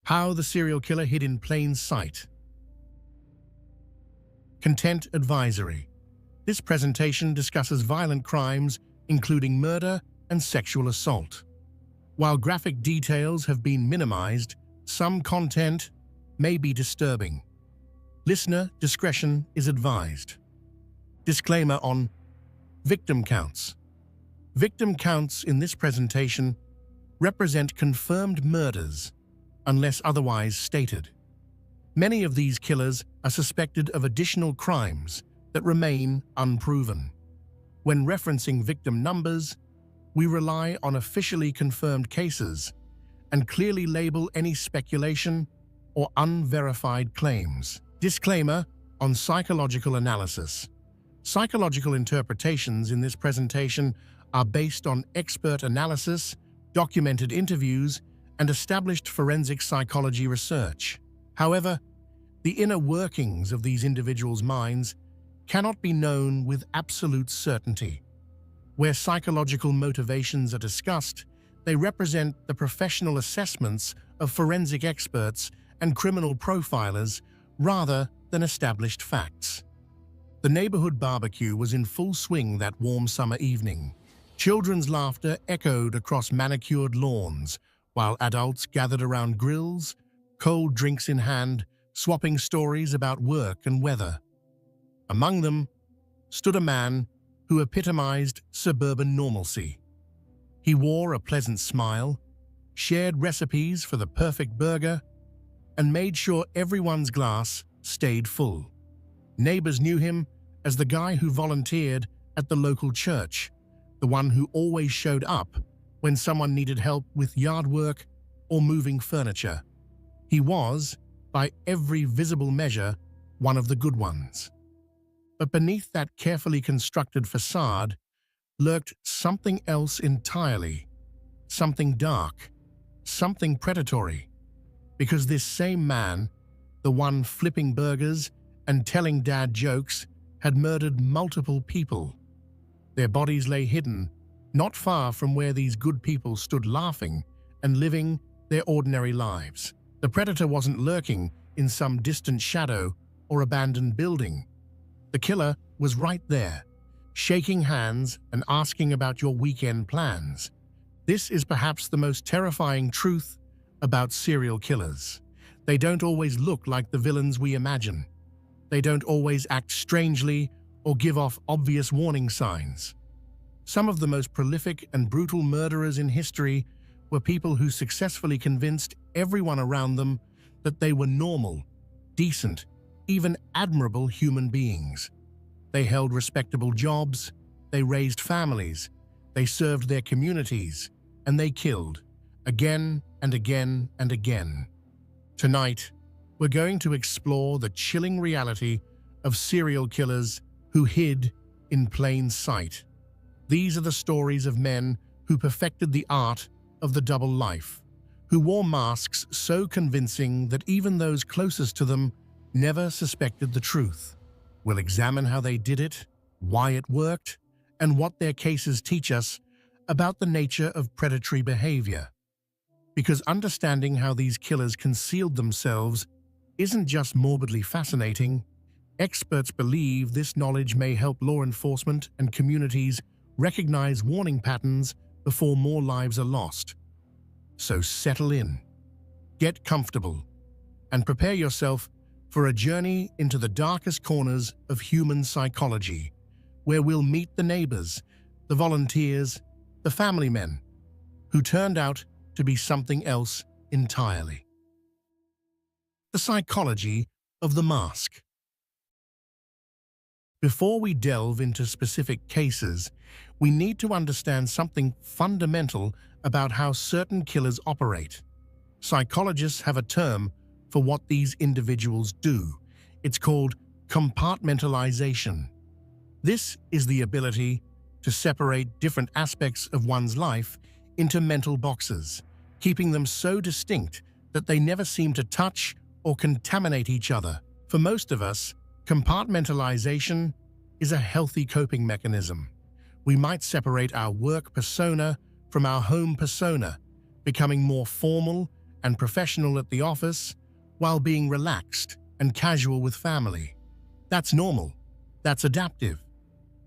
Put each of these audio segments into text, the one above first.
How the serial killer hid in plain sight. Content advisory. This presentation discusses violent crimes, including murder and sexual assault. While graphic details have been minimized, some content may be disturbing. Listener discretion is advised. Disclaimer on victim counts. Victim counts in this presentation represent confirmed murders, unless otherwise stated. Many of these killers are suspected of additional crimes that remain unproven. When referencing victim numbers, we rely on officially confirmed cases and clearly label any speculation or unverified claims. Disclaimer on psychological analysis. Psychological interpretations in this presentation are based on expert analysis, documented interviews, and established forensic psychology research. However, the inner workings of these individuals' minds cannot be known with absolute certainty. Where psychological motivations are discussed, they represent the professional assessments of forensic experts and criminal profilers rather than established facts. The neighborhood barbecue was in full swing that warm summer evening. Children's laughter echoed across manicured lawns, while adults gathered around grills, cold drinks in hand, swapping stories about work and weather. Among them stood a man who epitomized suburban normalcy. He wore a pleasant smile, shared recipes for the perfect burger, and made sure everyone's glass stayed full. Neighbors knew him as the guy who volunteered at the local church, the one who always showed up when someone needed help with yard work or moving furniture. He was, by every visible measure, one of the good ones. But beneath that carefully constructed facade lurked something else entirely, something dark, something predatory. Because this same man, the one flipping burgers and telling dad jokes, had murdered multiple people. Their bodies lay hidden, not far from where these good people stood laughing and living their ordinary lives. The predator wasn't lurking in some distant shadow or abandoned building. The killer was right there, shaking hands and asking about your weekend plans. This is perhaps the most terrifying truth about serial killers. They don't always look like the villains we imagine. They don't always act strangely or give off obvious warning signs. Some of the most prolific and brutal murderers in history were people who successfully convinced everyone around them that they were normal, decent, even admirable human beings. They held respectable jobs, they raised families, they served their communities, and they killed, again and again and again. Tonight, we're going to explore the chilling reality of serial killers who hid in plain sight. These are the stories of men who perfected the art of the double life, who wore masks so convincing that even those closest to them never suspected the truth. We'll examine how they did it, why it worked, and what their cases teach us about the nature of predatory behavior. Because understanding how these killers concealed themselves isn't just morbidly fascinating, experts believe this knowledge may help law enforcement and communities recognize warning patterns before more lives are lost. So settle in, get comfortable, and prepare yourself for a journey into the darkest corners of human psychology, where we'll meet the neighbors, the volunteers, the family men, who turned out to be something else entirely. The psychology of the mask. Before we delve into specific cases, we need to understand something fundamental about how certain killers operate. Psychologists have a term for what these individuals do. It's called compartmentalization. This is the ability to separate different aspects of one's life into mental boxes, keeping them so distinct that they never seem to touch or contaminate each other. For most of us, compartmentalization is a healthy coping mechanism. We might separate our work persona from our home persona, becoming more formal and professional at the office, while being relaxed and casual with family. That's normal. That's adaptive.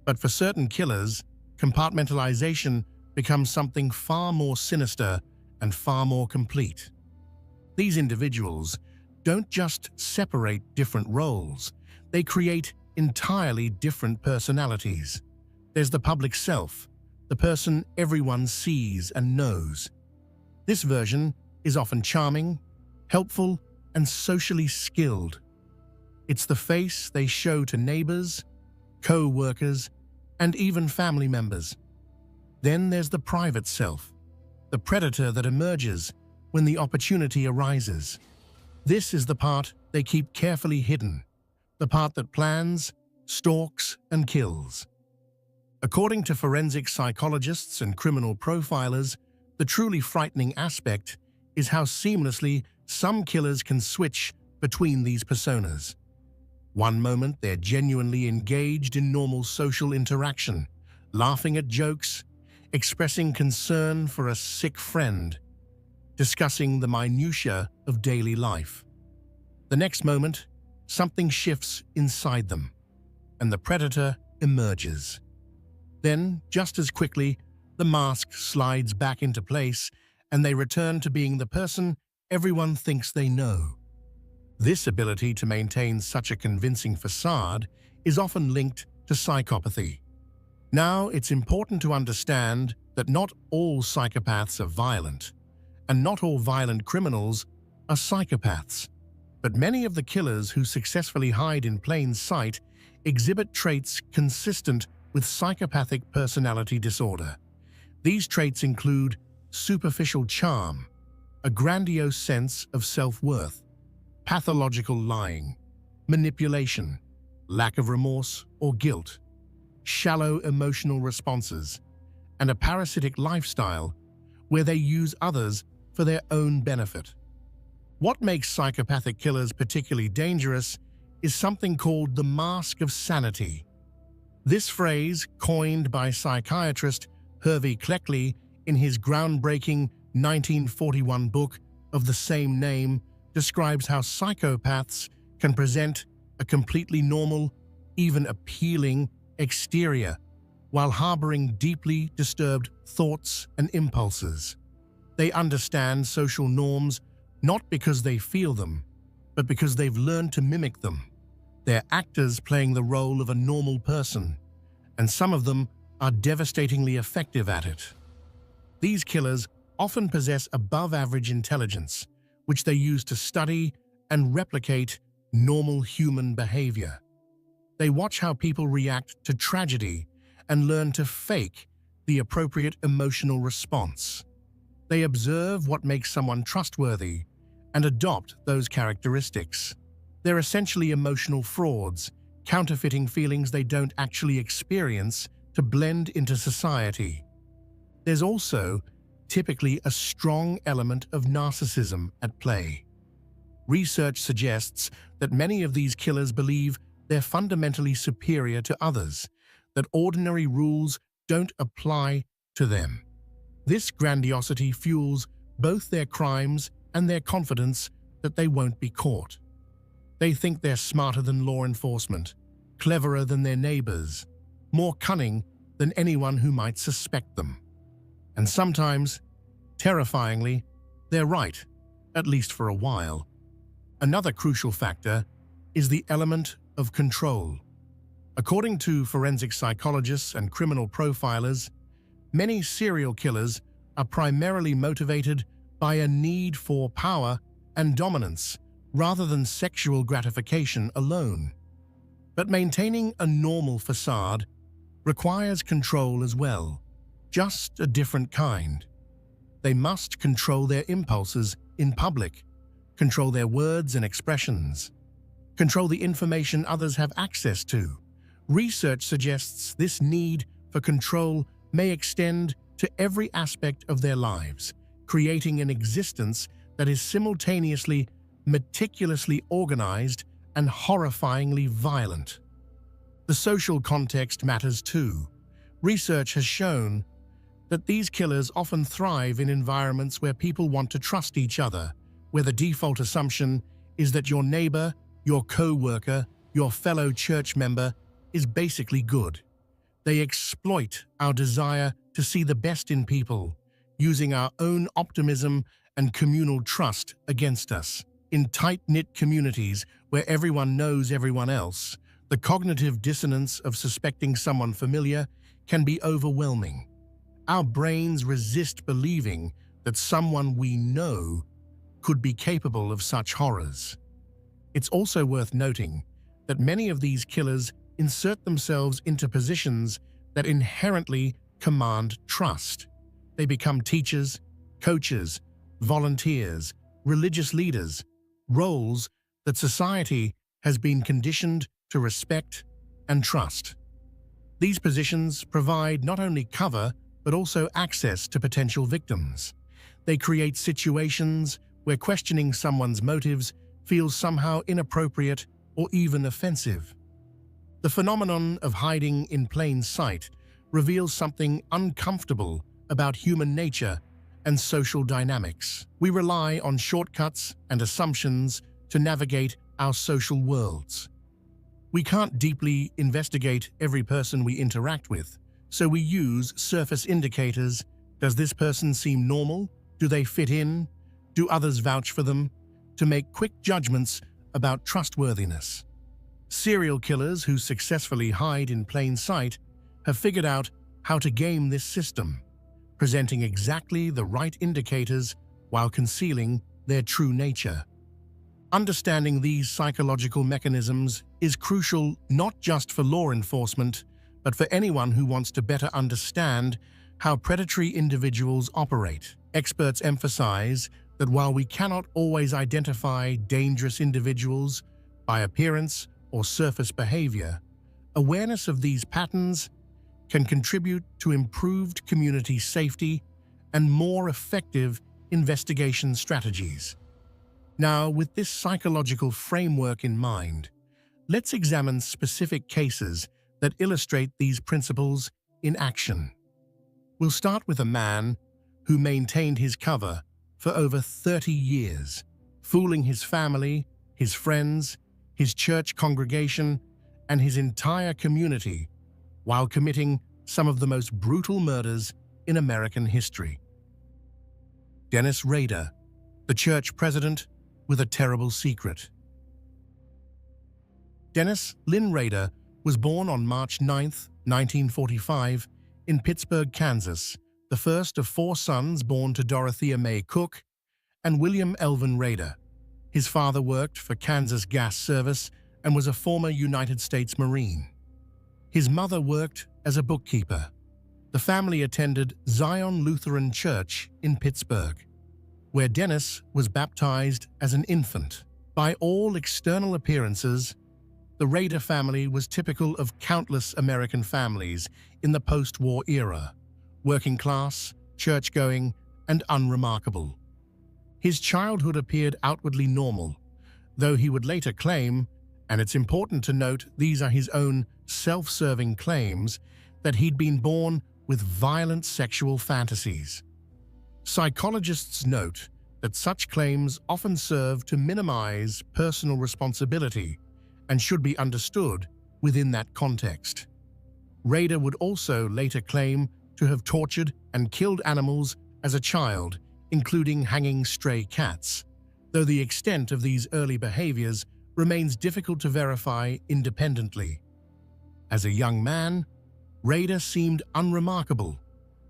But for certain killers, compartmentalization becomes something far more sinister and far more complete. These individuals don't just separate different roles, they create entirely different personalities. There's the public self, the person everyone sees and knows. This version is often charming, helpful, and socially skilled. It's the face they show to neighbors, co-workers, and even family members. Then there's the private self, the predator that emerges when the opportunity arises. This is the part they keep carefully hidden, the part that plans, stalks, and kills. According to forensic psychologists and criminal profilers, the truly frightening aspect is how seamlessly some killers can switch between these personas. One moment they're genuinely engaged in normal social interaction, laughing at jokes, expressing concern for a sick friend, discussing the minutiae of daily life. The next moment, something shifts inside them, and the predator emerges. Then, just as quickly, the mask slides back into place, and they return to being the person everyone thinks they know. This ability to maintain such a convincing facade is often linked to psychopathy. Now, it's important to understand that not all psychopaths are violent, and not all violent criminals are psychopaths. But many of the killers who successfully hide in plain sight exhibit traits consistent with psychopathic personality disorder. These traits include superficial charm, a grandiose sense of self-worth, pathological lying, manipulation, lack of remorse or guilt, shallow emotional responses, and a parasitic lifestyle where they use others for their own benefit. What makes psychopathic killers particularly dangerous is something called the mask of sanity. This phrase, coined by psychiatrist Hervey Cleckley in his groundbreaking 1941 book of the same name, describes how psychopaths can present a completely normal, even appealing exterior, while harboring deeply disturbed thoughts and impulses. They understand social norms not because they feel them, but because they've learned to mimic them. They're actors playing the role of a normal person, and some of them are devastatingly effective at it. These killers often possess above-average intelligence, which they use to study and replicate normal human behavior. They watch how people react to tragedy and learn to fake the appropriate emotional response. They observe what makes someone trustworthy and adopt those characteristics. They're essentially emotional frauds, counterfeiting feelings they don't actually experience to blend into society. There's also typically a strong element of narcissism at play. Research suggests that many of these killers believe they're fundamentally superior to others, that ordinary rules don't apply to them. This grandiosity fuels both their crimes and their confidence that they won't be caught. They think they're smarter than law enforcement, cleverer than their neighbors, more cunning than anyone who might suspect them. And sometimes, terrifyingly, they're right, at least for a while. Another crucial factor is the element of control. According to forensic psychologists and criminal profilers, many serial killers are primarily motivated by a need for power and dominance rather than sexual gratification alone. But maintaining a normal facade requires control as well, just a different kind. They must control their impulses in public, control their words and expressions, control the information others have access to. Research suggests this need for control may extend to every aspect of their lives, creating an existence that is simultaneously meticulously organized and horrifyingly violent. The social context matters too. Research has shown that these killers often thrive in environments where people want to trust each other, where the default assumption is that your neighbor, your co-worker, your fellow church member is basically good. They exploit our desire to see the best in people, using our own optimism and communal trust against us. In tight-knit communities where everyone knows everyone else, the cognitive dissonance of suspecting someone familiar can be overwhelming. Our brains resist believing that someone we know could be capable of such horrors. It's also worth noting that many of these killers insert themselves into positions that inherently command trust. They become teachers, coaches, volunteers, religious leaders, roles that society has been conditioned to respect and trust. These positions provide not only cover but also access to potential victims. They create situations where questioning someone's motives feels somehow inappropriate or even offensive. The phenomenon of hiding in plain sight reveals something uncomfortable about human nature and social dynamics. We rely on shortcuts and assumptions to navigate our social worlds. We can't deeply investigate every person we interact with, so we use surface indicators. Does this person seem normal? Do they fit in? Do others vouch for them? To make quick judgments about trustworthiness. Serial killers who successfully hide in plain sight have figured out how to game this system, presenting exactly the right indicators while concealing their true nature. Understanding these psychological mechanisms is crucial not just for law enforcement, but for anyone who wants to better understand how predatory individuals operate. Experts emphasize that while we cannot always identify dangerous individuals by appearance or surface behavior, awareness of these patterns can contribute to improved community safety and more effective investigation strategies. Now, with this psychological framework in mind, let's examine specific cases that illustrate these principles in action. We'll start with a man who maintained his cover for over 30 years, fooling his family, his friends, his church congregation, and his entire community while committing some of the most brutal murders in American history. Dennis Rader, the church president with a terrible secret. Dennis Lynn Rader was born on March 9, 1945, in Pittsburgh, Kansas, the first of 4 sons born to Dorothea May Cook and William Elvin Rader. His father worked for Kansas Gas Service and was a former United States Marine. His mother worked as a bookkeeper. The family attended Zion Lutheran Church in Pittsburgh, where Dennis was baptized as an infant. By all external appearances, the Rader family was typical of countless American families in the post-war era, working class, church-going, and unremarkable. His childhood appeared outwardly normal, though he would later claim, and it's important to note these are his own self-serving claims, that he'd been born with violent sexual fantasies. Psychologists note that such claims often serve to minimize personal responsibility and should be understood within that context. Rader would also later claim to have tortured and killed animals as a child, including hanging stray cats, though the extent of these early behaviors remains difficult to verify independently. As a young man, Rader seemed unremarkable.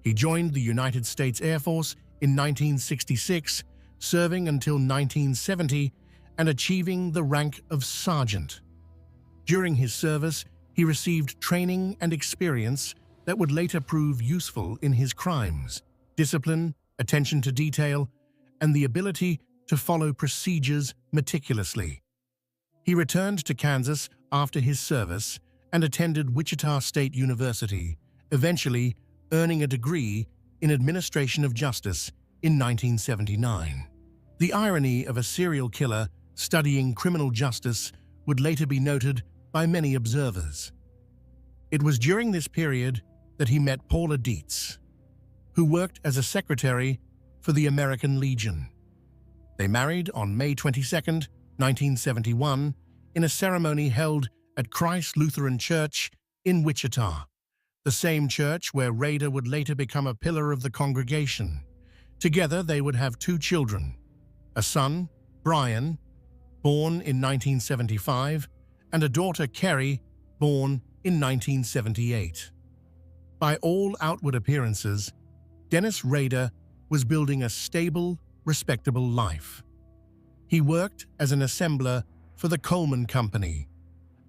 He joined the United States Air Force in 1966, serving until 1970 and achieving the rank of sergeant. During his service, he received training and experience that would later prove useful in his crimes: discipline, attention to detail, and the ability to follow procedures meticulously. He returned to Kansas after his service and attended Wichita State University, eventually earning a degree in administration of justice in 1979. The irony of a serial killer studying criminal justice would later be noted by many observers. It was during this period that he met Paula Dietz, who worked as a secretary for the American Legion. They married on May 22, 1971, in a ceremony held at Christ Lutheran Church in Wichita, the same church where Rader would later become a pillar of the congregation. Together, they would have 2 children, a son, Brian, born in 1975, and a daughter, Kerry, born in 1978. By all outward appearances, Dennis Rader was building a stable, respectable life. He worked as an assembler for the Coleman Company,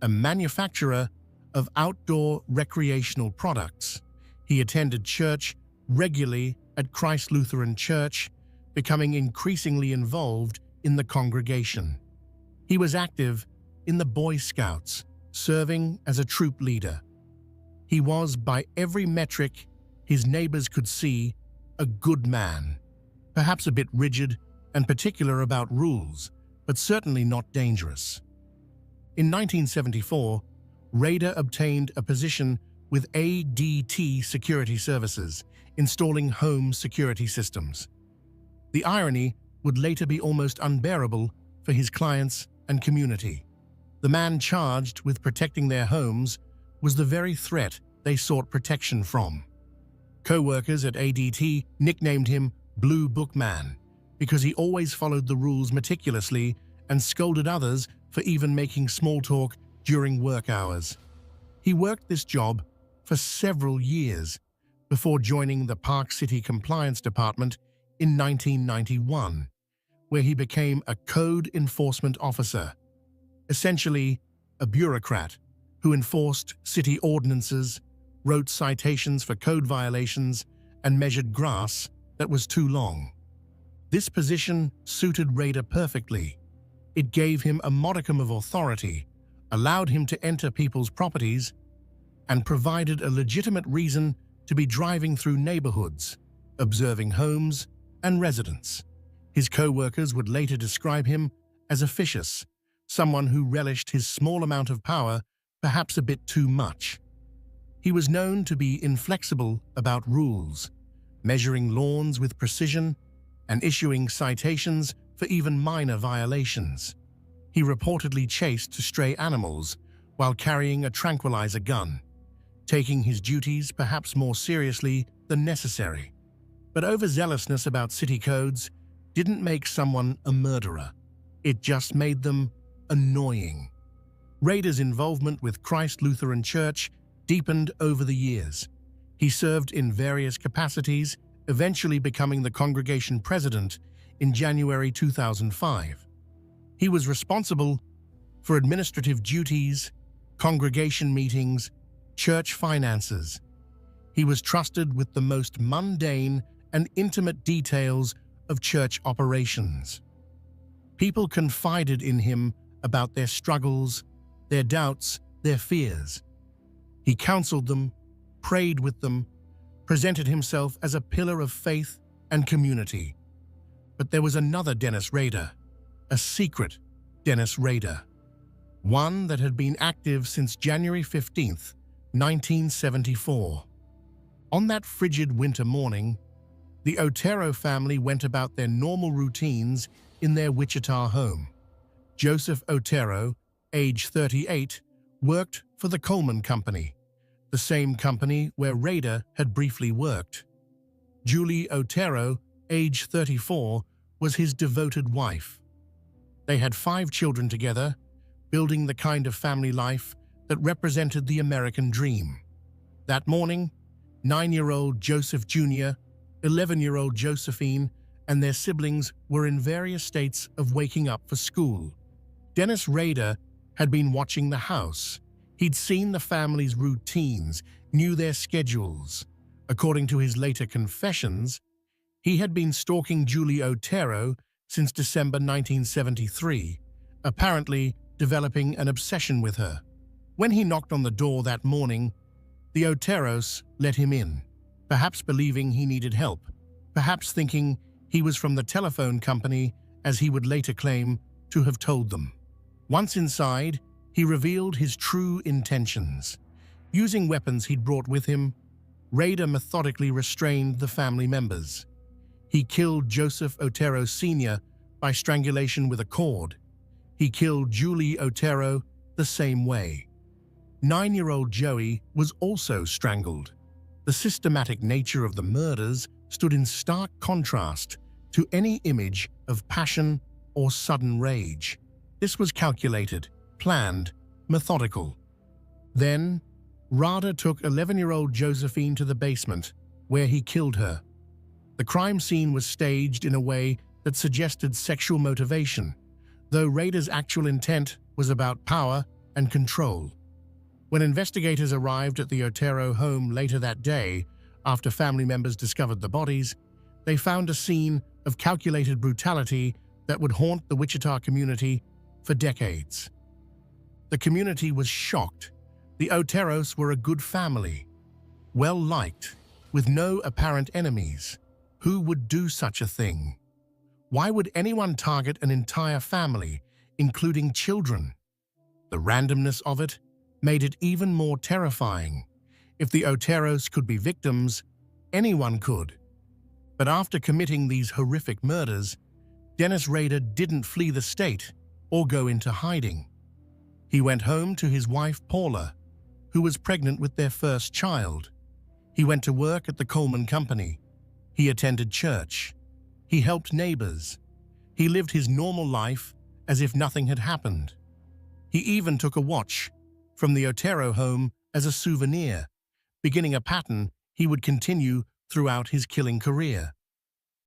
a manufacturer of outdoor recreational products. He attended church regularly at Christ Lutheran Church, becoming increasingly involved in the congregation. He was active in the Boy Scouts, serving as a troop leader. He was, by every metric his neighbors could see, a good man, perhaps a bit rigid and particular about rules, but certainly not dangerous. In 1974, Rader obtained a position with ADT Security Services, installing home security systems. The irony would later be almost unbearable for his clients and community. The man charged with protecting their homes was the very threat they sought protection from. Co-workers at ADT nicknamed him Blue Book Man because he always followed the rules meticulously and scolded others for even making small talk during work hours. He worked this job for several years before joining the Park City Compliance Department in 1991, where he became a code enforcement officer, essentially a bureaucrat who enforced city ordinances, wrote citations for code violations, and measured grass that was too long. This position suited Rader perfectly. It gave him a modicum of authority, allowed him to enter people's properties, and provided a legitimate reason to be driving through neighborhoods, observing homes and residents. His co-workers would later describe him as officious, someone who relished his small amount of power, perhaps a bit too much. He was known to be inflexible about rules, measuring lawns with precision and issuing citations for even minor violations. He reportedly chased stray animals while carrying a tranquilizer gun, taking his duties perhaps more seriously than necessary. But overzealousness about city codes didn't make someone a murderer. It just made them annoying. Rader's involvement with Christ Lutheran Church deepened over the years. He served in various capacities, eventually becoming the congregation president in January 2005. He was responsible for administrative duties, congregation meetings, church finances. He was trusted with the most mundane and intimate details of church operations. People confided in him about their struggles, their doubts, their fears. He counseled them, prayed with them, presented himself as a pillar of faith and community. But there was another Dennis Rader, a secret Dennis Rader, one that had been active since January 15, 1974. On that frigid winter morning, the Otero family went about their normal routines in their Wichita home. Joseph Otero, age 38, worked for the Coleman Company, the same company where Rader had briefly worked. Julie Otero, age 34, was his devoted wife. They had 5 children together, building the kind of family life that represented the American dream. That morning, 9-year-old Joseph Jr., 11-year-old Josephine, and their siblings were in various states of waking up for school. Dennis Rader had been watching the house. He'd seen the family's routines, knew their schedules. According to his later confessions, he had been stalking Julie Otero since December 1973, apparently developing an obsession with her. When he knocked on the door that morning, the Oteros let him in, perhaps believing he needed help, perhaps thinking he was from the telephone company, as he would later claim to have told them. Once inside, he revealed his true intentions. Using weapons he'd brought with him, Rader methodically restrained the family members. He killed Joseph Otero Sr. by strangulation with a cord. He killed Julie Otero the same way. 9-year-old Joey was also strangled. The systematic nature of the murders stood in stark contrast to any image of passion or sudden rage. This was calculated, planned, methodical. Then, Rada took 11-year-old Josephine to the basement, where he killed her. The crime scene was staged in a way that suggested sexual motivation, though Rader's actual intent was about power and control. When investigators arrived at the Otero home later that day, after family members discovered the bodies, they found a scene of calculated brutality that would haunt the Wichita community for decades. The community was shocked. The Oteros were a good family, well-liked, with no apparent enemies. Who would do such a thing? Why would anyone target an entire family, including children? The randomness of it made it even more terrifying. If the Oteros could be victims, anyone could. But after committing these horrific murders, Dennis Rader didn't flee the state or go into hiding. He went home to his wife Paula, who was pregnant with their first child. He went to work at the Coleman Company. He attended church. He helped neighbors. He lived his normal life as if nothing had happened. He even took a watch from the Otero home as a souvenir, beginning a pattern he would continue throughout his killing career.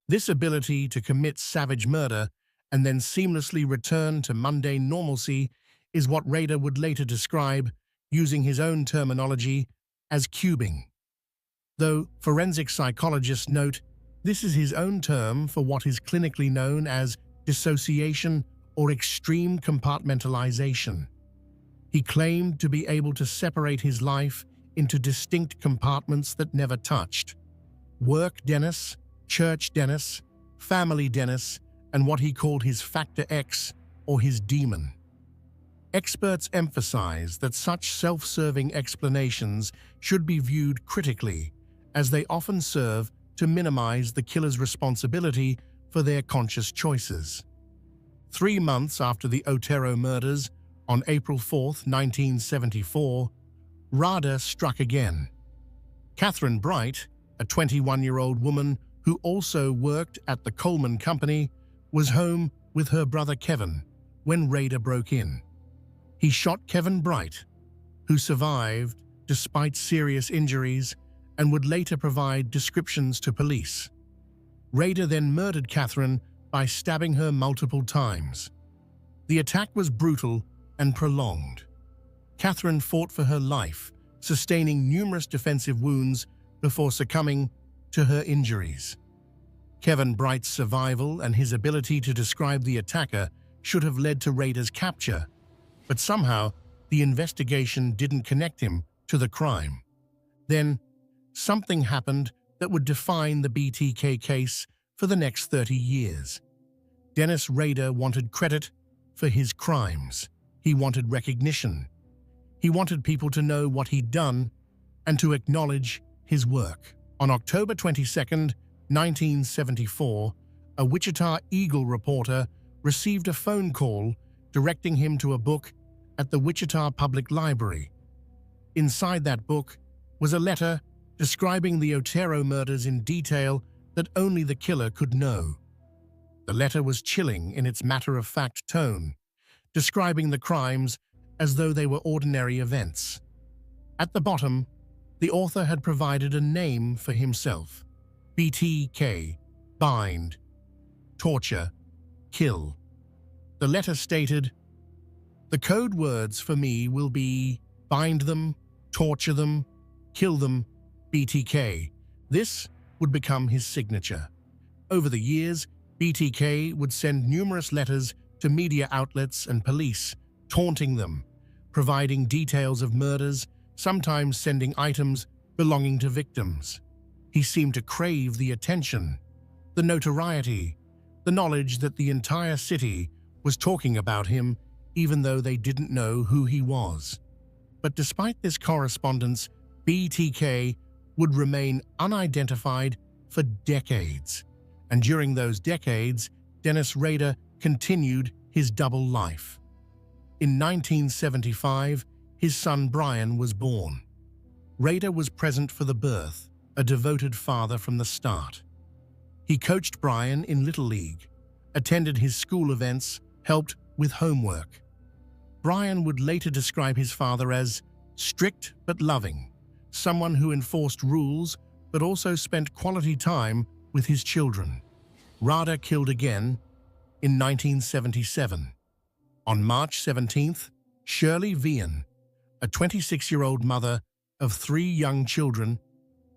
This ability to commit savage murder and then seamlessly return to mundane normalcy is what Rader would later describe, using his own terminology, as cubing. Though forensic psychologists note this is his own term for what is clinically known as dissociation or extreme compartmentalization. He claimed to be able to separate his life into distinct compartments that never touched: work Dennis, church Dennis, family Dennis, and what he called his Factor X, or his demon. Experts emphasize that such self-serving explanations should be viewed critically, as they often serve to minimize the killer's responsibility for their conscious choices. 3 months after the Otero murders, on April 4, 1974, Rada struck again. Catherine Bright, a 21-year-old woman who also worked at the Coleman Company, was home with her brother Kevin when Rader broke in. He shot Kevin Bright, who survived despite serious injuries and would later provide descriptions to police. Rader then murdered Catherine by stabbing her multiple times. The attack was brutal and prolonged. Catherine fought for her life, sustaining numerous defensive wounds before succumbing to her injuries. Kevin Bright's survival and his ability to describe the attacker should have led to Rader's capture, but somehow the investigation didn't connect him to the crime. Then, something happened that would define the BTK case for the next 30 years. Dennis Rader wanted credit for his crimes. He wanted recognition. He wanted people to know what he'd done and to acknowledge his work. On October 22, 1974, a Wichita Eagle reporter received a phone call directing him to a book at the Wichita Public Library. Inside that book was a letter describing the Otero murders in detail that only the killer could know. The letter was chilling in its matter-of-fact tone, describing the crimes as though they were ordinary events. At the bottom, the author had provided a name for himself: BTK, bind, torture, kill. The letter stated, "The code words for me will be bind them, torture them, kill them, BTK." This would become his signature. Over the years, BTK would send numerous letters to media outlets and police, taunting them, providing details of murders, sometimes sending items belonging to victims. He seemed to crave the attention, the notoriety, the knowledge that the entire city was talking about him, even though they didn't know who he was. But despite this correspondence, BTK would remain unidentified for decades. And during those decades, Dennis Rader continued his double life. In 1975, his son Brian was born. Rader was present for the birth, a devoted father from the start. He coached Brian in Little League, attended his school events, helped with homework. Brian would later describe his father as strict but loving, someone who enforced rules but also spent quality time with his children. Rader killed again in 1977. On March 17th, Shirley Vian, a 26-year-old mother of 3 young children,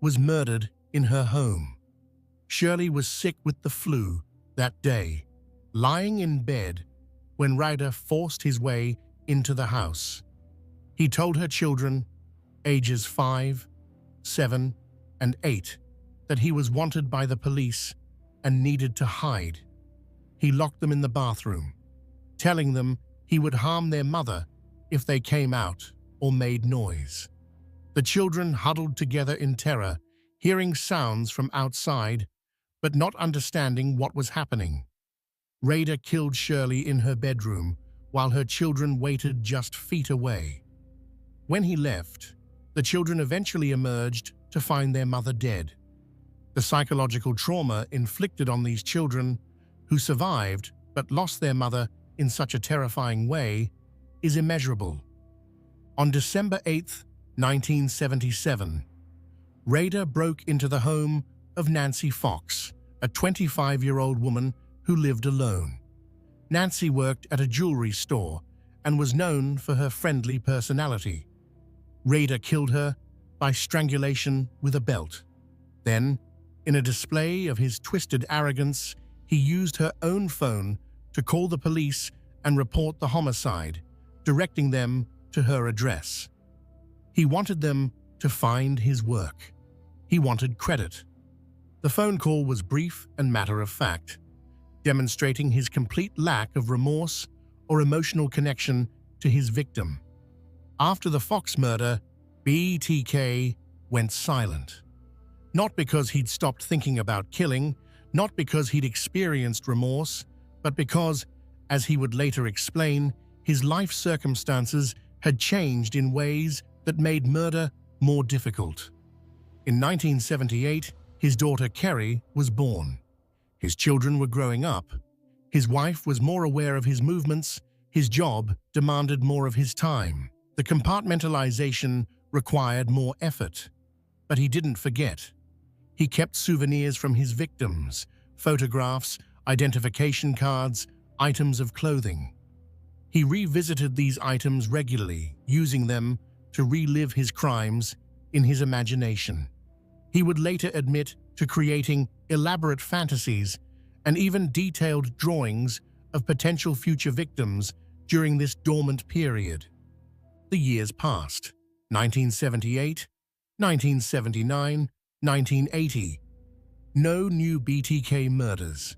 was murdered in her home. Shirley was sick with the flu that day, lying in bed when Rader forced his way into the house. He told her children, ages 5, 7, and 8, that he was wanted by the police and needed to hide. He locked them in the bathroom, telling them he would harm their mother if they came out or made noise. The children huddled together in terror, hearing sounds from outside, but not understanding what was happening. Rader killed Shirley in her bedroom while her children waited just feet away. When he left, the children eventually emerged to find their mother dead. The psychological trauma inflicted on these children, who survived but lost their mother in such a terrifying way, is immeasurable. On December 8, 1977, Rader broke into the home of Nancy Fox, a 25-year-old woman who lived alone. Nancy worked at a jewelry store and was known for her friendly personality. Rader killed her by strangulation with a belt. Then, in a display of his twisted arrogance, he used her own phone to call the police and report the homicide, directing them to her address. He wanted them to find his work. He wanted credit. The phone call was brief and matter-of-fact, demonstrating his complete lack of remorse or emotional connection to his victim. After the Fox murder, BTK went silent. Not because he'd stopped thinking about killing, not because he'd experienced remorse, but because, as he would later explain, his life circumstances had changed in ways that made murder more difficult. In 1978, his daughter Kerry was born. His children were growing up. His wife was more aware of his movements. His job demanded more of his time. The compartmentalization required more effort. But he didn't forget. He kept souvenirs from his victims, photographs, identification cards, items of clothing. He revisited these items regularly, using them to relive his crimes in his imagination. He would later admit to creating elaborate fantasies and even detailed drawings of potential future victims during this dormant period. The years passed. 1978, 1979, 1980. No new BTK murders.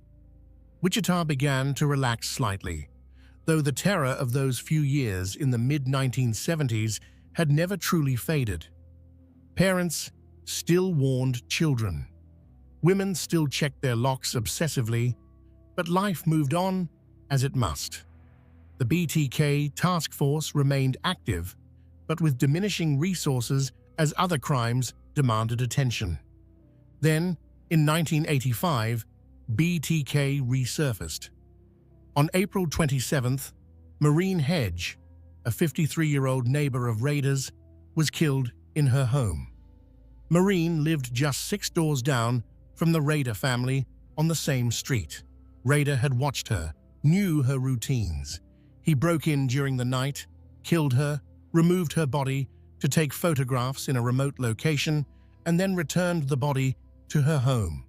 Wichita began to relax slightly, though the terror of those few years in the mid-1970s had never truly faded. Parents still warned children. Women still checked their locks obsessively, but life moved on as it must. The BTK task force remained active, but with diminishing resources as other crimes demanded attention. Then, in 1985, BTK resurfaced. On April 27th, Maureen Hedge, a 53-year-old neighbor of Rader's, was killed in her home. Maureen lived just 6 doors down from the Rader family on the same street. Rader had watched her, knew her routines. He broke in during the night, killed her, removed her body to take photographs in a remote location, and then returned the body to her home.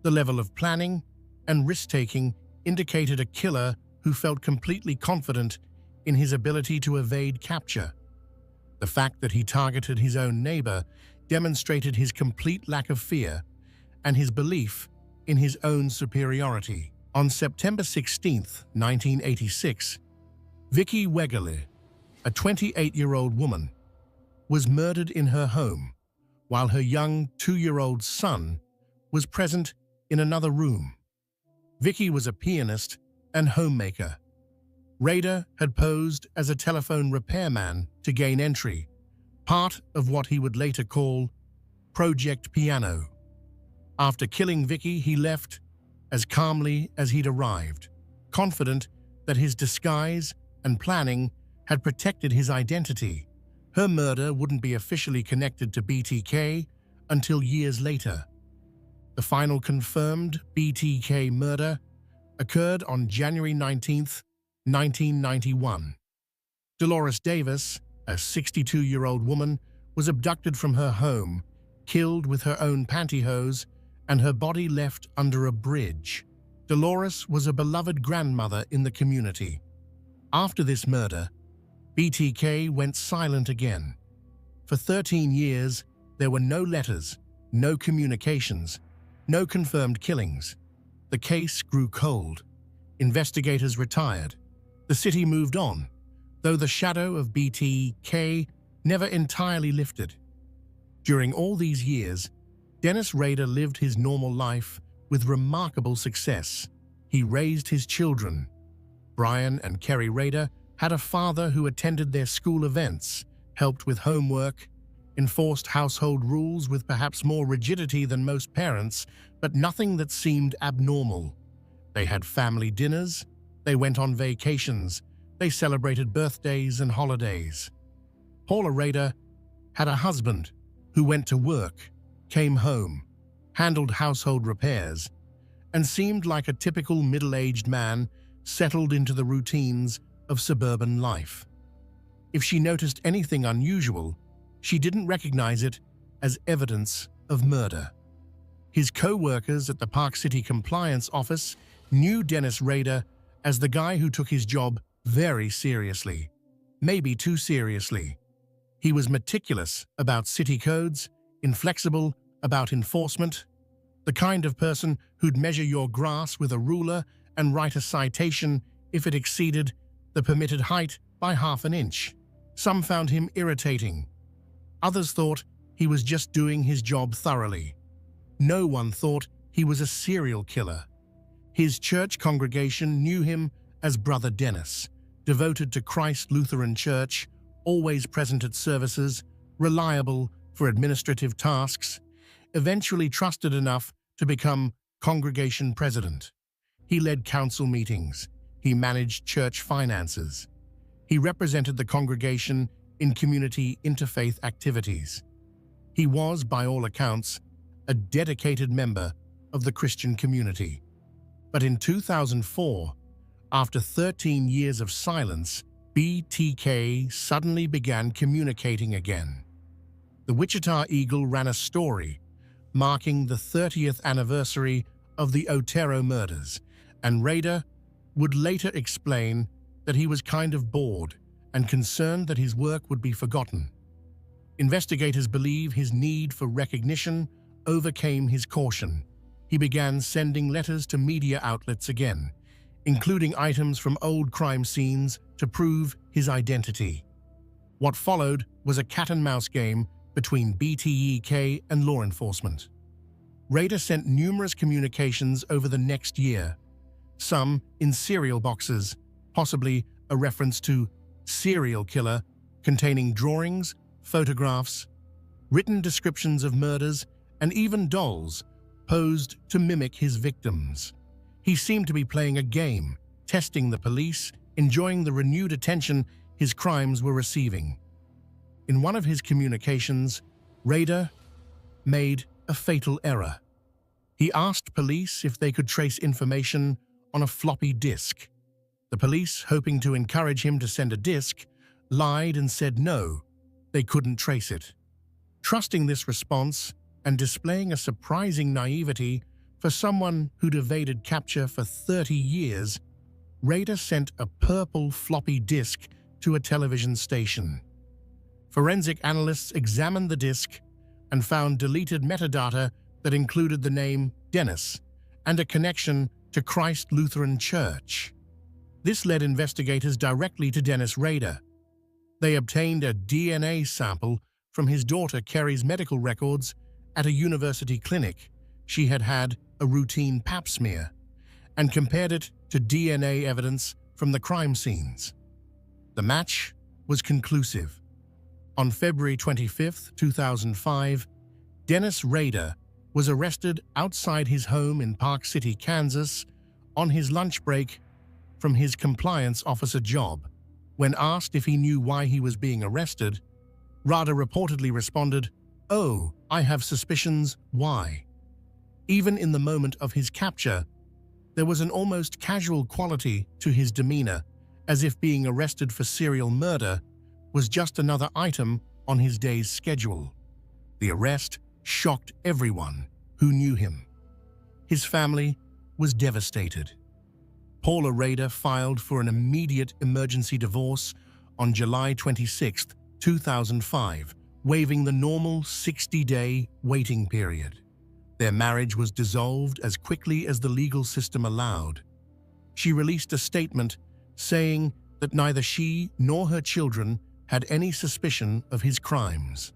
The level of planning and risk-taking indicated a killer who felt completely confident in his ability to evade capture. The fact that he targeted his own neighbor demonstrated his complete lack of fear and his belief in his own superiority. On September 16, 1986, Vicki Wegerle, a 28-year-old woman, was murdered in her home, while her young 2-year-old son was present in another room. Vicki was a pianist and homemaker. Rader had posed as a telephone repairman to gain entry, part of what he would later call Project Piano. After killing Vicky, he left as calmly as he'd arrived, confident that his disguise and planning had protected his identity. Her murder wouldn't be officially connected to BTK until years later. The final confirmed BTK murder occurred on January 19, 1991. Dolores Davis, a 62-year-old woman, was abducted from her home, killed with her own pantyhose, and her body left under a bridge. Dolores was a beloved grandmother in the community. After this murder, BTK went silent again. For 13 years, there were no letters, no communications, no confirmed killings. The case grew cold. Investigators retired. The city moved on, though the shadow of BTK never entirely lifted. During all these years, Dennis Rader lived his normal life with remarkable success. He raised his children. Brian and Kerry Rader had a father who attended their school events, helped with homework, enforced household rules with perhaps more rigidity than most parents, but nothing that seemed abnormal. They had family dinners, they went on vacations, they celebrated birthdays and holidays. Paula Rader had a husband who went to work, came home, handled household repairs, and seemed like a typical middle-aged man settled into the routines of suburban life. If she noticed anything unusual, she didn't recognize it as evidence of murder. His co-workers at the Park City Compliance Office knew Dennis Rader as the guy who took his job very seriously, maybe too seriously. He was meticulous about city codes, inflexible about enforcement, the kind of person who'd measure your grass with a ruler and write a citation if it exceeded the permitted height by half an inch. Some found him irritating. Others thought he was just doing his job thoroughly. No one thought he was a serial killer. His church congregation knew him as Brother Dennis, devoted to Christ Lutheran Church, always present at services, reliable for administrative tasks, eventually trusted enough to become congregation president. He led council meetings. He managed church finances. He represented the congregation in community interfaith activities. He was, by all accounts, a dedicated member of the Christian community. But in 2004, after 13 years of silence, BTK suddenly began communicating again. The Wichita Eagle ran a story marking the 30th anniversary of the Otero murders, and Rader would later explain that he was kind of bored and concerned that his work would be forgotten. Investigators believe his need for recognition overcame his caution. He began sending letters to media outlets again, including items from old crime scenes to prove his identity. What followed was a cat-and-mouse game between BTK and law enforcement. Rader sent numerous communications over the next year, some in serial boxes, possibly a reference to serial killer, containing drawings, photographs, written descriptions of murders, and even dolls posed to mimic his victims. He seemed to be playing a game, testing the police, enjoying the renewed attention his crimes were receiving. In one of his communications, Rader made a fatal error. He asked police if they could trace information on a floppy disk. The police, hoping to encourage him to send a disk, lied and said no, they couldn't trace it. Trusting this response and displaying a surprising naivety for someone who'd evaded capture for 30 years, Rader sent a purple floppy disk to a television station. Forensic analysts examined the disk and found deleted metadata that included the name Dennis and a connection to Christ Lutheran Church. This led investigators directly to Dennis Rader. They obtained a DNA sample from his daughter Kerry's medical records at a university clinic. She had had a routine pap smear, and compared it to DNA evidence from the crime scenes. The match was conclusive. On February 25, 2005, Dennis Rader was arrested outside his home in Park City, Kansas, on his lunch break from his compliance officer job. When asked if he knew why he was being arrested, Rader reportedly responded, "Oh, I have suspicions why." Even in the moment of his capture, there was an almost casual quality to his demeanor, as if being arrested for serial murder was just another item on his day's schedule. The arrest shocked everyone who knew him. His family was devastated. Paula Rader filed for an immediate emergency divorce on July 26, 2005, waiving the normal 60-day waiting period. Their marriage was dissolved as quickly as the legal system allowed. She released a statement saying that neither she nor her children had any suspicion of his crimes.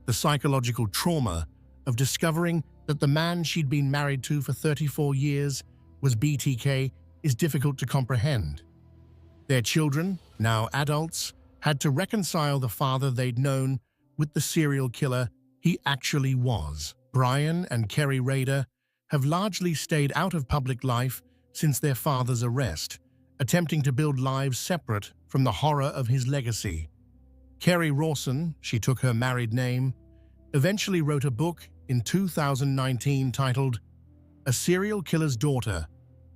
The psychological trauma of discovering that the man she'd been married to for 34 years was BTK is difficult to comprehend. Their children, now adults, had to reconcile the father they'd known with the serial killer he actually was. Brian and Kerry Rader have largely stayed out of public life since their father's arrest, attempting to build lives separate from the horror of his legacy. Kerry Rawson, she took her married name, eventually wrote a book in 2019 titled A Serial Killer's Daughter: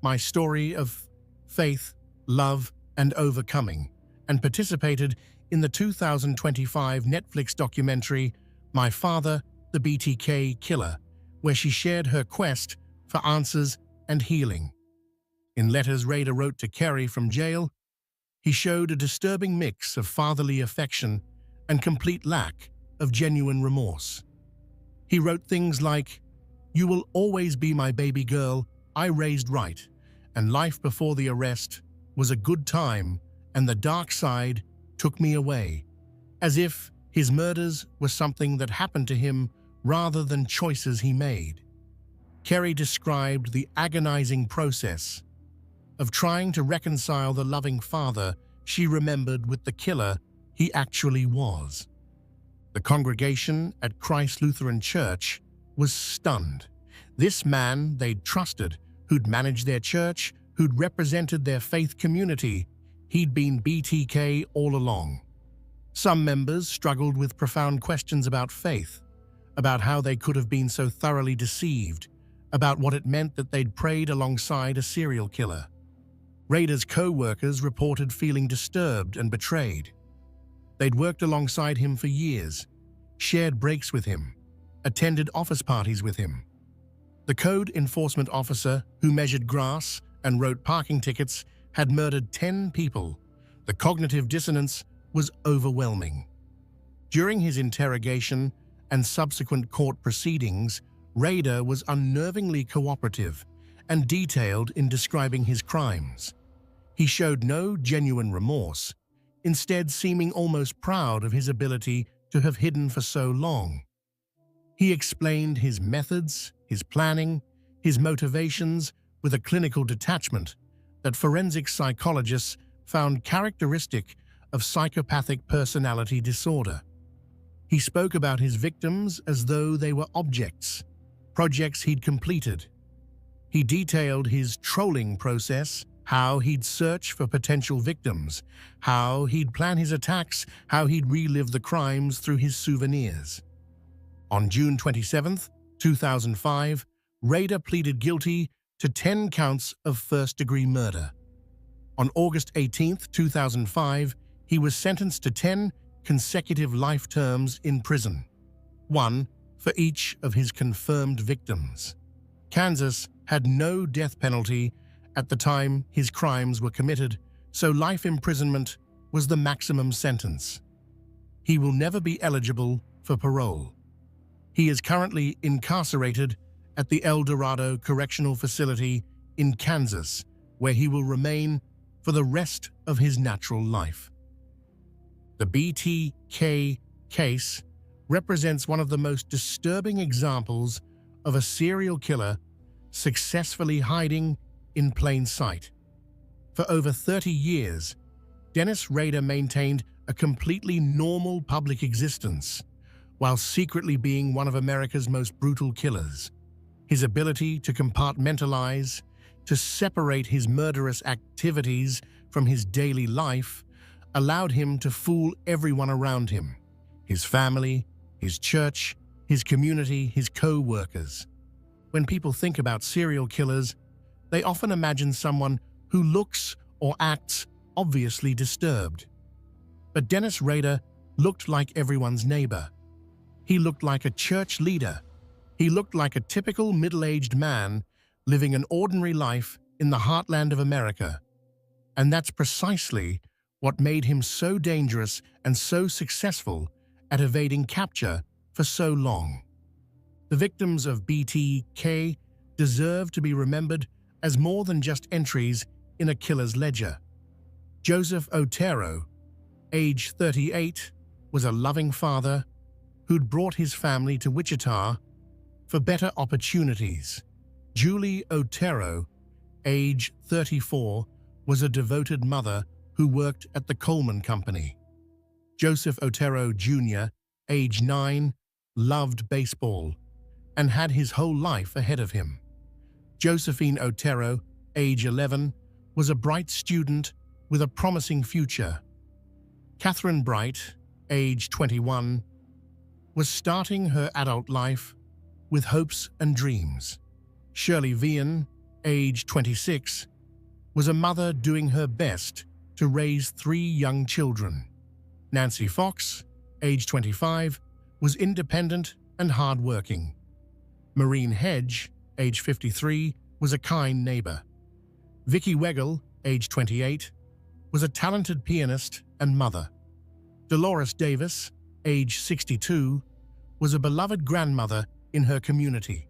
My Story of Faith, Love, and Overcoming, and participated in the 2025 Netflix documentary My Father, the BTK Killer, where she shared her quest for answers and healing. In letters Rader wrote to Kerry from jail, he showed a disturbing mix of fatherly affection and complete lack of genuine remorse. He wrote things like, "You will always be my baby girl, I raised right, and life before the arrest was a good time, and the dark side took me away," as if his murders were something that happened to him rather than choices he made. Kerry described the agonizing process of trying to reconcile the loving father she remembered with the killer he actually was. The congregation at Christ Lutheran Church was stunned. This man they'd trusted, who'd managed their church, who'd represented their faith community, he'd been BTK all along. Some members struggled with profound questions about faith, about how they could have been so thoroughly deceived, about what it meant that they'd prayed alongside a serial killer. Rader's co-workers reported feeling disturbed and betrayed. They'd worked alongside him for years, shared breaks with him, attended office parties with him. The code enforcement officer who measured grass and wrote parking tickets had murdered 10 people. The cognitive dissonance was overwhelming. During his interrogation and subsequent court proceedings, Rader was unnervingly cooperative and detailed in describing his crimes. He showed no genuine remorse, instead seeming almost proud of his ability to have hidden for so long. He explained his methods, his planning, his motivations with a clinical detachment that forensic psychologists found characteristic of psychopathic personality disorder. He spoke about his victims as though they were objects, projects he'd completed. He detailed his trolling process, how he'd search for potential victims, how he'd plan his attacks, how he'd relive the crimes through his souvenirs. On June 27, 2005, Rader pleaded guilty to 10 counts of first-degree murder. On August 18, 2005, he was sentenced to 10 consecutive life terms in prison, one for each of his confirmed victims. Kansas had no death penalty at the time his crimes were committed, so life imprisonment was the maximum sentence. He will never be eligible for parole. He is currently incarcerated at the El Dorado Correctional Facility in Kansas, where he will remain for the rest of his natural life. The BTK case represents one of the most disturbing examples of a serial killer successfully hiding in plain sight. For over 30 years, Dennis Rader maintained a completely normal public existence, while secretly being one of America's most brutal killers. His ability to compartmentalize, to separate his murderous activities from his daily life, allowed him to fool everyone around him: his family, his church, his community, his co-workers. When people think about serial killers, they often imagine someone who looks or acts obviously disturbed. But Dennis Rader looked like everyone's neighbor. He looked like a church leader. He looked like a typical middle-aged man living an ordinary life in the heartland of America. And that's precisely what made him so dangerous and so successful at evading capture for so long. The victims of BTK deserve to be remembered as more than just entries in a killer's ledger. Joseph Otero, age 38, was a loving father who'd brought his family to Wichita for better opportunities. Julie Otero, age 34, was a devoted mother who worked at the Coleman Company. Joseph Otero Jr., age 9, loved baseball and had his whole life ahead of him. Josephine Otero, age 11, was a bright student with a promising future. Catherine Bright, age 21, was starting her adult life with hopes and dreams. Shirley Vian, age 26, was a mother doing her best to raise 3 young children. Nancy Fox, age 25, was independent and hardworking. Maureen Hedge, age 53, was a kind neighbor. Vicki Wegel, age 28, was a talented pianist and mother. Dolores Davis, age 62, was a beloved grandmother in her community.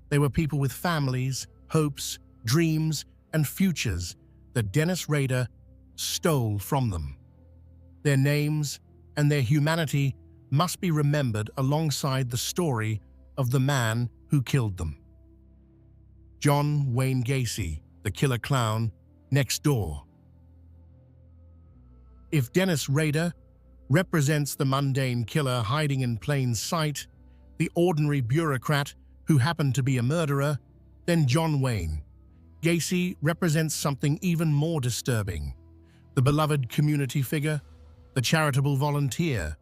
They were people with families, hopes, dreams, and futures that Dennis Rader stole from them. Their names and their humanity must be remembered alongside the story of the man who killed them. John Wayne Gacy, the killer clown, next door. If Dennis Rader represents the mundane killer hiding in plain sight, the ordinary bureaucrat who happened to be a murderer, then John Wayne Gacy represents something even more disturbing: the beloved community figure, the charitable volunteer,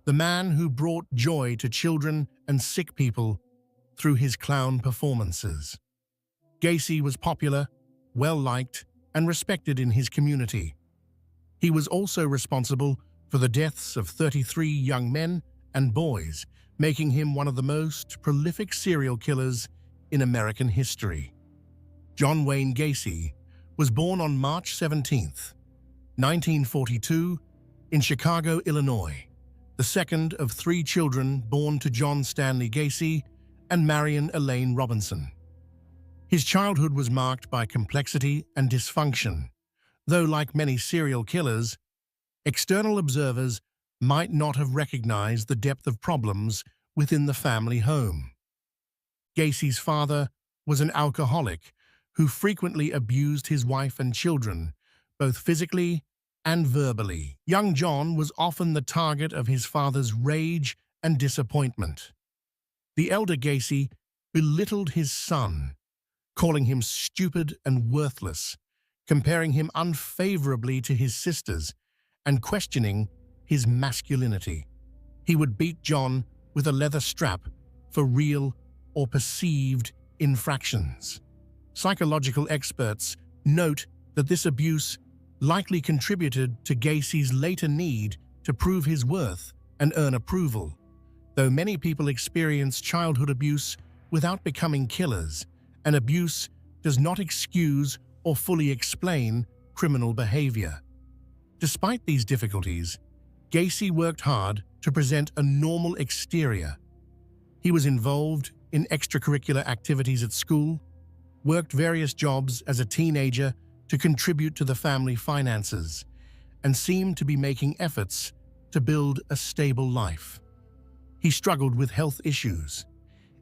the man who brought joy to children and sick people through his clown performances. Gacy was popular, well-liked, and respected in his community. He was also responsible for the deaths of 33 young men and boys, making him one of the most prolific serial killers in American history. John Wayne Gacy was born on March 17, 1942, in Chicago, Illinois, the second of 3 children born to John Stanley Gacy and Marion Elaine Robinson. His childhood was marked by complexity and dysfunction, though like many serial killers, external observers might not have recognized the depth of problems within the family home. Gacy's father was an alcoholic who frequently abused his wife and children, both physically and verbally. Young John was often the target of his father's rage and disappointment. The elder Gacy belittled his son, calling him stupid and worthless, comparing him unfavorably to his sisters, and questioning his masculinity. He would beat John with a leather strap for real or perceived infractions. Psychological experts note that this abuse likely contributed to Gacy's later need to prove his worth and earn approval. Though many people experience childhood abuse without becoming killers, and abuse does not excuse or fully explain criminal behavior. Despite these difficulties, Gacy worked hard to present a normal exterior. He was involved in extracurricular activities at school, worked various jobs as a teenager to contribute to the family finances, and seemed to be making efforts to build a stable life. He struggled with health issues,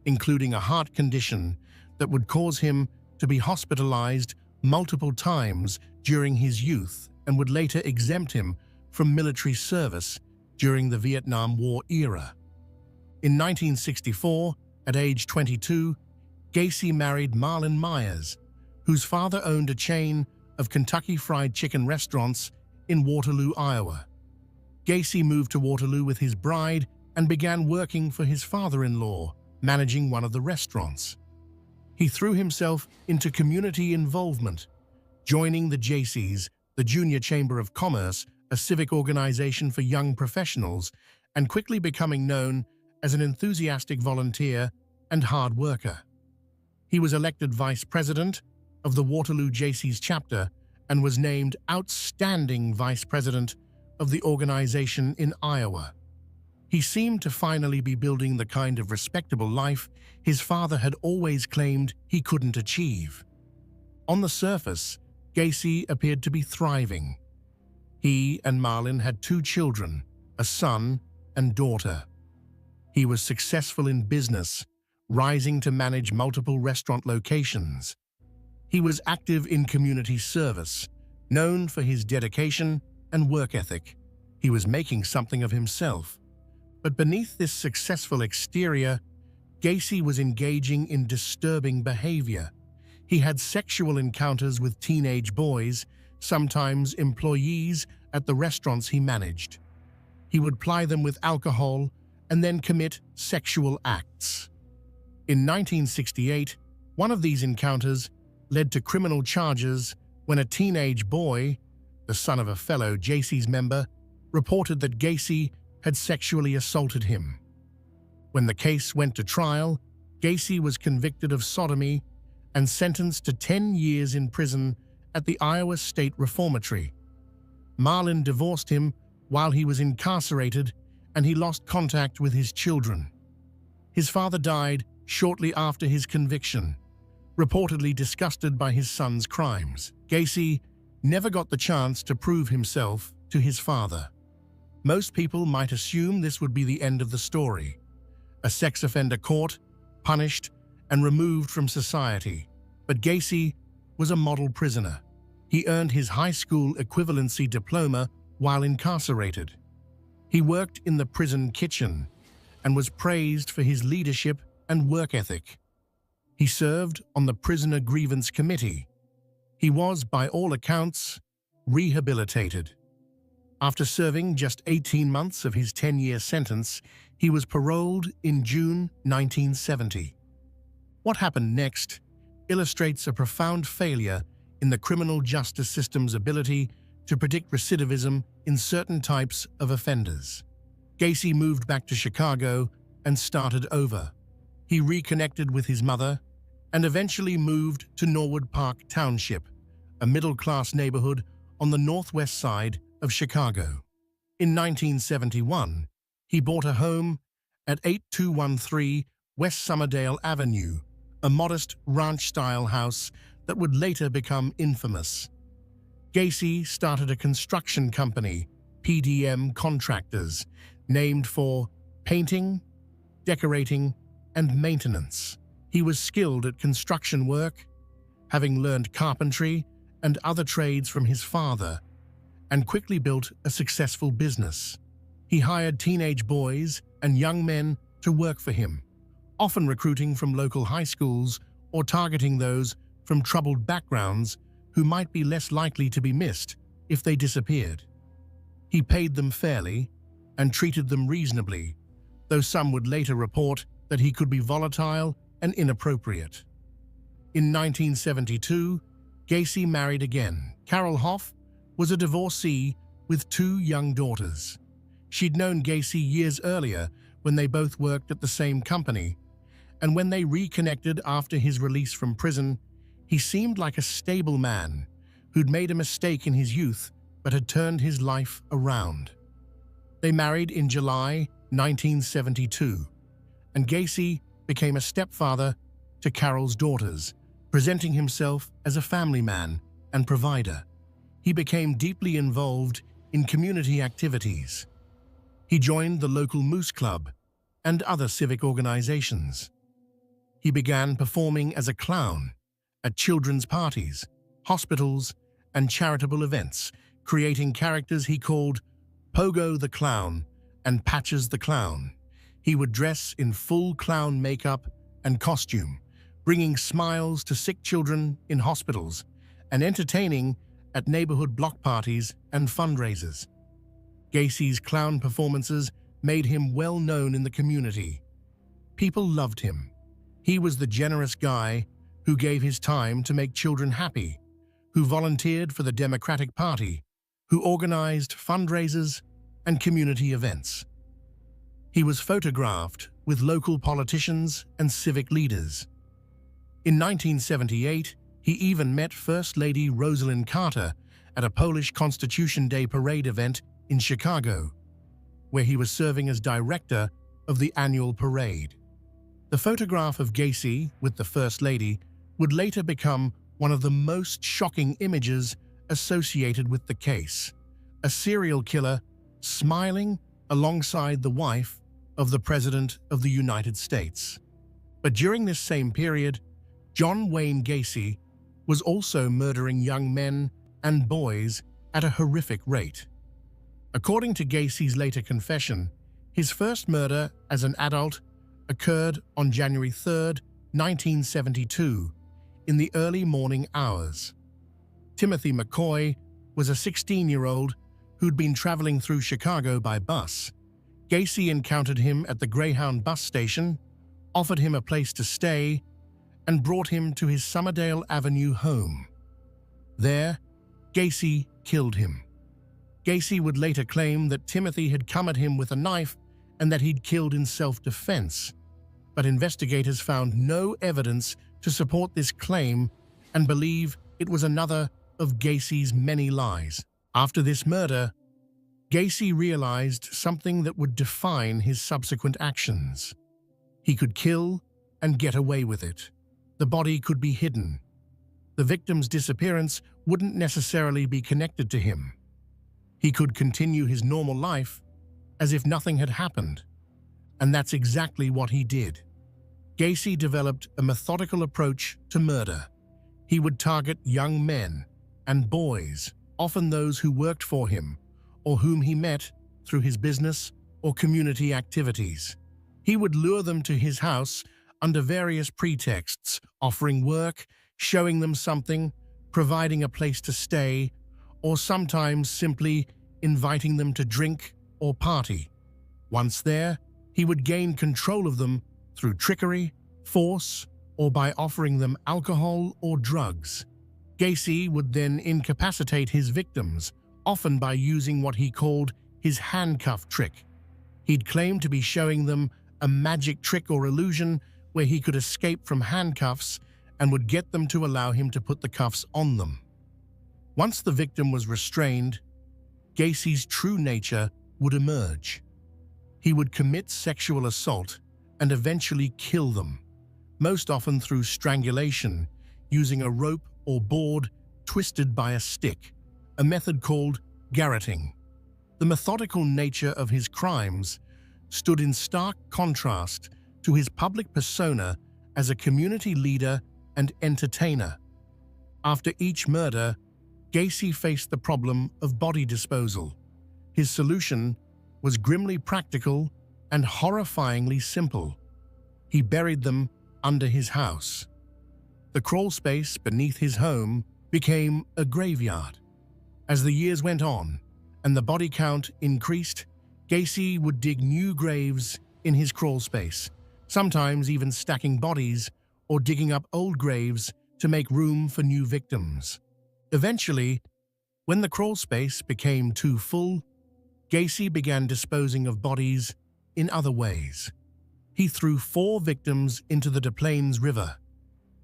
including a heart condition that would cause him to be hospitalized multiple times during his youth and would later exempt him from military service during the Vietnam War era. In 1964, at age 22, Gacy married Marlyn Myers, whose father owned a chain of Kentucky Fried Chicken restaurants in Waterloo, Iowa. Gacy moved to Waterloo with his bride and began working for his father-in-law, managing one of the restaurants. He threw himself into community involvement, joining the JCs, the Junior Chamber of Commerce, a civic organization for young professionals, and quickly becoming known as an enthusiastic volunteer and hard worker. He was elected vice president of the Waterloo JCs chapter and was named outstanding vice president of the organization in Iowa. He seemed to finally be building the kind of respectable life his father had always claimed he couldn't achieve. On the surface, Gacy appeared to be thriving. He and Marlyn had 2 children, a son and daughter. He was successful in business, rising to manage multiple restaurant locations. He was active in community service, known for his dedication and work ethic. He was making something of himself. But beneath this successful exterior, Gacy was engaging in disturbing behavior. He had sexual encounters with teenage boys, sometimes employees at the restaurants he managed. He would ply them with alcohol and then commit sexual acts. In 1968, one of these encounters led to criminal charges when a teenage boy, the son of a fellow JC's member, reported that Gacy had sexually assaulted him. When the case went to trial, Gacy was convicted of sodomy and sentenced to 10 years in prison at the Iowa State Reformatory. Marlyn divorced him while he was incarcerated, and he lost contact with his children. His father died shortly after his conviction, reportedly disgusted by his son's crimes. Gacy never got the chance to prove himself to his father. Most people might assume this would be the end of the story. A sex offender caught, punished, and removed from society. But Gacy was a model prisoner. He earned his high school equivalency diploma while incarcerated. He worked in the prison kitchen and was praised for his leadership and work ethic. He served on the Prisoner Grievance Committee. He was, by all accounts, rehabilitated. After serving just 18 months of his 10-year sentence, he was paroled in June 1970. What happened next illustrates a profound failure in the criminal justice system's ability to predict recidivism in certain types of offenders. Gacy moved back to Chicago and started over. He reconnected with his mother and eventually moved to Norwood Park Township, a middle-class neighborhood on the northwest side of Chicago. In 1971, he bought a home at 8213 West Summerdale Avenue, a modest ranch-style house that would later become infamous. Gacy started a construction company, PDM Contractors, named for painting, decorating, and maintenance. He was skilled at construction work, having learned carpentry and other trades from his father, and quickly built a successful business. He hired teenage boys and young men to work for him, often recruiting from local high schools or targeting those from troubled backgrounds who might be less likely to be missed if they disappeared. He paid them fairly and treated them reasonably, though some would later report that he could be volatile and inappropriate. In 1972, Gacy married again. Carol Hoff was a divorcee with 2 young daughters. She'd known Gacy years earlier when they both worked at the same company, and when they reconnected after his release from prison, he seemed like a stable man who'd made a mistake in his youth but had turned his life around. They married in July 1972, and Gacy became a stepfather to Carol's daughters, presenting himself as a family man and provider. He became deeply involved in community activities. He joined the local Moose Club and other civic organizations. He began performing as a clown at children's parties, hospitals, and charitable events, creating characters he called Pogo the Clown and Patches the Clown. He would dress in full clown makeup and costume, bringing smiles to sick children in hospitals and entertaining at neighborhood block parties and fundraisers. Gacy's clown performances made him well known in the community. People loved him. He was the generous guy who gave his time to make children happy, who volunteered for the Democratic Party, who organized fundraisers and community events. He was photographed with local politicians and civic leaders. In 1978, he even met First Lady Rosalind Carter at a Polish Constitution Day parade event in Chicago, where he was serving as director of the annual parade. The photograph of Gacy with the First Lady would later become one of the most shocking images associated with the case, a serial killer smiling alongside the wife of the President of the United States. But during this same period, John Wayne Gacy was also murdering young men and boys at a horrific rate. According to Gacy's later confession, his first murder as an adult occurred on January 3, 1972, in the early morning hours. Timothy McCoy was a 16-year-old who'd been traveling through Chicago by bus. Gacy encountered him at the Greyhound bus station, offered him a place to stay, and brought him to his Summerdale Avenue home. There, Gacy killed him. Gacy would later claim that Timothy had come at him with a knife and that he'd killed in self-defense, but investigators found no evidence to support this claim and believe it was another of Gacy's many lies. After this murder, Gacy realized something that would define his subsequent actions. He could kill and get away with it. The body could be hidden. The victim's disappearance wouldn't necessarily be connected to him. He could continue his normal life as if nothing had happened, and that's exactly what he did. Gacy developed a methodical approach to murder. He would target young men and boys, often those who worked for him or whom he met through his business or community activities. He would lure them to his house under various pretexts, offering work, showing them something, providing a place to stay, or sometimes simply inviting them to drink or party. Once there, he would gain control of them through trickery, force, or by offering them alcohol or drugs. Gacy would then incapacitate his victims, often by using what he called his handcuff trick. He'd claim to be showing them a magic trick or illusion where he could escape from handcuffs and would get them to allow him to put the cuffs on them. Once the victim was restrained, Gacy's true nature would emerge. He would commit sexual assault and eventually kill them, most often through strangulation, using a rope or board twisted by a stick, a method called garroting. The methodical nature of his crimes stood in stark contrast to his public persona as a community leader and entertainer. After each murder, Gacy faced the problem of body disposal. His solution was grimly practical and horrifyingly simple. He buried them under his house. The crawl space beneath his home became a graveyard. As the years went on and the body count increased, Gacy would dig new graves in his crawl space, sometimes even stacking bodies or digging up old graves to make room for new victims. Eventually, when the crawl space became too full, Gacy began disposing of bodies in other ways. He threw 4 victims into the Des Plaines River,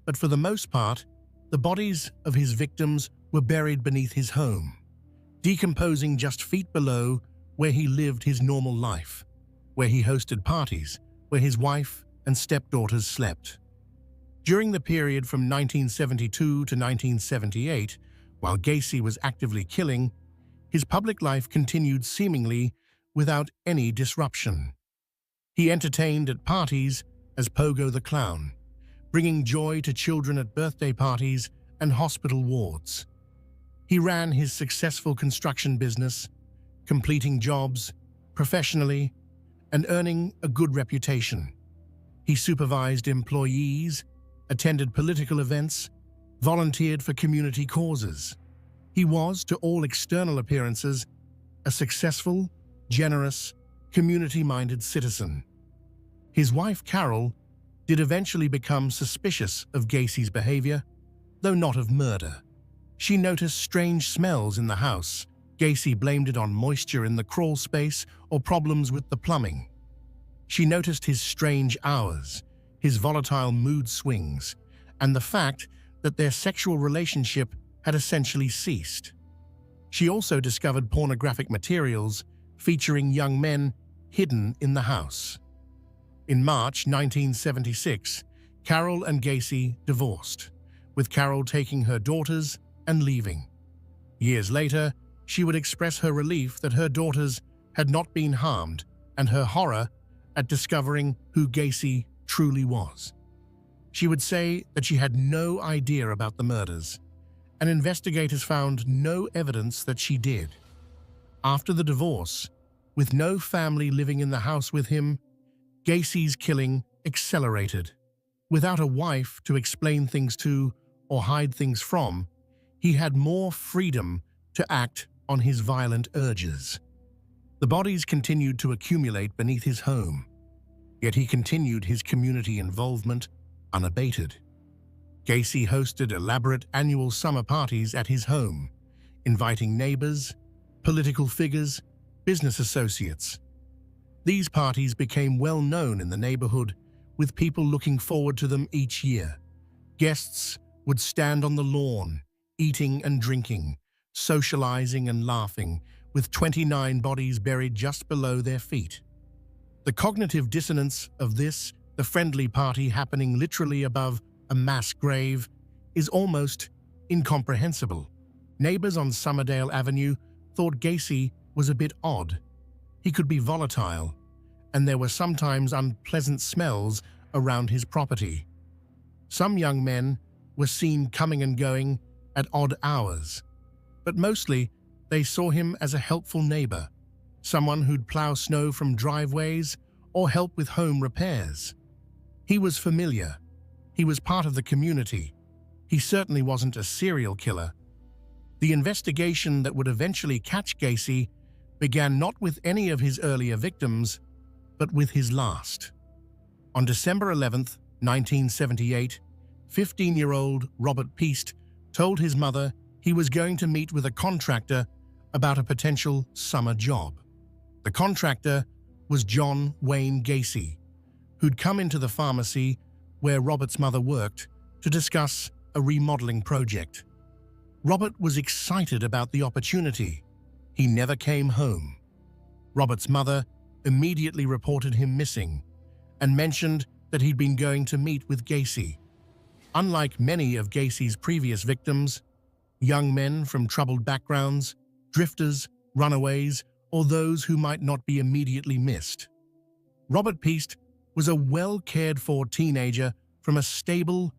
but for the most part, the bodies of his victims were buried beneath his home, decomposing just feet below where he lived his normal life, where he hosted parties, where his wife and stepdaughters slept. During the period from 1972 to 1978, while Gacy was actively killing, his public life continued seemingly without any disruption. He entertained at parties as Pogo the Clown, bringing joy to children at birthday parties and hospital wards. He ran his successful construction business, completing jobs professionally and earning a good reputation. He supervised employees, attended political events, volunteered for community causes. He was, to all external appearances, a successful, generous, community-minded citizen. His wife, Carol, did eventually become suspicious of Gacy's behavior, though not of murder. She noticed strange smells in the house. Gacy blamed it on moisture in the crawl space or problems with the plumbing. She noticed his strange hours, his volatile mood swings, and the fact that their sexual relationship had essentially ceased. She also discovered pornographic materials featuring young men hidden in the house. In March 1976, Carol and Gacy divorced, with Carol taking her daughters and leaving. Years later, she would express her relief that her daughters had not been harmed and her horror at discovering who Gacy truly was. She would say that she had no idea about the murders, and investigators found no evidence that she did. After the divorce, with no family living in the house with him, Gacy's killing accelerated. Without a wife to explain things to or hide things from, he had more freedom to act on his violent urges. The bodies continued to accumulate beneath his home, yet he continued his community involvement unabated. Gacy hosted elaborate annual summer parties at his home, inviting neighbors, political figures, business associates. These parties became well known in the neighborhood, with people looking forward to them each year. Guests would stand on the lawn, eating and drinking, socializing and laughing, with 29 bodies buried just below their feet. The cognitive dissonance of this, the friendly party happening literally above a mass grave, is almost incomprehensible. Neighbors on Summerdale Avenue thought Gacy was a bit odd. He could be volatile, and there were sometimes unpleasant smells around his property. Some young men were seen coming and going at odd hours, but mostly they saw him as a helpful neighbor, someone who'd plow snow from driveways or help with home repairs. He was familiar. He was part of the community. He certainly wasn't a serial killer. The investigation that would eventually catch Gacy began not with any of his earlier victims, but with his last. On December 11, 1978, 15-year-old Robert Piest told his mother he was going to meet with a contractor about a potential summer job. The contractor was John Wayne Gacy, who'd come into the pharmacy where Robert's mother worked to discuss a remodeling project. Robert was excited about the opportunity. He never came home. Robert's mother immediately reported him missing and mentioned that he'd been going to meet with Gacy. Unlike many of Gacy's previous victims, young men from troubled backgrounds, drifters, runaways, or those who might not be immediately missed, Robert Piest was a well-cared-for teenager from a stable,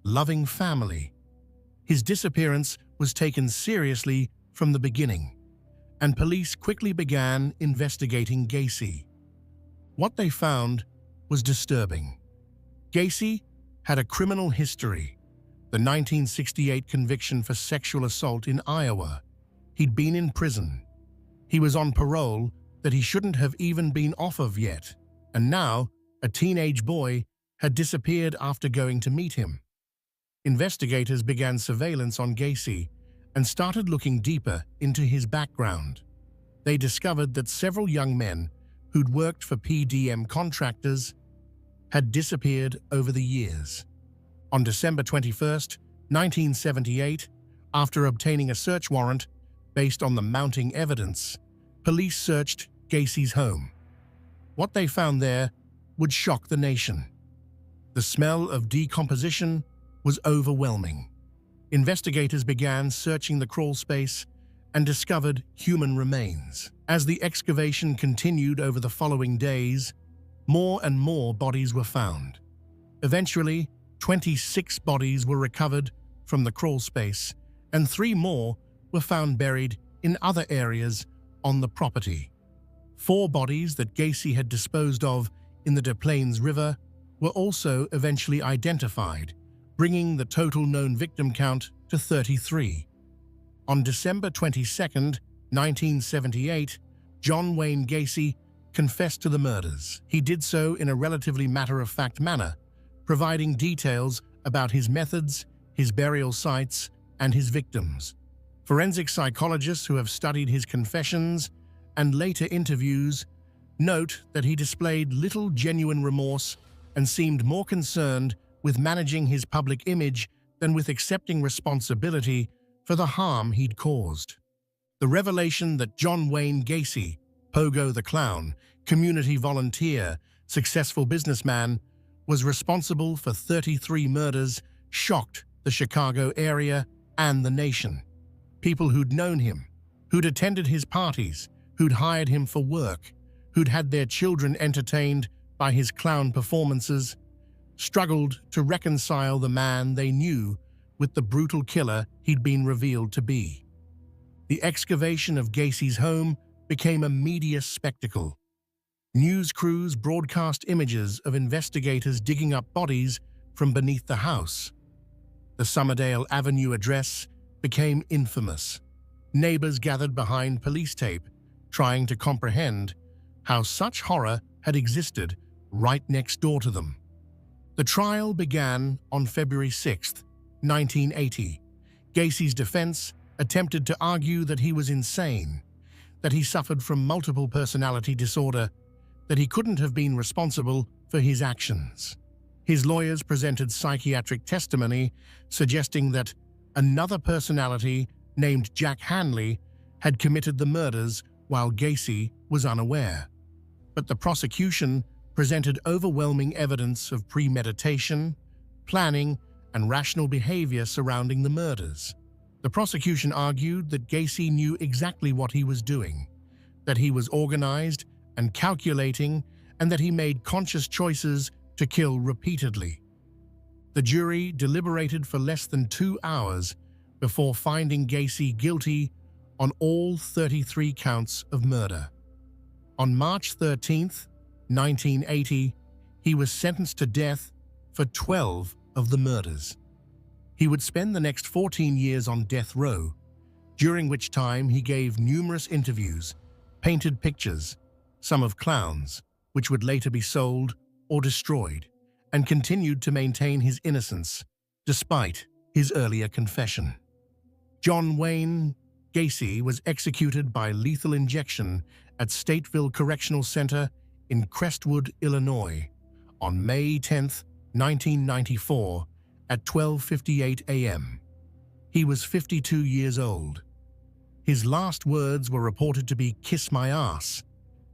loving family. His disappearance was taken seriously from the beginning, and police quickly began investigating Gacy. What they found was disturbing. Gacy had a criminal history, the 1968 conviction for sexual assault in Iowa. He'd been in prison. He was on parole that he shouldn't have even been off of yet, and now a teenage boy had disappeared after going to meet him. Investigators began surveillance on Gacy and started looking deeper into his background. They discovered that several young men who'd worked for PDM contractors had disappeared over the years. On December 21, 1978, after obtaining a search warrant based on the mounting evidence, police searched Gacy's home. What they found there would shock the nation. The smell of decomposition was overwhelming. Investigators began searching the crawl space and discovered human remains. As the excavation continued over the following days, more and more bodies were found. Eventually, 26 bodies were recovered from the crawl space, and 3 more were found buried in other areas on the property. 4 bodies that Gacy had disposed of in the Des Plaines River were also eventually identified, bringing the total known victim count to 33. On December 22, 1978, John Wayne Gacy confessed to the murders. He did so in a relatively matter-of-fact manner, providing details about his methods, his burial sites, and his victims. Forensic psychologists who have studied his confessions and later interviews note that he displayed little genuine remorse and seemed more concerned with managing his public image than with accepting responsibility for the harm he'd caused. The revelation that John Wayne Gacy, Pogo the Clown, community volunteer, successful businessman, was responsible for 33 murders shocked the Chicago area and the nation. People who'd known him, who'd attended his parties, who'd hired him for work, who'd had their children entertained by his clown performances, struggled to reconcile the man they knew with the brutal killer he'd been revealed to be. The excavation of Gacy's home became a media spectacle. News crews broadcast images of investigators digging up bodies from beneath the house. The Somerdale Avenue address became infamous. Neighbors gathered behind police tape, trying to comprehend how such horror had existed right next door to them. The trial began on February 6, 1980. Gacy's defense attempted to argue that he was insane, that he suffered from multiple personality disorder, that he couldn't have been responsible for his actions. His lawyers presented psychiatric testimony suggesting that another personality named Jack Hanley had committed the murders while Gacy was unaware. But the prosecution presented overwhelming evidence of premeditation, planning, and rational behavior surrounding the murders. The prosecution argued that Gacy knew exactly what he was doing, that he was organized and calculating, and that he made conscious choices to kill repeatedly. The jury deliberated for less than 2 hours before finding Gacy guilty on all 33 counts of murder. On March 13, 1980, he was sentenced to death for 12 of the murders. He would spend the next 14 years on death row, during which time he gave numerous interviews, painted pictures, some of clowns, which would later be sold or destroyed, and continued to maintain his innocence despite his earlier confession. John Wayne Gacy was executed by lethal injection at Stateville Correctional Center in Crestwood, Illinois, on May 10, 1994, at 12:58 a.m. He was 52 years old. His last words were reported to be "kiss my ass."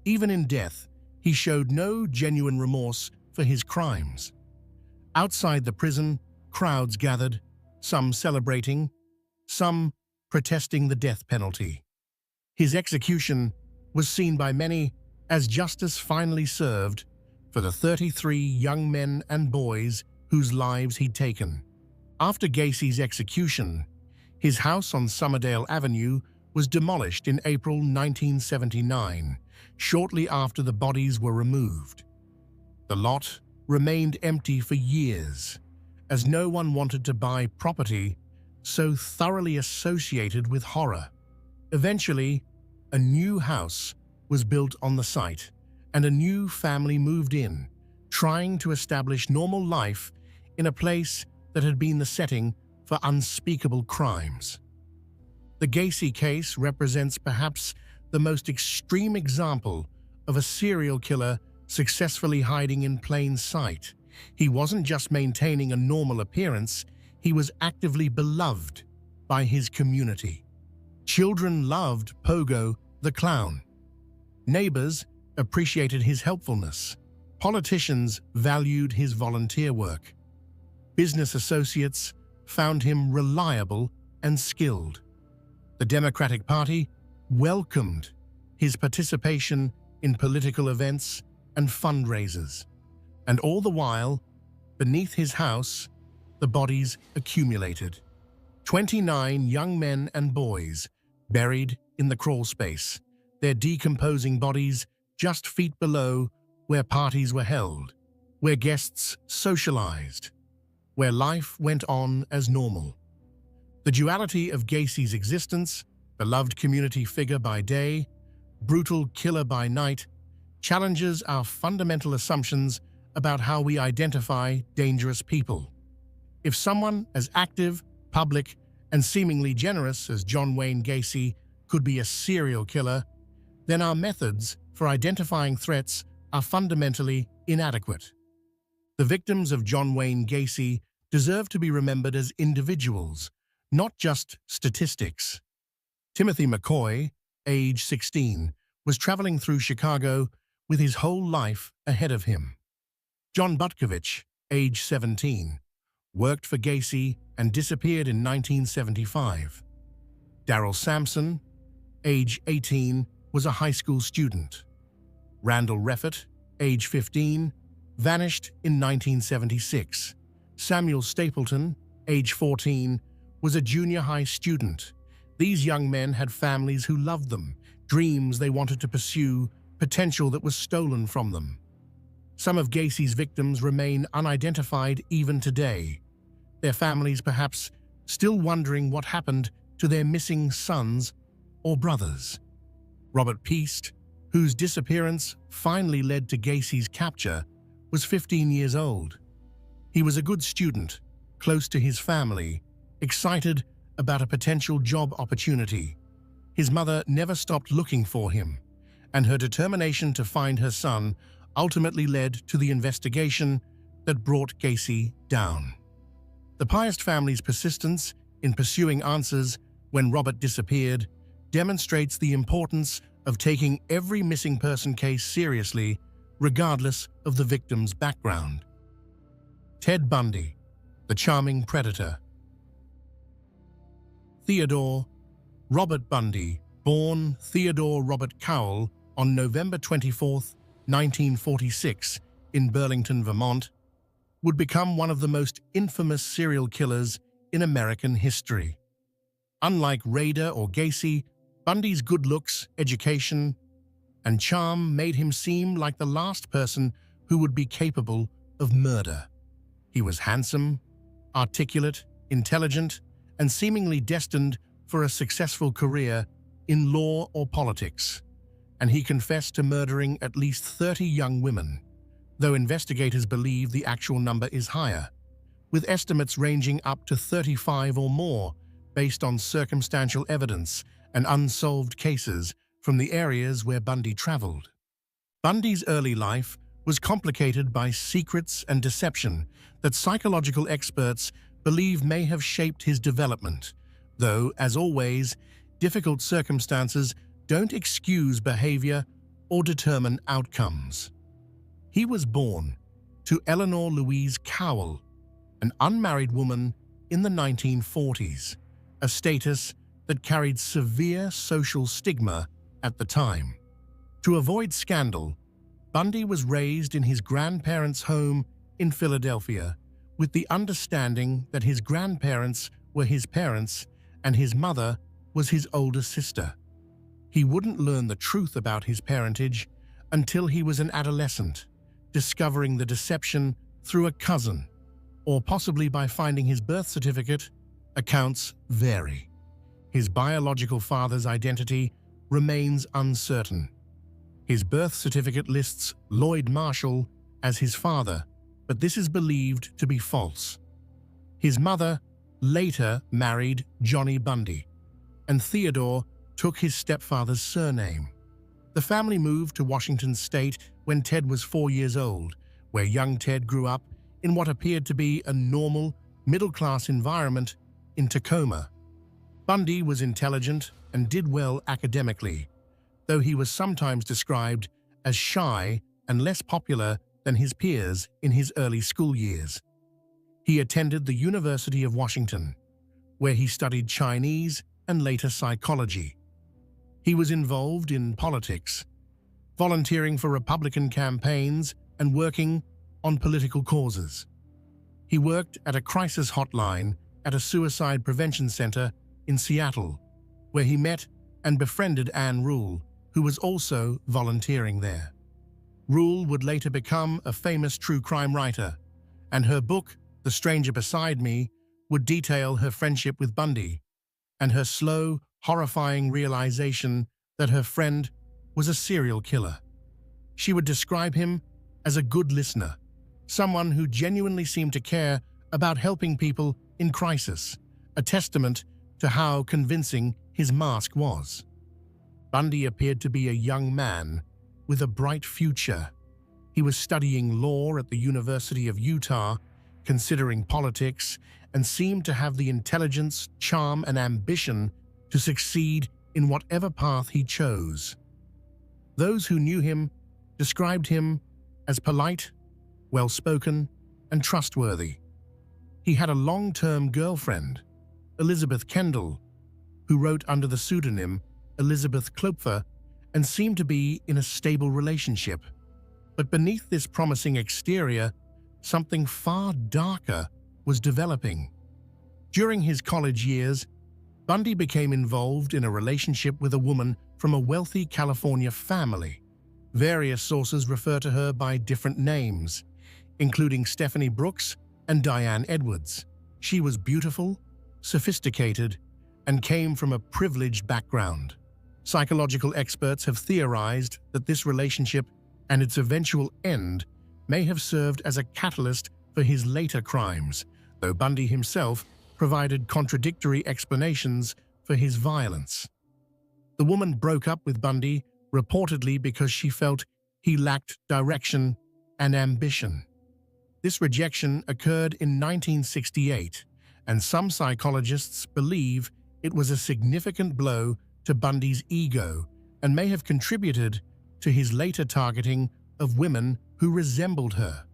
Even in death, he showed no genuine remorse for his crimes. Outside the prison, crowds gathered, some celebrating, some protesting the death penalty. His execution was seen by many as justice finally served for the 33 young men and boys whose lives he'd taken. After Gacy's execution, his house on Somerdale Avenue was demolished in April 1979, shortly after the bodies were removed. The lot remained empty for years, as no one wanted to buy property so thoroughly associated with horror. Eventually, a new house was built on the site, and a new family moved in, trying to establish normal life in a place that had been the setting for unspeakable crimes. The Gacy case represents perhaps the most extreme example of a serial killer successfully hiding in plain sight. He wasn't just maintaining a normal appearance, he was actively beloved by his community. Children loved Pogo the Clown. Neighbors appreciated his helpfulness. Politicians valued his volunteer work. Business associates found him reliable and skilled. The Democratic Party welcomed his participation in political events and fundraisers. And all the while, beneath his house, the bodies accumulated. 29 young men and boys buried in the crawl space, their decomposing bodies just feet below where parties were held, where guests socialized, where life went on as normal. The duality of Gacy's existence, beloved community figure by day, brutal killer by night, challenges our fundamental assumptions about how we identify dangerous people. If someone as active, public, and seemingly generous as John Wayne Gacy could be a serial killer, then our methods for identifying threats are fundamentally inadequate. The victims of John Wayne Gacy deserve to be remembered as individuals, not just statistics. Timothy McCoy, age 16, was traveling through Chicago with his whole life ahead of him. John Butkovich, age 17, worked for Gacy and disappeared in 1975. Darrell Sampson, age 18, was a high school student. Randall Reffett, age 15, vanished in 1976. Samuel Stapleton, age 14, was a junior high student. These young men had families who loved them, dreams they wanted to pursue, potential that was stolen from them. Some of Gacy's victims remain unidentified even today, their families perhaps still wondering what happened to their missing sons or brothers. Robert Piest, whose disappearance finally led to Gacy's capture, was 15 years old. He was a good student, close to his family, excited about a potential job opportunity. His mother never stopped looking for him, and her determination to find her son ultimately led to the investigation that brought Gacy down. The Piest family's persistence in pursuing answers when Robert disappeared demonstrates the importance of taking every missing person case seriously, regardless of the victim's background. Ted Bundy, the charming predator. Theodore Robert Bundy, born Theodore Robert Cowell on November 24, 1946, in Burlington, Vermont, would become one of the most infamous serial killers in American history. Unlike Rader or Gacy, Bundy's good looks, education, and charm made him seem like the last person who would be capable of murder. He was handsome, articulate, intelligent, and seemingly destined for a successful career in law or politics, and he confessed to murdering at least 30 young women, though investigators believe the actual number is higher, with estimates ranging up to 35 or more based on circumstantial evidence and unsolved cases from the areas where Bundy traveled. Bundy's early life was complicated by secrets and deception that psychological experts believe may have shaped his development, though, as always, difficult circumstances don't excuse behavior or determine outcomes. He was born to Eleanor Louise Cowell, an unmarried woman in the 1940s, a status that carried severe social stigma at the time. To avoid scandal, Bundy was raised in his grandparents' home in Philadelphia, with the understanding that his grandparents were his parents and his mother was his older sister. He wouldn't learn the truth about his parentage until he was an adolescent, discovering the deception through a cousin, or possibly by finding his birth certificate. Accounts vary. His biological father's identity remains uncertain. His birth certificate lists Lloyd Marshall as his father, but this is believed to be false. His mother later married Johnny Bundy, and Theodore took his stepfather's surname. The family moved to Washington State when Ted was 4 years old, where young Ted grew up in what appeared to be a normal, middle-class environment in Tacoma. Bundy was intelligent and did well academically, though he was sometimes described as shy and less popular than his peers in his early school years. He attended the University of Washington, where he studied Chinese and later psychology. He was involved in politics, volunteering for Republican campaigns and working on political causes. He worked at a crisis hotline at a suicide prevention center in Seattle, where he met and befriended Anne Rule, who was also volunteering there. Rule would later become a famous true crime writer, and her book, The Stranger Beside Me, would detail her friendship with Bundy and her slow, horrifying realization that her friend was a serial killer. She would describe him as a good listener, someone who genuinely seemed to care about helping people in crisis, a testament to how convincing his mask was. Bundy appeared to be a young man with a bright future. He was studying law at the University of Utah, considering politics, and seemed to have the intelligence, charm, and ambition to succeed in whatever path he chose. Those who knew him described him as polite, well-spoken, and trustworthy. He had a long-term girlfriend, Elizabeth Kendall, who wrote under the pseudonym Elizabeth Klopfer and seemed to be in a stable relationship. But beneath this promising exterior, something far darker was developing. During his college years, Bundy became involved in a relationship with a woman from a wealthy California family. Various sources refer to her by different names, including Stephanie Brooks and Diane Edwards. She was beautiful, sophisticated, and came from a privileged background. Psychological experts have theorized that this relationship and its eventual end may have served as a catalyst for his later crimes, though Bundy himself provided contradictory explanations for his violence. The woman broke up with Bundy reportedly because she felt he lacked direction and ambition. This rejection occurred in 1968, and some psychologists believe it was a significant blow to Bundy's ego and may have contributed to his later targeting of women who resembled her.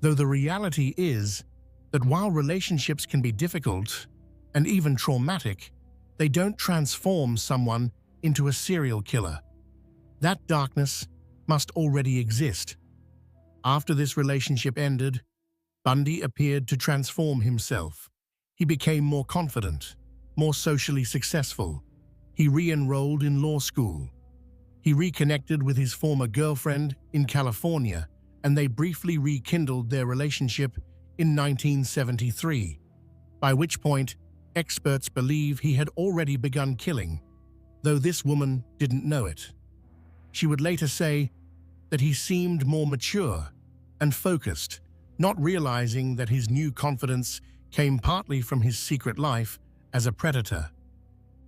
Though the reality is that while relationships can be difficult and even traumatic, they don't transform someone into a serial killer. That darkness must already exist. After this relationship ended, Bundy appeared to transform himself. He became more confident, more socially successful. He re-enrolled in law school. He reconnected with his former girlfriend in California, and they briefly rekindled their relationship in 1973, by which point experts believe he had already begun killing, though this woman didn't know it. She would later say that he seemed more mature and focused, not realizing that his new confidence came partly from his secret life as a predator.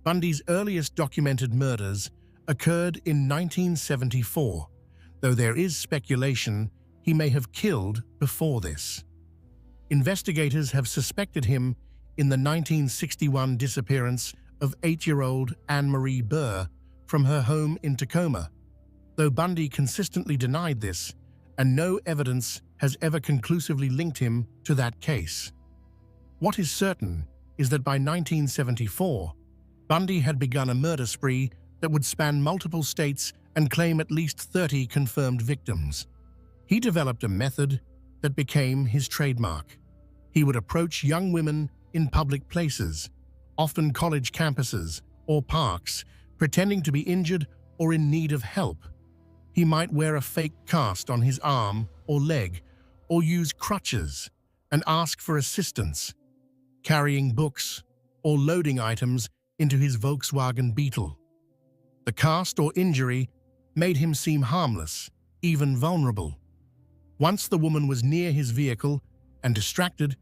Bundy's earliest documented murders occurred in 1974, though there is speculation he may have killed before this. Investigators have suspected him in the 1961 disappearance of 8-year-old Anne-Marie Burr from her home in Tacoma, though Bundy consistently denied this, and no evidence has ever conclusively linked him to that case. What is certain is that by 1974, Bundy had begun a murder spree that would span multiple states and claim at least 30 confirmed victims. He developed a method that became his trademark. He would approach young women in public places, often college campuses or parks, pretending to be injured or in need of help. He might wear a fake cast on his arm or leg, or use crutches and ask for assistance, carrying books or loading items into his Volkswagen Beetle. The cast or injury made him seem harmless, even vulnerable. Once the woman was near his vehicle and distracted,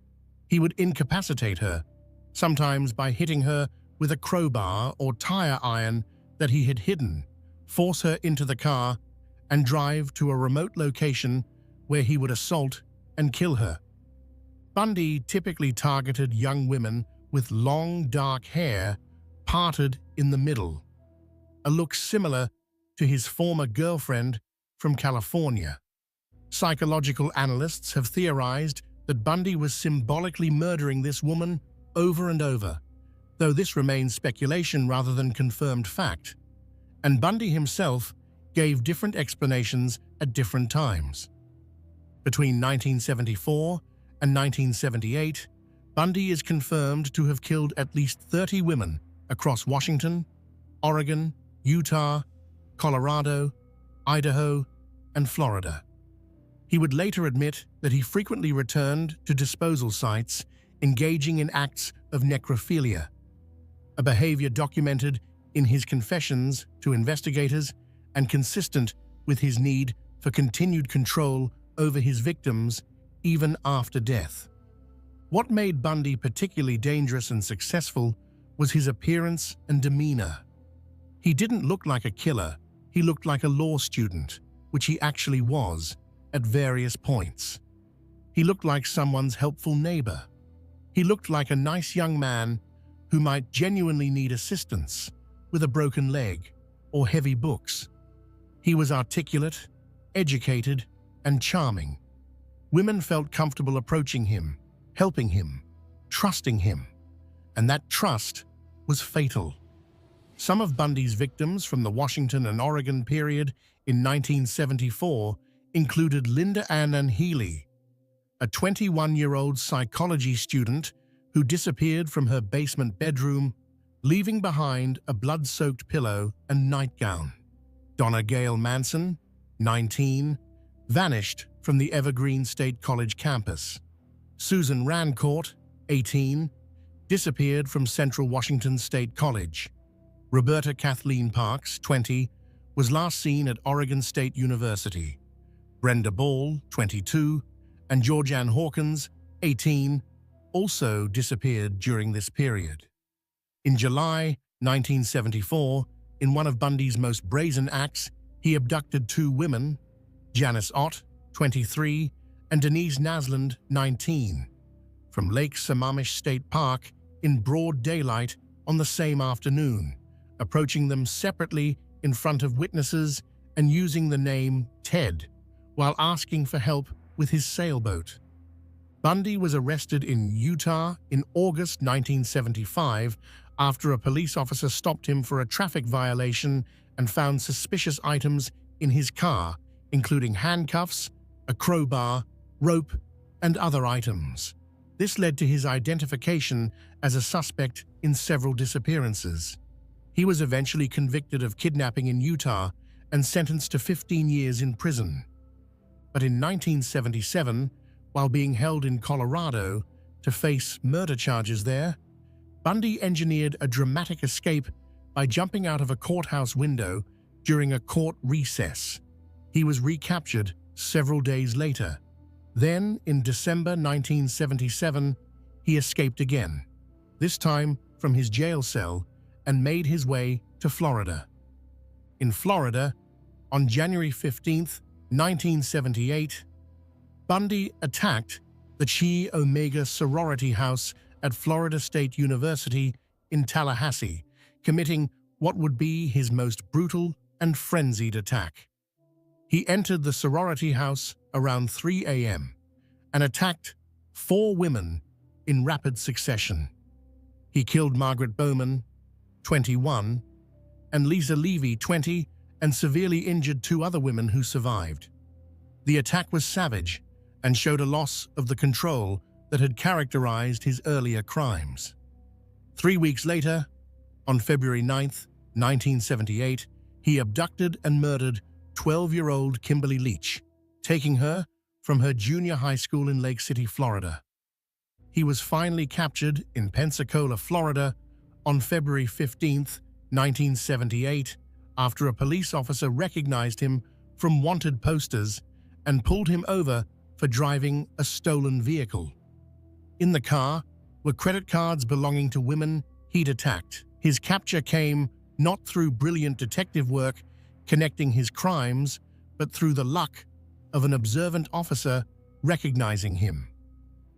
he would incapacitate her, sometimes by hitting her with a crowbar or tire iron that he had hidden, force her into the car, and drive to a remote location where he would assault and kill her. Bundy typically targeted young women with long, dark hair parted in the middle, a look similar to his former girlfriend from California. Psychological analysts have theorized that Bundy was symbolically murdering this woman over and over, though this remains speculation rather than confirmed fact, and Bundy himself gave different explanations at different times. Between 1974 and 1978, Bundy is confirmed to have killed at least 30 women across Washington, Oregon, Utah, Colorado, Idaho, and Florida. He would later admit that he frequently returned to disposal sites, engaging in acts of necrophilia, a behavior documented in his confessions to investigators and consistent with his need for continued control over his victims even after death. What made Bundy particularly dangerous and successful was his appearance and demeanor. He didn't look like a killer, he looked like a law student, which he actually was at various points. He looked like someone's helpful neighbor. He looked like a nice young man who might genuinely need assistance with a broken leg or heavy books. He was articulate, educated, and charming. Women felt comfortable approaching him, helping him, trusting him, and that trust was fatal. Some of Bundy's victims from the Washington and Oregon period in 1974 included Linda Ann Healy, a 21-year-old psychology student who disappeared from her basement bedroom, leaving behind a blood-soaked pillow and nightgown. Donna Gail Manson, 19, vanished from the Evergreen State College campus. Susan Rancourt, 18, disappeared from Central Washington State College. Roberta Kathleen Parks, 20, was last seen at Oregon State University. Brenda Ball, 22, and Georgianne Hawkins, 18, also disappeared during this period. In July 1974, in one of Bundy's most brazen acts, he abducted two women, Janice Ott, 23, and Denise Nasland, 19, from Lake Sammamish State Park in broad daylight on the same afternoon, approaching them separately in front of witnesses and using the name Ted while asking for help with his sailboat. Bundy was arrested in Utah in August 1975 after a police officer stopped him for a traffic violation and found suspicious items in his car, including handcuffs, a crowbar, rope, and other items. This led to his identification as a suspect in several disappearances. He was eventually convicted of kidnapping in Utah and sentenced to 15 years in prison. But in 1977, while being held in Colorado to face murder charges there, Bundy engineered a dramatic escape by jumping out of a courthouse window during a court recess. He was recaptured several days later. Then, in December 1977, he escaped again, this time from his jail cell, and made his way to Florida. In Florida, on January 15, 1978, Bundy attacked the Chi Omega sorority house at Florida State University in Tallahassee, committing what would be his most brutal and frenzied attack. He entered the sorority house around 3 a.m. and attacked 4 women in rapid succession. He killed Margaret Bowman, 21, and Lisa Levy, 20, and severely injured 2 other women who survived. The attack was savage and showed a loss of the control that had characterized his earlier crimes. 3 weeks later, on February 9, 1978, he abducted and murdered 12-year-old Kimberly Leach, taking her from her junior high school in Lake City, Florida. He was finally captured in Pensacola, Florida, on February 15, 1978, after a police officer recognized him from wanted posters and pulled him over for driving a stolen vehicle. In the car were credit cards belonging to women he'd attacked. His capture came not through brilliant detective work connecting his crimes, but through the luck of an observant officer recognizing him.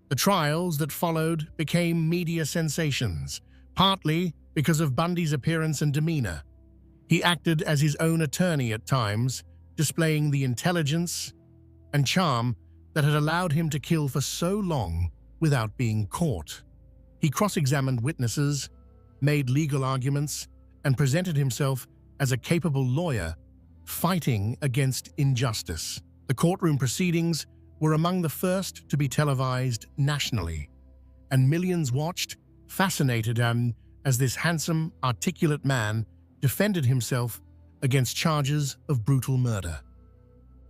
The trials that followed became media sensations, partly because of Bundy's appearance and demeanor. He acted as his own attorney at times, displaying the intelligence and charm that had allowed him to kill for so long without being caught. He cross-examined witnesses, made legal arguments, and presented himself as a capable lawyer fighting against injustice. The courtroom proceedings were among the first to be televised nationally, and millions watched, fascinated as this handsome, articulate man defended himself against charges of brutal murder.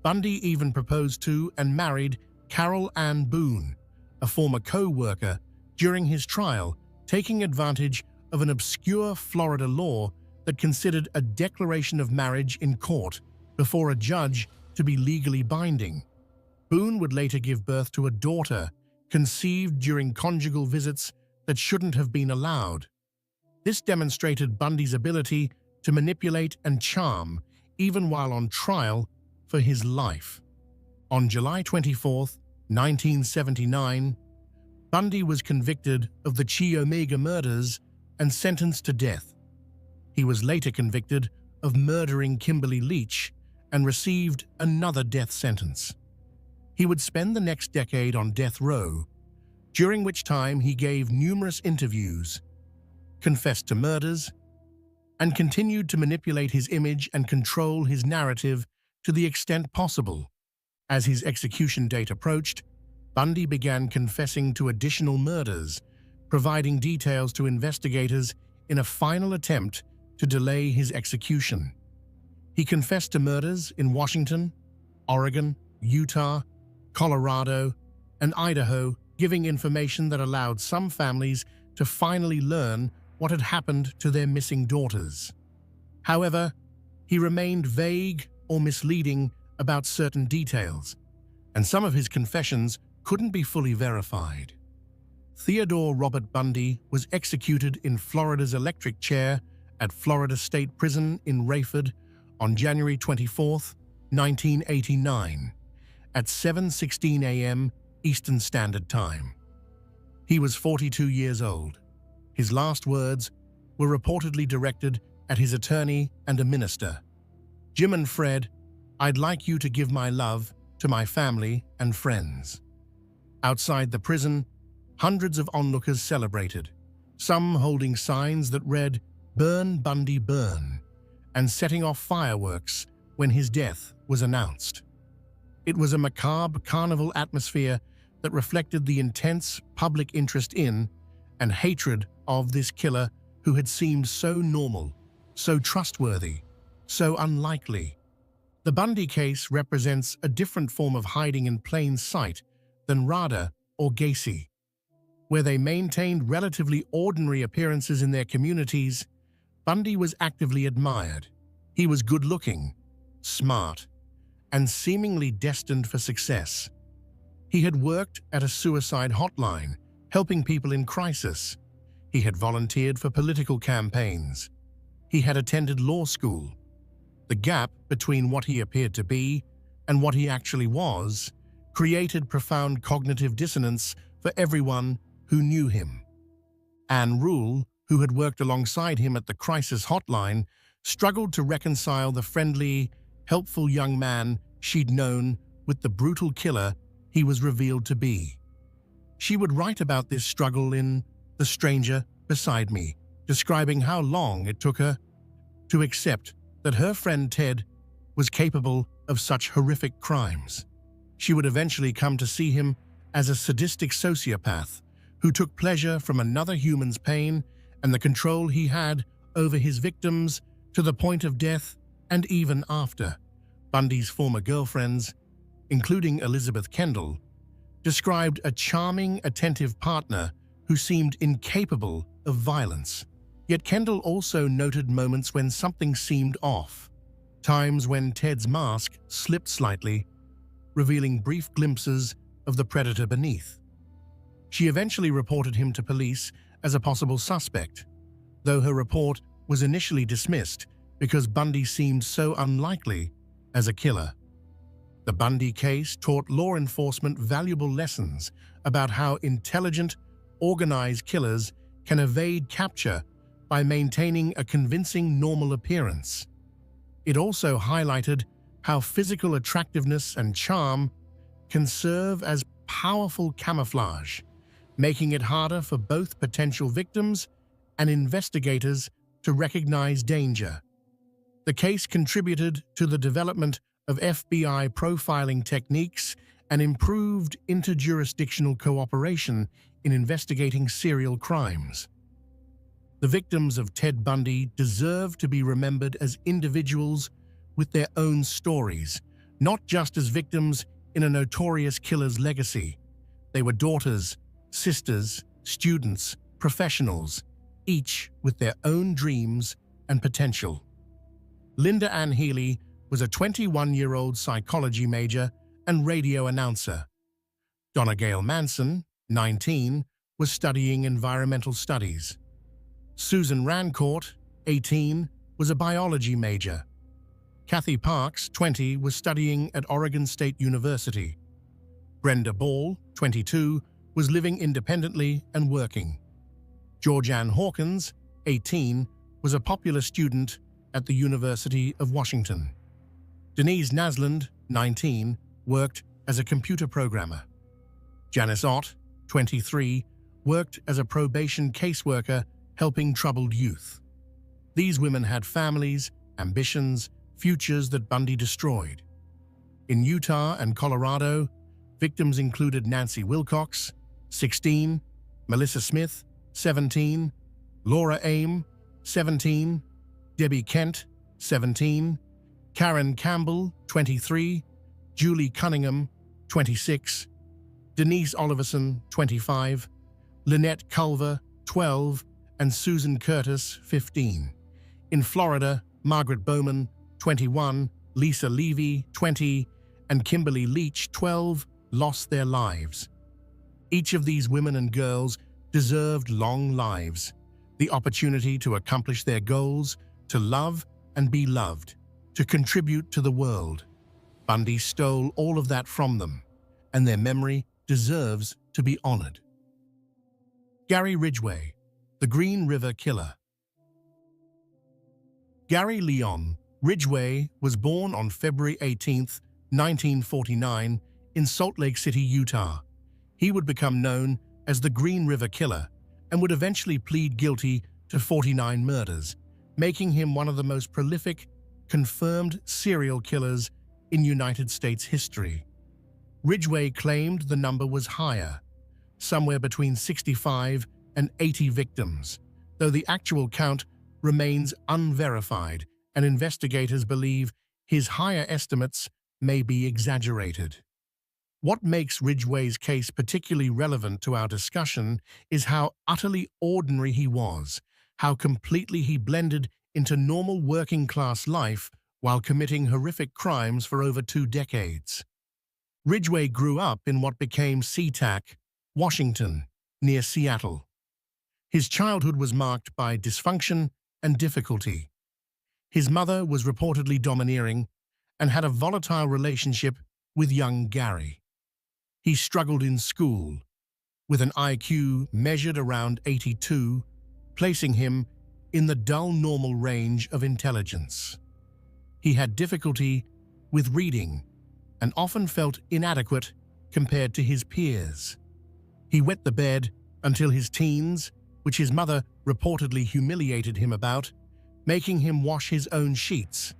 Bundy even proposed to and married Carol Ann Boone, a former co-worker, during his trial, taking advantage of an obscure Florida law that considered a declaration of marriage in court before a judge to be legally binding. Boone would later give birth to a daughter conceived during conjugal visits that shouldn't have been allowed. This demonstrated Bundy's ability to manipulate and charm even while on trial for his life. On July 24, 1979, Bundy was convicted of the Chi Omega murders and sentenced to death. He was later convicted of murdering Kimberly Leach and received another death sentence. He would spend the next decade on death row, during which time he gave numerous interviews, confessed to murders, and continued to manipulate his image and control his narrative to the extent possible. As his execution date approached, Bundy began confessing to additional murders, providing details to investigators in a final attempt to delay his execution. He confessed to murders in Washington, Oregon, Utah, Colorado, and Idaho, giving information that allowed some families to finally learn what had happened to their missing daughters. However, he remained vague or misleading about certain details, and some of his confessions couldn't be fully verified. Theodore Robert Bundy was executed in Florida's electric chair at Florida State Prison in Rayford on January 24, 1989, at 7:16 a.m. Eastern Standard Time. He was 42 years old. His last words were reportedly directed at his attorney and a minister. "Jim and Fred, I'd like you to give my love to my family and friends." Outside the prison, hundreds of onlookers celebrated, some holding signs that read, "Burn Bundy Burn," and setting off fireworks when his death was announced. It was a macabre carnival atmosphere that reflected the intense public interest in and hatred of this killer who had seemed so normal, so trustworthy, so unlikely. The Bundy case represents a different form of hiding in plain sight than Rader or Gacy, where they maintained relatively ordinary appearances in their communities. Bundy was actively admired. He was good-looking, smart, and seemingly destined for success. He had worked at a suicide hotline, helping people in crisis. He had volunteered for political campaigns. He had attended law school. The gap between what he appeared to be and what he actually was created profound cognitive dissonance for everyone who knew him. Anne Rule, who had worked alongside him at the crisis hotline, struggled to reconcile the friendly, helpful young man she'd known with the brutal killer he was revealed to be. She would write about this struggle in The Stranger Beside Me, describing how long it took her to accept that her friend Ted was capable of such horrific crimes. She would eventually come to see him as a sadistic sociopath who took pleasure from another human's pain and the control he had over his victims to the point of death and even after. Bundy's former girlfriends, including Elizabeth Kendall, described a charming, attentive partner who seemed incapable of violence. Yet Kendall also noted moments when something seemed off, times when Ted's mask slipped slightly, revealing brief glimpses of the predator beneath. She eventually reported him to police as a possible suspect, though her report was initially dismissed because Bundy seemed so unlikely as a killer. The Bundy case taught law enforcement valuable lessons about how intelligent, organized killers can evade capture by maintaining a convincing normal appearance. It also highlighted how physical attractiveness and charm can serve as powerful camouflage, making it harder for both potential victims and investigators to recognize danger. The case contributed to the development of FBI profiling techniques and improved interjurisdictional cooperation in investigating serial crimes. The victims of Ted Bundy deserve to be remembered as individuals with their own stories, not just as victims in a notorious killer's legacy. They were daughters, sisters, students, professionals, each with their own dreams and potential. Linda Ann Healy was a 21-year-old psychology major and radio announcer. Donna Gail Manson, 19, was studying environmental studies. Susan Rancourt, 18, was a biology major. Kathy Parks, 20, was studying at Oregon State University. Brenda Ball, 22, was living independently and working. Georgianne Hawkins, 18, was a popular student at the University of Washington. Denise Nasland, 19, worked as a computer programmer. Janice Ott, 23, worked as a probation caseworker helping troubled youth. These women had families, ambitions, futures that Bundy destroyed. In Utah and Colorado, victims included Nancy Wilcox, 16, Melissa Smith, 17, Laura Aim, 17, Debbie Kent, 17, Karen Campbell, 23, Julie Cunningham, 26, Denise Oliverson, 25, Lynette Culver, 12, and Susan Curtis, 15. In Florida, Margaret Bowman, 21, Lisa Levy, 20, and Kimberly Leach, 12, lost their lives. Each of these women and girls deserved long lives, the opportunity to accomplish their goals, to love and be loved, to contribute to the world. Bundy stole all of that from them, and their memory deserves to be honored. Gary Ridgway, the Green River Killer. Gary Leon Ridgway was born on February 18, 1949, in Salt Lake City, Utah. He would become known as the Green River Killer and would eventually plead guilty to 49 murders, making him one of the most prolific, confirmed serial killers in United States history. Ridgway claimed the number was higher, somewhere between 65 and 80 victims, though the actual count remains unverified, and investigators believe his higher estimates may be exaggerated. What makes Ridgway's case particularly relevant to our discussion is how utterly ordinary he was, how completely he blended into normal working-class life while committing horrific crimes for over 2 decades. Ridgway grew up in what became SeaTac, Washington, near Seattle. His childhood was marked by dysfunction and difficulty. His mother was reportedly domineering and had a volatile relationship with young Gary. He struggled in school, with an IQ measured around 82, placing him in the dull normal range of intelligence. He had difficulty with reading and often felt inadequate compared to his peers. He wet the bed until his teens, which his mother reportedly humiliated him about, making him wash his own sheets,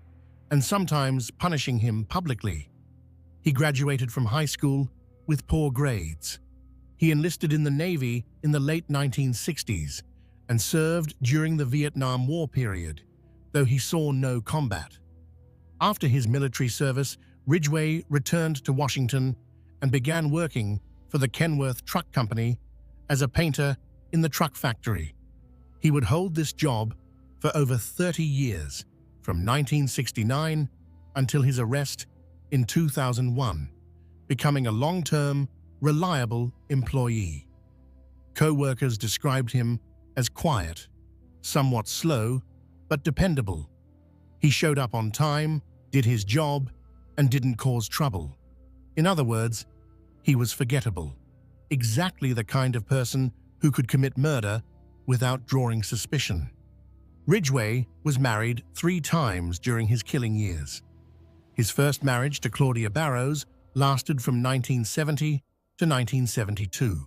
and sometimes punishing him publicly. He graduated from high school with poor grades. He enlisted in the Navy in the late 1960s and served during the Vietnam War period, though he saw no combat. After his military service, Ridgway returned to Washington and began working for the Kenworth Truck Company as a painter in the truck factory. He would hold this job for over 30 years, from 1969 until his arrest in 2001, becoming a long-term, reliable employee. Co-workers described him as quiet, somewhat slow, but dependable. He showed up on time, did his job, and didn't cause trouble. In other words, he was forgettable, exactly the kind of person who could commit murder without drawing suspicion. Ridgway was married 3 times during his killing years. His first marriage to Claudia Barrows lasted from 1970 to 1972.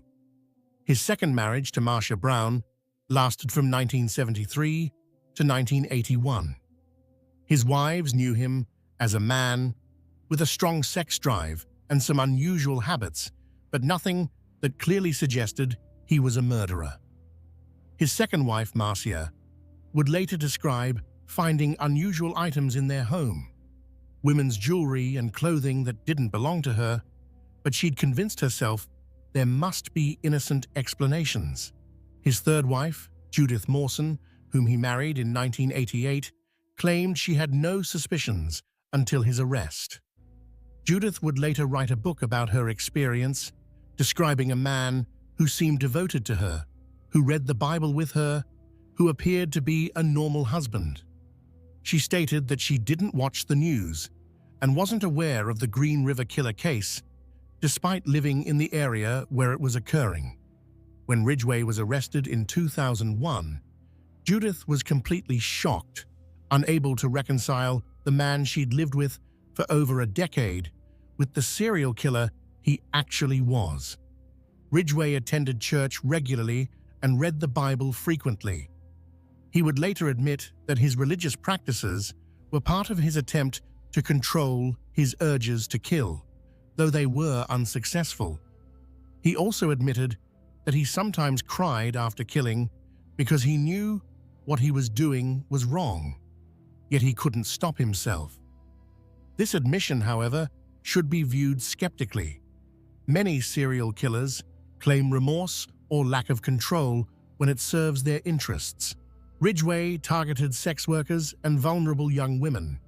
His second marriage to Marcia Brown lasted from 1973 to 1981. His wives knew him as a man with a strong sex drive and some unusual habits, but nothing that clearly suggested he was a murderer. His second wife, Marcia, would later describe finding unusual items in their home, women's jewelry and clothing that didn't belong to her, but she'd convinced herself there must be innocent explanations. His third wife, Judith Mawson, whom he married in 1988, claimed she had no suspicions until his arrest. Judith would later write a book about her experience, describing a man who seemed devoted to her, who read the Bible with her, who appeared to be a normal husband. She stated that she didn't watch the news and wasn't aware of the Green River Killer case, despite living in the area where it was occurring. When Ridgway was arrested in 2001, Judith was completely shocked, unable to reconcile the man she'd lived with for over a decade with the serial killer he actually was. Ridgway attended church regularly and read the Bible frequently. He would later admit that his religious practices were part of his attempt to control his urges to kill, though they were unsuccessful. He also admitted that he sometimes cried after killing because he knew what he was doing was wrong, yet he couldn't stop himself. This admission, however, should be viewed skeptically. Many serial killers claim remorse or lack of control when it serves their interests. Ridgway targeted sex workers and vulnerable young women,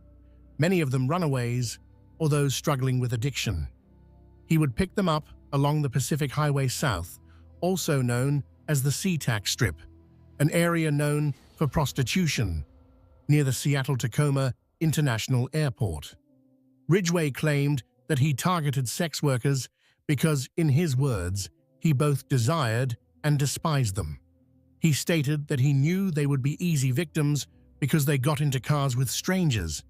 many of them runaways or those struggling with addiction. He would pick them up along the Pacific Highway South, also known as the SeaTac Strip, an area known for prostitution, near the Seattle-Tacoma International Airport. Ridgway claimed that he targeted sex workers because, in his words, he both desired and despised them. He stated that he knew they would be easy victims because they got into cars with strangers.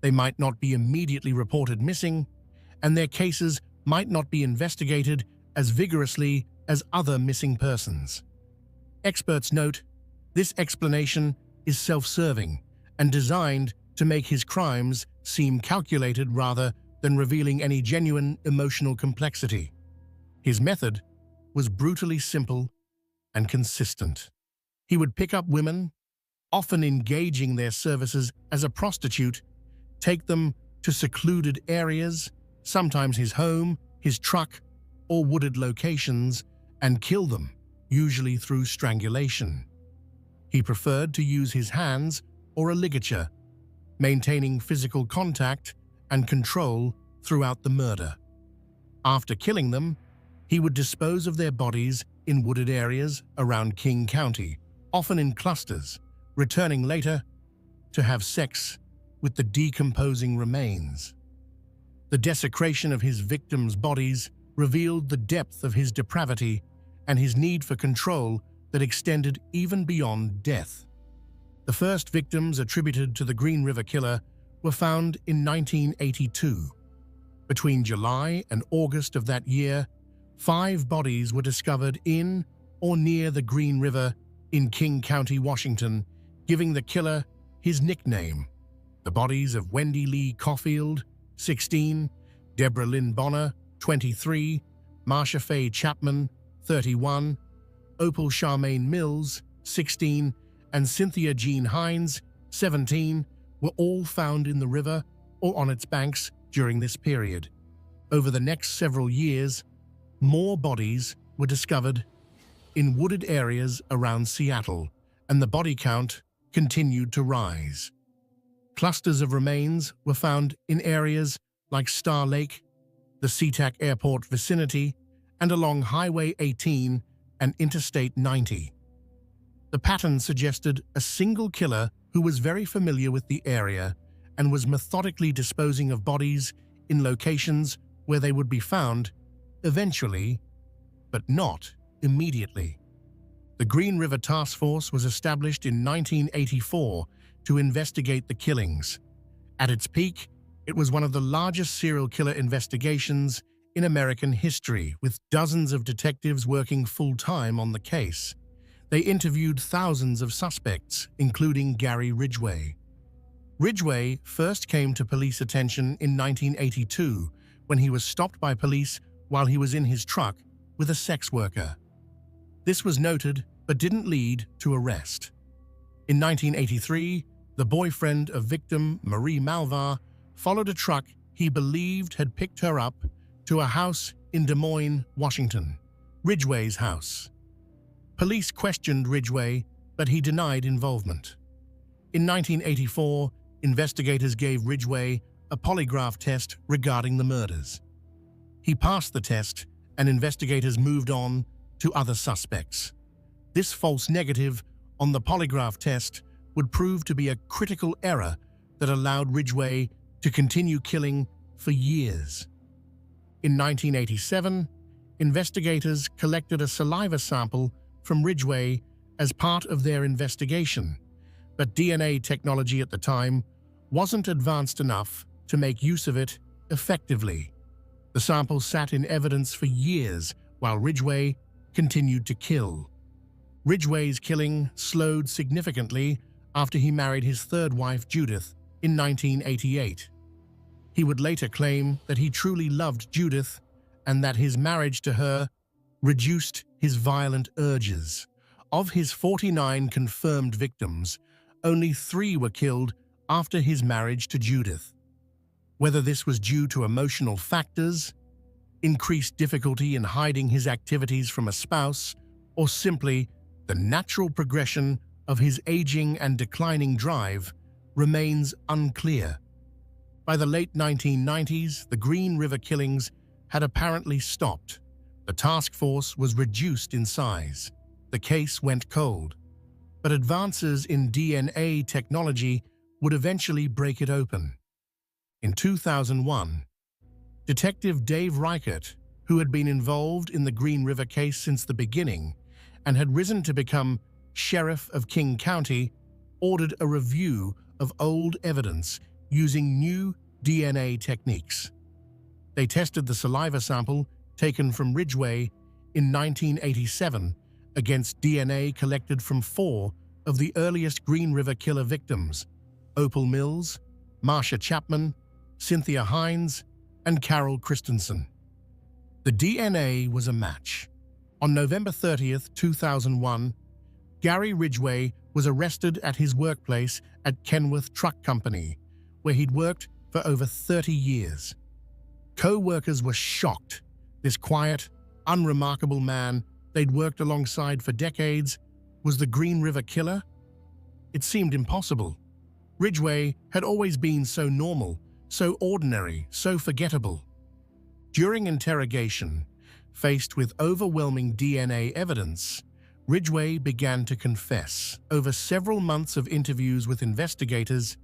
They might not be immediately reported missing, and their cases might not be investigated as vigorously as other missing persons. Experts note this explanation is self-serving and designed to make his crimes seem calculated rather than revealing any genuine emotional complexity. His method was brutally simple and consistent. He would pick up women, often engaging their services as a prostitute, take them to secluded areas, sometimes his home, his truck, or wooded locations, and kill them, usually through strangulation. He preferred to use his hands or a ligature, maintaining physical contact and control throughout the murder. After killing them, he would dispose of their bodies in wooded areas around King County, often in clusters, returning later to have sex with the decomposing remains. The desecration of his victims' bodies revealed the depth of his depravity and his need for control that extended even beyond death. The first victims attributed to the Green River Killer were found in 1982. Between July and August of that year, 5 bodies were discovered in or near the Green River in King County, Washington, giving the killer his nickname. The bodies of Wendy Lee Caulfield, 16, Deborah Lynn Bonner, 23, Marsha Faye Chapman, 31, Opal Charmaine Mills, 16, and Cynthia Jean Hines, 17, were all found in the river or on its banks during this period. Over the next several years, more bodies were discovered in wooded areas around Seattle, and the body count continued to rise. Clusters of remains were found in areas like Star Lake, the SeaTac Airport vicinity, and along Highway 18 and Interstate 90. The pattern suggested a single killer who was very familiar with the area and was methodically disposing of bodies in locations where they would be found eventually, but not immediately. The Green River Task Force was established in 1984 to investigate the killings. At its peak, it was one of the largest serial killer investigations in American history, with dozens of detectives working full-time on the case. They interviewed thousands of suspects, including Gary Ridgway. Ridgway first came to police attention in 1982 when he was stopped by police while he was in his truck with a sex worker. This was noted but didn't lead to arrest. In 1983, the boyfriend of victim Marie Malvar followed a truck he believed had picked her up to a house in Des Moines, Washington, Ridgway's house. Police questioned Ridgway, but he denied involvement. In 1984, investigators gave Ridgway a polygraph test regarding the murders. He passed the test, and investigators moved on to other suspects. This false negative on the polygraph test would prove to be a critical error that allowed Ridgway to continue killing for years. In 1987, investigators collected a saliva sample from Ridgway as part of their investigation, but DNA technology at the time wasn't advanced enough to make use of it effectively. The sample sat in evidence for years while Ridgway continued to kill. Ridgway's killing slowed significantly after he married his third wife, Judith, in 1988. He would later claim that he truly loved Judith and that his marriage to her reduced his violent urges. Of his 49 confirmed victims, only 3 were killed after his marriage to Judith. Whether this was due to emotional factors, increased difficulty in hiding his activities from a spouse, or simply the natural progression of his aging and declining drive, remains unclear. By the late 1990s, the Green River killings had apparently stopped. The task force was reduced in size. The case went cold. But advances in DNA technology would eventually break it open. In 2001, Detective Dave Reichert, who had been involved in the Green River case since the beginning and had risen to become Sheriff of King County, ordered a review of old evidence using new DNA techniques. They tested the saliva sample taken from Ridgway in 1987 against DNA collected from 4 of the earliest Green River killer victims: Opal Mills, Marsha Chapman, Cynthia Hines, and Carol Christensen. The DNA was a match. On November 30th, 2001, Gary Ridgway was arrested at his workplace at Kenworth Truck Company, where he'd worked for over 30 years. Co-workers were shocked. This quiet, unremarkable man they'd worked alongside for decades was the Green River killer? It seemed impossible. Ridgway had always been so normal, so ordinary, so forgettable. During interrogation, faced with overwhelming DNA evidence, Ridgway began to confess. Over several months of interviews with investigators,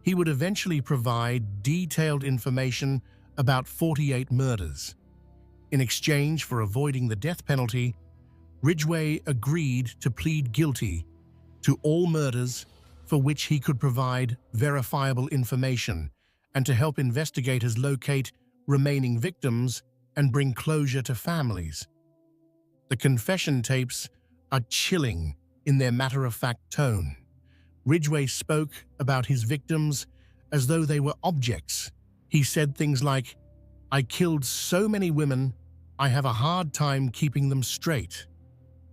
he would eventually provide detailed information about 48 murders. In exchange for avoiding the death penalty, Ridgway agreed to plead guilty to all murders for which he could provide verifiable information and to help investigators locate remaining victims and bring closure to families. The confession tapes are chilling in their matter-of-fact tone. Ridgway spoke about his victims as though they were objects. He said things like, "I killed so many women, I have a hard time keeping them straight,"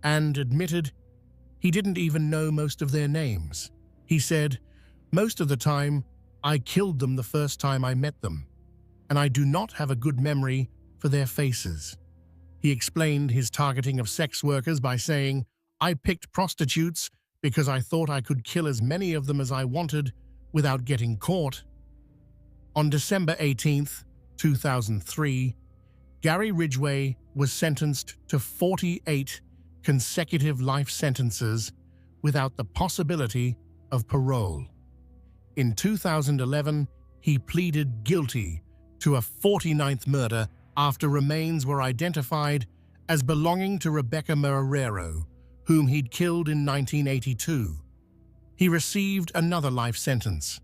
and admitted he didn't even know most of their names. He said, "Most of the time, I killed them the first time I met them, and I do not have a good memory for their faces." He explained his targeting of sex workers by saying, "I picked prostitutes because I thought I could kill as many of them as I wanted without getting caught." On December 18th, 2003, Gary Ridgway was sentenced to 48 consecutive life sentences without the possibility of parole. In 2011, he pleaded guilty to a 49th murder after remains were identified as belonging to Rebecca Marrero, whom he'd killed in 1982. He received another life sentence.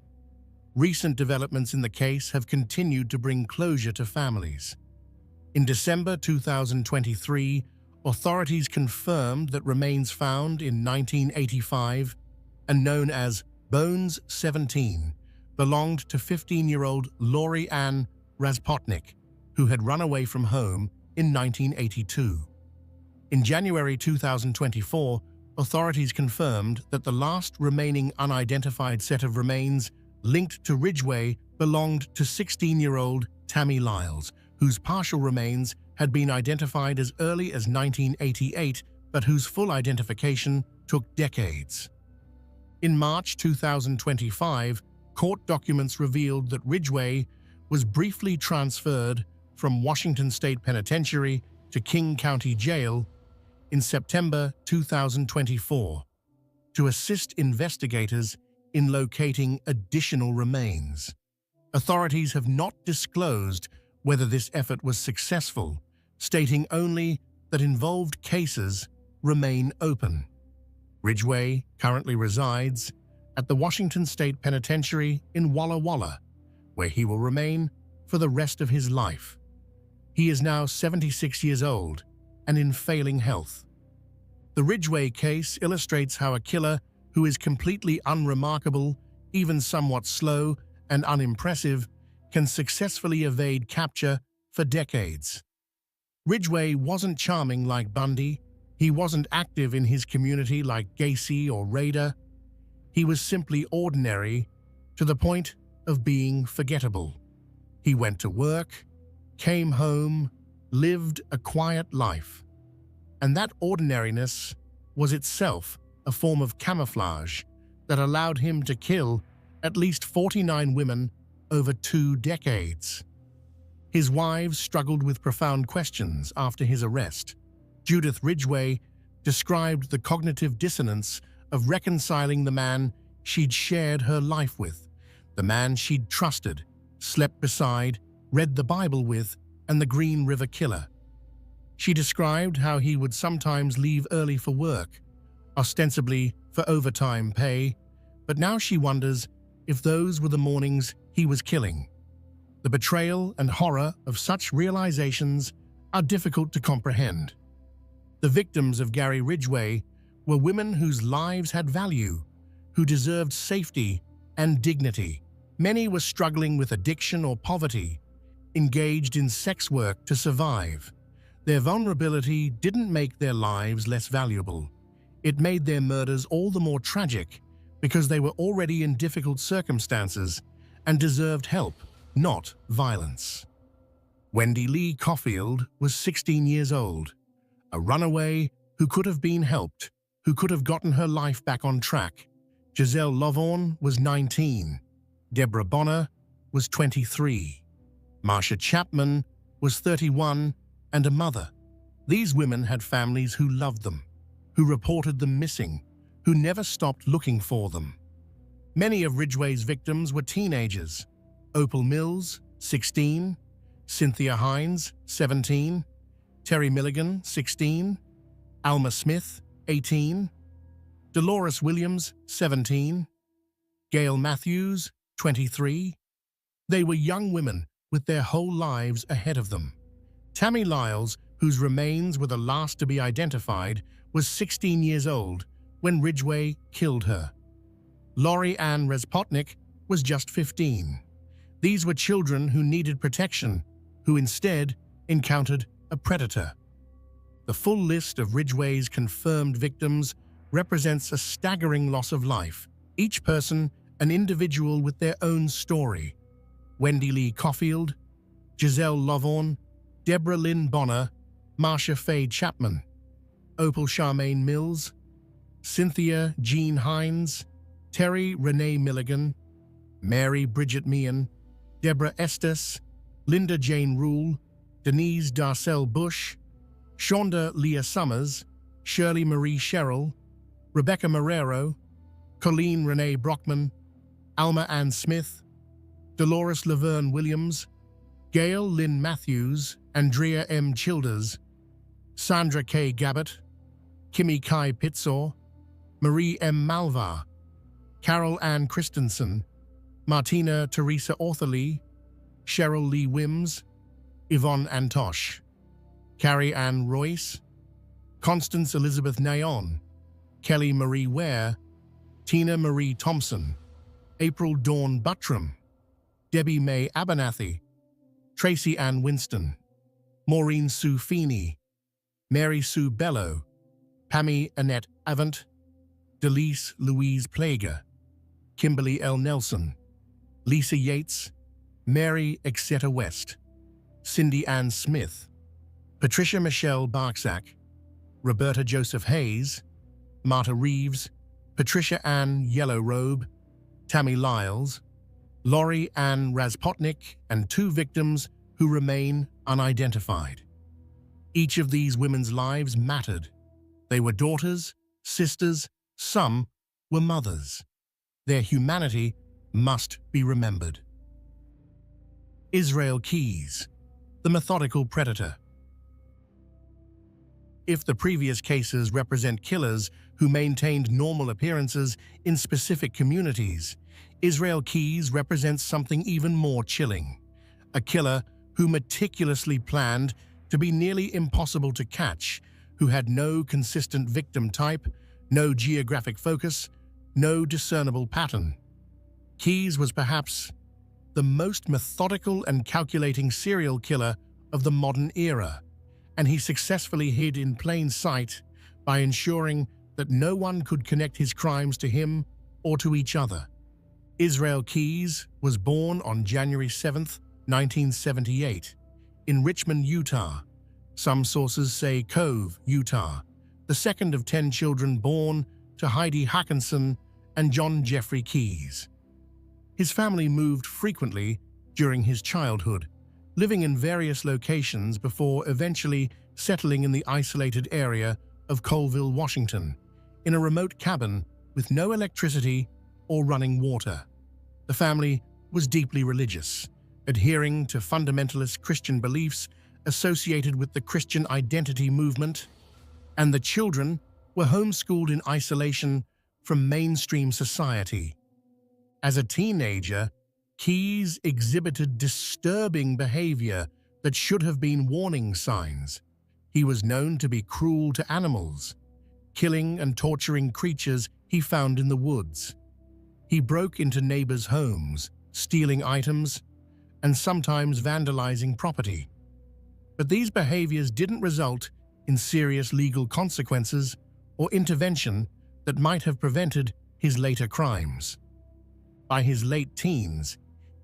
Recent developments in the case have continued to bring closure to families. In December 2023, authorities confirmed that remains found in 1985 and known as Bones 17 belonged to 15-year-old Lori Ann Razpotnik. who had run away from home in 1982. In January 2024, authorities confirmed that the last remaining unidentified set of remains linked to Ridgway belonged to 16-year-old Tammy Lyles, whose partial remains had been identified as early as 1988, but whose full identification took decades. In March 2025, court documents revealed that Ridgway was briefly transferred from Washington State Penitentiary to King County Jail in September 2024 to assist investigators in locating additional remains. Authorities have not disclosed whether this effort was successful, stating only that involved cases remain open. Ridgway currently resides at the Washington State Penitentiary in Walla Walla, where he will remain for the rest of his life. He is now 76 years old and in failing health. The Ridgway case illustrates how a killer who is completely unremarkable, even somewhat slow and unimpressive, can successfully evade capture for decades. Ridgway wasn't charming like Bundy. He wasn't active in his community like Gacy or Rader. He was simply ordinary to the point of being forgettable. He went to work, came home, lived a quiet life. And that ordinariness was itself a form of camouflage that allowed him to kill at least 49 women over 2 decades. His wives struggled with profound questions after his arrest. Judith Ridgway described the cognitive dissonance of reconciling the man she'd shared her life with, the man she'd trusted, slept beside, read the Bible with, and the Green River Killer. She described how he would sometimes leave early for work, ostensibly for overtime pay, but now she wonders if those were the mornings he was killing. The betrayal and horror of such realizations are difficult to comprehend. The victims of Gary Ridgway were women whose lives had value, who deserved safety and dignity. Many were struggling with addiction or poverty, engaged in sex work to survive. Their vulnerability didn't make their lives less valuable. It made their murders all the more tragic because they were already in difficult circumstances and deserved help, not violence. Wendy Lee Caulfield was 16 years old, a runaway who could have been helped, who could have gotten her life back on track. Giselle Lovvorn was 19. Deborah Bonner was 23. Marsha Chapman was 31 and a mother. These women had families who loved them, who reported them missing, who never stopped looking for them. Many of Ridgway's victims were teenagers. Opal Mills, 16, Cynthia Hines, 17, Terry Milligan, 16, Alma Smith, 18, Dolores Williams, 17, Gail Matthews, 23. They were young women with their whole lives ahead of them. Tammy Lyles, whose remains were the last to be identified, was 16 years old when Ridgway killed her. Lori Ann Respotnik was just 15. These were children who needed protection, who instead encountered a predator. The full list of Ridgway's confirmed victims represents a staggering loss of life, each person an individual with their own story. Wendy Lee Caulfield, Giselle Lovvorn, Deborah Lynn Bonner, Marsha Faye Chapman, Opal Charmaine Mills, Cynthia Jean Hines, Terry Renee Milligan, Mary Bridget Meehan, Deborah Estes, Linda Jane Rule, Denise Darcel Bush, Shonda Leah Summers, Shirley Marie Sherrill, Rebecca Marrero, Colleen Renee Brockman, Alma Ann Smith, Dolores Laverne Williams, Gail Lynn Matthews, Andrea M. Childers, Sandra K. Gabbett, Kimmy Kai Pitsaw, Marie M. Malvar, Carol Ann Christensen, Martina Teresa Ortherly, Cheryl Lee Wims, Yvonne Antosh, Carrie Ann Royce, Constance Elizabeth Nayon, Kelly Marie Ware, Tina Marie Thompson, April Dawn Buttram, Debbie Mae Abernathy, Tracy Ann Winston, Maureen Sue Feeney, Mary Sue Bello, Pammy Annette Avant, Delise Louise Plager, Kimberly L. Nelson, Lisa Yates, Mary Exeter West, Cindy Ann Smith, Patricia Michelle Barksack, Roberta Joseph Hayes, Marta Reeves, Patricia Ann Yellow Robe, Tammy Lyles, Laurie Ann Raspotnik, and 2 victims who remain unidentified. Each of these women's lives mattered. They were daughters, sisters, some were mothers. Their humanity must be remembered. Israel Keyes, the methodical predator. If the previous cases represent killers who maintained normal appearances in specific communities, Israel Keyes represents something even more chilling. A killer who meticulously planned to be nearly impossible to catch, who had no consistent victim type, no geographic focus, no discernible pattern. Keyes was perhaps the most methodical and calculating serial killer of the modern era, and he successfully hid in plain sight by ensuring that no one could connect his crimes to him or to each other. Israel Keyes was born on January 7, 1978, in Richmond, Utah. Some sources say Cove, Utah, the second of 10 children born to Heidi Hackinson and John Jeffrey Keyes. His family moved frequently during his childhood, living in various locations before eventually settling in the isolated area of Colville, Washington, in a remote cabin with no electricity or running water. The family was deeply religious, adhering to fundamentalist Christian beliefs associated with the Christian identity movement, and the children were homeschooled in isolation from mainstream society. As a teenager, Keyes exhibited disturbing behavior that should have been warning signs. He was known to be cruel to animals, killing and torturing creatures he found in the woods. He broke into neighbors' homes, stealing items, and sometimes vandalizing property. But these behaviors didn't result in serious legal consequences or intervention that might have prevented his later crimes. By his late teens,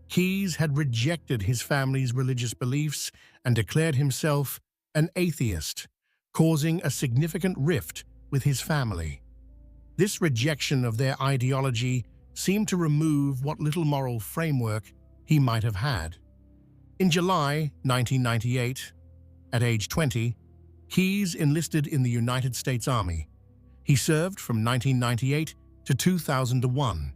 Keyes had rejected his family's religious beliefs and declared himself an atheist, causing a significant rift with his family. This rejection of their ideology seemed to remove what little moral framework he might have had. In July 1998, at age 20, Keyes enlisted in the United States Army. He served from 1998 to 2001,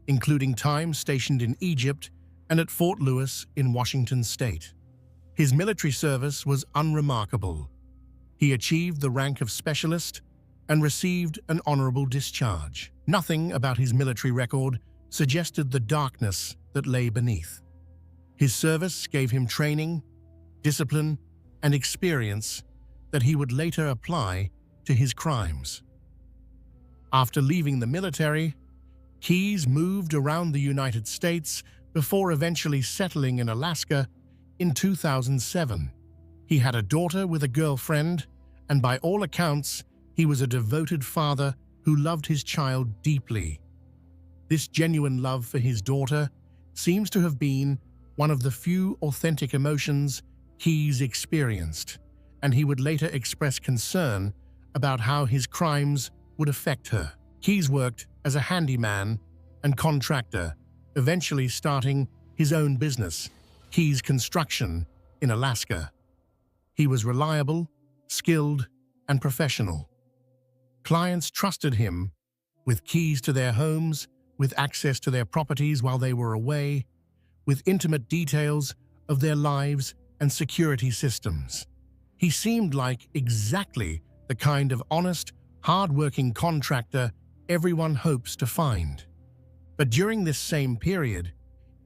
including time stationed in Egypt and at Fort Lewis in Washington state. His military service was unremarkable. He achieved the rank of specialist and received an honorable discharge. Nothing about his military record suggested the darkness that lay beneath. His service gave him training, discipline, and experience that he would later apply to his crimes. After leaving the military, Keyes moved around the United States before eventually settling in Alaska in 2007. He had a daughter with a girlfriend, and by all accounts, he was a devoted father who loved his child deeply. This genuine love for his daughter seems to have been one of the few authentic emotions Keyes experienced, and he would later express concern about how his crimes would affect her. Keyes worked as a handyman and contractor, eventually starting his own business, Keyes Construction, in Alaska. He was reliable, skilled, and professional. Clients trusted him with keys to their homes, with access to their properties while they were away, with intimate details of their lives and security systems. He seemed like exactly the kind of honest, hard-working contractor everyone hopes to find. But during this same period,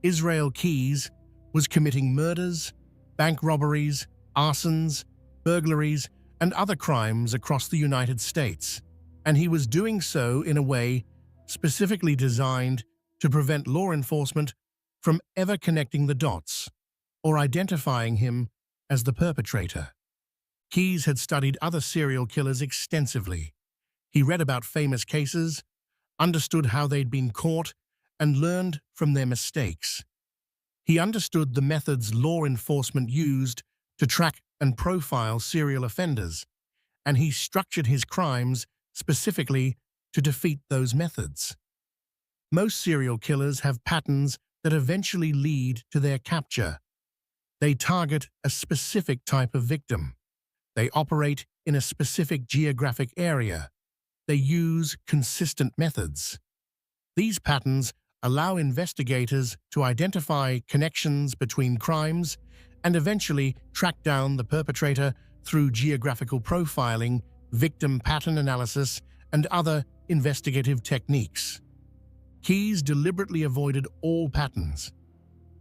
Israel Keyes was committing murders, bank robberies, arsons, burglaries, and other crimes across the United States, and he was doing so in a way specifically designed to prevent law enforcement from ever connecting the dots. or identifying him as the perpetrator. Keyes had studied other serial killers extensively. He read about famous cases, understood how they'd been caught, and learned from their mistakes. He understood the methods law enforcement used to track and profile serial offenders, and he structured his crimes specifically to defeat those methods. Most serial killers have patterns that eventually lead to their capture. They target a specific type of victim. They operate in a specific geographic area. They use consistent methods. These patterns allow investigators to identify connections between crimes and eventually track down the perpetrator through geographical profiling, victim pattern analysis, and other investigative techniques. Keyes deliberately avoided all patterns.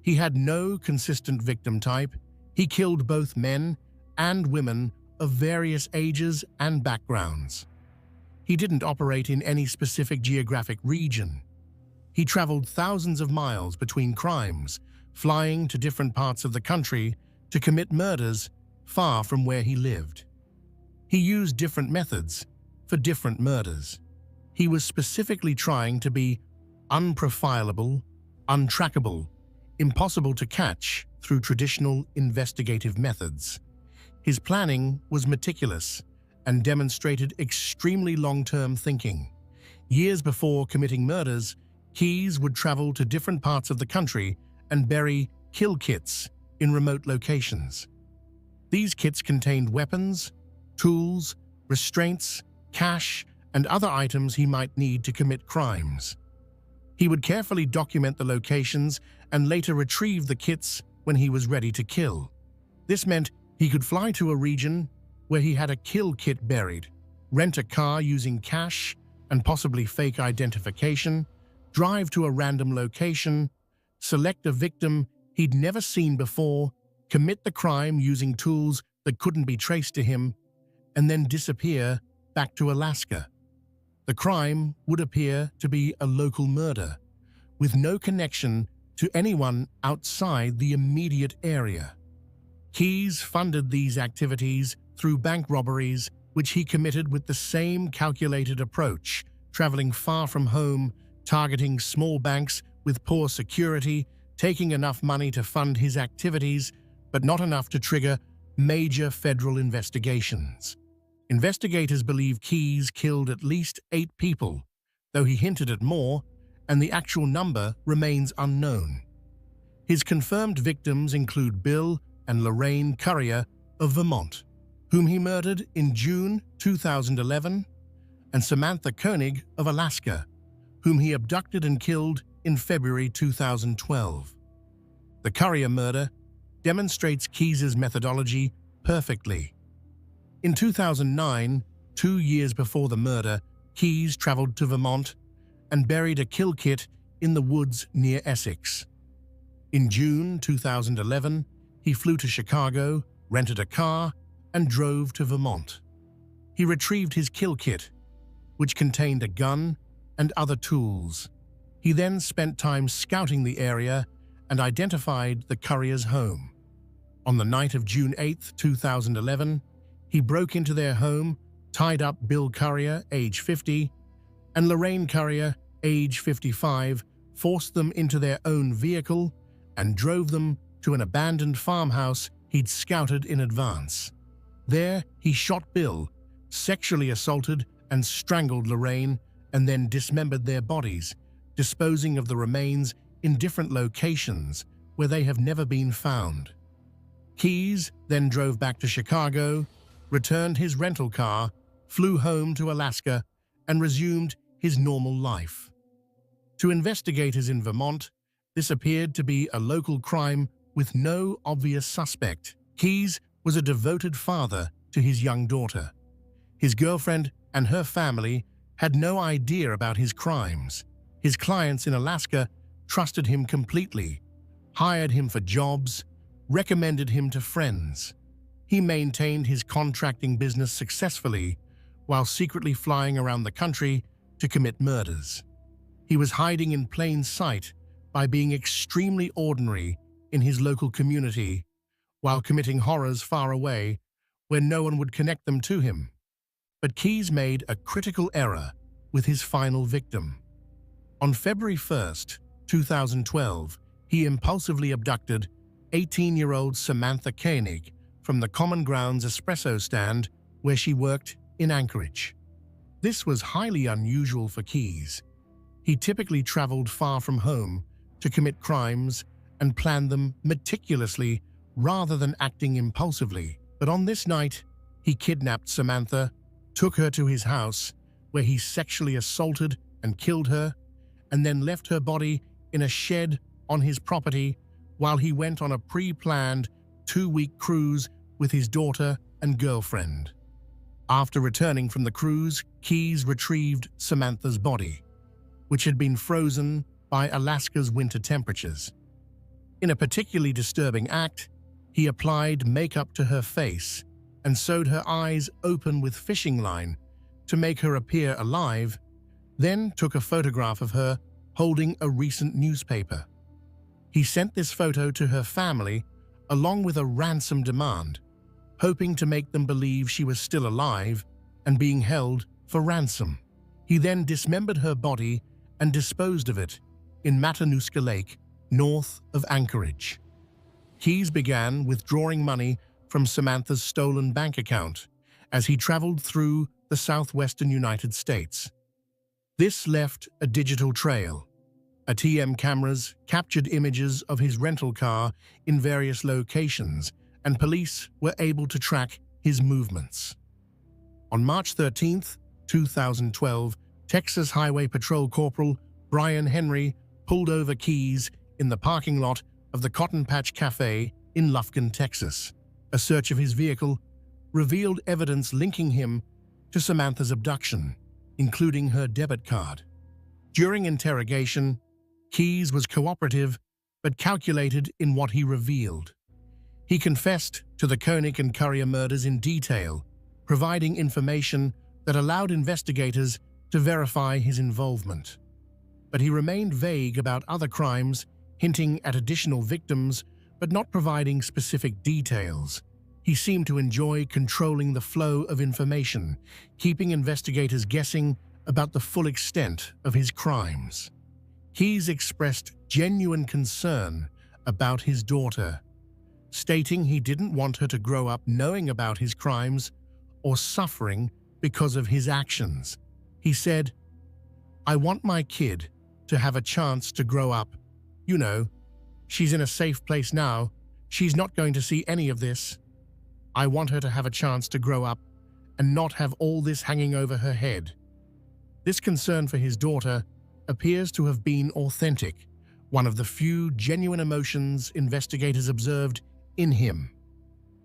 He had no consistent victim type. He killed both men and women of various ages and backgrounds. He didn't operate in any specific geographic region. He traveled thousands of miles between crimes, flying to different parts of the country to commit murders far from where he lived. He used different methods for different murders. He was specifically trying to be unprofilable, untrackable, impossible to catch through traditional investigative methods. His planning was meticulous and demonstrated extremely long-term thinking. Years before committing murders, Keyes would travel to different parts of the country and bury kill kits in remote locations. These kits contained weapons, tools, restraints, cash, and other items he might need to commit crimes. He would carefully document the locations and later retrieve the kits when he was ready to kill. This meant he could fly to a region where he had a kill kit buried, rent a car using cash and possibly fake identification, drive to a random location, select a victim he'd never seen before, commit the crime using tools that couldn't be traced to him, and then disappear back to Alaska. The crime would appear to be a local murder, with no connection to anyone outside the immediate area. Keyes funded these activities through bank robberies, which he committed with the same calculated approach, traveling far from home, targeting small banks with poor security, taking enough money to fund his activities, but not enough to trigger major federal investigations. Investigators believe Keyes killed at least 8 people, though he hinted at more, and the actual number remains unknown. His confirmed victims include Bill and Lorraine Currier of Vermont, whom he murdered in June 2011, and Samantha Koenig of Alaska, whom he abducted and killed in February 2012. The Currier murder demonstrates Keyes' methodology perfectly. In 2009, 2 years before the murder, Keyes traveled to Vermont and buried a kill kit in the woods near Essex. In June 2011, he flew to Chicago, rented a car, and drove to Vermont. He retrieved his kill kit, which contained a gun and other tools. He then spent time scouting the area and identified the Currier's home. On the night of June 8, 2011, he broke into their home, tied up Bill Currier, age 50, and Lorraine Currier, age 55, forced them into their own vehicle and drove them to an abandoned farmhouse he'd scouted in advance. There, he shot Bill, sexually assaulted and strangled Lorraine, and then dismembered their bodies, disposing of the remains in different locations where they have never been found. Keyes then drove back to Chicago, returned his rental car, flew home to Alaska, and resumed his normal life. To investigators in Vermont, this appeared to be a local crime with no obvious suspect. Keyes was a devoted father to his young daughter. His girlfriend and her family had no idea about his crimes. His clients in Alaska trusted him completely, hired him for jobs, recommended him to friends. He maintained his contracting business successfully while secretly flying around the country to commit murders. He was hiding in plain sight by being extremely ordinary in his local community while committing horrors far away where no one would connect them to him. But Keyes made a critical error with his final victim. On February 1, 2012, he impulsively abducted 18-year-old Samantha Koenig from the Common Grounds espresso stand where she worked in Anchorage. This was highly unusual for Keyes. He typically traveled far from home to commit crimes and planned them meticulously rather than acting impulsively. But on this night, he kidnapped Samantha, took her to his house, where he sexually assaulted and killed her, and then left her body in a shed on his property while he went on a pre-planned 2-week cruise with his daughter and girlfriend. After returning from the cruise, Keyes retrieved Samantha's body, which had been frozen by Alaska's winter temperatures. In a particularly disturbing act, he applied makeup to her face and sewed her eyes open with fishing line to make her appear alive, then took a photograph of her holding a recent newspaper. He sent this photo to her family along with a ransom demand, hoping to make them believe she was still alive and being held for ransom. He then dismembered her body and disposed of it in Matanuska Lake, north of Anchorage. Keyes began withdrawing money from Samantha's stolen bank account as he traveled through the southwestern United States. This left a digital trail. ATM cameras captured images of his rental car in various locations, and police were able to track his movements. On March 13, 2012, Texas Highway Patrol Corporal Brian Henry pulled over Keyes in the parking lot of the Cotton Patch Cafe in Lufkin, Texas. A search of his vehicle revealed evidence linking him to Samantha's abduction, including her debit card. During interrogation, Keyes was cooperative but calculated in what he revealed. He confessed to the Koenig and Currier murders in detail, providing information that allowed investigators to verify his involvement. But he remained vague about other crimes, hinting at additional victims but not providing specific details. He seemed to enjoy controlling the flow of information, keeping investigators guessing about the full extent of his crimes. Keyes expressed genuine concern about his daughter, stating he didn't want her to grow up knowing about his crimes or suffering because of his actions. He said, "I want my kid to have a chance to grow up. You know, she's in a safe place now. She's not going to see any of this. I want her to have a chance to grow up and not have all this hanging over her head." This concern for his daughter appears to have been authentic, one of the few genuine emotions investigators observed in him.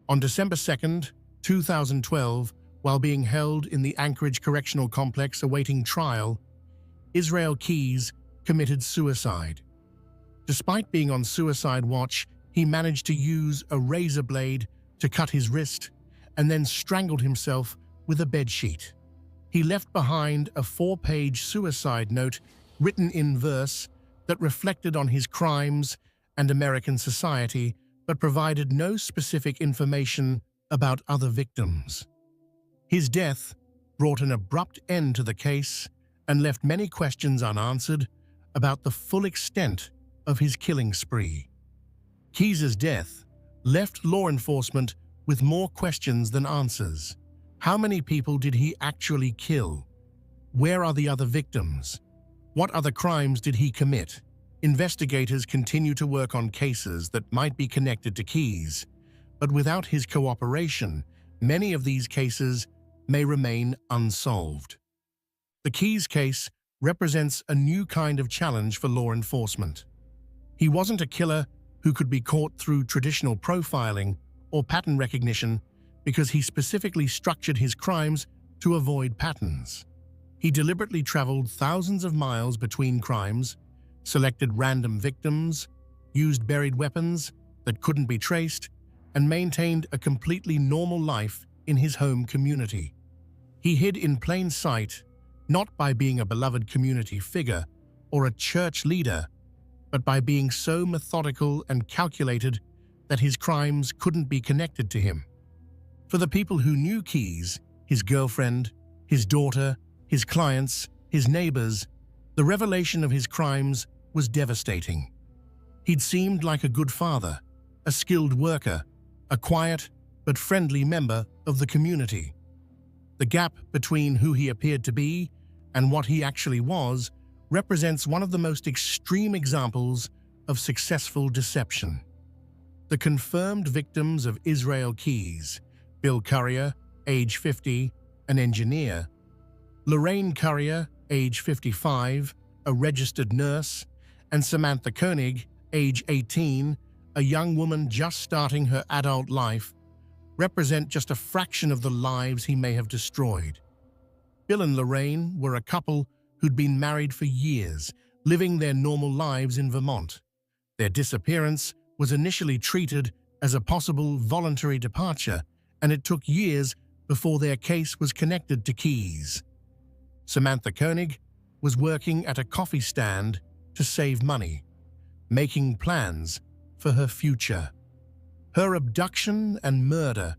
On December 2, 2012, while being held in the Anchorage Correctional Complex awaiting trial, Israel Keyes committed suicide. Despite being on suicide watch, he managed to use a razor blade to cut his wrist and then strangled himself with a bedsheet. He left behind a 4-page suicide note written in verse that reflected on his crimes and American society, but provided no specific information about other victims. His death brought an abrupt end to the case and left many questions unanswered about the full extent of his killing spree. Keyes' death left law enforcement with more questions than answers. How many people did he actually kill? Where are the other victims? What other crimes did he commit? Investigators continue to work on cases that might be connected to Keyes, but without his cooperation, many of these cases may remain unsolved. The Keyes case represents a new kind of challenge for law enforcement. He wasn't a killer who could be caught through traditional profiling or pattern recognition because he specifically structured his crimes to avoid patterns. He deliberately traveled thousands of miles between crimes, selected random victims, used buried weapons that couldn't be traced, and maintained a completely normal life in his home community. He hid in plain sight, not by being a beloved community figure or a church leader, but by being so methodical and calculated that his crimes couldn't be connected to him. For the people who knew Keyes, his girlfriend, his daughter, his clients, his neighbors, the revelation of his crimes was devastating. He'd seemed like a good father, a skilled worker, a quiet but friendly member of the community. The gap between who he appeared to be and what he actually was represents one of the most extreme examples of successful deception. The confirmed victims of Israel Keyes, Bill Currier, age 50, an engineer; Lorraine Currier, age 55, a registered nurse; and Samantha Koenig, age 18, a young woman just starting her adult life, represent just a fraction of the lives he may have destroyed. Bill and Lorraine were a couple who'd been married for years, living their normal lives in Vermont. Their disappearance was initially treated as a possible voluntary departure, and it took years before their case was connected to Keyes. Samantha Koenig was working at a coffee stand to save money, making plans for her future. Her abduction and murder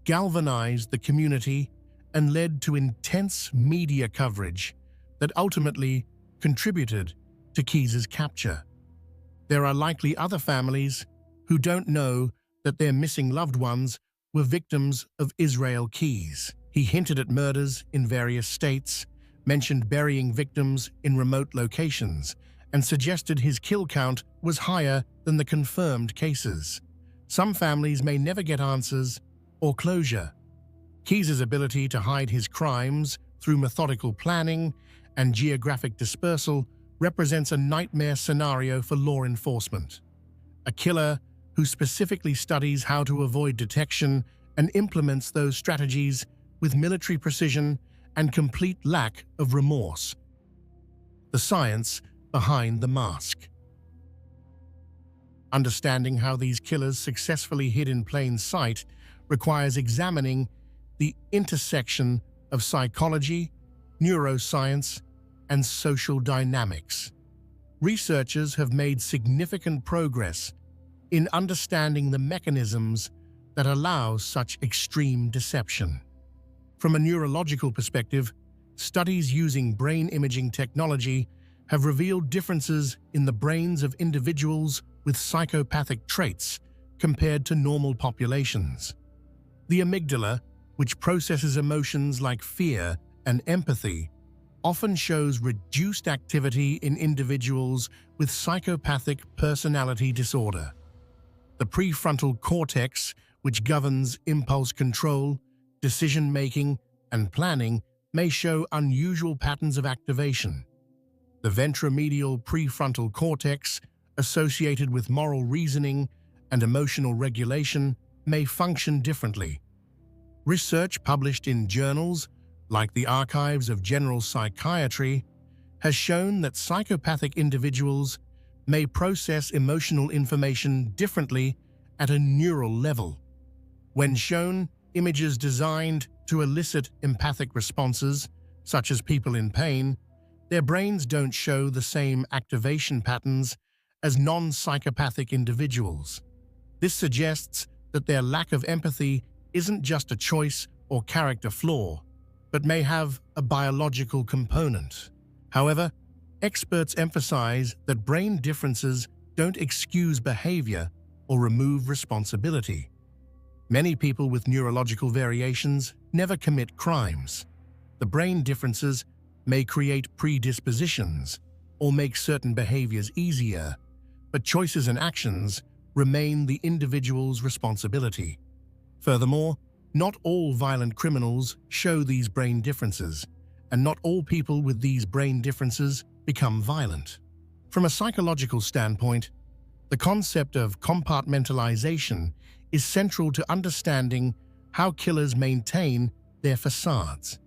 galvanized the community and led to intense media coverage that ultimately contributed to Keyes' capture. There are likely other families who don't know that their missing loved ones were victims of Israel Keyes. He hinted at murders in various states, mentioned burying victims in remote locations, and suggested his kill count was higher than the confirmed cases. Some families may never get answers or closure. Keyes' ability to hide his crimes through methodical planning and geographic dispersal represents a nightmare scenario for law enforcement. A killer who specifically studies how to avoid detection and implements those strategies with military precision and complete lack of remorse. The science behind the mask. Understanding how these killers successfully hid in plain sight requires examining the intersection of psychology, neuroscience, and social dynamics. Researchers have made significant progress in understanding the mechanisms that allow such extreme deception. From a neurological perspective, studies using brain imaging technology have revealed differences in the brains of individuals with psychopathic traits compared to normal populations. The amygdala, which processes emotions like fear and empathy, often shows reduced activity in individuals with psychopathic personality disorder. The prefrontal cortex, which governs impulse control, decision-making, and planning, may show unusual patterns of activation. The ventromedial prefrontal cortex, associated with moral reasoning and emotional regulation, may function differently. Research published in journals like the Archives of General Psychiatry has shown that psychopathic individuals may process emotional information differently at a neural level. When shown images designed to elicit empathic responses, such as people in pain, their brains don't show the same activation patterns as non-psychopathic individuals. This suggests that their lack of empathy isn't just a choice or character flaw, but may have a biological component. However, experts emphasize that brain differences don't excuse behavior or remove responsibility. Many people with neurological variations never commit crimes. The brain differences may create predispositions or make certain behaviors easier, but choices and actions remain the individual's responsibility. Furthermore, not all violent criminals show these brain differences, and not all people with these brain differences become violent. From a psychological standpoint, the concept of compartmentalization is central to understanding how killers maintain their facades.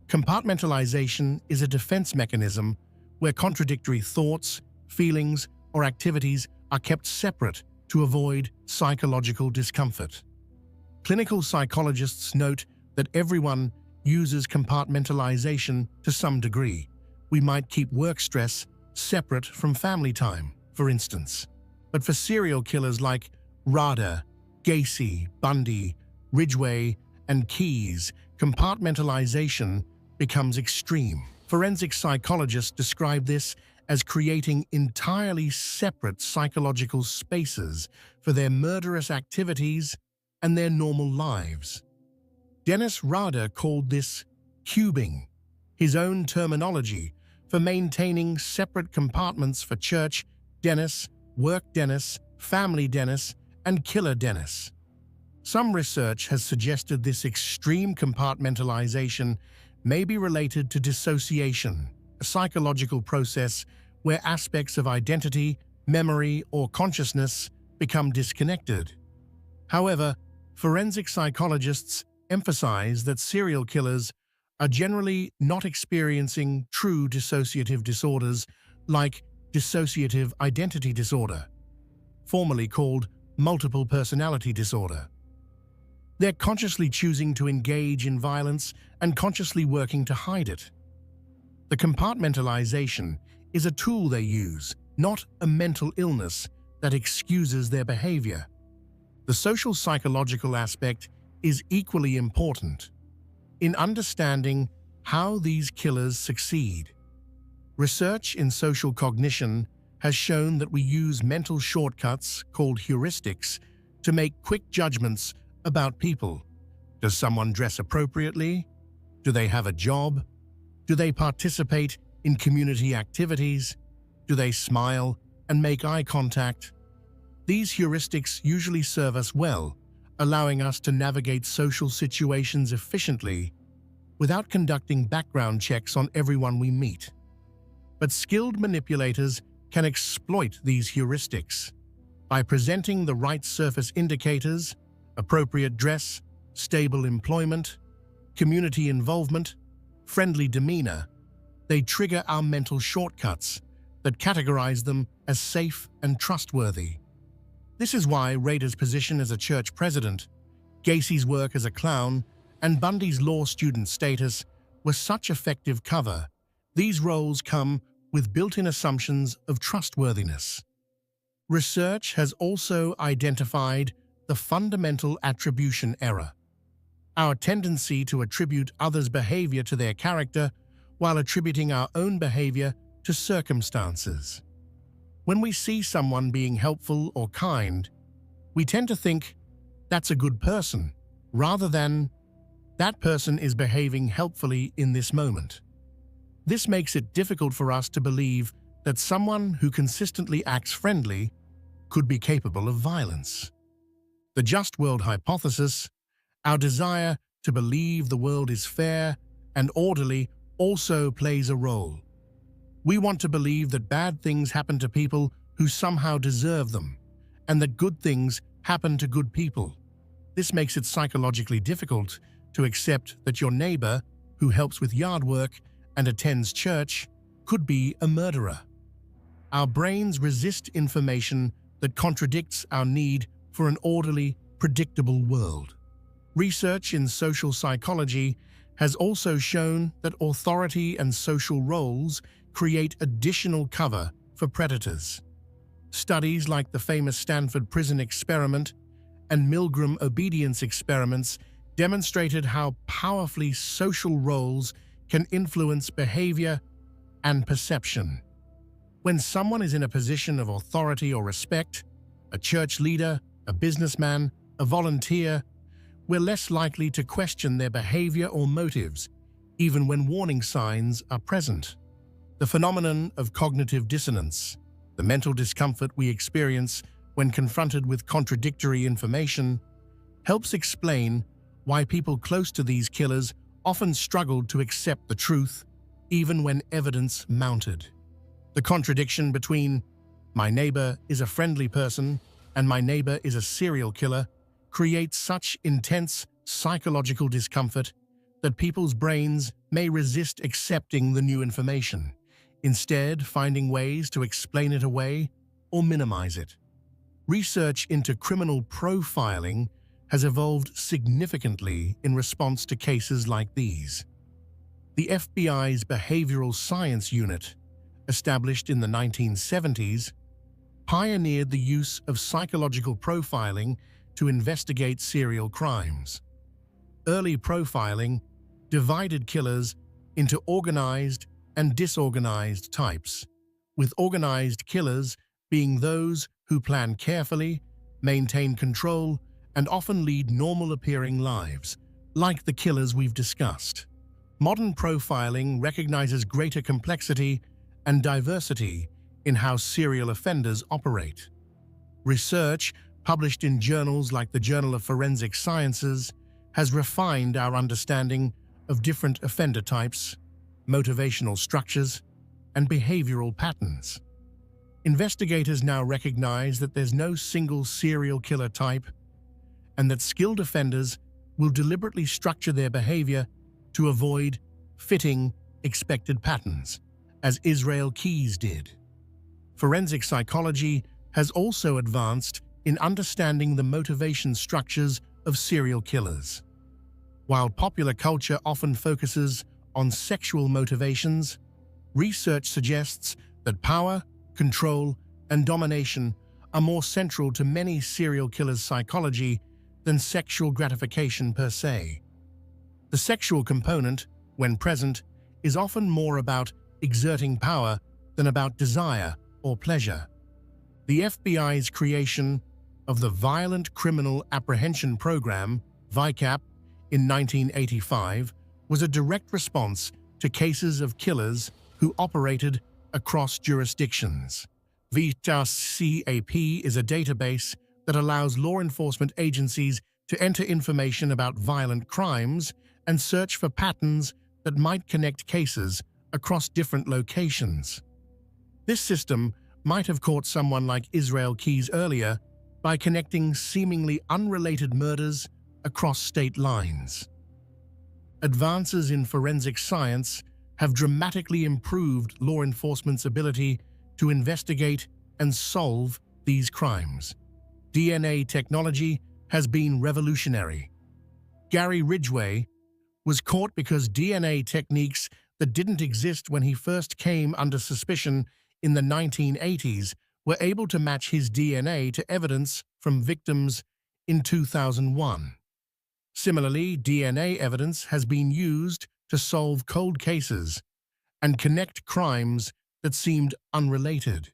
Compartmentalization is a defense mechanism where contradictory thoughts, feelings, or activities are kept separate to avoid psychological discomfort. Clinical psychologists note that everyone uses compartmentalization to some degree. We might keep work stress separate from family time, for instance. But for serial killers like Rader, Gacy, Bundy, Ridgway, and Keyes, compartmentalization becomes extreme. Forensic psychologists describe this as creating entirely separate psychological spaces for their murderous activities and their normal lives. Dennis Rader called this cubing, his own terminology for maintaining separate compartments for church Dennis, work Dennis, family Dennis, and killer Dennis. Some research has suggested this extreme compartmentalization may be related to dissociation, a psychological process where aspects of identity, memory, or consciousness become disconnected. However, forensic psychologists emphasize that serial killers are generally not experiencing true dissociative disorders like dissociative identity disorder, formerly called multiple personality disorder. They're consciously choosing to engage in violence and consciously working to hide it. The compartmentalization is a tool they use, not a mental illness that excuses their behavior. The social psychological aspect is equally important in understanding how these killers succeed. Research in social cognition has shown that we use mental shortcuts called heuristics to make quick judgments about people. Does someone dress appropriately? Do they have a job? Do they participate in community activities? Do they smile and make eye contact? These heuristics usually serve us well, allowing us to navigate social situations efficiently without conducting background checks on everyone we meet. But skilled manipulators can exploit these heuristics by presenting the right surface indicators, appropriate dress, stable employment, community involvement, friendly demeanor. They trigger our mental shortcuts that categorize them as safe and trustworthy. This is why Rader's position as a church president, Gacy's work as a clown, and Bundy's law student status were such effective cover. These roles come with built-in assumptions of trustworthiness. Research has also identified the fundamental attribution error, our tendency to attribute others' behavior to their character while attributing our own behavior to circumstances. When we see someone being helpful or kind, we tend to think, that's a good person, rather than, that person is behaving helpfully in this moment. This makes it difficult for us to believe that someone who consistently acts friendly could be capable of violence. The just world hypothesis, our desire to believe the world is fair and orderly, also plays a role. We want to believe that bad things happen to people who somehow deserve them, and that good things happen to good people. This makes it psychologically difficult to accept that your neighbor, who helps with yard work and attends church, could be a murderer. Our brains resist information that contradicts our need for an orderly, predictable world. Research in social psychology has also shown that authority and social roles create additional cover for predators. Studies like the famous Stanford Prison Experiment and Milgram obedience experiments demonstrated how powerfully social roles can influence behavior and perception. When someone is in a position of authority or respect, a church leader, a businessman, a volunteer, we're less likely to question their behavior or motives, even when warning signs are present. The phenomenon of cognitive dissonance, the mental discomfort we experience when confronted with contradictory information, helps explain why people close to these killers often struggled to accept the truth, even when evidence mounted. The contradiction between my neighbor is a friendly person and my neighbor is a serial killer creates such intense psychological discomfort that people's brains may resist accepting the new information, instead finding ways to explain it away or minimize it. Research into criminal profiling has evolved significantly in response to cases like these. The FBI's Behavioral Science Unit, established in the 1970s, pioneered the use of psychological profiling to investigate serial crimes. Early profiling divided killers into organized and disorganized types, with organized killers being those who plan carefully, maintain control, and often lead normal-appearing lives, like the killers we've discussed. Modern profiling recognizes greater complexity and diversity in how serial offenders operate. Research published in journals like the Journal of Forensic Sciences has refined our understanding of different offender types, motivational structures, and behavioral patterns. Investigators now recognize that there's no single serial killer type and that skilled offenders will deliberately structure their behavior to avoid fitting expected patterns, as Israel Keyes did. Forensic psychology has also advanced in understanding the motivation structures of serial killers. While popular culture often focuses on sexual motivations, research suggests that power, control, and domination are more central to many serial killers' psychology than sexual gratification per se. The sexual component, when present, is often more about exerting power than about desire or pleasure. The FBI's creation of the Violent Criminal Apprehension Program, VICAP, in 1985 was a direct response to cases of killers who operated across jurisdictions. VICAP is a database that allows law enforcement agencies to enter information about violent crimes and search for patterns that might connect cases across different locations. This system might have caught someone like Israel Keyes earlier by connecting seemingly unrelated murders across state lines. Advances in forensic science have dramatically improved law enforcement's ability to investigate and solve these crimes. DNA technology has been revolutionary. Gary Ridgway was caught because DNA techniques that didn't exist when he first came under suspicion in the 1980s were able to match his DNA to evidence from victims in 2001. Similarly, DNA evidence has been used to solve cold cases and connect crimes that seemed unrelated.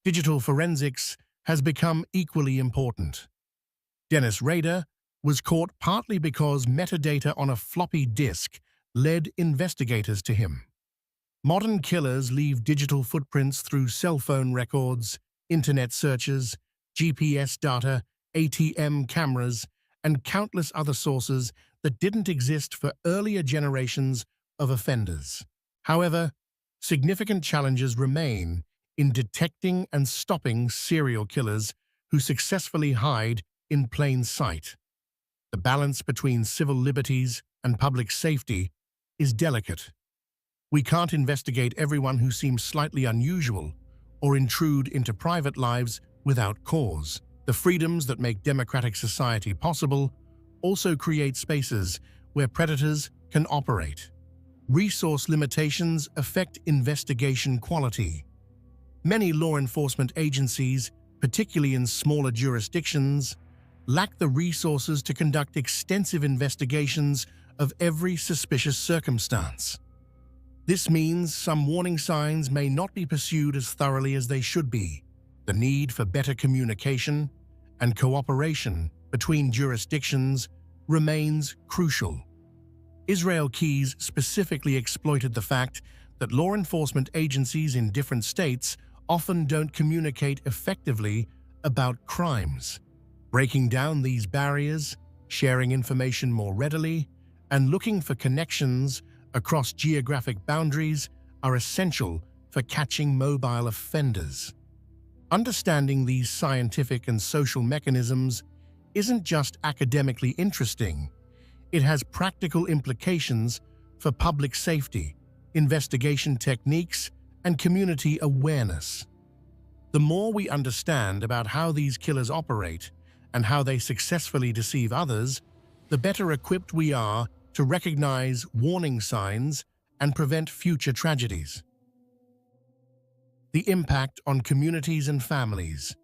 Digital forensics has become equally important. Dennis Rader was caught partly because metadata on a floppy disk led investigators to him. Modern killers leave digital footprints through cell phone records, internet searches, GPS data, ATM cameras, and countless other sources that didn't exist for earlier generations of offenders. However, significant challenges remain in detecting and stopping serial killers who successfully hide in plain sight. The balance between civil liberties and public safety is delicate. We can't investigate everyone who seems slightly unusual or intrude into private lives without cause. The freedoms that make democratic society possible also create spaces where predators can operate. Resource limitations affect investigation quality. Many law enforcement agencies, particularly in smaller jurisdictions, lack the resources to conduct extensive investigations of every suspicious circumstance. This means some warning signs may not be pursued as thoroughly as they should be. The need for better communication and cooperation between jurisdictions remains crucial. Israel Keyes specifically exploited the fact that law enforcement agencies in different states often don't communicate effectively about crimes. Breaking down these barriers, sharing information more readily, and looking for connections across geographic boundaries are essential for catching mobile offenders. Understanding these scientific and social mechanisms isn't just academically interesting, it has practical implications for public safety, investigation techniques, and community awareness. The more we understand about how these killers operate and how they successfully deceive others, the better equipped we are to recognize warning signs and prevent future tragedies. The impact on communities and families.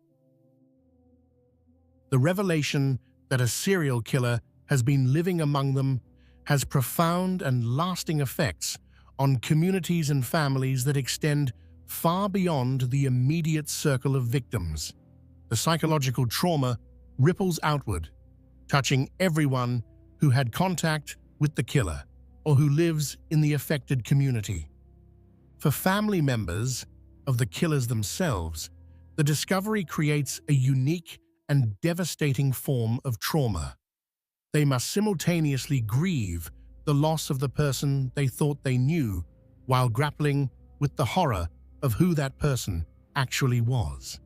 The revelation that a serial killer has been living among them has profound and lasting effects on communities and families that extend far beyond the immediate circle of victims. The psychological trauma ripples outward, touching everyone who had contact with the killer or who lives in the affected community. For family members of the killers themselves, the discovery creates a unique and devastating form of trauma. They must simultaneously grieve the loss of the person they thought they knew while grappling with the horror of who that person actually was.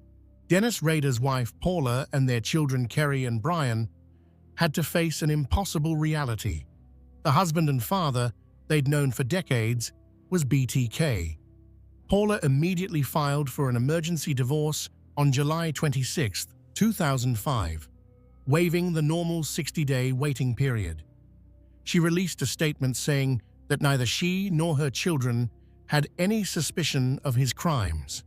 Dennis Rader's wife Paula and their children Kerry and Brian had to face an impossible reality. The husband and father they'd known for decades was BTK. Paula immediately filed for an emergency divorce on July 26, 2005, waiving the normal 60-day waiting period. She released a statement saying that neither she nor her children had any suspicion of his crimes.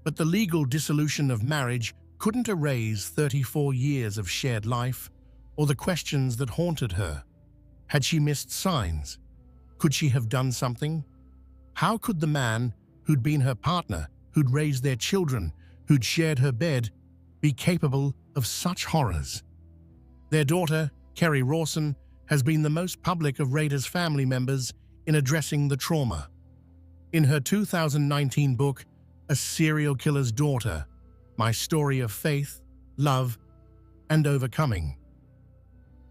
But the legal dissolution of marriage couldn't erase 34 years of shared life or the questions that haunted her. Had she missed signs? Could she have done something? How could the man who'd been her partner, who'd raised their children, who'd shared her bed, be capable of such horrors? Their daughter, Kerry Rawson, has been the most public of Rader's family members in addressing the trauma. In her 2019 book, A Serial Killer's Daughter, My Story of Faith, Love, and Overcoming.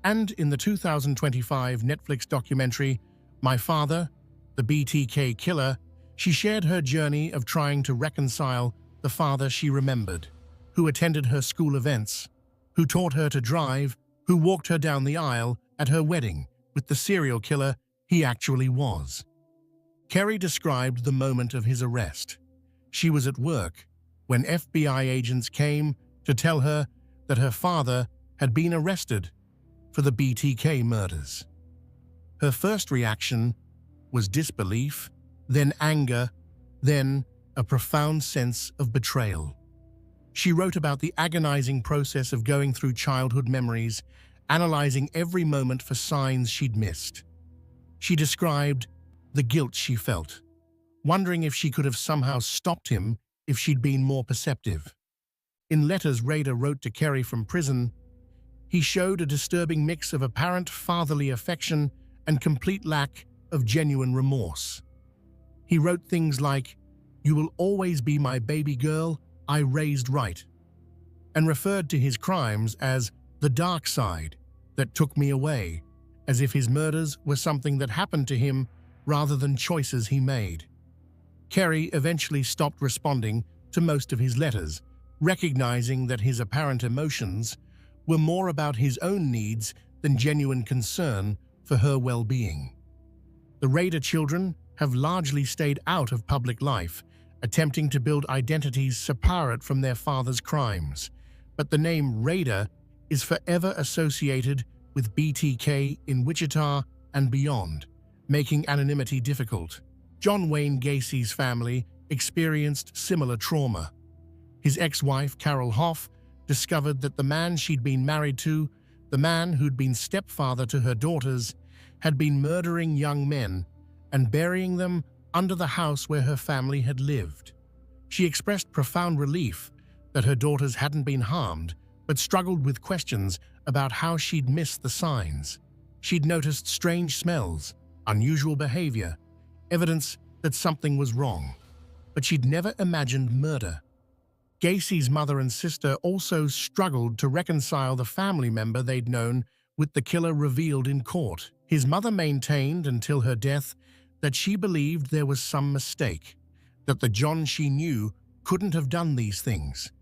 And in the 2025 Netflix documentary, My Father, the BTK Killer, she shared her journey of trying to reconcile the father she remembered, who attended her school events, who taught her to drive, who walked her down the aisle at her wedding with the serial killer he actually was. Kerry described the moment of his arrest. She was at work when FBI agents came to tell her that her father had been arrested for the BTK murders. Her first reaction was disbelief, then anger, then a profound sense of betrayal. She wrote about the agonizing process of going through childhood memories, analyzing every moment for signs she'd missed. She described the guilt she felt, wondering if she could have somehow stopped him if she'd been more perceptive. In letters Rader wrote to Kerry from prison, he showed a disturbing mix of apparent fatherly affection and complete lack of genuine remorse. He wrote things like, "You will always be my baby girl I raised right," and referred to his crimes as the dark side that took me away, as if his murders were something that happened to him rather than choices he made. Kerry eventually stopped responding to most of his letters, recognizing that his apparent emotions were more about his own needs than genuine concern for her well-being. The Rader children have largely stayed out of public life, attempting to build identities separate from their father's crimes. But the name Rader is forever associated with BTK in Wichita and beyond, making anonymity difficult. John Wayne Gacy's family experienced similar trauma. His ex-wife, Carol Hoff, discovered that the man she'd been married to, the man who'd been stepfather to her daughters, had been murdering young men and burying them under the house where her family had lived. She expressed profound relief that her daughters hadn't been harmed, but struggled with questions about how she'd missed the signs. She'd noticed strange smells, unusual behavior, evidence that something was wrong, but she'd never imagined murder. Gacy's mother and sister also struggled to reconcile the family member they'd known with the killer revealed in court. His mother maintained until her death that she believed there was some mistake, that the John she knew couldn't have done these things.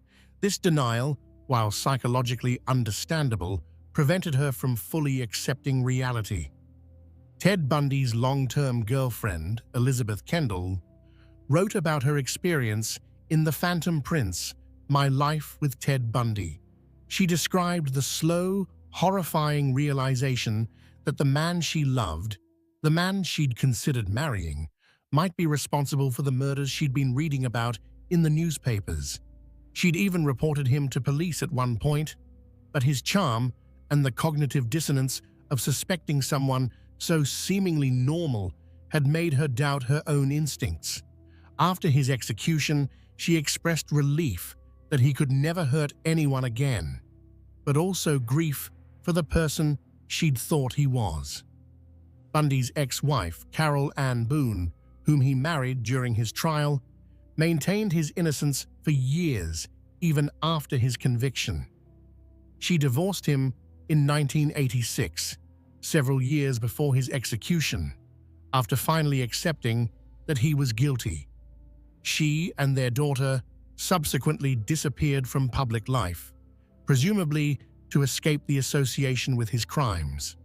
This denial, while psychologically understandable, prevented her from fully accepting reality. Ted Bundy's long-term girlfriend, Elizabeth Kendall, wrote about her experience in The Phantom Prince, My Life with Ted Bundy. She described the slow, horrifying realization that the man she loved, the man she'd considered marrying, might be responsible for the murders she'd been reading about in the newspapers. She'd even reported him to police at one point, but his charm and the cognitive dissonance of suspecting someone so seemingly normal had made her doubt her own instincts. After his execution, she expressed relief that he could never hurt anyone again, but also grief for the person she'd thought he was. Bundy's ex-wife, Carol Ann Boone, whom he married during his trial, maintained his innocence for years, even after his conviction. She divorced him in 1986, several years before his execution, after finally accepting that he was guilty. She and their daughter subsequently disappeared from public life, presumably to escape the association with his crimes.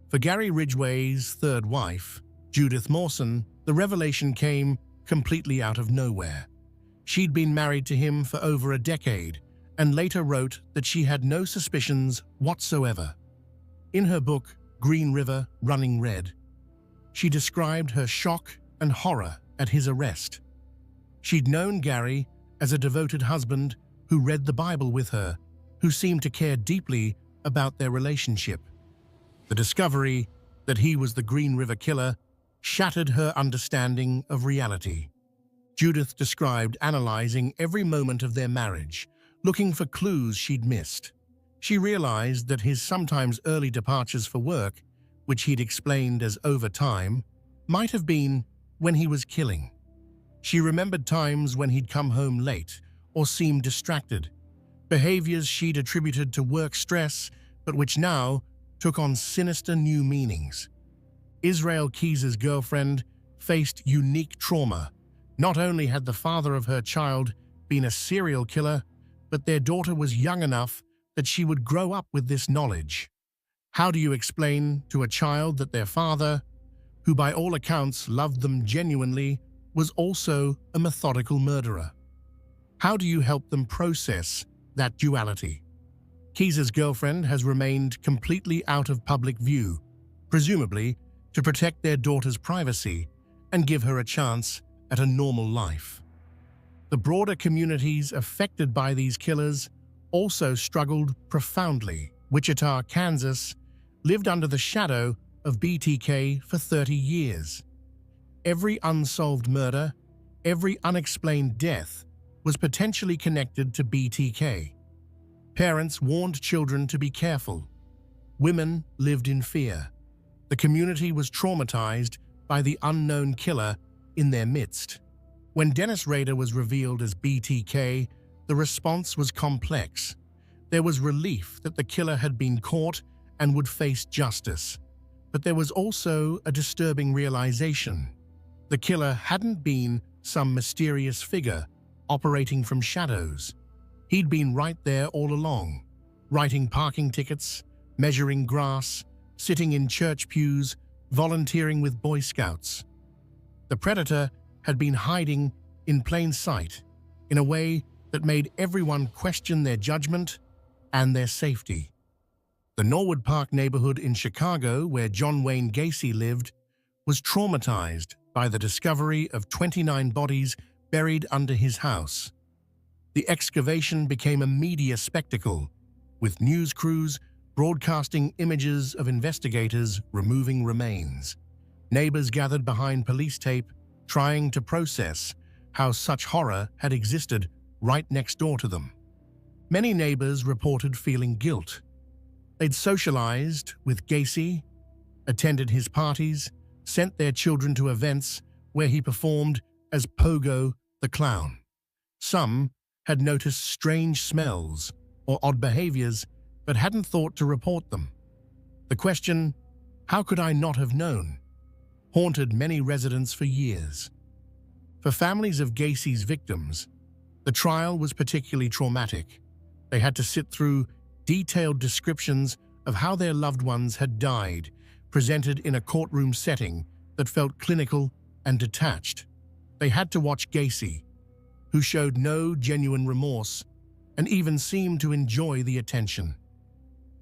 For Gary Ridgway's third wife, Judith Mawson, the revelation came completely out of nowhere. She'd been married to him for over a decade and later wrote that she had no suspicions whatsoever. In her book, Green River, Running Red, she described her shock and horror at his arrest. She'd known Gary as a devoted husband who read the Bible with her, who seemed to care deeply about their relationship. The discovery that he was the Green River Killer shattered her understanding of reality. Judith described analyzing every moment of their marriage, looking for clues she'd missed. She realized that his sometimes early departures for work, which he'd explained as overtime, might have been when he was killing. She remembered times when he'd come home late or seemed distracted, behaviors she'd attributed to work stress, but which now took on sinister new meanings. Israel Keys's girlfriend faced unique trauma. Not only had the father of her child been a serial killer, but their daughter was young enough that she would grow up with this knowledge. How do you explain to a child that their father, who by all accounts loved them genuinely, was also a methodical murderer? How do you help them process that duality? Keys's girlfriend has remained completely out of public view, presumably to protect their daughter's privacy and give her a chance at a normal life. The broader communities affected by these killers also struggled profoundly. Wichita, Kansas, lived under the shadow of BTK for 30 years. Every unsolved murder, every unexplained death was potentially connected to BTK. Parents warned children to be careful. Women lived in fear. The community was traumatized by the unknown killer in their midst. When Dennis Rader was revealed as BTK, the response was complex. There was relief that the killer had been caught and would face justice. But there was also a disturbing realization. The killer hadn't been some mysterious figure operating from shadows. He'd been right there all along, writing parking tickets, measuring grass, sitting in church pews, volunteering with Boy Scouts. The predator had been hiding in plain sight in a way that made everyone question their judgment and their safety. The Norwood Park neighborhood in Chicago, where John Wayne Gacy lived, was traumatized by the discovery of 29 bodies buried under his house. The excavation became a media spectacle, with news crews broadcasting images of investigators removing remains. Neighbors gathered behind police tape, trying to process how such horror had existed right next door to them. Many neighbors reported feeling guilt. They'd socialized with Gacy, attended his parties, sent their children to events where he performed as Pogo the Clown. Some had noticed strange smells or odd behaviors but hadn't thought to report them. The question, "How could I not have known?" haunted many residents for years. For families of Gacy's victims, the trial was particularly traumatic. They had to sit through detailed descriptions of how their loved ones had died, presented in a courtroom setting that felt clinical and detached. They had to watch Gacy, who showed no genuine remorse and even seemed to enjoy the attention.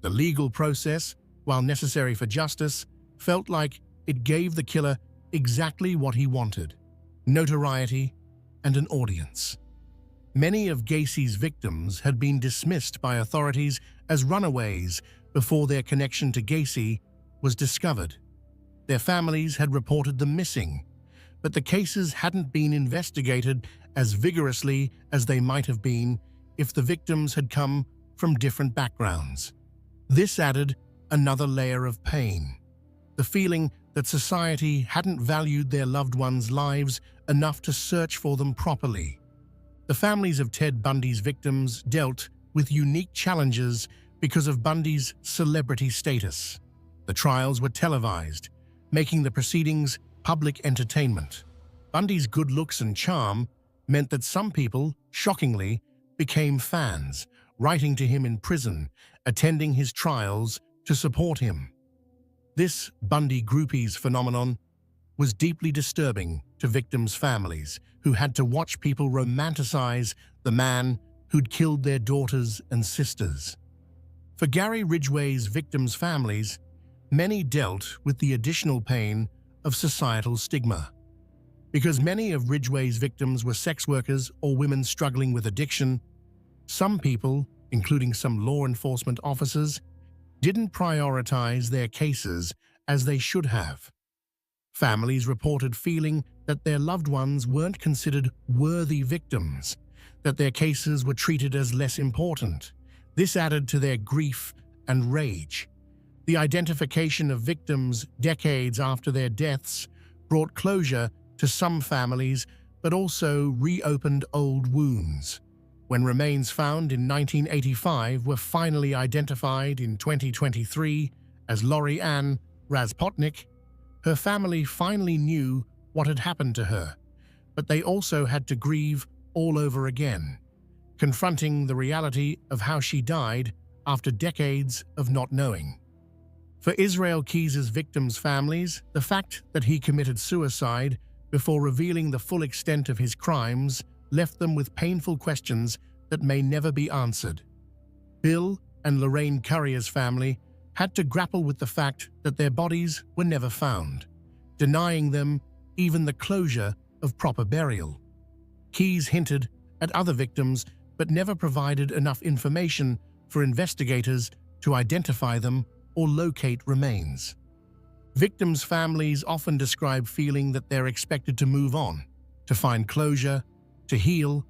The legal process, while necessary for justice, felt like it gave the killer exactly what he wanted: notoriety and an audience. Many of Gacy's victims had been dismissed by authorities as runaways before their connection to Gacy was discovered. Their families had reported them missing, but the cases hadn't been investigated as vigorously as they might have been if the victims had come from different backgrounds. This added another layer of pain, the feeling that society hadn't valued their loved ones' lives enough to search for them properly. The families of Ted Bundy's victims dealt with unique challenges because of Bundy's celebrity status. The trials were televised, making the proceedings public entertainment. Bundy's good looks and charm meant that some people, shockingly, became fans, writing to him in prison, attending his trials to support him. This Bundy groupies phenomenon was deeply disturbing to victims' families who had to watch people romanticize the man who'd killed their daughters and sisters. For Gary Ridgway's victims' families, many dealt with the additional pain of societal stigma. Because many of Ridgway's victims were sex workers or women struggling with addiction, some people, including some law enforcement officers, didn't prioritize their cases as they should have. Families reported feeling that their loved ones weren't considered worthy victims, that their cases were treated as less important. This added to their grief and rage. The identification of victims decades after their deaths brought closure to some families, but also reopened old wounds. When remains found in 1985 were finally identified in 2023 as Lori Ann Razpotnik, her family finally knew what had happened to her, but they also had to grieve all over again, confronting the reality of how she died after decades of not knowing. For Israel Keys's victims' families, the fact that he committed suicide before revealing the full extent of his crimes left them with painful questions that may never be answered. Bill and Lorraine Currier's family had to grapple with the fact that their bodies were never found, denying them even the closure of proper burial. Keys hinted at other victims but never provided enough information for investigators to identify them or locate remains. Victims' families often describe feeling that they're expected to move on, to find closure, to heal,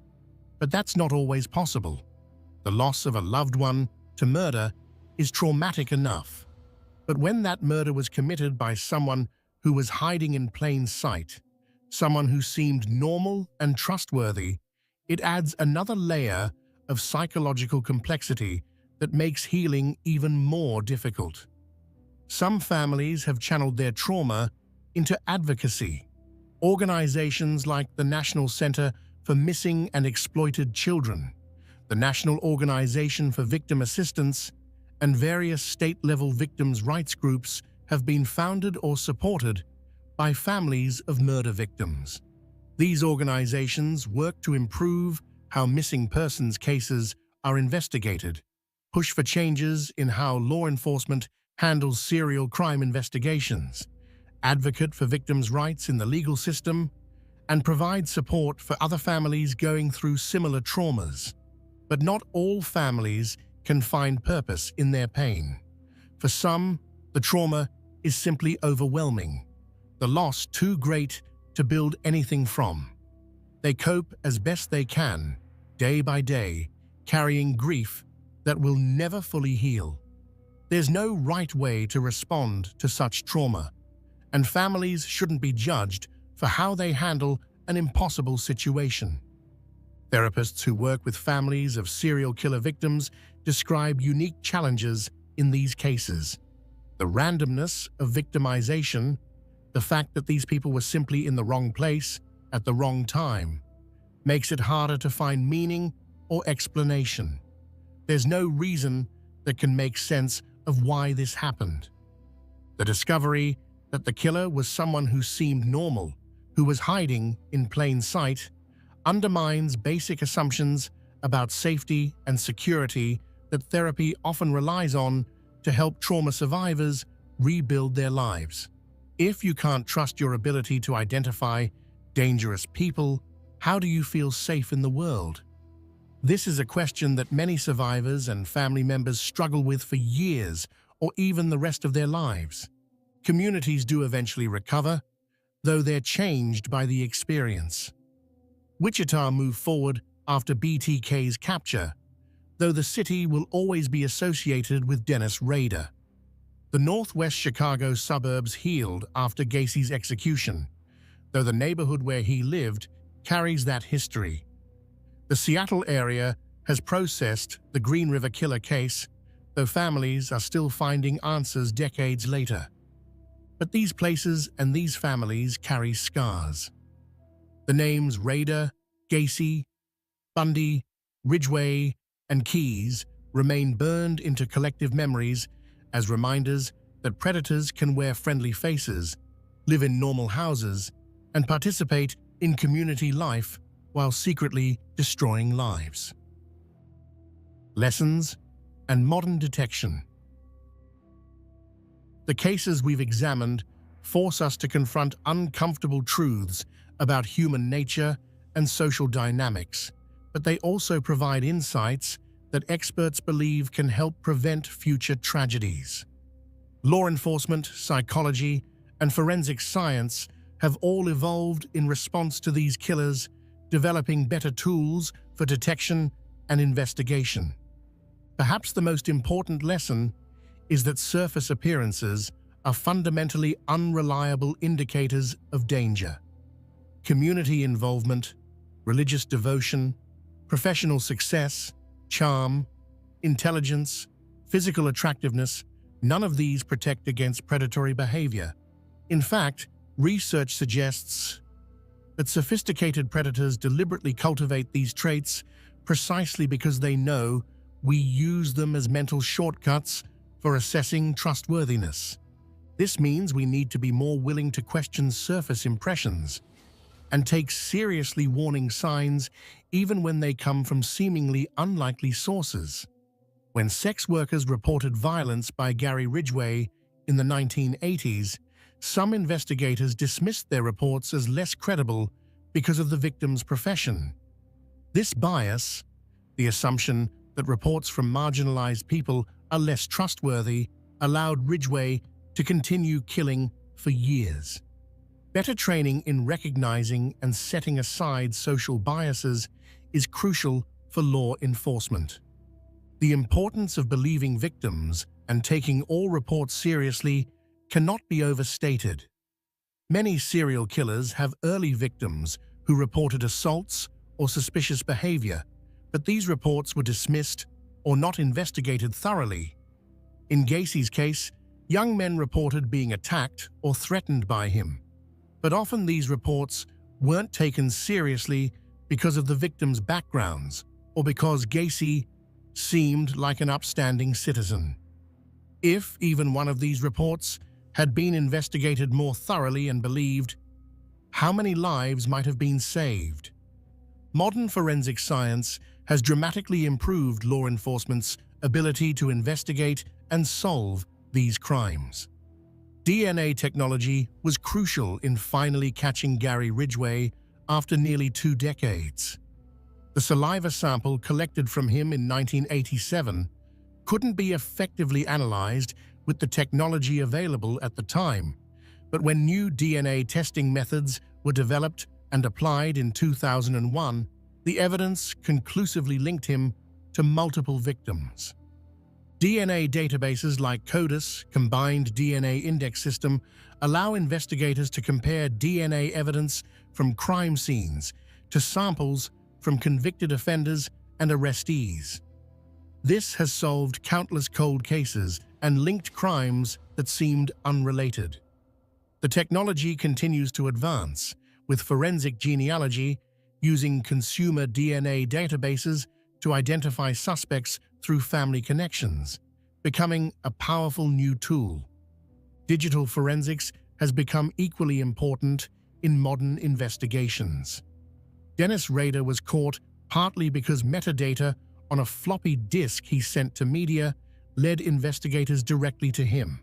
but that's not always possible. The loss of a loved one to murder is traumatic enough. But when that murder was committed by someone who was hiding in plain sight, someone who seemed normal and trustworthy, it adds another layer of psychological complexity that makes healing even more difficult. Some families have channeled their trauma into advocacy. Organizations like the National Center for Missing and Exploited Children, the National Organization for Victim Assistance, and various state-level victims' rights groups have been founded or supported by families of murder victims. These organizations work to improve how missing persons cases are investigated, push for changes in how law enforcement handles serial crime investigations, advocate for victims' rights in the legal system, and provide support for other families going through similar traumas. But not all families can find purpose in their pain. For some, the trauma is simply overwhelming, the loss too great to build anything from. They cope as best they can, day by day, carrying grief that will never fully heal. There's no right way to respond to such trauma, and families shouldn't be judged for how they handle an impossible situation. Therapists who work with families of serial killer victims describe unique challenges in these cases. The randomness of victimization, the fact that these people were simply in the wrong place at the wrong time, makes it harder to find meaning or explanation. There's no reason that can make sense of why this happened. The discovery that the killer was someone who seemed normal, who was hiding in plain sight, undermines basic assumptions about safety and security that therapy often relies on to help trauma survivors rebuild their lives. If you can't trust your ability to identify dangerous people, how do you feel safe in the world? This is a question that many survivors and family members struggle with for years or even the rest of their lives. Communities do eventually recover, though they're changed by the experience. Wichita moved forward after BTK's capture, though the city will always be associated with Dennis Rader. The northwest Chicago suburbs healed after Gacy's execution, though the neighborhood where he lived carries that history. The Seattle area has processed the Green River Killer case, though families are still finding answers decades later. But these places and these families carry scars. The names Rader, Gacy, Bundy, Ridgway, and Keyes remain burned into collective memories as reminders that predators can wear friendly faces, live in normal houses, and participate in community life while secretly destroying lives. Lessons and modern detection. The cases we've examined force us to confront uncomfortable truths about human nature and social dynamics, but they also provide insights that experts believe can help prevent future tragedies. Law enforcement, psychology, and forensic science have all evolved in response to these killers, developing better tools for detection and investigation. Perhaps the most important lesson is that surface appearances are fundamentally unreliable indicators of danger. Community involvement, religious devotion, professional success, charm, intelligence, physical attractiveness, none of these protect against predatory behavior. In fact, research suggests that sophisticated predators deliberately cultivate these traits precisely because they know we use them as mental shortcuts for assessing trustworthiness. This means we need to be more willing to question surface impressions and take seriously warning signs even when they come from seemingly unlikely sources. When sex workers reported violence by Gary Ridgway in the 1980s, some investigators dismissed their reports as less credible because of the victim's profession. This bias, the assumption that reports from marginalized people are less trustworthy, allowed Ridgway to continue killing for years. Better training in recognizing and setting aside social biases is crucial for law enforcement. The importance of believing victims and taking all reports seriously cannot be overstated. Many serial killers have early victims who reported assaults or suspicious behavior, but these reports were dismissed or not investigated thoroughly. In Gacy's case, young men reported being attacked or threatened by him, but often these reports weren't taken seriously because of the victims' backgrounds or because Gacy seemed like an upstanding citizen. If even one of these reports had been investigated more thoroughly and believed, how many lives might have been saved? Modern forensic science has dramatically improved law enforcement's ability to investigate and solve these crimes. DNA technology was crucial in finally catching Gary Ridgway after nearly 2 decades. The saliva sample collected from him in 1987 couldn't be effectively analyzed with the technology available at the time, but when new DNA testing methods were developed and applied in 2001, the evidence conclusively linked him to multiple victims. DNA databases like CODIS, Combined DNA Index System, allow investigators to compare DNA evidence from crime scenes to samples from convicted offenders and arrestees. This has solved countless cold cases and linked crimes that seemed unrelated. The technology continues to advance, with forensic genealogy using consumer DNA databases to identify suspects through family connections, becoming a powerful new tool. Digital forensics has become equally important in modern investigations. Dennis Rader was caught partly because metadata on a floppy disk he sent to media led investigators directly to him.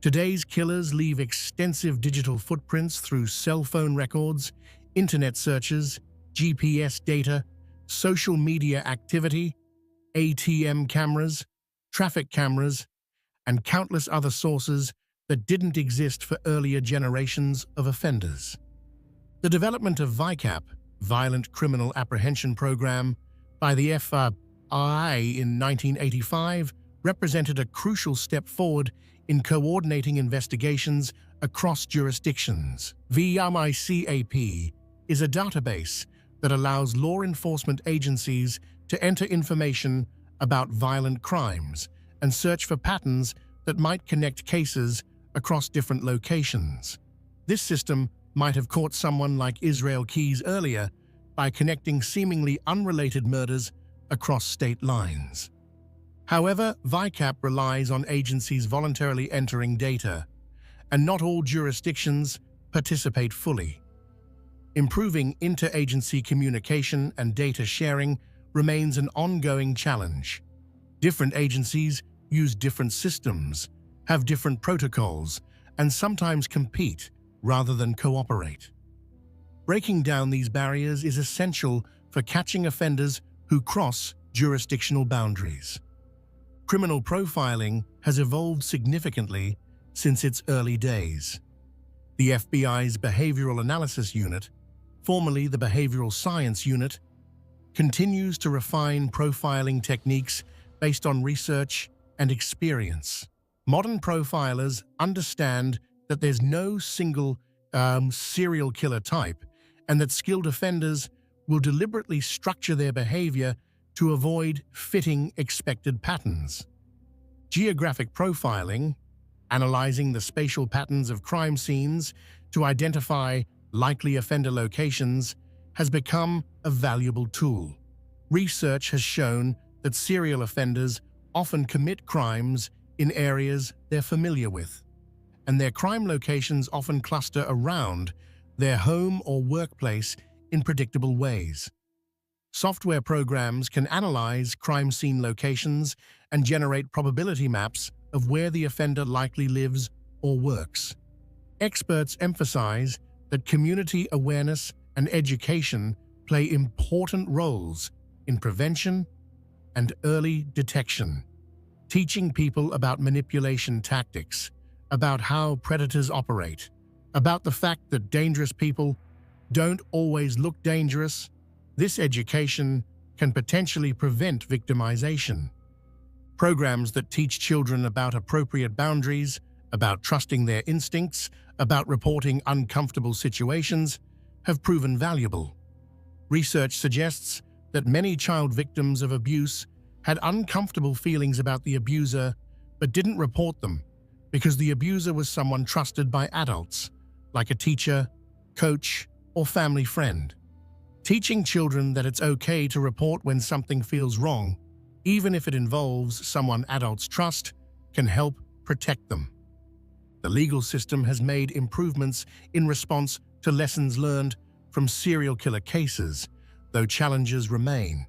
Today's killers leave extensive digital footprints through cell phone records, internet searches, GPS data, social media activity, ATM cameras, traffic cameras, and countless other sources that didn't exist for earlier generations of offenders. The development of VICAP, Violent Criminal Apprehension Program, by the FBI in 1985 represented a crucial step forward in coordinating investigations across jurisdictions. VICAP is a database that allows law enforcement agencies to enter information about violent crimes and search for patterns that might connect cases across different locations. This system might have caught someone like Israel Keyes earlier by connecting seemingly unrelated murders across state lines. However, VICAP relies on agencies voluntarily entering data, and not all jurisdictions participate fully. Improving interagency communication and data sharing remains an ongoing challenge. Different agencies use different systems, have different protocols, and sometimes compete rather than cooperate. Breaking down these barriers is essential for catching offenders who cross jurisdictional boundaries. Criminal profiling has evolved significantly since its early days. The FBI's Behavioral Analysis Unit, formerly the Behavioral Science Unit, continues to refine profiling techniques based on research and experience. Modern profilers understand that there's no single serial killer type, and that skilled offenders will deliberately structure their behavior to avoid fitting expected patterns. Geographic profiling, analyzing the spatial patterns of crime scenes to identify likely offender locations, has become a valuable tool. Research has shown that serial offenders often commit crimes in areas they're familiar with, and their crime locations often cluster around their home or workplace in predictable ways. Software programs can analyze crime scene locations and generate probability maps of where the offender likely lives or works. Experts emphasize that community awareness and education play important roles in prevention and early detection. Teaching people about manipulation tactics, about how predators operate, about the fact that dangerous people don't always look dangerous, this education can potentially prevent victimization. Programs that teach children about appropriate boundaries, about trusting their instincts, about reporting uncomfortable situations, have proven valuable. Research suggests that many child victims of abuse had uncomfortable feelings about the abuser but didn't report them because the abuser was someone trusted by adults, like a teacher, coach, or family friend. Teaching children that it's okay to report when something feels wrong, even if it involves someone adults trust, can help protect them. The legal system has made improvements in response to lessons learned from serial killer cases, though challenges remain.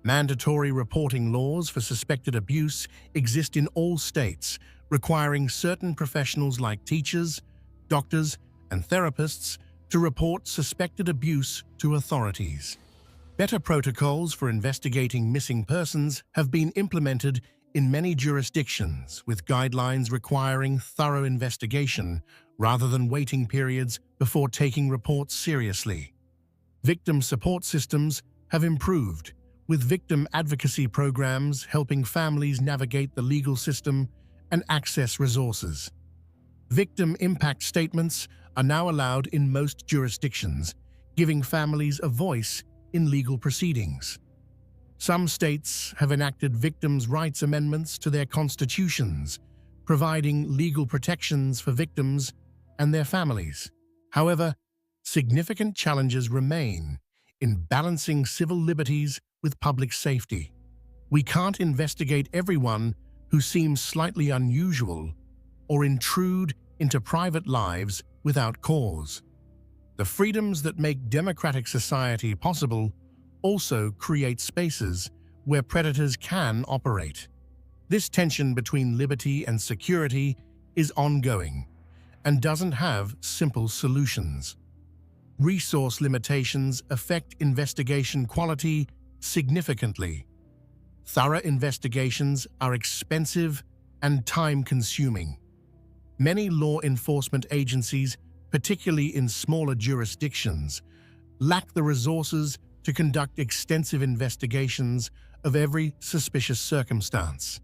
Mandatory reporting laws for suspected abuse exist in all states, requiring certain professionals like teachers, doctors, and therapists to report suspected abuse to authorities. Better protocols for investigating missing persons have been implemented in many jurisdictions, with guidelines requiring thorough investigation rather than waiting periods before taking reports seriously. Victim support systems have improved, with victim advocacy programs helping families navigate the legal system and access resources. Victim impact statements are now allowed in most jurisdictions, giving families a voice in legal proceedings. Some states have enacted victims' rights amendments to their constitutions, providing legal protections for victims and their families. However, significant challenges remain in balancing civil liberties with public safety. We can't investigate everyone who seems slightly unusual or intrude into private lives without cause. The freedoms that make democratic society possible also create spaces where predators can operate. This tension between liberty and security is ongoing and doesn't have simple solutions. Resource limitations affect investigation quality significantly. Thorough investigations are expensive and time-consuming. Many law enforcement agencies, particularly in smaller jurisdictions, lack the resources to conduct extensive investigations of every suspicious circumstance.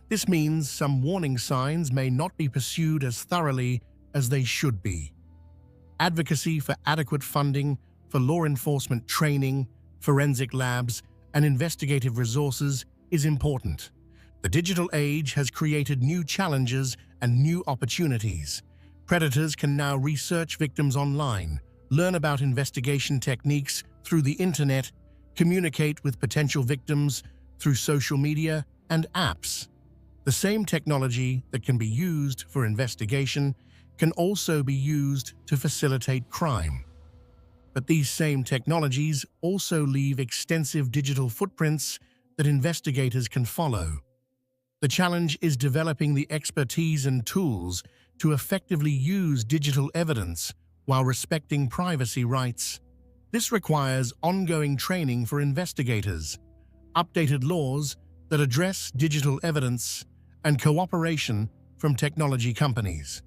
This means some warning signs may not be pursued as thoroughly as they should be. Advocacy for adequate funding for law enforcement training, forensic labs, and investigative resources is important. The digital age has created new challenges and new opportunities. Predators can now research victims online, learn about investigation techniques through the internet, communicate with potential victims through social media and apps. The same technology that can be used for investigation can also be used to facilitate crime. But these same technologies also leave extensive digital footprints that investigators can follow. The challenge is developing the expertise and tools to effectively use digital evidence while respecting privacy rights. This requires ongoing training for investigators, updated laws that address digital evidence, and cooperation from technology companies.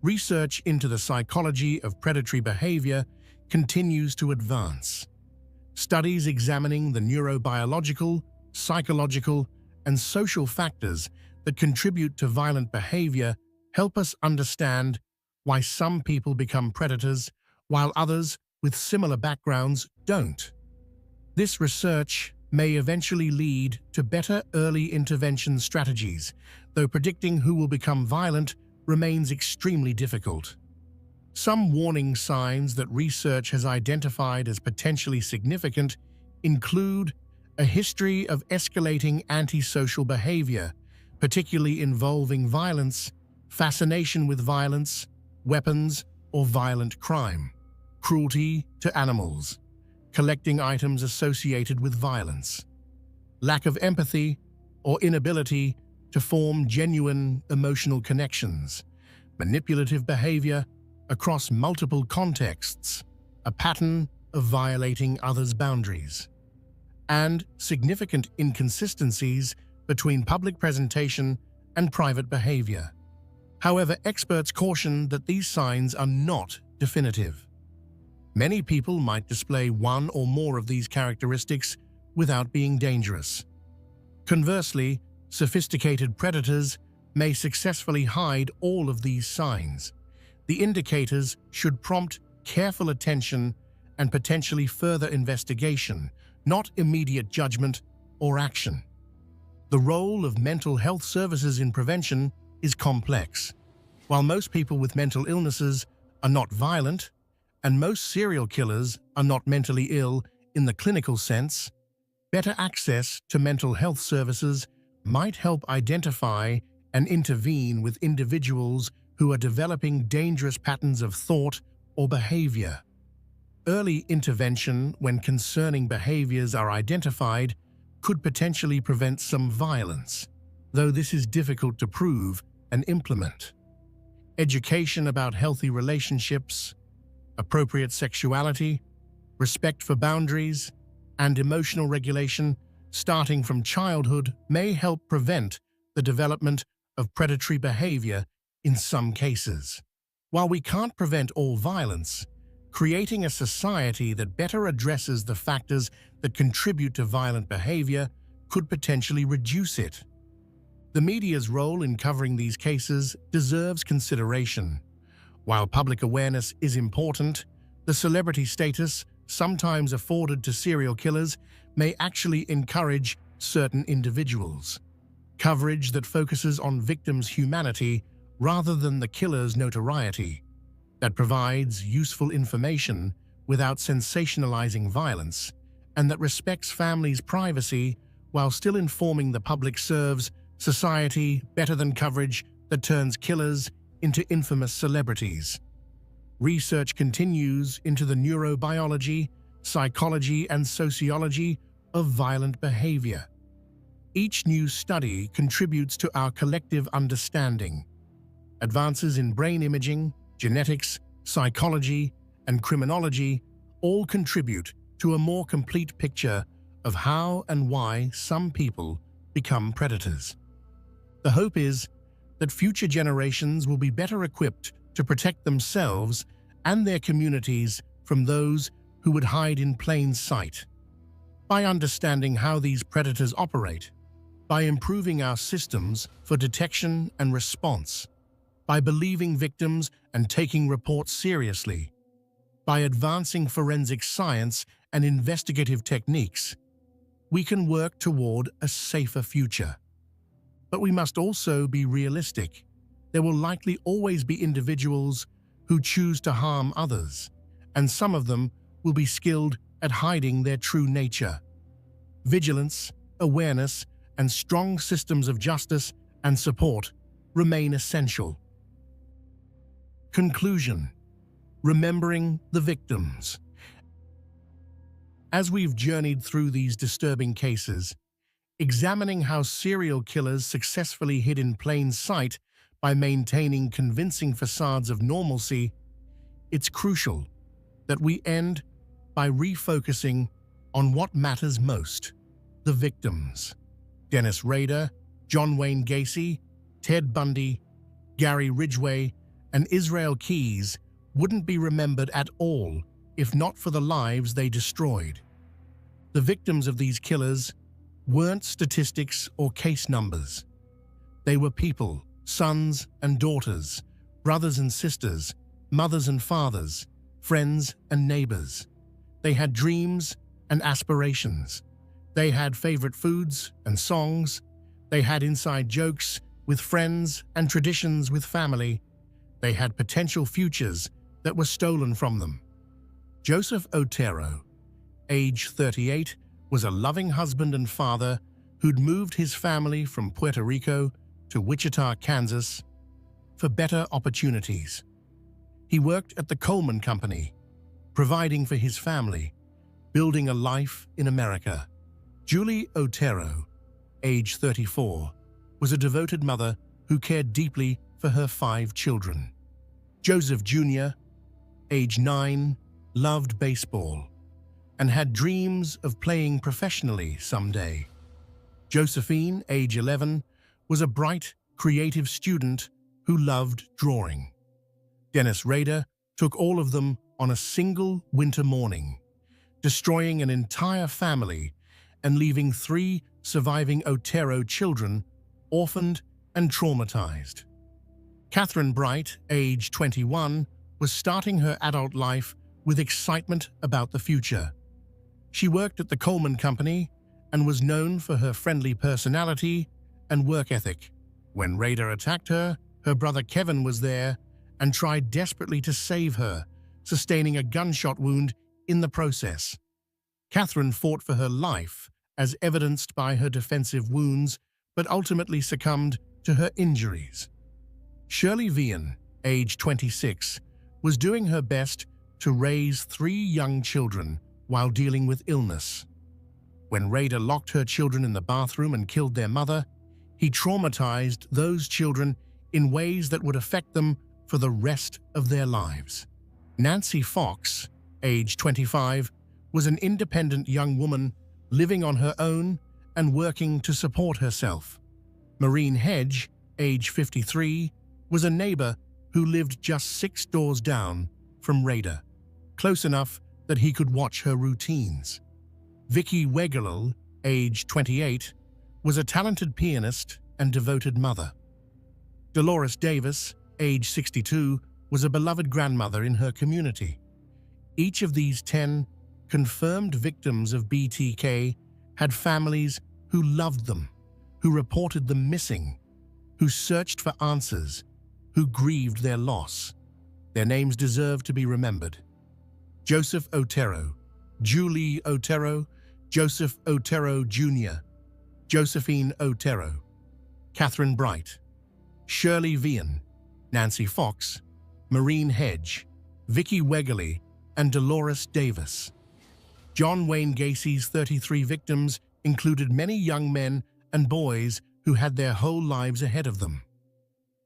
Research into the psychology of predatory behavior continues to advance. Studies examining the neurobiological, psychological, and social factors that contribute to violent behavior help us understand why some people become predators while others with similar backgrounds don't. This research may eventually lead to better early intervention strategies, though predicting who will become violent remains extremely difficult. Some warning signs that research has identified as potentially significant include a history of escalating antisocial behavior, particularly involving violence, fascination with violence, weapons, or violent crime, cruelty to animals, collecting items associated with violence, lack of empathy or inability to form genuine emotional connections, manipulative behavior across multiple contexts, a pattern of violating others' boundaries, and significant inconsistencies between public presentation and private behavior. However, experts caution that these signs are not definitive. Many people might display one or more of these characteristics without being dangerous. Conversely, sophisticated predators may successfully hide all of these signs. The indicators should prompt careful attention and potentially further investigation, not immediate judgment or action. The role of mental health services in prevention is complex. While most people with mental illnesses are not violent, and most serial killers are not mentally ill in the clinical sense, better access to mental health services might help identify and intervene with individuals who are developing dangerous patterns of thought or behavior. Early intervention when concerning behaviors are identified could potentially prevent some violence, though this is difficult to prove and implement. Education about healthy relationships, appropriate sexuality, respect for boundaries, and emotional regulation starting from childhood may help prevent the development of predatory behavior in some cases. While we can't prevent all violence, creating a society that better addresses the factors that contribute to violent behavior could potentially reduce it. The media's role in covering these cases deserves consideration. While public awareness is important, the celebrity status sometimes afforded to serial killers may actually encourage certain individuals. Coverage that focuses on victims' humanity rather than the killer's notoriety, that provides useful information without sensationalizing violence, and that respects families' privacy while still informing the public serves society better than coverage that turns killers into infamous celebrities. Research continues into the neurobiology, psychology, and sociology of violent behavior. Each new study contributes to our collective understanding. Advances in brain imaging, genetics, psychology, and criminology all contribute to a more complete picture of how and why some people become predators. The hope is that future generations will be better equipped to protect themselves and their communities from those who would hide in plain sight. By understanding how these predators operate, by improving our systems for detection and response, by believing victims and taking reports seriously, by advancing forensic science and investigative techniques, we can work toward a safer future. But we must also be realistic. There will likely always be individuals who choose to harm others, and some of them will be skilled at hiding their true nature. Vigilance, awareness, and strong systems of justice and support remain essential. Conclusion: remembering the victims. As we've journeyed through these disturbing cases, examining how serial killers successfully hid in plain sight by maintaining convincing facades of normalcy, it's crucial that we end by refocusing on what matters most: the victims. Dennis Rader, John Wayne Gacy, Ted Bundy, Gary Ridgway, and Israel Keyes wouldn't be remembered at all if not for the lives they destroyed. The victims of these killers weren't statistics or case numbers. They were people, sons and daughters, brothers and sisters, mothers and fathers, friends and neighbors. They had dreams and aspirations. They had favorite foods and songs. They had inside jokes with friends and traditions with family. They had potential futures that were stolen from them. Joseph Otero, age 38, was a loving husband and father who'd moved his family from Puerto Rico to Wichita, Kansas, for better opportunities. He worked at the Coleman Company, providing for his family, building a life in America. Julie Otero, age 34, was a devoted mother who cared deeply for her 5 children. Joseph Jr., age 9, loved baseball and had dreams of playing professionally someday. Josephine, age 11, was a bright, creative student who loved drawing. Dennis Rader took all of them on a single winter morning, destroying an entire family and leaving 3 surviving Otero children orphaned and traumatized. Catherine Bright, age 21, was starting her adult life with excitement about the future. She worked at the Coleman Company and was known for her friendly personality and work ethic. When Rader attacked her, her brother Kevin was there and tried desperately to save her, sustaining a gunshot wound in the process. Catherine fought for her life, as evidenced by her defensive wounds, but ultimately succumbed to her injuries. Shirley Vian, age 26, was doing her best to raise 3 young children while dealing with illness. When Rader locked her children in the bathroom and killed their mother, he traumatized those children in ways that would affect them for the rest of their lives. Nancy Fox, age 25, was an independent young woman living on her own and working to support herself. Maureen Hedge, age 53, was a neighbor who lived just 6 doors down from Rader, close enough that he could watch her routines. Vicky Wegerle, age 28, was a talented pianist and devoted mother. Dolores Davis, age 62, was a beloved grandmother in her community. Each of these 10 confirmed victims of BTK had families who loved them, who reported them missing, who searched for answers, who grieved their loss. Their names deserve to be remembered. Joseph Otero, Julie Otero, Joseph Otero Jr., Josephine Otero, Catherine Bright, Shirley Vian, Nancy Fox, Maureen Hedge, Vicky Wegerle, and Dolores Davis. John Wayne Gacy's 33 victims included many young men and boys who had their whole lives ahead of them.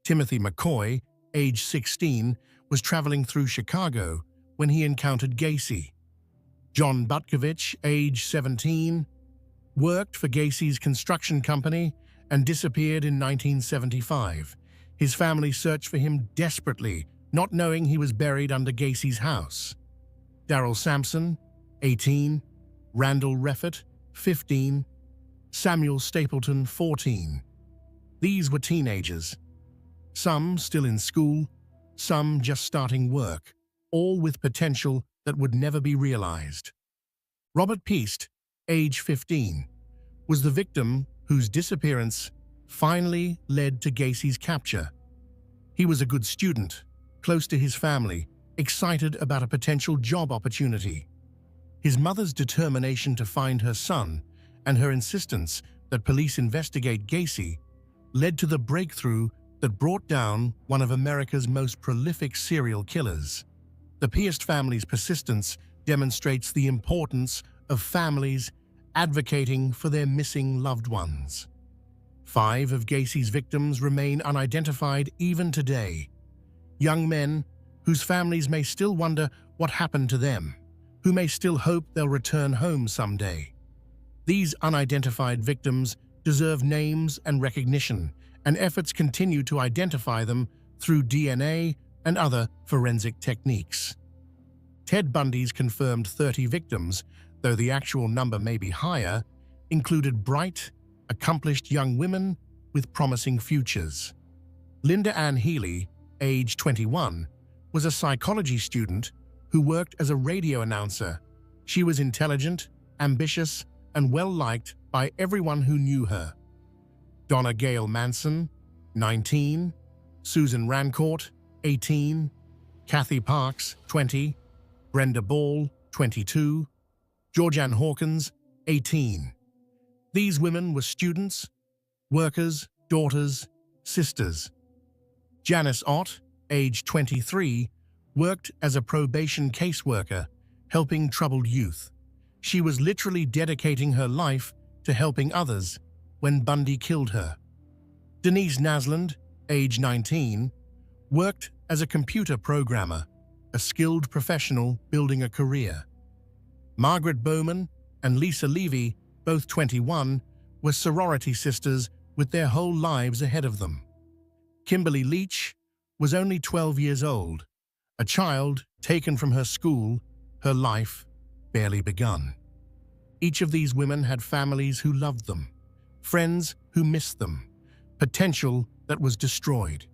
Timothy McCoy, age 16, was traveling through Chicago when he encountered Gacy. John Butkovich, age 17, worked for Gacy's construction company and disappeared in 1975. His family searched for him desperately, not knowing he was buried under Gacy's house. Darrell Sampson, 18, Randall Reffett, 15, Samuel Stapleton, 14. These were teenagers, some still in school, some just starting work, all with potential that would never be realized. Robert Piest, age 15, was the victim whose disappearance finally led to Gacy's capture. He was a good student, close to his family, excited about a potential job opportunity. His mother's determination to find her son and her insistence that police investigate Gacy led to the breakthrough that brought down one of America's most prolific serial killers. The Piest family's persistence demonstrates the importance of families advocating for their missing loved ones. 5 of Gacy's victims remain unidentified even today. Young men whose families may still wonder what happened to them, who may still hope they'll return home someday. These unidentified victims deserve names and recognition, and efforts continue to identify them through DNA and other forensic techniques. Ted Bundy's confirmed 30 victims, though the actual number may be higher, included bright, accomplished young women with promising futures. Linda Ann Healy, age 21, was a psychology student who worked as a radio announcer. She was intelligent, ambitious, and well-liked by everyone who knew her. Donna Gale Manson, 19, Susan Rancourt, 18, Kathy Parks, 20, Brenda Ball, 22, Georgianne Hawkins, 18. These women were students, workers, daughters, sisters. Janice Ott, age 23, worked as a probation caseworker, helping troubled youth. She was literally dedicating her life to helping others when Bundy killed her. Denise Nasland, age 19, worked as a computer programmer, a skilled professional building a career. Margaret Bowman and Lisa Levy, both 21, were sorority sisters with their whole lives ahead of them. Kimberly Leach was only 12 years old, a child taken from her school, her life barely begun. Each of these women had families who loved them, friends who missed them, potential that was destroyed.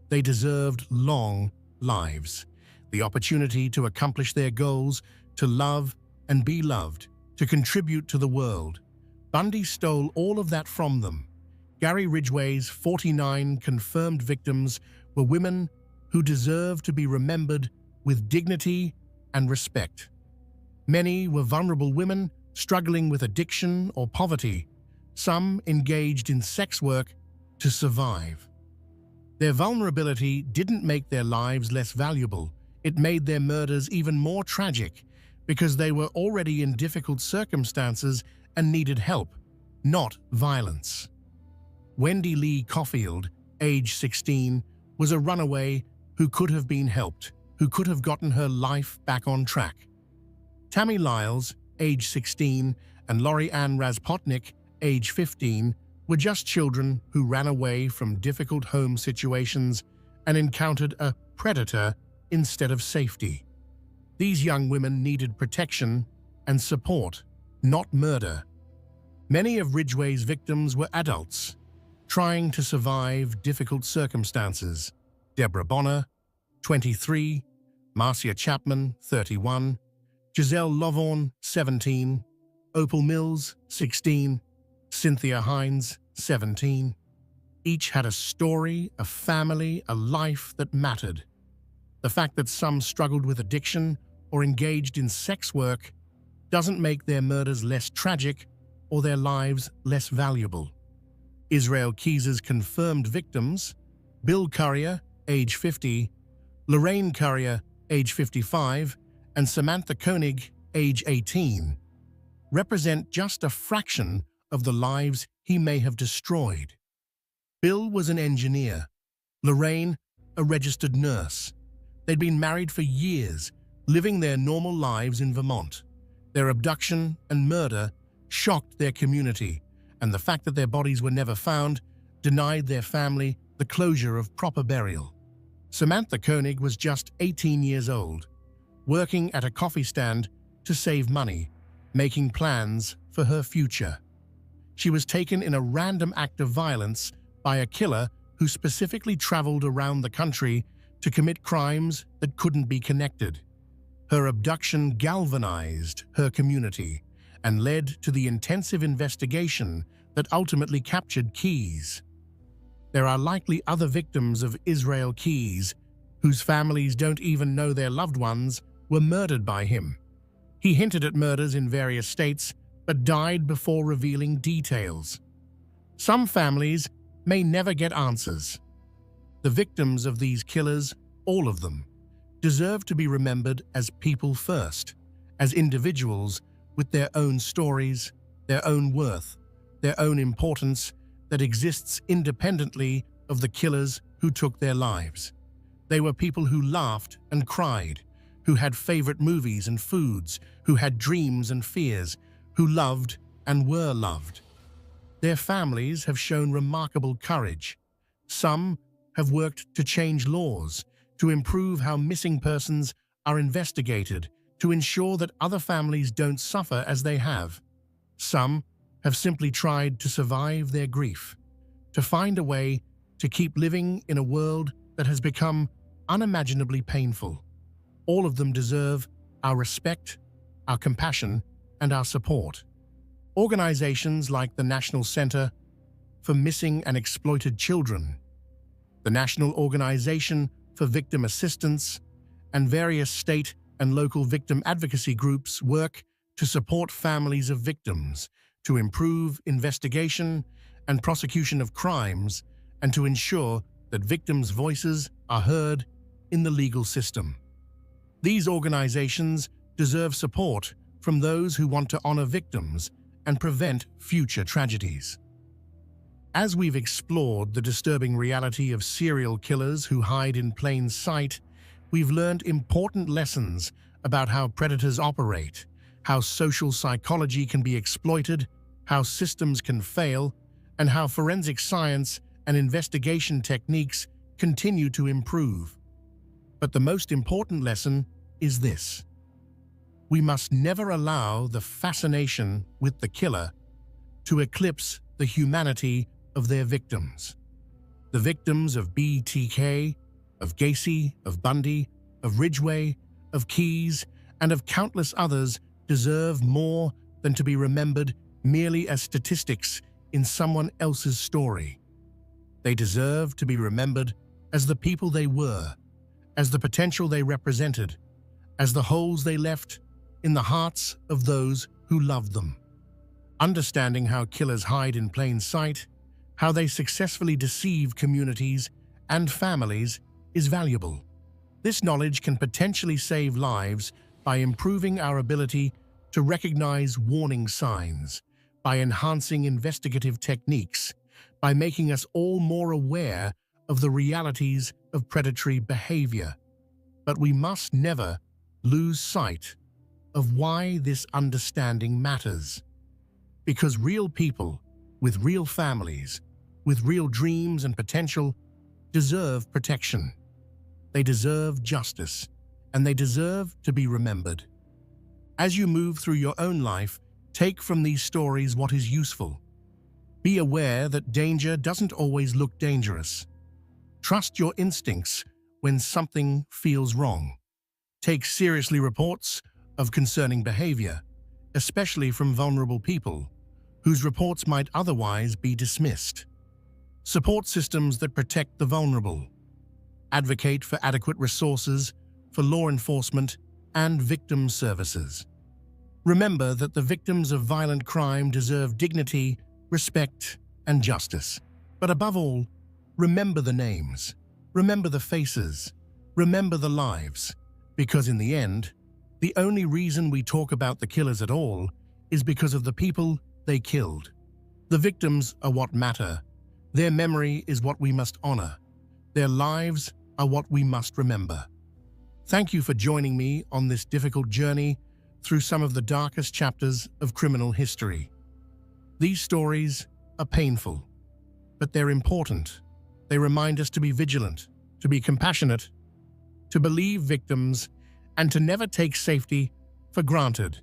They deserved long lives, the opportunity to accomplish their goals, to love and be loved, to contribute to the world. Bundy stole all of that from them. Gary Ridgway's 49 confirmed victims were women who deserve to be remembered with dignity and respect. Many were vulnerable women struggling with addiction or poverty, some engaged in sex work to survive. Their vulnerability didn't make their lives less valuable. It made their murders even more tragic because they were already in difficult circumstances and needed help, not violence. Wendy Lee Caulfield, age 16, was a runaway who could have been helped, who could have gotten her life back on track. Tammy Lyles, age 16, and Lori Ann Raspotnik, age 15, were just children who ran away from difficult home situations and encountered a predator instead of safety. These young women needed protection and support, not murder. Many of Ridgway's victims were adults, trying to survive difficult circumstances. Deborah Bonner, 23, Marcia Chapman, 31, Giselle Lovvorn, 17, Opal Mills, 16, Cynthia Hines, 17. Each had a story, a family, a life that mattered. The fact that some struggled with addiction or engaged in sex work doesn't make their murders less tragic or their lives less valuable. Israel Keyes's confirmed victims, Bill Currier, age 50, Lorraine Currier, age 55, and Samantha Koenig, age 18, represent just a fraction of the lives he may have destroyed. Bill was an engineer, Lorraine a registered nurse. They'd been married for years, living their normal lives in Vermont. Their abduction and murder shocked their community, and the fact that their bodies were never found denied their family the closure of proper burial. Samantha Koenig was just 18 years old, working at a coffee stand to save money, making plans for her future. She was taken in a random act of violence by a killer who specifically traveled around the country to commit crimes that couldn't be connected. Her abduction galvanized her community and led to the intensive investigation that ultimately captured Keyes. There are likely other victims of Israel Keyes whose families don't even know their loved ones were murdered by him. He hinted at murders in various states, but died before revealing details. Some families may never get answers. The victims of these killers, all of them, deserve to be remembered as people first, as individuals with their own stories, their own worth, their own importance that exists independently of the killers who took their lives. They were people who laughed and cried, who had favorite movies and foods, who had dreams and fears, who loved and were loved. Their families have shown remarkable courage. Some have worked to change laws, to improve how missing persons are investigated, to ensure that other families don't suffer as they have. Some have simply tried to survive their grief, to find a way to keep living in a world that has become unimaginably painful. All of them deserve our respect, our compassion, and our support. Organizations like the National Center for Missing and Exploited Children, the National Organization for Victim Assistance, and various state and local victim advocacy groups work to support families of victims, to improve investigation and prosecution of crimes, and to ensure that victims' voices are heard in the legal system. These organizations deserve support from those who want to honor victims and prevent future tragedies. As we've explored the disturbing reality of serial killers who hide in plain sight, we've learned important lessons about how predators operate, how social psychology can be exploited, how systems can fail, and how forensic science and investigation techniques continue to improve. But the most important lesson is this: we must never allow the fascination with the killer to eclipse the humanity of their victims. The victims of BTK, of Gacy, of Bundy, of Ridgway, of Keyes, and of countless others deserve more than to be remembered merely as statistics in someone else's story. They deserve to be remembered as the people they were, as the potential they represented, as the holes they left in the hearts of those who loved them. Understanding how killers hide in plain sight, how they successfully deceive communities and families is valuable. This knowledge can potentially save lives by improving our ability to recognize warning signs, by enhancing investigative techniques, by making us all more aware of the realities of predatory behavior. But we must never lose sight of why this understanding matters. Because real people with real families, with real dreams and potential, deserve protection. They deserve justice, and they deserve to be remembered. As you move through your own life, take from these stories what is useful. Be aware that danger doesn't always look dangerous. Trust your instincts when something feels wrong. Take seriously reports of concerning behavior, especially from vulnerable people, whose reports might otherwise be dismissed. Support systems that protect the vulnerable. Advocate for adequate resources for law enforcement and victim services. Remember that the victims of violent crime deserve dignity, respect, and justice. But above all, remember the names, remember the faces, remember the lives, because in the end, the only reason we talk about the killers at all is because of the people they killed. The victims are what matter. Their memory is what we must honor. Their lives are what we must remember. Thank you for joining me on this difficult journey through some of the darkest chapters of criminal history. These stories are painful, but they're important. They remind us to be vigilant, to be compassionate, to believe victims, and to never take safety for granted.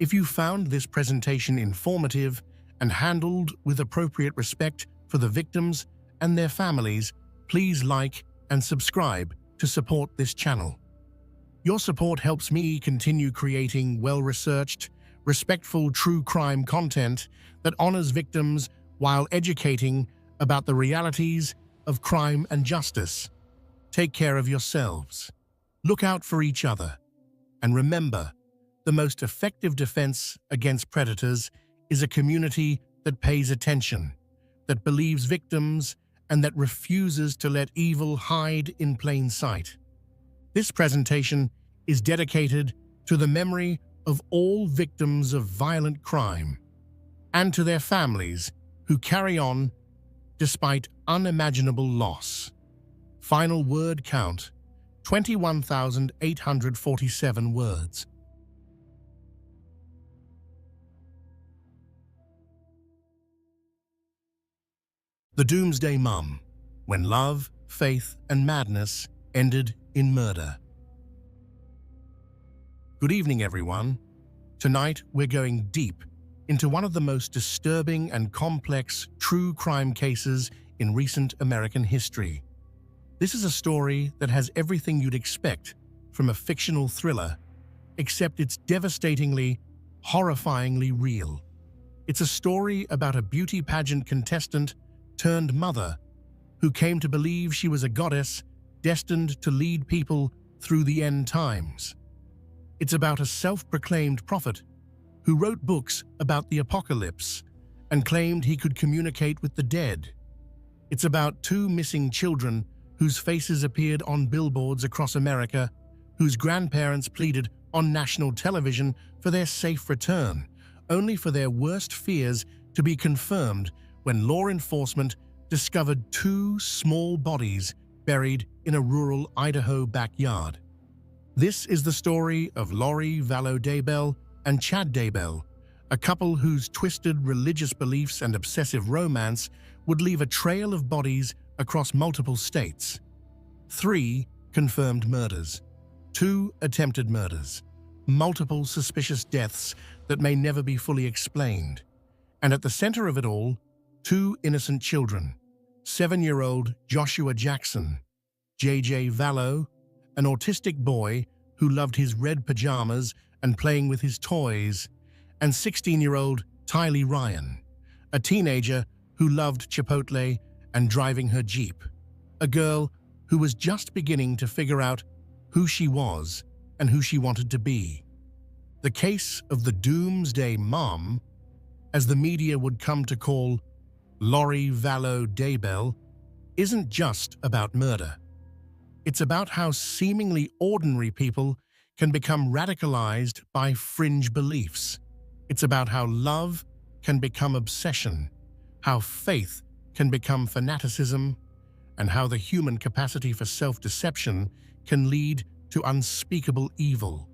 If you found this presentation informative and handled with appropriate respect for the victims and their families, please like and subscribe to support this channel. Your support helps me continue creating well-researched, respectful true crime content that honors victims while educating about the realities of crime and justice. Take care of yourselves. Look out for each other. And remember, the most effective defense against predators is a community that pays attention, that believes victims, and that refuses to let evil hide in plain sight. This presentation is dedicated to the memory of all victims of violent crime and to their families who carry on despite unimaginable loss. Final word count, 21,847 words. The Doomsday Mum, when love, faith, and madness ended in murder. Good evening, everyone. Tonight, we're going deep into one of the most disturbing and complex true crime cases in recent American history. This is a story that has everything you'd expect from a fictional thriller, except it's devastatingly, horrifyingly real. It's a story about a beauty pageant contestant turned mother who came to believe she was a goddess destined to lead people through the end times. It's about a self-proclaimed prophet who wrote books about the apocalypse and claimed he could communicate with the dead. It's about two missing children whose faces appeared on billboards across America, whose grandparents pleaded on national television for their safe return, only for their worst fears to be confirmed when law enforcement discovered two small bodies buried in a rural Idaho backyard. This is the story of Lori Vallow Daybell and Chad Daybell, a couple whose twisted religious beliefs and obsessive romance would leave a trail of bodies across multiple states. 3 confirmed murders, 2 attempted murders, multiple suspicious deaths that may never be fully explained. And at the center of it all, 2 innocent children, 7-year-old Joshua Jackson, J.J. Vallow, an autistic boy who loved his red pajamas and playing with his toys, and 16-year-old Tylee Ryan, a teenager who loved Chipotle and driving her Jeep, a girl who was just beginning to figure out who she was and who she wanted to be. The case of the Doomsday Mom, as the media would come to call Lori Vallow Daybell, isn't just about murder. It's about how seemingly ordinary people can become radicalized by fringe beliefs. It's about how love can become obsession, how faith can become fanaticism, and how the human capacity for self-deception can lead to unspeakable evil.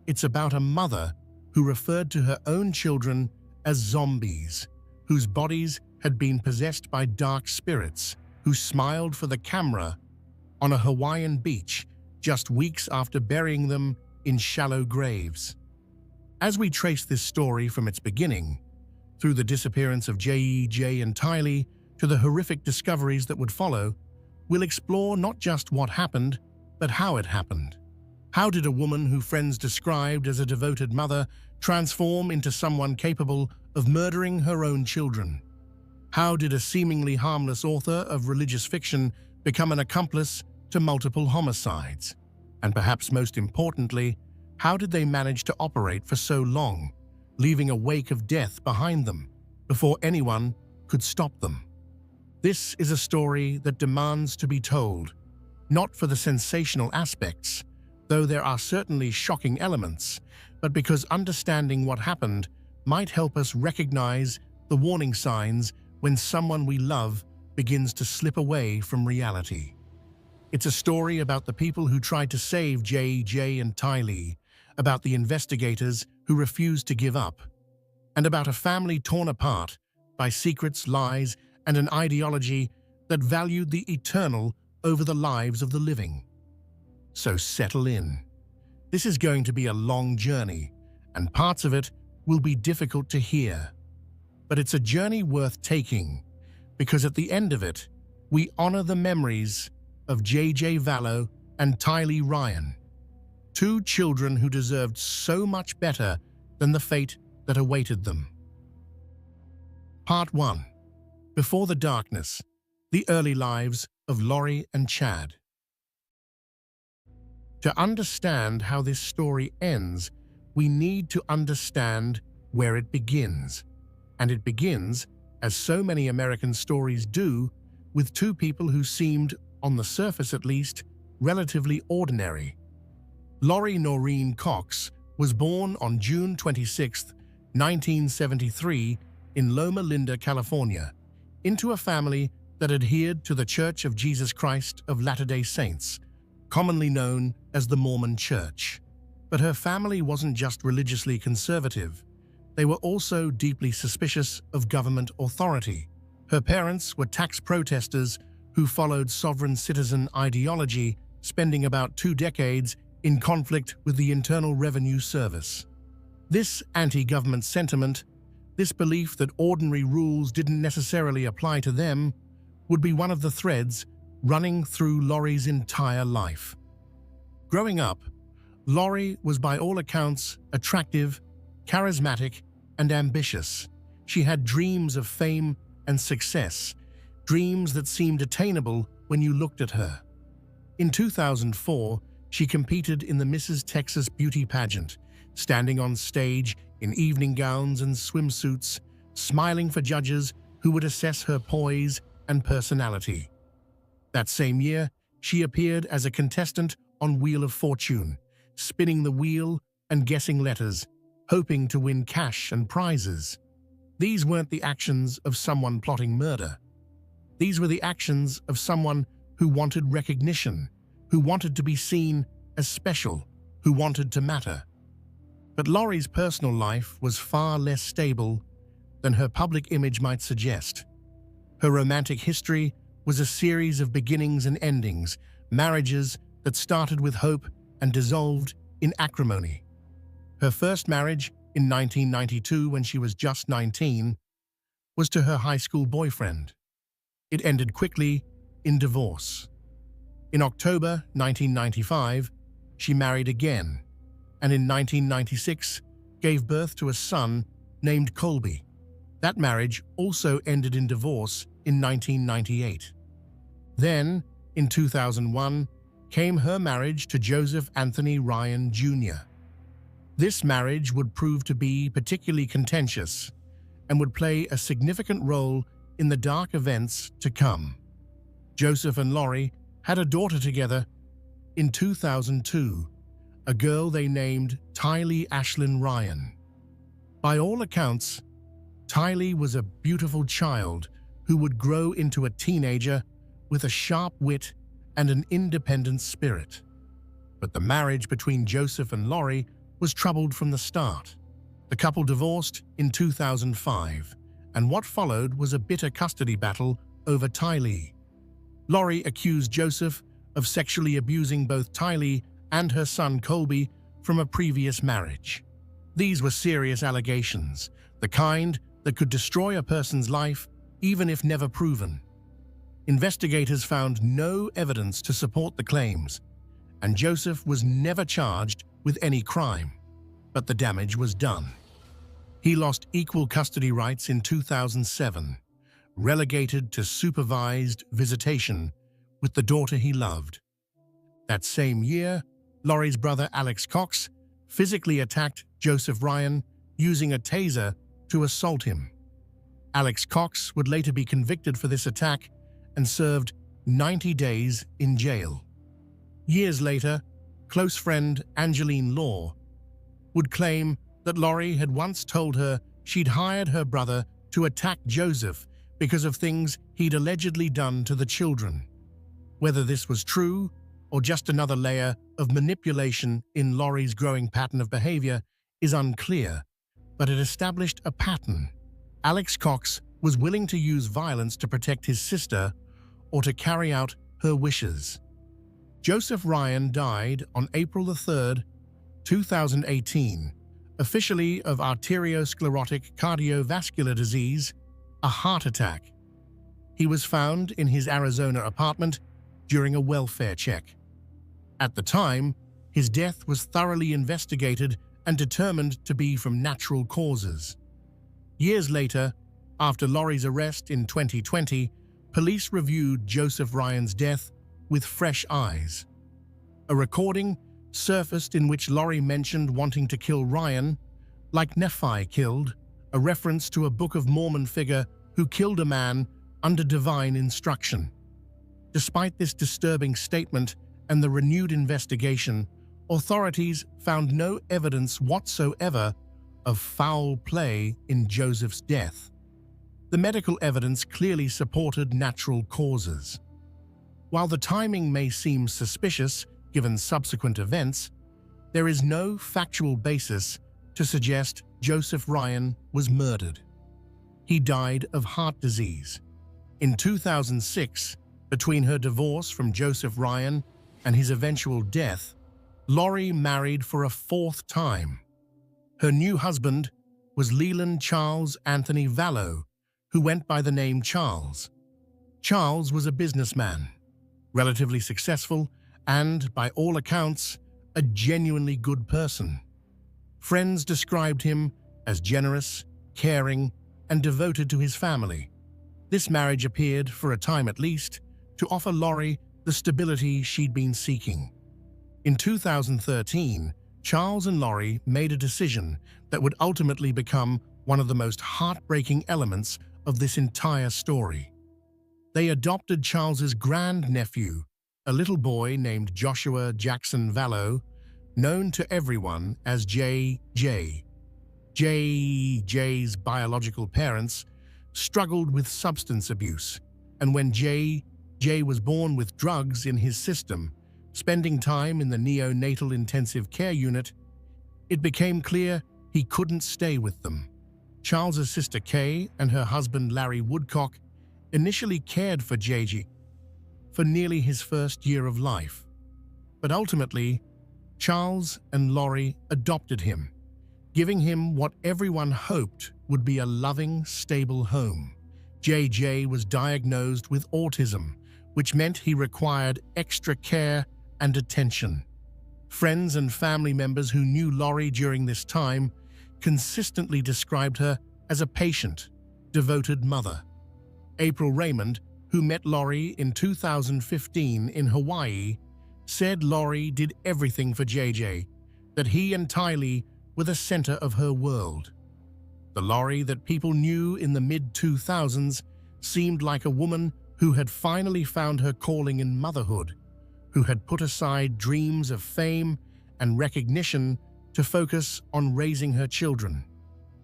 It's about a mother who referred to her own children as zombies, whose bodies had been possessed by dark spirits, who smiled for the camera on a Hawaiian beach just weeks after burying them in shallow graves. As we trace this story from its beginning, through the disappearance of J.E.J. and Tylee to the horrific discoveries that would follow, we'll explore not just what happened, but how it happened. How did a woman who friends described as a devoted mother transform into someone capable of murdering her own children? How did a seemingly harmless author of religious fiction become an accomplice to multiple homicides? And perhaps most importantly, how did they manage to operate for so long, leaving a wake of death behind them before anyone could stop them? This is a story that demands to be told, not for the sensational aspects, though there are certainly shocking elements, but because understanding what happened might help us recognize the warning signs when someone we love begins to slip away from reality. It's a story about the people who tried to save J.J. and Tylee, about the investigators who refused to give up, and about a family torn apart by secrets, lies, and an ideology that valued the eternal over the lives of the living. So settle in. This is going to be a long journey, and parts of it will be difficult to hear. But it's a journey worth taking, because at the end of it, we honor the memories of J.J. Vallow and Tylee Ryan, two children who deserved so much better than the fate that awaited them. Part 1. Before the Darkness, the early lives of Lori and Chad. To understand how this story ends, we need to understand where it begins. And it begins, as so many American stories do, with two people who seemed, on the surface at least, relatively ordinary. Lori Noreen Cox was born on June 26, 1973, in Loma Linda, California, into a family that adhered to the Church of Jesus Christ of Latter-day Saints, commonly known as the Mormon Church. But her family wasn't just religiously conservative. They were also deeply suspicious of government authority. Her parents were tax protesters who followed sovereign citizen ideology, spending about 2 decades in conflict with the Internal Revenue Service. This anti-government sentiment, this belief that ordinary rules didn't necessarily apply to them, would be one of the threads running through Lori's entire life. Growing up, Lori was by all accounts attractive, charismatic, and ambitious. She had dreams of fame and success, dreams that seemed attainable when you looked at her. In 2004, she competed in the Mrs. Texas beauty pageant, standing on stage in evening gowns and swimsuits, smiling for judges who would assess her poise and personality. That same year, she appeared as a contestant on Wheel of Fortune, spinning the wheel and guessing letters, hoping to win cash and prizes. These weren't the actions of someone plotting murder. These were the actions of someone who wanted recognition, who wanted to be seen as special, who wanted to matter. But Lori's personal life was far less stable than her public image might suggest. Her romantic history was a series of beginnings and endings, marriages that started with hope and dissolved in acrimony. Her first marriage, in 1992 when she was just 19, was to her high school boyfriend. It ended quickly in divorce. In October 1995, she married again, and in 1996 gave birth to a son named Colby. That marriage also ended in divorce in 1998. Then, in 2001, came her marriage to Joseph Anthony Ryan Jr. This marriage would prove to be particularly contentious and would play a significant role in the dark events to come. Joseph and Lori had a daughter together in 2002, a girl they named Tylee Ashlyn Ryan. By all accounts, Tylee was a beautiful child who would grow into a teenager with a sharp wit and an independent spirit. But the marriage between Joseph and Lori was troubled from the start. The couple divorced in 2005, and what followed was a bitter custody battle over Tylee. Lori accused Joseph of sexually abusing both Tylee and her son Colby from a previous marriage. These were serious allegations, the kind that could destroy a person's life even if never proven. Investigators found no evidence to support the claims, and Joseph was never charged with any crime. But the damage was done. He lost equal custody rights in 2007, relegated to supervised visitation with the daughter he loved. That same year, Lori's brother Alex Cox physically attacked Joseph Ryan using a taser to assault him. Alex Cox would later be convicted for this attack and served 90 days in jail. Years later, close friend Angeline Law would claim that Lori had once told her she'd hired her brother to attack Joseph because of things he'd allegedly done to the children. Whether this was true or just another layer of manipulation in Laurie's growing pattern of behavior is unclear, but it established a pattern. Alex Cox was willing to use violence to protect his sister or to carry out her wishes. Joseph Ryan died on April 3, 2018, officially of arteriosclerotic cardiovascular disease, a heart attack. He was found in his Arizona apartment during a welfare check. At the time, his death was thoroughly investigated and determined to be from natural causes. Years later, after Laurie's arrest in 2020, police reviewed Joseph Ryan's death with fresh eyes. A recording surfaced in which Laurie mentioned wanting to kill Ryan, like Nephi killed, a reference to a Book of Mormon figure who killed a man under divine instruction. Despite this disturbing statement and the renewed investigation, authorities found no evidence whatsoever of foul play in Joseph's death. The medical evidence clearly supported natural causes. While the timing may seem suspicious given subsequent events, there is no factual basis to suggest Joseph Ryan was murdered. He died of heart disease. In 2006, between her divorce from Joseph Ryan and his eventual death, Laurie married for a fourth time. Her new husband was Leland Charles Anthony Vallow, who went by the name Charles. Charles was a businessman, relatively successful, and, by all accounts, a genuinely good person. Friends described him as generous, caring, and devoted to his family. This marriage appeared, for a time at least, to offer Laurie the stability she'd been seeking. In 2013, Charles and Laurie made a decision that would ultimately become one of the most heartbreaking elements of this entire story. They adopted Charles's grandnephew, a little boy named Joshua Jackson Vallow, known to everyone as JJ. JJ's biological parents struggled with substance abuse, and when JJ was born with drugs in his system, spending time in the neonatal intensive care unit, it became clear he couldn't stay with them. Charles's sister Kay and her husband Larry Woodcock initially cared for JJ for nearly his first year of life. But ultimately, Charles and Laurie adopted him, giving him what everyone hoped would be a loving, stable home. JJ was diagnosed with autism, which meant he required extra care and attention. Friends and family members who knew Laurie during this time consistently described her as a patient, devoted mother. April Raymond, who met Laurie in 2015 in Hawaii, said Laurie did everything for JJ, that he and Tylee were the center of her world. The Laurie that people knew in the mid-2000s seemed like a woman who had finally found her calling in motherhood, who had put aside dreams of fame and recognition to focus on raising her children.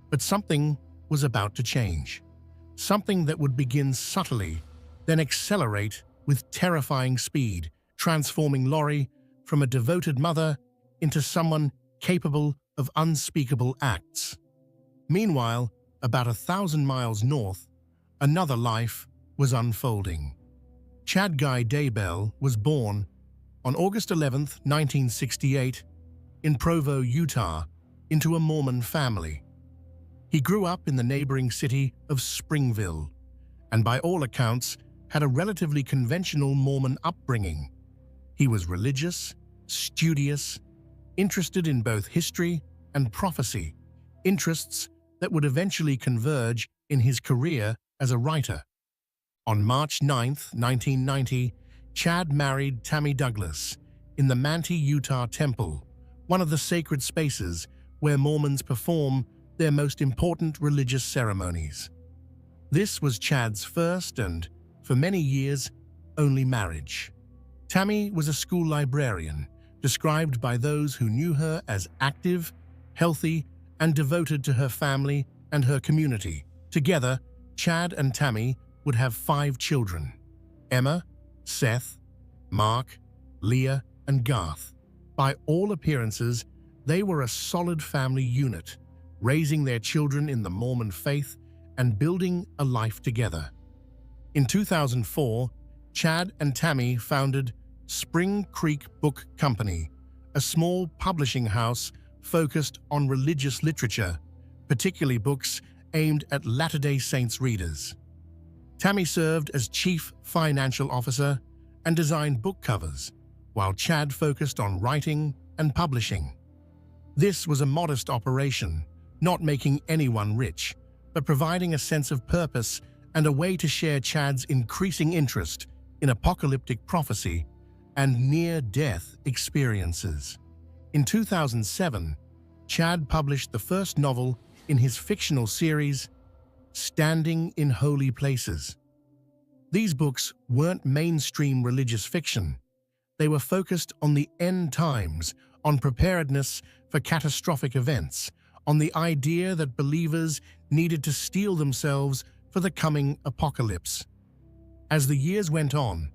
But something was about to change. Something that would begin subtly, then accelerate with terrifying speed, transforming Laurie from a devoted mother into someone capable of unspeakable acts. Meanwhile, about 1,000 miles north, another life was unfolding. Chad Guy Daybell was born on August 11, 1968, in Provo, Utah, into a Mormon family. He grew up in the neighboring city of Springville, and by all accounts, had a relatively conventional Mormon upbringing. He was religious, studious, interested in both history and prophecy, interests that would eventually converge in his career as a writer. On March 9, 1990, Chad married Tammy Douglas in the Manti, Utah Temple, one of the sacred spaces where Mormons perform their most important religious ceremonies. This was Chad's first and, for many years, only marriage. Tammy was a school librarian, described by those who knew her as active, healthy, and devoted to her family and her community. Together, Chad and Tammy would have 5 children: Emma, Seth, Mark, Leah, and Garth. By all appearances, they were a solid family unit, raising their children in the Mormon faith and building a life together. In 2004, Chad and Tammy founded Spring Creek Book Company, a small publishing house focused on religious literature, particularly books aimed at Latter-day Saints readers. Tammy served as Chief Financial Officer and designed book covers, while Chad focused on writing and publishing. This was a modest operation, not making anyone rich, but providing a sense of purpose and a way to share Chad's increasing interest in apocalyptic prophecy and near-death experiences. In 2007, Chad published the first novel in his fictional series, Standing in Holy Places. These books weren't mainstream religious fiction. They were focused on the end times, on preparedness for catastrophic events, on the idea that believers needed to steel themselves for the coming apocalypse. As the years went on,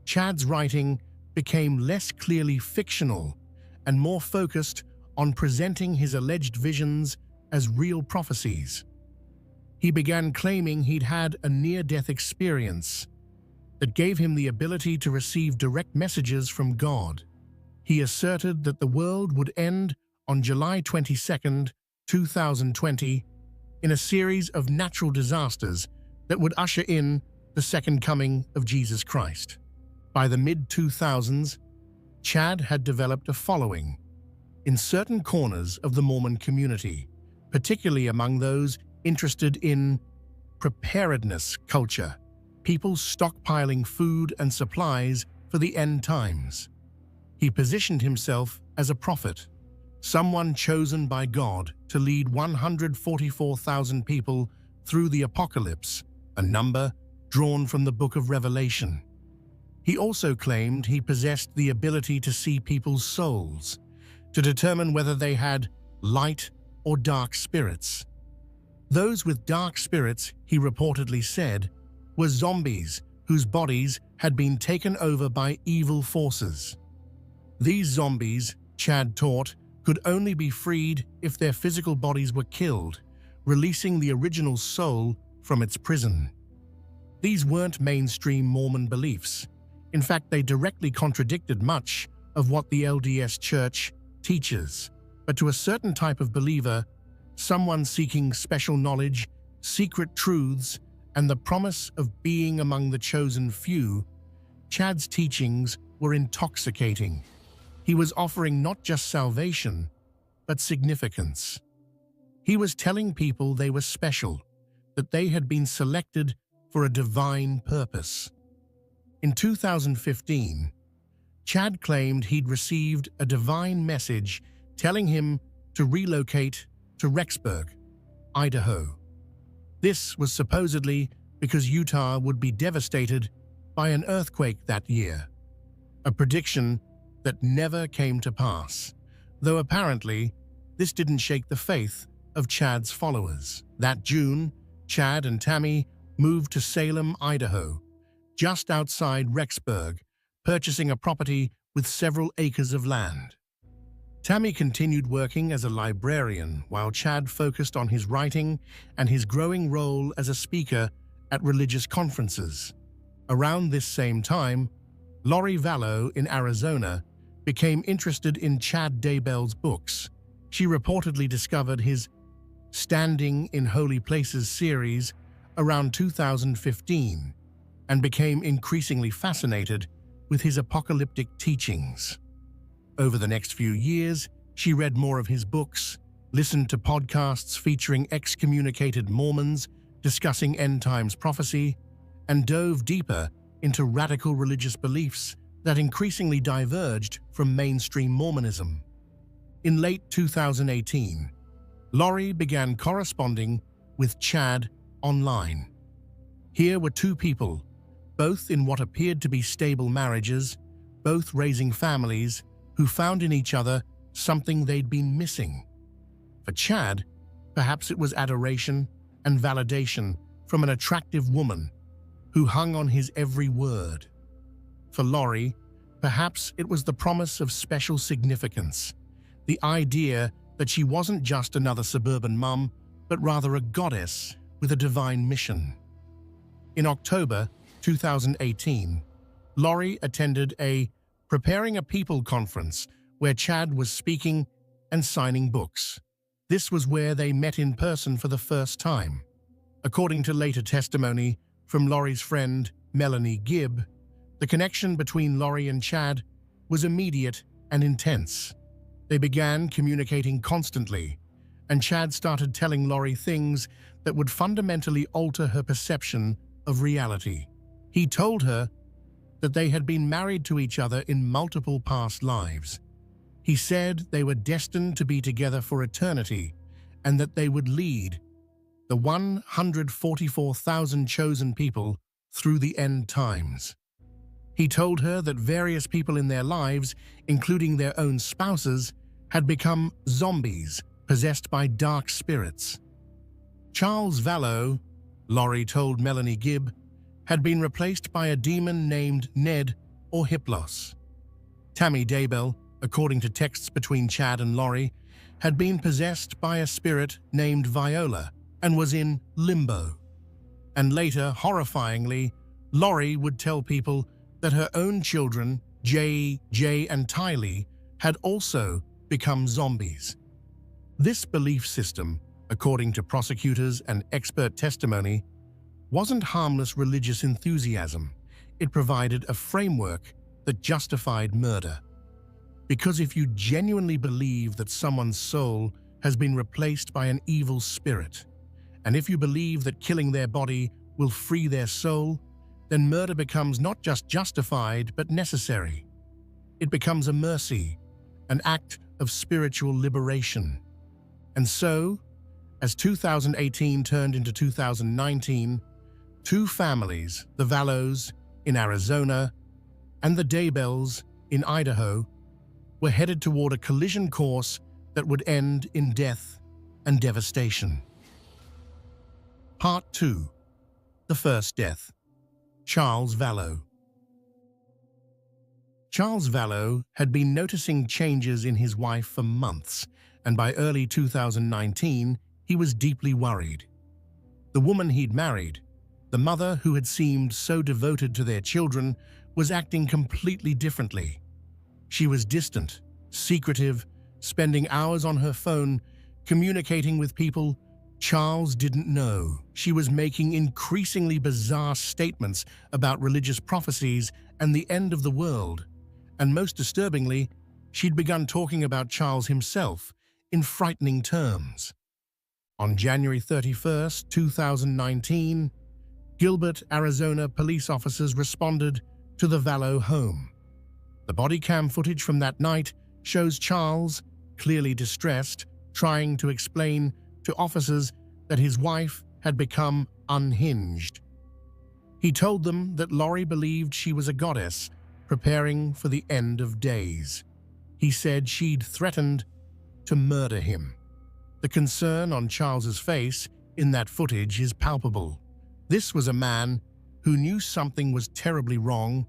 Chad's writing became less clearly fictional and more focused on presenting his alleged visions as real prophecies. He began claiming he'd had a near-death experience that gave him the ability to receive direct messages from God. He asserted that the world would end on July 22, 2020, in a series of natural disasters that would usher in the second coming of Jesus Christ. By the mid-2000s, Chad had developed a following in certain corners of the Mormon community, particularly among those interested in preparedness culture, people stockpiling food and supplies for the end times. He positioned himself as a prophet, someone chosen by God to lead 144,000 people through the apocalypse, a number drawn from the Book of Revelation. He also claimed he possessed the ability to see people's souls, to determine whether they had light or dark spirits. Those with dark spirits, he reportedly said, were zombies whose bodies had been taken over by evil forces. These zombies, Chad taught, could only be freed if their physical bodies were killed, releasing the original soul from its prison. These weren't mainstream Mormon beliefs. In fact, they directly contradicted much of what the LDS Church teaches. But to a certain type of believer, someone seeking special knowledge, secret truths, and the promise of being among the chosen few, Chad's teachings were intoxicating. He was offering not just salvation, but significance. He was telling people they were special, that they had been selected for a divine purpose. In 2015, Chad claimed he'd received a divine message telling him to relocate to Rexburg, Idaho. This was supposedly because Utah would be devastated by an earthquake that year, a prediction that never came to pass, though apparently this didn't shake the faith of Chad's followers. That June, Chad and Tammy moved to Salem, Idaho, just outside Rexburg, purchasing a property with several acres of land. Tammy continued working as a librarian while Chad focused on his writing and his growing role as a speaker at religious conferences. Around this same time, Lori Vallow in Arizona became interested in Chad Daybell's books. She reportedly discovered his Standing in Holy Places series around 2015 and became increasingly fascinated with his apocalyptic teachings. Over the next few years, she read more of his books, listened to podcasts featuring excommunicated Mormons discussing end times prophecy, and dove deeper into radical religious beliefs that increasingly diverged from mainstream Mormonism. In late 2018, Lori began corresponding with Chad online. Here were two people, both in what appeared to be stable marriages, both raising families, who found in each other something they'd been missing. For Chad, perhaps it was adoration and validation from an attractive woman who hung on his every word. For Lori, Perhaps it was the promise of special significance, the idea that she wasn't just another suburban mum, but rather a goddess with a divine mission. In October 2018, Lori attended a Preparing a People conference where Chad was speaking and signing books. This was where they met in person for the first time. According to later testimony from Lori's friend, Melanie Gibb, the connection between Lori and Chad was immediate and intense. They began communicating constantly, and Chad started telling Lori things that would fundamentally alter her perception of reality. He told her that they had been married to each other in multiple past lives. He said they were destined to be together for eternity and that they would lead the 144,000 chosen people through the end times. He told her that various people in their lives, including their own spouses, had become zombies possessed by dark spirits. Charles Vallow, Lori told Melanie Gibb, had been replaced by a demon named Ned or Hiplos. Tammy Daybell, according to texts between Chad and Lori, had been possessed by a spirit named Viola and was in limbo. And later, horrifyingly, Lori would tell people that her own children, Jay, and Tylee, had also become zombies. This belief system, according to prosecutors and expert testimony, wasn't harmless religious enthusiasm. It provided a framework that justified murder. Because if you genuinely believe that someone's soul has been replaced by an evil spirit, and if you believe that killing their body will free their soul, then murder becomes not just justified but necessary. It becomes a mercy, an act of spiritual liberation. And so, as 2018 turned into 2019, two families, the Vallows in Arizona and the Daybells in Idaho, were headed toward a collision course that would end in death and devastation. Part 2. The First Death. Charles Vallow. Charles Vallow had been noticing changes in his wife for months, and by early 2019, he was deeply worried. The woman he'd married, the mother who had seemed so devoted to their children, was acting completely differently. She was distant, secretive, spending hours on her phone, communicating with people Charles didn't know. She was making increasingly bizarre statements about religious prophecies and the end of the world. And most disturbingly, she'd begun talking about Charles himself in frightening terms. On January 31, 2019, Gilbert, Arizona police officers responded to the Vallow home. The body cam footage from that night shows Charles, clearly distressed, trying to explain to officers that his wife had become unhinged. He told them that Lori believed she was a goddess, preparing for the end of days. He said she'd threatened to murder him. The concern on Charles's face in that footage is palpable. This was a man who knew something was terribly wrong,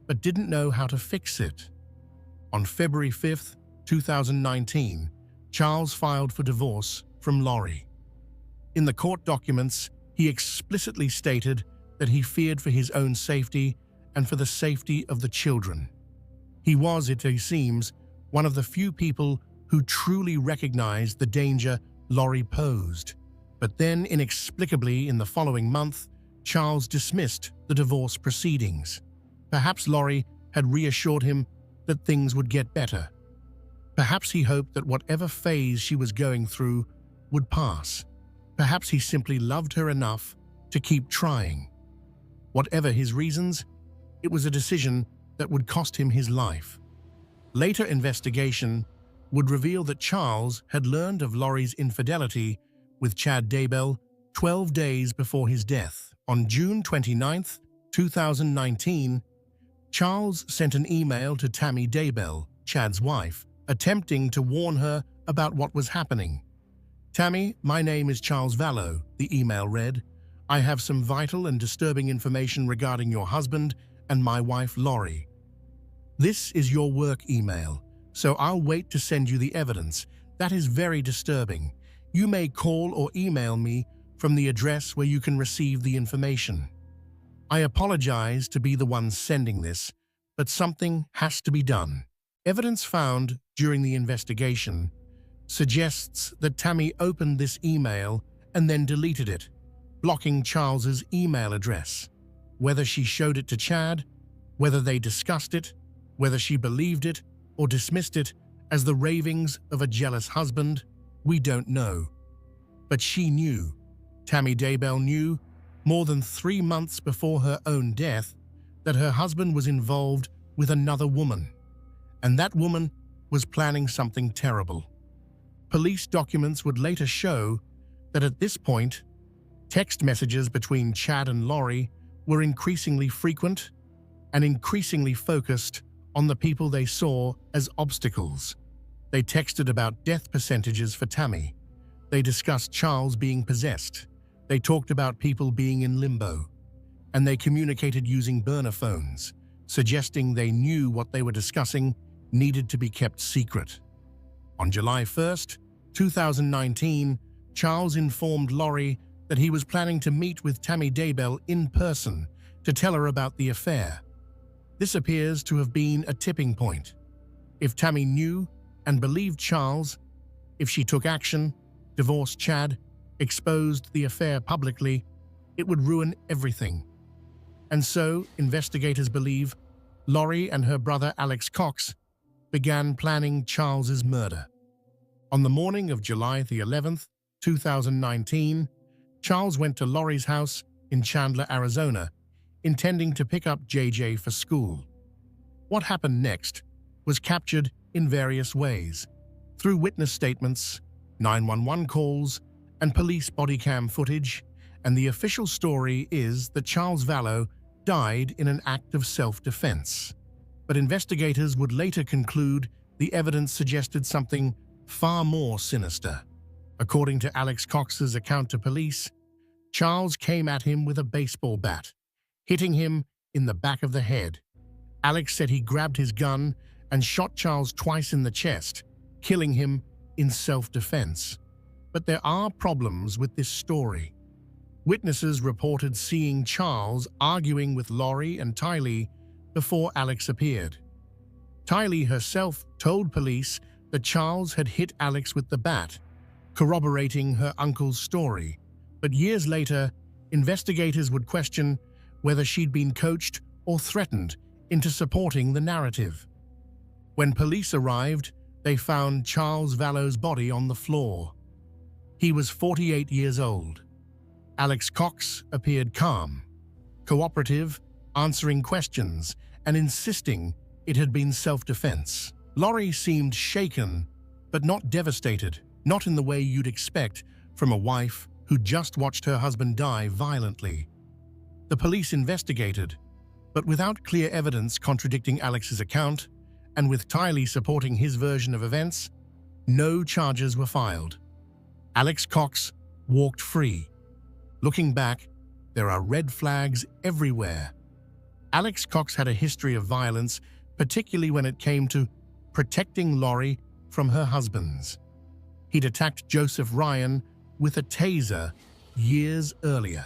but didn't know how to fix it. On February 5, 2019, Charles filed for divorce from Lori. In the court documents, he explicitly stated that he feared for his own safety and for the safety of the children. He was, it seems, one of the few people who truly recognized the danger Lori posed. But then, inexplicably, in the following month, Charles dismissed the divorce proceedings. Perhaps Lori had reassured him that things would get better. Perhaps he hoped that whatever phase she was going through would pass. Perhaps he simply loved her enough to keep trying. Whatever his reasons, it was a decision that would cost him his life. Later investigation would reveal that Charles had learned of Lori's infidelity with Chad Daybell 12 days before his death. On June 29, 2019, Charles sent an email to Tammy Daybell, Chad's wife, attempting to warn her about what was happening. "Tammy, my name is Charles Vallow," the email read. "I have some vital and disturbing information regarding your husband and my wife, Lori. This is your work email, so I'll wait to send you the evidence. That is very disturbing. You may call or email me from the address where you can receive the information. I apologize to be the one sending this, but something has to be done. Evidence found during the investigation suggests that Tammy opened this email and then deleted it, blocking Charles's email address. Whether she showed it to Chad, whether they discussed it, whether she believed it or dismissed it as the ravings of a jealous husband, we don't know. But she knew. Tammy Daybell knew, more than 3 months before her own death, that her husband was involved with another woman, and that woman was planning something terrible. Police documents would later show that at this point, text messages between Chad and Lori were increasingly frequent and increasingly focused on the people they saw as obstacles. They texted about death percentages for Tammy. They discussed Charles being possessed. They talked about people being in limbo. And they communicated using burner phones, suggesting they knew what they were discussing needed to be kept secret. On July 1st, 2019, Charles informed Lori that he was planning to meet with Tammy Daybell in person to tell her about the affair. This appears to have been a tipping point. If Tammy knew and believed Charles, if she took action, divorced Chad, exposed the affair publicly, it would ruin everything. And so, investigators believe Lori and her brother Alex Cox began planning Charles's murder. On the morning of July the 11th, 2019, Charles went to Lori's house in Chandler, Arizona, intending to pick up JJ for school. What happened next was captured in various ways, through witness statements, 911 calls, and police body cam footage, and the official story is that Charles Vallow died in an act of self-defense. But investigators would later conclude the evidence suggested something far more sinister. According to Alex Cox's account to police, Charles came at him with a baseball bat, hitting him in the back of the head. Alex said he grabbed his gun and shot Charles twice in the chest, killing him in self-defense. But there are problems with this story. Witnesses reported seeing Charles arguing with Lori and Tylee before Alex appeared. Tylee herself told police that Charles had hit Alex with the bat, corroborating her uncle's story. But years later, investigators would question whether she'd been coached or threatened into supporting the narrative. When police arrived, they found Charles Vallow's body on the floor. He was 48 years old. Alex Cox appeared calm, cooperative, answering questions and insisting it had been self-defense. Lori seemed shaken, but not devastated, not in the way you'd expect from a wife who just watched her husband die violently. The police investigated, but without clear evidence contradicting Alex's account, and with Tylee supporting his version of events, no charges were filed. Alex Cox walked free. Looking back, there are red flags everywhere. Alex Cox had a history of violence, particularly when it came to protecting Lori from her husbands. He'd attacked Joseph Ryan with a taser years earlier.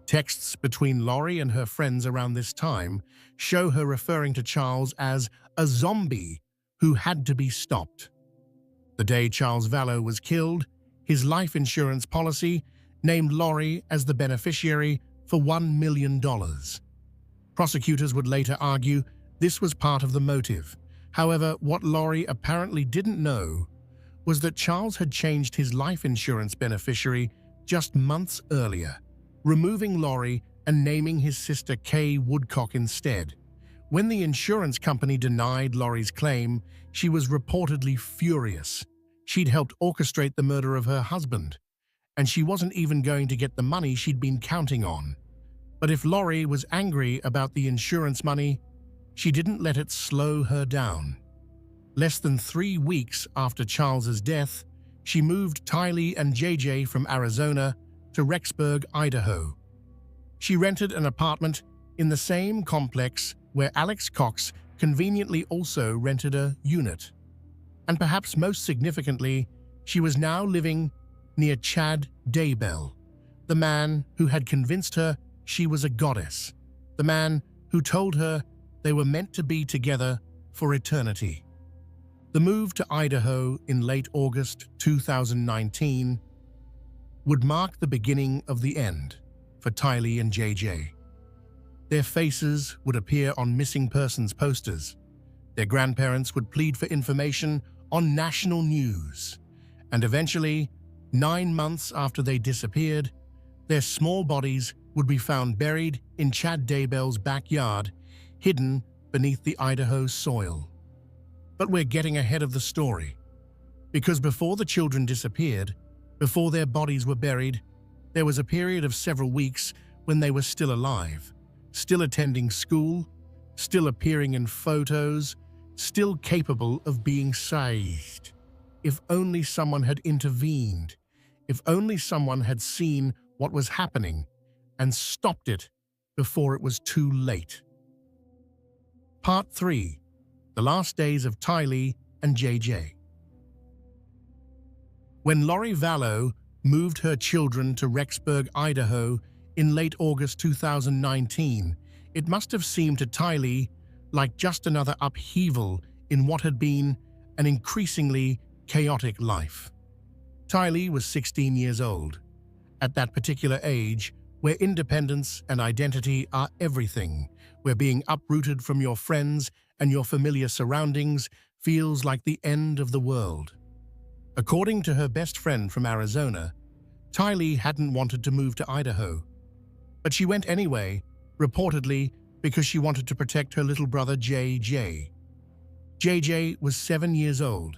Texts between Lori and her friends around this time show her referring to Charles as a zombie who had to be stopped. The day Charles Vallow was killed, his life insurance policy named Lori as the beneficiary for $1 million. Prosecutors would later argue this was part of the motive. However, what Lori apparently didn't know was that Charles had changed his life insurance beneficiary just months earlier, removing Lori and naming his sister Kay Woodcock instead. When the insurance company denied Lori's claim, she was reportedly furious. She'd helped orchestrate the murder of her husband, and she wasn't even going to get the money she'd been counting on. But if Lori was angry about the insurance money, she didn't let it slow her down. Less than 3 weeks after Charles's death, she moved Tylee and JJ from Arizona to Rexburg, Idaho. She rented an apartment in the same complex where Alex Cox conveniently also rented a unit. And perhaps most significantly, she was now living near Chad Daybell, the man who had convinced her she was a goddess, the man who told her they were meant to be together for eternity. The move to Idaho in late August 2019 would mark the beginning of the end for Tylee and JJ. Their faces would appear on missing persons posters. Their grandparents would plead for information on national news. And eventually, 9 months after they disappeared, their small bodies would be found buried in Chad Daybell's backyard, hidden beneath the Idaho soil. But we're getting ahead of the story, because before the children disappeared, before their bodies were buried, there was a period of several weeks when they were still alive, still attending school, still appearing in photos, still capable of being saved. If only someone had intervened, if only someone had seen what was happening and stopped it before it was too late. Part 3. The Last Days of Tylee and JJ. When Lori Vallow moved her children to Rexburg, Idaho in late August 2019, it must have seemed to Tylee like just another upheaval in what had been an increasingly chaotic life. Tylee was 16 years old. At that particular age, where independence and identity are everything, where being uprooted from your friends and your familiar surroundings feels like the end of the world. According to her best friend from Arizona, Tylee hadn't wanted to move to Idaho. But she went anyway, reportedly because she wanted to protect her little brother JJ. JJ was 7 years old,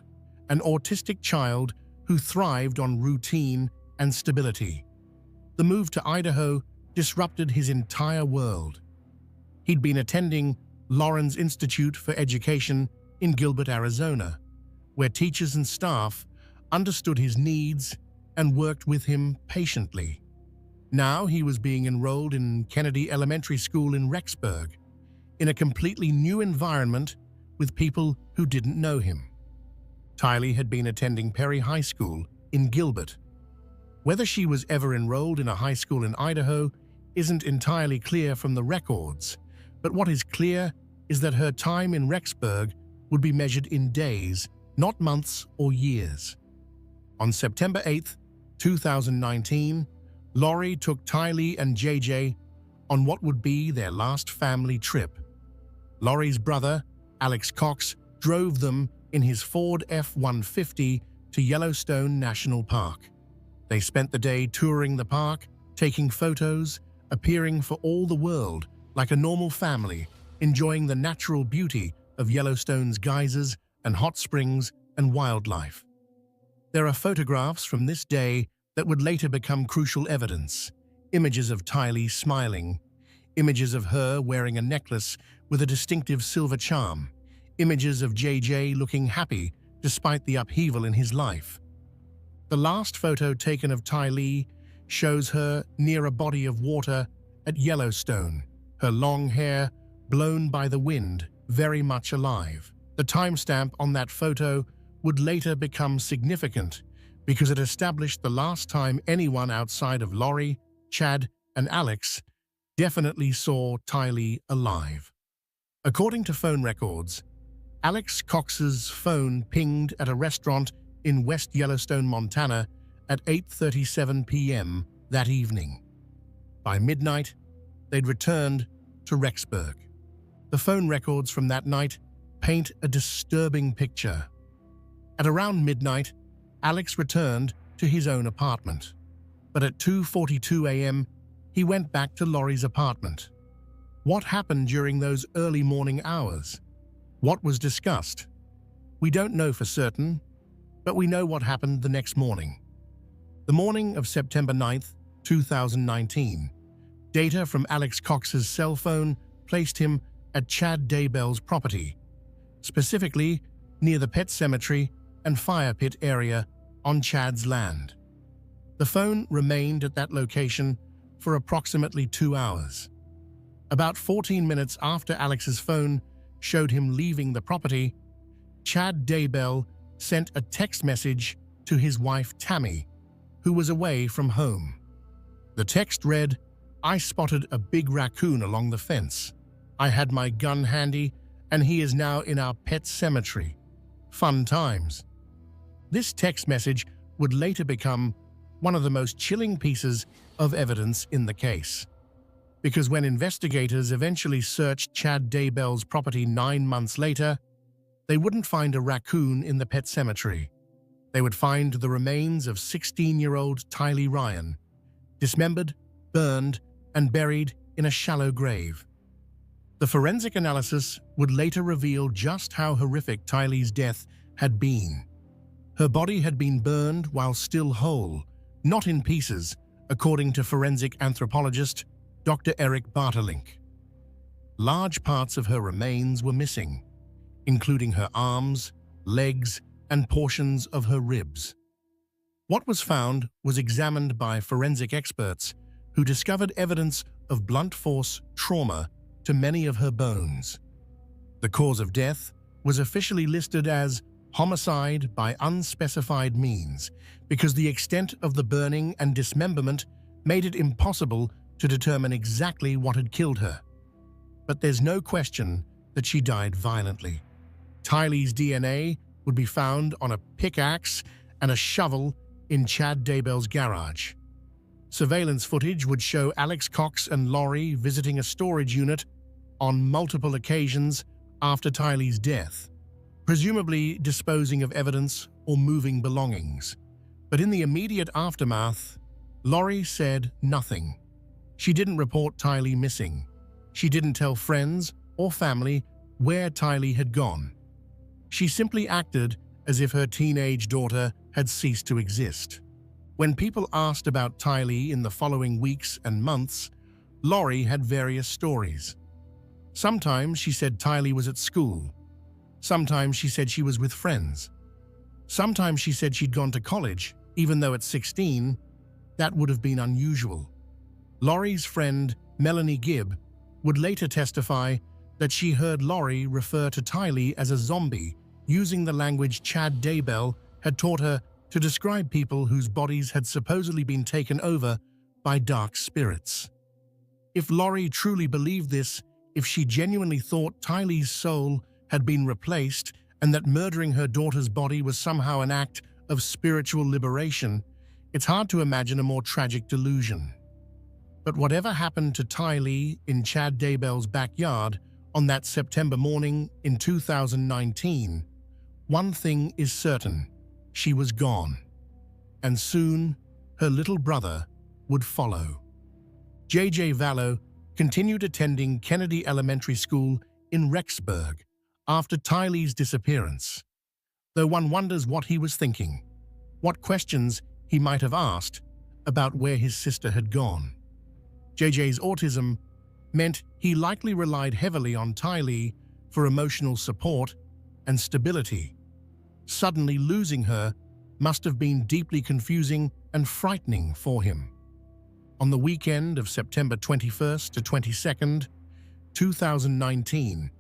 an autistic child who thrived on routine and stability. The move to Idaho disrupted his entire world. He'd been attending Lawrence Institute for Education in Gilbert, Arizona, where teachers and staff understood his needs and worked with him patiently. Now he was being enrolled in Kennedy Elementary School in Rexburg, in a completely new environment with people who didn't know him. Tylee had been attending Perry High School in Gilbert. Whether she was ever enrolled in a high school in Idaho isn't entirely clear from the records, but what is clear is that her time in Rexburg would be measured in days, not months or years. On September 8, 2019, Lori took Tylee and JJ on what would be their last family trip. Lori's brother, Alex Cox, drove them in his Ford F-150 to Yellowstone National Park. They spent the day touring the park, taking photos, appearing for all the world like a normal family, enjoying the natural beauty of Yellowstone's geysers and hot springs and wildlife. There are photographs from this day that would later become crucial evidence. Images of Tylee smiling, images of her wearing a necklace with a distinctive silver charm, images of JJ looking happy despite the upheaval in his life. The last photo taken of Tylee shows her near a body of water at Yellowstone, her long hair blown by the wind, very much alive. The timestamp on that photo would later become significant because it established the last time anyone outside of Lori, Chad, and Alex definitely saw Tylee alive. According to phone records, Alex Cox's phone pinged at a restaurant in West Yellowstone, Montana at 8:37 p.m. that evening. By midnight, they'd returned to Rexburg. The phone records from that night paint a disturbing picture. At around midnight, Alex returned to his own apartment. But at 2:42 a.m., he went back to Lori's apartment. What happened during those early morning hours? What was discussed? We don't know for certain, but we know what happened the next morning. The morning of September 9th, 2019, data from Alex Cox's cell phone placed him at Chad Daybell's property, specifically near the pet cemetery and fire pit area on Chad's land. The phone remained at that location for approximately 2 hours. About 14 minutes after Alex's phone showed him leaving the property, Chad Daybell sent a text message to his wife Tammy, who was away from home. The text read, "I spotted a big raccoon along the fence. I had my gun handy, and he is now in our pet cemetery. Fun times." This text message would later become one of the most chilling pieces of evidence in the case. Because when investigators eventually searched Chad Daybell's property 9 months later, they wouldn't find a raccoon in the pet cemetery. They would find the remains of 16-year-old Tylee Ryan, dismembered, burned, and buried in a shallow grave. The forensic analysis would later reveal just how horrific Tylee's death had been. Her body had been burned while still whole, not in pieces, according to forensic anthropologist Dr. Eric Bartelink. Large parts of her remains were missing, including her arms, legs, and portions of her ribs. What was found was examined by forensic experts who discovered evidence of blunt force trauma to many of her bones. The cause of death was officially listed as homicide by unspecified means because the extent of the burning and dismemberment made it impossible to determine exactly what had killed her. But there's no question that she died violently. Tylee's DNA would be found on a pickaxe and a shovel in Chad Daybell's garage. Surveillance footage would show Alex Cox and Lori visiting a storage unit on multiple occasions after Tylee's death, presumably disposing of evidence or moving belongings. But in the immediate aftermath, Lori said nothing. She didn't report Tylee missing. She didn't tell friends or family where Tylee had gone. She simply acted as if her teenage daughter had ceased to exist. When people asked about Tylee in the following weeks and months, Lori had various stories. Sometimes she said Tylee was at school. Sometimes she said she was with friends. Sometimes she said she'd gone to college, even though at 16, that would have been unusual. Lori's friend, Melanie Gibb, would later testify that she heard Lori refer to Tylee as a zombie, using the language Chad Daybell had taught her to describe people whose bodies had supposedly been taken over by dark spirits. If Lori truly believed this, if she genuinely thought Tylee's soul had been replaced and that murdering her daughter's body was somehow an act of spiritual liberation, it's hard to imagine a more tragic delusion. But whatever happened to Tylee in Chad Daybell's backyard on that September morning in 2019, one thing is certain: she was gone. And soon, her little brother would follow. J.J. Vallow continued attending Kennedy Elementary School in Rexburg after Tylee's disappearance, though one wonders what he was thinking, what questions he might have asked about where his sister had gone. JJ's autism meant he likely relied heavily on Tylee for emotional support and stability. Suddenly losing her must have been deeply confusing and frightening for him. On the weekend of September 21st to 22nd, 2019,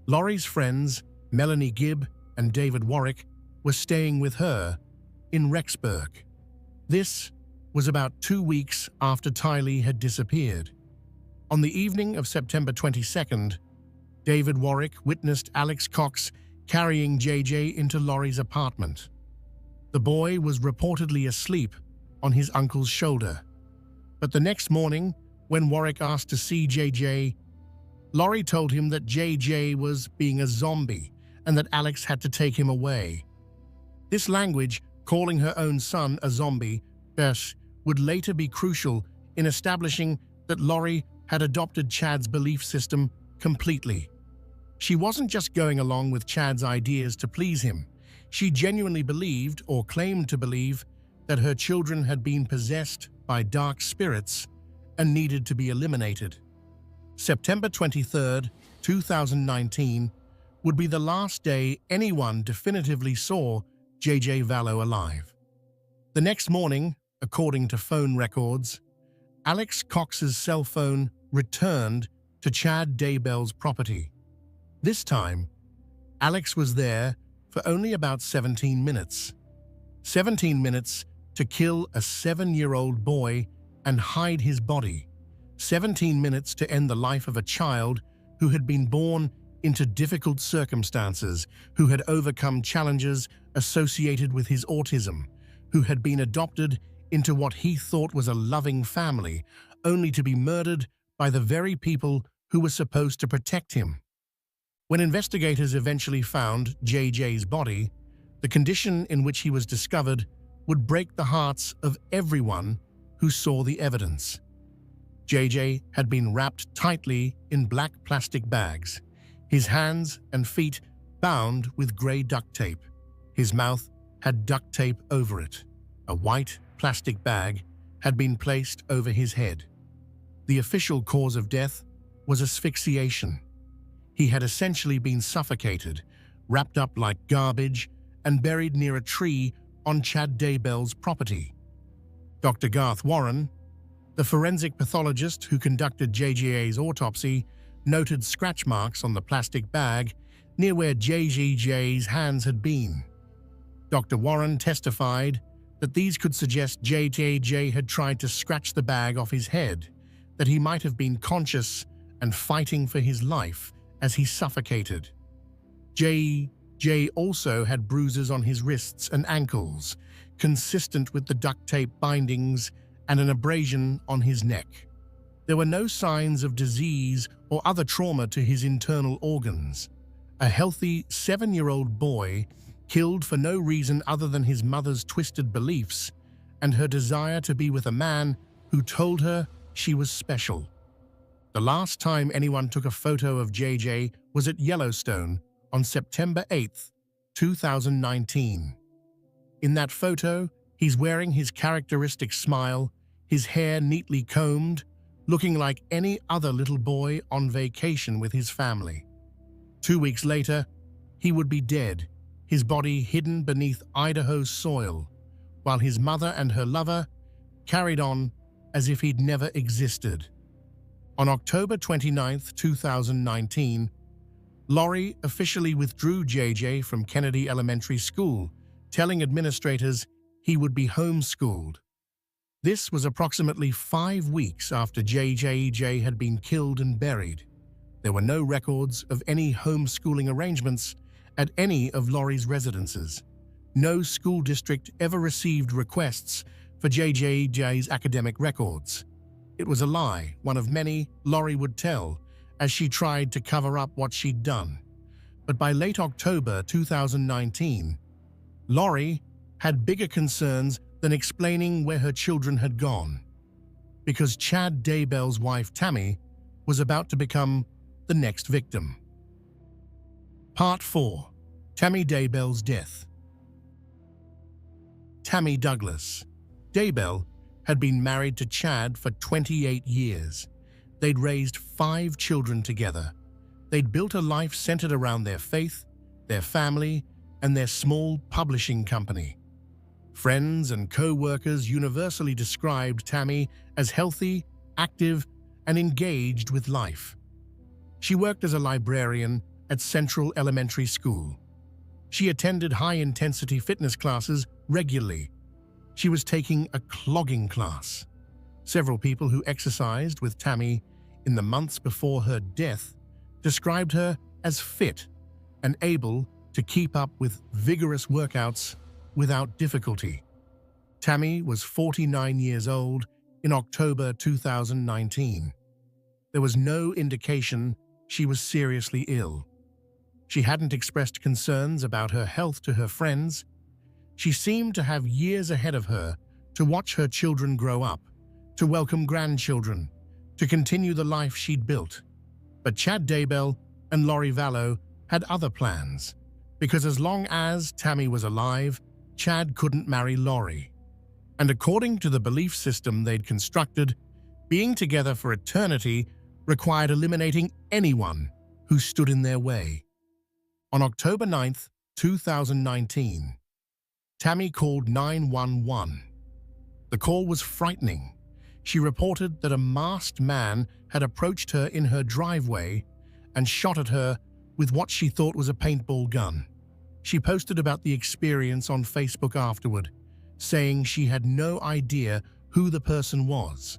Lori's friends, Melanie Gibb and David Warwick, were staying with her in Rexburg. This was about 2 weeks after Tylee had disappeared. On the evening of September 22nd, David Warwick witnessed Alex Cox carrying JJ into Lori's apartment. The boy was reportedly asleep on his uncle's shoulder. But the next morning, when Warwick asked to see JJ, Lori told him that JJ was being a zombie and that Alex had to take him away. This language, calling her own son a zombie, Bess, would later be crucial in establishing that Lori had adopted Chad's belief system completely. She wasn't just going along with Chad's ideas to please him. She genuinely believed, or claimed to believe, that her children had been possessed by dark spirits and needed to be eliminated. September 23rd, 2019, would be the last day anyone definitively saw J.J. Vallow alive. The next morning, according to phone records, Alex Cox's cell phone returned to Chad Daybell's property. This time, Alex was there for only about 17 minutes. 17 minutes to kill a 7-year-old boy and hide his body. 17 minutes to end the life of a child who had been born into difficult circumstances, who had overcome challenges associated with his autism, who had been adopted into what he thought was a loving family, only to be murdered by the very people who were supposed to protect him. When investigators eventually found JJ's body, the condition in which he was discovered would break the hearts of everyone who saw the evidence. JJ had been wrapped tightly in black plastic bags, his hands and feet bound with grey duct tape. His mouth had duct tape over it. A white plastic bag had been placed over his head. The official cause of death was asphyxiation. He had essentially been suffocated, wrapped up like garbage, and buried near a tree on Chad Daybell's property. Dr. Garth Warren, the forensic pathologist who conducted JJ's autopsy, noted scratch marks on the plastic bag near where JJ's hands had been. Dr. Warren testified that these could suggest JJ had tried to scratch the bag off his head, that he might have been conscious and fighting for his life as he suffocated. JJ also had bruises on his wrists and ankles, consistent with the duct tape bindings, and an abrasion on his neck. There were no signs of disease or other trauma to his internal organs. A healthy 7-year-old boy killed for no reason other than his mother's twisted beliefs and her desire to be with a man who told her she was special. The last time anyone took a photo of JJ was at Yellowstone on September 8, 2019. In that photo, he's wearing his characteristic smile, his hair neatly combed, looking like any other little boy on vacation with his family. 2 weeks later, he would be dead, his body hidden beneath Idaho's soil, while his mother and her lover carried on as if he'd never existed. On October 29, 2019, Lori officially withdrew JJ from Kennedy Elementary School, telling administrators he would be homeschooled. This was approximately 5 weeks after JJ had been killed and buried. There were no records of any homeschooling arrangements at any of Lori's residences. No school district ever received requests for JJ's academic records. It was a lie, one of many Lori would tell, as she tried to cover up what she'd done. But by late October 2019, Lori had bigger concerns than explaining where her children had gone, because Chad Daybell's wife Tammy was about to become the next victim. Part 4. Tammy Daybell's death. Tammy Douglas. Daybell had been married to Chad for 28 years. They'd raised 5 children together. They'd built a life centered around their faith, their family, and their small publishing company. Friends and co-workers universally described Tammy as healthy, active, and engaged with life. She worked as a librarian at Central Elementary School. She attended high-intensity fitness classes regularly. She was taking a clogging class. Several people who exercised with Tammy in the months before her death described her as fit and able to keep up with vigorous workouts without difficulty. Tammy was 49 years old in October 2019. There was no indication she was seriously ill. She hadn't expressed concerns about her health to her friends. She seemed to have years ahead of her to watch her children grow up, to welcome grandchildren, to continue the life she'd built. But Chad Daybell and Lori Vallow had other plans, because as long as Tammy was alive, Chad couldn't marry Lori. And according to the belief system they'd constructed, being together for eternity required eliminating anyone who stood in their way. On October 9, 2019, Tammy called 911. The call was frightening. She reported that a masked man had approached her in her driveway and shot at her with what she thought was a paintball gun. She posted about the experience on Facebook afterward, saying she had no idea who the person was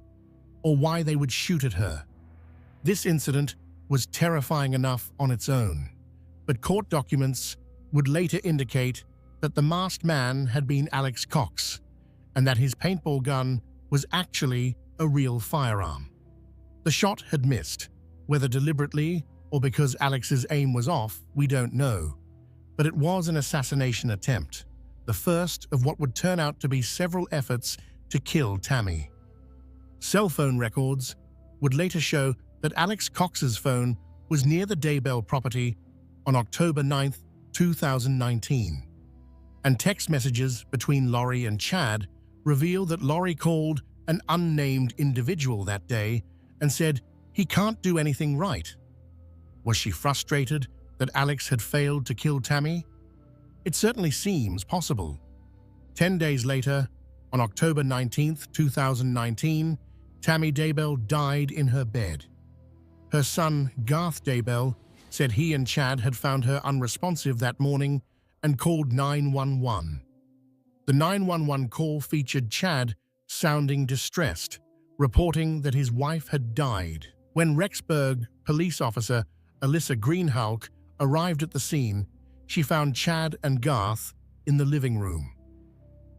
or why they would shoot at her. This incident was terrifying enough on its own, but court documents would later indicate that the masked man had been Alex Cox and that his paintball gun was actually a real firearm. The shot had missed. Whether deliberately or because Alex's aim was off, we don't know. But it was an assassination attempt, the first of what would turn out to be several efforts to kill Tammy. Cell phone records would later show that Alex Cox's phone was near the Daybell property on October 9, 2019. And text messages between Lori and Chad reveal that Lori called an unnamed individual that day and said he can't do anything right. Was she frustrated that Alex had failed to kill Tammy? It certainly seems possible. 10 days later, on October 19, 2019, Tammy Daybell died in her bed. Her son, Garth Daybell, said he and Chad had found her unresponsive that morning and called 911. The 911 call featured Chad sounding distressed, reporting that his wife had died. When Rexburg police officer Alyssa Greenhalgh arrived at the scene, she found Chad and Garth in the living room.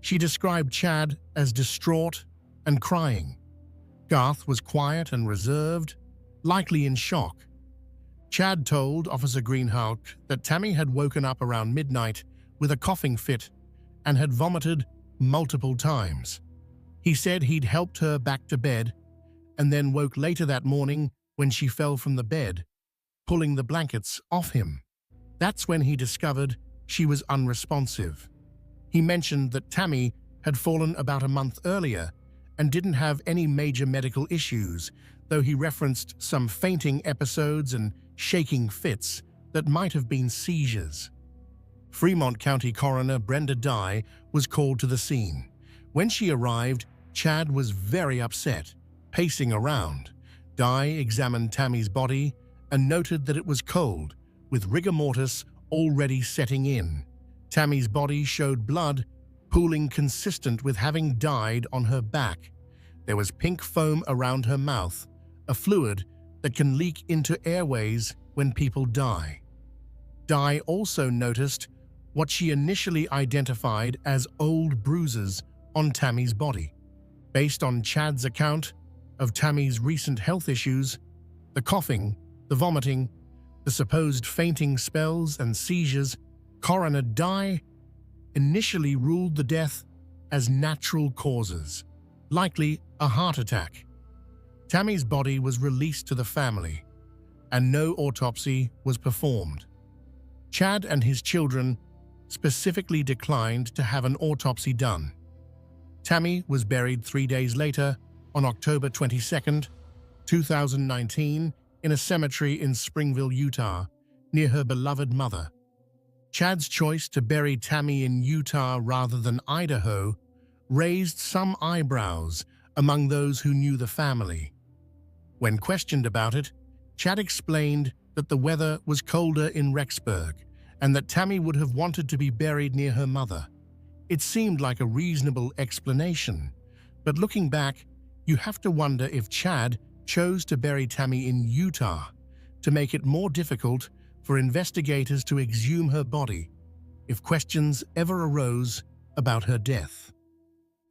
She described Chad as distraught and crying. Garth was quiet and reserved, likely in shock. Chad told Officer Greenhalgh that Tammy had woken up around midnight with a coughing fit and had vomited multiple times. He said he'd helped her back to bed and then woke later that morning when she fell from the bed, pulling the blankets off him. That's when he discovered she was unresponsive. He mentioned that Tammy had fallen about a month earlier and didn't have any major medical issues, though he referenced some fainting episodes and shaking fits that might have been seizures. Fremont County Coroner Brenda Dye was called to the scene. When she arrived, Chad was very upset, pacing around. Dye examined Tammy's body and noted that it was cold, with rigor mortis already setting in. Tammy's body showed blood pooling consistent with having died on her back. There was pink foam around her mouth, a fluid that can leak into airways when people die. Dye also noticed what she initially identified as old bruises on Tammy's body. Based on Chad's account of Tammy's recent health issues, the coughing, the vomiting, the supposed fainting spells and seizures, Coroner Dye initially ruled the death as natural causes, likely a heart attack. Tammy's body was released to the family, and no autopsy was performed. Chad and his children specifically declined to have an autopsy done. Tammy was buried 3 days later on October 22, 2019, in a cemetery in Springville, Utah, near her beloved mother. Chad's choice to bury Tammy in Utah rather than Idaho raised some eyebrows among those who knew the family. When questioned about it, Chad explained that the weather was colder in Rexburg and that Tammy would have wanted to be buried near her mother. It seemed like a reasonable explanation, but looking back, you have to wonder if Chad chose to bury Tammy in Utah to make it more difficult for investigators to exhume her body if questions ever arose about her death.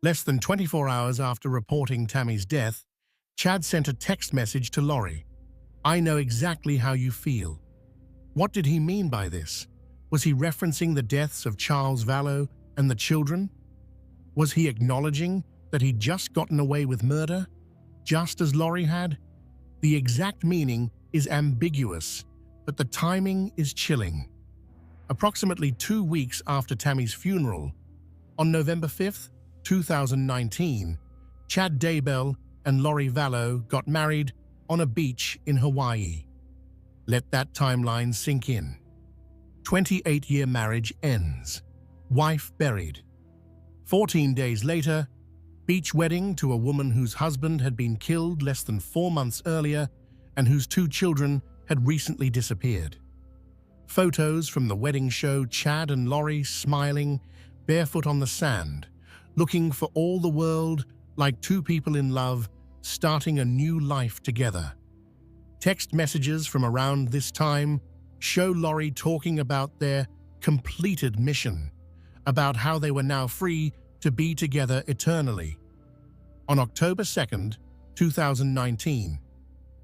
Less than 24 hours after reporting Tammy's death, Chad sent a text message to Lori. "I know exactly how you feel." What did he mean by this? Was he referencing the deaths of Charles Vallow and the children? Was he acknowledging that he'd just gotten away with murder, just as Lori had? The exact meaning is ambiguous, but the timing is chilling. Approximately 2 weeks after Tammy's funeral, on November 5, 2019, Chad Daybell and Lori Vallow got married on a beach in Hawaii. Let that timeline sink in. 28-year marriage ends. Wife buried. 14 days later, beach wedding to a woman whose husband had been killed less than 4 months earlier and whose 2 children had recently disappeared. Photos from the wedding show Chad and Lori smiling, barefoot on the sand, looking for all the world like two people in love, starting a new life together. Text messages from around this time show Lori talking about their completed mission, about how they were now free to be together eternally. On October 2nd, 2019,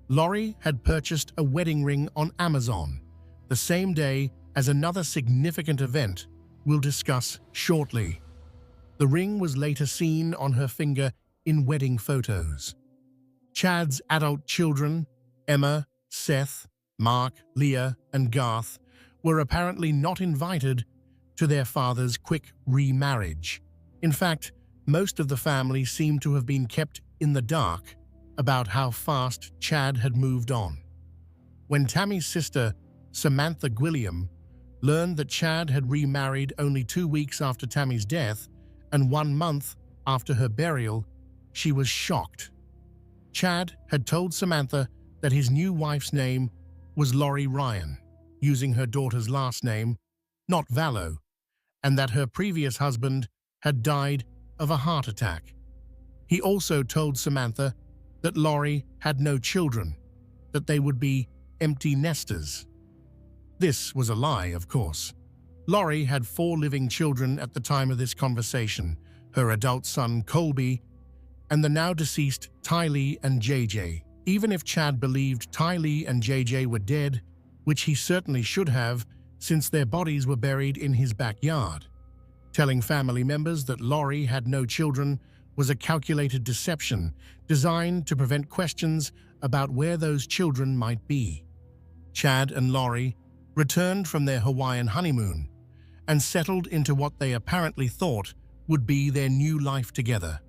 Lori had purchased a wedding ring on Amazon, the same day as another significant event we'll discuss shortly. The ring was later seen on her finger in wedding photos. Chad's adult children, Emma, Seth, Mark, Leah, and Garth, were apparently not invited to their father's quick remarriage. In fact, most of the family seemed to have been kept in the dark about how fast Chad had moved on. When Tammy's sister, Samantha Gwilliam, learned that Chad had remarried only 2 weeks after Tammy's death and 1 month after her burial, she was shocked. Chad had told Samantha that his new wife's name was Lori Ryan, using her daughter's last name, not Vallow, and that her previous husband had died of a heart attack. He also told Samantha that Lori had no children, that they would be empty nesters. This was a lie, of course. Lori had 4 living children at the time of this conversation, her adult son Colby, and the now deceased Tylee and JJ. Even if Chad believed Tylee and JJ were dead, which he certainly should have, since their bodies were buried in his backyard. Telling family members that Lori had no children was a calculated deception designed to prevent questions about where those children might be. Chad and Lori returned from their Hawaiian honeymoon and settled into what they apparently thought would be their new life together.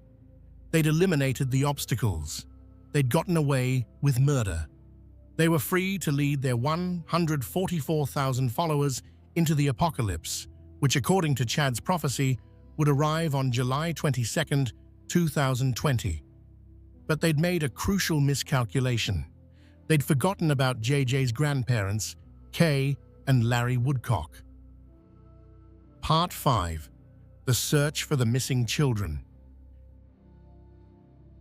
They'd eliminated the obstacles. They'd gotten away with murder. They were free to lead their 144,000 followers into the apocalypse, which, according to Chad's prophecy, would arrive on July 22nd, 2020. But they'd made a crucial miscalculation. They'd forgotten about JJ's grandparents, Kay and Larry Woodcock. Part 5. The Search for the Missing Children.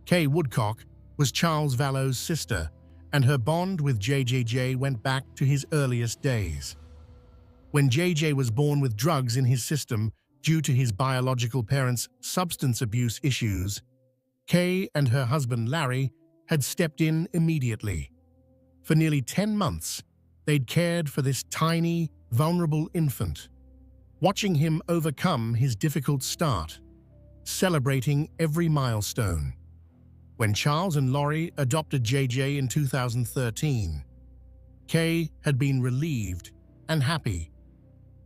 Kay Woodcock was Charles Vallow's sister, and her bond with JJJ went back to his earliest days. When JJ was born with drugs in his system due to his biological parents' substance abuse issues, Kay and her husband Larry had stepped in immediately. For nearly 10 months, they'd cared for this tiny, vulnerable infant, watching him overcome his difficult start, celebrating every milestone. When Charles and Lori adopted JJ in 2013, Kay had been relieved and happy.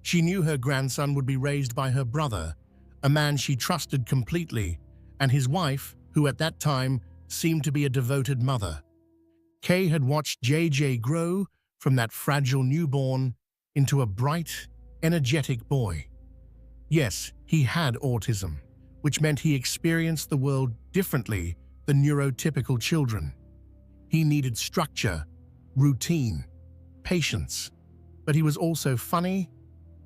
She knew her grandson would be raised by her brother, a man she trusted completely, and his wife, who at that time seemed to be a devoted mother. Kay had watched JJ grow from that fragile newborn into a bright, energetic boy. Yes, he had autism, which meant he experienced the world differently than neurotypical children. He needed structure, routine, patience, but he was also funny,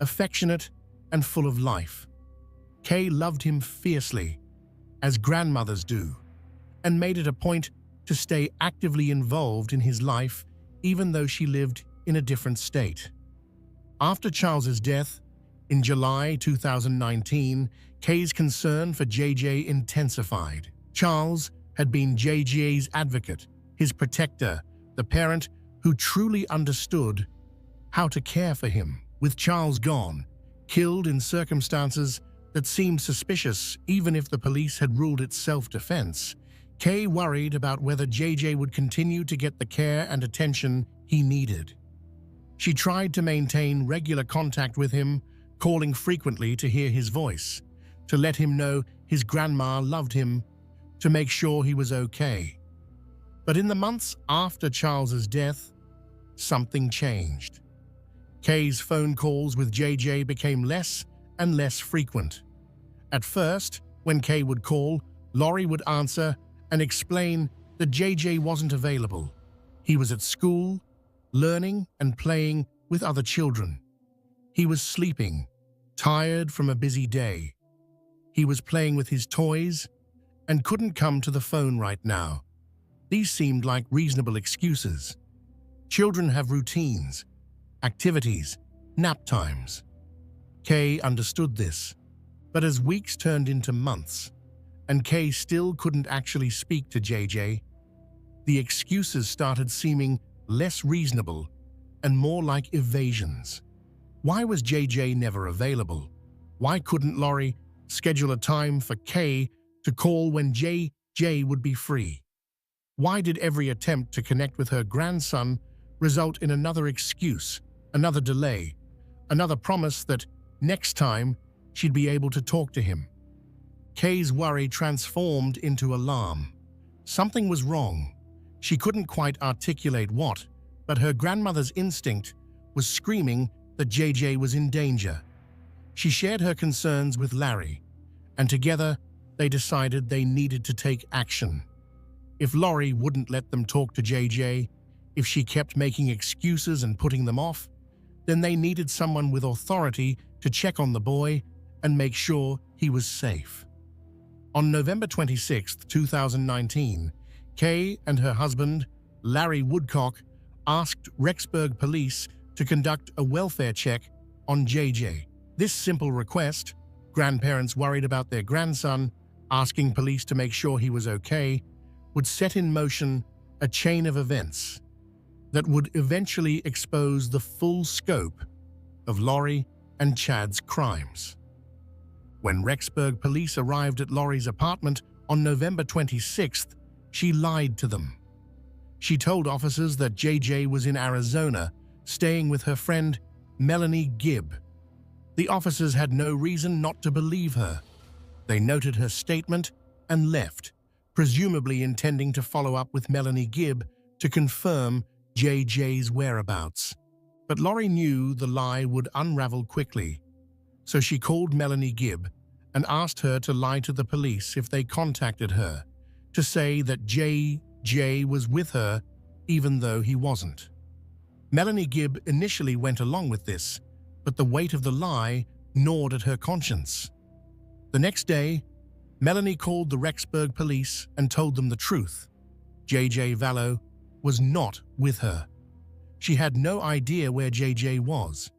affectionate, and full of life. Kay loved him fiercely, as grandmothers do, and made it a point to stay actively involved in his life even though she lived in a different state. After Charles's death, in July 2019, Kay's concern for JJ intensified. Charles had been JJ's advocate, his protector, the parent who truly understood how to care for him. With Charles gone, killed in circumstances that seemed suspicious even if the police had ruled it self-defense, Kay worried about whether JJ would continue to get the care and attention he needed. She tried to maintain regular contact with him, calling frequently to hear his voice, to let him know his grandma loved him, to make sure he was okay. But in the months after Charles's death, something changed. Kay's phone calls with JJ became less and less frequent. At first, when Kay would call, Lori would answer and explain that JJ wasn't available. He was at school, learning and playing with other children. He was sleeping, tired from a busy day. He was playing with his toys and couldn't come to the phone right now. These seemed like reasonable excuses. Children have routines, activities, nap times. Kay understood this, but as weeks turned into months, and Kay still couldn't actually speak to JJ, the excuses started seeming less reasonable and more like evasions. Why was JJ never available? Why couldn't Lori schedule a time for Kay to call when JJ would be free? Why did every attempt to connect with her grandson result in another excuse, another delay, another promise that next time she'd be able to talk to him? Kay's worry transformed into alarm. Something was wrong. She couldn't quite articulate what, but her grandmother's instinct was screaming that JJ was in danger. She shared her concerns with Larry, and together they decided they needed to take action. If Lori wouldn't let them talk to JJ, if she kept making excuses and putting them off, then they needed someone with authority to check on the boy and make sure he was safe. On November 26, 2019, Kay and her husband, Larry Woodcock, asked Rexburg police to conduct a welfare check on JJ. This simple request, grandparents worried about their grandson, asking police to make sure he was okay, would set in motion a chain of events that would eventually expose the full scope of Lori and Chad's crimes. When Rexburg police arrived at Lori's apartment on November 26th, she lied to them. She told officers that JJ was in Arizona, staying with her friend Melanie Gibb. The officers had no reason not to believe her. They noted her statement and left, presumably intending to follow up with Melanie Gibb to confirm JJ's whereabouts. But Lori knew the lie would unravel quickly, so she called Melanie Gibb and asked her to lie to the police if they contacted her, to say that JJ was with her even though he wasn't. Melanie Gibb initially went along with this, but the weight of the lie gnawed at her conscience. The next day, Melanie called the Rexburg police and told them the truth. JJ Vallow was not with her. She had no idea where JJ was.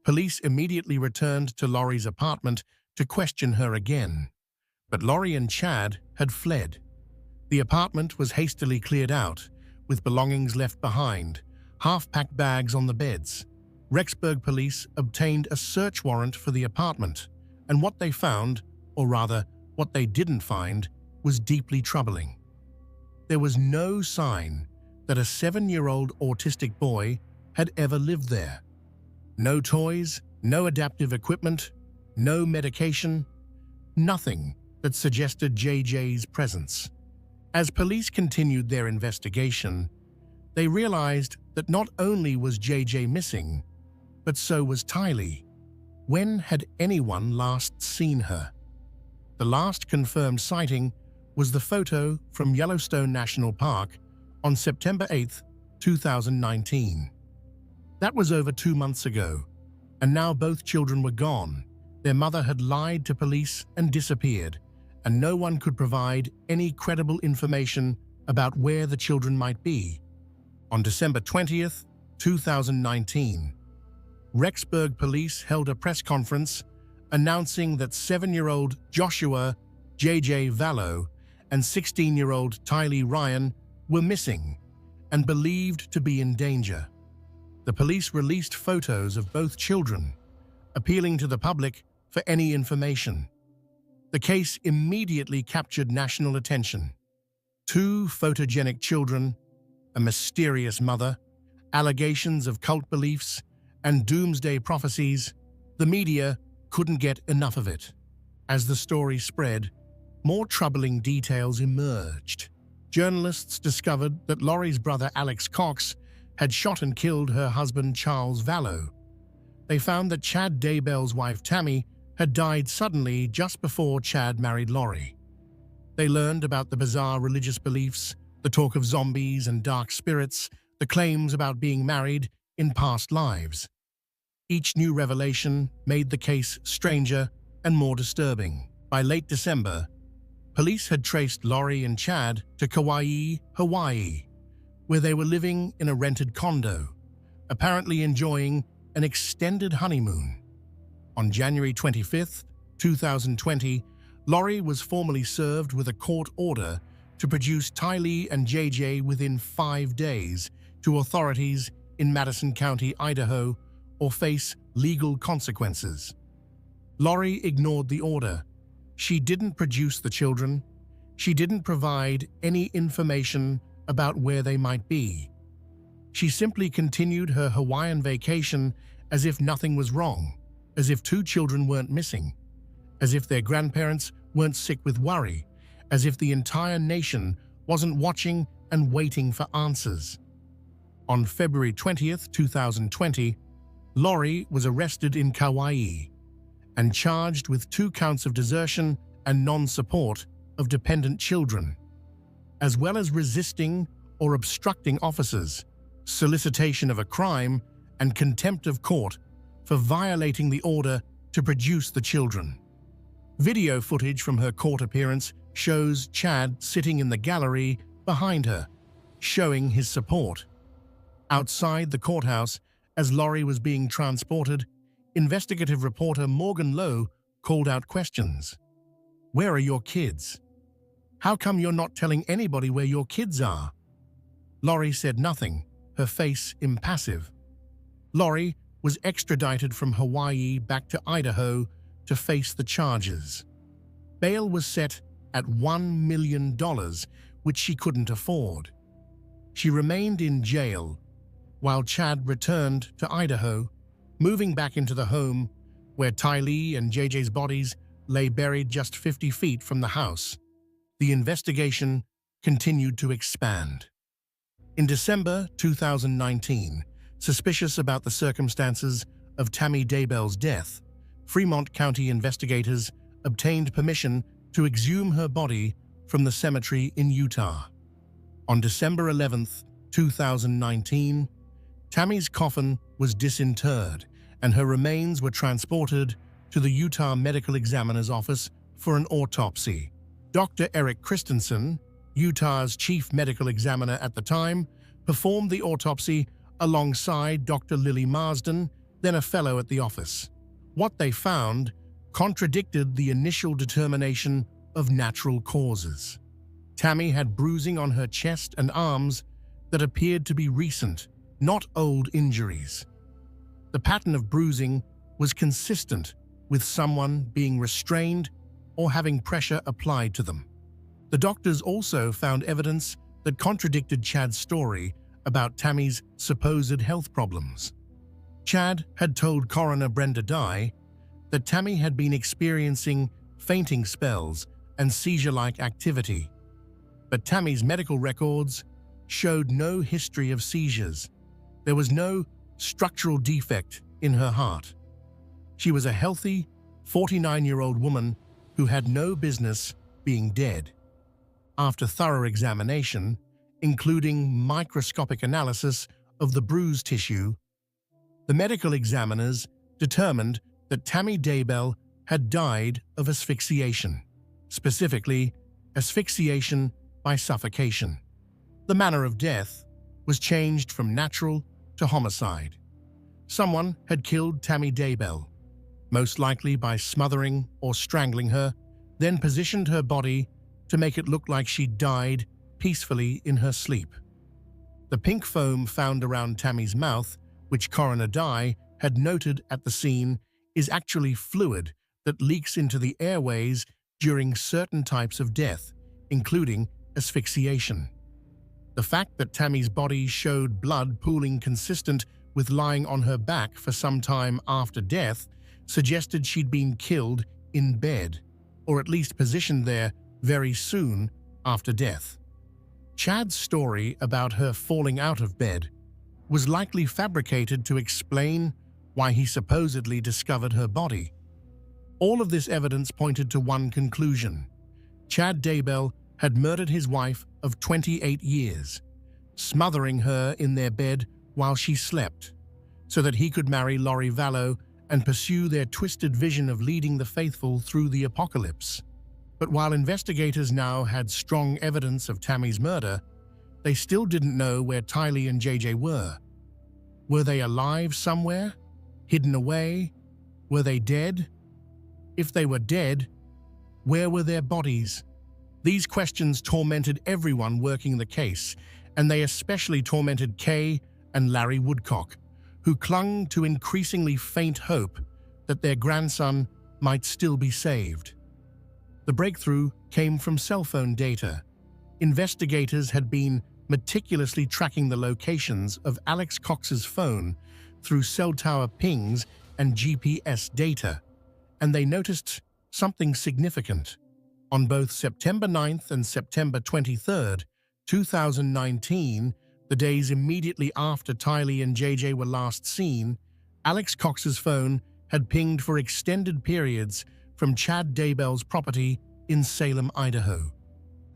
Police immediately returned to Lori's apartment to question her again, but Lori and Chad had fled. The apartment was hastily cleared out, with belongings left behind, half-packed bags on the beds. Rexburg police obtained a search warrant for the apartment, and what they found, or rather, what they didn't find, was deeply troubling. There was no sign that a 7-year-old autistic boy had ever lived there. No toys, no adaptive equipment, no medication, nothing that suggested JJ's presence. As police continued their investigation, they realized that not only was JJ missing, but so was Tylee. When had anyone last seen her? The last confirmed sighting was the photo from Yellowstone National Park on September 8, 2019. That was over 2 months ago, and now both children were gone. Their mother had lied to police and disappeared, and no one could provide any credible information about where the children might be. On December 20th, 2019, Rexburg police held a press conference announcing that 7-year-old Joshua JJ Vallow and 16-year-old Tylee Ryan were missing and believed to be in danger. The police released photos of both children, appealing to the public for any information. The case immediately captured national attention. 2 photogenic children, a mysterious mother, allegations of cult beliefs, and doomsday prophecies. The media couldn't get enough of it. As the story spread, more troubling details emerged. Journalists discovered that Lori's brother Alex Cox had shot and killed her husband Charles Vallow. They found that Chad Daybell's wife Tammy had died suddenly just before Chad married Lori. They learned about the bizarre religious beliefs, the talk of zombies and dark spirits, the claims about being married in past lives. Each new revelation made the case stranger and more disturbing. By late December, police had traced Lori and Chad to Kauai, Hawaii, where they were living in a rented condo, apparently enjoying an extended honeymoon. On January 25, 2020, Lori was formally served with a court order to produce Tylee and JJ within 5 days to authorities in Madison County, Idaho, or face legal consequences. Lori ignored the order. She didn't produce the children. She didn't provide any information about where they might be. She simply continued her Hawaiian vacation as if nothing was wrong, as if 2 children weren't missing, as if their grandparents weren't sick with worry, as if the entire nation wasn't watching and waiting for answers. On February 20th, 2020, Lori was arrested in Kauai and charged with 2 counts of desertion and non-support of dependent children, as well as resisting or obstructing officers, solicitation of a crime, and contempt of court for violating the order to produce the children. Video footage from her court appearance shows Chad sitting in the gallery behind her, showing his support. Outside the courthouse, as Lori was being transported, investigative reporter Morgan Lowe called out questions. "Where are your kids? How come you're not telling anybody where your kids are?" Lori said nothing, her face impassive. Lori was extradited from Hawaii back to Idaho to face the charges. Bail was set at $1 million, which she couldn't afford. She remained in jail while Chad returned to Idaho, moving back into the home where Tylee and JJ's bodies lay buried just 50 feet from the house. The investigation continued to expand. In December 2019, suspicious about the circumstances of Tammy Daybell's death, Fremont County investigators obtained permission to exhume her body from the cemetery in Utah. On December 11, 2019, Tammy's coffin was disinterred and her remains were transported to the Utah Medical Examiner's office for an autopsy. Dr. Eric Christensen, Utah's chief medical examiner at the time, performed the autopsy alongside Dr. Lily Marsden, then a fellow at the office. What they found contradicted the initial determination of natural causes. Tammy had bruising on her chest and arms that appeared to be recent, not old injuries. The pattern of bruising was consistent with someone being restrained or having pressure applied to them. The doctors also found evidence that contradicted Chad's story about Tammy's supposed health problems. Chad had told coroner Brenda Dye that Tammy had been experiencing fainting spells and seizure-like activity, but Tammy's medical records showed no history of seizures. There was no structural defect in her heart. She was a healthy, 49-year-old woman who had no business being dead. After thorough examination, including microscopic analysis of the bruised tissue, the medical examiners determined that Tammy Daybell had died of asphyxiation, specifically asphyxiation by suffocation. The manner of death was changed from natural to homicide. Someone had killed Tammy Daybell, most likely by smothering or strangling her, then positioned her body to make it look like she died peacefully in her sleep. The pink foam found around Tammy's mouth, which Coroner Dye had noted at the scene, is actually fluid that leaks into the airways during certain types of death, including asphyxiation. The fact that Tammy's body showed blood pooling consistent with lying on her back for some time after death suggested she'd been killed in bed, or at least positioned there very soon after death. Chad's story about her falling out of bed was likely fabricated to explain why he supposedly discovered her body. All of this evidence pointed to one conclusion: Chad Daybell had murdered his wife of 28 years, smothering her in their bed while she slept. so that he could marry Lori Vallow and pursue their twisted vision of leading the faithful through the apocalypse. But while investigators now had strong evidence of Tammy's murder, they still didn't know where Tylee and JJ were. Were they alive somewhere? Hidden away? Were they dead? If they were dead, where were their bodies? These questions tormented everyone working the case, and they especially tormented Kay and Larry Woodcock, who clung to increasingly faint hope that their grandson might still be saved. The breakthrough came from cell phone data. Investigators had been meticulously tracking the locations of Alex Cox's phone through cell tower pings and GPS data, and they noticed something significant. On both September 9th and September 23rd, 2019, the days immediately after Tylee and JJ were last seen, Alex Cox's phone had pinged for extended periods from Chad Daybell's property in Salem, Idaho.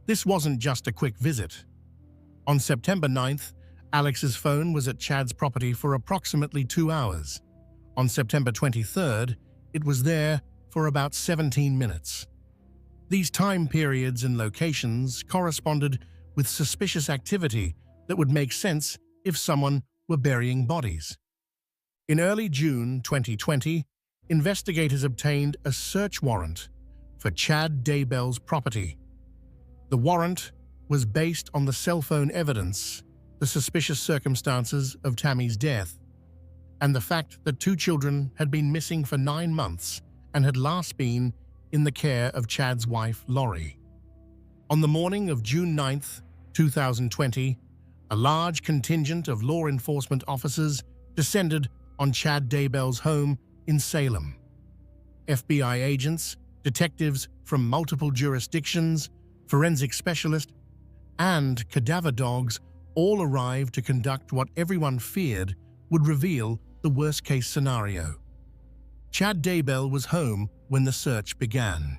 This wasn't just a quick visit. On September 9th, Alex's phone was at Chad's property for approximately 2 hours. On September 23rd, it was there for about 17 minutes. These time periods and locations corresponded with suspicious activity that would make sense if someone were burying bodies. In early June 2020, investigators obtained a search warrant for Chad Daybell's property. The warrant was based on the cell phone evidence, the suspicious circumstances of Tammy's death, and the fact that 2 children had been missing for 9 months and had last been in the care of Chad's wife, Lori. On the morning of June 9th, 2020, a large contingent of law enforcement officers descended on Chad Daybell's home in Salem. FBI agents, detectives from multiple jurisdictions, forensic specialists, and cadaver dogs all arrived to conduct what everyone feared would reveal the worst-case scenario. Chad Daybell was home when the search began.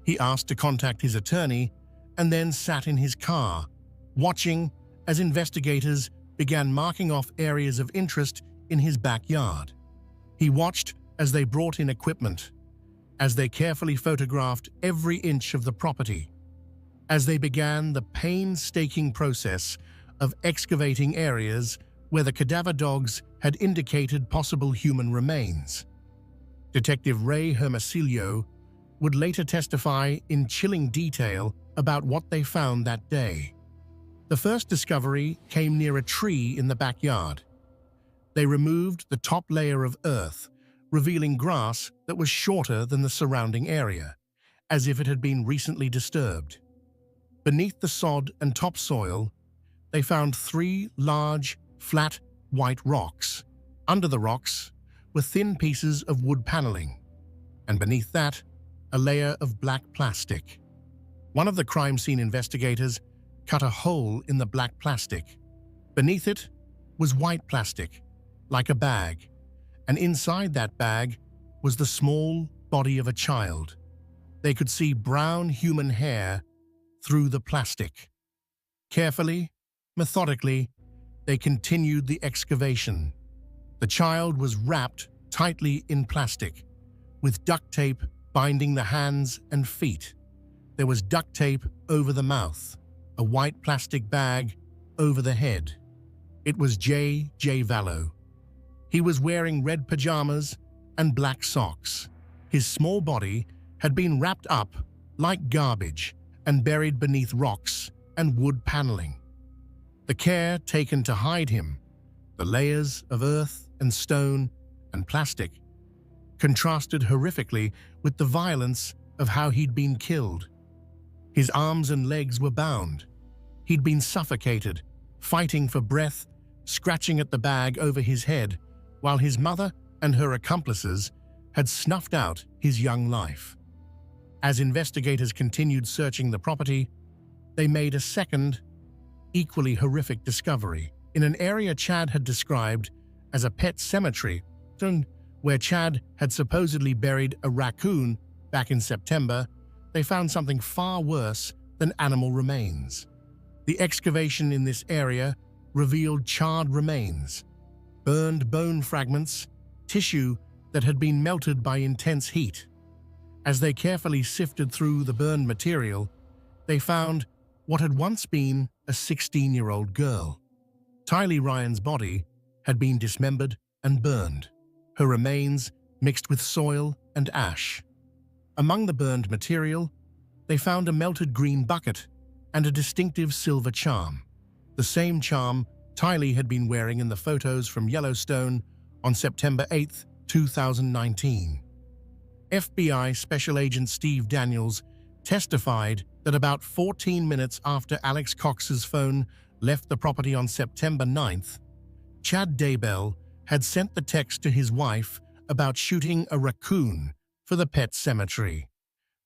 He asked to contact his attorney and then sat in his car, watching as investigators began marking off areas of interest in his backyard. He watched as they brought in equipment, as they carefully photographed every inch of the property, as they began the painstaking process of excavating areas where the cadaver dogs had indicated possible human remains. Detective Ray Hermosillo would later testify in chilling detail about what they found that day. The first discovery came near a tree in the backyard. They removed the top layer of earth, revealing grass that was shorter than the surrounding area, as if it had been recently disturbed. Beneath the sod and topsoil, they found 3 large, flat, white rocks. Under the rocks were thin pieces of wood paneling, and beneath that, a layer of black plastic. One of the crime scene investigators cut a hole in the black plastic. Beneath it was white plastic, like a bag, and inside that bag was the small body of a child. They could see brown human hair through the plastic. Carefully, methodically, they continued the excavation. The child was wrapped tightly in plastic, with duct tape binding the hands and feet. There was duct tape over the mouth, a white plastic bag over the head. It was J.J. Vallow. He was wearing red pajamas and black socks. His small body had been wrapped up like garbage and buried beneath rocks and wood paneling. The care taken to hide him, the layers of earth and stone and plastic, contrasted horrifically with the violence of how he'd been killed. His arms and legs were bound. He'd been suffocated, fighting for breath, scratching at the bag over his head, while his mother and her accomplices had snuffed out his young life. As investigators continued searching the property, they made a second, equally horrific discovery. In an area Chad had described as a pet cemetery, where Chad had supposedly buried a raccoon back in September, they found something far worse than animal remains. The excavation in this area revealed charred remains. burned bone fragments, tissue that had been melted by intense heat. As they carefully sifted through the burned material, they found what had once been a 16-year-old girl. Tylee Ryan's body had been dismembered and burned, her remains mixed with soil and ash. Among the burned material, they found a melted green bucket and a distinctive silver charm, the same charm Tylee had been wearing in the photos from Yellowstone on September 8, 2019. FBI Special Agent Steve Daniels testified that about 14 minutes after Alex Cox's phone left the property on September 9th, Chad Daybell had sent the text to his wife about shooting a raccoon for the pet cemetery.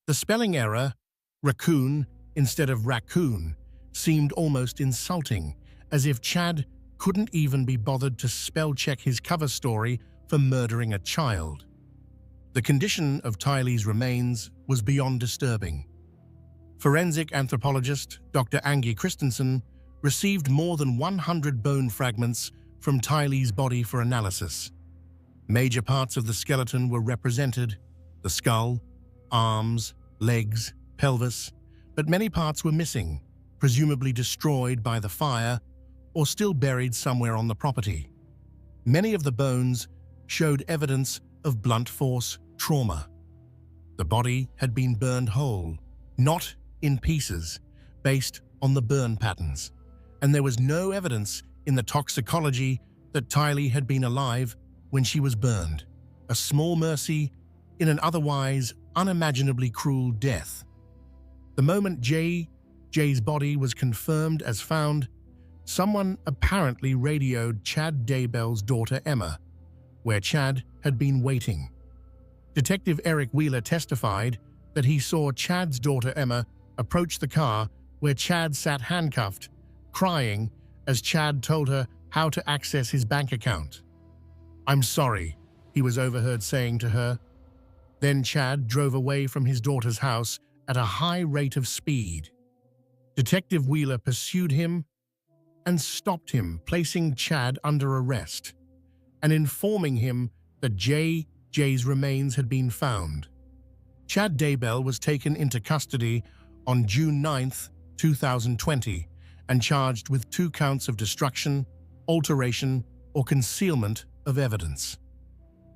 The spelling error, raccoon instead of raccoon, seemed almost insulting, as if Chad couldn't even be bothered to spell-check his cover story for murdering a child. The condition of Tylee's remains was beyond disturbing. Forensic anthropologist Dr. Angie Christensen received more than 100 bone fragments from Tylee's body for analysis. Major parts of the skeleton were represented: the skull, arms, legs, pelvis, but many parts were missing, presumably destroyed by the fire or still buried somewhere on the property. Many of the bones showed evidence of blunt force trauma. The body had been burned whole, not in pieces, based on the burn patterns, and there was no evidence in the toxicology that Tylee had been alive when she was burned, a small mercy in an otherwise unimaginably cruel death. The moment Jay's body was confirmed as found, someone apparently radioed Chad Daybell's daughter Emma, where Chad had been waiting. Detective Eric Wheeler testified that he saw Chad's daughter Emma approach the car where Chad sat handcuffed, crying as Chad told her how to access his bank account. "I'm sorry," he was overheard saying to her. Then Chad drove away from his daughter's house at a high rate of speed. Detective Wheeler pursued him and stopped him, placing Chad under arrest and informing him that Jay's remains had been found. Chad Daybell was taken into custody on June 9, 2020, and charged with 2 counts of destruction, alteration, or concealment of evidence.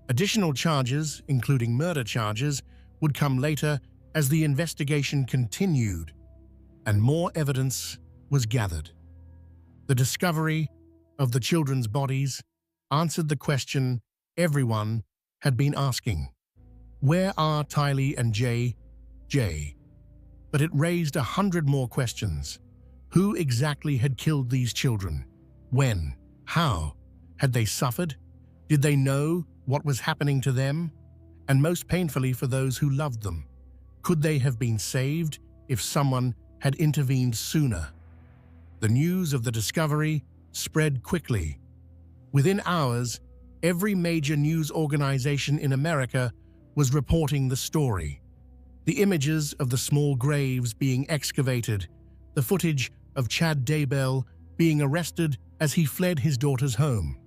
Additional charges, including murder charges, would come later as the investigation continued and more evidence was gathered. The discovery of the children's bodies answered the question everyone had been asking: where are Tylee and Jay? But it raised 100 more questions. Who exactly had killed these children? When? How? Had they suffered? Did they know what was happening to them? And most painfully for those who loved them, could they have been saved if someone had intervened sooner? The news of the discovery spread quickly. Within hours, every major news organization in America was reporting the story. The images of the small graves being excavated, the footage of Chad Daybell being arrested as he fled his daughter's home,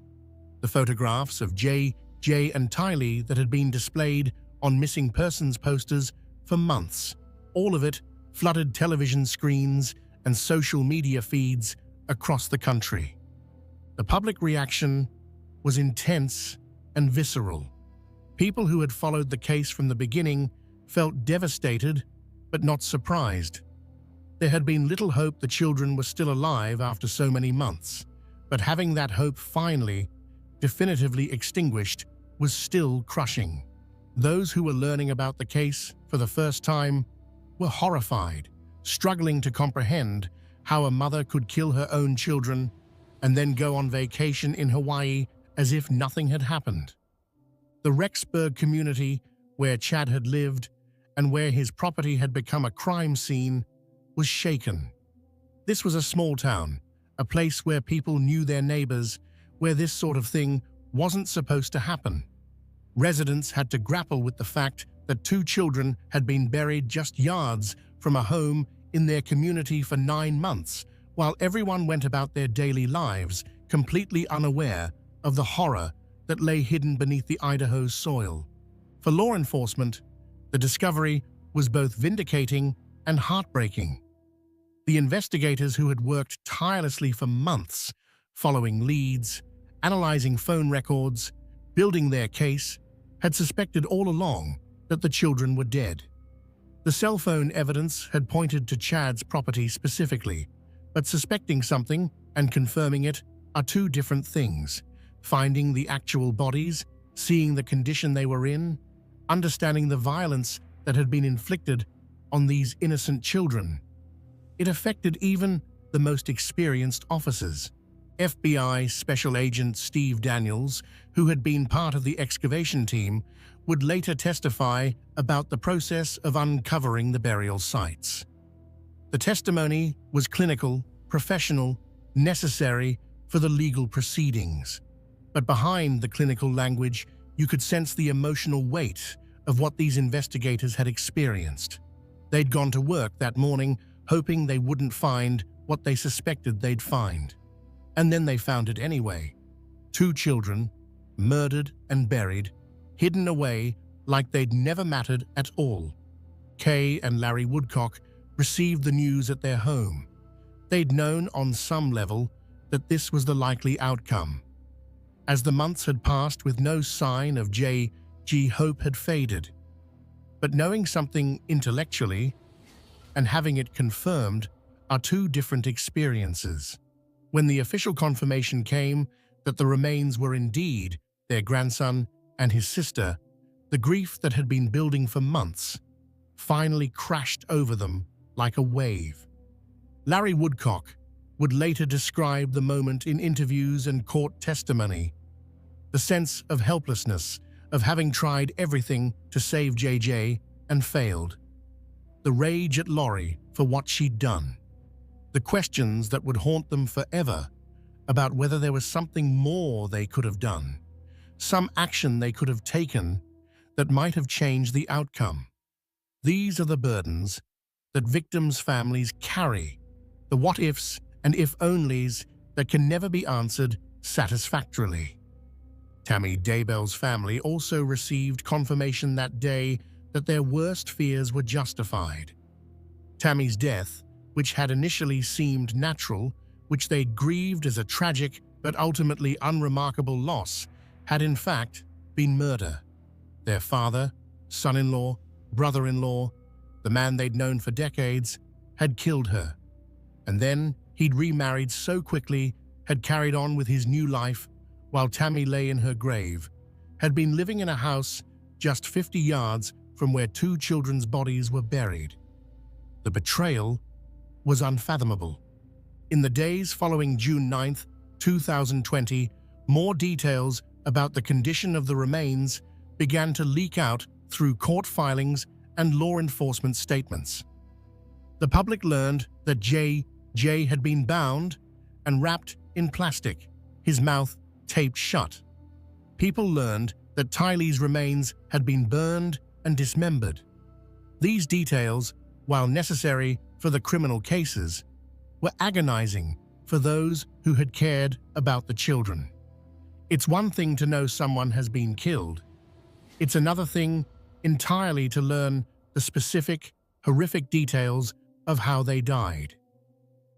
the photographs of Jay and Tylee that had been displayed on missing persons posters for months. All of it flooded television screens and social media feeds across the country. The public reaction was intense and visceral. People who had followed the case from the beginning felt devastated but not surprised. There had been little hope the children were still alive after so many months, but having that hope finally, definitively extinguished was still crushing. Those who were learning about the case for the first time were horrified, struggling to comprehend how a mother could kill her own children and then go on vacation in Hawaii as if nothing had happened. The Rexburg community, where Chad had lived and where his property had become a crime scene, was shaken. This was a small town, a place where people knew their neighbors, where this sort of thing wasn't supposed to happen. Residents had to grapple with the fact that 2 children had been buried just yards from a home in their community for 9 months, while everyone went about their daily lives, completely unaware of the horror that lay hidden beneath the Idaho's soil. For law enforcement, the discovery was both vindicating and heartbreaking. The investigators who had worked tirelessly for months, following leads, analyzing phone records, building their case, had suspected all along that the children were dead. The cell phone evidence had pointed to Chad's property specifically, but suspecting something and confirming it are two different things. Finding the actual bodies, seeing the condition they were in, understanding the violence that had been inflicted on these innocent children. It affected even the most experienced officers. FBI Special Agent Steve Daniels, who had been part of the excavation team, would later testify about the process of uncovering the burial sites. The testimony was clinical, professional, necessary for the legal proceedings. But behind the clinical language, you could sense the emotional weight of what these investigators had experienced. They'd gone to work that morning hoping they wouldn't find what they suspected they'd find. And then they found it anyway. 2 children, murdered and buried, hidden away like they'd never mattered at all. Kay and Larry Woodcock received the news at their home. They'd known on some level that this was the likely outcome. As the months had passed with no sign of J.G., hope had faded. But knowing something intellectually and having it confirmed are two different experiences. When the official confirmation came that the remains were indeed their grandson and his sister, the grief that had been building for months finally crashed over them like a wave. Larry Woodcock would later describe the moment in interviews and court testimony. The sense of helplessness, of having tried everything to save JJ and failed. The rage at Lori for what she'd done. The questions that would haunt them forever about whether there was something more they could have done, some action they could have taken that might have changed the outcome. These are the burdens that victims' families carry, the what-ifs and if-onlys that can never be answered satisfactorily. Tammy Daybell's family also received confirmation that day that their worst fears were justified. Tammy's death, which had initially seemed natural, which they'd grieved as a tragic but ultimately unremarkable loss, had in fact been murder. Their father, son-in-law, brother-in-law, the man they'd known for decades, had killed her. And then he'd remarried so quickly, had carried on with his new life, while Tammy lay in her grave, had been living in a house just 50 yards from where 2 children's bodies were buried. The betrayal was unfathomable. In the days following June 9, 2020, more details about the condition of the remains began to leak out through court filings and law enforcement statements. The public learned that J.J. had been bound and wrapped in plastic, his mouth taped shut. People learned that Tylee's remains had been burned and dismembered. These details, while necessary for the criminal cases, were agonizing for those who had cared about the children. It's one thing to know someone has been killed. It's another thing entirely to learn the specific, horrific details of how they died.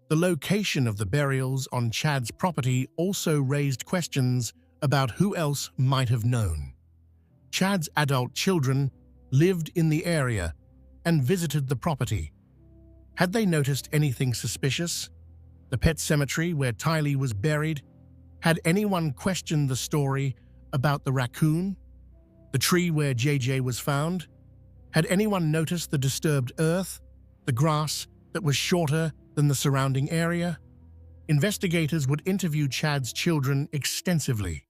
The location of the burials on Chad's property also raised questions about who else might have known. Chad's adult children lived in the area and visited the property. Had they noticed anything suspicious? The pet cemetery where Tylee was buried? Had anyone questioned the story about the raccoon? The tree where JJ was found? Had anyone noticed the disturbed earth, the grass that was shorter than the surrounding area? Investigators would interview Chad's children extensively.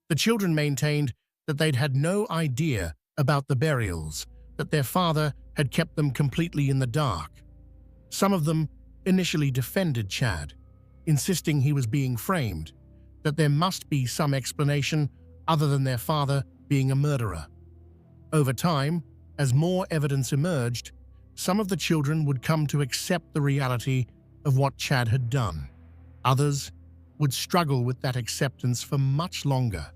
The children maintained that they'd had no idea about the burials, that their father had kept them completely in the dark. Some of them initially defended Chad, insisting he was being framed, that there must be some explanation other than their father being a murderer. Over time, as more evidence emerged, some of the children would come to accept the reality of what Chad had done. Others would struggle with that acceptance for much longer.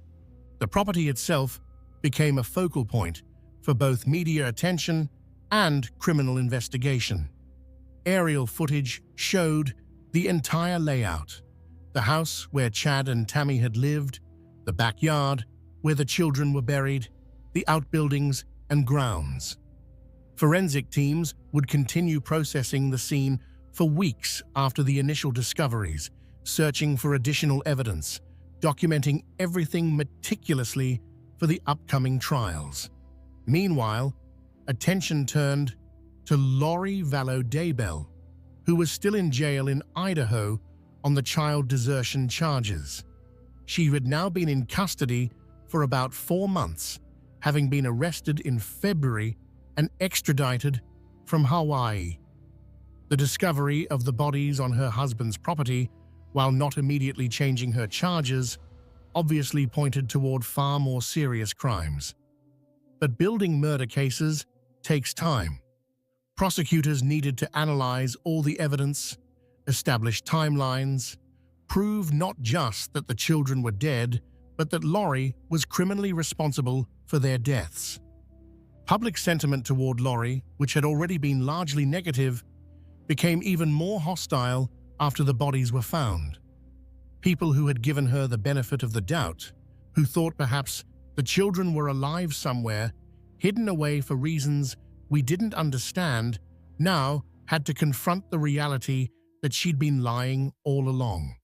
The property itself became a focal point for both media attention and criminal investigation. Aerial footage showed the entire layout: the house where Chad and Tammy had lived, the backyard where the children were buried, the outbuildings and grounds. Forensic teams would continue processing the scene for weeks after the initial discoveries, searching for additional evidence, documenting everything meticulously for the upcoming trials. Meanwhile, attention turned to Lori Vallow Daybell, who was still in jail in Idaho on the child desertion charges. She had now been in custody for about 4 months, having been arrested in February and extradited from Hawaii. The discovery of the bodies on her husband's property, while not immediately changing her charges, obviously pointed toward far more serious crimes. But building murder cases takes time. Prosecutors needed to analyze all the evidence, establish timelines, prove not just that the children were dead, but that Lori was criminally responsible for their deaths. Public sentiment toward Lori, which had already been largely negative, became even more hostile after the bodies were found. People who had given her the benefit of the doubt, who thought perhaps the children were alive somewhere, hidden away for reasons we didn't understand, now had to confront the reality that she'd been lying all along.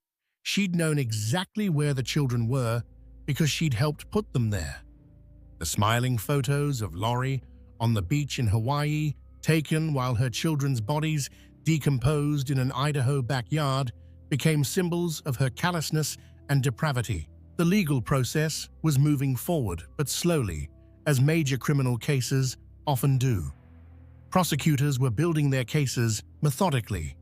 She'd known exactly where the children were because she'd helped put them there. The smiling photos of Lori on the beach in Hawaii, taken while her children's bodies decomposed in an Idaho backyard, became symbols of her callousness and depravity. The legal process was moving forward, but slowly, as major criminal cases often do. Prosecutors were building their cases methodically.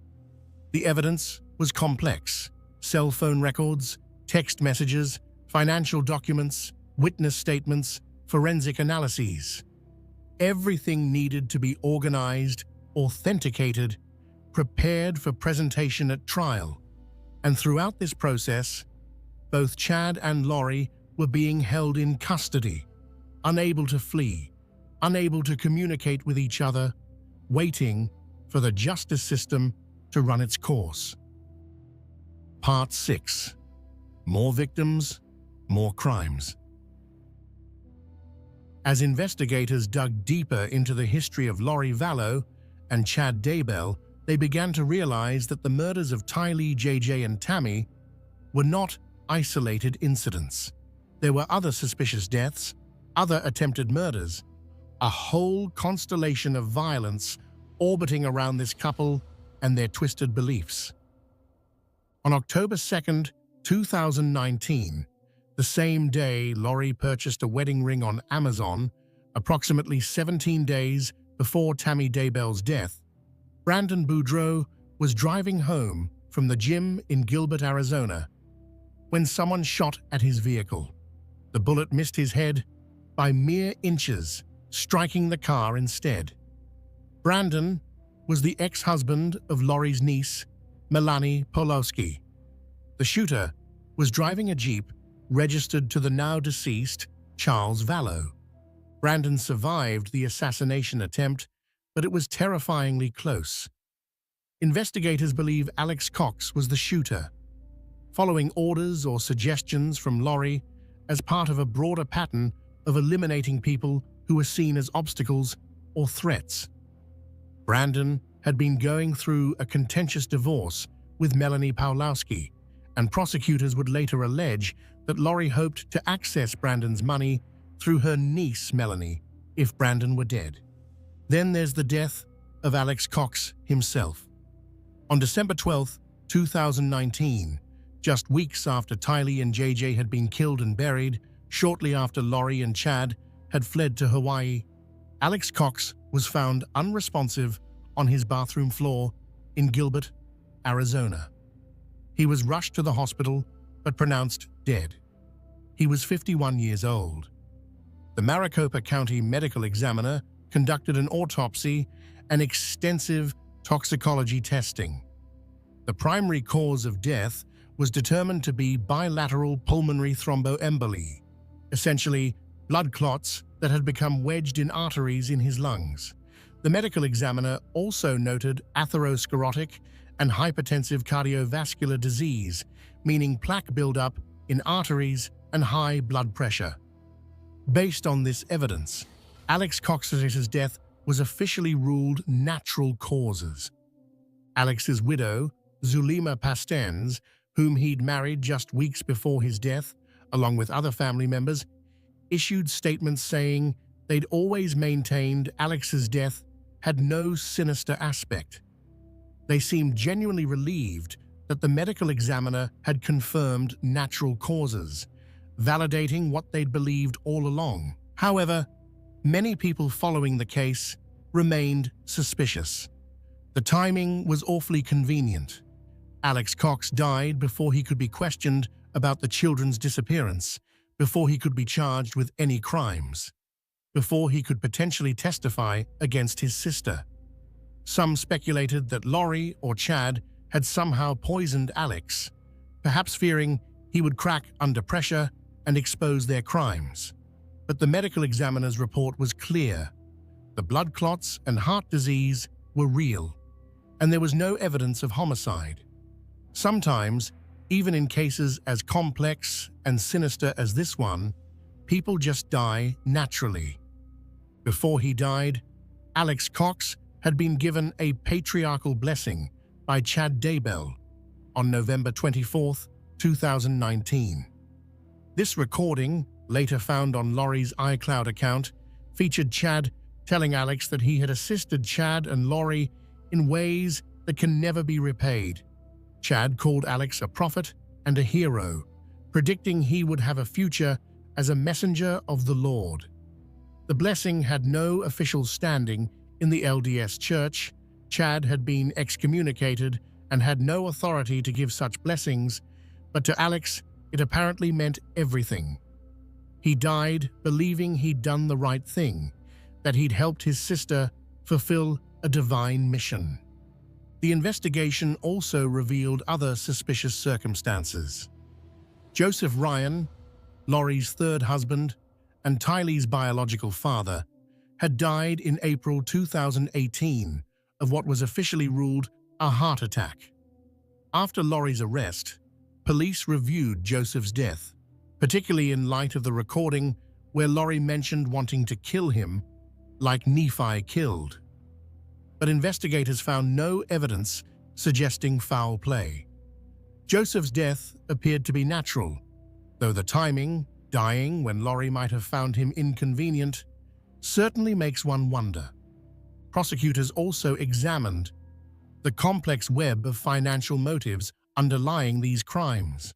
The evidence was complex: cell phone records, text messages, financial documents, witness statements, forensic analyses. Everything needed to be organized, authenticated, prepared for presentation at trial. And throughout this process, both Chad and Lori were being held in custody, unable to flee, unable to communicate with each other, waiting for the justice system to run its course. Part 6. More victims, more crimes. As investigators dug deeper into the history of Lori Vallow and Chad Daybell, they began to realize that the murders of Tylee, JJ, and Tammy were not isolated incidents. There were other suspicious deaths, other attempted murders, a whole constellation of violence orbiting around this couple and their twisted beliefs. On October 2nd, 2019, the same day Lori purchased a wedding ring on Amazon, approximately 17 days before Tammy Daybell's death, Brandon Boudreaux was driving home from the gym in Gilbert, Arizona, when someone shot at his vehicle. The bullet missed his head by mere inches, striking the car instead. Brandon was the ex-husband of Lori's niece, Melanie Pawlowski. The shooter was driving a Jeep registered to the now-deceased Charles Vallow. Brandon survived the assassination attempt, but it was terrifyingly close. Investigators believe Alex Cox was the shooter, following orders or suggestions from Lori as part of a broader pattern of eliminating people who were seen as obstacles or threats. Brandon had been going through a contentious divorce with Melanie Pawlowski, and prosecutors would later allege that Lori hoped to access Brandon's money through her niece Melanie if Brandon were dead. Then there's the death of Alex Cox himself. On December 12, 2019, just weeks after Tylee and JJ had been killed and buried, shortly after Lori and Chad had fled to Hawaii, Alex Cox was found unresponsive on his bathroom floor in Gilbert, Arizona. He was rushed to the hospital but pronounced dead. He was 51 years old. The Maricopa County Medical Examiner conducted an autopsy and extensive toxicology testing. The primary cause of death was determined to be bilateral pulmonary thromboemboli, essentially blood clots that had become wedged in arteries in his lungs. The medical examiner also noted atherosclerotic and hypertensive cardiovascular disease, meaning plaque buildup in arteries and high blood pressure. Based on this evidence, Alex Cox's death was officially ruled natural causes. Alex's widow, Zulema Pastens, whom he'd married just weeks before his death, along with other family members, issued statements saying they'd always maintained Alex's death had no sinister aspect. They seemed genuinely relieved that the medical examiner had confirmed natural causes, validating what they'd believed all along. However, many people following the case remained suspicious. The timing was awfully convenient. Alex Cox died before he could be questioned about the children's disappearance, before he could be charged with any crimes, before he could potentially testify against his sister. Some speculated that Lori or Chad had somehow poisoned Alex, perhaps fearing he would crack under pressure and expose their crimes. But the medical examiner's report was clear. The blood clots and heart disease were real, and there was no evidence of homicide. Sometimes, even in cases as complex and sinister as this one, people just die naturally. Before he died, Alex Cox had been given a patriarchal blessing by Chad Daybell on November 24, 2019. This recording, later found on Lori's iCloud account, featured Chad telling Alex that he had assisted Chad and Lori in ways that can never be repaid. Chad called Alex a prophet and a hero, predicting he would have a future as a messenger of the Lord. The blessing had no official standing in the LDS Church. Chad had been excommunicated and had no authority to give such blessings, but to Alex, it apparently meant everything. He died believing he'd done the right thing, that he'd helped his sister fulfill a divine mission. The investigation also revealed other suspicious circumstances. Joseph Ryan, Lori's third husband and Tylee's biological father, had died in April 2018 of what was officially ruled a heart attack. After Lori's arrest, police reviewed Joseph's death, particularly in light of the recording where Lori mentioned wanting to kill him, like Nephi killed. But investigators found no evidence suggesting foul play. Joseph's death appeared to be natural, though the timing, dying when Lori might have found him inconvenient, certainly makes one wonder. Prosecutors also examined the complex web of financial motives underlying these crimes.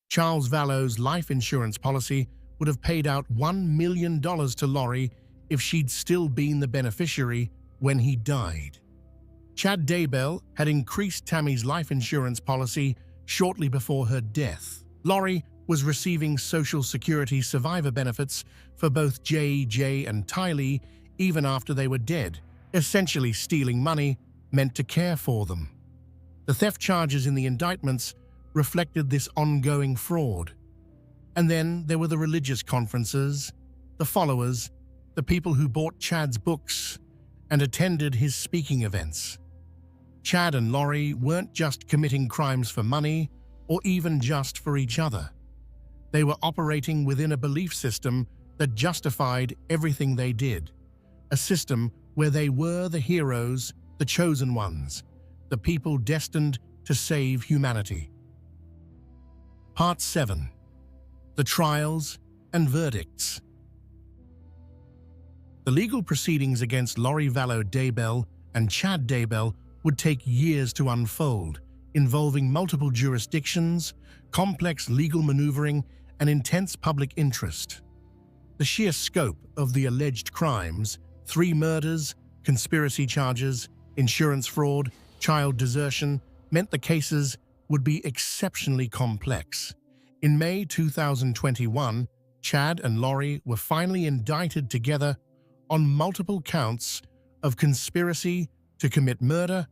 Charles Vallow's life insurance policy would have paid out $1 million to Lori if she'd still been the beneficiary when he died. Chad Daybell had increased Tammy's life insurance policy shortly before her death. Lori was receiving Social Security survivor benefits for both J.J. and Tylee even after they were dead, essentially stealing money meant to care for them. The theft charges in the indictments reflected this ongoing fraud. And then there were the religious conferences, the followers, the people who bought Chad's books and attended his speaking events. Chad and Lori weren't just committing crimes for money or even just for each other. They were operating within a belief system that justified everything they did, a system where they were the heroes, the chosen ones, the people destined to save humanity. Part 7. The Trials and Verdicts. The legal proceedings against Lori Vallow Daybell and Chad Daybell would take years to unfold, involving multiple jurisdictions, complex legal maneuvering, and intense public interest. The sheer scope of the alleged crimes, 3 murders, conspiracy charges, insurance fraud, child desertion, meant the cases would be exceptionally complex. In May 2021, Chad and Lori were finally indicted together on multiple counts of conspiracy to commit murder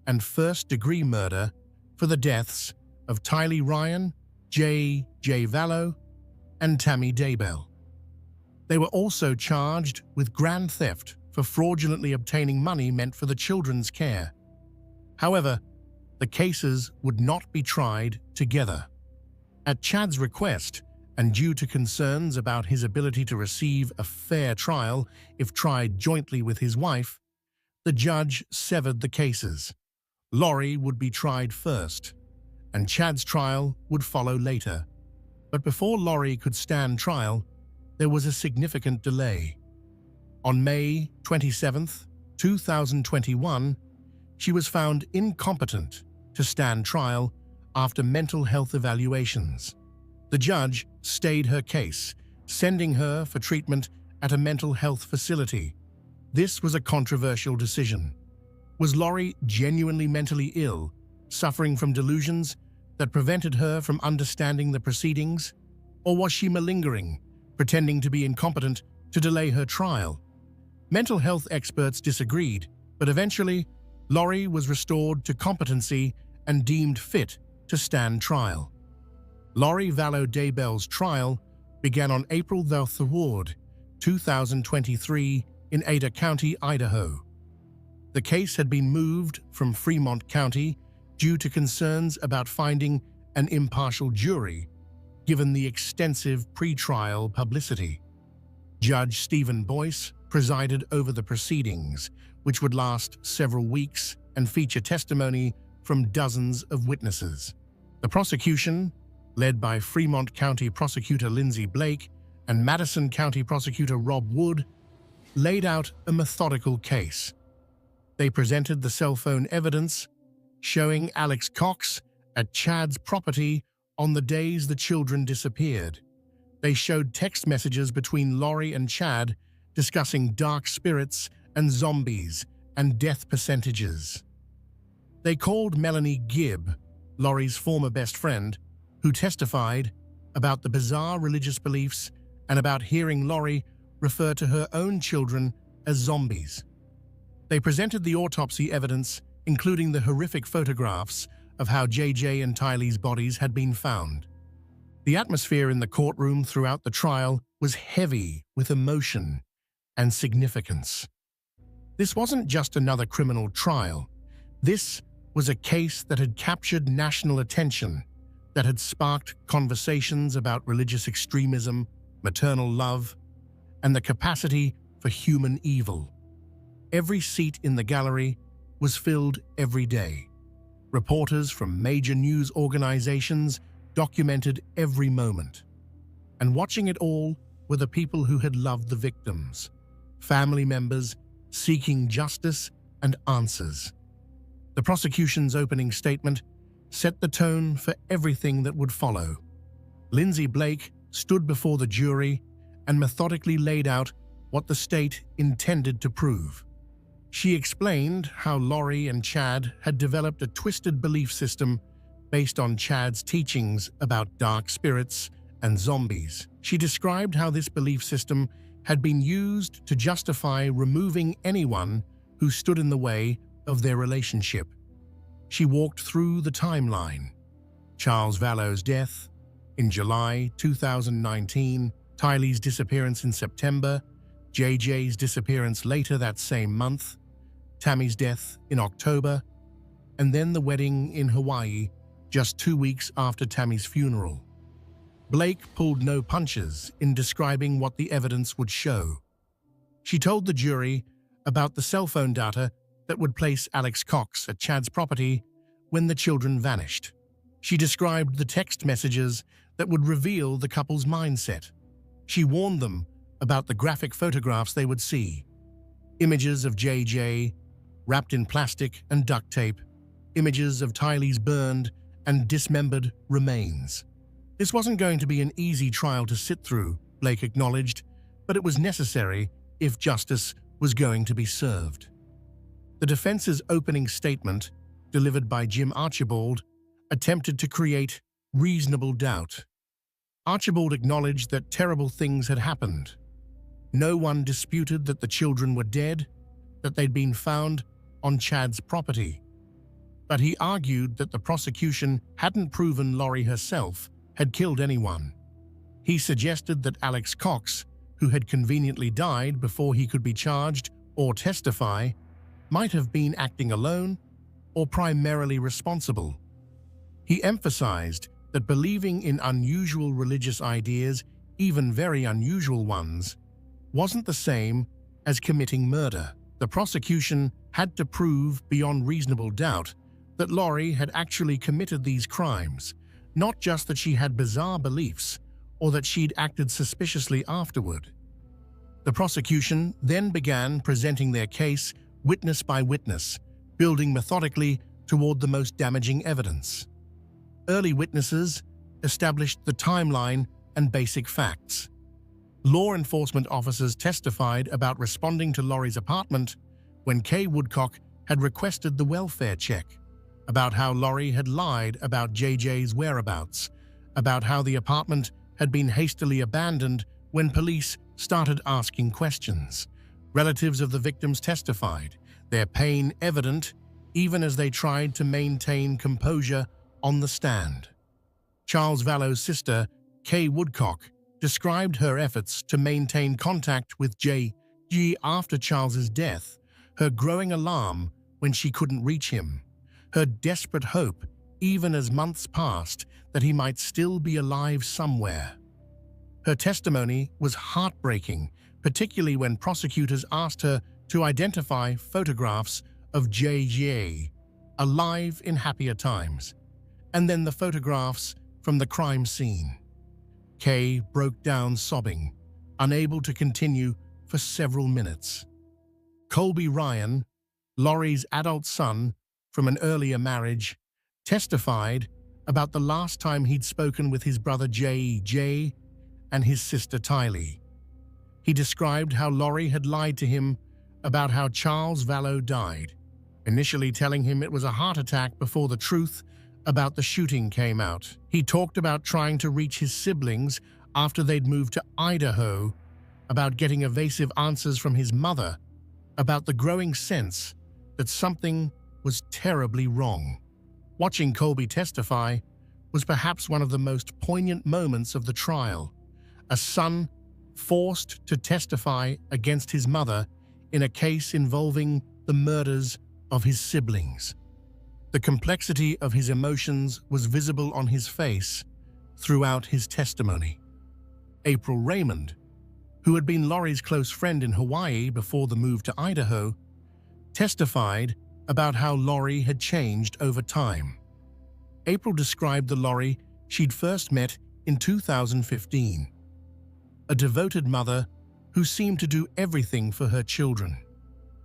and first-degree murder for the deaths of Tylee Ryan, J.J. Vallow, and Tammy Daybell. They were also charged with grand theft for fraudulently obtaining money meant for the children's care. However, the cases would not be tried together. At Chad's request, and due to concerns about his ability to receive a fair trial if tried jointly with his wife, the judge severed the cases. Lori would be tried first, and Chad's trial would follow later. But before Lori could stand trial, there was a significant delay. On May 27, 2021, she was found incompetent to stand trial after mental health evaluations. The judge stayed her case, sending her for treatment at a mental health facility. This was a controversial decision. Was Lori genuinely mentally ill, suffering from delusions that prevented her from understanding the proceedings? Or was she malingering, pretending to be incompetent to delay her trial? Mental health experts disagreed, but eventually, Lori was restored to competency and deemed fit to stand trial. Lori Vallow Daybell's trial began on April 3, 2023 in Ada County, Idaho. The case had been moved from Fremont County due to concerns about finding an impartial jury, given the extensive pre-trial publicity. Judge Stephen Boyce presided over the proceedings, which would last several weeks and feature testimony from dozens of witnesses. The prosecution, led by Fremont County Prosecutor Lindsay Blake and Madison County Prosecutor Rob Wood, laid out a methodical case. They presented the cell phone evidence showing Alex Cox at Chad's property on the days the children disappeared. They showed text messages between Lori and Chad discussing dark spirits and zombies and death percentages. They called Melanie Gibb, Lori's former best friend, who testified about the bizarre religious beliefs and about hearing Lori refer to her own children as zombies. They presented the autopsy evidence, including the horrific photographs of how JJ and Tylee's bodies had been found. The atmosphere in the courtroom throughout the trial was heavy with emotion and significance. This wasn't just another criminal trial. This was a case that had captured national attention, that had sparked conversations about religious extremism, maternal love, and the capacity for human evil. Every seat in the gallery was filled every day. Reporters from major news organizations documented every moment. And watching it all were the people who had loved the victims, family members seeking justice and answers. The prosecution's opening statement set the tone for everything that would follow. Lindsay Blake stood before the jury and methodically laid out what the state intended to prove. She explained how Lori and Chad had developed a twisted belief system based on Chad's teachings about dark spirits and zombies. She described how this belief system had been used to justify removing anyone who stood in the way of their relationship. She walked through the timeline. Charles Vallow's death in July 2019, Tylee's disappearance in September, JJ's disappearance later that same month, Tammy's death in October, and then the wedding in Hawaii just 2 weeks after Tammy's funeral. Blake pulled no punches in describing what the evidence would show. She told the jury about the cell phone data that would place Alex Cox at Chad's property when the children vanished. She described the text messages that would reveal the couple's mindset. She warned them about the graphic photographs they would see. Images of JJ wrapped in plastic and duct tape, images of Tylee's burned and dismembered remains. This wasn't going to be an easy trial to sit through, Blake acknowledged, but it was necessary if justice was going to be served. The defense's opening statement, delivered by Jim Archibald, attempted to create reasonable doubt. Archibald acknowledged that terrible things had happened. No one disputed that the children were dead, that they'd been found on Chad's property. but he argued that the prosecution hadn't proven Lori herself had killed anyone. He suggested that Alex Cox, who had conveniently died before he could be charged or testify, might have been acting alone or primarily responsible. He emphasized that believing in unusual religious ideas, even very unusual ones, wasn't the same as committing murder. The prosecution had to prove beyond reasonable doubt that Lori had actually committed these crimes, not just that she had bizarre beliefs or that she'd acted suspiciously afterward. The prosecution then began presenting their case witness by witness, building methodically toward the most damaging evidence. Early witnesses established the timeline and basic facts. Law enforcement officers testified about responding to Lori's apartment when Kay Woodcock had requested the welfare check, about how Lori had lied about JJ's whereabouts, about how the apartment had been hastily abandoned when police started asking questions. Relatives of the victims testified, their pain evident even as they tried to maintain composure on the stand. Charles Vallow's sister, Kay Woodcock, described her efforts to maintain contact with JG after Charles's death, her growing alarm when she couldn't reach him, her desperate hope, even as months passed, that he might still be alive somewhere. Her testimony was heartbreaking, particularly when prosecutors asked her to identify photographs of JJ alive in happier times, and then the photographs from the crime scene. Kay broke down sobbing, unable to continue for several minutes. Colby Ryan, Lori's adult son from an earlier marriage, testified about the last time he'd spoken with his brother JJ and his sister Tylee. He described how Lori had lied to him about how Charles Vallow died, initially telling him it was a heart attack before the truth about the shooting came out. He talked about trying to reach his siblings after they'd moved to Idaho, about getting evasive answers from his mother, about the growing sense that something was terribly wrong. Watching Colby testify was perhaps one of the most poignant moments of the trial. A son forced to testify against his mother in a case involving the murders of his siblings. The complexity of his emotions was visible on his face throughout his testimony. April Raymond, who had been Lori's close friend in Hawaii before the move to Idaho, testified about how Lori had changed over time. April described the Lori she'd first met in 2015, a devoted mother who seemed to do everything for her children,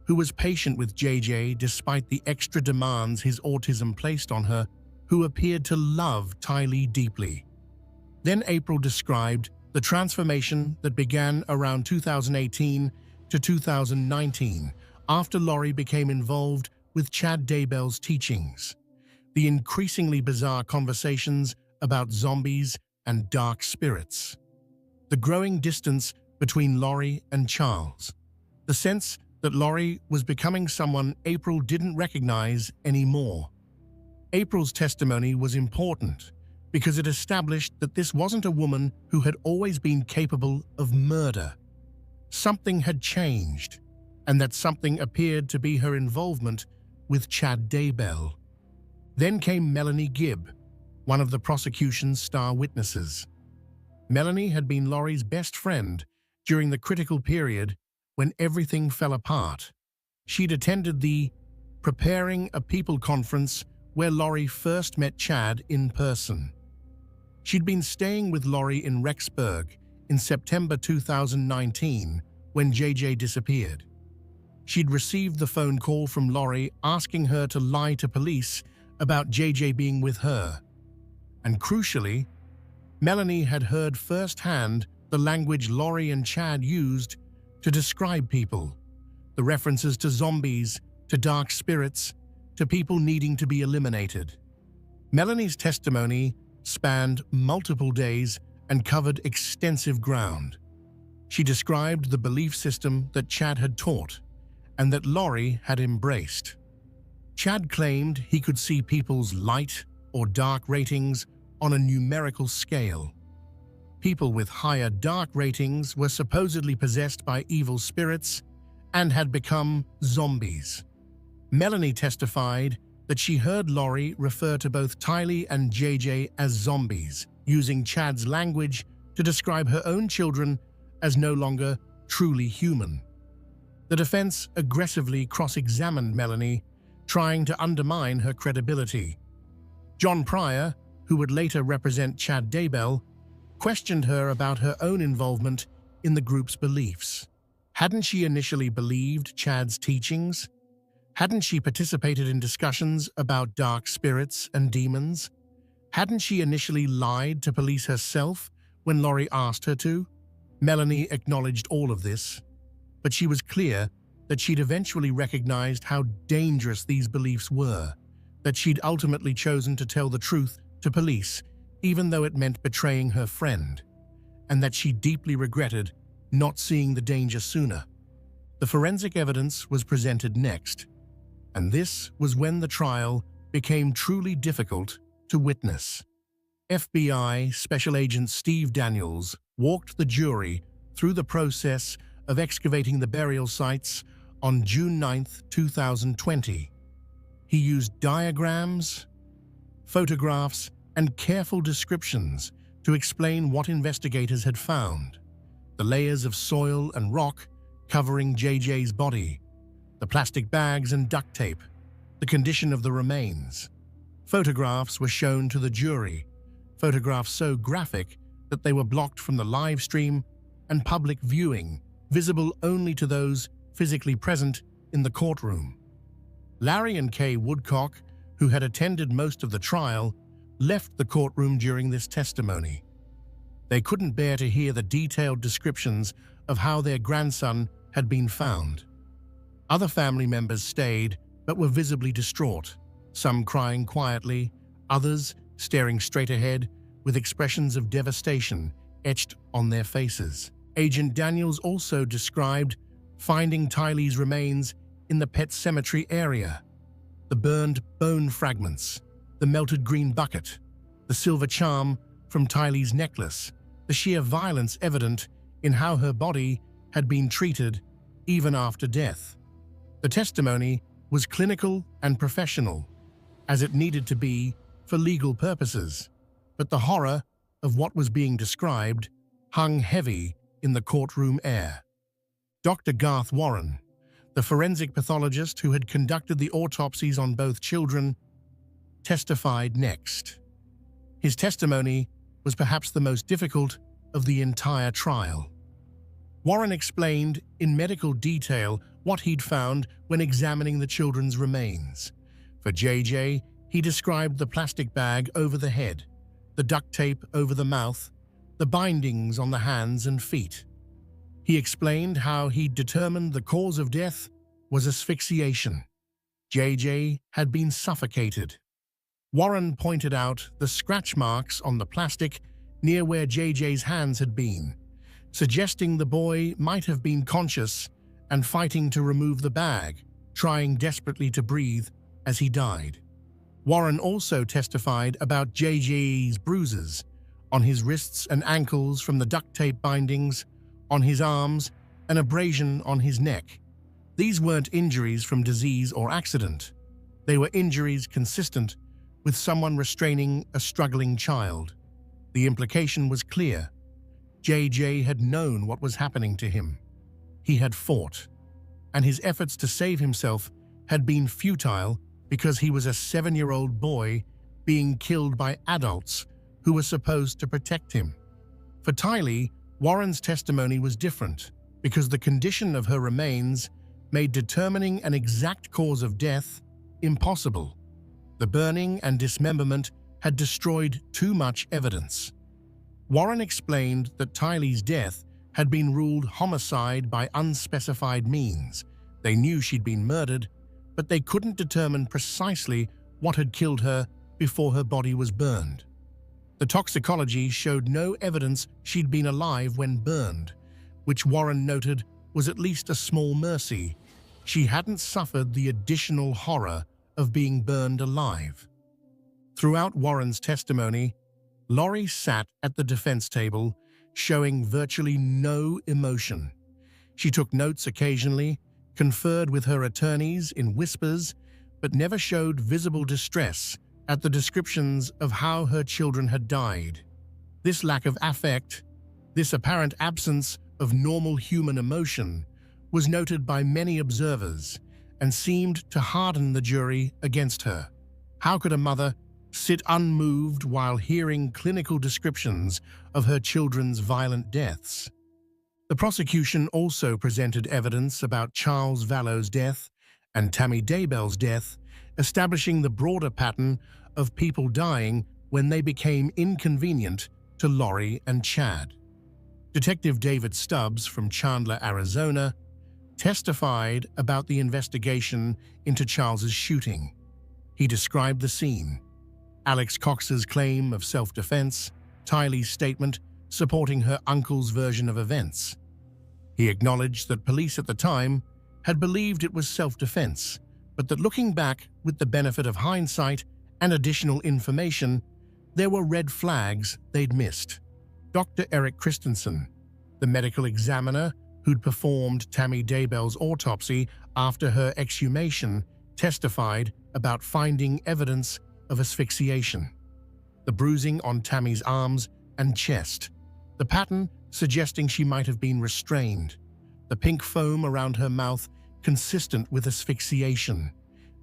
who was patient with JJ despite the extra demands his autism placed on her, who appeared to love Tylee deeply. Then April described the transformation that began around 2018 to 2019 after Lori became involved with Chad Daybell's teachings, the increasingly bizarre conversations about zombies and dark spirits, the growing distance between Lori and Charles, the sense that Lori was becoming someone April didn't recognize anymore. April's testimony was important because it established that this wasn't a woman who had always been capable of murder. Something had changed, and that something appeared to be her involvement with Chad Daybell. Then came Melanie Gibb, one of the prosecution's star witnesses. Melanie had been Lori's best friend during the critical period when everything fell apart. She'd attended the Preparing a People conference where Lori first met Chad in person. She'd been staying with Lori in Rexburg in September 2019 when JJ disappeared. She'd received the phone call from Lori asking her to lie to police about JJ being with her. And crucially, Melanie had heard firsthand the language Lori and Chad used to describe people, the references to zombies, to dark spirits, to people needing to be eliminated. Melanie's testimony spanned multiple days and covered extensive ground. She described the belief system that Chad had taught and that Lori had embraced. Chad claimed he could see people's light or dark ratings on a numerical scale. People with higher dark ratings were supposedly possessed by evil spirits and had become zombies. Melanie testified that she heard Lori refer to both Tylee and JJ as zombies, using Chad's language to describe her own children as no longer truly human. The defense aggressively cross-examined Melanie, trying to undermine her credibility. John Pryor, who would later represent Chad Daybell, questioned her about her own involvement in the group's beliefs. Hadn't she initially believed Chad's teachings? Hadn't she participated in discussions about dark spirits and demons? Hadn't she initially lied to police herself when Lori asked her to? Melanie acknowledged all of this, but she was clear that she'd eventually recognized how dangerous these beliefs were, that she'd ultimately chosen to tell the truth to police, even though it meant betraying her friend, and that she deeply regretted not seeing the danger sooner. The forensic evidence was presented next, and this was when the trial became truly difficult to witness. FBI Special Agent Steve Daniels walked the jury through the process of excavating the burial sites on June 9, 2020. He used diagrams, photographs, and careful descriptions to explain what investigators had found: the layers of soil and rock covering JJ's body, the plastic bags and duct tape, the condition of the remains. Photographs were shown to the jury, photographs so graphic that they were blocked from the live stream and public viewing, visible only to those physically present in the courtroom. Larry and Kay Woodcock, who had attended most of the trial, left the courtroom during this testimony. They couldn't bear to hear the detailed descriptions of how their grandson had been found. Other family members stayed but were visibly distraught, some crying quietly, others staring straight ahead with expressions of devastation etched on their faces. Agent Daniels also described finding Tylee's remains in the pet cemetery area: the burned bone fragments, the melted green bucket, the silver charm from Tylee's necklace, the sheer violence evident in how her body had been treated even after death. The testimony was clinical and professional, as it needed to be for legal purposes, but the horror of what was being described hung heavy in the courtroom air. Dr. Garth Warren, the forensic pathologist who had conducted the autopsies on both children, testified next. His testimony was perhaps the most difficult of the entire trial. Warren explained in medical detail what he'd found when examining the children's remains. For JJ, he described the plastic bag over the head, the duct tape over the mouth, the bindings on the hands and feet. He explained how he'd determined the cause of death was asphyxiation. JJ had been suffocated. Warren pointed out the scratch marks on the plastic near where JJ's hands had been, suggesting the boy might have been conscious and fighting to remove the bag, trying desperately to breathe as he died. Warren also testified about JJ's bruises on his wrists and ankles from the duct tape bindings, on his arms, and abrasion on his neck. These weren't injuries from disease or accident. They were injuries consistent with someone restraining a struggling child. The implication was clear. JJ had known what was happening to him. He had fought, and his efforts to save himself had been futile because he was a 7-year-old boy being killed by adults who were supposed to protect him. For Tylee, Warren's testimony was different because the condition of her remains made determining an exact cause of death impossible. The burning and dismemberment had destroyed too much evidence. Warren explained that Tylee's death had been ruled homicide by unspecified means. They knew she'd been murdered, but they couldn't determine precisely what had killed her before her body was burned. The toxicology showed no evidence she'd been alive when burned, which Warren noted was at least a small mercy. She hadn't suffered the additional horror of being burned alive. Throughout Warren's testimony, Lori sat at the defense table, showing virtually no emotion. She took notes occasionally, conferred with her attorneys in whispers, but never showed visible distress at the descriptions of how her children had died. This lack of affect, this apparent absence of normal human emotion, was noted by many observers and seemed to harden the jury against her. How could a mother sit unmoved while hearing clinical descriptions of her children's violent deaths? The prosecution also presented evidence about Charles Vallow's death and Tammy Daybell's death, establishing the broader pattern of people dying when they became inconvenient to Lori and Chad. Detective David Stubbs from Chandler, Arizona, testified about the investigation into Charles's shooting. He described the scene, Alex Cox's claim of self-defense, Tylee's statement supporting her uncle's version of events. He acknowledged that police at the time had believed it was self-defense, but that looking back with the benefit of hindsight and additional information, there were red flags they'd missed. Dr. Eric Christensen, the medical examiner who'd performed Tammy Daybell's autopsy after her exhumation, testified about finding evidence of asphyxiation. The bruising on Tammy's arms and chest, the pattern suggesting she might have been restrained, the pink foam around her mouth consistent with asphyxiation,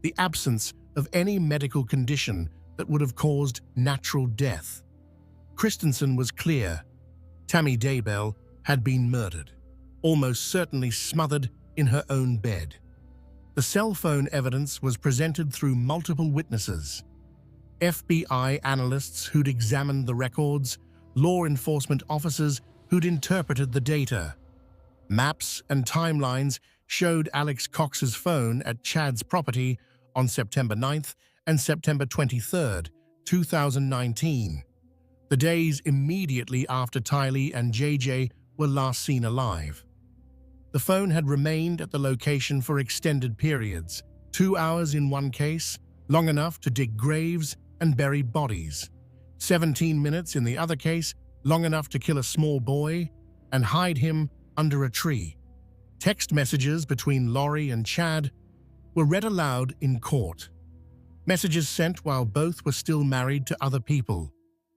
the absence of any medical condition that would have caused natural death. Christensen was clear. Tammy Daybell had been murdered, almost certainly smothered in her own bed. The cell phone evidence was presented through multiple witnesses: FBI analysts who'd examined the records, law enforcement officers who'd interpreted the data. Maps and timelines showed Alex Cox's phone at Chad's property on September 9th and September 23rd, 2019, the days immediately after Tylee and JJ were last seen alive. The phone had remained at the location for extended periods, 2 hours in one case, long enough to dig graves and bury bodies, 17 minutes in the other case, long enough to kill a small boy and hide him under a tree. Text messages between Lori and Chad were read aloud in court. Messages sent while both were still married to other people.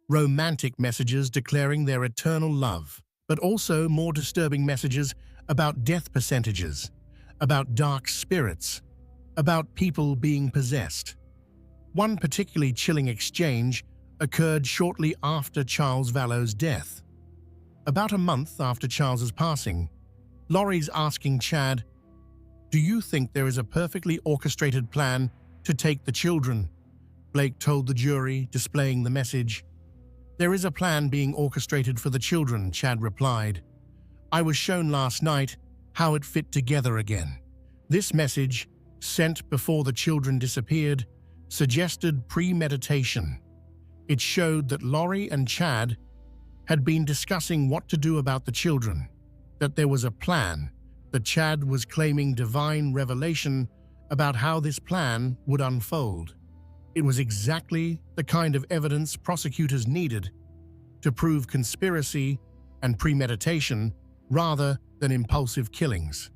Romantic messages declaring their eternal love, but also more disturbing messages about death percentages, about dark spirits, about people being possessed. One particularly chilling exchange occurred shortly after Charles Vallow's death. About a month after Charles's passing, Lori's asking Chad, "Do you think there is a perfectly orchestrated plan to take the children?" Blake told the jury, displaying the message. "There is a plan being orchestrated for the children," Chad replied. "I was shown last night how it fit together again." This message, sent before the children disappeared, suggested premeditation. It showed that Lori and Chad had been discussing what to do about the children, that there was a plan, that Chad was claiming divine revelation about how this plan would unfold. It was exactly the kind of evidence prosecutors needed to prove conspiracy and premeditation rather than impulsive killings.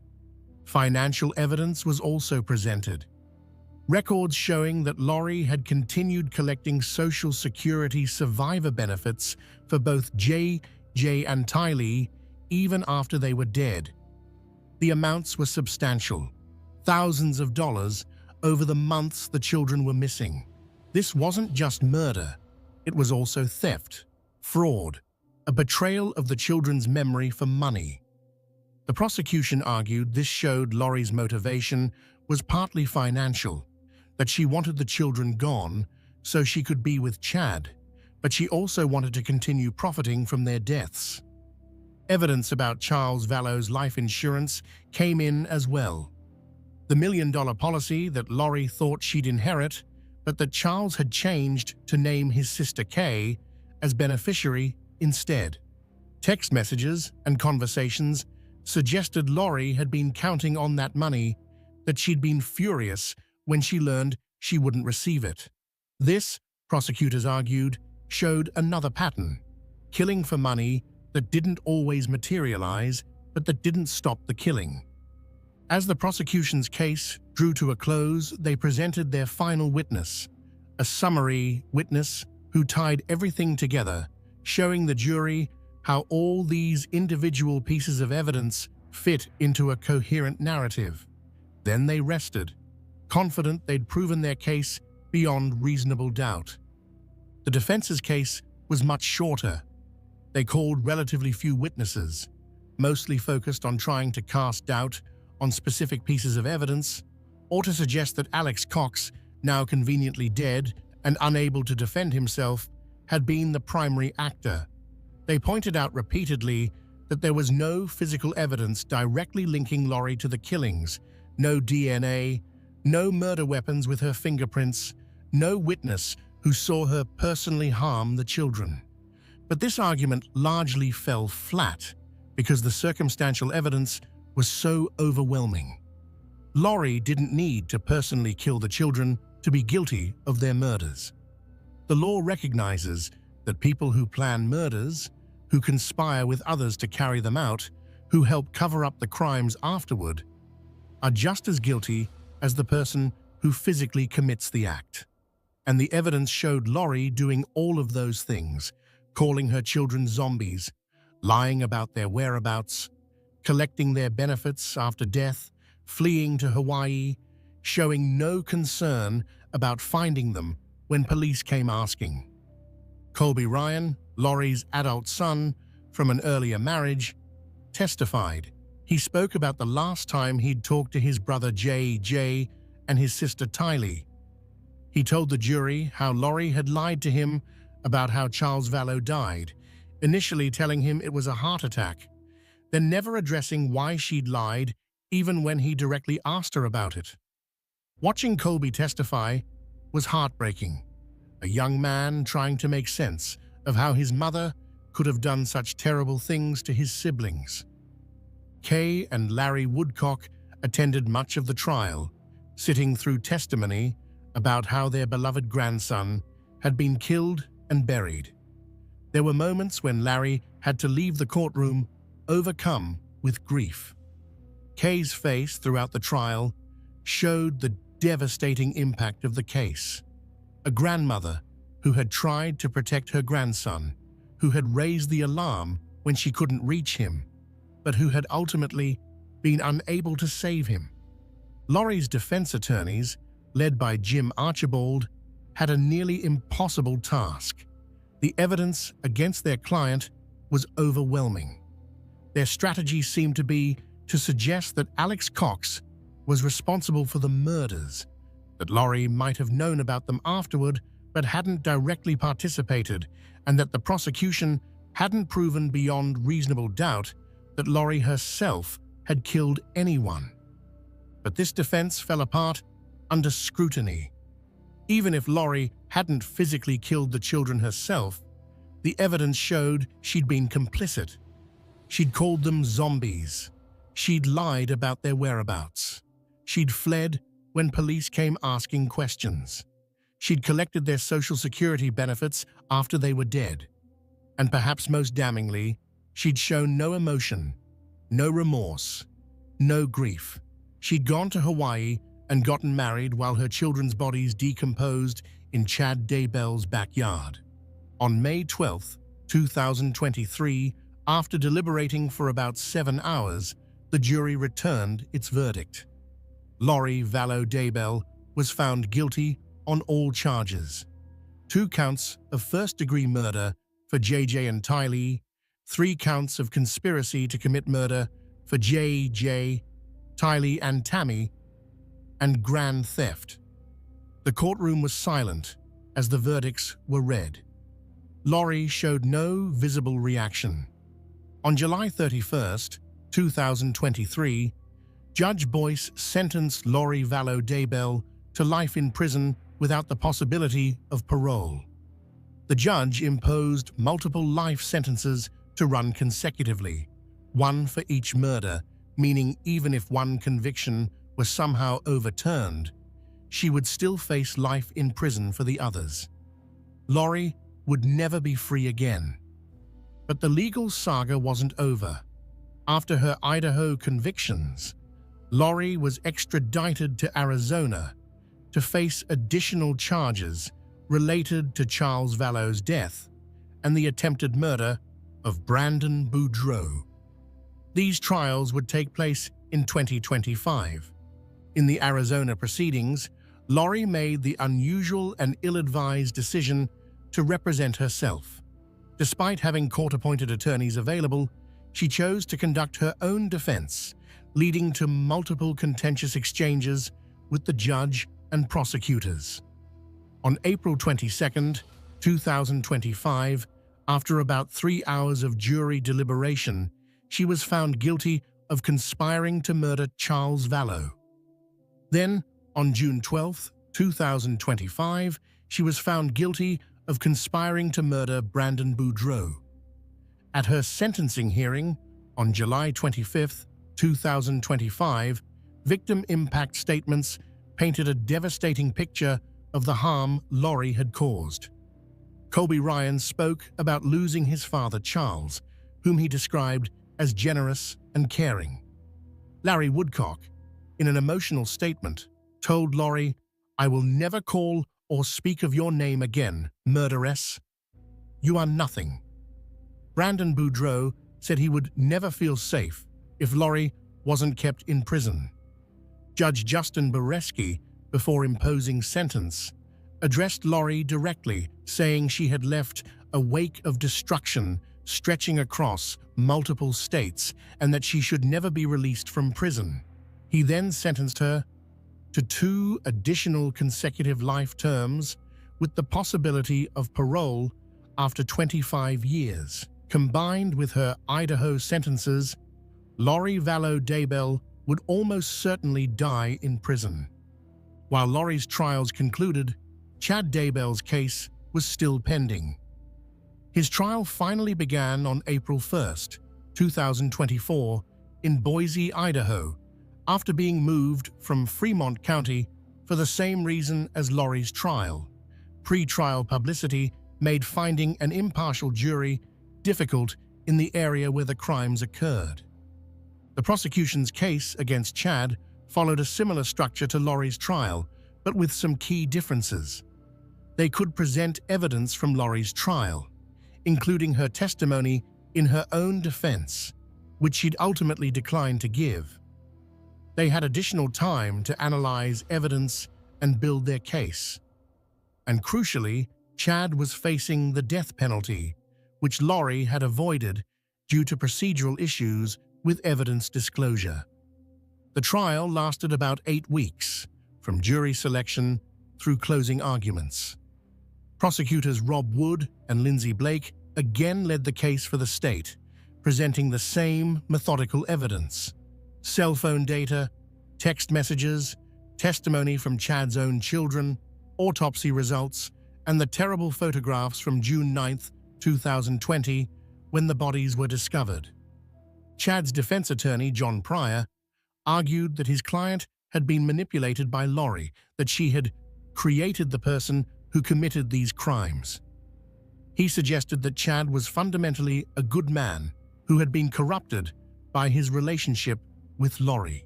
Financial evidence was also presented. Records showing that Lori had continued collecting Social Security survivor benefits for both JJ and Tylee even after they were dead. The amounts were substantial, thousands of dollars over the months the children were missing. This wasn't just murder, it was also theft, fraud, a betrayal of the children's memory for money. The prosecution argued this showed Lori's motivation was partly financial, that she wanted the children gone so she could be with Chad, but she also wanted to continue profiting from their deaths. Evidence about Charles Vallow's life insurance came in as well. The $1 million policy that Lori thought she'd inherit, but that Charles had changed to name his sister Kay as beneficiary instead. Text messages and conversations suggested Lori had been counting on that money, that she'd been furious when she learned she wouldn't receive it. This, prosecutors argued, showed another pattern: killing for money that didn't always materialize, but that didn't stop the killing. As the prosecution's case drew to a close, they presented their final witness, a summary witness who tied everything together, showing the jury how all these individual pieces of evidence fit into a coherent narrative. Then they rested, confident they'd proven their case beyond reasonable doubt. The defense's case was much shorter. They called relatively few witnesses, mostly focused on trying to cast doubt on specific pieces of evidence, or to suggest that Alex Cox, now conveniently dead and unable to defend himself, had been the primary actor. They pointed out repeatedly that there was no physical evidence directly linking Lori to the killings, no DNA, no murder weapons with her fingerprints, no witness who saw her personally harm the children. But this argument largely fell flat because the circumstantial evidence was so overwhelming. Lori didn't need to personally kill the children to be guilty of their murders. The law recognizes that people who plan murders, who conspire with others to carry them out, who help cover up the crimes afterward, are just as guilty as the person who physically commits the act. And the evidence showed Lori doing all of those things, calling her children zombies, lying about their whereabouts, collecting their benefits after death, fleeing to Hawaii, showing no concern about finding them when police came asking. Colby Ryan, Lori's adult son from an earlier marriage, testified. He spoke about the last time he'd talked to his brother J.J. and his sister Tylee. He told the jury how Lori had lied to him about how Charles Vallow died, initially telling him it was a heart attack, then never addressing why she'd lied even when he directly asked her about it. Watching Colby testify was heartbreaking. A young man trying to make sense of how his mother could have done such terrible things to his siblings. Kay and Larry Woodcock attended much of the trial, sitting through testimony about how their beloved grandson had been killed and buried. There were moments when Larry had to leave the courtroom overcome with grief. Kay's face throughout the trial showed the devastating impact of the case. A grandmother who had tried to protect her grandson, who had raised the alarm when she couldn't reach him, but who had ultimately been unable to save him. Lori's defense attorneys, led by Jim Archibald, had a nearly impossible task. The evidence against their client was overwhelming. Their strategy seemed to be to suggest that Alex Cox was responsible for the murders, that Lori might have known about them afterward but hadn't directly participated, and that the prosecution hadn't proven beyond reasonable doubt that Lori herself had killed anyone. But this defense fell apart under scrutiny. Even if Lori hadn't physically killed the children herself, the evidence showed she'd been complicit. She'd called them zombies. She'd lied about their whereabouts. She'd fled when police came asking questions. She'd collected their Social Security benefits after they were dead. And perhaps most damningly, she'd shown no emotion, no remorse, no grief. She'd gone to Hawaii and gotten married while her children's bodies decomposed in Chad Daybell's backyard. On May 12, 2023, after deliberating for about 7 hours, the jury returned its verdict. Lori Vallow Daybell was found guilty on all charges: 2 counts of first-degree murder for JJ and Tylee, 3 counts of conspiracy to commit murder for JJ, Tylee and Tammy, and grand theft. The courtroom was silent as the verdicts were read. Lori showed no visible reaction. On July 31, 2023, Judge Boyce sentenced Lori Vallow Daybell to life in prison without the possibility of parole. The judge imposed multiple life sentences to run consecutively, 1 for each murder, meaning even if one conviction was somehow overturned, she would still face life in prison for the others. Lori would never be free again. But the legal saga wasn't over. After her Idaho convictions, Lori was extradited to Arizona to face additional charges related to Charles Vallow's death and the attempted murder of Brandon Boudreaux. These trials would take place in 2025. In the Arizona proceedings, Lori made the unusual and ill-advised decision to represent herself. Despite having court-appointed attorneys available, she chose to conduct her own defense, leading to multiple contentious exchanges with the judge and prosecutors. On April 22, 2025, after about 3 hours of jury deliberation, she was found guilty of conspiring to murder Charles Vallow. Then, on June 12, 2025, she was found guilty of conspiring to murder Brandon Boudreaux. At her sentencing hearing on July 25, 2025, victim impact statements painted a devastating picture of the harm Lori had caused. Colby Ryan spoke about losing his father, Charles, whom he described as generous and caring. Larry Woodcock, in an emotional statement, told Lori, "I will never call or speak of your name again, murderess. You are nothing." Brandon Boudreaux said he would never feel safe if Lori wasn't kept in prison. Judge Justin Boreski, before imposing sentence, addressed Lori directly, saying she had left a wake of destruction stretching across multiple states and that she should never be released from prison. He then sentenced her to 2 additional consecutive life terms with the possibility of parole after 25 years. Combined with her Idaho sentences, Lori Vallow Daybell would almost certainly die in prison. While Lori's trials concluded, Chad Daybell's case was still pending. His trial finally began on April 1, 2024, in Boise, Idaho, after being moved from Fremont County for the same reason as Lori's trial. Pre-trial publicity made finding an impartial jury difficult in the area where the crimes occurred. The prosecution's case against Chad followed a similar structure to Lori's trial, but with some key differences. They could present evidence from Lori's trial, including her testimony in her own defense, which she'd ultimately declined to give. They had additional time to analyze evidence and build their case. And crucially, Chad was facing the death penalty, which Lori had avoided due to procedural issues with evidence disclosure. The trial lasted about 8 weeks, from jury selection through closing arguments. Prosecutors Rob Wood and Lindsay Blake again led the case for the state, presenting the same methodical evidence: cell phone data, text messages, testimony from Chad's own children, autopsy results, and the terrible photographs from June 9, 2020, when the bodies were discovered. Chad's defense attorney, John Pryor, argued that his client had been manipulated by Lori, that she had created the person who committed these crimes. He suggested that Chad was fundamentally a good man who had been corrupted by his relationship with Lori.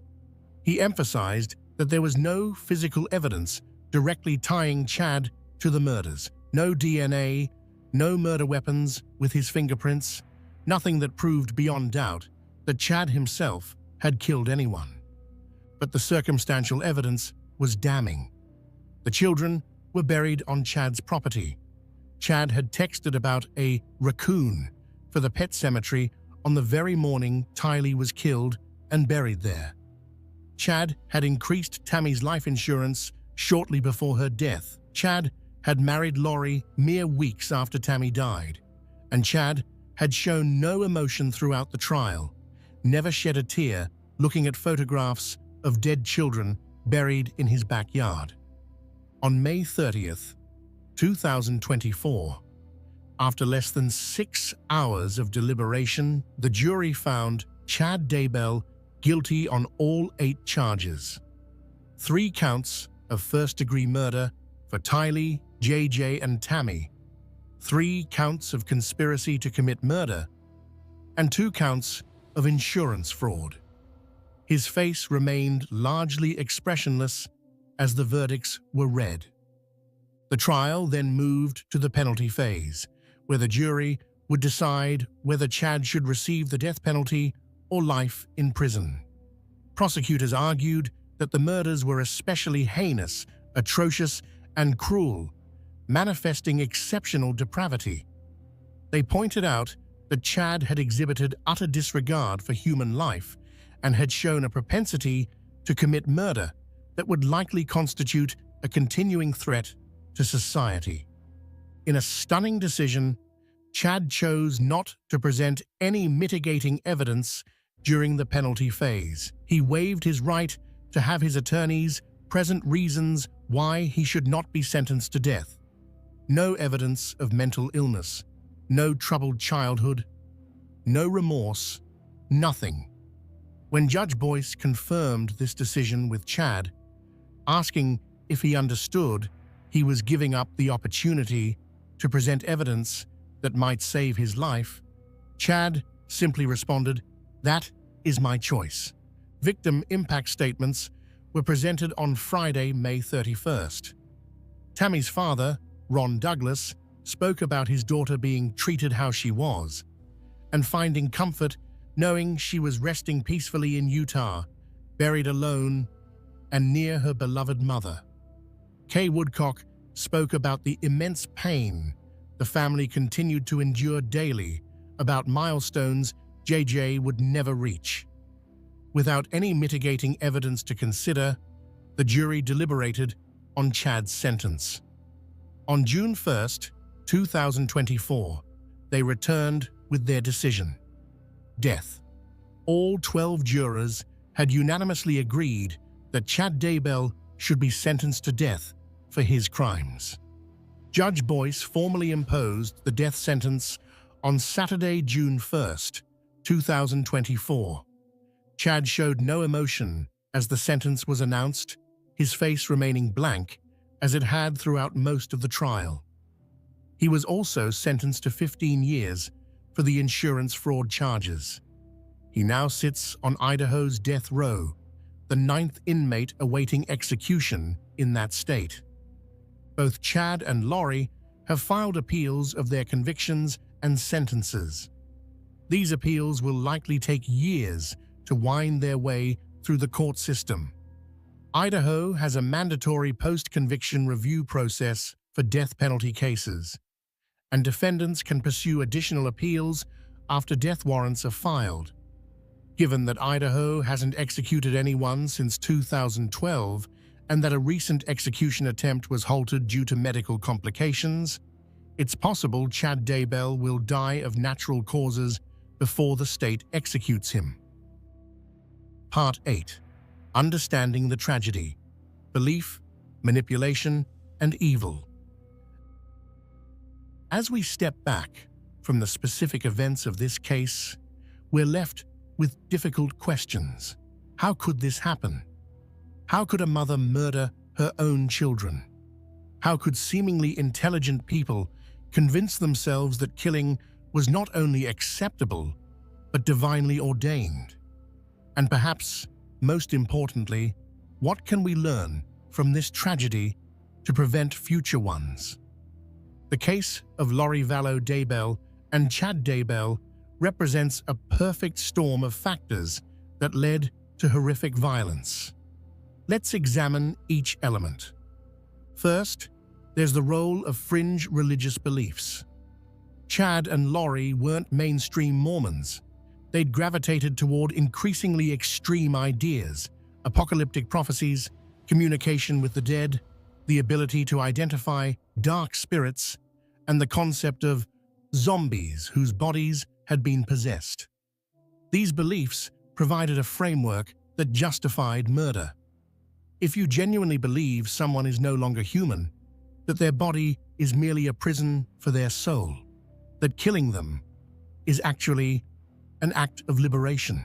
He emphasized that there was no physical evidence directly tying Chad to the murders, no DNA, no murder weapons with his fingerprints, nothing that proved beyond doubt that Chad himself had killed anyone. But the circumstantial evidence was damning. The children were buried on Chad's property. Chad had texted about a raccoon for the pet cemetery on the very morning Tylee was killed and buried there. Chad had increased Tammy's life insurance shortly before her death. Chad had married Lori mere weeks after Tammy died, and Chad had shown no emotion throughout the trial, never shed a tear looking at photographs of dead children buried in his backyard. On May 30th, 2024, after less than 6 hours of deliberation, the jury found Chad Daybell guilty on all 8 charges. 3 counts of first-degree murder for Tylee, JJ, and Tammy, 3 counts of conspiracy to commit murder, and 2 counts of insurance fraud. His face remained largely expressionless as the verdicts were read. The trial then moved to the penalty phase, where the jury would decide whether Chad should receive the death penalty or life in prison. Prosecutors argued that the murders were especially heinous, atrocious, and cruel, manifesting exceptional depravity. They pointed out that Chad had exhibited utter disregard for human life and had shown a propensity to commit murder that would likely constitute a continuing threat to society. In a stunning decision, Chad chose not to present any mitigating evidence during the penalty phase. He waived his right to have his attorneys present reasons why he should not be sentenced to death. No evidence of mental illness, no troubled childhood, no remorse, nothing. When Judge Boyce confirmed this decision with Chad, asking if he understood he was giving up the opportunity to present evidence that might save his life, Chad simply responded, "That is my choice." Victim impact statements were presented on Friday, May 31st. Tammy's father, Ron Douglas, spoke about his daughter being treated how she was and finding comfort knowing she was resting peacefully in Utah, buried alone and near her beloved mother. Kay Woodcock spoke about the immense pain the family continued to endure daily, about milestones JJ would never reach. Without any mitigating evidence to consider, the jury deliberated on Chad's sentence. On June 1st, 2024, they returned with their decision: death. All 12 jurors had unanimously agreed that Chad Daybell should be sentenced to death for his crimes. Judge Boyce formally imposed the death sentence on Saturday, June 1st, 2024. Chad showed no emotion as the sentence was announced, his face remaining blank as it had throughout most of the trial. He was also sentenced to 15 years for the insurance fraud charges. He now sits on Idaho's death row, the 9th inmate awaiting execution in that state. Both Chad and Lori have filed appeals of their convictions and sentences. These appeals will likely take years to wind their way through the court system. Idaho has a mandatory post-conviction review process for death penalty cases, and defendants can pursue additional appeals after death warrants are filed. Given that Idaho hasn't executed anyone since 2012 and that a recent execution attempt was halted due to medical complications, it's possible Chad Daybell will die of natural causes before the state executes him. Part 8. Understanding the Tragedy: Belief, Manipulation, and Evil. As we step back from the specific events of this case, we're left with difficult questions. How could this happen? How could a mother murder her own children? How could seemingly intelligent people convince themselves that killing was not only acceptable, but divinely ordained? And perhaps, most importantly, what can we learn from this tragedy to prevent future ones? The case of Lori Vallow Daybell and Chad Daybell represents a perfect storm of factors that led to horrific violence. Let's examine each element. First, there's the role of fringe religious beliefs. Chad and Lori weren't mainstream Mormons. They'd gravitated toward increasingly extreme ideas, apocalyptic prophecies, communication with the dead, the ability to identify dark spirits, and the concept of zombies whose bodies had been possessed. These beliefs provided a framework that justified murder. If you genuinely believe someone is no longer human, that their body is merely a prison for their soul, that killing them is actually an act of liberation,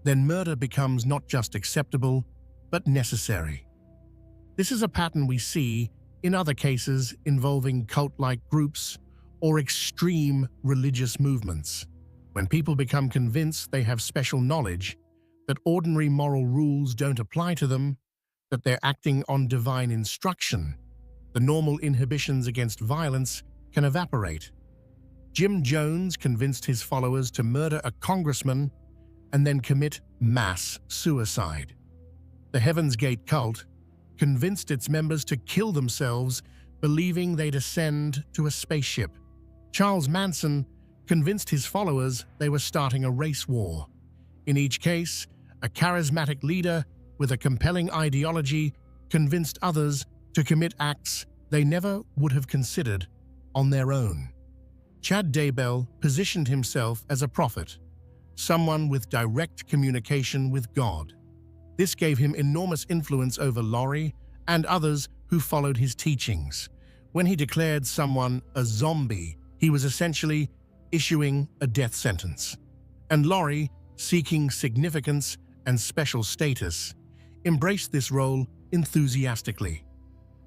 then murder becomes not just acceptable, but necessary. This is a pattern we see in other cases involving cult-like groups or extreme religious movements. When people become convinced they have special knowledge, that ordinary moral rules don't apply to them, that they're acting on divine instruction, the normal inhibitions against violence can evaporate. Jim Jones convinced his followers to murder a congressman and then commit mass suicide. The Heaven's Gate cult convinced its members to kill themselves, believing they'd ascend to a spaceship. Charles Manson convinced his followers they were starting a race war. In each case, a charismatic leader with a compelling ideology convinced others to commit acts they never would have considered on their own. Chad Daybell positioned himself as a prophet, someone with direct communication with God. This gave him enormous influence over Laurie and others who followed his teachings. When he declared someone a zombie, he was essentially issuing a death sentence. And Laurie, seeking significance and special status, embraced this role enthusiastically.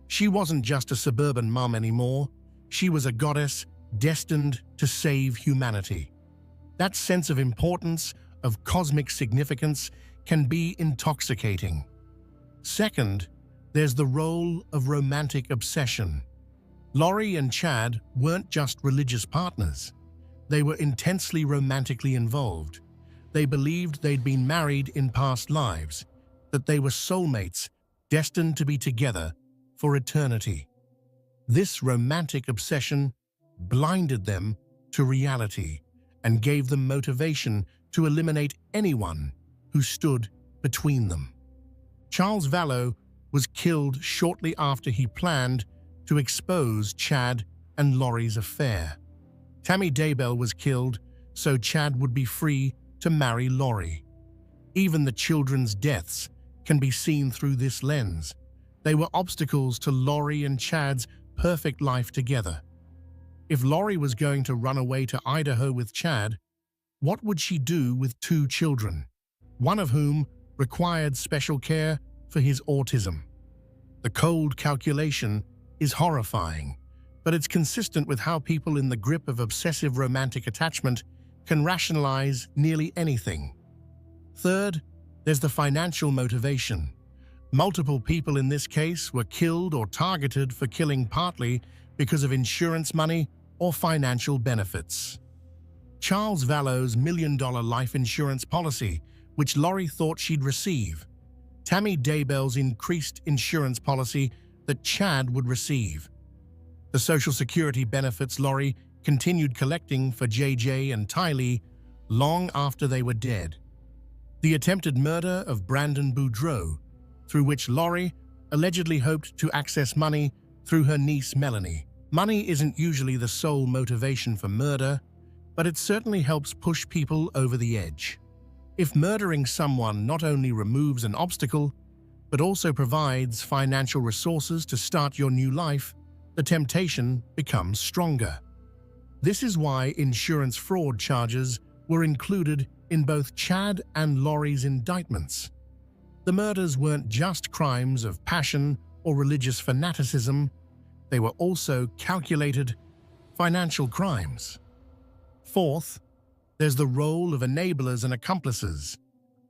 She wasn't just a suburban mom anymore. She was a goddess destined to save humanity. That sense of importance, of cosmic significance, can be intoxicating. Second, there's the role of romantic obsession. Laurie and Chad weren't just religious partners. They were intensely romantically involved. They believed they'd been married in past lives, that they were soulmates destined to be together for eternity. This romantic obsession blinded them to reality and gave them motivation to eliminate anyone who stood between them. Charles Vallow was killed shortly after he planned to expose Chad and Laurie's affair. Tammy Daybell was killed so Chad would be free to marry Laurie. Even the children's deaths can be seen through this lens. They were obstacles to Laurie and Chad's perfect life together. If Laurie was going to run away to Idaho with Chad, what would she do with 2 children, one of whom required special care for his autism? The cold calculation is horrifying, but it's consistent with how people in the grip of obsessive romantic attachment can rationalize nearly anything. Third, there's the financial motivation. Multiple people in this case were killed or targeted for killing partly because of insurance money or financial benefits. Charles Vallow's $1 million life insurance policy, which Laurie thought she'd receive. Tammy Daybell's increased insurance policy that Chad would receive. The Social Security benefits Laurie continued collecting for JJ and Tylee long after they were dead. The attempted murder of Brandon Boudreaux, through which Laurie allegedly hoped to access money through her niece Melanie. Money isn't usually the sole motivation for murder, but it certainly helps push people over the edge. If murdering someone not only removes an obstacle, but also provides financial resources to start your new life, the temptation becomes stronger. This is why insurance fraud charges were included in both Chad and Laurie's indictments. The murders weren't just crimes of passion or religious fanaticism, they were also calculated financial crimes. Fourth, there's the role of enablers and accomplices.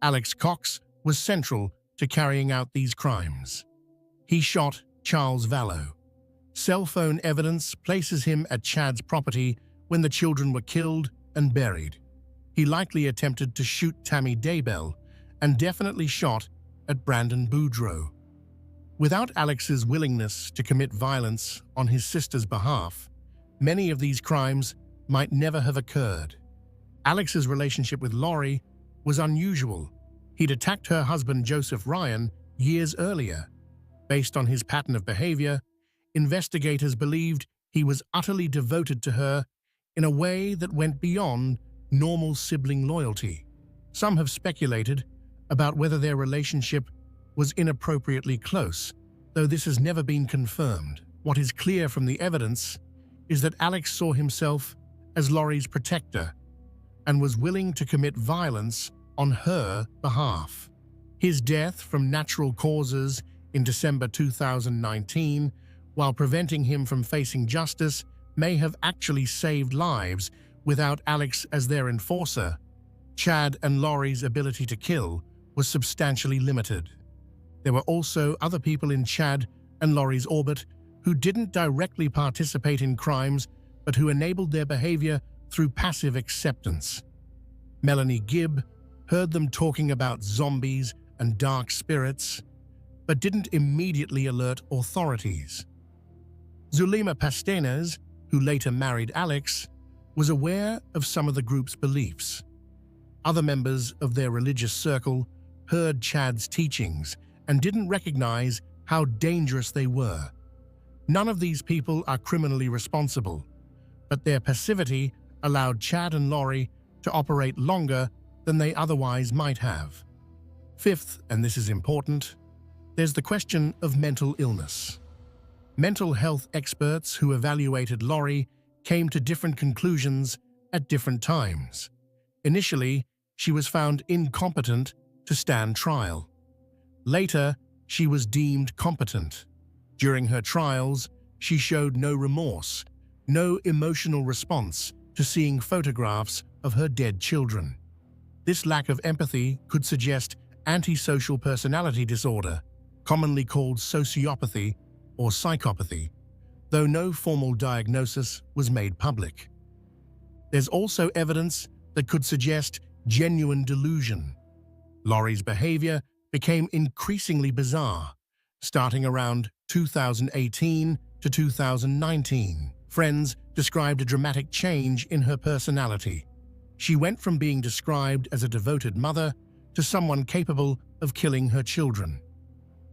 Alex Cox was central to carrying out these crimes. He shot Charles Vallow. Cell phone evidence places him at Chad's property when the children were killed and buried. He likely attempted to shoot Tammy Daybell and definitely shot at Brandon Boudreaux. Without Alex's willingness to commit violence on his sister's behalf, many of these crimes might never have occurred. Alex's relationship with Laurie was unusual. He'd attacked her husband Joseph Ryan years earlier. Based on his pattern of behavior, investigators believed he was utterly devoted to her in a way that went beyond normal sibling loyalty. Some have speculated about whether their relationship was inappropriately close, though this has never been confirmed. What is clear from the evidence is that Alex saw himself as Laurie's protector and was willing to commit violence on her behalf. His death from natural causes in December 2019, while preventing him from facing justice, may have actually saved lives without Alex as their enforcer. Chad and Lori's ability to kill was substantially limited. There were also other people in Chad and Lori's orbit who didn't directly participate in crimes but who enabled their behavior through passive acceptance. Melanie Gibb heard them talking about zombies and dark spirits, but didn't immediately alert authorities. Zulema Pastenes, who later married Alex, was aware of some of the group's beliefs. Other members of their religious circle heard Chad's teachings and didn't recognize how dangerous they were. None of these people are criminally responsible, but their passivity allowed Chad and Lori to operate longer than they otherwise might have. Fifth, and this is important, there's the question of mental illness. Mental health experts who evaluated Lori came to different conclusions at different times. Initially, she was found incompetent to stand trial. Later, she was deemed competent. During her trials, she showed no remorse, no emotional response to seeing photographs of her dead children. This lack of empathy could suggest antisocial personality disorder, commonly called sociopathy or psychopathy, though no formal diagnosis was made public. There's also evidence that could suggest genuine delusion. Lori's behavior became increasingly bizarre, starting around 2018 to 2019. Friends described a dramatic change in her personality. She went from being described as a devoted mother to someone capable of killing her children.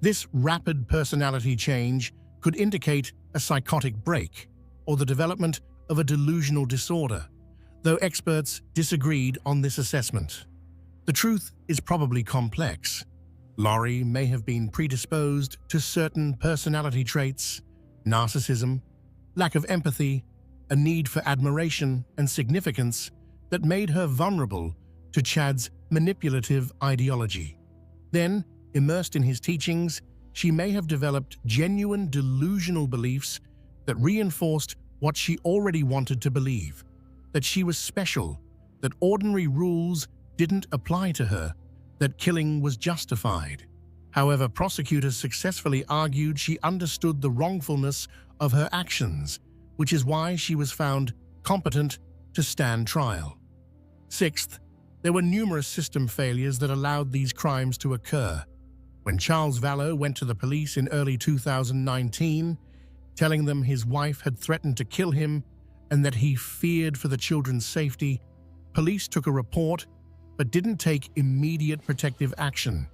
This rapid personality change could indicate a psychotic break or the development of a delusional disorder, though experts disagreed on this assessment. The truth is probably complex. Lori may have been predisposed to certain personality traits, narcissism, lack of empathy, a need for admiration and significance that made her vulnerable to Chad's manipulative ideology. Then, immersed in his teachings, she may have developed genuine delusional beliefs that reinforced what she already wanted to believe, that she was special, that ordinary rules didn't apply to her, that killing was justified. However, prosecutors successfully argued she understood the wrongfulness of her actions, which is why she was found competent to stand trial. Sixth, there were numerous system failures that allowed these crimes to occur. When Charles Vallow went to the police in early 2019, telling them his wife had threatened to kill him and that he feared for the children's safety, police took a report but didn't take immediate protective action.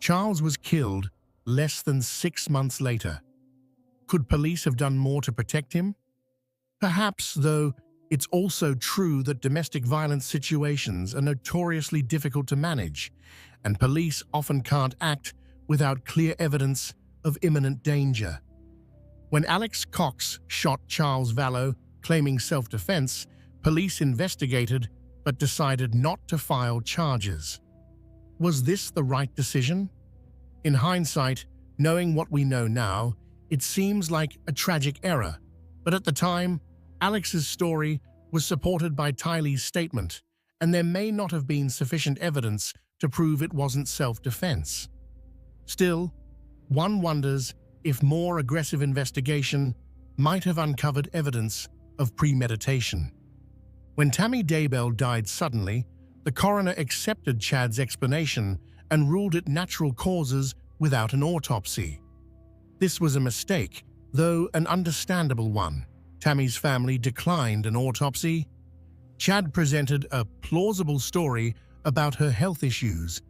Charles was killed less than 6 months later. Could police have done more to protect him? Perhaps, though it's also true that domestic violence situations are notoriously difficult to manage, and police often can't act without clear evidence of imminent danger. When Alex Cox shot Charles Vallow, claiming self-defense, police investigated but decided not to file charges. Was this the right decision? In hindsight, knowing what we know now, it seems like a tragic error, but at the time, Alex's story was supported by Tylee's statement, and there may not have been sufficient evidence to prove it wasn't self-defense. Still, one wonders if more aggressive investigation might have uncovered evidence of premeditation. When Tammy Daybell died suddenly, the coroner accepted Chad's explanation and ruled it natural causes without an autopsy. This was a mistake, though an understandable one. Tammy's family declined an autopsy. Chad presented a plausible story about her health issues,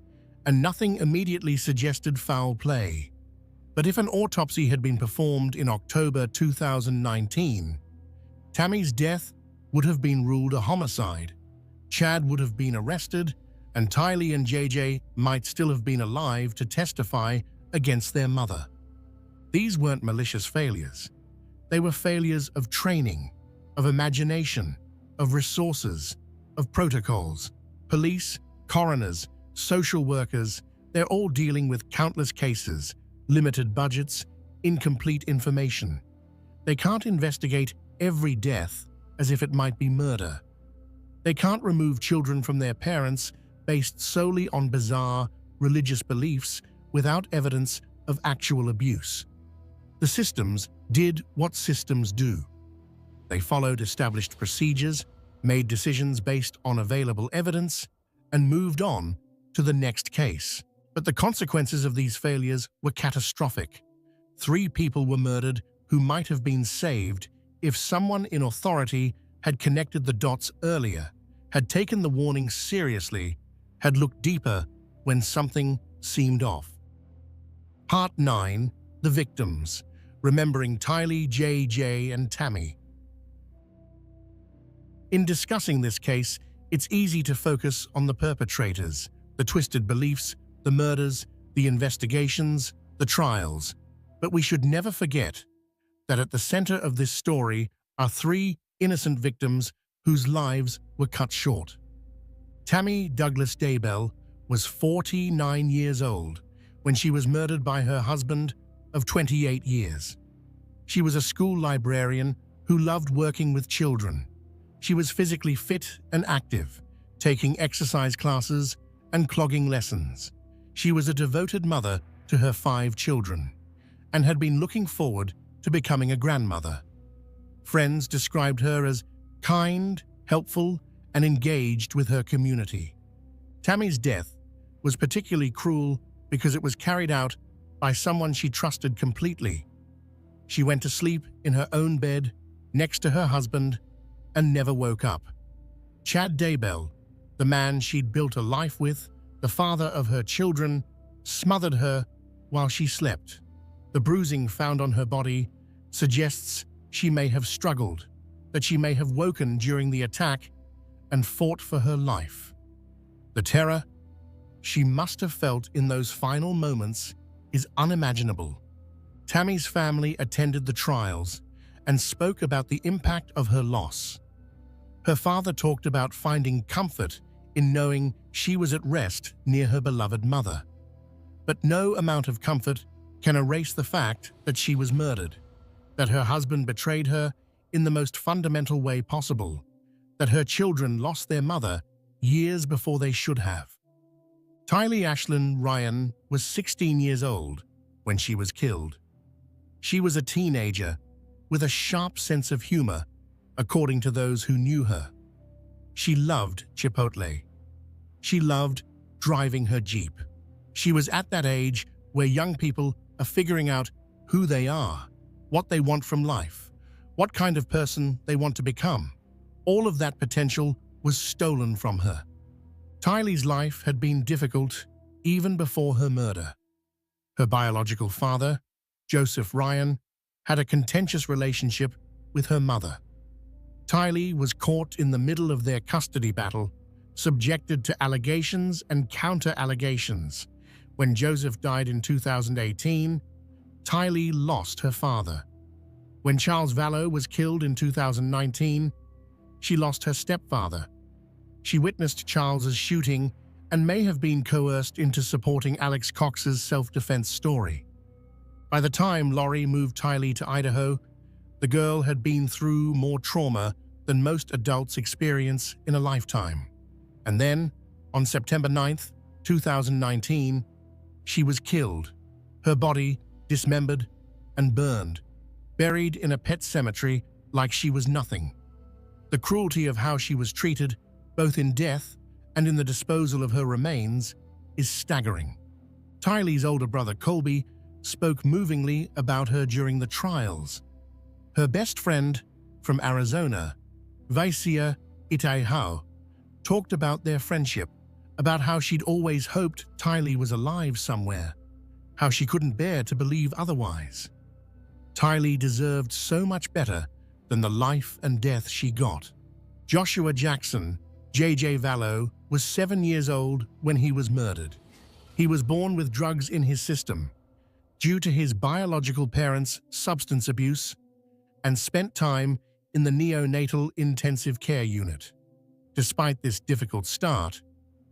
and nothing immediately suggested foul play. But if an autopsy had been performed in October 2019, Tammy's death would have been ruled a homicide. Chad would have been arrested, and Tylee and JJ might still have been alive to testify against their mother. These weren't malicious failures. They were failures of training, of imagination, of resources, of protocols. Police, coroners, social workers, they're all dealing with countless cases, limited budgets, incomplete information. They can't investigate every death as if it might be murder. They can't remove children from their parents based solely on bizarre religious beliefs without evidence of actual abuse. The systems did what systems do. They followed established procedures, made decisions based on available evidence, and moved on to the next case. But the consequences of these failures were catastrophic. 3 people were murdered who might have been saved if someone in authority had connected the dots earlier, had taken the warning seriously, had looked deeper when something seemed off. Part 9. The Victims. Remembering Tylee, JJ, and Tammy. In discussing this case, it's easy to focus on the perpetrators, the twisted beliefs, the murders, the investigations, the trials. But we should never forget that at the center of this story are 3 innocent victims whose lives were cut short. Tammy Douglas Daybell was 49 years old when she was murdered by her husband of 28 years. She was a school librarian who loved working with children. She was physically fit and active, taking exercise classes and clogging lessons. She was a devoted mother to her 5 children and had been looking forward to becoming a grandmother. Friends described her as kind, helpful, and engaged with her community. Tammy's death was particularly cruel because it was carried out by someone she trusted completely. She went to sleep in her own bed next to her husband and never woke up. Chad Daybell, the man she'd built a life with, the father of her children, smothered her while she slept. The bruising found on her body suggests she may have struggled, that she may have woken during the attack and fought for her life. The terror she must have felt in those final moments is unimaginable. Tammy's family attended the trials and spoke about the impact of her loss. Her father talked about finding comfort in knowing she was at rest near her beloved mother. But no amount of comfort can erase the fact that she was murdered, that her husband betrayed her in the most fundamental way possible, that her children lost their mother years before they should have. Tylee Ashlyn Ryan was 16 years old when she was killed. She was a teenager with a sharp sense of humor, according to those who knew her. She loved Chipotle. She loved driving her Jeep. She was at that age where young people are figuring out who they are, what they want from life, what kind of person they want to become. All of that potential was stolen from her. Tylee's life had been difficult even before her murder. Her biological father, Joseph Ryan, had a contentious relationship with her mother. Tylee was caught in the middle of their custody battle, subjected to allegations and counter-allegations. When Joseph died in 2018, Tylee lost her father. When Charles Vallow was killed in 2019, she lost her stepfather. She witnessed Charles's shooting and may have been coerced into supporting Alex Cox's self-defense story. By the time Lori moved Tylee to Idaho, the girl had been through more trauma than most adults experience in a lifetime. And then, on September 9th, 2019, she was killed, her body dismembered and burned, buried in a pet cemetery like she was nothing. The cruelty of how she was treated, both in death and in the disposal of her remains, is staggering. Tylee's older brother Colby spoke movingly about her during the trials. Her best friend from Arizona, Vaisia Itaiho, talked about their friendship, about how she'd always hoped Tylee was alive somewhere, how she couldn't bear to believe otherwise. Tylee deserved so much better than the life and death she got. Joshua Jackson, JJ Vallow, was 7 years old when he was murdered. He was born with drugs in his system due to his biological parents' substance abuse and spent time in the neonatal intensive care unit. Despite this difficult start,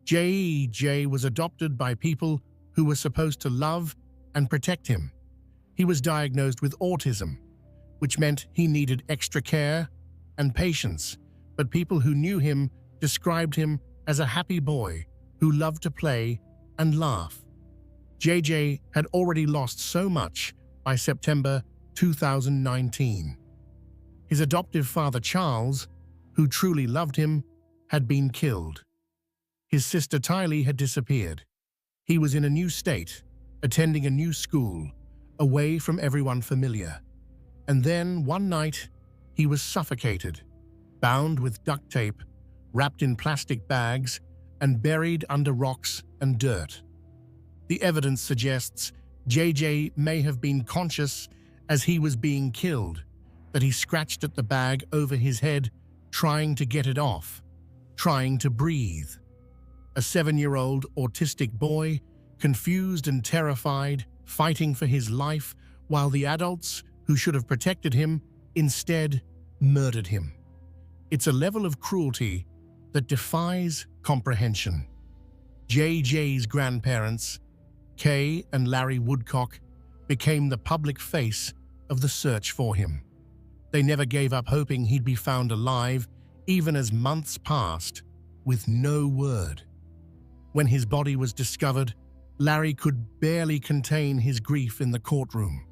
JJ was adopted by people who were supposed to love and protect him. He was diagnosed with autism, which meant he needed extra care and patience, but people who knew him described him as a happy boy who loved to play and laugh. JJ had already lost so much by September 2019. His adoptive father, Charles, who truly loved him, had been killed. His sister Tylee had disappeared. He was in a new state, attending a new school, away from everyone familiar. And then, one night, he was suffocated, bound with duct tape, wrapped in plastic bags, and buried under rocks and dirt. The evidence suggests JJ may have been conscious as he was being killed, that he scratched at the bag over his head, trying to get it off, trying to breathe. A 7-year-old autistic boy, confused and terrified, fighting for his life, while the adults, who should have protected him, instead murdered him. It's a level of cruelty that defies comprehension. JJ's grandparents, Kay and Larry Woodcock, became the public face of the search for him. They never gave up hoping he'd be found alive, even as months passed, with no word. When his body was discovered, Larry could barely contain his grief in the courtroom.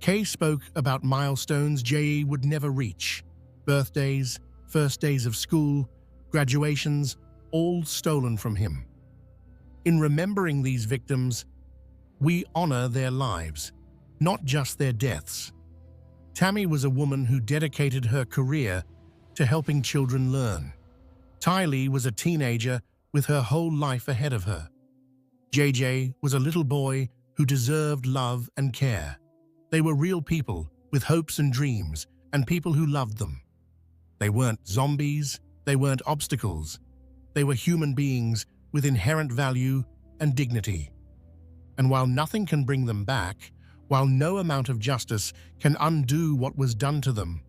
Kay spoke about milestones JJ would never reach: birthdays, first days of school, graduations, all stolen from him. In remembering these victims, we honor their lives, not just their deaths. Tammy was a woman who dedicated her career to helping children learn. Tylee was a teenager with her whole life ahead of her. JJ was a little boy who deserved love and care. They were real people with hopes and dreams, and people who loved them. They weren't zombies, they weren't obstacles. They were human beings with inherent value and dignity. And while nothing can bring them back, while no amount of justice can undo what was done to them,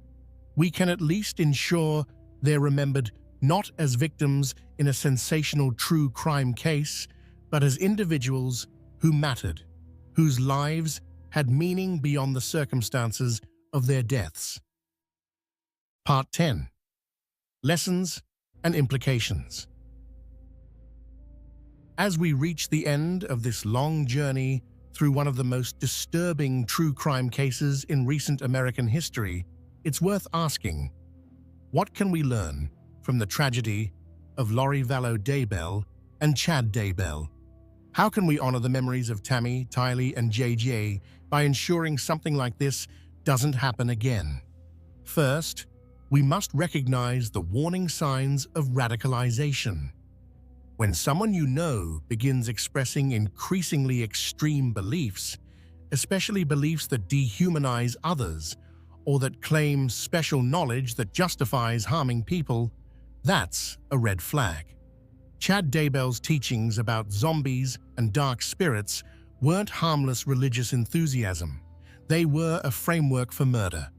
we can at least ensure they're remembered not as victims in a sensational true crime case, but as individuals who mattered, whose lives had meaning beyond the circumstances of their deaths. Part 10. Lessons and Implications. As we reach the end of this long journey through one of the most disturbing true crime cases in recent American history, it's worth asking, what can we learn from the tragedy of Lori Vallow Daybell and Chad Daybell? How can we honor the memories of Tammy, Tylee, and JJ by ensuring something like this doesn't happen again? First, we must recognize the warning signs of radicalization. When someone you know begins expressing increasingly extreme beliefs, especially beliefs that dehumanize others or that claim special knowledge that justifies harming people, that's a red flag. Chad Daybell's teachings about zombies and dark spirits weren't harmless religious enthusiasm. They were a framework for murder.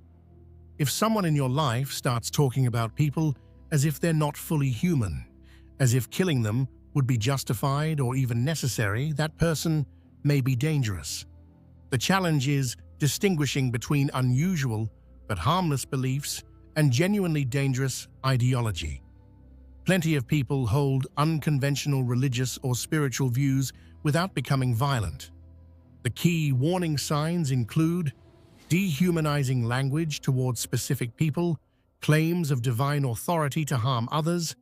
If someone in your life starts talking about people as if they're not fully human, as if killing them would be justified or even necessary, that person may be dangerous. The challenge is distinguishing between unusual but harmless beliefs and genuinely dangerous ideology. Plenty of people hold unconventional religious or spiritual views without becoming violent. The key warning signs include dehumanizing language towards specific people, claims of divine authority to harm others,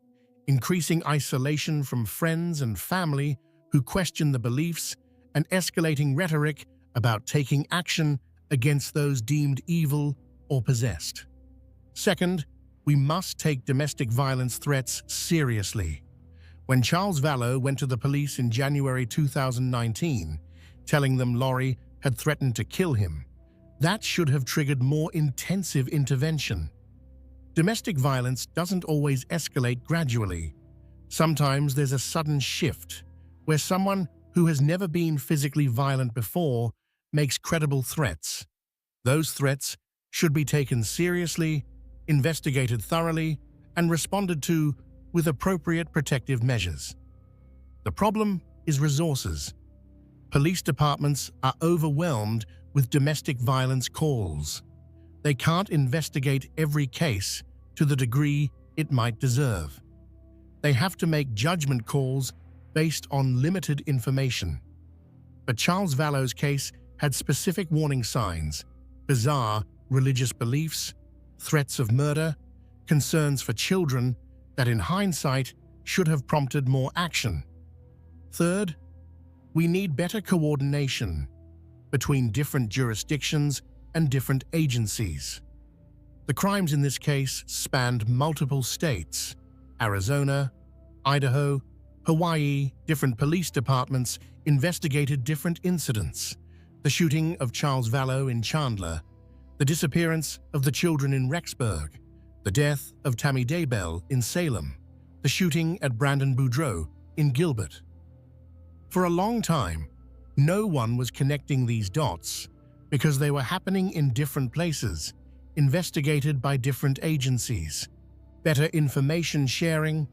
increasing isolation from friends and family who question the beliefs, and escalating rhetoric about taking action against those deemed evil or possessed. Second, we must take domestic violence threats seriously. When Charles Vallow went to the police in January 2019, telling them Lori had threatened to kill him, that should have triggered more intensive intervention. Domestic violence doesn't always escalate gradually. Sometimes there's a sudden shift where someone who has never been physically violent before makes credible threats. Those threats should be taken seriously, investigated thoroughly, and responded to with appropriate protective measures. The problem is resources. Police departments are overwhelmed with domestic violence calls. They can't investigate every case to the degree it might deserve. They have to make judgment calls based on limited information. But Charles Vallow's case had specific warning signs: bizarre religious beliefs, threats of murder, concerns for children that in hindsight should have prompted more action. Third, we need better coordination between different jurisdictions and different agencies. The crimes in this case spanned multiple states: Arizona, Idaho, Hawaii. Different police departments investigated different incidents: the shooting of Charles Vallow in Chandler, the disappearance of the children in Rexburg, the death of Tammy Daybell in Salem, the shooting at Brandon Boudreaux in Gilbert. For a long time, no one was connecting these dots because they were happening in different places, investigated by different agencies. Better information sharing,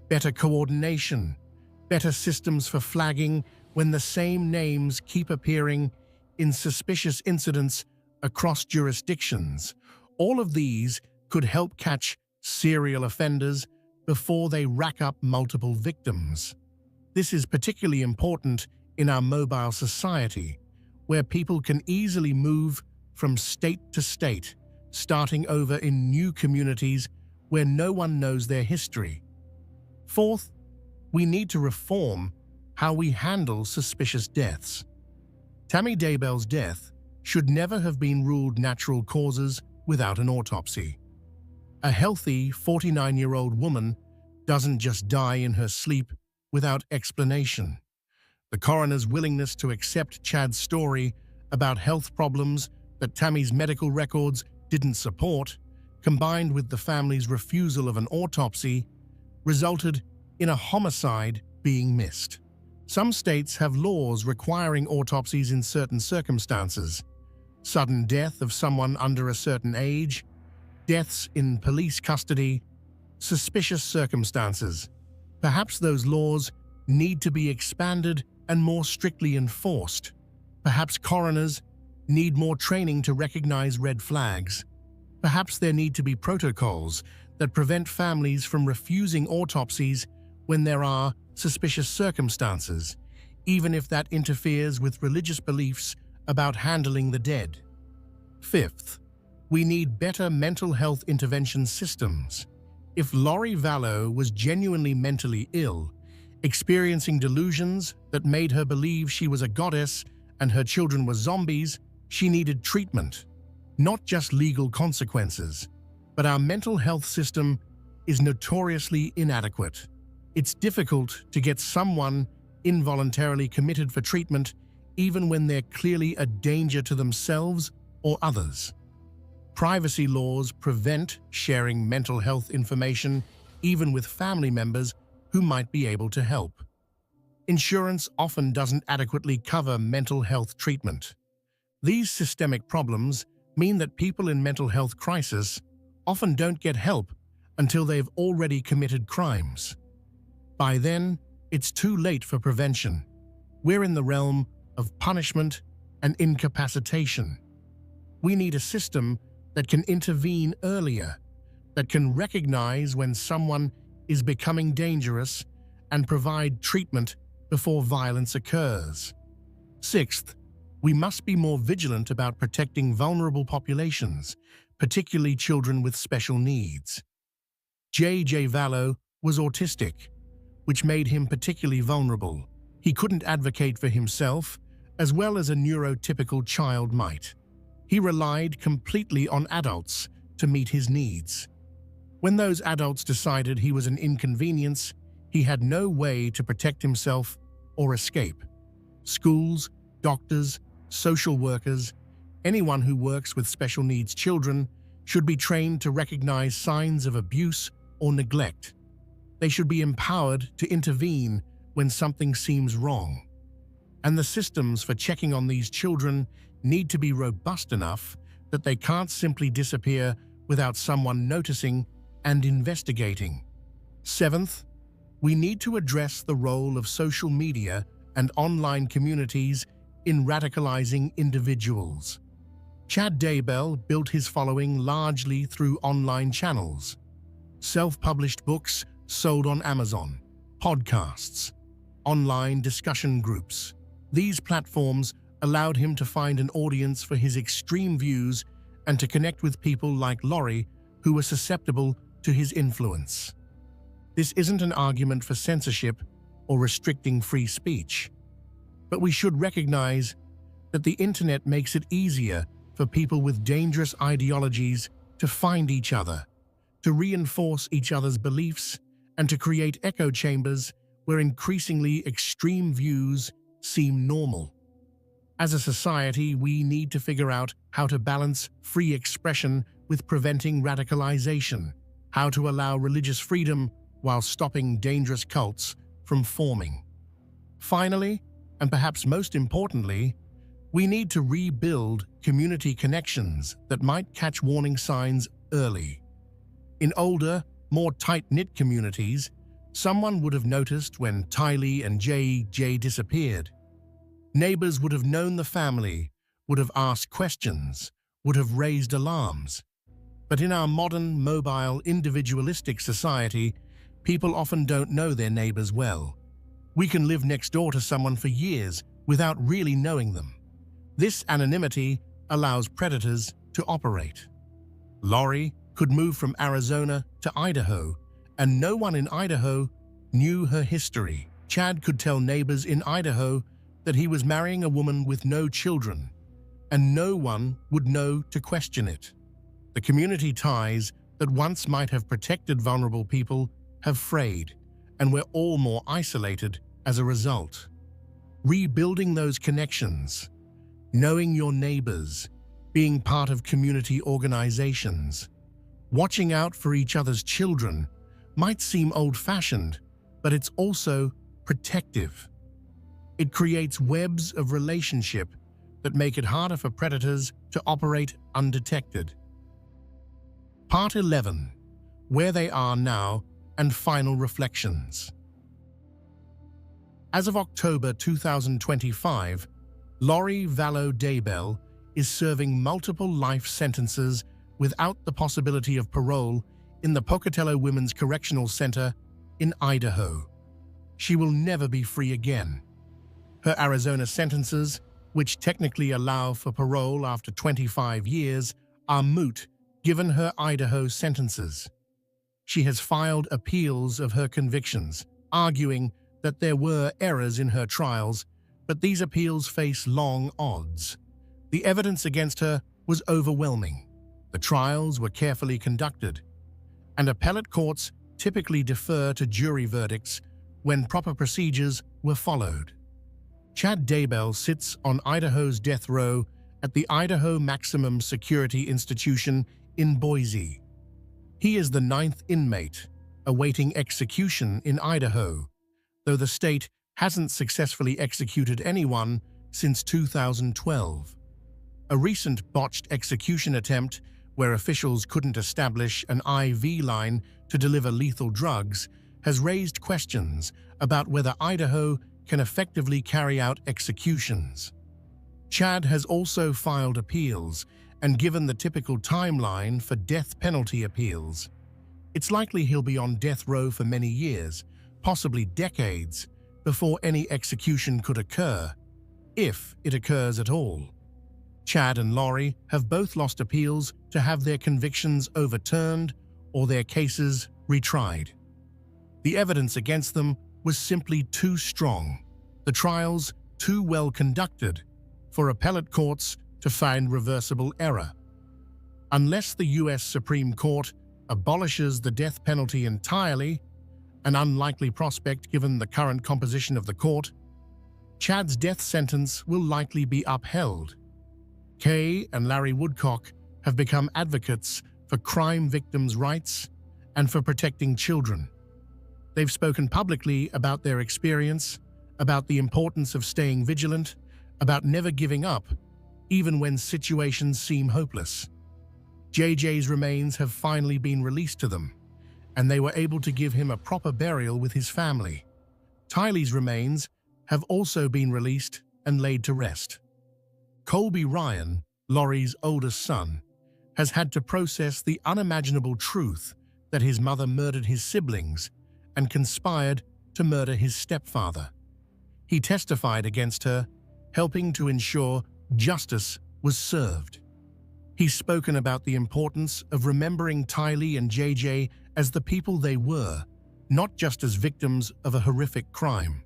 better coordination, better systems for flagging when the same names keep appearing in suspicious incidents across jurisdictions. All of these could help catch serial offenders before they rack up multiple victims. This is particularly important in our mobile society, where people can easily move from state to state, starting over in new communities where no one knows their history. Fourth, we need to reform how we handle suspicious deaths. Tammy Daybell's death should never have been ruled natural causes without an autopsy. A healthy 49-year-old woman doesn't just die in her sleep without explanation. The coroner's willingness to accept Chad's story about health problems that Tammy's medical records didn't support, combined with the family's refusal of an autopsy, resulted in a homicide being missed. Some states have laws requiring autopsies in certain circumstances: sudden death of someone under a certain age, deaths in police custody, suspicious circumstances. Perhaps those laws need to be expanded and more strictly enforced. Perhaps coroners need more training to recognize red flags. Perhaps there need to be protocols that prevent families from refusing autopsies when there are suspicious circumstances, even if that interferes with religious beliefs about handling the dead. Fifth, we need better mental health intervention systems. If Lori Vallow was genuinely mentally ill, experiencing delusions that made her believe she was a goddess and her children were zombies, she needed treatment, not just legal consequences. But our mental health system is notoriously inadequate. It's difficult to get someone involuntarily committed for treatment, even when they're clearly a danger to themselves or others. Privacy laws prevent sharing mental health information, even with family members who might be able to help. Insurance often doesn't adequately cover mental health treatment. These systemic problems mean that people in mental health crisis often don't get help until they've already committed crimes. By then, it's too late for prevention. We're in the realm of punishment and incapacitation. We need a system that can intervene earlier, that can recognize when someone is becoming dangerous and provide treatment before violence occurs. Sixth, we must be more vigilant about protecting vulnerable populations, particularly children with special needs. J.J. Vallow was autistic, which made him particularly vulnerable. He couldn't advocate for himself as well as a neurotypical child might. He relied completely on adults to meet his needs. When those adults decided he was an inconvenience, he had no way to protect himself or escape. Schools, doctors, social workers, anyone who works with special needs children should be trained to recognize signs of abuse or neglect. They should be empowered to intervene when something seems wrong. And the systems for checking on these children need to be robust enough that they can't simply disappear without someone noticing and investigating. Seventh, we need to address the role of social media and online communities in radicalizing individuals. Chad Daybell built his following largely through online channels, self-published books sold on Amazon, podcasts, online discussion groups. These platforms allowed him to find an audience for his extreme views and to connect with people like Lori who were susceptible to his influence. This isn't an argument for censorship or restricting free speech, but we should recognize that the internet makes it easier for people with dangerous ideologies to find each other, to reinforce each other's beliefs, and to create echo chambers where increasingly extreme views seem normal. As a society, we need to figure out how to balance free expression with preventing radicalization, how to allow religious freedom while stopping dangerous cults from forming. Finally, and perhaps most importantly, we need to rebuild community connections that might catch warning signs early. In older, more tight-knit communities, someone would have noticed when Tylee and JJ disappeared. Neighbors would have known the family, would have asked questions, would have raised alarms. But in our modern, mobile, individualistic society, people often don't know their neighbors well. We can live next door to someone for years without really knowing them. This anonymity allows predators to operate. Lori could move from Arizona to Idaho, and no one in Idaho knew her history. Chad could tell neighbors in Idaho that he was marrying a woman with no children, and no one would know to question it. The community ties that once might have protected vulnerable people have frayed, and we're all more isolated as a result. Rebuilding those connections, knowing your neighbors, being part of community organizations, watching out for each other's children might seem old-fashioned, but it's also protective. It creates webs of relationship that make it harder for predators to operate undetected. Part 11. Where they are now and final reflections. As of October 2025, Lori Vallow Daybell is serving multiple life sentences without the possibility of parole in the Pocatello Women's Correctional Center in Idaho. She will never be free again. Her Arizona sentences, which technically allow for parole after 25 years, are moot given her Idaho sentences. She has filed appeals of her convictions, arguing that there were errors in her trials, but these appeals face long odds. The evidence against her was overwhelming. The trials were carefully conducted, and appellate courts typically defer to jury verdicts when proper procedures were followed. Chad Daybell sits on Idaho's death row at the Idaho Maximum Security Institution in Boise. He is the 9th inmate awaiting execution in Idaho, though the state hasn't successfully executed anyone since 2012. A recent botched execution attempt where officials couldn't establish an IV line to deliver lethal drugs has raised questions about whether Idaho can effectively carry out executions. Chad has also filed appeals, and given the typical timeline for death penalty appeals, it's likely he'll be on death row for many years, possibly decades, before any execution could occur, if it occurs at all. Chad and Lori have both lost appeals to have their convictions overturned or their cases retried. The evidence against them was simply too strong, the trials too well conducted, for appellate courts to find reversible error. Unless the U.S. Supreme Court abolishes the death penalty entirely, an unlikely prospect given the current composition of the court, Chad's death sentence will likely be upheld. Kay and Larry Woodcock have become advocates for crime victims' rights and for protecting children. They've spoken publicly about their experience, about the importance of staying vigilant, about never giving up, even when situations seem hopeless. JJ's remains have finally been released to them, and they were able to give him a proper burial with his family. Tylee's remains have also been released and laid to rest. Colby Ryan, Lori's oldest son, has had to process the unimaginable truth that his mother murdered his siblings and conspired to murder his stepfather. He testified against her, helping to ensure justice was served. He's spoken about the importance of remembering Tylee and JJ as the people they were, not just as victims of a horrific crime.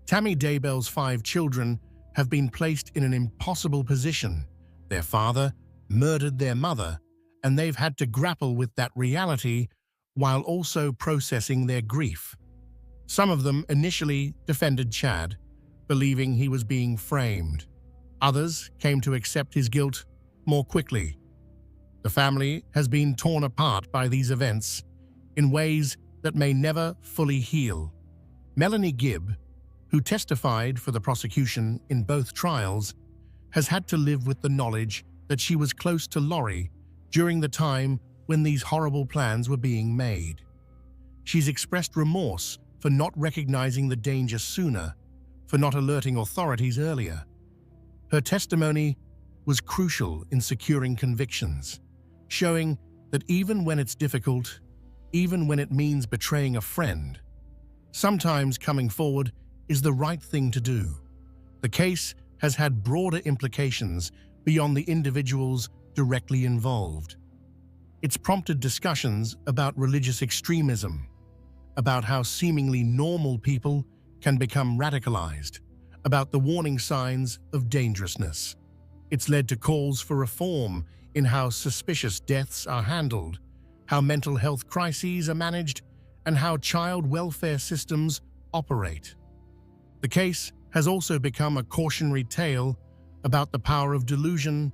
Tammy Daybell's 5 children have been placed in an impossible position. Their father murdered their mother, and they've had to grapple with that reality while also processing their grief. Some of them initially defended Chad, believing he was being framed. Others came to accept his guilt more quickly. The family has been torn apart by these events in ways that may never fully heal. Melanie Gibb, who testified for the prosecution in both trials, has had to live with the knowledge that she was close to Lori during the time when these horrible plans were being made. She's expressed remorse for not recognizing the danger sooner, for not alerting authorities earlier. Her testimony was crucial in securing convictions, showing that even when it's difficult, even when it means betraying a friend, sometimes coming forward is the right thing to do. The case has had broader implications beyond the individuals directly involved. It's prompted discussions about religious extremism, about how seemingly normal people can become radicalized, about the warning signs of dangerousness. It's led to calls for reform in how suspicious deaths are handled, how mental health crises are managed, and how child welfare systems operate. The case has also become a cautionary tale about the power of delusion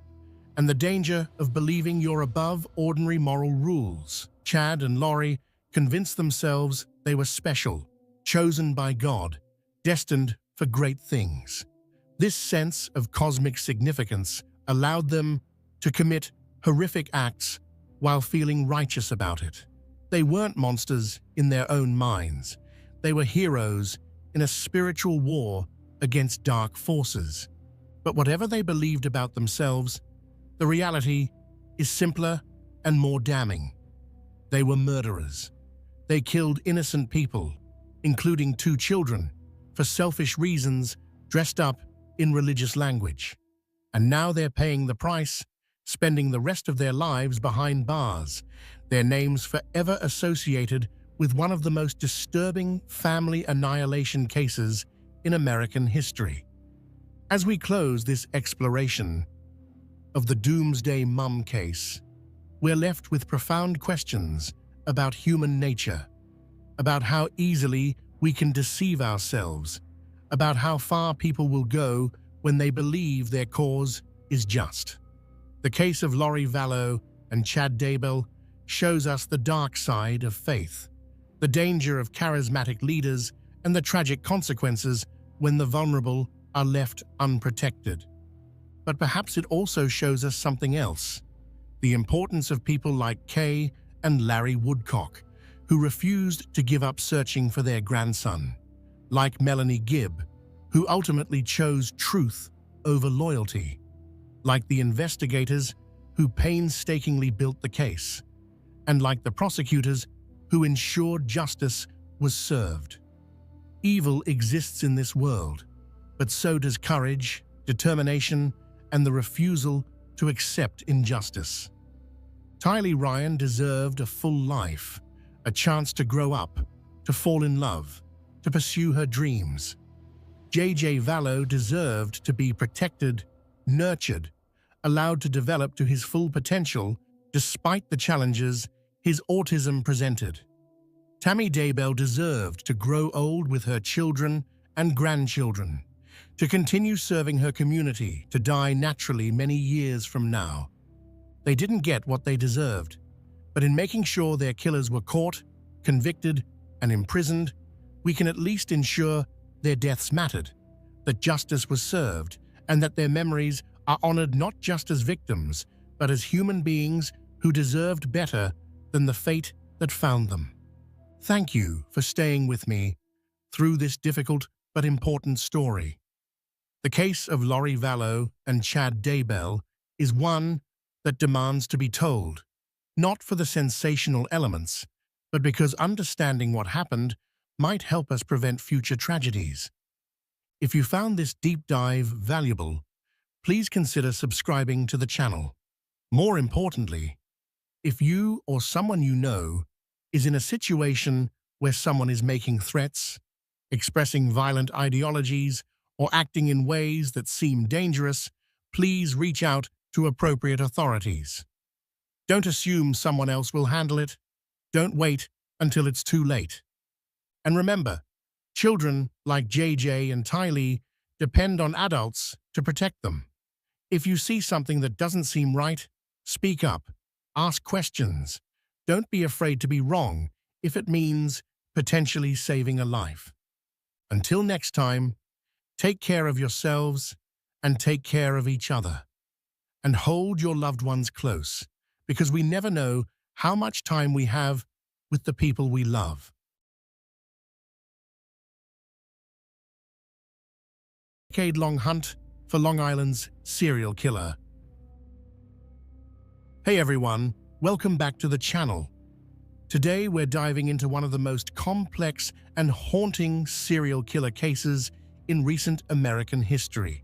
and the danger of believing you're above ordinary moral rules. Chad and Lori convinced themselves they were special, chosen by God, destined for great things. This sense of cosmic significance allowed them to commit horrific acts while feeling righteous about it. They weren't monsters in their own minds. They were heroes in a spiritual war against dark forces. But whatever they believed about themselves, the reality is simpler and more damning. They were murderers. They killed innocent people, including 2 children, for selfish reasons dressed up in religious language. And now they're paying the price, spending the rest of their lives behind bars, their names forever associated with one of the most disturbing family annihilation cases in American history. As we close this exploration of the Doomsday Mum case, we're left with profound questions about human nature, about how easily we can deceive ourselves, about how far people will go when they believe their cause is just. The case of Lori Vallow and Chad Daybell shows us the dark side of faith, the danger of charismatic leaders, and the tragic consequences when the vulnerable are left unprotected. But perhaps it also shows us something else, the importance of people like Kay and Larry Woodcock, who refused to give up searching for their grandson, like Melanie Gibb, who ultimately chose truth over loyalty, like the investigators who painstakingly built the case, and like the prosecutors who ensured justice was served. Evil exists in this world, but so does courage, determination, and the refusal to accept injustice. Tylee Ryan deserved a full life, a chance to grow up, to fall in love, to pursue her dreams. JJ Vallow deserved to be protected, nurtured, allowed to develop to his full potential despite the challenges his autism presented. Tammy Daybell deserved to grow old with her children and grandchildren, to continue serving her community, to die naturally many years from now. They didn't get what they deserved, but in making sure their killers were caught, convicted, and imprisoned, we can at least ensure their deaths mattered, that justice was served, and that their memories are honored not just as victims, but as human beings who deserved better than the fate that found them. Thank you for staying with me through this difficult but important story. The case of Lori Vallow and Chad Daybell is one that demands to be told, not for the sensational elements, but because understanding what happened might help us prevent future tragedies. If you found this deep dive valuable, please consider subscribing to the channel. More importantly, if you or someone you know is in a situation where someone is making threats, expressing violent ideologies, or acting in ways that seem dangerous, please reach out to appropriate authorities. Don't assume someone else will handle it. Don't wait until it's too late. And remember, children like JJ and Tylee depend on adults to protect them. If you see something that doesn't seem right, speak up, ask questions. Don't be afraid to be wrong if it means potentially saving a life. Until next time, take care of yourselves and take care of each other. And hold your loved ones close, because we never know how much time we have with the people we love. Decade-long hunt for Long Island's serial killer. Hey everyone, welcome back to the channel. Today we're diving into one of the most complex and haunting serial killer cases in recent American history.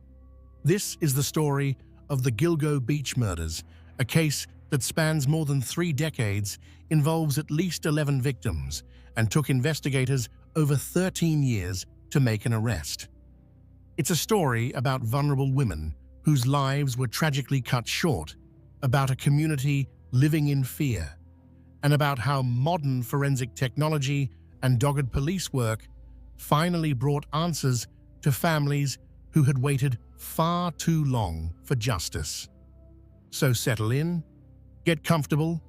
This is the story of the Gilgo Beach murders, a case that spans more than 3 decades, involves at least 11 victims, and took investigators over 13 years to make an arrest. It's a story about vulnerable women whose lives were tragically cut short, about a community living in fear, and about how modern forensic technology and dogged police work finally brought answers to families who had waited far too long for justice. So settle in, get comfortable,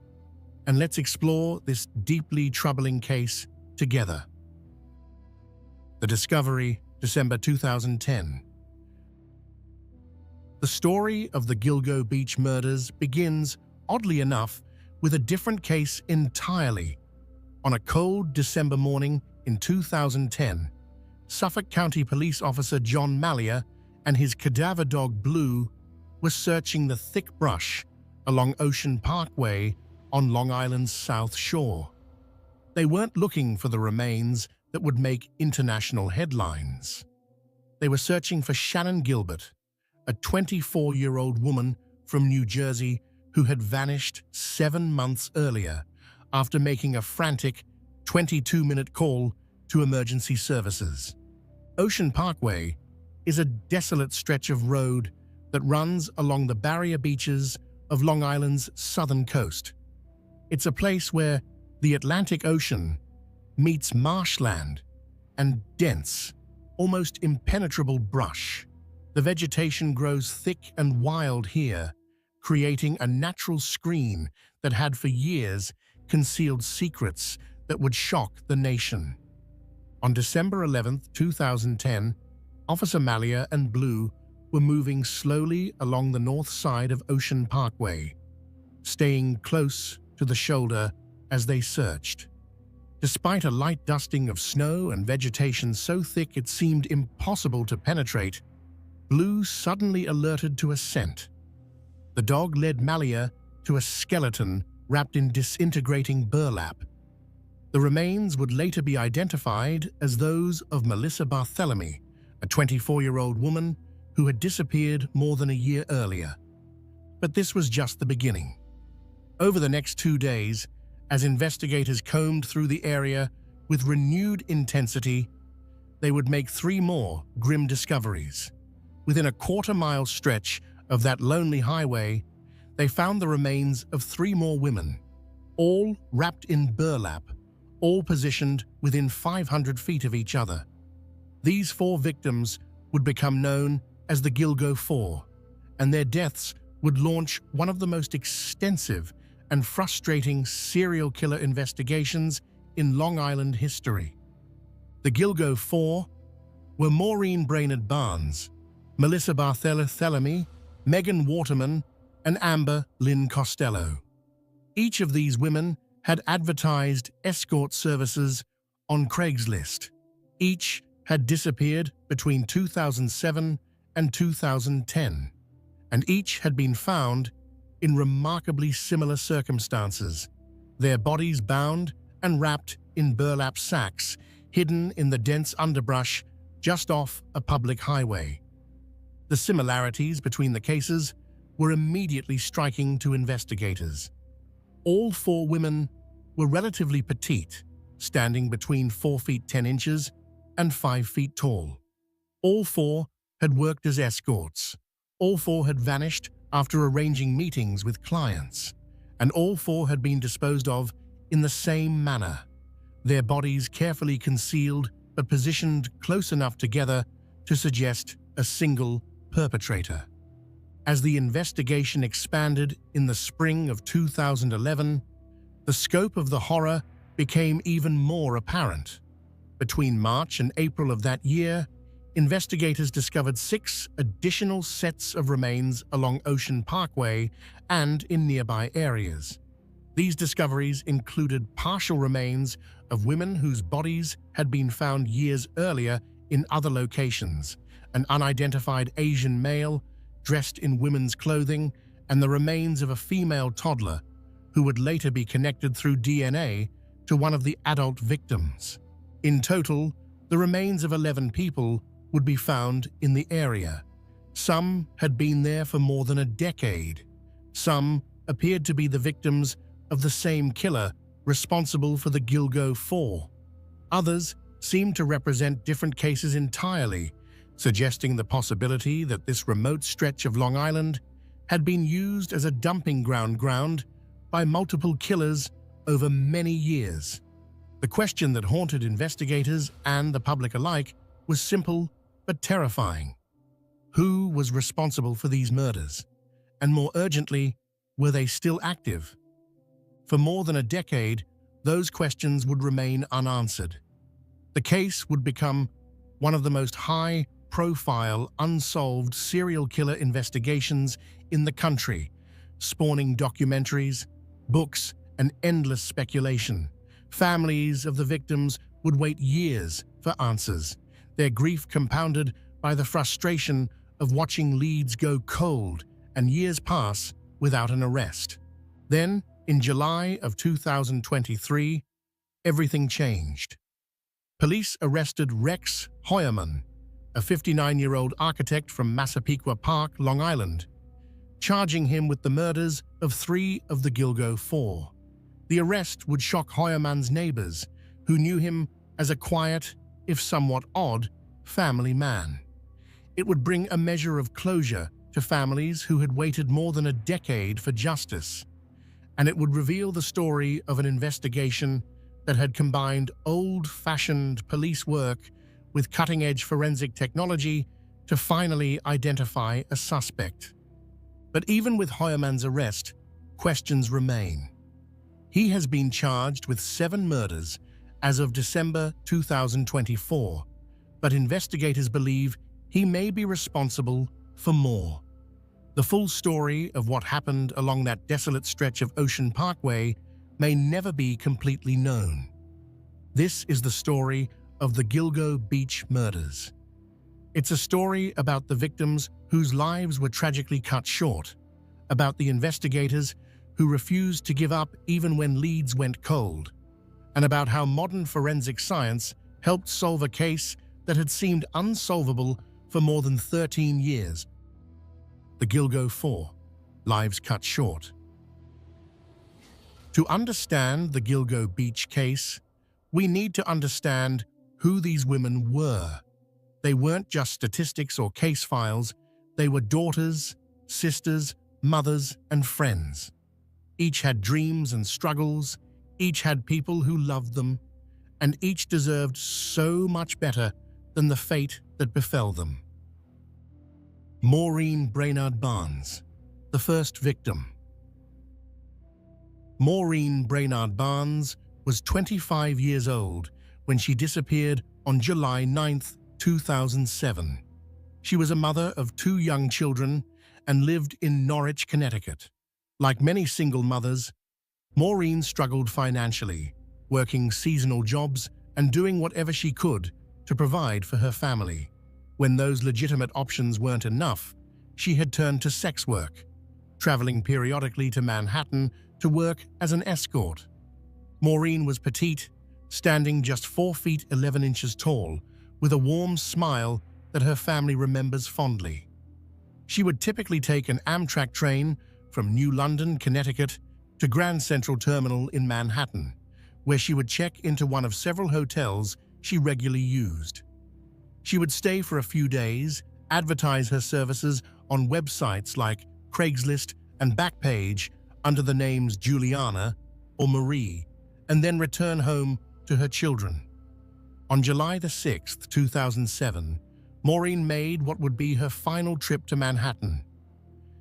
and let's explore this deeply troubling case together. The discovery, December 2010. The story of the Gilgo Beach murders begins, oddly enough, with a different case entirely. On a cold December morning in 2010, Suffolk County Police Officer John Mallia and his cadaver dog Blue were searching the thick brush along Ocean Parkway on Long Island's South Shore. They weren't looking for the remains that would make international headlines. They were searching for Shannon Gilbert, a 24-year-old woman from New Jersey who had vanished 7 months earlier after making a frantic 22-minute call to emergency services. Ocean Parkway is a desolate stretch of road that runs along the barrier beaches of Long Island's southern coast. It's a place where the Atlantic Ocean meets marshland and dense, almost impenetrable brush. The vegetation grows thick and wild here, creating a natural screen that had for years concealed secrets that would shock the nation. On December 11, 2010, Officer Mallia and Blue were moving slowly along the north side of Ocean Parkway, staying close to the shoulder as they searched. Despite a light dusting of snow and vegetation so thick it seemed impossible to penetrate, Blue suddenly alerted to a scent. The dog led Mallia to a skeleton wrapped in disintegrating burlap. The remains would later be identified as those of Melissa Barthelemy, a 24-year-old woman who had disappeared more than a year earlier. But this was just the beginning. Over the next 2 days, as investigators combed through the area with renewed intensity, they would make 3 more grim discoveries. Within a quarter-mile stretch of that lonely highway, they found the remains of 3 more women, all wrapped in burlap, all positioned within 500 feet of each other. These 4 victims would become known as the Gilgo Four, and their deaths would launch one of the most extensive and frustrating serial killer investigations in Long Island history. The Gilgo Four were Maureen Brainerd Barnes, Melissa Barthelemy, Megan Waterman, and Amber Lynn Costello. Each of these women had advertised escort services on Craigslist, each had disappeared between 2007 and 2010, and each had been found in remarkably similar circumstances, their bodies bound and wrapped in burlap sacks, hidden in the dense underbrush just off a public highway. The similarities between the cases were immediately striking to investigators. All four women were relatively petite, standing between 4 feet 10 inches and 5 feet tall. All four had worked as escorts. All four had vanished after arranging meetings with clients, and all four had been disposed of in the same manner, their bodies carefully concealed but positioned close enough together to suggest a single perpetrator. As the investigation expanded in the spring of 2011, the scope of the horror became even more apparent. Between March and April of that year, investigators discovered 6 additional sets of remains along Ocean Parkway and in nearby areas. These discoveries included partial remains of women whose bodies had been found years earlier in other locations, an unidentified Asian male dressed in women's clothing, and the remains of a female toddler who would later be connected through DNA to one of the adult victims. In total, the remains of 11 people would be found in the area. Some had been there for more than a decade. Some appeared to be the victims of the same killer responsible for the Gilgo Four. Others seemed to represent different cases entirely, suggesting the possibility that this remote stretch of Long Island had been used as a dumping ground by multiple killers over many years. The question that haunted investigators and the public alike was simple but terrifying. Who was responsible for these murders? And more urgently, were they still active? For more than a decade, those questions would remain unanswered. The case would become one of the most high-profile, unsolved serial killer investigations in the country, spawning documentaries, books, and endless speculation. Families of the victims would wait years for answers, their grief compounded by the frustration of watching leads go cold and years pass without an arrest. Then, in July of 2023, everything changed. Police arrested Rex Heuermann, a 59-year-old architect from Massapequa Park, Long Island, charging him with the murders of 3 of the Gilgo Four. The arrest would shock Heuermann's neighbors, who knew him as a quiet, if somewhat odd, family man. It would bring a measure of closure to families who had waited more than a decade for justice, and it would reveal the story of an investigation that had combined old-fashioned police work with cutting-edge forensic technology to finally identify a suspect. But even with Heuermann's arrest, questions remain. He has been charged with 7 murders as of December 2024, but investigators believe he may be responsible for more. The full story of what happened along that desolate stretch of Ocean Parkway may never be completely known. This is the story of the Gilgo Beach murders. It's a story about the victims whose lives were tragically cut short, about the investigators who refused to give up even when leads went cold, and about how modern forensic science helped solve a case that had seemed unsolvable for more than 13 years. The Gilgo Four, lives cut short. To understand the Gilgo Beach case, we need to understand who these women were. They weren't just statistics or case files, they were daughters, sisters, mothers, and friends. Each had dreams and struggles, each had people who loved them, and each deserved so much better than the fate that befell them. Maureen Brainard Barnes, the first victim. Maureen Brainard Barnes was 25 years old when she disappeared on July 9, 2007. She was a mother of 2 young children and lived in Norwich, Connecticut. Like many single mothers, Maureen struggled financially, working seasonal jobs and doing whatever she could to provide for her family. When those legitimate options weren't enough, she had turned to sex work, traveling periodically to Manhattan to work as an escort. Maureen was petite, standing just 4 feet 11 inches tall, with a warm smile that her family remembers fondly. She would typically take an Amtrak train from New London, Connecticut, to Grand Central Terminal in Manhattan, where she would check into one of several hotels she regularly used. She would stay for a few days, advertise her services on websites like Craigslist and Backpage under the names Juliana or Marie, and then return home to her children. On July 6, 2007, Maureen made what would be her final trip to Manhattan.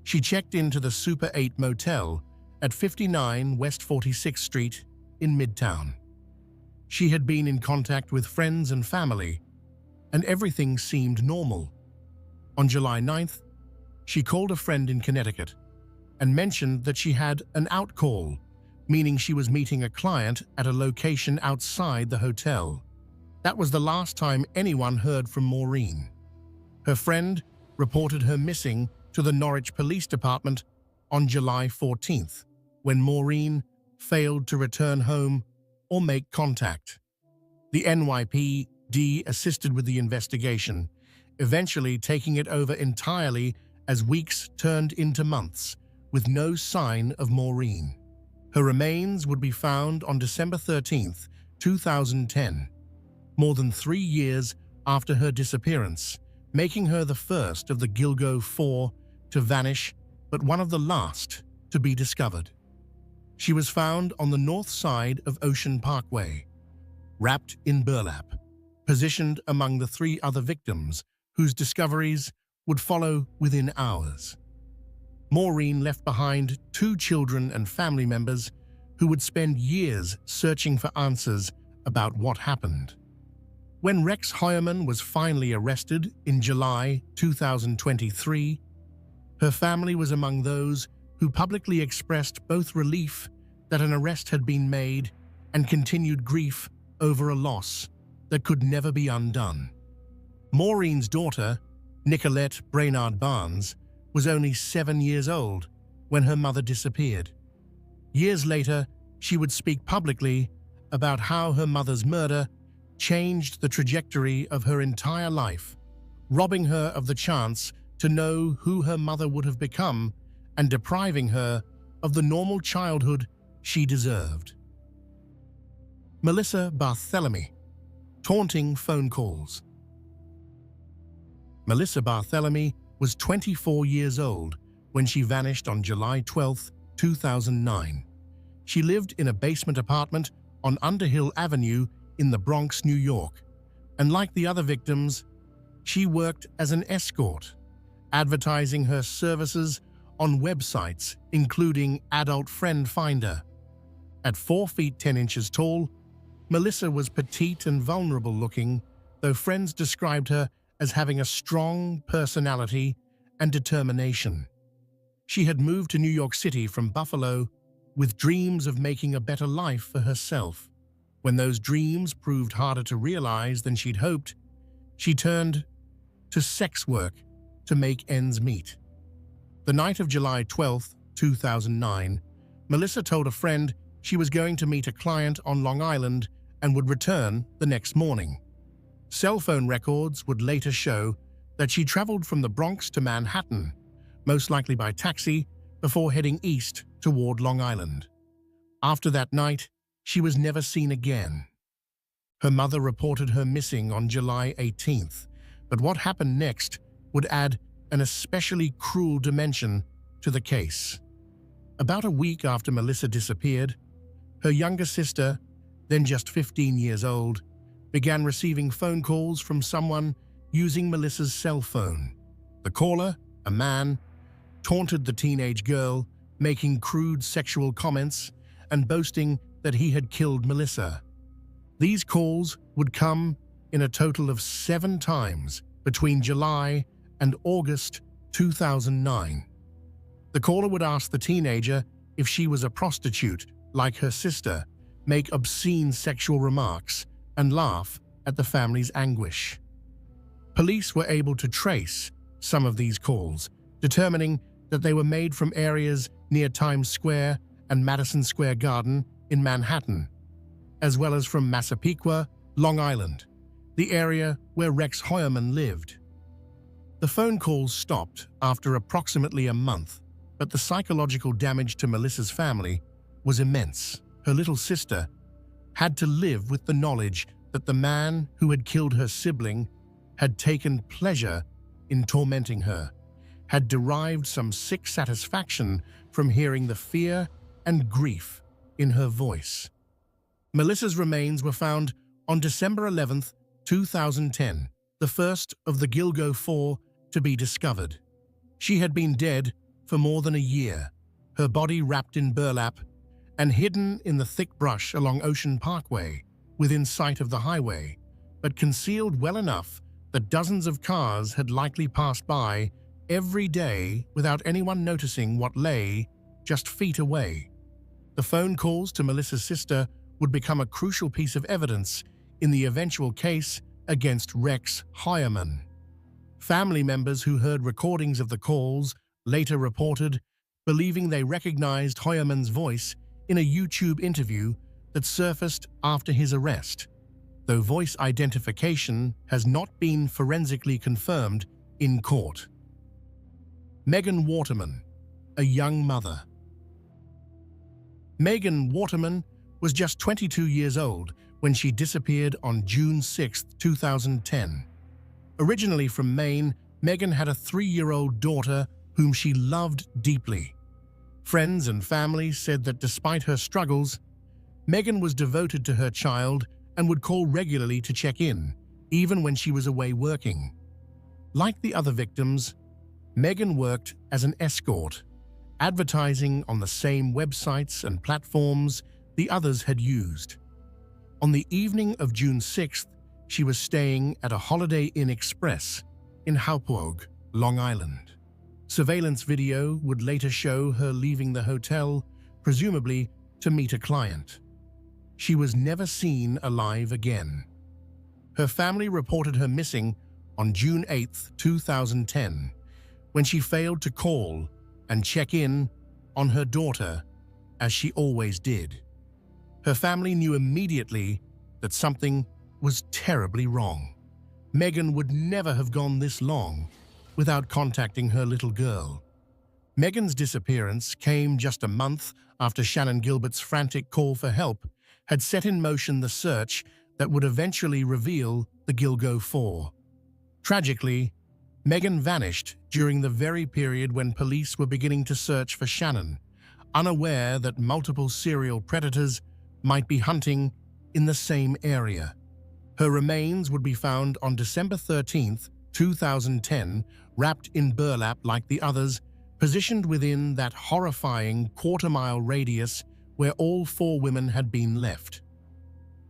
She checked into the Super 8 Motel at 59 West 46th Street in Midtown. She had been in contact with friends and family, and everything seemed normal. On July 9th, she called a friend in Connecticut and mentioned that she had an out call, meaning she was meeting a client at a location outside the hotel. That was the last time anyone heard from Maureen. Her friend reported her missing to the Norwich Police Department on July 14th, when Maureen failed to return home or make contact. The NYPD assisted with the investigation, eventually taking it over entirely as weeks turned into months, with no sign of Maureen. Her remains would be found on December 13th, 2010, more than 3 years after her disappearance, making her the first of the Gilgo Four to vanish, but one of the last to be discovered. She was found on the north side of Ocean Parkway, wrapped in burlap, positioned among the 3 other victims whose discoveries would follow within hours. Maureen left behind 2 children and family members who would spend years searching for answers about what happened. When Rex Heuermann was finally arrested in July 2023, her family was among those who publicly expressed both relief that an arrest had been made and continued grief over a loss that could never be undone. Maureen's daughter, Nicolette Brainard Barnes, was only 7 years old when her mother disappeared. Years later, she would speak publicly about how her mother's murder changed the trajectory of her entire life, robbing her of the chance to know who her mother would have become and depriving her of the normal childhood she deserved. Melissa Barthelemy, taunting phone calls. Melissa Barthelemy was 24 years old when she vanished on July 12, 2009. She lived in a basement apartment on Underhill Avenue in the Bronx, New York, and like the other victims, she worked as an escort, advertising her services on websites including Adult Friend Finder. At 4 feet 10 inches tall, Melissa was petite and vulnerable looking, though friends described her as having a strong personality and determination. She had moved to New York City from Buffalo with dreams of making a better life for herself. When those dreams proved harder to realize than she'd hoped, she turned to sex work to make ends meet. The night of July 12, 2009, Melissa told a friend she was going to meet a client on Long Island and would return the next morning. Cell phone records would later show that she traveled from the Bronx to Manhattan, most likely by taxi, before heading east toward Long Island. After that night, she was never seen again. Her mother reported her missing on July 18th, but what happened next would add an especially cruel dimension to the case. About a week after Melissa disappeared, her younger sister, then just 15 years old, began receiving phone calls from someone using Melissa's cell phone. The caller, a man, taunted the teenage girl, making crude sexual comments and boasting that he had killed Melissa. These calls would come in a total of 7 times between July and August 2009. The caller would ask the teenager if she was a prostitute like her sister, make obscene sexual remarks, and laugh at the family's anguish. Police were able to trace some of these calls, determining that they were made from areas near Times Square and Madison Square Garden in Manhattan, as well as from Massapequa, Long Island, the area where Rex Heuermann lived. The phone calls stopped after approximately a month, but the psychological damage to Melissa's family was immense. Her little sister had to live with the knowledge that the man who had killed her sibling had taken pleasure in tormenting her, had derived some sick satisfaction from hearing the fear and grief in her voice. Melissa's remains were found on December 11, 2010, the first of the Gilgo Four to be discovered. She had been dead for more than a year, her body wrapped in burlap and hidden in the thick brush along Ocean Parkway, within sight of the highway, but concealed well enough that dozens of cars had likely passed by every day without anyone noticing what lay just feet away. The phone calls to Melissa's sister would become a crucial piece of evidence in the eventual case against Rex Heuermann. Family members who heard recordings of the calls later reported believing they recognized Heuermann's voice in a YouTube interview that surfaced after his arrest, though voice identification has not been forensically confirmed in court. Megan Waterman, a young mother. Megan Waterman was just 22 years old when she disappeared on June 6, 2010. Originally from Maine, Megan had a 3-year-old daughter whom she loved deeply. Friends and family said that despite her struggles, Megan was devoted to her child and would call regularly to check in, even when she was away working. Like the other victims, Megan worked as an escort, advertising on the same websites and platforms the others had used. On the evening of June 6th, she was staying at a Holiday Inn Express in Hauppauge, Long Island. Surveillance video would later show her leaving the hotel, presumably to meet a client. She was never seen alive again. Her family reported her missing on June 8, 2010, when she failed to call and check in on her daughter, as she always did. Her family knew immediately that something was terribly wrong. Megan would never have gone this long without contacting her little girl. Megan's disappearance came just a month after Shannan Gilbert's frantic call for help had set in motion the search that would eventually reveal the Gilgo Four. Tragically, Megan vanished during the very period when police were beginning to search for Shannan, unaware that multiple serial predators might be hunting in the same area. Her remains would be found on December 13, 2010, wrapped in burlap like the others, positioned within that horrifying quarter-mile radius where all 4 women had been left.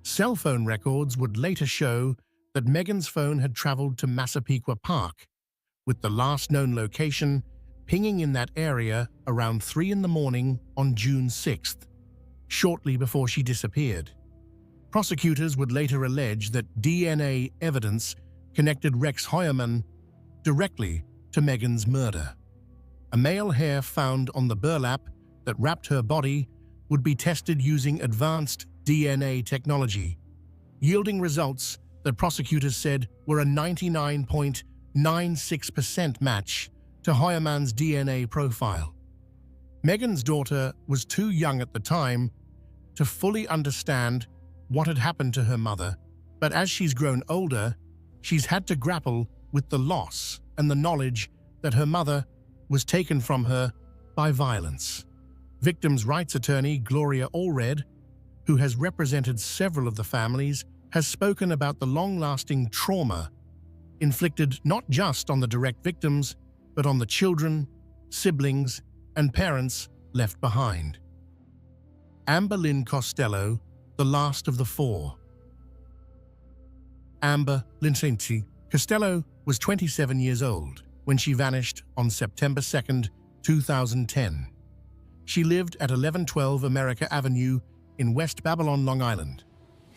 Cell phone records would later show that Megan's phone had traveled to Massapequa Park, with the last known location pinging in that area around 3 in the morning on June 6th, shortly before she disappeared. Prosecutors would later allege that DNA evidence connected Rex Heuermann directly to Megan's murder. A male hair found on the burlap that wrapped her body would be tested using advanced DNA technology, yielding results that prosecutors said were a 99.96% match to Heuermann's DNA profile. Megan's daughter was too young at the time to fully understand what had happened to her mother, but as she's grown older, she's had to grapple with the loss and the knowledge that her mother was taken from her by violence. Victims' rights attorney Gloria Allred, who has represented several of the families, has spoken about the long-lasting trauma inflicted not just on the direct victims, but on the children, siblings, and parents left behind. Amber Lynn Costello, the last of the 4. Amber Lynn Costello was 27 years old when she vanished on September 2, 2010. She lived at 1112 America Avenue in West Babylon, Long Island,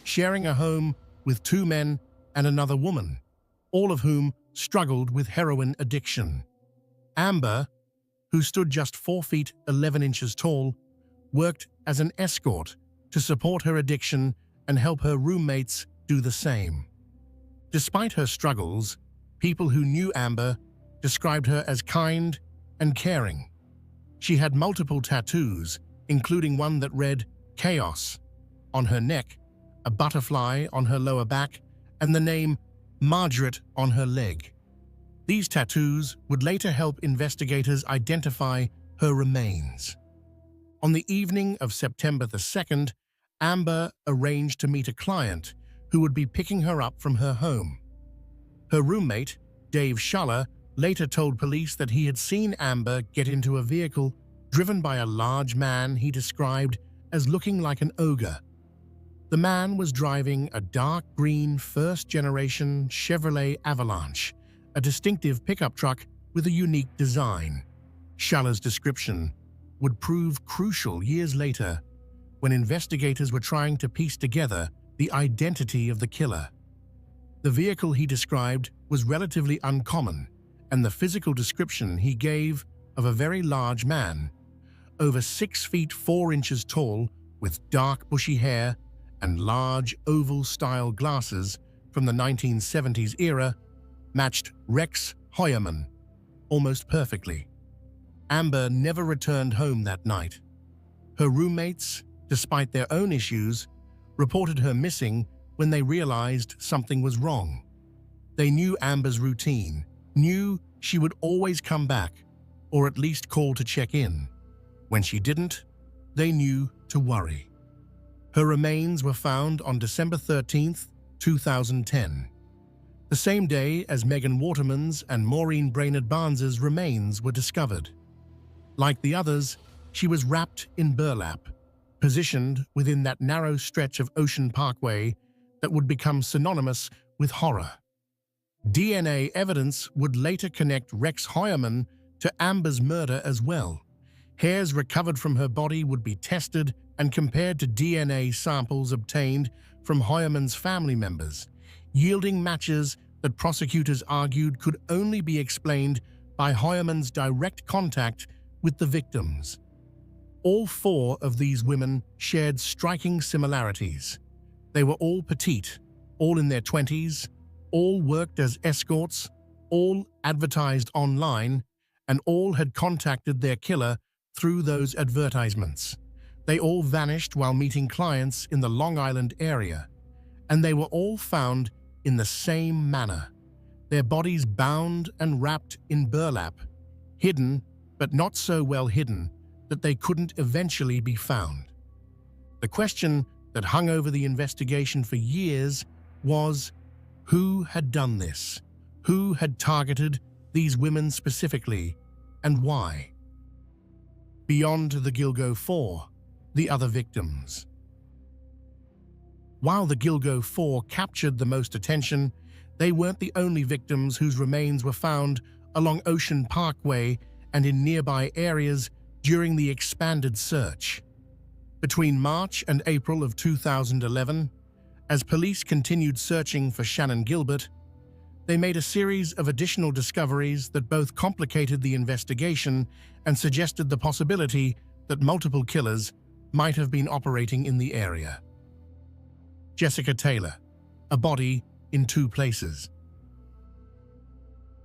sharing a home with 2 men and another woman, all of whom struggled with heroin addiction. Amber, who stood just 4 feet 11 inches tall, worked as an escort to support her addiction and help her roommates do the same. Despite her struggles, people who knew Amber described her as kind and caring. She had multiple tattoos, including one that read "Chaos" on her neck, a butterfly on her lower back, and the name Margaret on her leg. These tattoos would later help investigators identify her remains. On the evening of September the 2nd, Amber arranged to meet a client who would be picking her up from her home. Her roommate, Dave Schuller, later told police that he had seen Amber get into a vehicle driven by a large man he described as looking like an ogre. The man was driving a dark green first-generation Chevrolet Avalanche, a distinctive pickup truck with a unique design. Schuller's description would prove crucial years later when investigators were trying to piece together the identity of the killer. The vehicle he described was relatively uncommon, and the physical description he gave of a very large man, over 6 feet 4 inches tall, with dark bushy hair and large oval-style glasses from the 1970s era, matched Rex Heuermann almost perfectly. Amber never returned home that night. Her roommates, despite their own issues, reported her missing when they realized something was wrong. They knew Amber's routine, knew she would always come back, or at least call to check in. When she didn't, they knew to worry. Her remains were found on December 13, 2010, the same day as Megan Waterman's and Maureen Brainerd Barnes's remains were discovered. Like the others, she was wrapped in burlap, positioned within that narrow stretch of Ocean Parkway that would become synonymous with horror. DNA evidence would later connect Rex Heuermann to Amber's murder as well. Hairs recovered from her body would be tested and compared to DNA samples obtained from Heuermann's family members, yielding matches that prosecutors argued could only be explained by Heuermann's direct contact with the victims. All 4 of these women shared striking similarities. They were all petite, all in their 20s, all worked as escorts, all advertised online, and all had contacted their killer through those advertisements. They all vanished while meeting clients in the Long Island area, and they were all found in the same manner, their bodies bound and wrapped in burlap, hidden but not so well hidden that they couldn't eventually be found. The question that hung over the investigation for years was, who had done this? Who had targeted these women specifically, and why? Beyond the Gilgo Four, the other victims. While the Gilgo Four captured the most attention, they weren't the only victims whose remains were found along Ocean Parkway and in nearby areas during the expanded search. Between March and April of 2011, as police continued searching for Shannan Gilbert, they made a series of additional discoveries that both complicated the investigation and suggested the possibility that multiple killers might have been operating in the area. Jessica Taylor, a body in 2 places.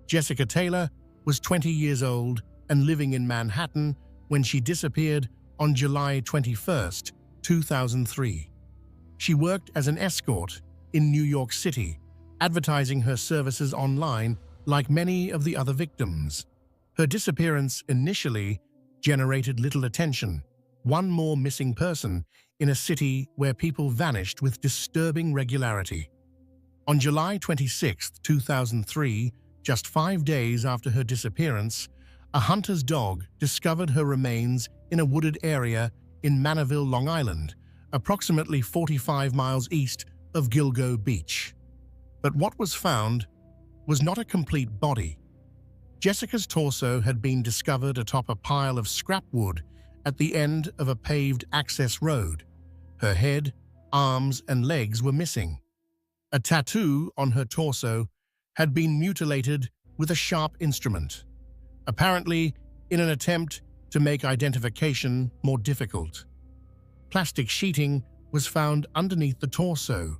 Jessica Taylor was 20 years old and living in Manhattan when she disappeared on July 21, 2003. She worked as an escort in New York City, advertising her services online like many of the other victims. Her disappearance initially generated little attention, one more missing person in a city where people vanished with disturbing regularity. On July 26, 2003, just 5 days after her disappearance, a hunter's dog discovered her remains in a wooded area in Manorville, Long Island, approximately 45 miles east of Gilgo Beach. But what was found was not a complete body. Jessica's torso had been discovered atop a pile of scrap wood at the end of a paved access road. Her head, arms, and legs were missing. A tattoo on her torso had been mutilated with a sharp instrument, apparently in an attempt to make identification more difficult. Plastic sheeting was found underneath the torso,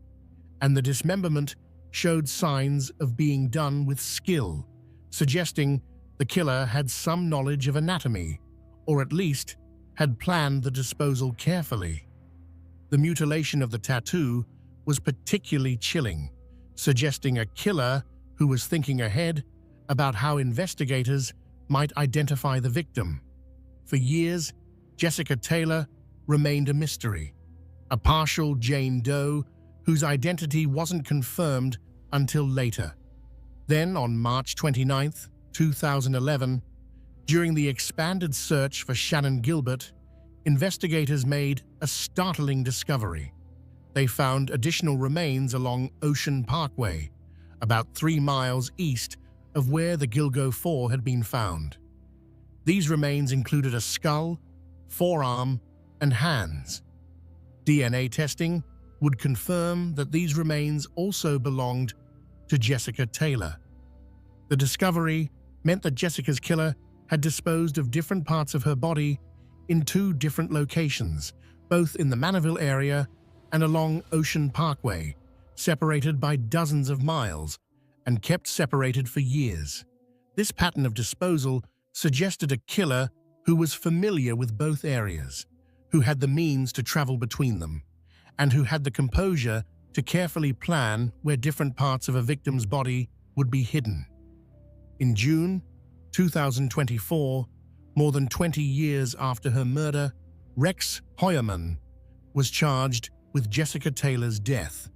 and the dismemberment showed signs of being done with skill, suggesting the killer had some knowledge of anatomy, or at least had planned the disposal carefully. The mutilation of the tattoo was particularly chilling, suggesting a killer who was thinking ahead about how investigators might identify the victim. For years, Jessica Taylor remained a mystery, a partial Jane Doe whose identity wasn't confirmed until later. Then, on March 29, 2011, during the expanded search for Shannan Gilbert, investigators made a startling discovery. They found additional remains along Ocean Parkway, about 3 miles east of where the Gilgo 4 had been found. These remains included a skull, forearm, and hands. DNA testing would confirm that these remains also belonged to Jessica Taylor. The discovery meant that Jessica's killer had disposed of different parts of her body in 2 different locations, both in the Manaville area and along Ocean Parkway, separated by dozens of miles and kept separated for years. This pattern of disposal suggested a killer who was familiar with both areas, who had the means to travel between them, and who had the composure to carefully plan where different parts of a victim's body would be hidden. In June 2024, more than 20 years after her murder, Rex Heuermann was charged with Jessica Taylor's death.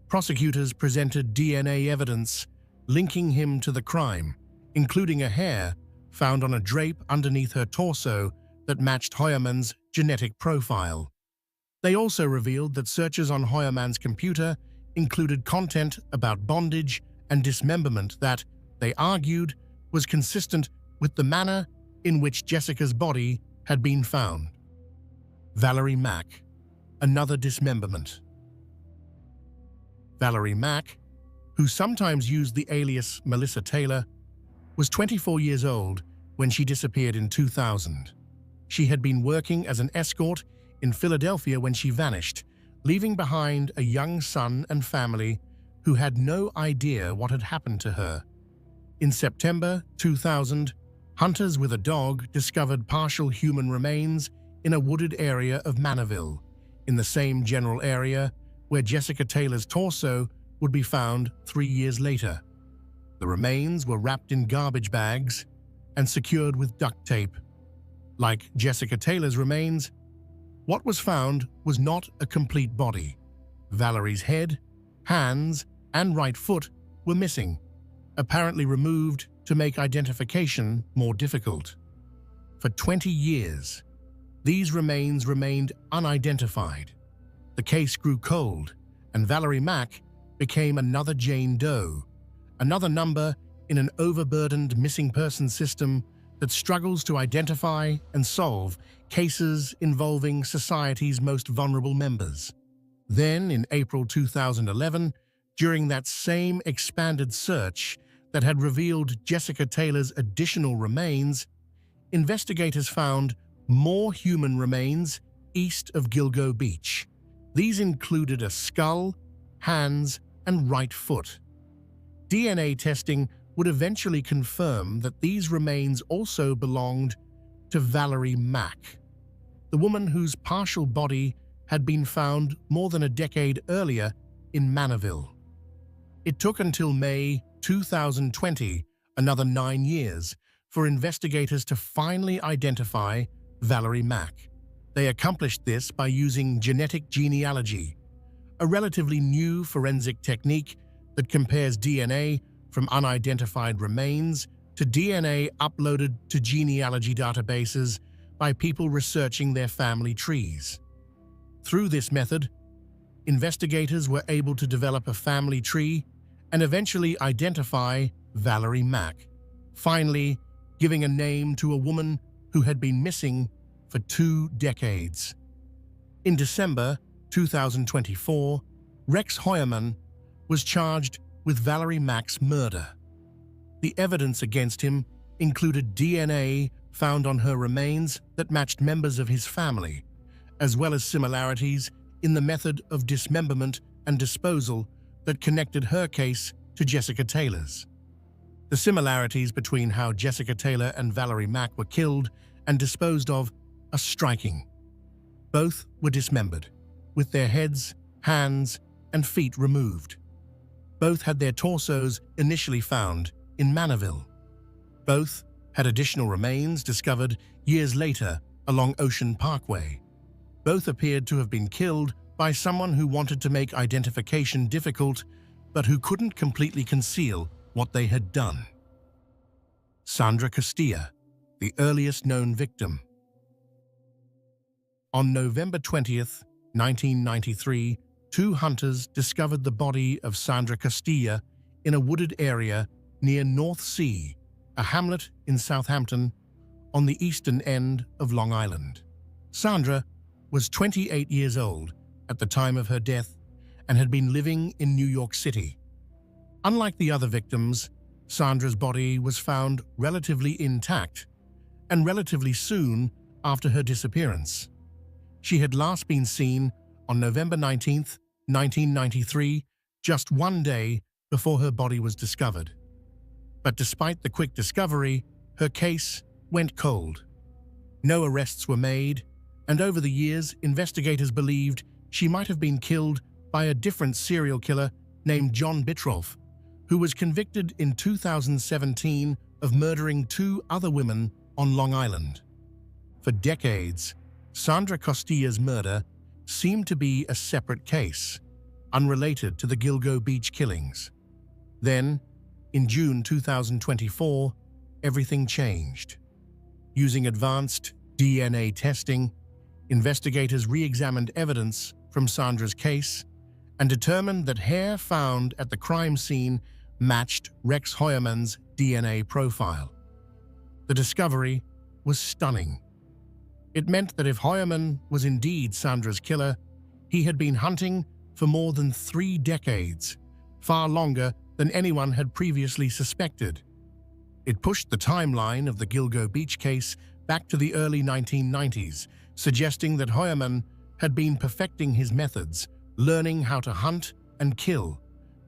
Prosecutors presented DNA evidence linking him to the crime, including a hair found on a drape underneath her torso that matched Heuermann's genetic profile. They also revealed that searches on Heuermann's computer included content about bondage and dismemberment that, they argued, was consistent with the manner in which Jessica's body had been found. Valerie Mack, another dismemberment. Valerie Mack, who sometimes used the alias Melissa Taylor, was 24 years old when she disappeared in 2000. She had been working as an escort in Philadelphia when she vanished, leaving behind a young son and family who had no idea what had happened to her. In September 2000, hunters with a dog discovered partial human remains in a wooded area of Manaville, in the same general area where Jessica Taylor's torso would be found 3 years later. The remains were wrapped in garbage bags and secured with duct tape. Like Jessica Taylor's remains, what was found was not a complete body. Valerie's head, hands, and right foot were missing, apparently removed to make identification more difficult. For 20 years, these remains remained unidentified. The case grew cold, and Valerie Mack became another Jane Doe, another number in an overburdened missing person system that struggles to identify and solve cases involving society's most vulnerable members. Then, in April 2011, during that same expanded search that had revealed Jessica Taylor's additional remains, investigators found more human remains east of Gilgo Beach. These included a skull, hands, and right foot. DNA testing would eventually confirm that these remains also belonged to Valerie Mack, the woman whose partial body had been found more than a decade earlier in Manaville. It took until May 2020, another 9 years, for investigators to finally identify Valerie Mack. They accomplished this by using genetic genealogy, a relatively new forensic technique that compares DNA from unidentified remains to DNA uploaded to genealogy databases by people researching their family trees. Through this method, investigators were able to develop a family tree and eventually identify Valerie Mack, finally giving a name to a woman who had been missing for 2 decades. In December 2024, Rex Heuermann, was charged with Valerie Mack's murder. The evidence against him included DNA found on her remains that matched members of his family, as well as similarities in the method of dismemberment and disposal that connected her case to Jessica Taylor's. The similarities between how Jessica Taylor and Valerie Mack were killed and disposed of are striking. Both were dismembered, with their heads, hands, and feet removed. Both had their torsos initially found in Manorville. Both had additional remains discovered years later along Ocean Parkway. Both appeared to have been killed by someone who wanted to make identification difficult, but who couldn't completely conceal what they had done. Sandra Castilla, the earliest known victim. On November 20th, 1993, two hunters discovered the body of Sandra Castilla in a wooded area near North Sea, a hamlet in Southampton, on the eastern end of Long Island. Sandra was 28 years old at the time of her death and had been living in New York City. Unlike the other victims, Sandra's body was found relatively intact and relatively soon after her disappearance. She had last been seen on November 19, 1993, just one day before her body was discovered. But despite the quick discovery, her case went cold. No arrests were made, and over the years, investigators believed she might have been killed by a different serial killer named John Bittrolff, who was convicted in 2017 of murdering two other women on Long Island. For decades, Sandra Castilla's murder seemed to be a separate case, unrelated to the Gilgo Beach killings. Then, in June 2024, everything changed. Using advanced DNA testing, investigators re-examined evidence from Sandra's case and determined that hair found at the crime scene matched Rex Heuermann's DNA profile. The discovery was stunning. It meant that if Heuermann was indeed Sandra's killer, he had been hunting for more than 3 decades, far longer than anyone had previously suspected. It pushed the timeline of the Gilgo Beach case back to the early 1990s, suggesting that Heuermann had been perfecting his methods, learning how to hunt and kill,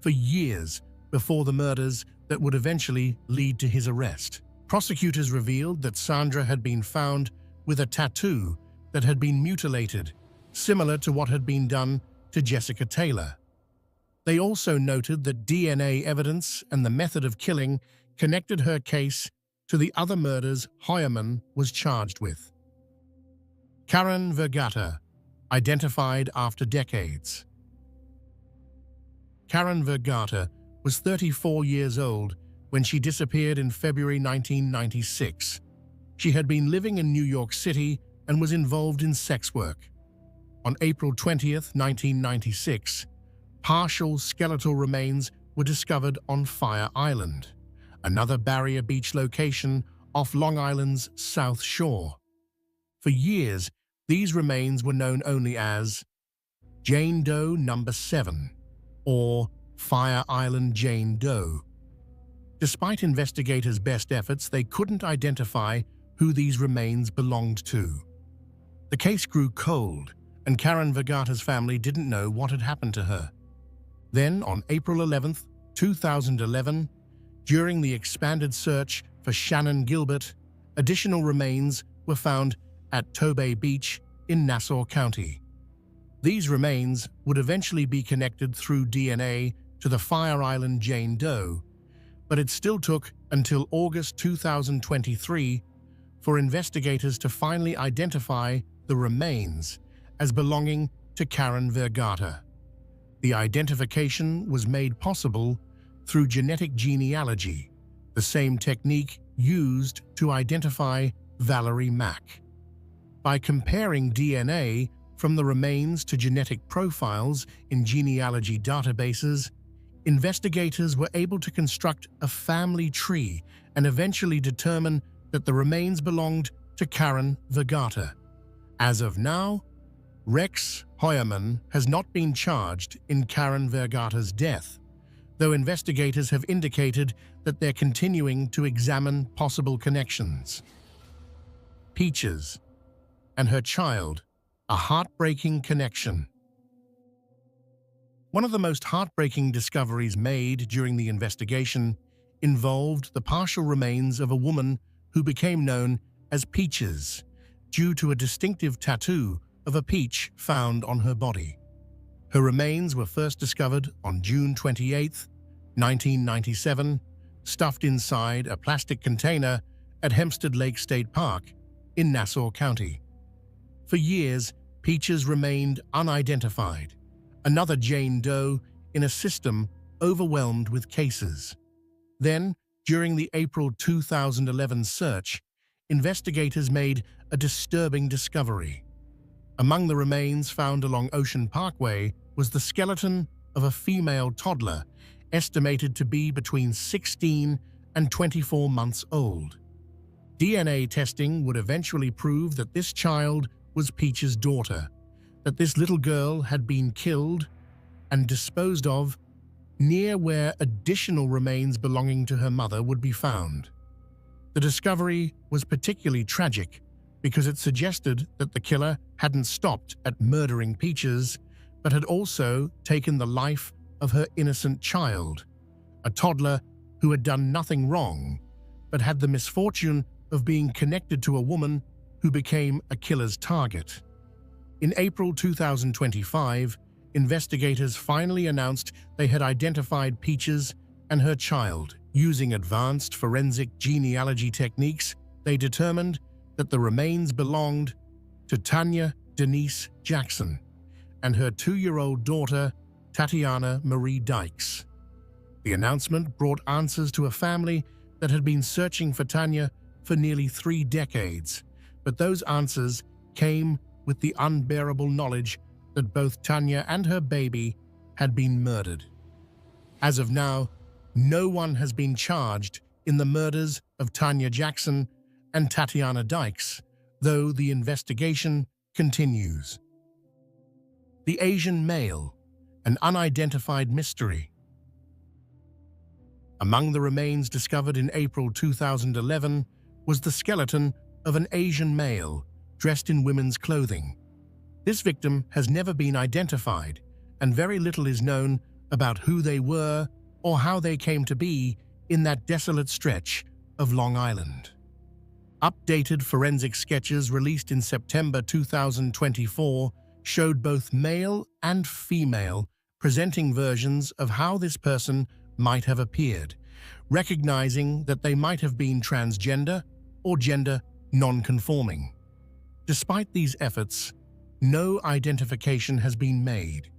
for years before the murders that would eventually lead to his arrest. Prosecutors revealed that Sandra had been found with a tattoo that had been mutilated, similar to what had been done to Jessica Taylor. They also noted that DNA evidence and the method of killing connected her case to the other murders Heuermann was charged with. Karen Vergata, identified after decades. Karen Vergata was 34 years old when she disappeared in February 1996. She had been living in New York City and was involved in sex work. On April 20, 1996, partial skeletal remains were discovered on Fire Island, another Barrier Beach location off Long Island's South Shore. For years, these remains were known only as Jane Doe No. 7 or Fire Island Jane Doe. Despite investigators' best efforts, they couldn't identify who these remains belonged to. The case grew cold, and Karen Vergata's family didn't know what had happened to her. Then, on April 11, 2011, during the expanded search for Shannan Gilbert, additional remains were found at Tobay Beach in Nassau County. These remains would eventually be connected through DNA to the Fire Island Jane Doe, but it still took until August 2023 for investigators to finally identify the remains as belonging to Karen Vergata. The identification was made possible through genetic genealogy, the same technique used to identify Valerie Mack. By comparing DNA from the remains to genetic profiles in genealogy databases, investigators were able to construct a family tree and eventually determine that the remains belonged to Karen Vergata. As of now, Rex Heuermann has not been charged in Karen Vergata's death, though investigators have indicated that they're continuing to examine possible connections. Peaches and her child, a heartbreaking connection. One of the most heartbreaking discoveries made during the investigation involved the partial remains of a woman who became known as Peaches due to a distinctive tattoo of a peach found on her body. Her remains were first discovered on June 28, 1997, stuffed inside a plastic container at Hempstead Lake State Park in Nassau County. For years, Peaches remained unidentified, another Jane Doe in a system overwhelmed with cases. Then, during the April 2011 search, investigators made a disturbing discovery. Among the remains found along Ocean Parkway was the skeleton of a female toddler, estimated to be between 16 and 24 months old. DNA testing would eventually prove that this child was Peach's daughter, that this little girl had been killed and disposed of near where additional remains belonging to her mother would be found. The discovery was particularly tragic because it suggested that the killer hadn't stopped at murdering Peaches, but had also taken the life of her innocent child, a toddler who had done nothing wrong, but had the misfortune of being connected to a woman who became a killer's target. In April 2025, investigators finally announced they had identified Peaches and her child. Using advanced forensic genealogy techniques, they determined that the remains belonged to Tanya Denise Jackson and her 2-year-old daughter, Tatiana Marie Dykes. The announcement brought answers to a family that had been searching for Tanya for nearly 3 decades, but those answers came with the unbearable knowledge that both Tanya and her baby had been murdered. As of now, no one has been charged in the murders of Tanya Jackson and Tatiana Dykes, though the investigation continues. The Asian male, an unidentified mystery. Among the remains discovered in April 2011 was the skeleton of an Asian male dressed in women's clothing. This victim has never been identified, and very little is known about who they were or how they came to be in that desolate stretch of Long Island. Updated forensic sketches released in September 2024 showed both male and female presenting versions of how this person might have appeared, recognizing that they might have been transgender or gender non-conforming. Despite these efforts, no identification has been made,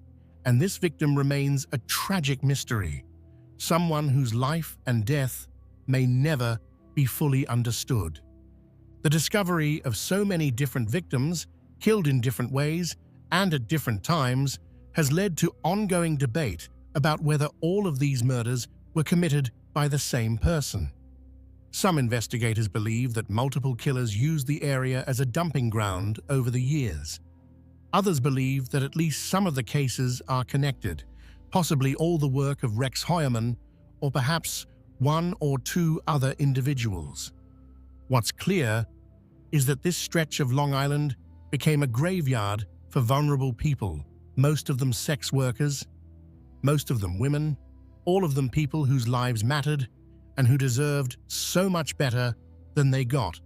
and this victim remains a tragic mystery, someone whose life and death may never be fully understood. The discovery of so many different victims, killed in different ways and at different times, has led to ongoing debate about whether all of these murders were committed by the same person. Some investigators believe that multiple killers used the area as a dumping ground over the years. Others believe that at least some of the cases are connected, possibly all the work of Rex Heuermann, or perhaps 1 or 2 other individuals. What's clear is that this stretch of Long Island became a graveyard for vulnerable people, most of them sex workers, most of them women, all of them people whose lives mattered and who deserved so much better than they got.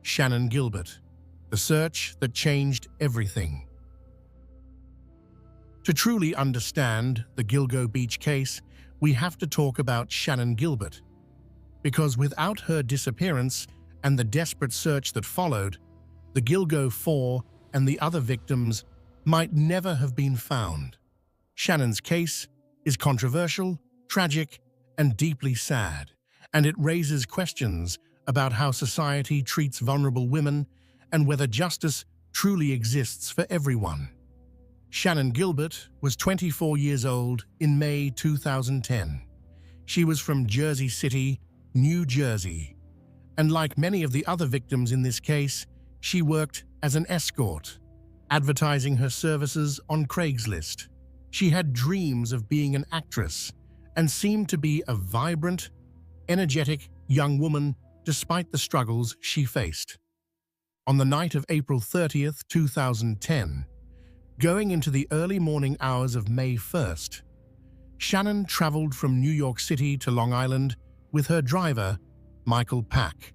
Shannan Gilbert, the search that changed everything. To truly understand the Gilgo Beach case, we have to talk about Shannan Gilbert, because without her disappearance and the desperate search that followed, the Gilgo 4 and the other victims might never have been found. Shannan's case is controversial, tragic, and deeply sad, and it raises questions about how society treats vulnerable women and whether justice truly exists for everyone. Shannan Gilbert was 24 years old in May 2010. She was from Jersey City, New Jersey, and like many of the other victims in this case, she worked as an escort, advertising her services on Craigslist. She had dreams of being an actress and seemed to be a vibrant, energetic young woman despite the struggles she faced. On the night of April 30th, 2010, going into the early morning hours of May 1st, Shannon traveled from New York City to Long Island with her driver, Michael Pack.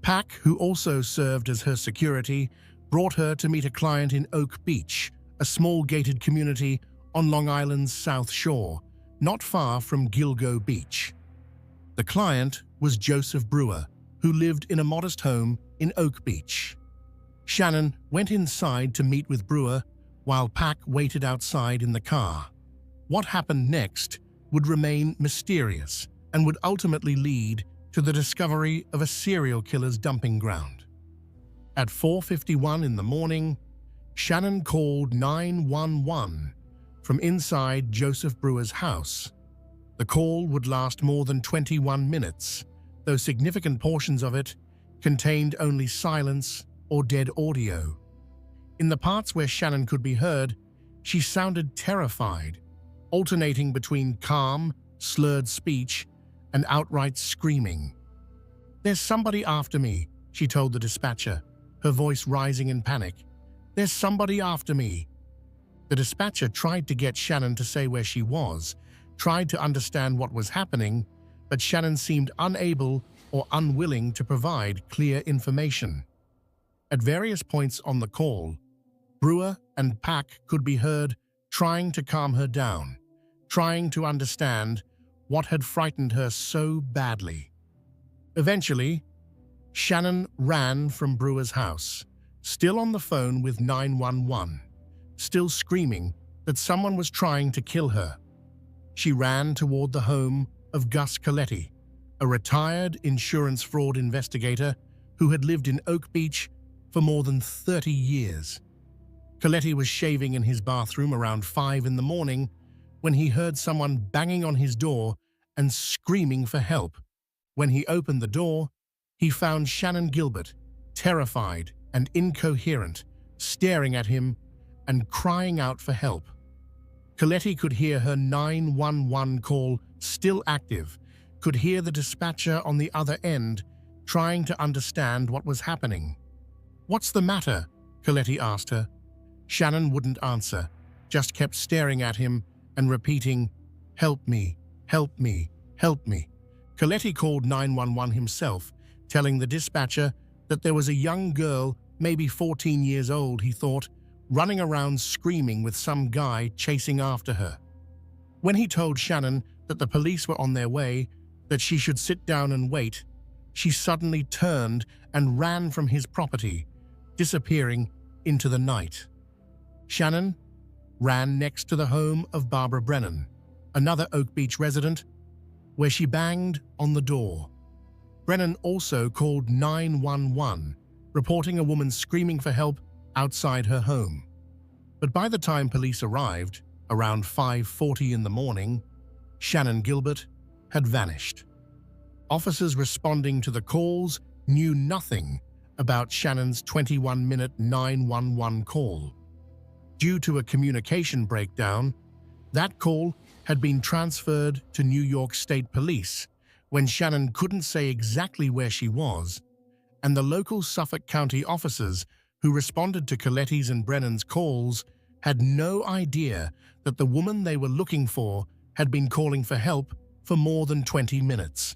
Pack, who also served as her security, brought her to meet a client in Oak Beach, a small gated community on Long Island's South Shore, not far from Gilgo Beach. The client was Joseph Brewer, who lived in a modest home in Oak Beach. Shannon went inside to meet with Brewer while Pack waited outside in the car. What happened next would remain mysterious and would ultimately lead to the discovery of a serial killer's dumping ground. At 4:51 in the morning, Shannon called 911 from inside Joseph Brewer's house. The call would last more than 21 minutes, though significant portions of it contained only silence or dead audio. In the parts where Shannon could be heard, she sounded terrified, alternating between calm, slurred speech and outright screaming. "There's somebody after me," she told the dispatcher, her voice rising in panic. "There's somebody after me." The dispatcher tried to get Shannon to say where she was, tried to understand what was happening, but Shannon seemed unable or unwilling to provide clear information. At various points on the call, Brewer and Pack could be heard trying to calm her down, trying to understand what had frightened her so badly. Eventually, Shannon ran from Brewer's house, still on the phone with 911, still screaming that someone was trying to kill her. She ran toward the home of Gus Coletti, a retired insurance fraud investigator who had lived in Oak Beach for more than 30 years. Coletti was shaving in his bathroom around 5 in the morning when he heard someone banging on his door and screaming for help. When he opened the door, he found Shannon Gilbert, terrified and incoherent, staring at him and crying out for help. Coletti could hear her 911 call still active, could hear the dispatcher on the other end trying to understand what was happening. "What's the matter?" Coletti asked her. Shannon wouldn't answer, just kept staring at him and repeating, "Help me, help me, help me." Coletti called 911 himself, telling the dispatcher that there was a young girl, maybe 14 years old, he thought, running around screaming with some guy chasing after her. When he told Shannon that the police were on their way, that she should sit down and wait, she suddenly turned and ran from his property, disappearing into the night. Shannon ran next to the home of Barbara Brennan, another Oak Beach resident, where she banged on the door. Brennan also called 911, reporting a woman screaming for help outside her home. But by the time police arrived, around 5:40 in the morning, Shannon Gilbert had vanished. Officers responding to the calls knew nothing about Shannon's 21-minute 911 call. Due to a communication breakdown, that call had been transferred to New York State Police when Shannon couldn't say exactly where she was, and the local Suffolk County officers who responded to Coletti's and Brennan's calls had no idea that the woman they were looking for had been calling for help for more than 20 minutes.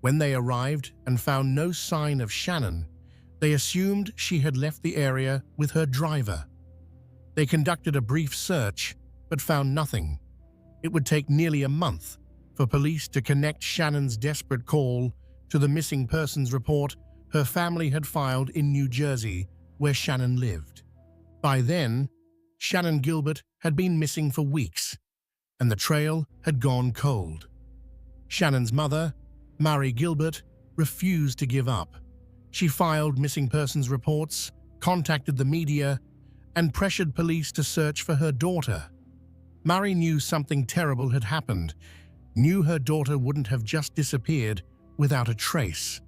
When they arrived and found no sign of Shannon, they assumed she had left the area with her driver. They conducted a brief search, but found nothing. It would take nearly a month for police to connect Shannon's desperate call to the missing persons report her family had filed in New Jersey, where Shannon lived. By then, Shannon Gilbert had been missing for weeks, and the trail had gone cold. Shannon's mother, Mary Gilbert, refused to give up. She filed missing persons reports, contacted the media, and pressured police to search for her daughter. Mary knew something terrible had happened, knew her daughter wouldn't have just disappeared without a trace.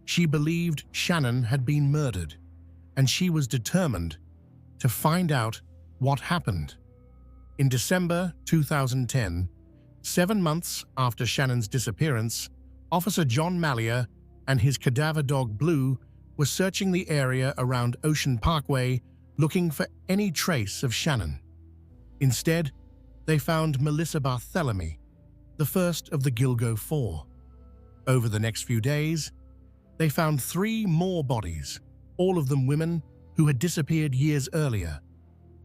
She believed Shannon had been murdered, and she was determined to find out what happened. In December 2010, 7 months after Shannon's disappearance, Officer John Mallier and his cadaver dog Blue were searching the area around Ocean Parkway looking for any trace of Shannon. Instead, they found Melissa Barthelemy, the first of the Gilgo Four. Over the next few days, they found 3 more bodies, all of them women who had disappeared years earlier.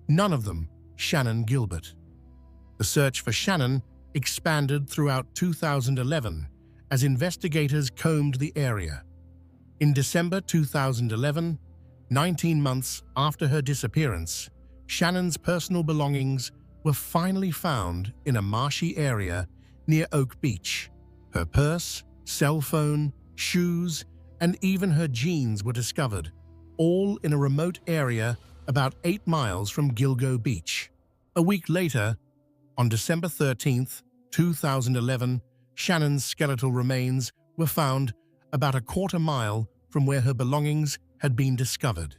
None of them Shannon Gilbert. The search for Shannon expanded throughout 2011 as investigators combed the area. In December 2011, 19 months after her disappearance, Shannon's personal belongings were finally found in a marshy area near Oak Beach. Her purse, cell phone, shoes, and even her jeans were discovered, all in a remote area about 8 miles from Gilgo Beach. A week later, on December 13, 2011, Shannon's skeletal remains were found about a quarter mile from where her belongings had been discovered.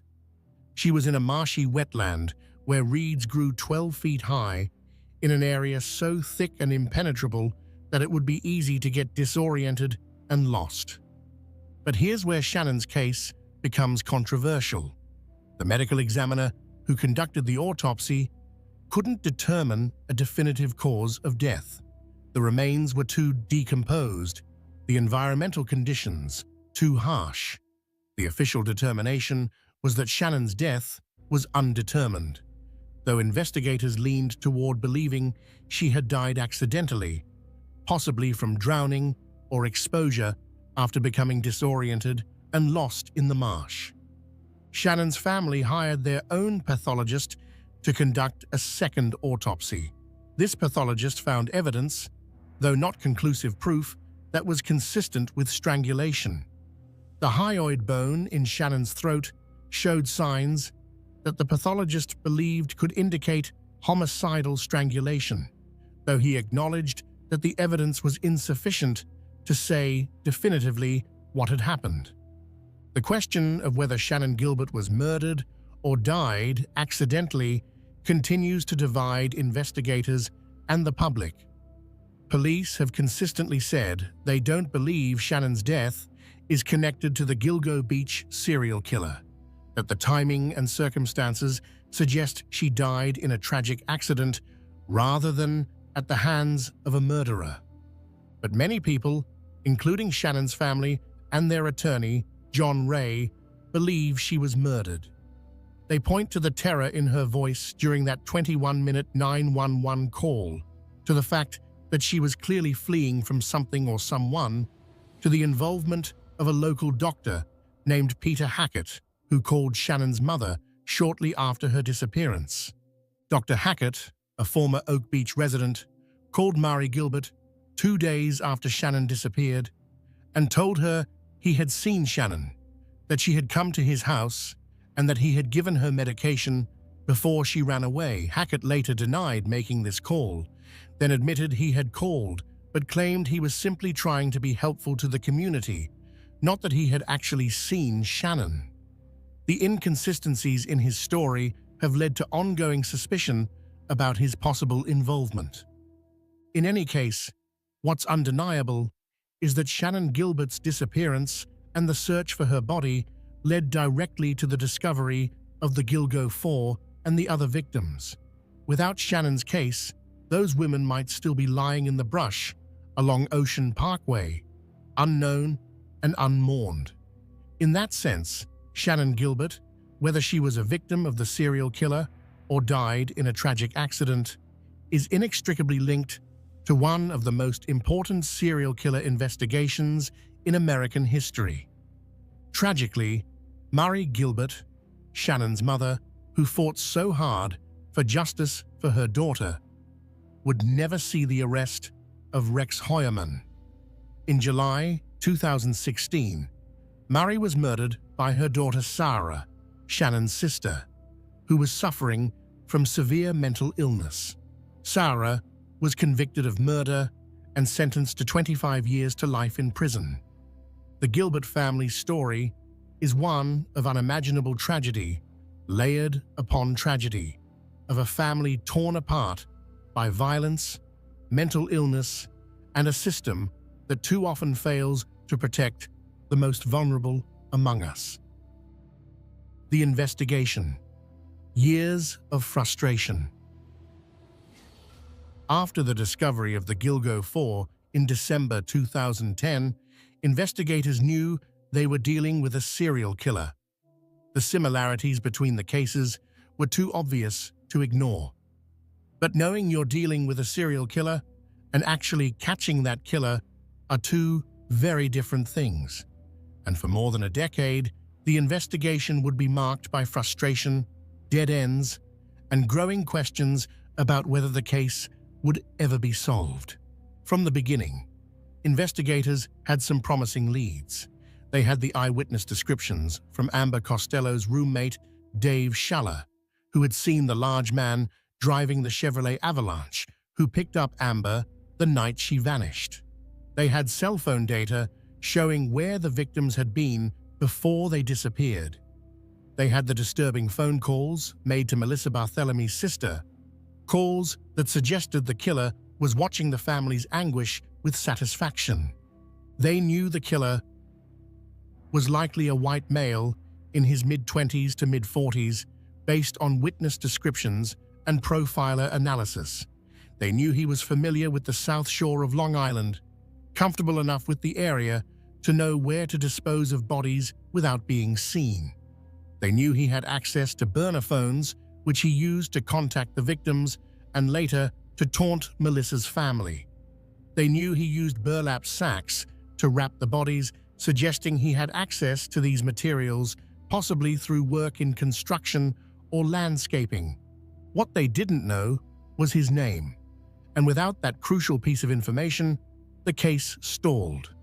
She was in a marshy wetland where reeds grew 12 feet high, in an area so thick and impenetrable that it would be easy to get disoriented and lost. But here's where Shannon's case becomes controversial. The medical examiner who conducted the autopsy couldn't determine a definitive cause of death. The remains were too decomposed, the environmental conditions too harsh. The official determination was that Shannon's death was undetermined, though investigators leaned toward believing she had died accidentally, possibly from drowning or exposure after becoming disoriented and lost in the marsh. Shannon's family hired their own pathologist to conduct a second autopsy. This pathologist found evidence, though not conclusive proof, that was consistent with strangulation. The hyoid bone in Shannon's throat showed signs that the pathologist believed could indicate homicidal strangulation, though he acknowledged that the evidence was insufficient to say definitively what had happened. The question of whether Shannon Gilbert was murdered or died accidentally continues to divide investigators and the public. Police have consistently said they don't believe Shannon's death is connected to the Gilgo Beach serial killer, that the timing and circumstances suggest she died in a tragic accident rather than at the hands of a murderer. But many people, including Shannon's family and their attorney, John Ray, believe she was murdered. They point to the terror in her voice during that 21-minute 911 call, to the fact that she was clearly fleeing from something or someone, to the involvement of a local doctor named Peter Hackett, who called Shannon's mother shortly after her disappearance. Dr. Hackett, a former Oak Beach resident, called Mari Gilbert 2 days after Shannon disappeared and told her he had seen Shannon, that she had come to his house, and that he had given her medication before she ran away. Hackett later denied making this call, then admitted he had called, but claimed he was simply trying to be helpful to the community, not that he had actually seen Shannon. The inconsistencies in his story have led to ongoing suspicion about his possible involvement. In any case, what's undeniable is that Shannon Gilbert's disappearance and the search for her body led directly to the discovery of the Gilgo Four and the other victims. Without Shannon's case, those women might still be lying in the brush along Ocean Parkway, unknown and unmourned. In that sense, Shannon Gilbert, whether she was a victim of the serial killer or died in a tragic accident, is inextricably linked to one of the most important serial killer investigations in American history. Tragically, Mari Gilbert, Shannon's mother, who fought so hard for justice for her daughter, would never see the arrest of Rex Heuermann. In July 2016, Mari was murdered by her daughter Sarah, Shannon's sister, who was suffering from severe mental illness. Sarah was convicted of murder and sentenced to 25 years to life in prison. The Gilbert family's story is one of unimaginable tragedy, layered upon tragedy, of a family torn apart by violence mental illness, and a system that too often fails to protect the most vulnerable among us. The investigation. Years of frustration. After the discovery of the Gilgo 4 in December 2010, investigators knew they were dealing with a serial killer. The similarities between the cases were too obvious to ignore. But knowing you're dealing with a serial killer and actually catching that killer are two very different things. And for more than a decade, the investigation would be marked by frustration, dead ends, and growing questions about whether the case would ever be solved. From the beginning, investigators had some promising leads. They had the eyewitness descriptions from Amber Costello's roommate, Dave Schaller, who had seen the large man driving the Chevrolet Avalanche, who picked up Amber the night she vanished. They had cell phone data showing where the victims had been before they disappeared. They had the disturbing phone calls made to Melissa Barthelomy's sister, calls that suggested the killer was watching the family's anguish with satisfaction. They knew the killer was likely a white male in his mid-20s to mid-40s based on witness descriptions and profiler analysis. They knew he was familiar with the South Shore of Long Island, comfortable enough with the area to know where to dispose of bodies without being seen. They knew he had access to burner phones, which he used to contact the victims and later to taunt Melissa's family. They knew he used burlap sacks to wrap the bodies, suggesting he had access to these materials, possibly through work in construction or landscaping. What they didn't know was his name, and without that crucial piece of information, the case stalled.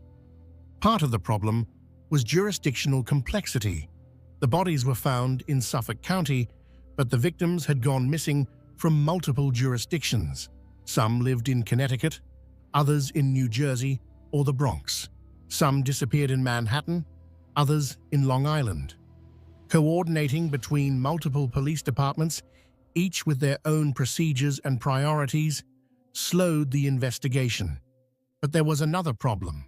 Part of the problem was jurisdictional complexity. The bodies were found in Suffolk County, but the victims had gone missing from multiple jurisdictions. Some lived in Connecticut, others in New Jersey or the Bronx. Some disappeared in Manhattan, others in Long Island. Coordinating between multiple police departments, each with their own procedures and priorities, slowed the investigation. But there was another problem,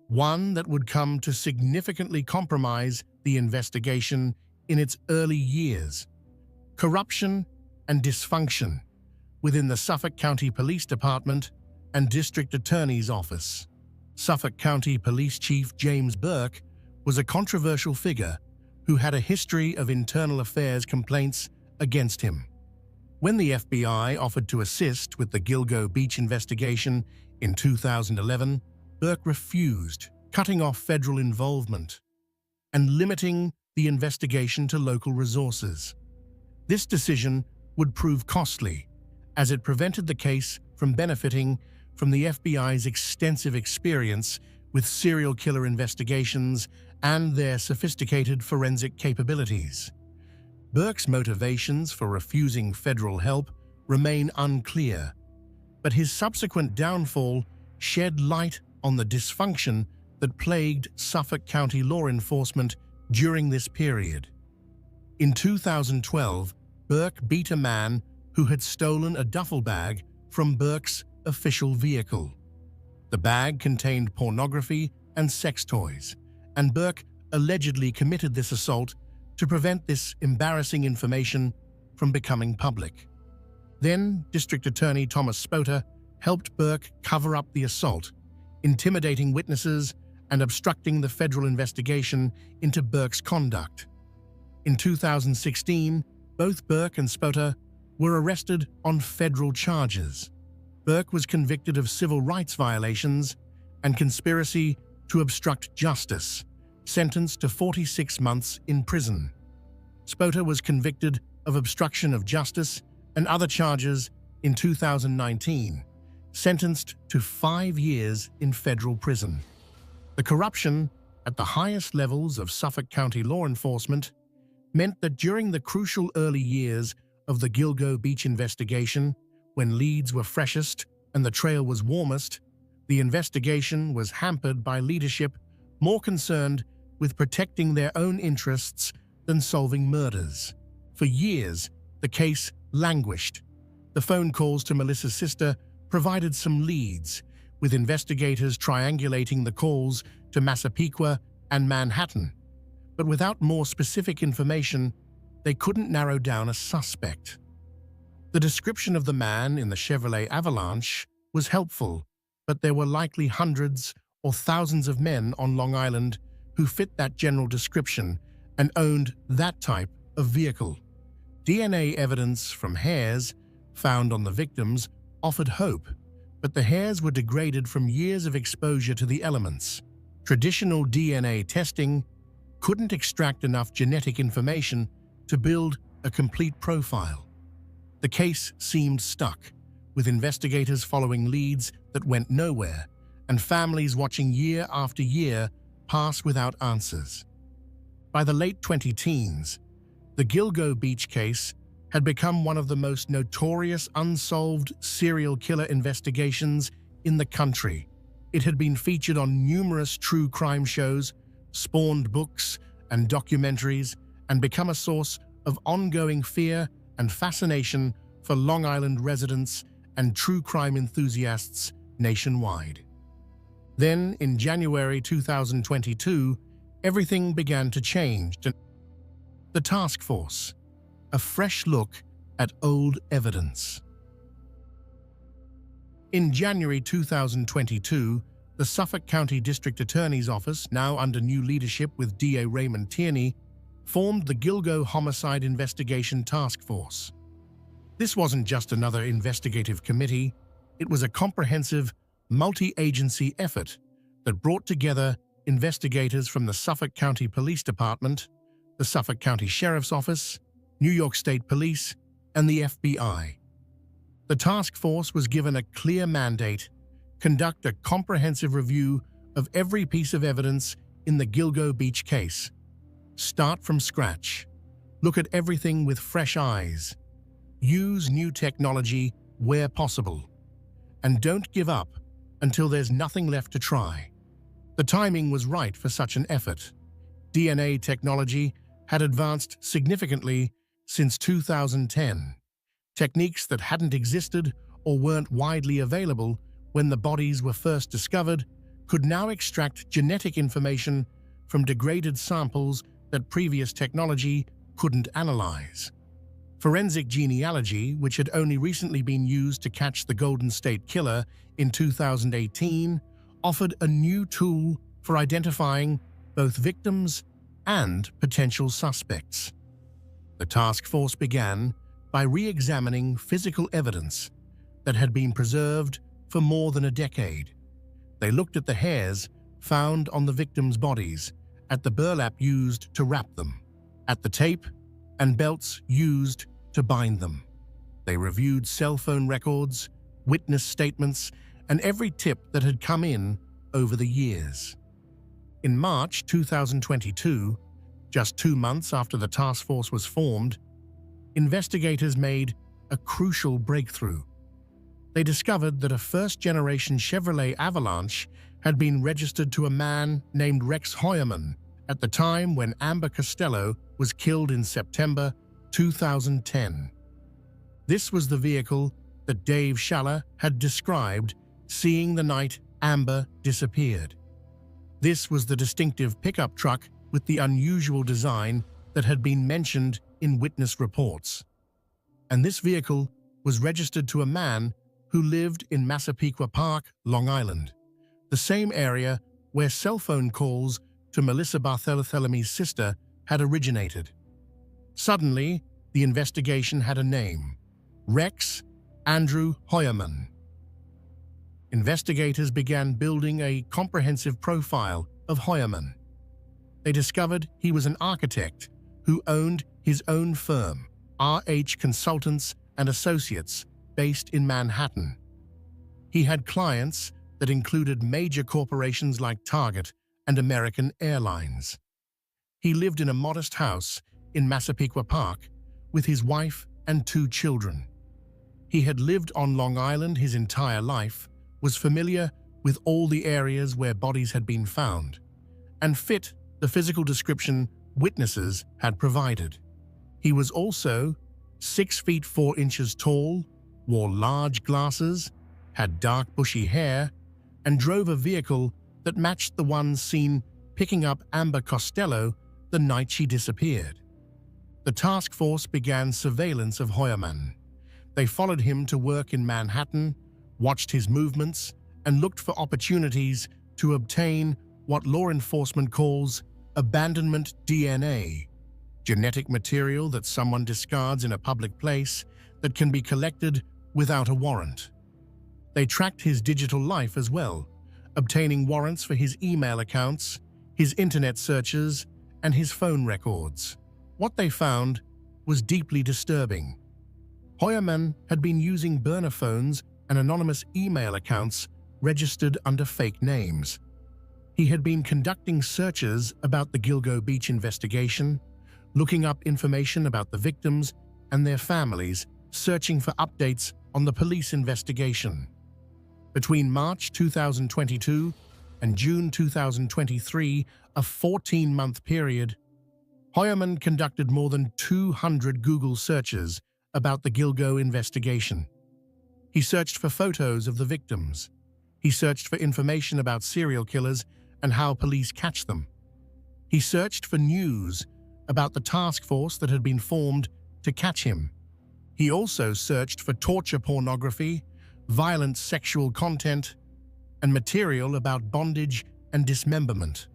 one that would come to significantly compromise the investigation in its early years: corruption and dysfunction within the Suffolk County Police Department and District Attorney's Office. Suffolk County Police Chief James Burke was a controversial figure who had a history of internal affairs complaints against him. When the FBI offered to assist with the Gilgo Beach investigation in 2011, Burke refused, cutting off federal involvement and limiting the investigation to local resources. This decision would prove costly, as it prevented the case from benefiting from the FBI's extensive experience with serial killer investigations and their sophisticated forensic capabilities. Burke's motivations for refusing federal help remain unclear, but his subsequent downfall shed light on the dysfunction that plagued Suffolk County law enforcement during this period. In 2012, Burke beat a man who had stolen a duffel bag from Burke's official vehicle. The bag contained pornography and sex toys, and Burke allegedly committed this assault to prevent this embarrassing information from becoming public. Then, District Attorney Thomas Spota helped Burke cover up the assault, intimidating witnesses and obstructing the federal investigation into Burke's conduct. In 2016, both Burke and Spota were arrested on federal charges. Burke was convicted of civil rights violations and conspiracy to obstruct justice, sentenced to 46 months in prison. Spota was convicted of obstruction of justice and other charges in 2019, sentenced to 5 years in federal prison. The corruption at the highest levels of Suffolk County law enforcement meant that during the crucial early years of the Gilgo Beach investigation, when leads were freshest and the trail was warmest, the investigation was hampered by leadership more concerned with protecting their own interests than solving murders. For years, the case languished. The phone calls to Melissa's sister provided some leads, with investigators triangulating the calls to Massapequa and Manhattan. But without more specific information, they couldn't narrow down a suspect. The description of the man in the Chevrolet Avalanche was helpful, but there were likely hundreds or thousands of men on Long Island who fit that general description and owned that type of vehicle. DNA evidence from hairs found on the victims offered hope, but the hairs were degraded from years of exposure to the elements. Traditional DNA testing couldn't extract enough genetic information to build a complete profile. The case seemed stuck, with investigators following leads that went nowhere and families watching year after year pass without answers. By the late 2010s, the Gilgo Beach case had become one of the most notorious unsolved serial killer investigations in the country. It had been featured on numerous true crime shows, spawned books and documentaries, and become a source of ongoing fear and fascination for Long Island residents and true crime enthusiasts nationwide. Then, in January 2022, everything began to change. The task force, a fresh look at old evidence. In January 2022, the Suffolk County District Attorney's Office, now under new leadership with DA Raymond Tierney, formed the Gilgo Homicide Investigation Task Force. This wasn't just another investigative committee, it was a comprehensive, multi-agency effort that brought together investigators from the Suffolk County Police Department, the Suffolk County Sheriff's Office, New York State Police, and the FBI. The task force was given a clear mandate: conduct a comprehensive review of every piece of evidence in the Gilgo Beach case. Start from scratch. Look at everything with fresh eyes. Use new technology where possible. And don't give up until there's nothing left to try. The timing was right for such an effort. DNA technology had advanced significantly since 2010. Techniques that hadn't existed or weren't widely available when the bodies were first discovered could now extract genetic information from degraded samples that previous technology couldn't analyze. Forensic genealogy, which had only recently been used to catch the Golden State Killer in 2018, offered a new tool for identifying both victims and potential suspects. The task force began by re-examining physical evidence that had been preserved for more than a decade. They looked at the hairs found on the victims' bodies, at the burlap used to wrap them, at the tape and belts used to bind them. They reviewed cell phone records, witness statements, and every tip that had come in over the years. In March 2022, just 2 months after the task force was formed, investigators made a crucial breakthrough. They discovered that a first-generation Chevrolet Avalanche had been registered to a man named Rex Heuermann at the time when Amber Costello was killed in September 2010. This was the vehicle that Dave Schaller had described seeing the night Amber disappeared. This was the distinctive pickup truck with the unusual design that had been mentioned in witness reports. And this vehicle was registered to a man who lived in Massapequa Park, Long Island, the same area where cell phone calls to Melissa Barthelomew's sister had originated. Suddenly, the investigation had a name: Rex Andrew Heuermann. Investigators began building a comprehensive profile of Heuermann. They discovered he was an architect who owned his own firm, RH Consultants and Associates, based in Manhattan. He had clients that included major corporations like Target and American Airlines. He lived in a modest house in Massapequa Park with his wife and 2 children. He had lived on Long Island his entire life, was familiar with all the areas where bodies had been found, and fit the physical description witnesses had provided. He was also 6 feet 4 inches tall, wore large glasses, had dark bushy hair, and drove a vehicle that matched the one seen picking up Amber Costello the night she disappeared. The task force began surveillance of Heuermann. They followed him to work in Manhattan, watched his movements, and looked for opportunities to obtain what law enforcement calls abandonment DNA, genetic material that someone discards in a public place that can be collected without a warrant. They tracked his digital life as well, obtaining warrants for his email accounts, his internet searches, and his phone records. What they found was deeply disturbing. Heuermann had been using burner phones and anonymous email accounts registered under fake names. He had been conducting searches about the Gilgo Beach investigation, looking up information about the victims and their families, searching for updates on the police investigation. Between March 2022 and June 2023, a 14-month period, Heuermann conducted more than 200 Google searches about the Gilgo investigation. He searched for photos of the victims. He searched for information about serial killers and how police catch them. He searched for news about the task force that had been formed to catch him. He also searched for torture pornography, violent sexual content, and material about bondage and dismemberment.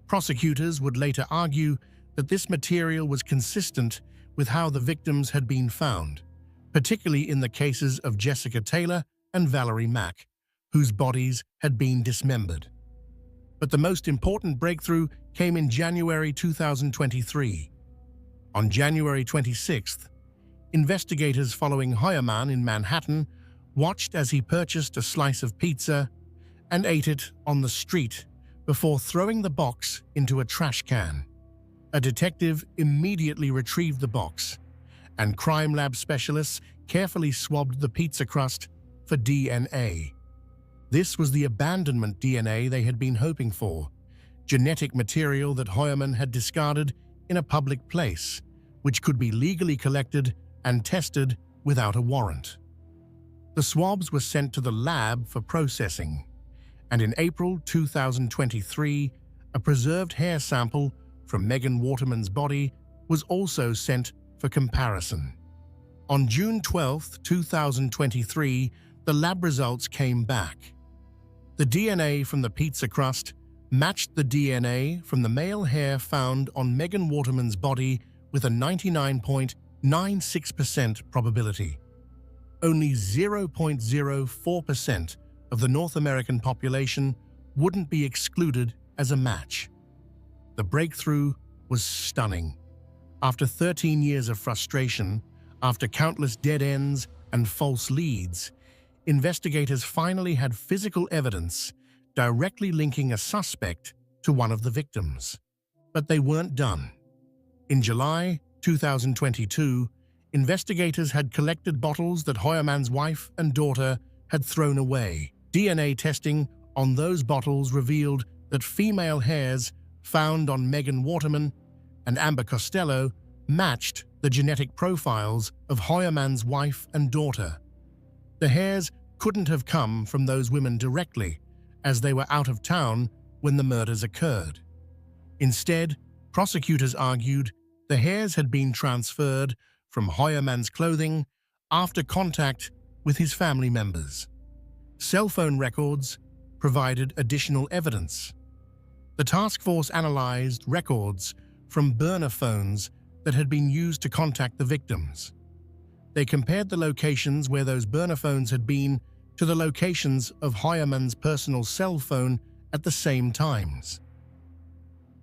Prosecutors would later argue that this material was consistent with how the victims had been found, particularly in the cases of Jessica Taylor and Valerie Mack, whose bodies had been dismembered. But the most important breakthrough came in January 2023. On January 26th, investigators following Heuermann in Manhattan watched as he purchased a slice of pizza and ate it on the street before throwing the box into a trash can. A detective immediately retrieved the box, and crime lab specialists carefully swabbed the pizza crust for DNA. This was the abandonment DNA they had been hoping for, genetic material that Heuermann had discarded in a public place, which could be legally collected and tested without a warrant. The swabs were sent to the lab for processing, and in April 2023, a preserved hair sample from Megan Waterman's body was also sent for comparison. On June 12, 2023, the lab results came back. The DNA from the pizza crust matched the DNA from the male hair found on Megan Waterman's body with a 99.96% probability. Only 0.04% of the North American population wouldn't be excluded as a match. The breakthrough was stunning. After 13 years of frustration, after countless dead ends and false leads, investigators finally had physical evidence directly linking a suspect to one of the victims. But they weren't done. In July 2022, investigators had collected bottles that Heuermann's wife and daughter had thrown away. DNA testing on those bottles revealed that female hairs found on Megan Waterman and Amber Costello matched the genetic profiles of Heuermann's wife and daughter. The hairs couldn't have come from those women directly, as they were out of town when the murders occurred. Instead, prosecutors argued the hairs had been transferred from Heuermann's clothing after contact with his family members. Cell phone records provided additional evidence. The task force analyzed records from burner phones that had been used to contact the victims. They compared the locations where those burner phones had been to the locations of Heuermann's personal cell phone at the same times.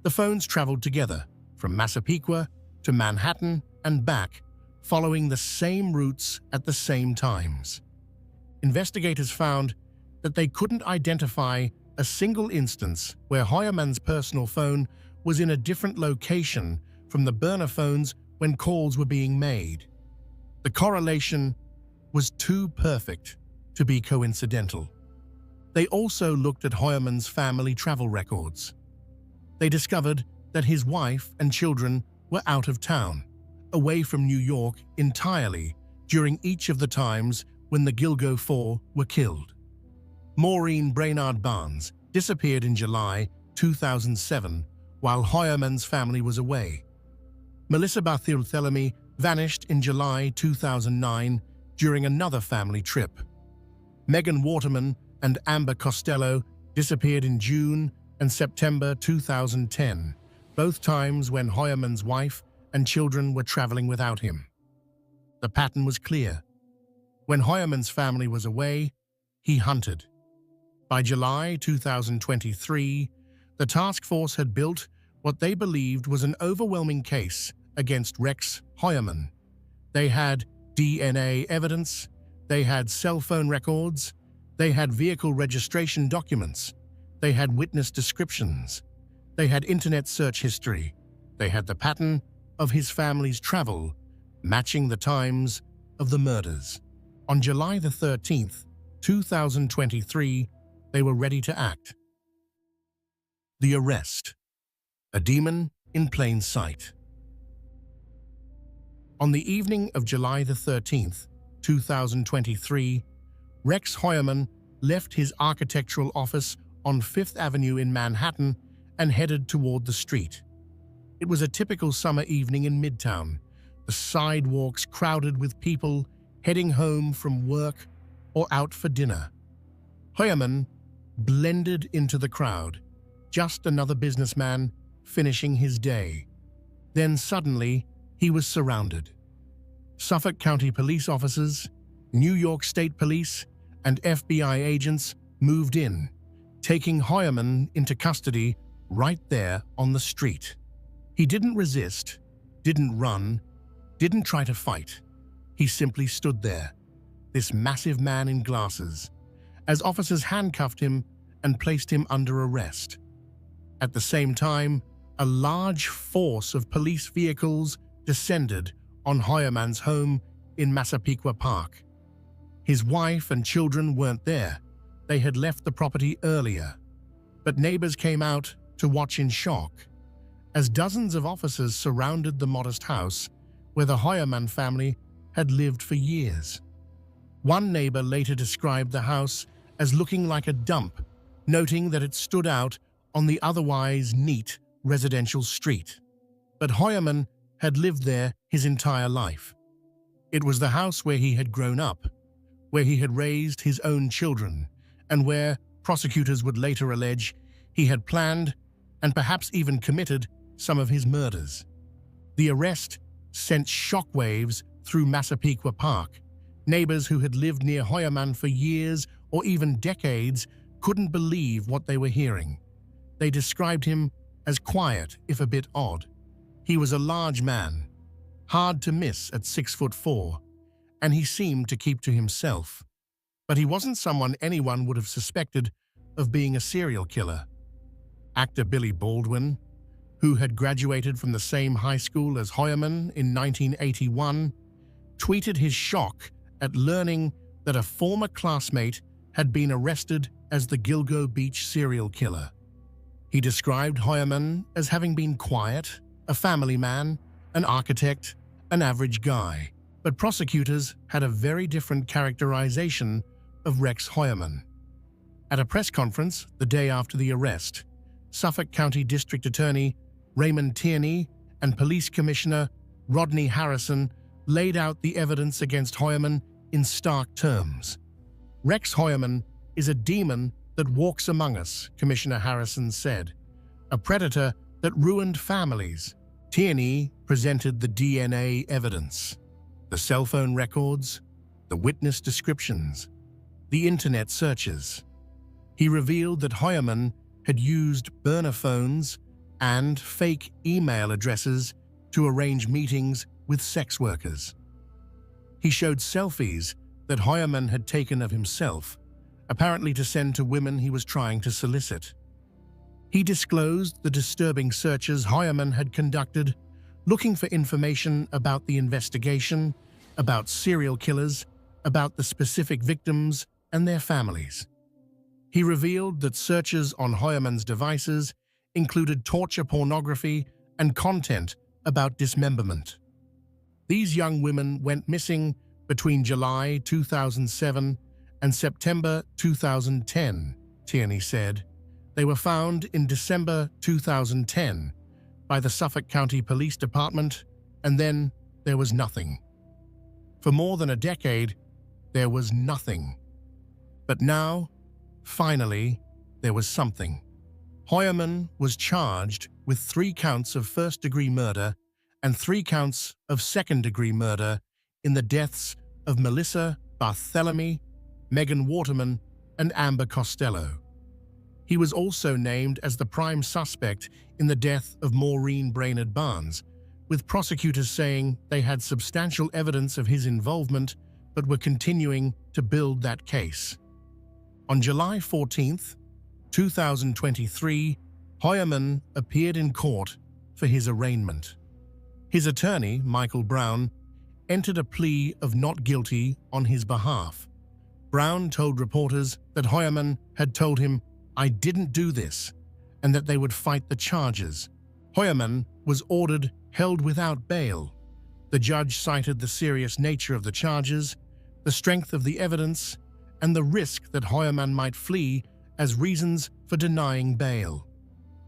The phones traveled together from Massapequa to Manhattan and back, following the same routes at the same times. Investigators found that they couldn't identify a single instance where Heuermann's personal phone was in a different location from the burner phones when calls were being made. The correlation was too perfect to be coincidental. They also looked at Heuermann's family travel records. They discovered that his wife and children were out of town, away from New York entirely during each of the times when the Gilgo Four were killed. Maureen Brainard Barnes disappeared in July 2007 while Hoyerman's family was away. Melissa Bartholomew vanished in July 2009 during another family trip. Megan Waterman and Amber Costello disappeared in June and September 2010, both times when Hoyerman's wife and children were traveling without him. The pattern was clear. When Hoyerman's family was away, he hunted. By July 2023, the task force had built what they believed was an overwhelming case against Rex Hoyerman. They had DNA evidence, they had cell phone records, they had vehicle registration documents, they had witness descriptions, they had internet search history, they had the pattern of his family's travel, matching the times of the murders. On July the 13th, 2023, they were ready to act. The arrest. A demon in plain sight. On the evening of July the 13th, 2023, Rex Hoyerman left his architectural office on Fifth Avenue in Manhattan and headed toward the street. It was a typical summer evening in Midtown, the sidewalks crowded with people heading home from work or out for dinner. Hoyerman blended into the crowd, just another businessman finishing his day. Then suddenly, he was surrounded. Suffolk County police officers, New York State Police, and FBI agents moved in, taking Hoyerman into custody right there on the street. He didn't resist, didn't run, didn't try to fight. He simply stood there, this massive man in glasses, as officers handcuffed him and placed him under arrest. At the same time, a large force of police vehicles descended on Hoyerman's home in Massapequa Park. His wife and children weren't there. They had left the property earlier. But neighbors came out to watch in shock, as dozens of officers surrounded the modest house where the Hoyerman family had lived for years. One neighbor later described the house as looking like a dump, noting that it stood out on the otherwise neat residential street. But Hoyerman had lived there his entire life. It was the house where he had grown up, where he had raised his own children, and where, prosecutors would later allege, he had planned and perhaps even committed some of his murders. The arrest sent shockwaves through Massapequa Park. Neighbors who had lived near Hoyerman for years or even decades couldn't believe what they were hearing. They described him as quiet, if a bit odd. He was a large man, hard to miss at 6'4", and he seemed to keep to himself. But he wasn't someone anyone would have suspected of being a serial killer. Actor Billy Baldwin, who had graduated from the same high school as Hoyerman in 1981, tweeted his shock at learning that a former classmate had been arrested as the Gilgo Beach serial killer. He described Hoyerman as having been quiet, a family man, an architect, an average guy. But prosecutors had a very different characterization of Rex Hoyerman. At a press conference the day after the arrest, Suffolk County District Attorney Raymond Tierney and Police Commissioner Rodney Harrison laid out the evidence against Hoyerman in stark terms. Rex Hoyerman is a demon that walks among us, Commissioner Harrison said, a predator that ruined families. Tierney presented the DNA evidence, the cell phone records, the witness descriptions, the internet searches. He revealed that Hoyerman had used burner phones and fake email addresses to arrange meetings with sex workers. He showed selfies that Hoyerman had taken of himself, apparently to send to women he was trying to solicit. He disclosed the disturbing searches Hoyerman had conducted, looking for information about the investigation, about serial killers, about the specific victims and their families. He revealed that searches on Hoyerman's devices included torture pornography and content about dismemberment. These young women went missing between July 2007 and September 2010, Tierney said. They were found in December 2010 by the Suffolk County Police Department, and then there was nothing. For more than a decade, there was nothing. But now, finally, there was something. Hoyerman was charged with 3 counts of first-degree murder and 3 counts of second-degree murder in the deaths of Melissa Barthelemy, Megan Waterman, and Amber Costello. He was also named as the prime suspect in the death of Maureen Brainerd Barnes, with prosecutors saying they had substantial evidence of his involvement but were continuing to build that case. On July 14, 2023, Hoyerman appeared in court for his arraignment. His attorney, Michael Brown, entered a plea of not guilty on his behalf. Brown told reporters that Hoyerman had told him, "I didn't do this," and that they would fight the charges. Hoyerman was ordered held without bail. The judge cited the serious nature of the charges, the strength of the evidence, and the risk that Hoyerman might flee as reasons for denying bail.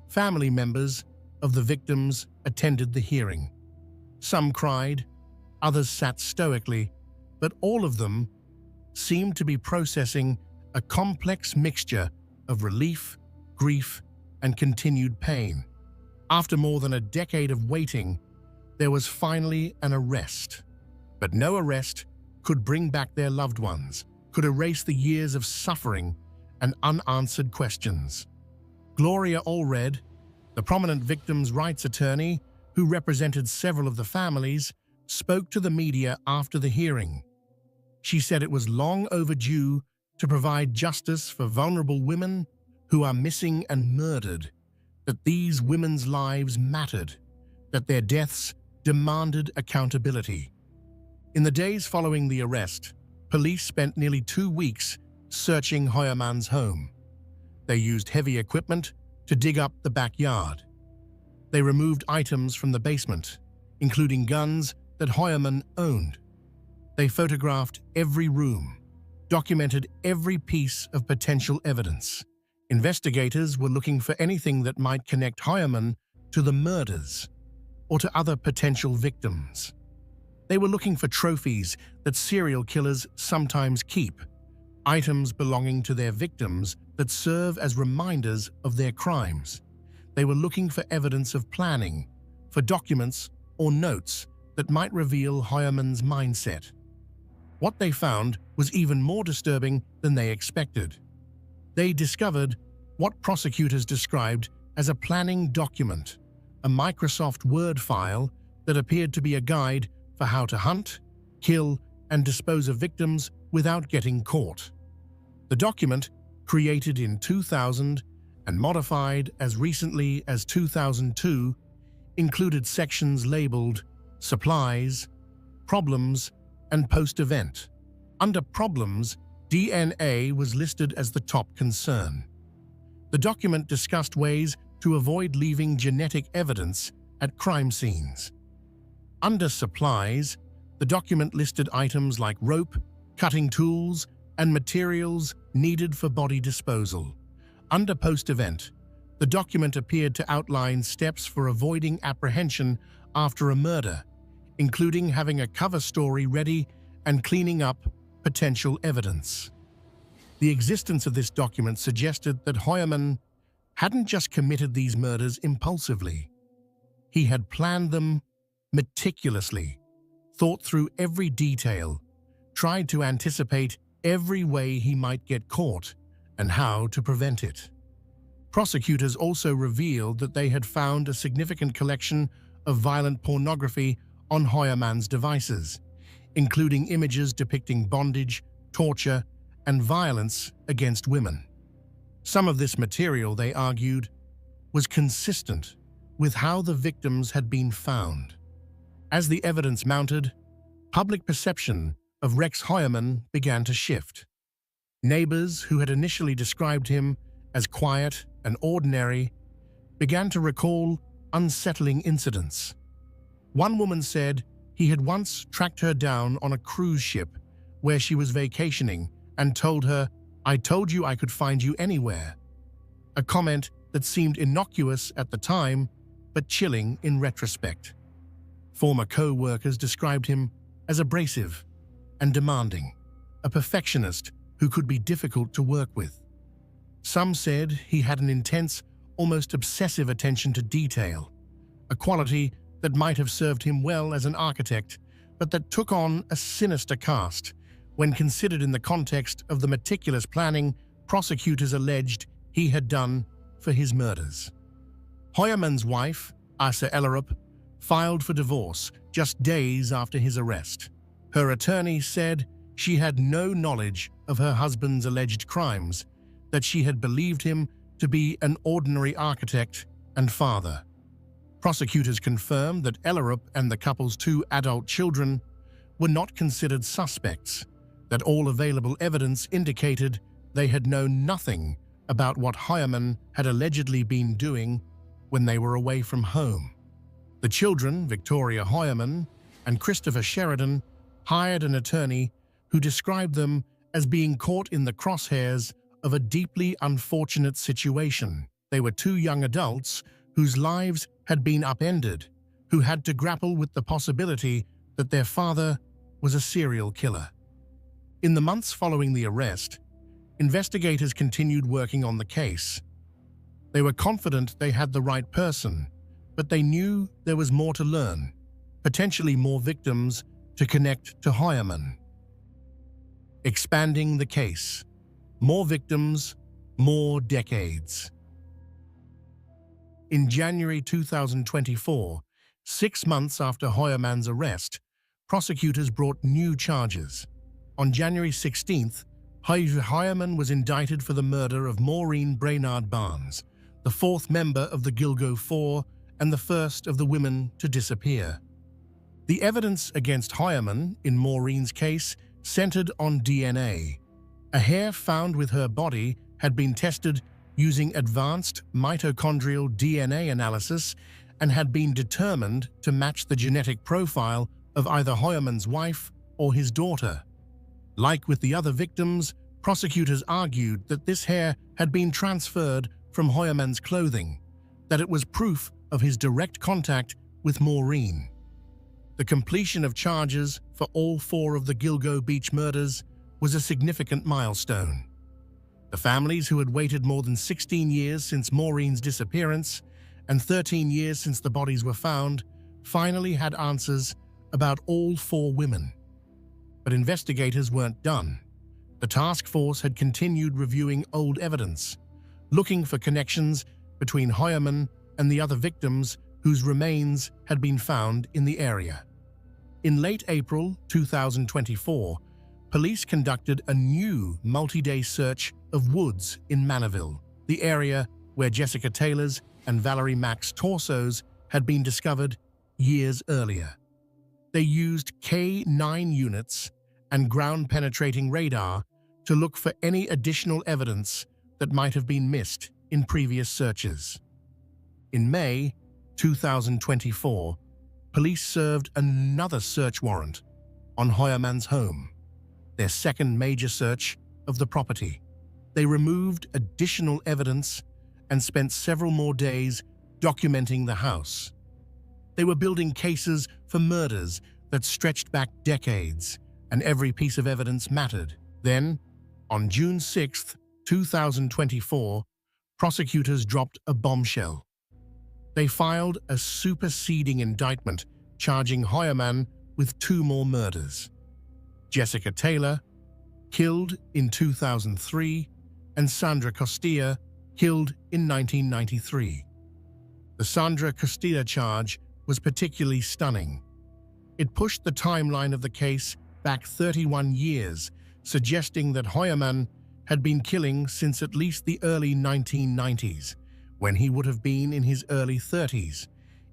Family members of the victims attended the hearing. Some cried, others sat stoically, but all of them seemed to be processing a complex mixture of relief, grief, and continued pain. After more than a decade of waiting, there was finally an arrest. But no arrest could bring back their loved ones, could erase the years of suffering and unanswered questions. Gloria Allred, the prominent victims' rights attorney who represented several of the families, spoke to the media after the hearing. She said it was long overdue to provide justice for vulnerable women who are missing and murdered, that these women's lives mattered, that their deaths demanded accountability. In the days following the arrest, police spent nearly 2 weeks searching Hoyerman's home. They used heavy equipment to dig up the backyard. They removed items from the basement, including guns that Hoyerman owned. They photographed every room, documented every piece of potential evidence. Investigators were looking for anything that might connect Hoyerman to the murders or to other potential victims. They were looking for trophies that serial killers sometimes keep, items belonging to their victims that serve as reminders of their crimes. They were looking for evidence of planning, for documents or notes that might reveal Hoyerman's mindset. What they found was even more disturbing than they expected. They discovered what prosecutors described as a planning document, a Microsoft Word file that appeared to be a guide for how to hunt, kill, and dispose of victims without getting caught. The document, created in 2000 and modified as recently as 2002, included sections labeled Supplies, Problems, and Post-Event. Under Problems, DNA was listed as the top concern. The document discussed ways to avoid leaving genetic evidence at crime scenes. Under Supplies, the document listed items like rope, cutting tools, and materials needed for body disposal. Under Post-Event, the document appeared to outline steps for avoiding apprehension after a murder, including having a cover story ready and cleaning up potential evidence. The existence of this document suggested that Hoyerman hadn't just committed these murders impulsively. He had planned them meticulously, thought through every detail, tried to anticipate every way he might get caught and how to prevent it. Prosecutors also revealed that they had found a significant collection of violent pornography on Hoyerman's devices, including images depicting bondage, torture, and violence against women. Some of this material, they argued, was consistent with how the victims had been found. As the evidence mounted, public perception of Rex Hoyerman began to shift. Neighbors who had initially described him as quiet and ordinary began to recall unsettling incidents. One woman said he had once tracked her down on a cruise ship where she was vacationing and told her, "I told you I could find you anywhere," a comment that seemed innocuous at the time but chilling in retrospect. Former co-workers described him as abrasive and demanding, a perfectionist who could be difficult to work with. Some said he had an intense, almost obsessive attention to detail, a quality that might have served him well as an architect, but that took on a sinister cast when considered in the context of the meticulous planning prosecutors alleged he had done for his murders. Hoyerman's wife, Asa Ellerup, filed for divorce just days after his arrest. Her attorney said she had no knowledge of her husband's alleged crimes, that she had believed him to be an ordinary architect and father. Prosecutors confirmed that Ellerup and the couple's 2 adult children were not considered suspects, that all available evidence indicated they had known nothing about what Hoyerman had allegedly been doing when they were away from home. The children, Victoria Hoyerman and Christopher Sheridan, hired an attorney who described them as being caught in the crosshairs of a deeply unfortunate situation. They were 2 young adults whose lives had been upended, who had to grapple with the possibility that their father was a serial killer. In the months following the arrest, investigators continued working on the case. They were confident they had the right person, but they knew there was more to learn, potentially more victims to connect to Hoyerman. Expanding the case. More victims, more decades. In January 2024, 6 months after Hoyerman's arrest, prosecutors brought new charges. On January 16th, Hoyerman was indicted for the murder of Maureen Brainard Barnes, the 4th member of the Gilgo Four and the first of the women to disappear. The evidence against Hoyerman in Maureen's case centered on DNA. A hair found with her body had been tested using advanced mitochondrial DNA analysis and had been determined to match the genetic profile of either Hoyerman's wife or his daughter. Like with the other victims, prosecutors argued that this hair had been transferred from Hoyerman's clothing, that it was proof of his direct contact with Maureen. The completion of charges for all 4 of the Gilgo Beach murders was a significant milestone. The families who had waited more than 16 years since Maureen's disappearance and 13 years since the bodies were found finally had answers about all 4 women. But investigators weren't done. The task force had continued reviewing old evidence, looking for connections between Hoyerman and the other victims whose remains had been found in the area. In late April 2024, police conducted a new multi-day search of woods in Manorville, the area where Jessica Taylor's and Valerie Mack's torsos had been discovered years earlier. They used K9 units and ground-penetrating radar to look for any additional evidence that might have been missed in previous searches. In May 2024, police served another search warrant on Hoyerman's home, their second major search of the property. They removed additional evidence and spent several more days documenting the house. They were building cases for murders that stretched back decades, and every piece of evidence mattered. Then, on June 6, 2024, prosecutors dropped a bombshell. They filed a superseding indictment charging Hoyerman with 2 more murders. Jessica Taylor, killed in 2003, and Sandra Costilla, killed in 1993. The Sandra Costilla charge was particularly stunning. It pushed the timeline of the case back 31 years, suggesting that Hoyerman had been killing since at least the early 1990s, when he would have been in his early 30s.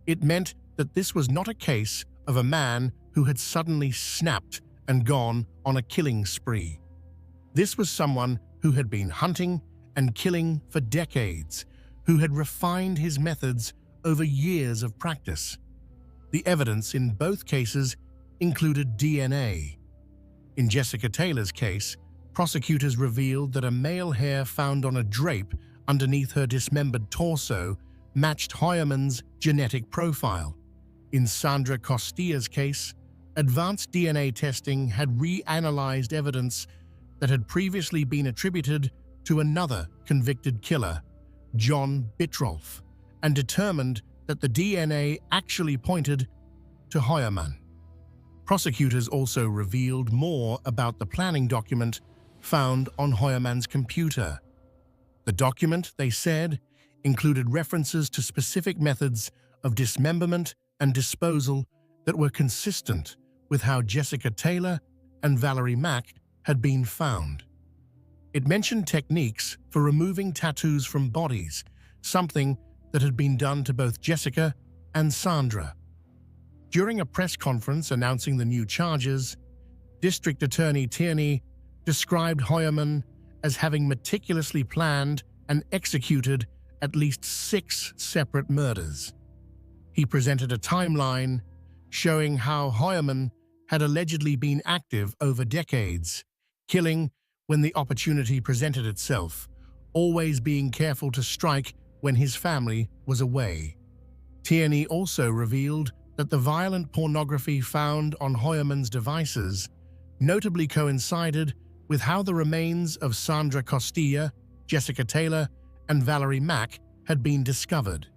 It meant that this was not a case of a man who had suddenly snapped and gone on a killing spree. This was someone who had been hunting and killing for decades, who had refined his methods over years of practice. The evidence in both cases included DNA. In Jessica Taylor's case, prosecutors revealed that a male hair found on a drape underneath her dismembered torso matched Hoyerman's genetic profile. In Sandra Costilla's case, advanced DNA testing had reanalyzed evidence that had previously been attributed to another convicted killer, John Bitrolf, and determined that the DNA actually pointed to Hoyerman. Prosecutors also revealed more about the planning document found on Hoyerman's computer. The document, they said, included references to specific methods of dismemberment and disposal that were consistent with how Jessica Taylor and Valerie Mack had been found. It mentioned techniques for removing tattoos from bodies, something that had been done to both Jessica and Sandra. During a press conference announcing the new charges, District Attorney Tierney described Hoyerman as having meticulously planned and executed at least 6 separate murders. He presented a timeline showing how Hoyerman had allegedly been active over decades, killing when the opportunity presented itself, always being careful to strike when his family was away. Tierney also revealed that the violent pornography found on Hoyerman's devices notably coincided with how the remains of Sandra Costilla, Jessica Taylor, and Valerie Mack had been discovered.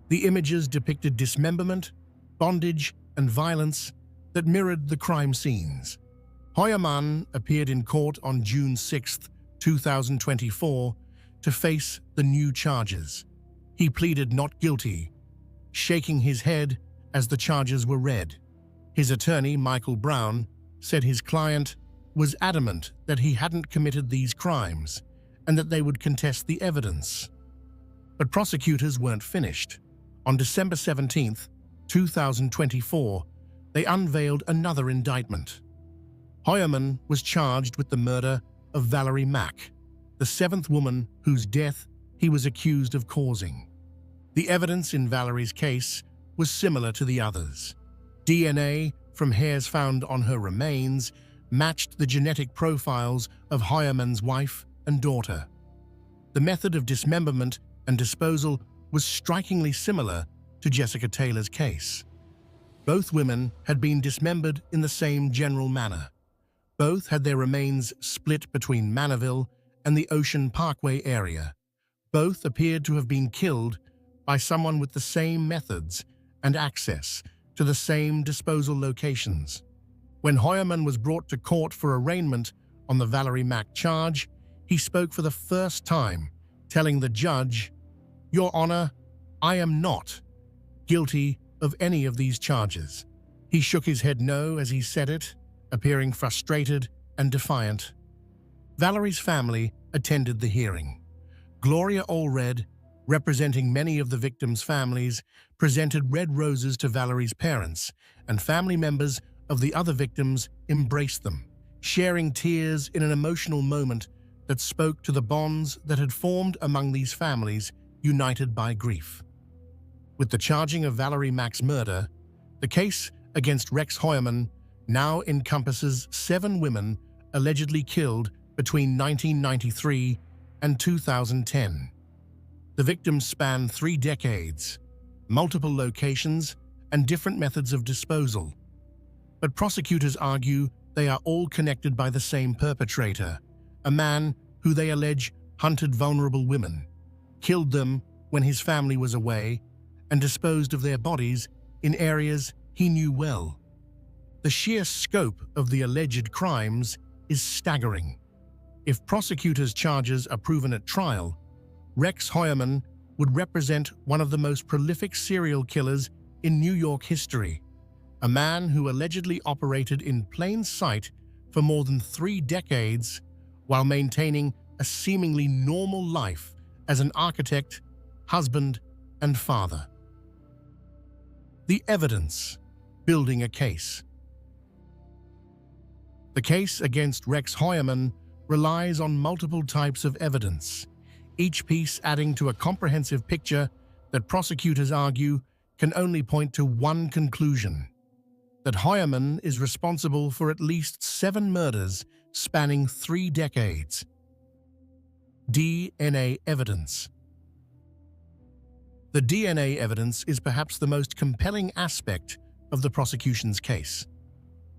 The images depicted dismemberment, bondage, and violence that mirrored the crime scenes. Hoyerman appeared in court on June 6, 2024, to face the new charges. He pleaded not guilty, shaking his head as the charges were read. His attorney, Michael Brown, said his client was adamant that he hadn't committed these crimes and that they would contest the evidence. But prosecutors weren't finished. On December 17, 2024, they unveiled another indictment. Hoyerman was charged with the murder of Valerie Mack, the 7th woman whose death he was accused of causing. The evidence in Valerie's case was similar to the others. DNA from hairs found on her remains matched the genetic profiles of Hoyerman's wife and daughter. The method of dismemberment and disposal was strikingly similar to Jessica Taylor's case. Both women had been dismembered in the same general manner. Both had their remains split between Manorville and the Ocean Parkway area. Both appeared to have been killed by someone with the same methods and access to the same disposal locations. When Hoyerman was brought to court for arraignment on the Valerie Mack charge, he spoke for the first time, telling the judge, "Your Honor, I am not guilty of any of these charges." He shook his head no as he said it, appearing frustrated and defiant. Valerie's family attended the hearing. Gloria Allred, representing many of the victims' families, presented red roses to Valerie's parents, and family members of the other victims embraced them, sharing tears in an emotional moment that spoke to the bonds that had formed among these families united by grief. With the charging of Valerie Mack's murder, the case against Rex Hoyerman now encompasses 7 women allegedly killed between 1993 and 2010. The victims span 3 decades, multiple locations, and different methods of disposal. But prosecutors argue they are all connected by the same perpetrator, a man who they allege hunted vulnerable women, killed them when his family was away, and disposed of their bodies in areas he knew well. The sheer scope of the alleged crimes is staggering. If prosecutors' charges are proven at trial, Rex Hoyerman would represent one of the most prolific serial killers in New York history, a man who allegedly operated in plain sight for more than 3 decades while maintaining a seemingly normal life as an architect, husband, and father. The evidence: building a case. The case against Rex Hoyerman relies on multiple types of evidence, each piece adding to a comprehensive picture that prosecutors argue can only point to one conclusion. that Heuermann is responsible for at least 7 murders spanning 3 decades. DNA evidence. The DNA evidence is perhaps the most compelling aspect of the prosecution's case.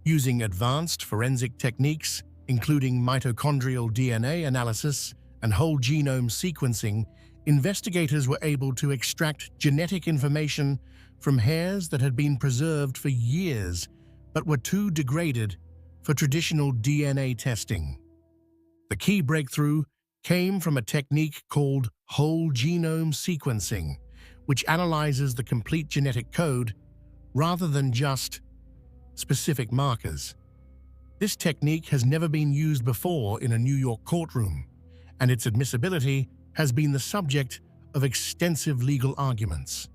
Using advanced forensic techniques, including mitochondrial DNA analysis and whole genome sequencing, investigators were able to extract genetic information from hairs that had been preserved for years but were too degraded for traditional DNA testing. The key breakthrough came from a technique called whole genome sequencing, which analyzes the complete genetic code rather than just specific markers. This technique has never been used before in a New York courtroom, and its admissibility has been the subject of extensive legal arguments.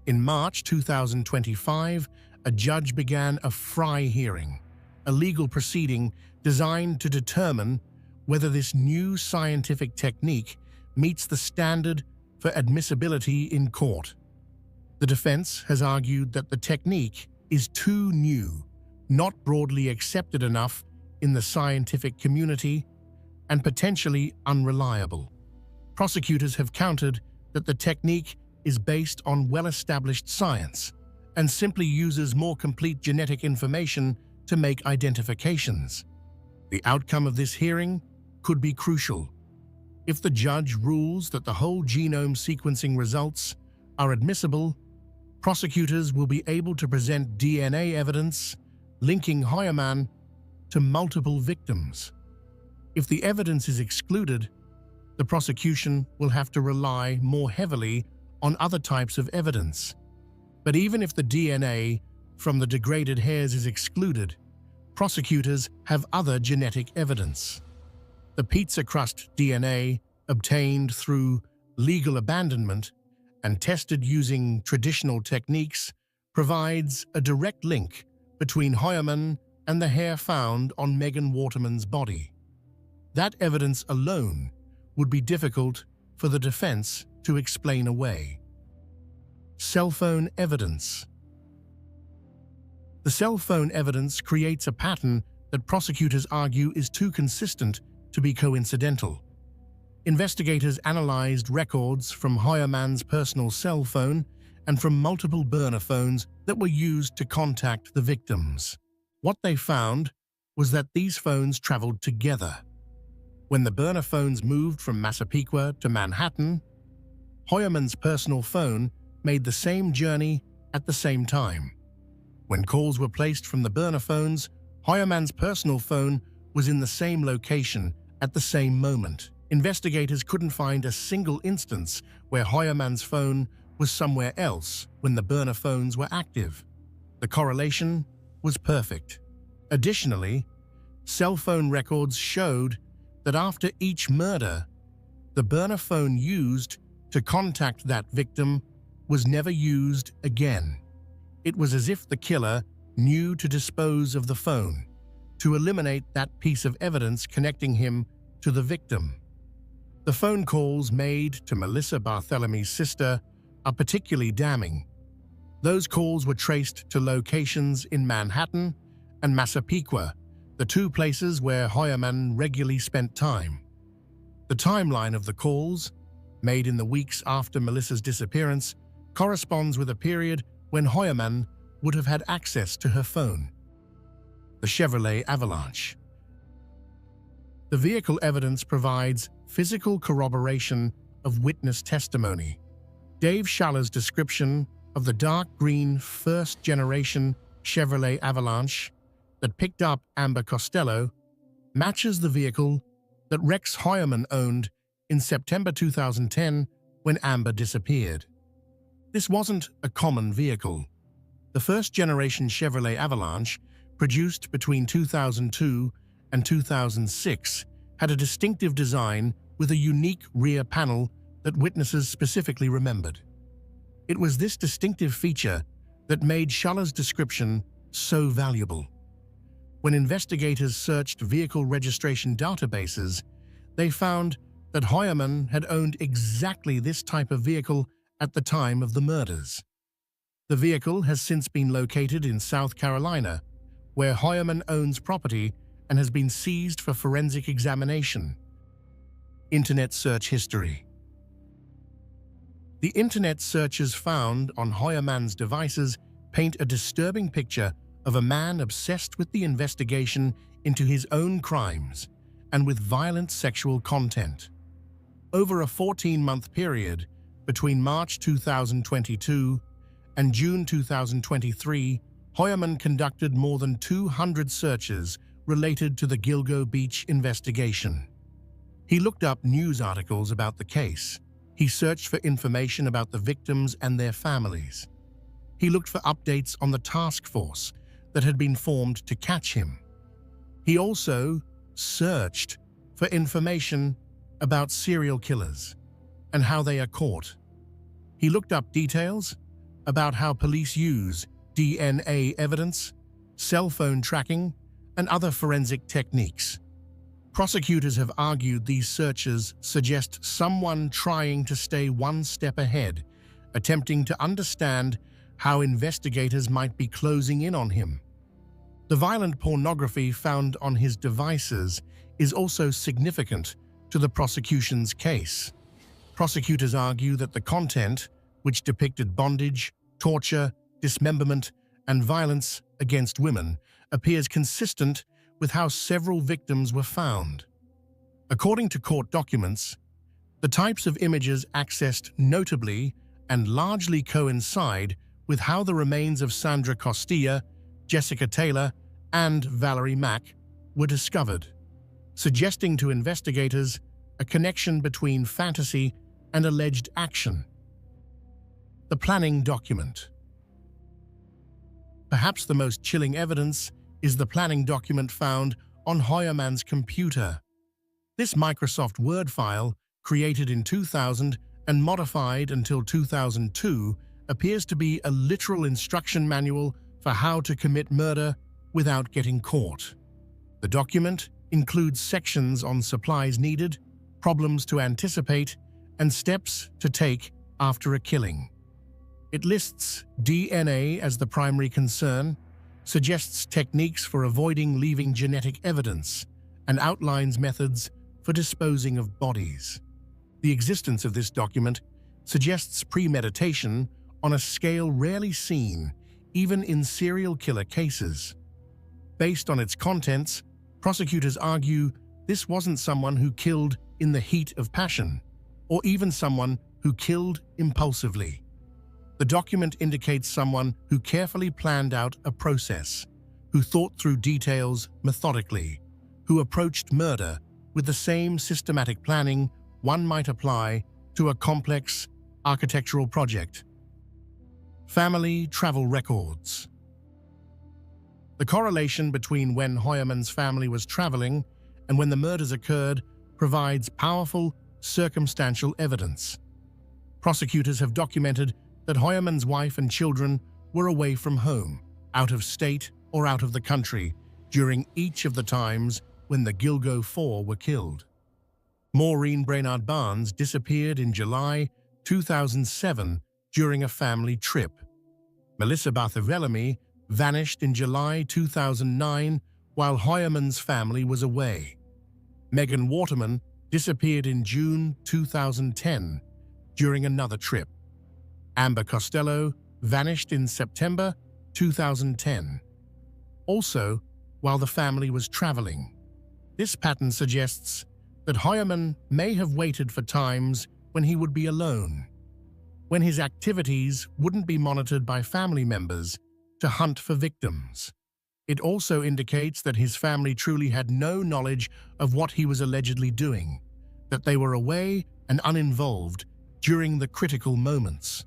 In March 2025, a judge began a Frye hearing, a legal proceeding designed to determine whether this new scientific technique meets the standard for admissibility in court. The defense has argued that the technique is too new, not broadly accepted enough in the scientific community, and potentially unreliable. Prosecutors have countered that the technique is based on well-established science and simply uses more complete genetic information to make identifications. The outcome of this hearing could be crucial. If the judge rules that the whole genome sequencing results are admissible, prosecutors will be able to present DNA evidence linking Heuermann to multiple victims. If the evidence is excluded, the prosecution will have to rely more heavily on other types of evidence. But even if the DNA from the degraded hairs is excluded, prosecutors have other genetic evidence. The pizza crust DNA obtained through legal abandonment and tested using traditional techniques provides a direct link between Heuermann and the hair found on Megan Waterman's body. That evidence alone would be difficult for the defense to explain away. Cell phone evidence. The cell phone evidence creates a pattern that prosecutors argue is too consistent to be coincidental. Investigators analyzed records from Heuermann's personal cell phone and from multiple burner phones that were used to contact the victims. What they found was that these phones traveled together. When the burner phones moved from Massapequa to Manhattan, Heuermann's personal phone made the same journey at the same time. When calls were placed from the burner phones, Heuermann's personal phone was in the same location at the same moment. Investigators couldn't find a single instance where Heuermann's phone was somewhere else when the burner phones were active. The correlation was perfect. Additionally, cell phone records showed that after each murder, the burner phone used to contact that victim was never used again. It was as if the killer knew to dispose of the phone, to eliminate that piece of evidence connecting him to the victim. The phone calls made to Melissa Barthelемy's sister are particularly damning. Those calls were traced to locations in Manhattan and Massapequa, the two places where Heuermann regularly spent time. The timeline of the calls, made in the weeks after Melissa's disappearance, corresponds with a period when Heuermann would have had access to her phone. The Chevrolet Avalanche. The vehicle evidence provides physical corroboration of witness testimony. Dave Schaller's description of the dark green first-generation Chevrolet Avalanche that picked up Amber Costello matches the vehicle that Rex Heuermann owned in September 2010 when Amber disappeared. This wasn't a common vehicle. The first-generation Chevrolet Avalanche, produced between 2002 and 2006, had a distinctive design with a unique rear panel that witnesses specifically remembered. It was this distinctive feature that made Schaller's description so valuable. When investigators searched vehicle registration databases, they found that Heuermann had owned exactly this type of vehicle at the time of the murders. The vehicle has since been located in South Carolina, where Heuermann owns property and has been seized for forensic examination. Internet search history. The internet searches found on Heuermann's devices paint a disturbing picture of a man obsessed with the investigation into his own crimes and with violent sexual content. Over a 14-month period between March 2022 and June 2023, Heuermann conducted more than 200 searches related to the Gilgo Beach investigation. He looked up news articles about the case. He searched for information about the victims and their families. He looked for updates on the task force that had been formed to catch him. He also searched for information about serial killers and how they are caught. He looked up details about how police use DNA evidence, cell phone tracking, and other forensic techniques. Prosecutors have argued these searches suggest someone trying to stay one step ahead, attempting to understand how investigators might be closing in on him. The violent pornography found on his devices is also significant to the prosecution's case. Prosecutors argue that the content, which depicted bondage, torture, dismemberment, and violence against women, appears consistent with how several victims were found. According to court documents, the types of images accessed notably and largely coincide with how the remains of Sandra Costilla, Jessica Taylor, and Valerie Mack were discovered, suggesting to investigators a connection between fantasy and alleged action. The planning document. Perhaps the most chilling evidence is the planning document found on Heuermann's computer. This Microsoft Word file, created in 2000 and modified until 2002, appears to be a literal instruction manual for how to commit murder without getting caught. The document includes sections on supplies needed, problems to anticipate, and steps to take after a killing. It lists DNA as the primary concern, suggests techniques for avoiding leaving genetic evidence, and outlines methods for disposing of bodies. The existence of this document suggests premeditation on a scale rarely seen, even in serial killer cases. Based on its contents, prosecutors argue this wasn't someone who killed in the heat of passion, or even someone who killed impulsively. The document indicates someone who carefully planned out a process, who thought through details methodically, who approached murder with the same systematic planning one might apply to a complex architectural project. Family travel records. The correlation between when Heuermann's family was traveling and when the murders occurred provides powerful circumstantial evidence. Prosecutors have documented that Heuermann's wife and children were away from home, out of state or out of the country, during each of the times when the Gilgo Four were killed. Maureen Brainard Barnes disappeared in July 2007 during a family trip. Melissa Bartholomew vanished in July 2009 while Heuermann's family was away. Megan Waterman disappeared in June 2010 during another trip. Amber Costello vanished in September 2010, also while the family was traveling. This pattern suggests that Heuermann may have waited for times when he would be alone, when his activities wouldn't be monitored by family members to hunt for victims. It also indicates that his family truly had no knowledge of what he was allegedly doing, that they were away and uninvolved during the critical moments.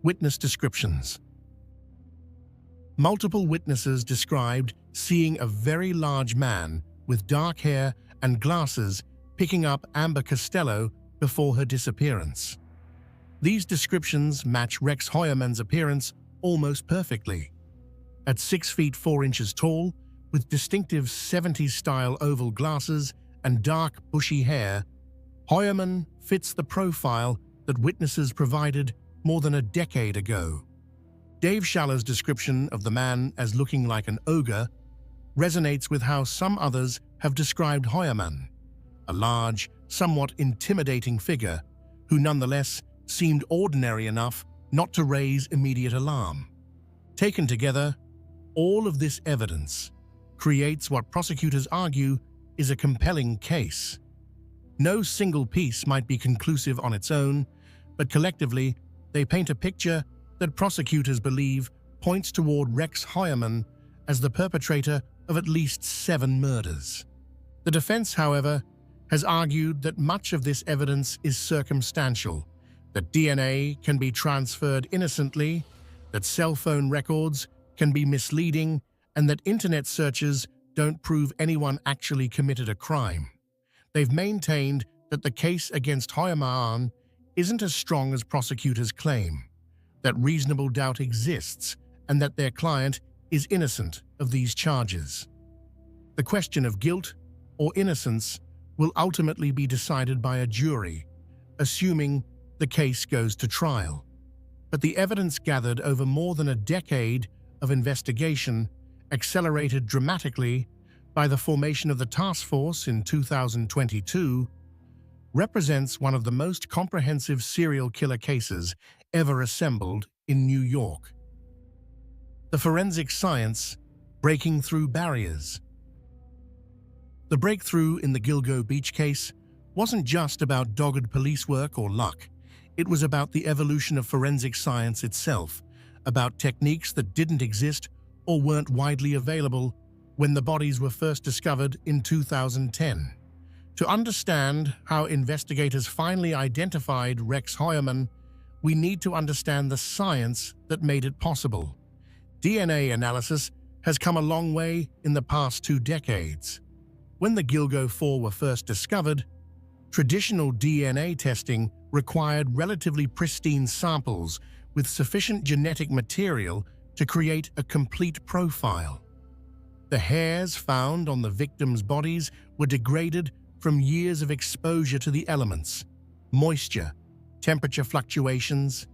Witness descriptions. Multiple witnesses described seeing a very large man with dark hair and glasses picking up Amber Costello before her disappearance. These descriptions match Rex Heuermann's appearance almost perfectly. At 6 feet 4 inches tall, with distinctive 70s-style oval glasses and dark, bushy hair, Heuermann fits the profile that witnesses provided more than a decade ago. Dave Shaller's description of the man as looking like an ogre resonates with how some others have described Heuermann, a large, somewhat intimidating figure who nonetheless seemed ordinary enough not to raise immediate alarm. Taken together, all of this evidence creates what prosecutors argue is a compelling case. No single piece might be conclusive on its own, but collectively, they paint a picture that prosecutors believe points toward Rex Heuermann as the perpetrator of at least 7 murders. The defense, however, has argued that much of this evidence is circumstantial, that DNA can be transferred innocently, that cell phone records can be misleading, and that internet searches don't prove anyone actually committed a crime. They've maintained that the case against Heuermann isn't as strong as prosecutors claim, that reasonable doubt exists, and that their client is innocent of these charges. The question of guilt or innocence will ultimately be decided by a jury, assuming the case goes to trial. But the evidence gathered over more than a decade of investigation, accelerated dramatically by the formation of the task force in 2022, represents one of the most comprehensive serial killer cases ever assembled in New York. The forensic science breaking through barriers. The breakthrough in the Gilgo Beach case wasn't just about dogged police work or luck. It was about the evolution of forensic science itself, about techniques that didn't exist or weren't widely available when the bodies were first discovered in 2010. To understand how investigators finally identified Rex Heuermann, we need to understand the science that made it possible. DNA analysis has come a long way in the past 2 decades. When the Gilgo 4 were first discovered, traditional DNA testing required relatively pristine samples with sufficient genetic material to create a complete profile. The hairs found on the victims' bodies were degraded from years of exposure to the elements, moisture, temperature fluctuations,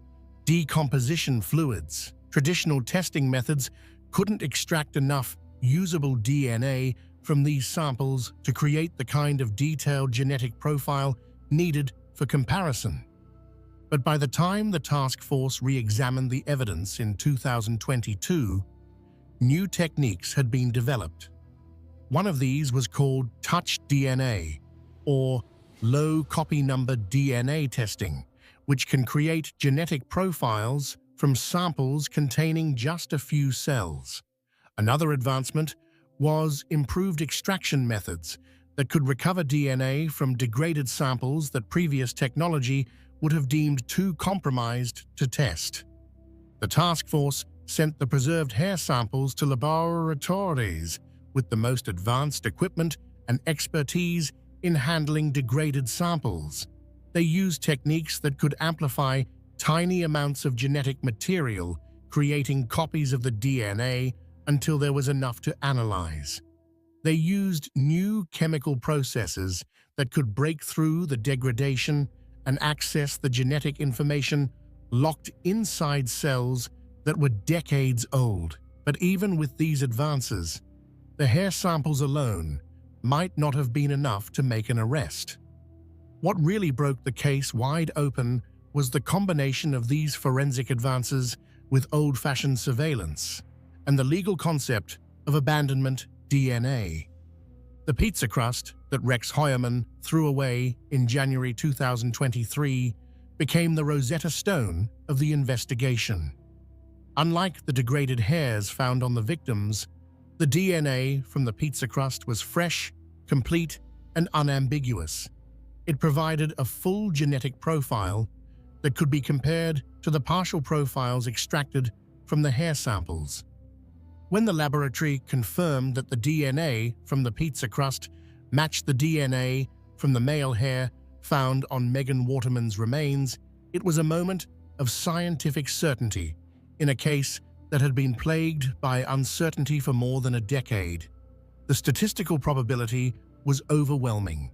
decomposition fluids. Traditional testing methods couldn't extract enough usable DNA from these samples to create the kind of detailed genetic profile needed for comparison. But by the time the task force re-examined the evidence in 2022, new techniques had been developed. One of these was called touch DNA, or low copy number DNA testing, which can create genetic profiles from samples containing just a few cells. Another advancement was improved extraction methods that could recover DNA from degraded samples that previous technology would have deemed too compromised to test. The task force sent the preserved hair samples to laboratories with the most advanced equipment and expertise in handling degraded samples. They used techniques that could amplify tiny amounts of genetic material, creating copies of the DNA until there was enough to analyze. They used new chemical processes that could break through the degradation and access the genetic information locked inside cells that were decades old. But even with these advances, the hair samples alone might not have been enough to make an arrest. What really broke the case wide open was the combination of these forensic advances with old-fashioned surveillance and the legal concept of abandonment DNA. The pizza crust that Rex Heuermann threw away in January 2023 became the Rosetta Stone of the investigation. Unlike the degraded hairs found on the victims, the DNA from the pizza crust was fresh, complete, and unambiguous. It provided a full genetic profile that could be compared to the partial profiles extracted from the hair samples. When the laboratory confirmed that the DNA from the pizza crust matched the DNA from the male hair found on Megan Waterman's remains, it was a moment of scientific certainty in a case that had been plagued by uncertainty for more than a decade. The statistical probability was overwhelming,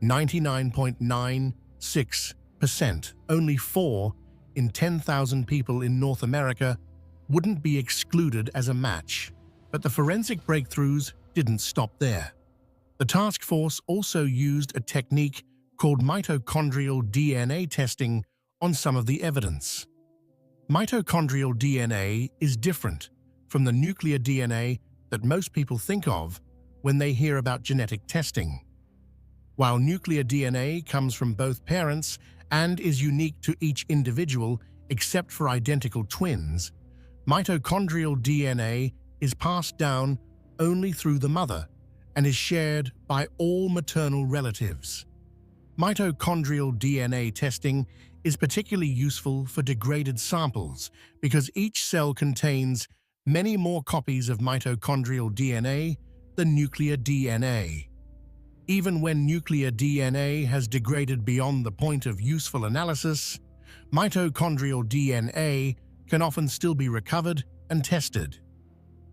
99.96%. Only 4 in 10,000 people in North America wouldn't be excluded as a match. But the forensic breakthroughs didn't stop there. The task force also used a technique called mitochondrial DNA testing on some of the evidence. Mitochondrial DNA is different from the nuclear DNA that most people think of when they hear about genetic testing. While nuclear DNA comes from both parents and is unique to each individual except for identical twins, mitochondrial DNA is passed down only through the mother and is shared by all maternal relatives. Mitochondrial DNA testing is particularly useful for degraded samples because each cell contains many more copies of mitochondrial DNA than nuclear DNA. Even when nuclear DNA has degraded beyond the point of useful analysis, mitochondrial DNA can often still be recovered and tested.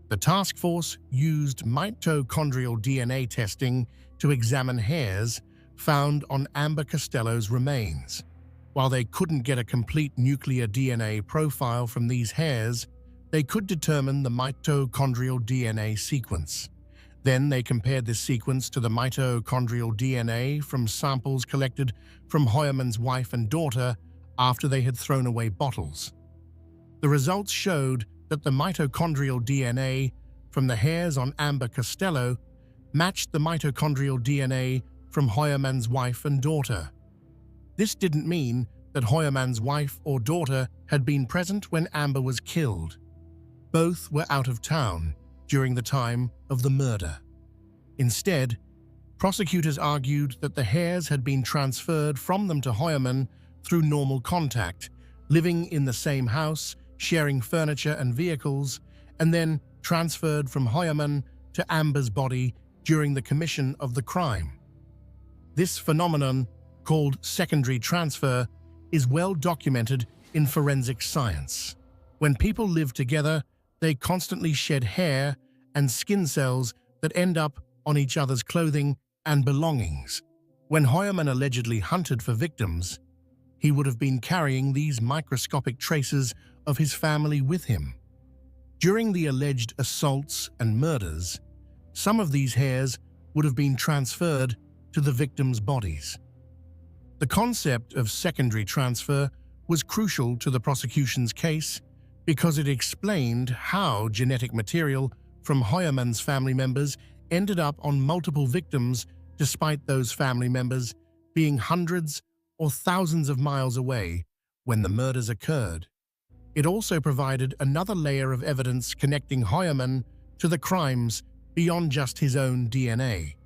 The task force used mitochondrial DNA testing to examine hairs found on Amber Costello's remains. While they couldn't get a complete nuclear DNA profile from these hairs, they could determine the mitochondrial DNA sequence. Then they compared this sequence to the mitochondrial DNA from samples collected from Hoyerman's wife and daughter after they had thrown away bottles. The results showed that the mitochondrial DNA from the hairs on Amber Costello matched the mitochondrial DNA from Hoyerman's wife and daughter. This didn't mean that Hoyerman's wife or daughter had been present when Amber was killed. Both were out of town during the time of the murder. Instead, prosecutors argued that the hairs had been transferred from them to Hoyerman through normal contact, living in the same house, sharing furniture and vehicles, and then transferred from Hoyerman to Amber's body during the commission of the crime. This phenomenon, called secondary transfer, is well documented in forensic science. When people live together, they constantly shed hair and skin cells that end up on each other's clothing and belongings. When Hoyerman allegedly hunted for victims, he would have been carrying these microscopic traces of his family with him. During the alleged assaults and murders, some of these hairs would have been transferred to the victims' bodies. The concept of secondary transfer was crucial to the prosecution's case because it explained how genetic material from Hoyerman's family members ended up on multiple victims despite those family members being hundreds or thousands of miles away when the murders occurred. It also provided another layer of evidence connecting Hoyerman to the crimes beyond just his own DNA.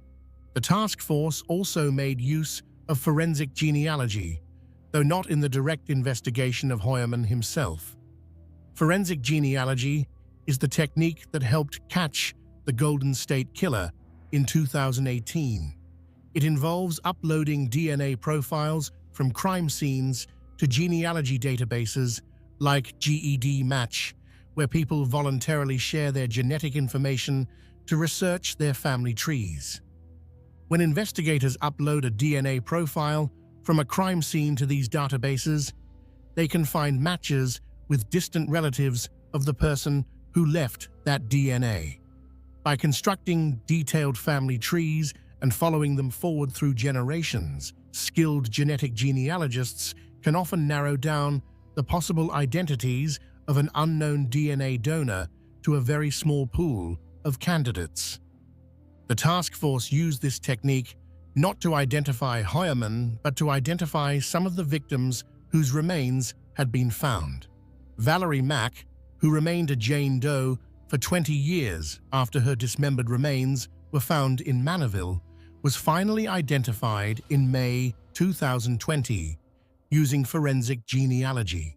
The task force also made use of forensic genealogy, though not in the direct investigation of Hoyerman himself. Forensic genealogy is the technique that helped catch the Golden State Killer in 2018. It involves uploading DNA profiles from crime scenes to genealogy databases like GEDmatch, where people voluntarily share their genetic information to research their family trees. When investigators upload a DNA profile from a crime scene to these databases, they can find matches with distant relatives of the person who left that DNA. By constructing detailed family trees and following them forward through generations, skilled genetic genealogists can often narrow down the possible identities of an unknown DNA donor to a very small pool of candidates. The task force used this technique not to identify Hoyerman, but to identify some of the victims whose remains had been found. Valerie Mack, who remained a Jane Doe for 20 years after her dismembered remains were found in Manorville, was finally identified in May 2020 using forensic genealogy.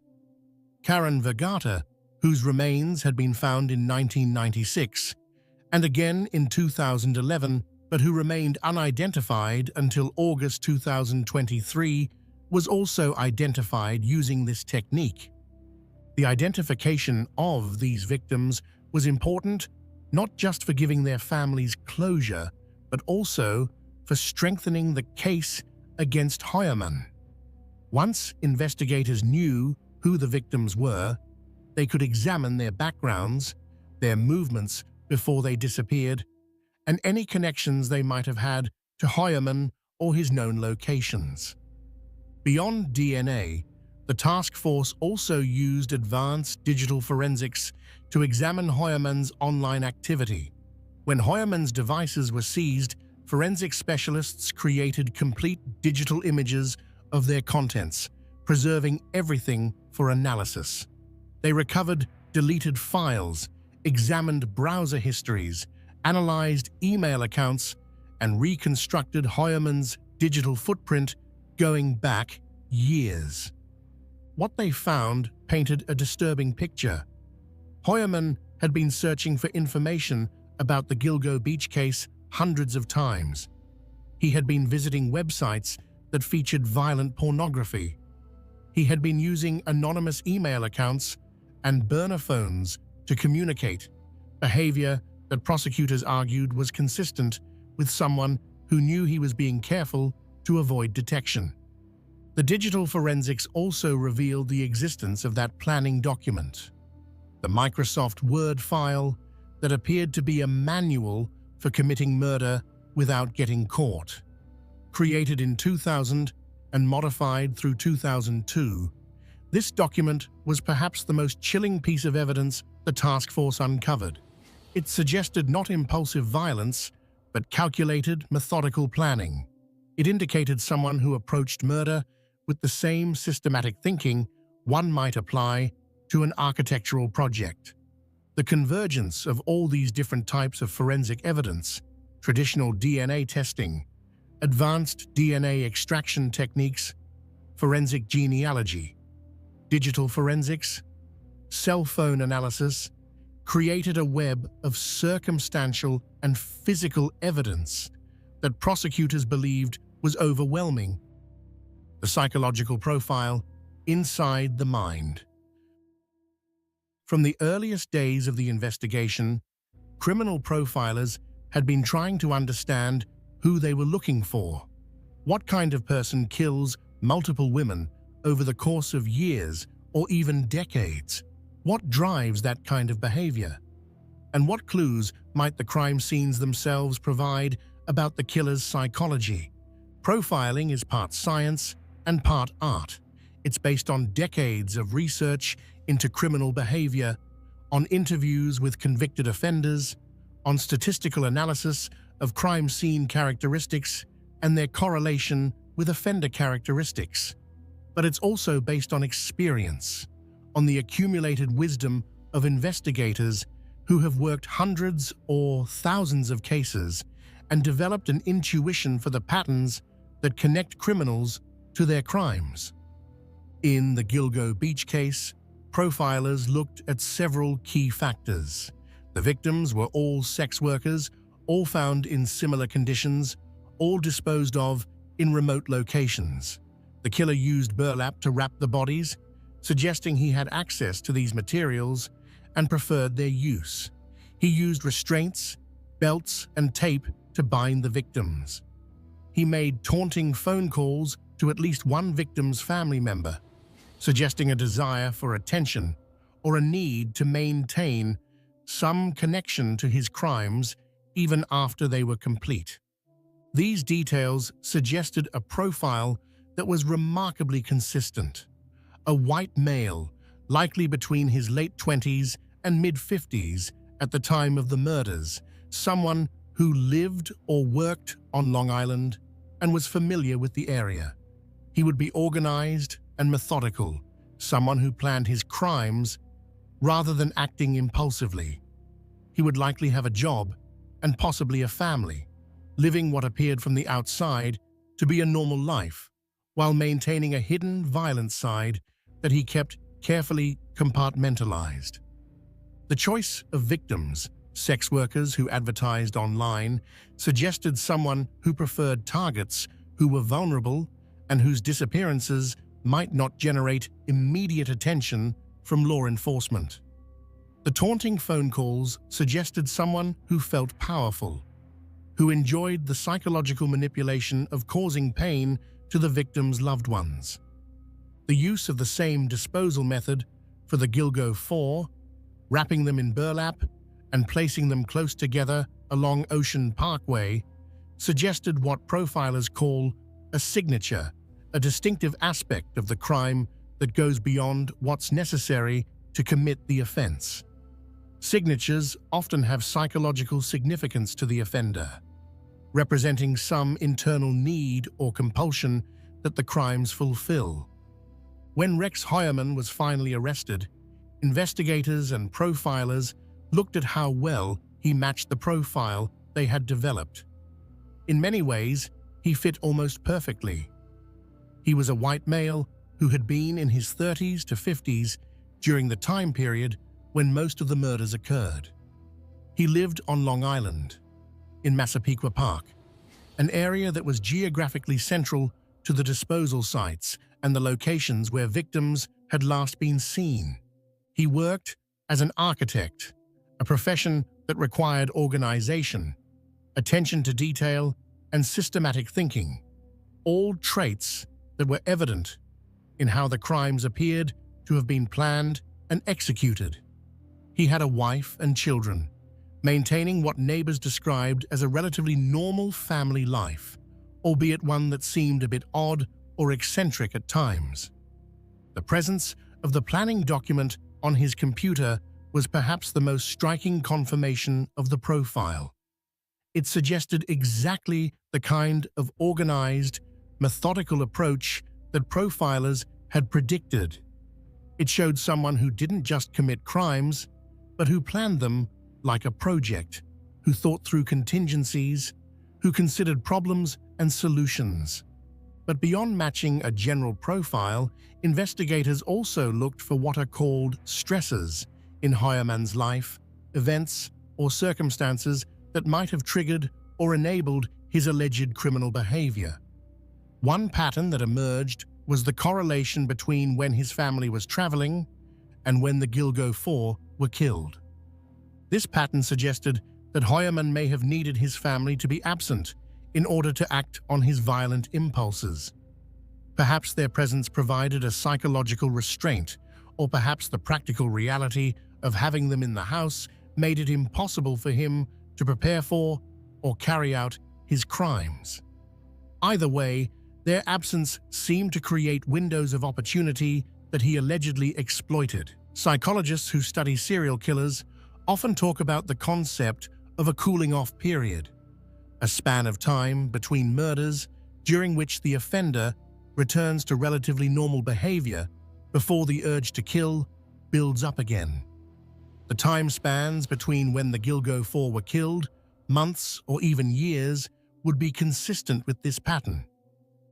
Karen Vergata, whose remains had been found in 1996 and again in 2011, but who remained unidentified until August 2023, was also identified using this technique. The identification of these victims was important not just for giving their families closure, but also for strengthening the case against Hoyerman. Once investigators knew who the victims were, they could examine their backgrounds, their movements before they disappeared, and any connections they might have had to Heuermann or his known locations. Beyond DNA, the task force also used advanced digital forensics to examine Heuermann's online activity. When Heuermann's devices were seized, forensic specialists created complete digital images of their contents, preserving everything for analysis. They recovered deleted files, examined browser histories, analyzed email accounts, and reconstructed Heuermann's digital footprint going back years. What they found painted a disturbing picture. Heuermann had been searching for information about the Gilgo Beach case hundreds of times. He had been visiting websites that featured violent pornography. He had been using anonymous email accounts and burner phones to communicate, behavior that prosecutors argued was consistent with someone who knew he was being careful to avoid detection. The digital forensics also revealed the existence of that planning document, the Microsoft Word file that appeared to be a manual for committing murder without getting caught. Created in 2000 and modified through 2002, this document was perhaps the most chilling piece of evidence the task force uncovered. It suggested not impulsive violence, but calculated, methodical planning. It indicated someone who approached murder with the same systematic thinking one might apply to an architectural project. The convergence of all these different types of forensic evidence, traditional DNA testing, advanced DNA extraction techniques, forensic genealogy, digital forensics, cell phone analysis, created a web of circumstantial and physical evidence that prosecutors believed was overwhelming. The psychological profile inside the mind. From the earliest days of the investigation, criminal profilers had been trying to understand who they were looking for. What kind of person kills multiple women over the course of years or even decades? What drives that kind of behavior? And what clues might the crime scenes themselves provide about the killer's psychology? Profiling is part science and part art. It's based on decades of research into criminal behavior, on interviews with convicted offenders, on statistical analysis of crime scene characteristics and their correlation with offender characteristics. But it's also based on experience, on the accumulated wisdom of investigators who have worked hundreds or thousands of cases and developed an intuition for the patterns that connect criminals to their crimes. In the Gilgo Beach case, profilers looked at several key factors. The victims were all sex workers, all found in similar conditions, all disposed of in remote locations. The killer used burlap to wrap the bodies, suggesting he had access to these materials and preferred their use. He used restraints, belts, and tape to bind the victims. He made taunting phone calls to at least one victim's family member, suggesting a desire for attention or a need to maintain some connection to his crimes even after they were complete. These details suggested a profile that was remarkably consistent. A white male, likely between his late 20s and mid-50s at the time of the murders, someone who lived or worked on Long Island and was familiar with the area. He would be organized and methodical, someone who planned his crimes rather than acting impulsively. He would likely have a job and possibly a family, living what appeared from the outside to be a normal life, while maintaining a hidden violent side that he kept carefully compartmentalized. The choice of victims, sex workers who advertised online, suggested someone who preferred targets who were vulnerable and whose disappearances might not generate immediate attention from law enforcement. The taunting phone calls suggested someone who felt powerful, who enjoyed the psychological manipulation of causing pain to the victim's loved ones. The use of the same disposal method for the Gilgo 4, wrapping them in burlap and placing them close together along Ocean Parkway, suggested what profilers call a signature, a distinctive aspect of the crime that goes beyond what's necessary to commit the offense. Signatures often have psychological significance to the offender, representing some internal need or compulsion that the crimes fulfill. When Rex Heuermann was finally arrested, investigators and profilers looked at how well he matched the profile they had developed. In many ways, he fit almost perfectly. He was a white male who had been in his 30s to 50s during the time period when most of the murders occurred. He lived on Long Island, in Massapequa Park, an area that was geographically central to the disposal sites and the locations where victims had last been seen. He worked as an architect, a profession that required organization, attention to detail, and systematic thinking, all traits that were evident in how the crimes appeared to have been planned and executed. He had a wife and children, maintaining what neighbors described as a relatively normal family life, albeit one that seemed a bit odd or eccentric at times. The presence of the planning document on his computer was perhaps the most striking confirmation of the profile. It suggested exactly the kind of organized, methodical approach that profilers had predicted. It showed someone who didn't just commit crimes, but who planned them like a project, who thought through contingencies, who considered problems and solutions. But beyond matching a general profile, investigators also looked for what are called stressors in Heuermann's life, events or circumstances that might have triggered or enabled his alleged criminal behavior. One pattern that emerged was the correlation between when his family was traveling and when the Gilgo 4 were killed. This pattern suggested that Heuermann may have needed his family to be absent in order to act on his violent impulses. Perhaps their presence provided a psychological restraint, or perhaps the practical reality of having them in the house made it impossible for him to prepare for or carry out his crimes. Either way, their absence seemed to create windows of opportunity that he allegedly exploited. Psychologists who study serial killers often talk about the concept of a cooling-off period, a span of time between murders during which the offender returns to relatively normal behavior before the urge to kill builds up again. The time spans between when the Gilgo 4 were killed, months or even years, would be consistent with this pattern.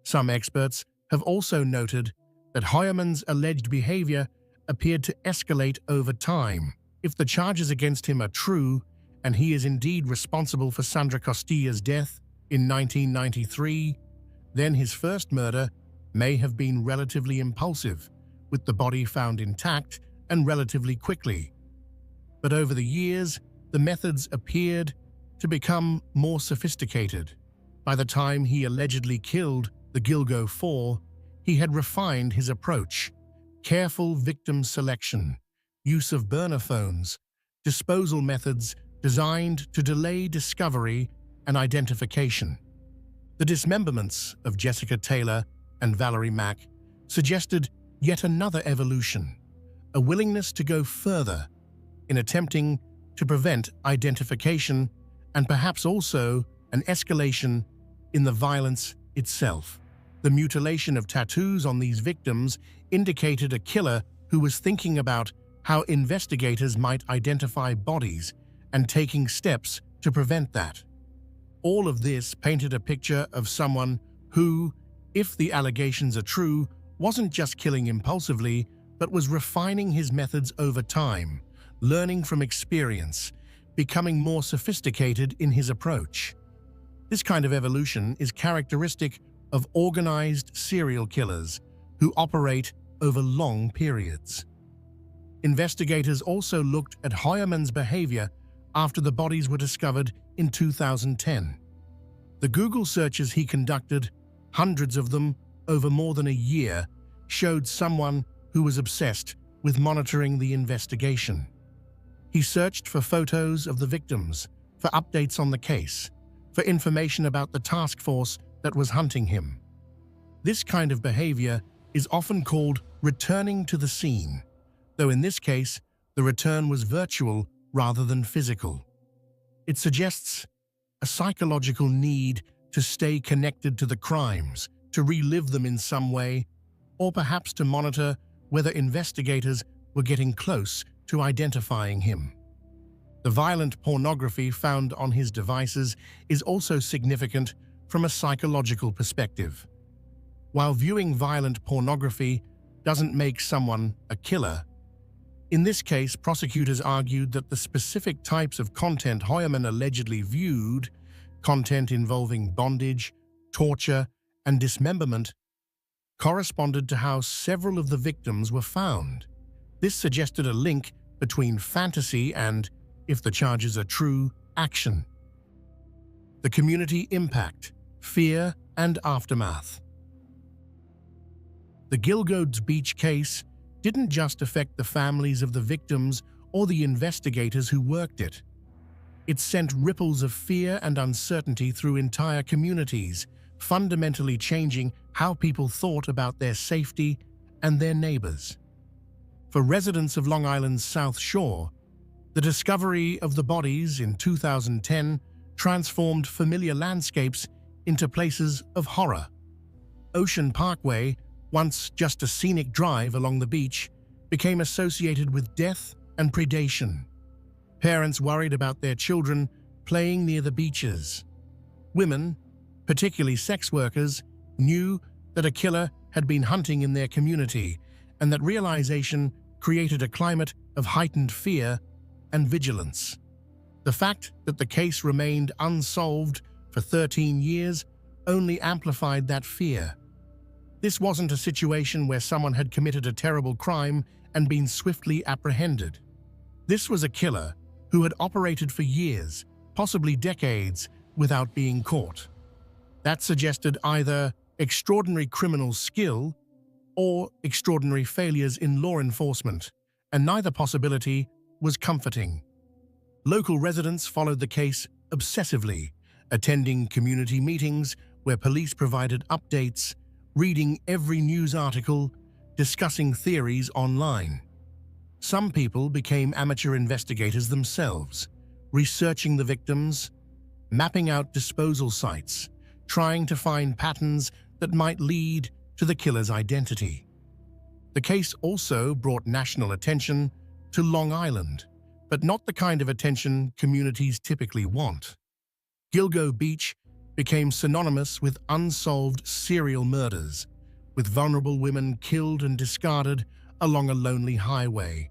Some experts have also noted that Heuermann's alleged behavior appeared to escalate over time. If the charges against him are true, and he is indeed responsible for Sandra Costilla's death in 1993, then his first murder may have been relatively impulsive, with the body found intact and relatively quickly. But over the years, the methods appeared to become more sophisticated. By the time he allegedly killed the Gilgo 4, he had refined his approach: careful victim selection, use of burner phones, disposal methods designed to delay discovery and identification. The dismemberments of Jessica Taylor and Valerie Mack suggested yet another evolution, a willingness to go further in attempting to prevent identification and perhaps also an escalation in the violence itself. The mutilation of tattoos on these victims indicated a killer who was thinking about how investigators might identify bodies and taking steps to prevent that. All of this painted a picture of someone who, if the allegations are true, wasn't just killing impulsively, but was refining his methods over time, learning from experience, becoming more sophisticated in his approach. This kind of evolution is characteristic of organized serial killers who operate over long periods. Investigators also looked at Heuermann's behavior after the bodies were discovered in 2010. The Google searches he conducted, hundreds of them over more than a year, showed someone who was obsessed with monitoring the investigation. He searched for photos of the victims, for updates on the case, for information about the task force that was hunting him. This kind of behavior is often called returning to the scene, though in this case, the return was virtual rather than physical. It suggests a psychological need to stay connected to the crimes, to relive them in some way, or perhaps to monitor whether investigators were getting close to identifying him. The violent pornography found on his devices is also significant from a psychological perspective. While viewing violent pornography doesn't make someone a killer, in this case, prosecutors argued that the specific types of content Hoyerman allegedly viewed, content involving bondage, torture, and dismemberment, corresponded to how several of the victims were found. This suggested a link between fantasy and, if the charges are true, action. The community impact, fear, and aftermath. The Gilgodes Beach case didn't just affect the families of the victims or the investigators who worked it. It sent ripples of fear and uncertainty through entire communities, fundamentally changing how people thought about their safety and their neighbors. For residents of Long Island's South Shore, the discovery of the bodies in 2010 transformed familiar landscapes into places of horror. Ocean Parkway, once just a scenic drive along the beach, became associated with death and predation. Parents worried about their children playing near the beaches. Women, particularly sex workers, knew that a killer had been hunting in their community, and that realization created a climate of heightened fear and vigilance. The fact that the case remained unsolved for 13 years only amplified that fear. This wasn't a situation where someone had committed a terrible crime and been swiftly apprehended. This was a killer who had operated for years, possibly decades, without being caught. That suggested either extraordinary criminal skill or extraordinary failures in law enforcement, and neither possibility was comforting. Local residents followed the case obsessively, attending community meetings where police provided updates, reading every news article, discussing theories online. Some people became amateur investigators themselves, researching the victims, mapping out disposal sites, trying to find patterns that might lead to the killer's identity. The case also brought national attention to Long Island, but not the kind of attention communities typically want. Gilgo Beach became synonymous with unsolved serial murders, with vulnerable women killed and discarded along a lonely highway.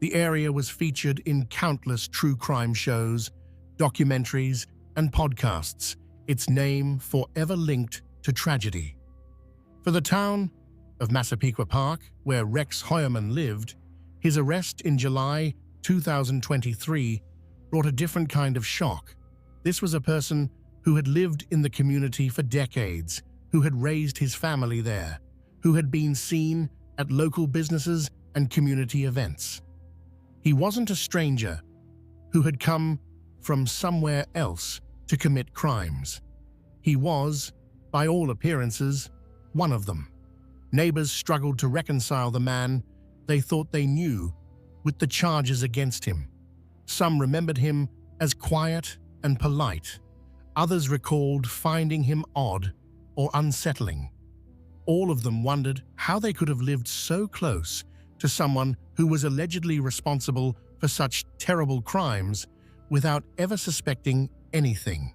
The area was featured in countless true crime shows, documentaries, and podcasts, its name forever linked to tragedy. For the town of Massapequa Park, where Rex Hoyerman lived, his arrest in July 2023 brought a different kind of shock. This was a person who had lived in the community for decades, who had raised his family there, who had been seen at local businesses and community events. He wasn't a stranger who had come from somewhere else to commit crimes. He was, by all appearances, one of them. Neighbors struggled to reconcile the man they thought they knew with the charges against him. Some remembered him as quiet and polite. Others recalled finding him odd or unsettling. All of them wondered how they could have lived so close to someone who was allegedly responsible for such terrible crimes without ever suspecting anything.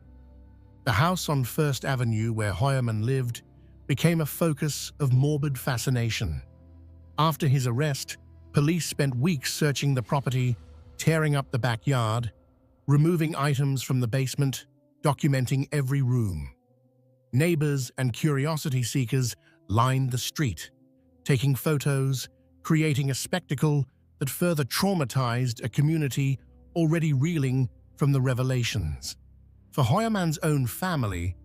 The house on First Avenue where Hoyerman lived became a focus of morbid fascination. After his arrest, police spent weeks searching the property, tearing up the backyard, removing items from the basement, documenting every room. Neighbors and curiosity seekers lined the street, taking photos, creating a spectacle that further traumatized a community already reeling from the revelations. For Hoyerman's own family,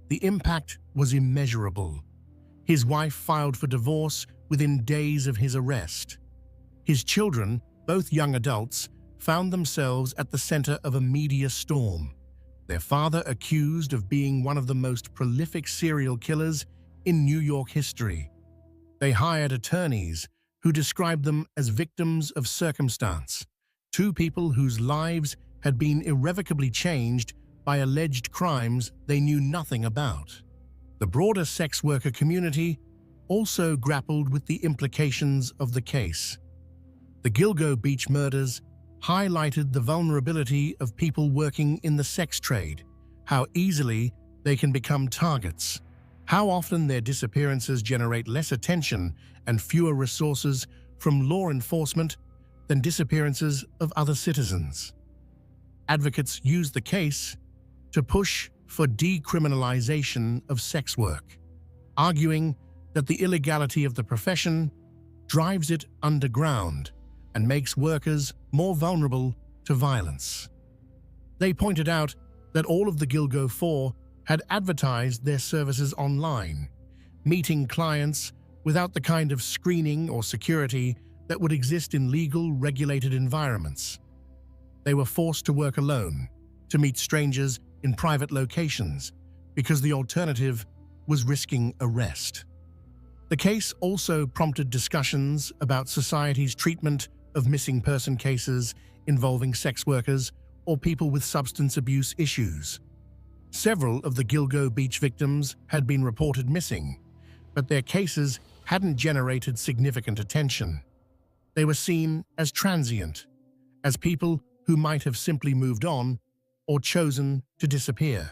the impact was immeasurable. His wife filed for divorce within days of his arrest. His children, both young adults, found themselves at the center of a media storm. Their father accused of being one of the most prolific serial killers in New York history. They hired attorneys who described them as victims of circumstance, two people whose lives had been irrevocably changed by alleged crimes they knew nothing about. The broader sex worker community also grappled with the implications of the case. The Gilgo Beach murders highlighted the vulnerability of people working in the sex trade, how easily they can become targets, how often their disappearances generate less attention and fewer resources from law enforcement than disappearances of other citizens. Advocates used the case to push for decriminalization of sex work, arguing that the illegality of the profession drives it underground and makes workers more vulnerable to violence. They pointed out that all of the Gilgo Four had advertised their services online, meeting clients without the kind of screening or security that would exist in legal, regulated environments. They were forced to work alone, to meet strangers in private locations, because the alternative was risking arrest. The case also prompted discussions about society's treatment of missing person cases involving sex workers or people with substance abuse issues. Several of the Gilgo Beach victims had been reported missing, but their cases hadn't generated significant attention. They were seen as transient, as people who might have simply moved on or chosen to disappear.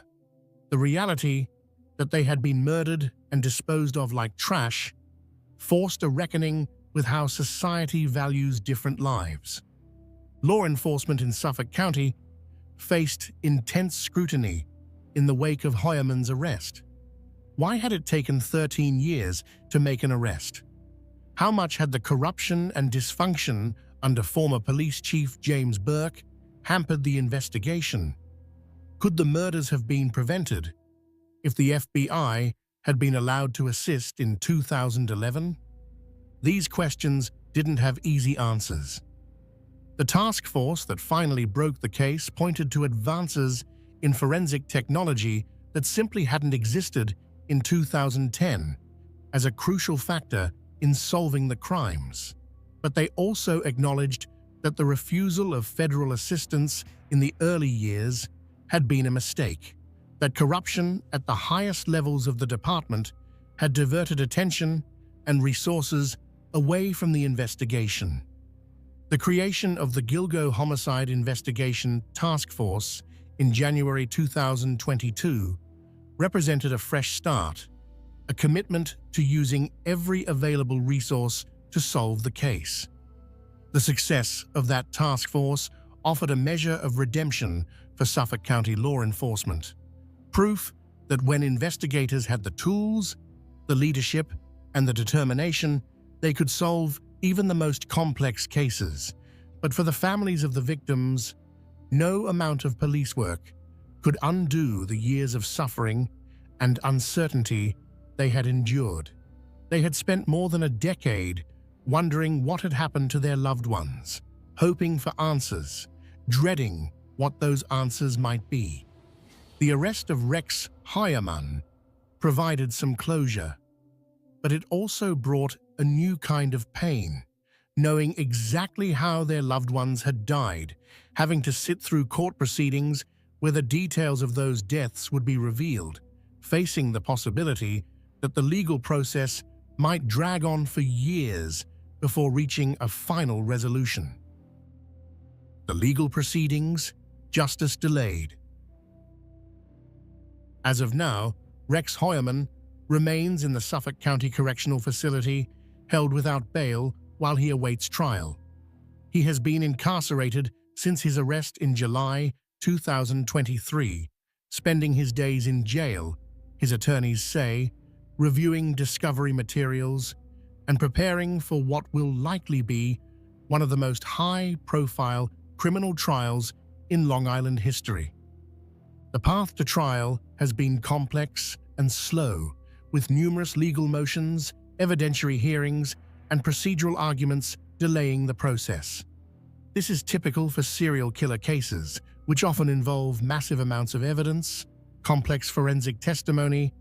The reality that they had been murdered and disposed of like trash forced a reckoning with how society values different lives. Law enforcement in Suffolk County faced intense scrutiny in the wake of Hoyerman's arrest. Why had it taken 13 years to make an arrest? How much had the corruption and dysfunction under former police chief James Burke hampered the investigation? Could the murders have been prevented if the FBI had been allowed to assist in 2011? These questions didn't have easy answers. The task force that finally broke the case pointed to advances in forensic technology that simply hadn't existed in 2010 as a crucial factor in solving the crimes. But they also acknowledged that the refusal of federal assistance in the early years had been a mistake, that corruption at the highest levels of the department had diverted attention and resources away from the investigation. The creation of the Gilgo Homicide Investigation Task Force in January 2022 represented a fresh start, a commitment to using every available resource to solve the case. The success of that task force offered a measure of redemption for Suffolk County law enforcement, proof that when investigators had the tools, the leadership, and the determination, they could solve even the most complex cases. But for the families of the victims, no amount of police work could undo the years of suffering and uncertainty they had endured. They had spent more than a decade wondering what had happened to their loved ones, hoping for answers, dreading what those answers might be. The arrest of Rex Heuermann provided some closure, but it also brought a new kind of pain, knowing exactly how their loved ones had died, having to sit through court proceedings where the details of those deaths would be revealed, facing the possibility that the legal process might drag on for years before reaching a final resolution. The legal proceedings, justice delayed. As of now, Rex Heuermann remains in the Suffolk County Correctional Facility, held without bail while he awaits trial. He has been incarcerated since his arrest in July 2023, spending his days in jail, his attorneys say, reviewing discovery materials and preparing for what will likely be one of the most high-profile criminal trials in Long Island history. The path to trial has been complex and slow, with numerous legal motions, evidentiary hearings, and procedural arguments delaying the process. This is typical for serial killer cases, which often involve massive amounts of evidence, complex forensic testimony,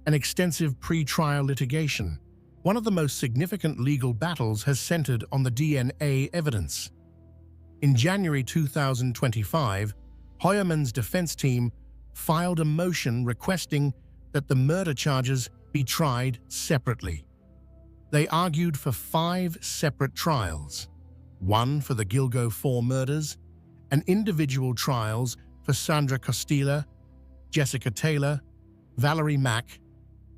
and extensive pre-trial litigation. One of the most significant legal battles has centered on the DNA evidence. In January 2025, Heuermann's defense team filed a motion requesting that the murder charges be tried separately. They argued for 5 separate trials, one for the Gilgo 4 murders, and individual trials for Sandra Costilla, Jessica Taylor, Valerie Mack,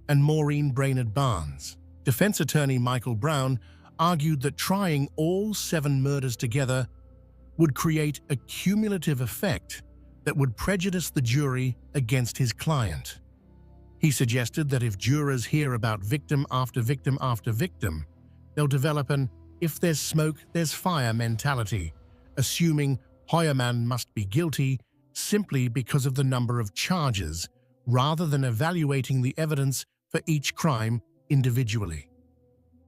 and Maureen Brainerd Barnes. Defense attorney Michael Brown argued that trying all 7 murders together would create a cumulative effect that would prejudice the jury against his client. He suggested that if jurors hear about victim after victim after victim, they'll develop an "if there's smoke, there's fire" mentality, assuming Heuermann must be guilty simply because of the number of charges, rather than evaluating the evidence for each crime individually.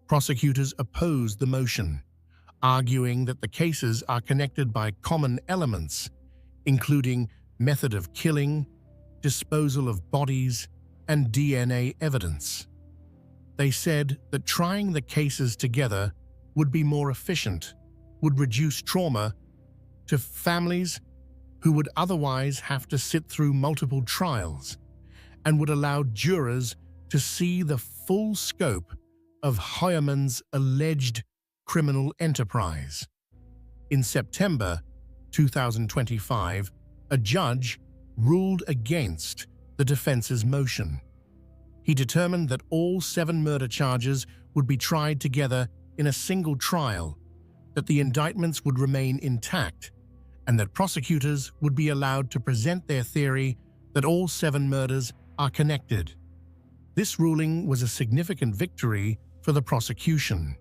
Prosecutors opposed the motion, arguing that the cases are connected by common elements, including method of killing, disposal of bodies, and DNA evidence. They said that trying the cases together would be more efficient, would reduce trauma to families who would otherwise have to sit through multiple trials, and would allow jurors to see the full scope of Heuermann's alleged criminal enterprise. In September 2025, a judge ruled against the defense's motion. He determined that all 7 murder charges would be tried together in a single trial, that the indictments would remain intact, and that prosecutors would be allowed to present their theory that all 7 murders are connected. This ruling was a significant victory for the prosecution.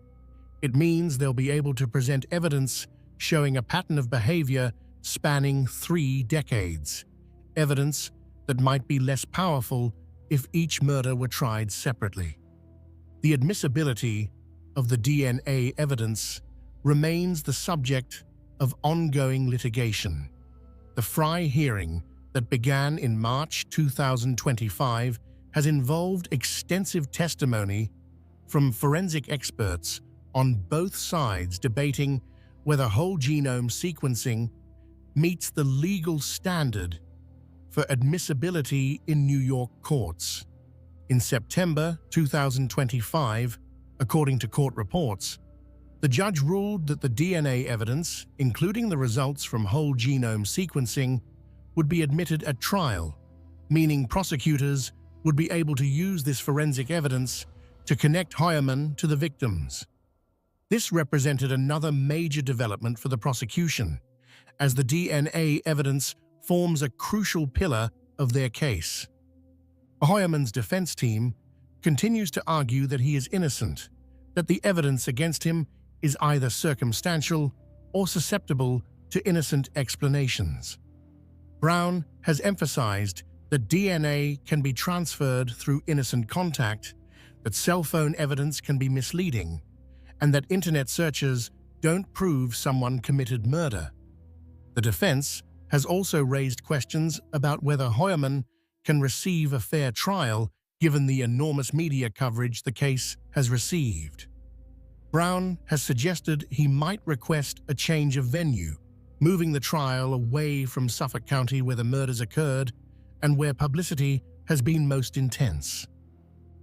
It means they'll be able to present evidence showing a pattern of behavior spanning 3 decades, evidence that might be less powerful if each murder were tried separately. The admissibility of the DNA evidence remains the subject of ongoing litigation. The Frye hearing that began in March 2025 has involved extensive testimony from forensic experts on both sides debating whether whole genome sequencing meets the legal standard for admissibility in New York courts. In September 2025, according to court reports, the judge ruled that the DNA evidence, including the results from whole genome sequencing, would be admitted at trial, meaning prosecutors would be able to use this forensic evidence to connect Heuermann to the victims. This represented another major development for the prosecution, as the DNA evidence forms a crucial pillar of their case. Heuermann's defense team continues to argue that he is innocent, that the evidence against him is either circumstantial or susceptible to innocent explanations. Brown has emphasized that DNA can be transferred through innocent contact, that cell phone evidence can be misleading, and that internet searches don't prove someone committed murder. The defense has also raised questions about whether Heuermann can receive a fair trial given the enormous media coverage the case has received. Brown has suggested he might request a change of venue, moving the trial away from Suffolk County where the murders occurred and where publicity has been most intense.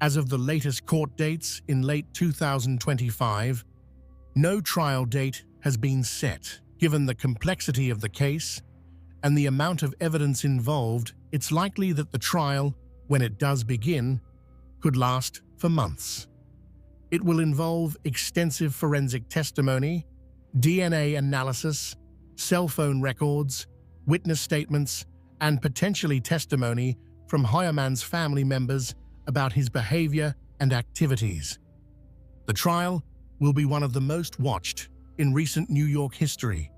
As of the latest court dates in late 2025, no trial date has been set. Given the complexity of the case and the amount of evidence involved, it's likely that the trial, when it does begin, could last for months. It will involve extensive forensic testimony, DNA analysis, cell phone records, witness statements, and potentially testimony from Heuermann's family members about his behavior and activities. The trial will be one of the most watched in recent New York history.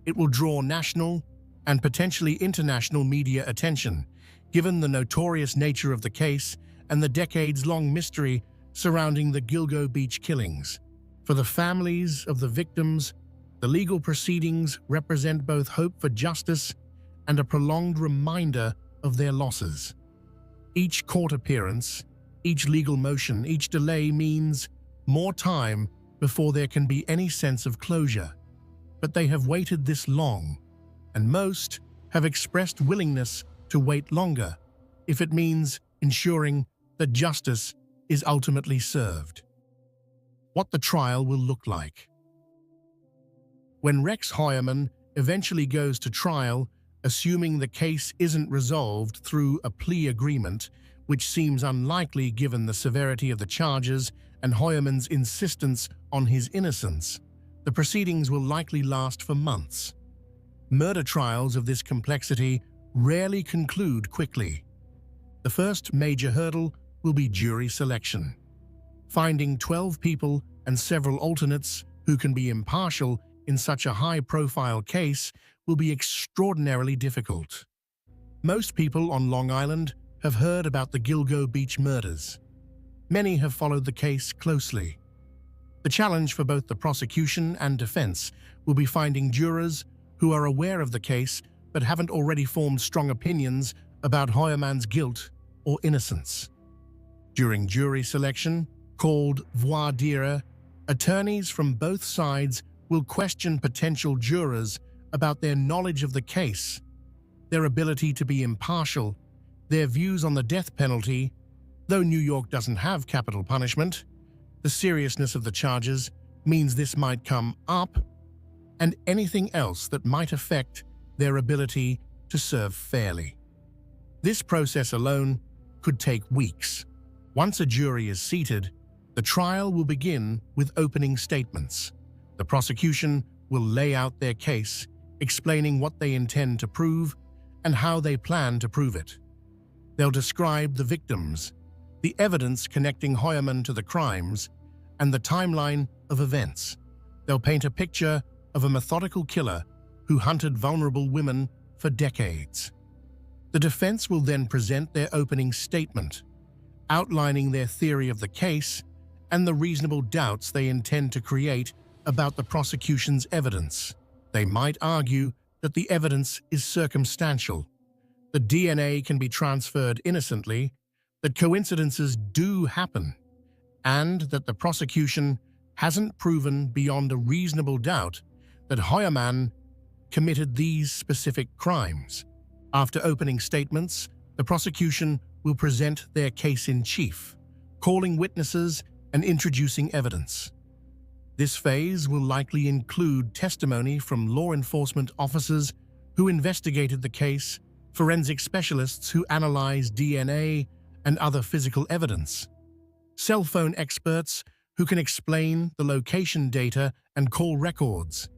It will draw national and potentially international media attention, given the notorious nature of the case and the decades-long mystery surrounding the Gilgo Beach killings. For the families of the victims, the legal proceedings represent both hope for justice and a prolonged reminder of their losses. Each court appearance, each legal motion, each delay means more time before there can be any sense of closure. But they have waited this long, and most have expressed willingness to wait longer, if it means ensuring that justice is ultimately served. What the trial will look like. When Rex Heuermann eventually goes to trial, assuming the case isn't resolved through a plea agreement, which seems unlikely given the severity of the charges and Heuermann's insistence on his innocence, the proceedings will likely last for months. Murder trials of this complexity rarely conclude quickly. The first major hurdle will be jury selection. Finding 12 people and several alternates who can be impartial in such a high-profile case will be extraordinarily difficult. Most people on Long Island have heard about the Gilgo Beach murders. Many have followed the case closely. The challenge for both the prosecution and defense will be finding jurors who are aware of the case but haven't already formed strong opinions about Heuermann's guilt or innocence. During jury selection, called voir dire, attorneys from both sides will question potential jurors about their knowledge of the case, their ability to be impartial, their views on the death penalty. Though New York doesn't have capital punishment, the seriousness of the charges means this might come up, and anything else that might affect their ability to serve fairly. This process alone could take weeks. Once a jury is seated, the trial will begin with opening statements. The prosecution will lay out their case, explaining what they intend to prove and how they plan to prove it. They'll describe the victims, the evidence connecting Heuermann to the crimes, and the timeline of events. They'll paint a picture of a methodical killer who hunted vulnerable women for decades. The defense will then present their opening statement, outlining their theory of the case and the reasonable doubts they intend to create about the prosecution's evidence. They might argue that the evidence is circumstantial, that DNA can be transferred innocently, that coincidences do happen, and that the prosecution hasn't proven beyond a reasonable doubt that Heuermann committed these specific crimes. After opening statements, the prosecution will present their case in chief, calling witnesses and introducing evidence. This phase will likely include testimony from law enforcement officers who investigated the case, forensic specialists who analyzed DNA and other physical evidence, cell phone experts who can explain the location data and call records,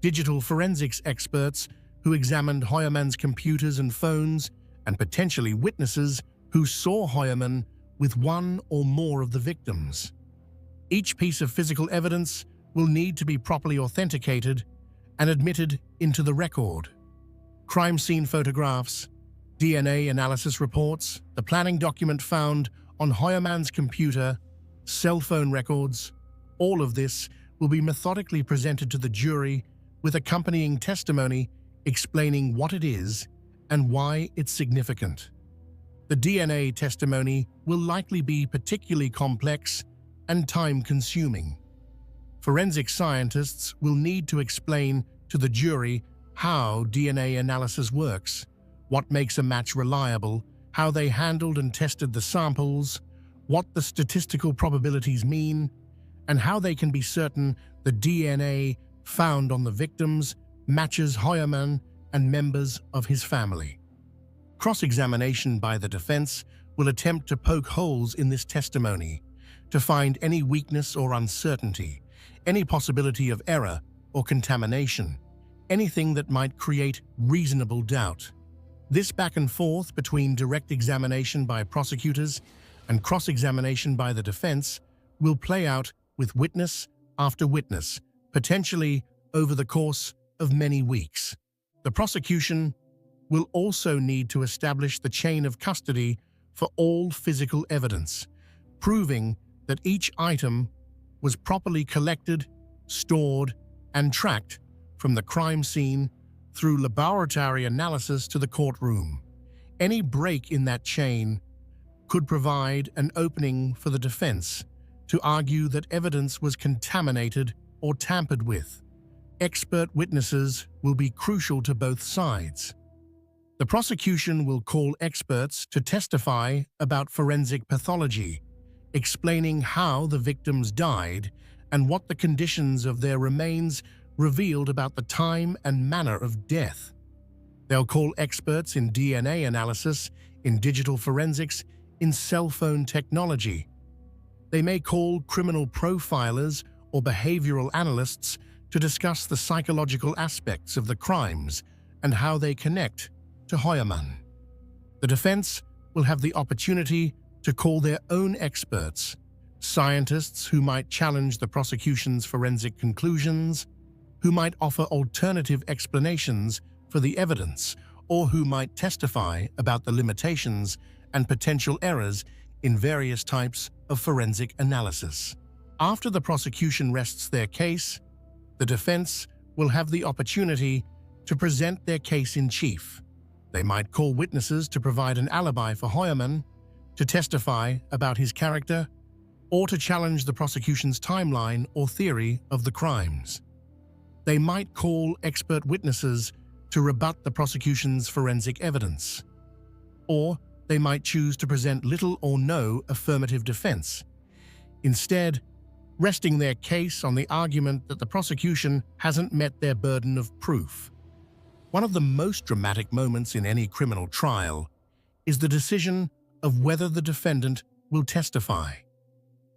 digital forensics experts who examined Heuermann's computers and phones, and potentially witnesses who saw Heuermann with one or more of the victims. Each piece of physical evidence will need to be properly authenticated and admitted into the record. Crime scene photographs, DNA analysis reports, the planning document found on Heuermann's computer, cell phone records, all of this will be methodically presented to the jury with accompanying testimony explaining what it is and why it's significant. The DNA testimony will likely be particularly complex and time-consuming. Forensic scientists will need to explain to the jury how DNA analysis works, what makes a match reliable, how they handled and tested the samples, what the statistical probabilities mean, and how they can be certain the DNA found on the victims matches Heuermann and members of his family. Cross-examination by the defense will attempt to poke holes in this testimony, to find any weakness or uncertainty, any possibility of error or contamination, anything that might create reasonable doubt. This back and forth between direct examination by prosecutors and cross-examination by the defense will play out with witness after witness, potentially over the course of many weeks. The prosecution will also need to establish the chain of custody for all physical evidence, proving that each item was properly collected, stored, and tracked from the crime scene through laboratory analysis to the courtroom. Any break in that chain could provide an opening for the defense to argue that evidence was contaminated or tampered with. Expert witnesses will be crucial to both sides. The prosecution will call experts to testify about forensic pathology, explaining how the victims died and what the conditions of their remains revealed about the time and manner of death. They'll call experts in DNA analysis, in digital forensics, in cell phone technology. They may call criminal profilers or behavioral analysts to discuss the psychological aspects of the crimes and how they connect to Heuermann. The defense will have the opportunity to call their own experts, scientists who might challenge the prosecution's forensic conclusions, who might offer alternative explanations for the evidence, or who might testify about the limitations and potential errors in various types of forensic analysis. After the prosecution rests their case, the defense will have the opportunity to present their case in chief. They might call witnesses to provide an alibi for Heuermann, to testify about his character, or to challenge the prosecution's timeline or theory of the crimes. They might call expert witnesses to rebut the prosecution's forensic evidence. Or they might choose to present little or no affirmative defense, instead resting their case on the argument that the prosecution hasn't met their burden of proof. One of the most dramatic moments in any criminal trial is the decision of whether the defendant will testify.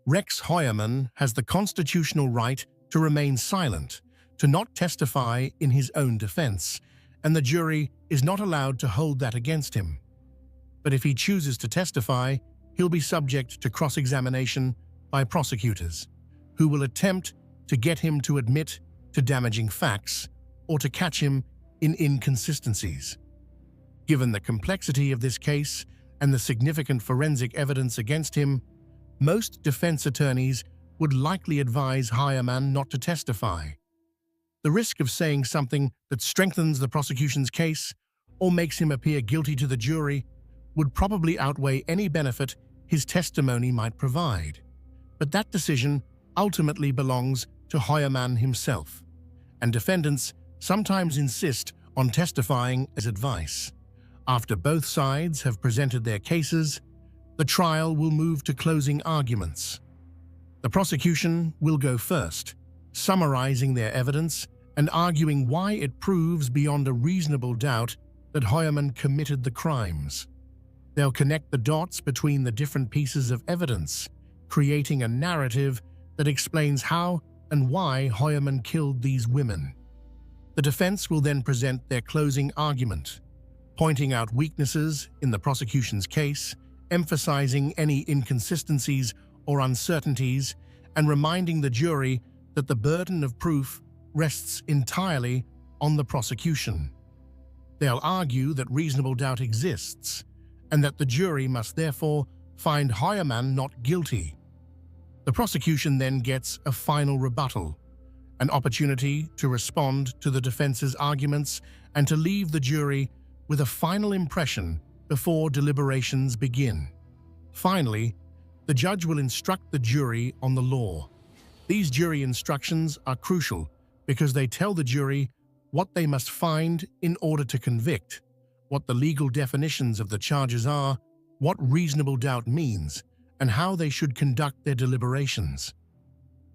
Rex Heuermann has the constitutional right to remain silent, to not testify in his own defense, and the jury is not allowed to hold that against him. But if he chooses to testify, he'll be subject to cross-examination by prosecutors, who will attempt to get him to admit to damaging facts or to catch him in inconsistencies. Given the complexity of this case and the significant forensic evidence against him, most defense attorneys would likely advise Heuermann not to testify. The risk of saying something that strengthens the prosecution's case or makes him appear guilty to the jury would probably outweigh any benefit his testimony might provide. But that decision ultimately belongs to Heuermann himself, and defendants sometimes insist on testifying as advice. After both sides have presented their cases, the trial will move to closing arguments. The prosecution will go first, summarizing their evidence and arguing why it proves beyond a reasonable doubt that Heuermann committed the crimes. They'll connect the dots between the different pieces of evidence, creating a narrative that explains how and why Heuermann killed these women. The defense will then present their closing argument, pointing out weaknesses in the prosecution's case, emphasizing any inconsistencies or uncertainties, and reminding the jury that the burden of proof rests entirely on the prosecution. They'll argue that reasonable doubt exists, and that the jury must therefore find Heuermann not guilty. The prosecution then gets a final rebuttal, an opportunity to respond to the defense's arguments and to leave the jury with a final impression before deliberations begin. Finally, the judge will instruct the jury on the law. These jury instructions are crucial because they tell the jury what they must find in order to convict, what the legal definitions of the charges are, what reasonable doubt means, and how they should conduct their deliberations.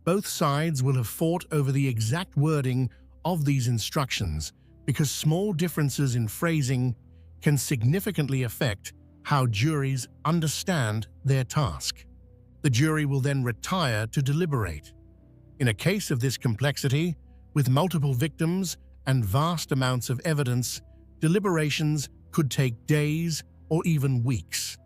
Both sides will have fought over the exact wording of these instructions because small differences in phrasing can significantly affect how juries understand their task. The jury will then retire to deliberate. In a case of this complexity, with multiple victims and vast amounts of evidence, deliberations could take days or even weeks.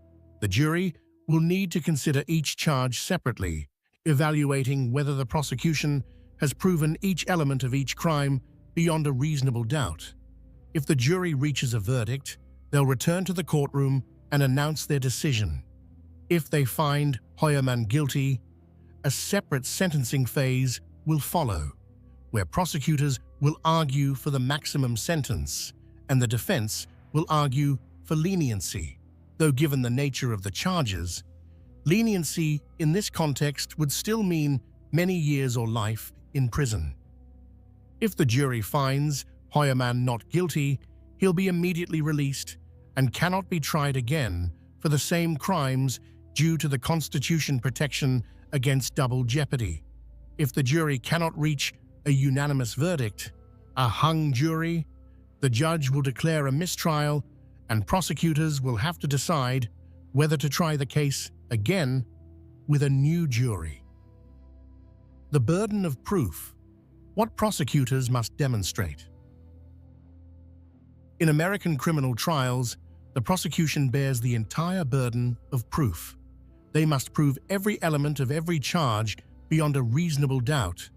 The jury will need to consider each charge separately, evaluating whether the prosecution has proven each element of each crime beyond a reasonable doubt. If the jury reaches a verdict, they'll return to the courtroom and announce their decision. If they find Heuermann guilty, a separate sentencing phase will follow, where prosecutors will argue for the maximum sentence and the defense will argue for leniency. Though given the nature of the charges, leniency in this context would still mean many years or life in prison. If the jury finds Heuermann not guilty, he'll be immediately released and cannot be tried again for the same crimes due to the Constitution protection against double jeopardy. If the jury cannot reach a unanimous verdict, a hung jury, the judge will declare a mistrial and prosecutors will have to decide whether to try the case again with a new jury. The burden of proof. What prosecutors must demonstrate. In American criminal trials, the prosecution bears the entire burden of proof. They must prove every element of every charge beyond a reasonable doubt.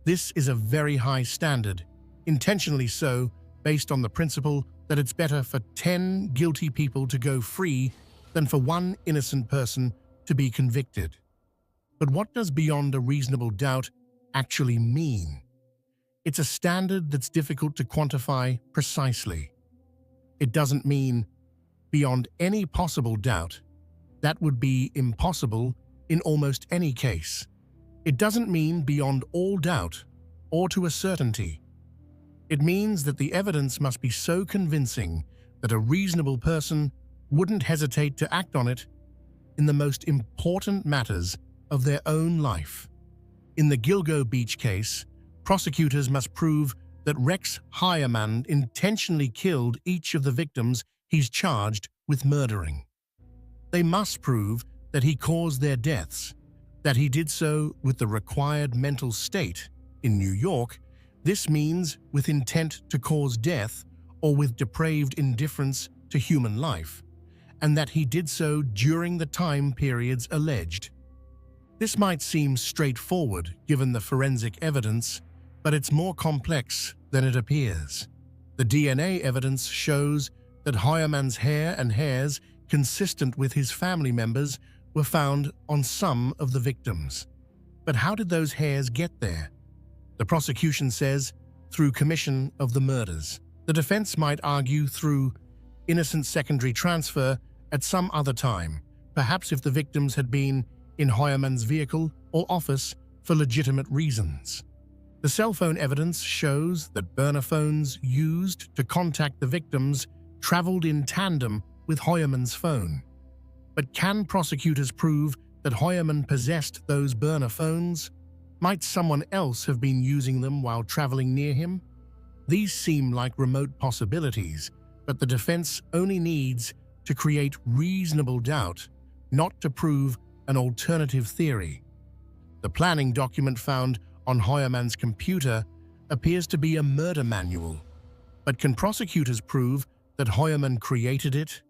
This is a very high standard, intentionally so, based on the principle that it's better for 10 guilty people to go free than for one innocent person to be convicted. But what does beyond a reasonable doubt actually mean? It's a standard that's difficult to quantify precisely. It doesn't mean beyond any possible doubt. That would be impossible in almost any case. It doesn't mean beyond all doubt or to a certainty. It means that the evidence must be so convincing that a reasonable person wouldn't hesitate to act on it in the most important matters of their own life. In the Gilgo Beach case, prosecutors must prove that Rex Heuermann intentionally killed each of the victims he's charged with murdering. They must prove that he caused their deaths, that he did so with the required mental state. In New York, this means with intent to cause death or with depraved indifference to human life, and that he did so during the time periods alleged. This might seem straightforward given the forensic evidence, but it's more complex than it appears. The DNA evidence shows that Heuermann's hair and hairs consistent with his family members were found on some of the victims. But how did those hairs get there? The prosecution says through commission of the murders. The defense might argue through innocent secondary transfer at some other time, perhaps if the victims had been in Heuermann's vehicle or office for legitimate reasons. The cell phone evidence shows that burner phones used to contact the victims traveled in tandem with Heuermann's phone. But can prosecutors prove that Heuermann possessed those burner phones? Might someone else have been using them while traveling near him? These seem like remote possibilities, but the defense only needs to create reasonable doubt, not to prove an alternative theory. The planning document found on Heuermann's computer appears to be a murder manual. But can prosecutors prove that Heuermann created it?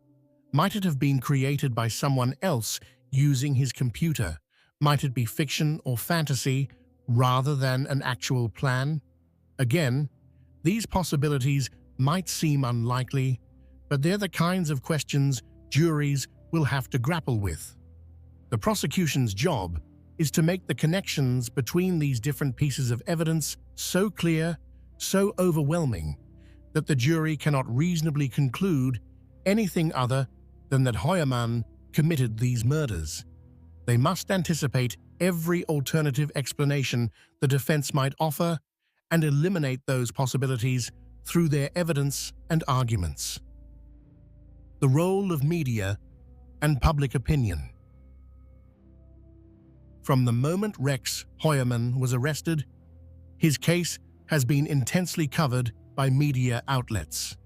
Might it have been created by someone else using his computer? Might it be fiction or fantasy rather than an actual plan? Again, these possibilities might seem unlikely, but they're the kinds of questions juries will have to grapple with. The prosecution's job is to make the connections between these different pieces of evidence so clear, so overwhelming, that the jury cannot reasonably conclude anything other than that Heuermann committed these murders. They must anticipate every alternative explanation the defense might offer and eliminate those possibilities through their evidence and arguments. The role of media and public opinion. From the moment Rex Heuermann was arrested, his case has been intensely covered by media outlets.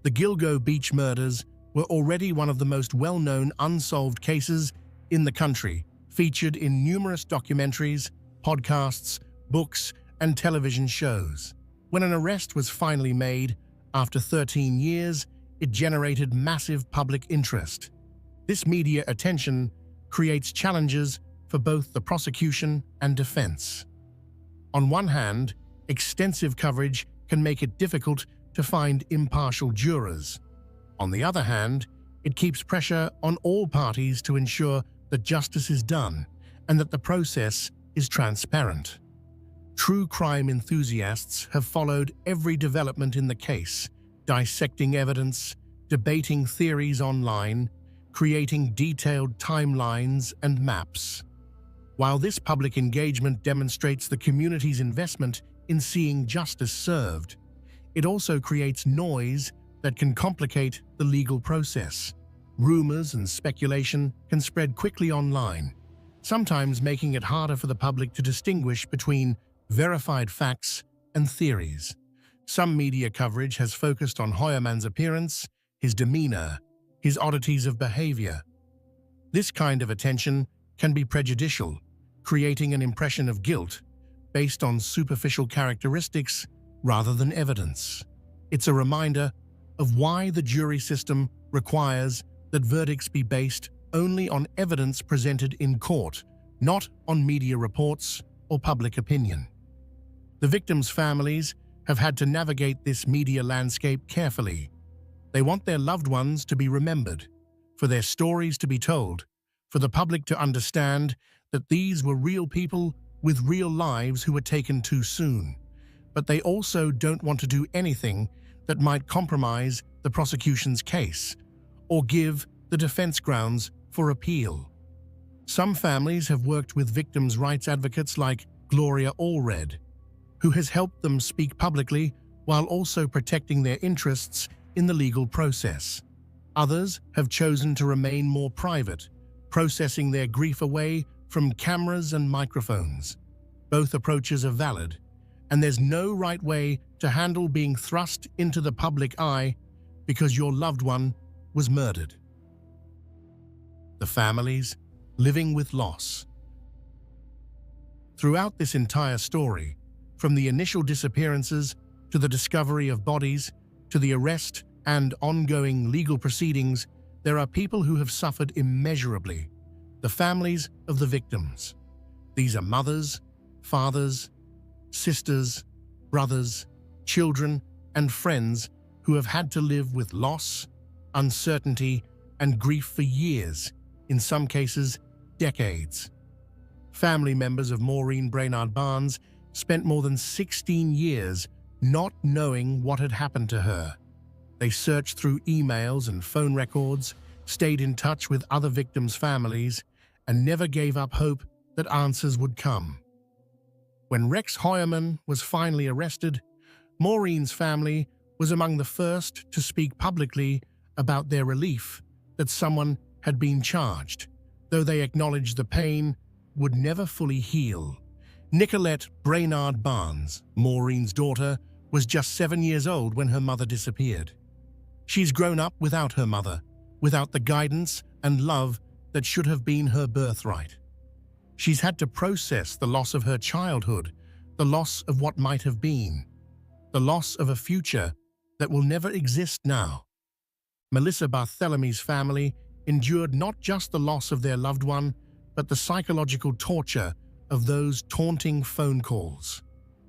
The Gilgo Beach murders were already one of the most well-known unsolved cases in the country, featured in numerous documentaries, podcasts, books, and television shows. When an arrest was finally made, after 13 years, it generated massive public interest. This media attention creates challenges for both the prosecution and defense. On one hand, extensive coverage can make it difficult to find impartial jurors. On the other hand, it keeps pressure on all parties to ensure that justice is done and that the process is transparent. True crime enthusiasts have followed every development in the case, dissecting evidence, debating theories online, creating detailed timelines and maps. While this public engagement demonstrates the community's investment in seeing justice served, it also creates noise that can complicate the legal process. Rumors and speculation can spread quickly online, sometimes making it harder for the public to distinguish between verified facts and theories. Some media coverage has focused on Hoyerman's appearance, his demeanor, his oddities of behavior. This kind of attention can be prejudicial, creating an impression of guilt based on superficial characteristics rather than evidence. It's a reminder of why the jury system requires that verdicts be based only on evidence presented in court, not on media reports or public opinion. The victims' families have had to navigate this media landscape carefully. They want their loved ones to be remembered, for their stories to be told, for the public to understand that these were real people with real lives who were taken too soon. But they also don't want to do anything that might compromise the prosecution's case or give the defense grounds for appeal. Some families have worked with victims' rights advocates like Gloria Allred, who has helped them speak publicly while also protecting their interests in the legal process. Others have chosen to remain more private, processing their grief away from cameras and microphones. Both approaches are valid, and there's no right way to handle being thrust into the public eye because your loved one was murdered. The families living with loss. Throughout this entire story, from the initial disappearances to the discovery of bodies to the arrest and ongoing legal proceedings, there are people who have suffered immeasurably, the families of the victims. These are mothers, fathers, sisters, brothers, children, and friends who have had to live with loss, uncertainty, and grief for years, in some cases, decades. Family members of Maureen Brainard Barnes spent more than 16 years not knowing what had happened to her. They searched through emails and phone records, stayed in touch with other victims' families, and never gave up hope that answers would come. When Rex Hoyerman was finally arrested, Maureen's family was among the first to speak publicly about their relief that someone had been charged, though they acknowledged the pain would never fully heal. Nicolette Brainard Barnes, Maureen's daughter, was just 7 years old when her mother disappeared. She's grown up without her mother, without the guidance and love that should have been her birthright. She's had to process the loss of her childhood, the loss of what might have been, the loss of a future that will never exist now. Melissa Barthelomy's family endured not just the loss of their loved one, but the psychological torture of those taunting phone calls.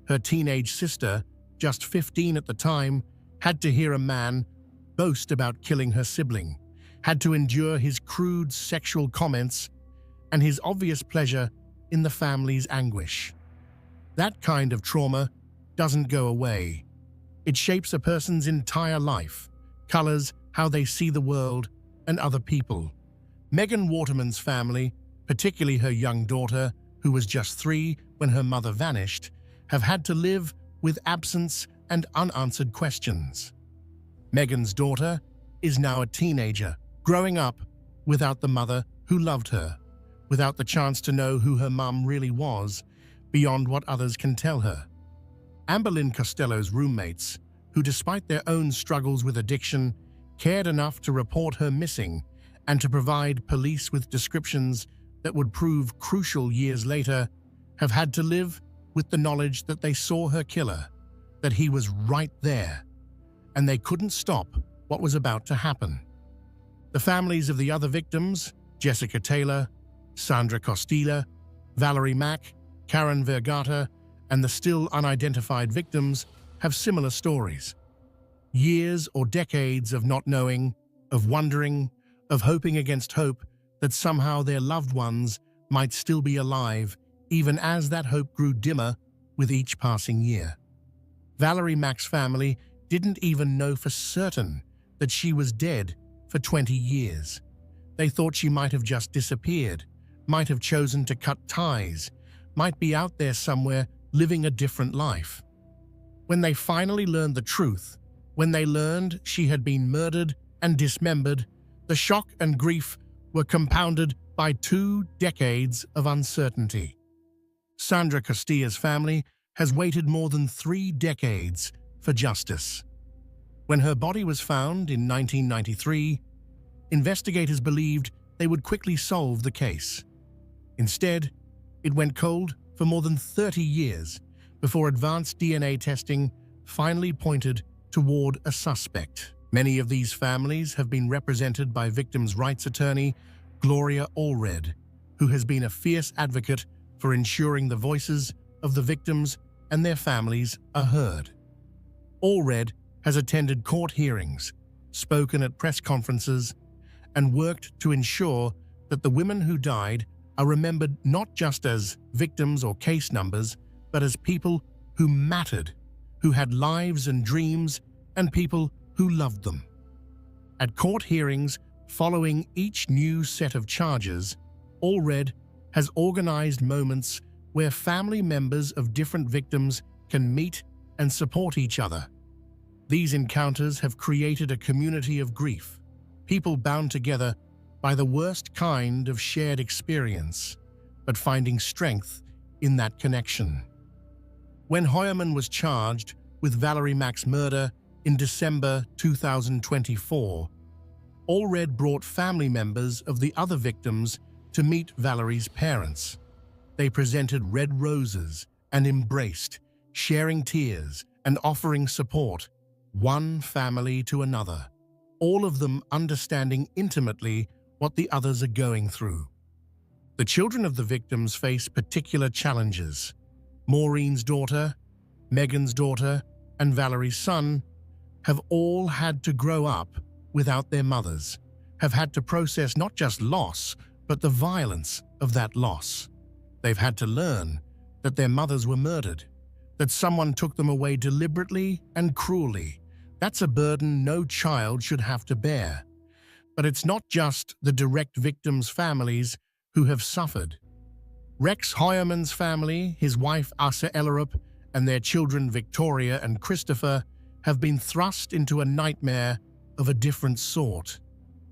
Her teenage sister, just 15 at the time, had to hear a man boast about killing her sibling, had to endure his crude sexual comments and his obvious pleasure in the family's anguish. That kind of trauma doesn't go away. It shapes a person's entire life, colors how they see the world and other people. Megan Waterman's family, particularly her young daughter, who was just 3 when her mother vanished, have had to live with absence and unanswered questions. Megan's daughter is now a teenager, growing up without the mother who loved her, without the chance to know who her mum really was, beyond what others can tell her. Amberlynn Costello's roommates, who despite their own struggles with addiction, cared enough to report her missing and to provide police with descriptions that would prove crucial years later, have had to live with the knowledge that they saw her killer, that he was right there, and they couldn't stop what was about to happen. The families of the other victims, Jessica Taylor, Sandra Costilla, Valerie Mack, Karen Vergata, and the still unidentified victims have similar stories. Years or decades of not knowing, of wondering, of hoping against hope that somehow their loved ones might still be alive, even as that hope grew dimmer with each passing year. Valerie Mack's family didn't even know for certain that she was dead for 20 years. They thought she might have just disappeared, might have chosen to cut ties, might be out there somewhere living a different life. When they finally learned the truth, when they learned she had been murdered and dismembered, the shock and grief were compounded by 2 decades of uncertainty. Sandra Castilla's family has waited more than 3 decades for justice. When her body was found in 1993, investigators believed they would quickly solve the case. Instead, it went cold for more than 30 years before advanced DNA testing finally pointed toward a suspect. Many of these families have been represented by victims' rights attorney Gloria Allred, who has been a fierce advocate for ensuring the voices of the victims and their families are heard. Allred has attended court hearings, spoken at press conferences, and worked to ensure that the women who died are remembered not just as victims or case numbers, but as people who mattered, who had lives and dreams, and people who loved them. At court hearings following each new set of charges, Allred has organized moments where family members of different victims can meet and support each other. These encounters have created a community of grief, people bound together by the worst kind of shared experience, but finding strength in that connection. When Hoyerman was charged with Valerie Mack's murder in December 2024, Allred brought family members of the other victims to meet Valerie's parents. They presented red roses and embraced, sharing tears and offering support, one family to another, all of them understanding intimately what the others are going through. The children of the victims face particular challenges. Maureen's daughter, Megan's daughter, and Valerie's son have all had to grow up without their mothers, have had to process not just loss, but the violence of that loss. They've had to learn that their mothers were murdered, that someone took them away deliberately and cruelly. That's a burden no child should have to bear. But it's not just the direct victims' families who have suffered. Rex Hoyerman's family, his wife Asa Ellerup, and their children Victoria and Christopher have been thrust into a nightmare of a different sort.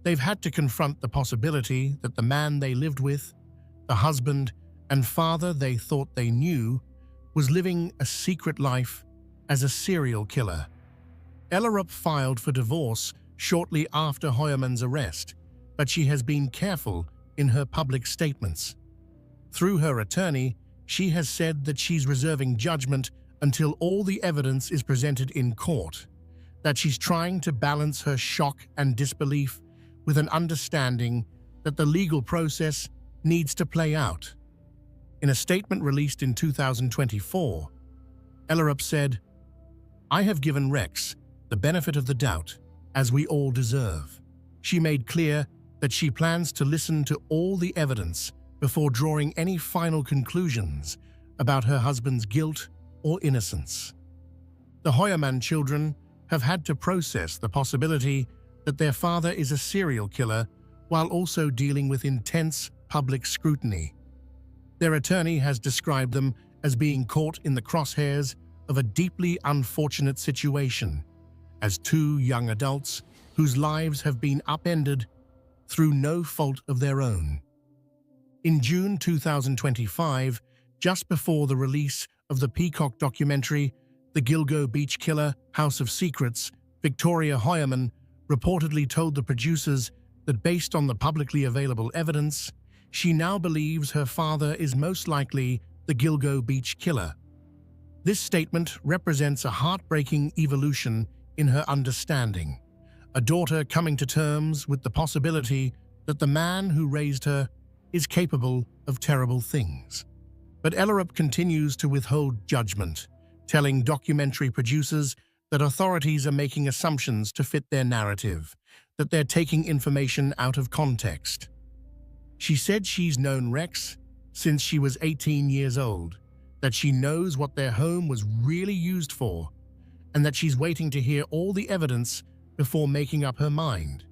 They've had to confront the possibility that the man they lived with, the husband and father they thought they knew, was living a secret life as a serial killer. Ellerup filed for divorce shortly after Hoyerman's arrest, but she has been careful in her public statements. Through her attorney, she has said that she's reserving judgment until all the evidence is presented in court, that she's trying to balance her shock and disbelief with an understanding that the legal process needs to play out. In a statement released in 2024, Ellerup said, "I have given Rex the benefit of the doubt, as we all deserve." She made clear that she plans to listen to all the evidence before drawing any final conclusions about her husband's guilt or innocence. The Hoyerman children have had to process the possibility that their father is a serial killer while also dealing with intense public scrutiny. Their attorney has described them as being caught in the crosshairs of a deeply unfortunate situation, as 2 young adults whose lives have been upended through no fault of their own. In June 2025, just before the release of the Peacock documentary The Gilgo Beach Killer: House of Secrets, Victoria Hoyerman reportedly told the producers that based on the publicly available evidence, she now believes her father is most likely the Gilgo Beach Killer. This statement represents a heartbreaking evolution in her understanding, a daughter coming to terms with the possibility that the man who raised her is capable of terrible things. But Ellerup continues to withhold judgment, telling documentary producers that authorities are making assumptions to fit their narrative, that they're taking information out of context. She said she's known Rex since she was 18 years old, that she knows what their home was really used for, and that she's waiting to hear all the evidence before making up her mind.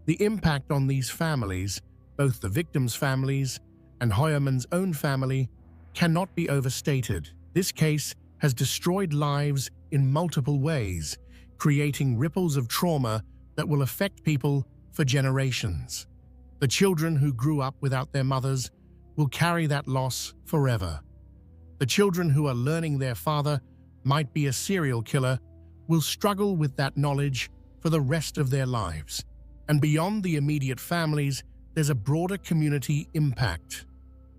The impact on these families, both the victims' families and Hoyerman's own family, cannot be overstated. This case has destroyed lives in multiple ways, creating ripples of trauma that will affect people for generations. The children who grew up without their mothers will carry that loss forever. The children who are learning their father might be a serial killer will struggle with that knowledge for the rest of their lives. And beyond the immediate families, there's a broader community impact.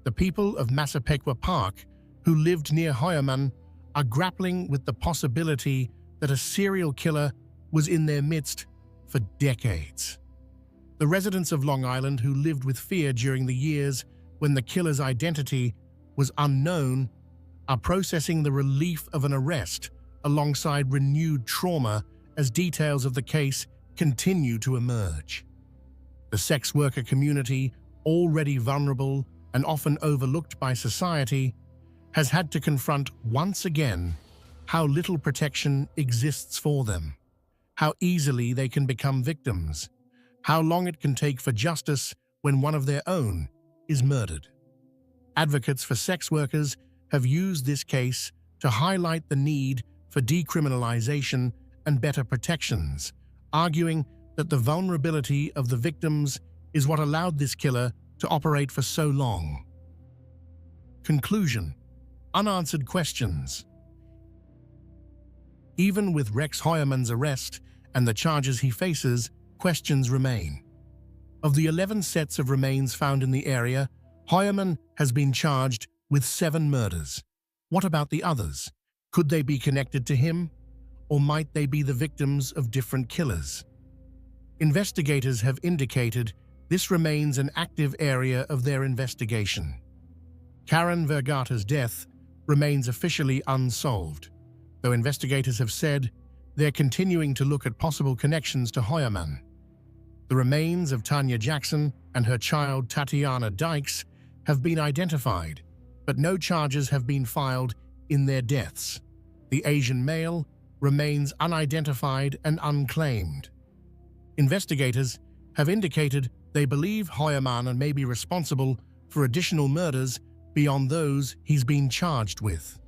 The people of Massapequa Park, who lived near Hoyerman, are grappling with the possibility that a serial killer was in their midst for decades. The residents of Long Island who lived with fear during the years when the killer's identity was unknown are processing the relief of an arrest alongside renewed trauma as details of the case continue to emerge. The sex worker community, already vulnerable and often overlooked by society, has had to confront once again how little protection exists for them, how easily they can become victims, how long it can take for justice when one of their own is murdered. Advocates for sex workers have used this case to highlight the need for decriminalization and better protections, arguing that the vulnerability of the victims is what allowed this killer to operate for so long. Conclusion: unanswered questions. Even with Rex Hoyerman's arrest and the charges he faces, questions remain. Of the 11 sets of remains found in the area, Hoyerman has been charged with 7 murders. What about the others? Could they be connected to him? Or might they be the victims of different killers? Investigators have indicated this remains an active area of their investigation. Karen Vergata's death remains officially unsolved, though investigators have said they're continuing to look at possible connections to Hoyerman. The remains of Tanya Jackson and her child Tatiana Dykes have been identified, but no charges have been filed in their deaths. The Asian male remains unidentified and unclaimed. Investigators have indicated they believe Hoyerman may be responsible for additional murders beyond those he's been charged with.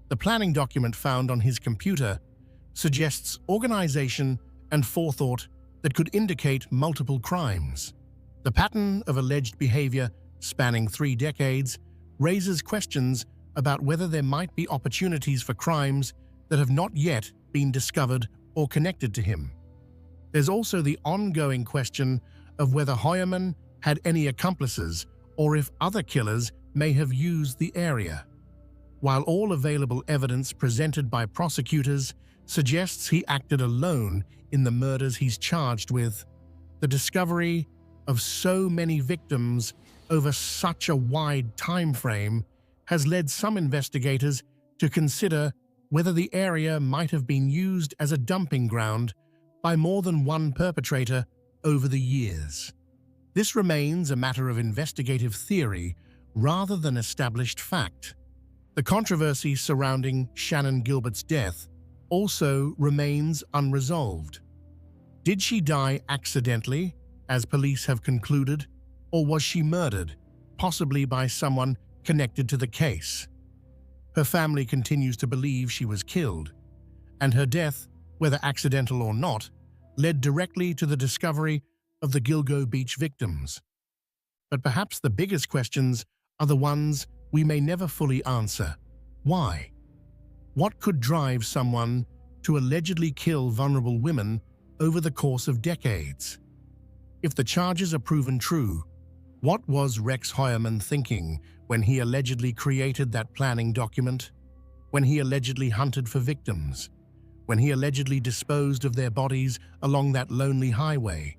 The planning document found on his computer suggests organization and forethought that could indicate multiple crimes. The pattern of alleged behavior spanning 3 decades raises questions about whether there might be opportunities for crimes that have not yet been discovered or connected to him. There's also the ongoing question of whether Hoyerman had any accomplices or if other killers may have used the area. While all available evidence presented by prosecutors suggests he acted alone in the murders he's charged with, the discovery of so many victims over such a wide time frame has led some investigators to consider whether the area might have been used as a dumping ground by more than one perpetrator over the years. This remains a matter of investigative theory rather than established fact. The controversy surrounding Shannan Gilbert's death also remains unresolved. Did she die accidentally, as police have concluded, or was she murdered, possibly by someone connected to the case? Her family continues to believe she was killed, and her death, whether accidental or not, led directly to the discovery of the Gilgo Beach victims. But perhaps the biggest questions are the ones we may never fully answer. Why? What could drive someone to allegedly kill vulnerable women over the course of decades? If the charges are proven true, what was Rex Hoyerman thinking when he allegedly created that planning document? When he allegedly hunted for victims? When he allegedly disposed of their bodies along that lonely highway?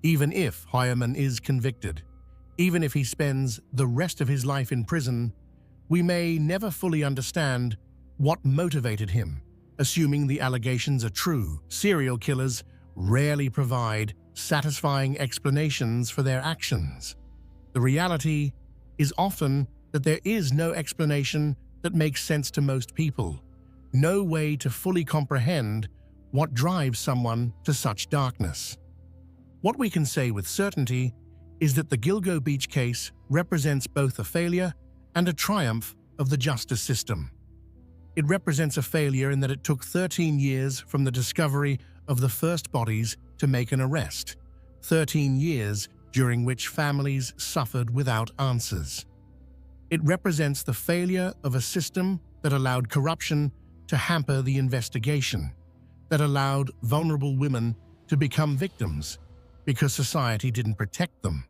Even if Hoyerman is convicted, even if he spends the rest of his life in prison, we may never fully understand what motivated him. Assuming the allegations are true, serial killers rarely provide satisfying explanations for their actions. The reality is often that there is no explanation that makes sense to most people, no way to fully comprehend what drives someone to such darkness. What we can say with certainty is that the Gilgo Beach case represents both a failure and a triumph of the justice system. It represents a failure in that it took 13 years from the discovery of the first bodies to make an arrest, 13 years during which families suffered without answers. It represents the failure of a system that allowed corruption to hamper the investigation, that allowed vulnerable women to become victims because society didn't protect them.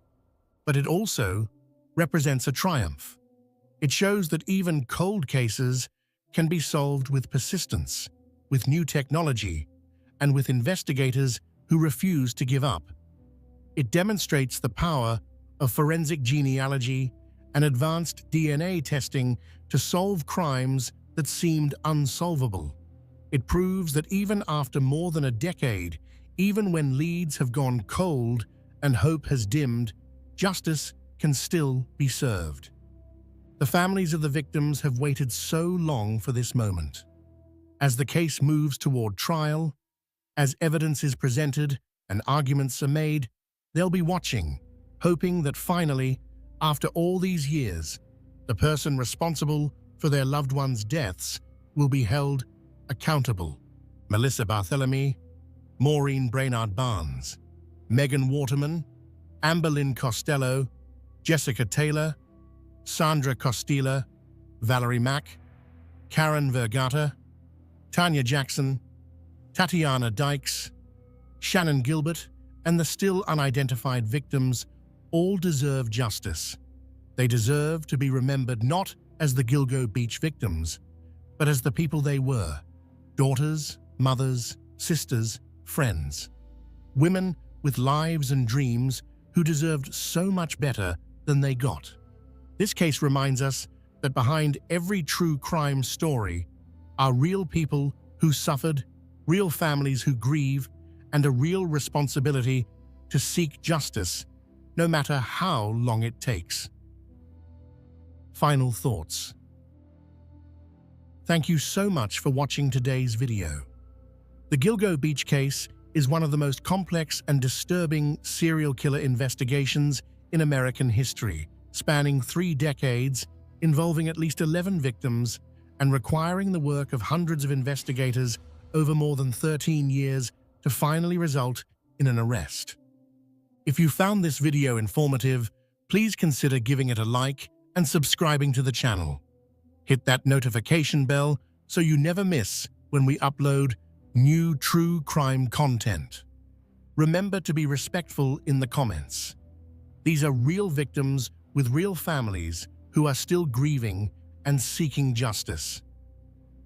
But it also represents a triumph. It shows that even cold cases can be solved with persistence, with new technology, and with investigators who refuse to give up. It demonstrates the power of forensic genealogy and advanced DNA testing to solve crimes that seemed unsolvable. It proves that even after more than a decade, even when leads have gone cold and hope has dimmed, justice can still be served. The families of the victims have waited so long for this moment. As the case moves toward trial, as evidence is presented and arguments are made, they'll be watching, hoping that finally, after all these years, the person responsible for their loved ones' deaths will be held accountable. Melissa Barthelemy, Maureen Brainard Barnes, Megan Waterman, Amber Lynn Costello, Jessica Taylor, Sandra Costilla, Valerie Mack, Karen Vergata, Tanya Jackson, Tatiana Dykes, Shannon Gilbert, and the still unidentified victims all deserve justice. They deserve to be remembered not as the Gilgo Beach victims, but as the people they were: daughters, mothers, sisters, friends. Women with lives and dreams who deserved so much better than they got. This case reminds us that behind every true crime story are real people who suffered, real families who grieve, and a real responsibility to seek justice, no matter how long it takes. Final thoughts. Thank you so much for watching today's video. The Gilgo Beach case is one of the most complex and disturbing serial killer investigations in American history, spanning 3 decades, involving at least 11 victims, and requiring the work of hundreds of investigators over more than 13 years to finally result in an arrest. If you found this video informative, please consider giving it a like and subscribing to the channel. Hit that notification bell so you never miss when we upload new true crime content. Remember to be respectful in the comments. These are real victims with real families who are still grieving and seeking justice.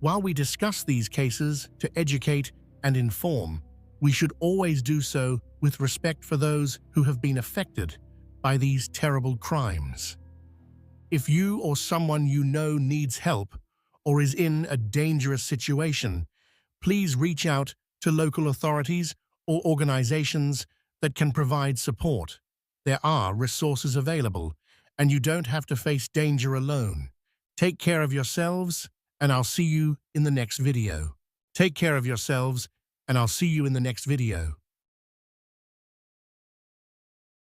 While we discuss these cases to educate and inform, we should always do so with respect for those who have been affected by these terrible crimes. If you or someone you know needs help or is in a dangerous situation, please reach out to local authorities or organizations that can provide support. There are resources available, and you don't have to face danger alone. Take care of yourselves, and I'll see you in the next video. Take care of yourselves, and I'll see you in the next video.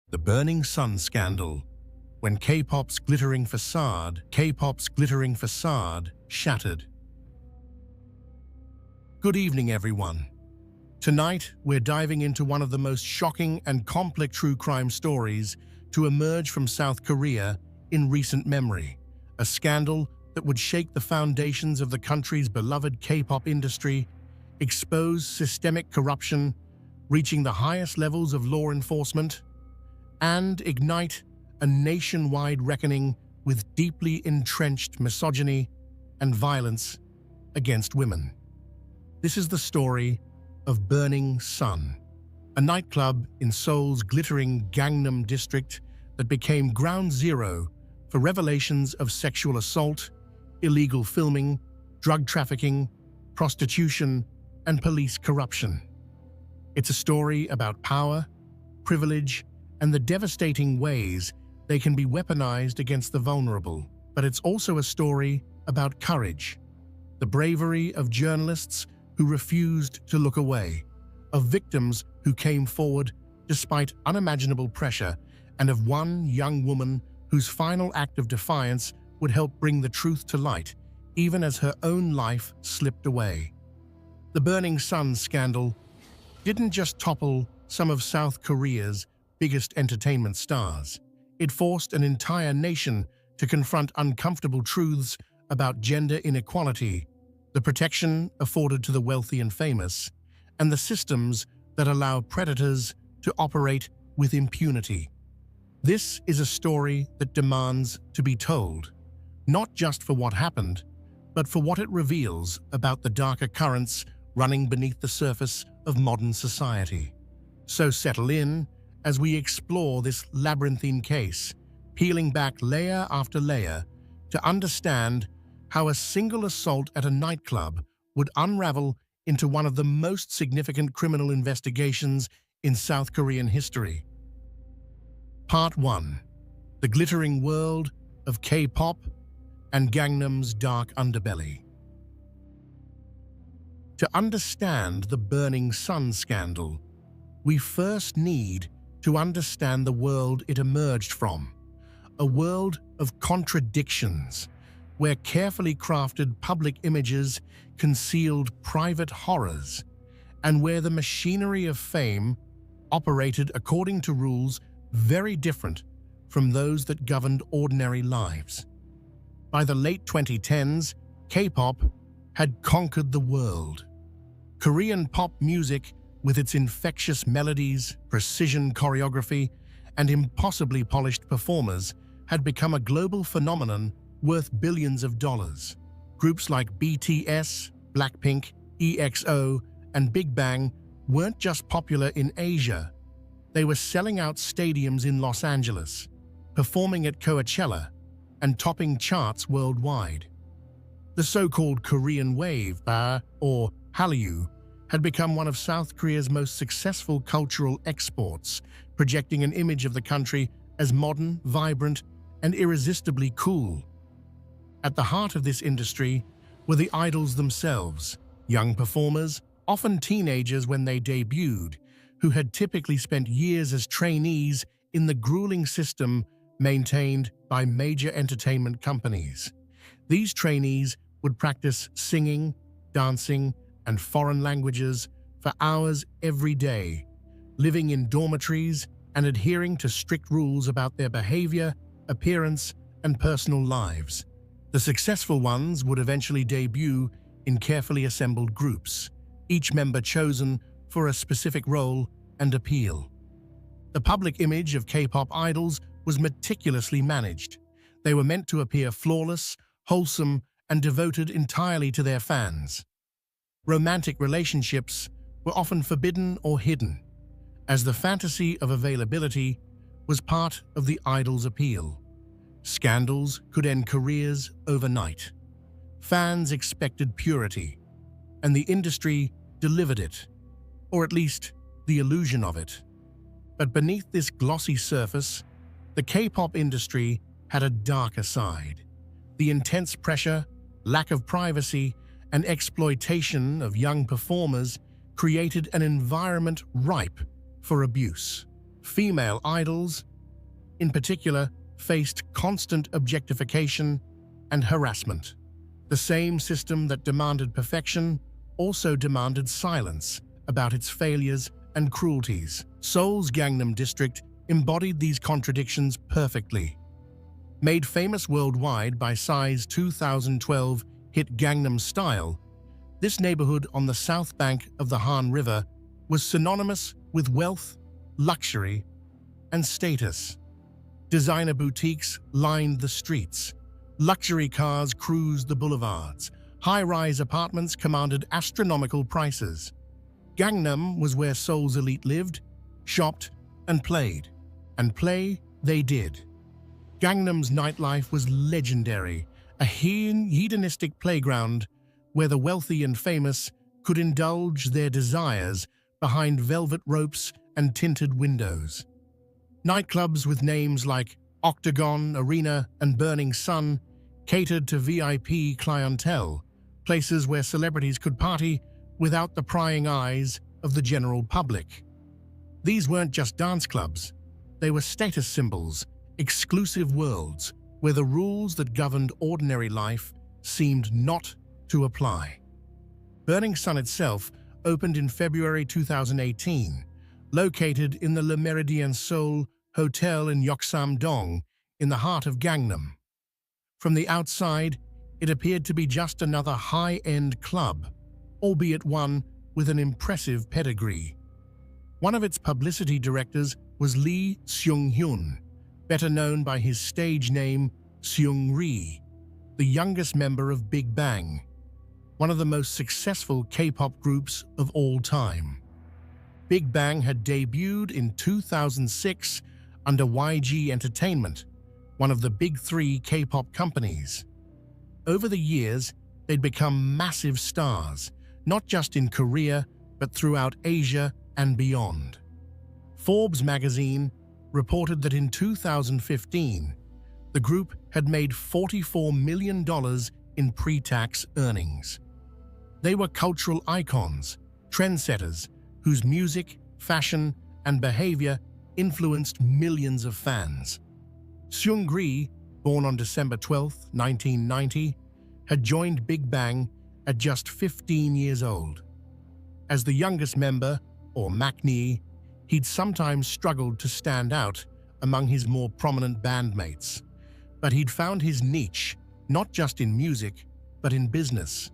The Burning Sun Scandal. When K-pop's glittering facade shattered. Good evening, everyone. Tonight, we're diving into one of the most shocking and complex true crime stories to emerge from South Korea in recent memory. A scandal that would shake the foundations of the country's beloved K-pop industry, expose systemic corruption, reaching the highest levels of law enforcement, and ignite a nationwide reckoning with deeply entrenched misogyny and violence against women. This is the story of Burning Sun, a nightclub in Seoul's glittering Gangnam district that became ground zero for revelations of sexual assault, illegal filming, drug trafficking, prostitution, and police corruption. It's a story about power, privilege, and the devastating ways They can be weaponized against the vulnerable, but it's also a story about courage, the bravery of journalists who refused to look away, of victims who came forward despite unimaginable pressure, and of one young woman whose final act of defiance would help bring the truth to light, even as her own life slipped away. The Burning Sun scandal didn't just topple some of South Korea's biggest entertainment stars. It forced an entire nation to confront uncomfortable truths about gender inequality, the protection afforded to the wealthy and famous, and the systems that allow predators to operate with impunity. This is a story that demands to be told, not just for what happened, but for what it reveals about the darker currents running beneath the surface of modern society. So settle in as we explore this labyrinthine case, peeling back layer after layer to understand how a single assault at a nightclub would unravel into one of the most significant criminal investigations in South Korean history. Part 1. The glittering world of K-pop and Gangnam's dark underbelly. To understand the Burning Sun scandal, we first need to understand the world it emerged from, a world of contradictions, where carefully crafted public images concealed private horrors, and where the machinery of fame operated according to rules very different from those that governed ordinary lives. By the late 2010s, K-pop had conquered the world. Korean pop music, with its infectious melodies, precision choreography, and impossibly polished performers, had become a global phenomenon worth billions of dollars. Groups like BTS, Blackpink, EXO, and Big Bang weren't just popular in Asia. They were selling out stadiums in Los Angeles, performing at Coachella, and topping charts worldwide. The so-called Korean Wave, or Hallyu, had become one of South Korea's most successful cultural exports, projecting an image of the country as modern, vibrant, and irresistibly cool. At the heart of this industry were the idols themselves, young performers, often teenagers when they debuted, who had typically spent years as trainees in the grueling system maintained by major entertainment companies. These trainees would practice singing, dancing, and foreign languages for hours every day, living in dormitories and adhering to strict rules about their behavior, appearance, and personal lives. The successful ones would eventually debut in carefully assembled groups, each member chosen for a specific role and appeal. The public image of K-pop idols was meticulously managed. They were meant to appear flawless, wholesome, and devoted entirely to their fans. Romantic relationships were often forbidden or hidden, as the fantasy of availability was part of the idol's appeal. Scandals could end careers overnight. Fans expected purity, and the industry delivered it, or at least the illusion of it. But beneath this glossy surface, the K-pop industry had a darker side. The intense pressure, lack of privacy, and exploitation of young performers created an environment ripe for abuse. Female idols, in particular, faced constant objectification and harassment. The same system that demanded perfection also demanded silence about its failures and cruelties. Seoul's Gangnam District embodied these contradictions perfectly. Made famous worldwide by Psy's 2012 hit Gangnam Style, this neighborhood on the south bank of the Han River was synonymous with wealth, luxury, and status. Designer boutiques lined the streets. Luxury cars cruised the boulevards. High-rise apartments commanded astronomical prices. Gangnam was where Seoul's elite lived, shopped, and played. And play they did. Gangnam's nightlife was legendary, a hedonistic playground where the wealthy and famous could indulge their desires behind velvet ropes and tinted windows. Nightclubs with names like Octagon, Arena, and Burning Sun catered to VIP clientele, places where celebrities could party without the prying eyes of the general public. These weren't just dance clubs. They were status symbols, exclusive worlds where the rules that governed ordinary life seemed not to apply. Burning Sun itself opened in February 2018, located in the Le Méridien Seoul Hotel in Gyeongsam-dong, in the heart of Gangnam. From the outside, it appeared to be just another high-end club, albeit one with an impressive pedigree. One of its publicity directors was Lee Seung-hyun, better known by his stage name Seungri, the youngest member of Big Bang, one of the most successful K-pop groups of all time. Big Bang had debuted in 2006 under YG Entertainment, one of the big three K-pop companies. Over the years, they'd become massive stars, not just in Korea, but throughout Asia and beyond. Forbes magazine reported that in 2015, the group had made $44 million in pre-tax earnings. They were cultural icons, trendsetters, whose music, fashion, and behavior influenced millions of fans. Seungri, born on December 12, 1990, had joined Big Bang at just 15 years old. As the youngest member, or maknae, he'd sometimes struggled to stand out among his more prominent bandmates. But he'd found his niche, not just in music, but in business.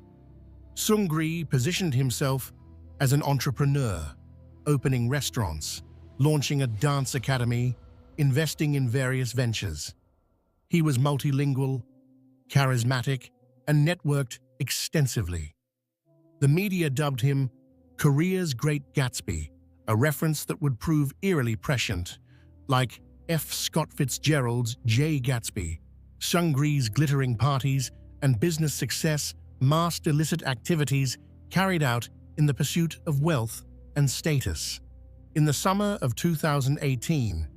Seungri positioned himself as an entrepreneur, opening restaurants, launching a dance academy, investing in various ventures. He was multilingual, charismatic, and networked extensively. The media dubbed him Korea's Great Gatsby, a reference that would prove eerily prescient, like F. Scott Fitzgerald's J. Gatsby. Seungri's glittering parties and business success masked illicit activities carried out in the pursuit of wealth and status. In the summer of 2018,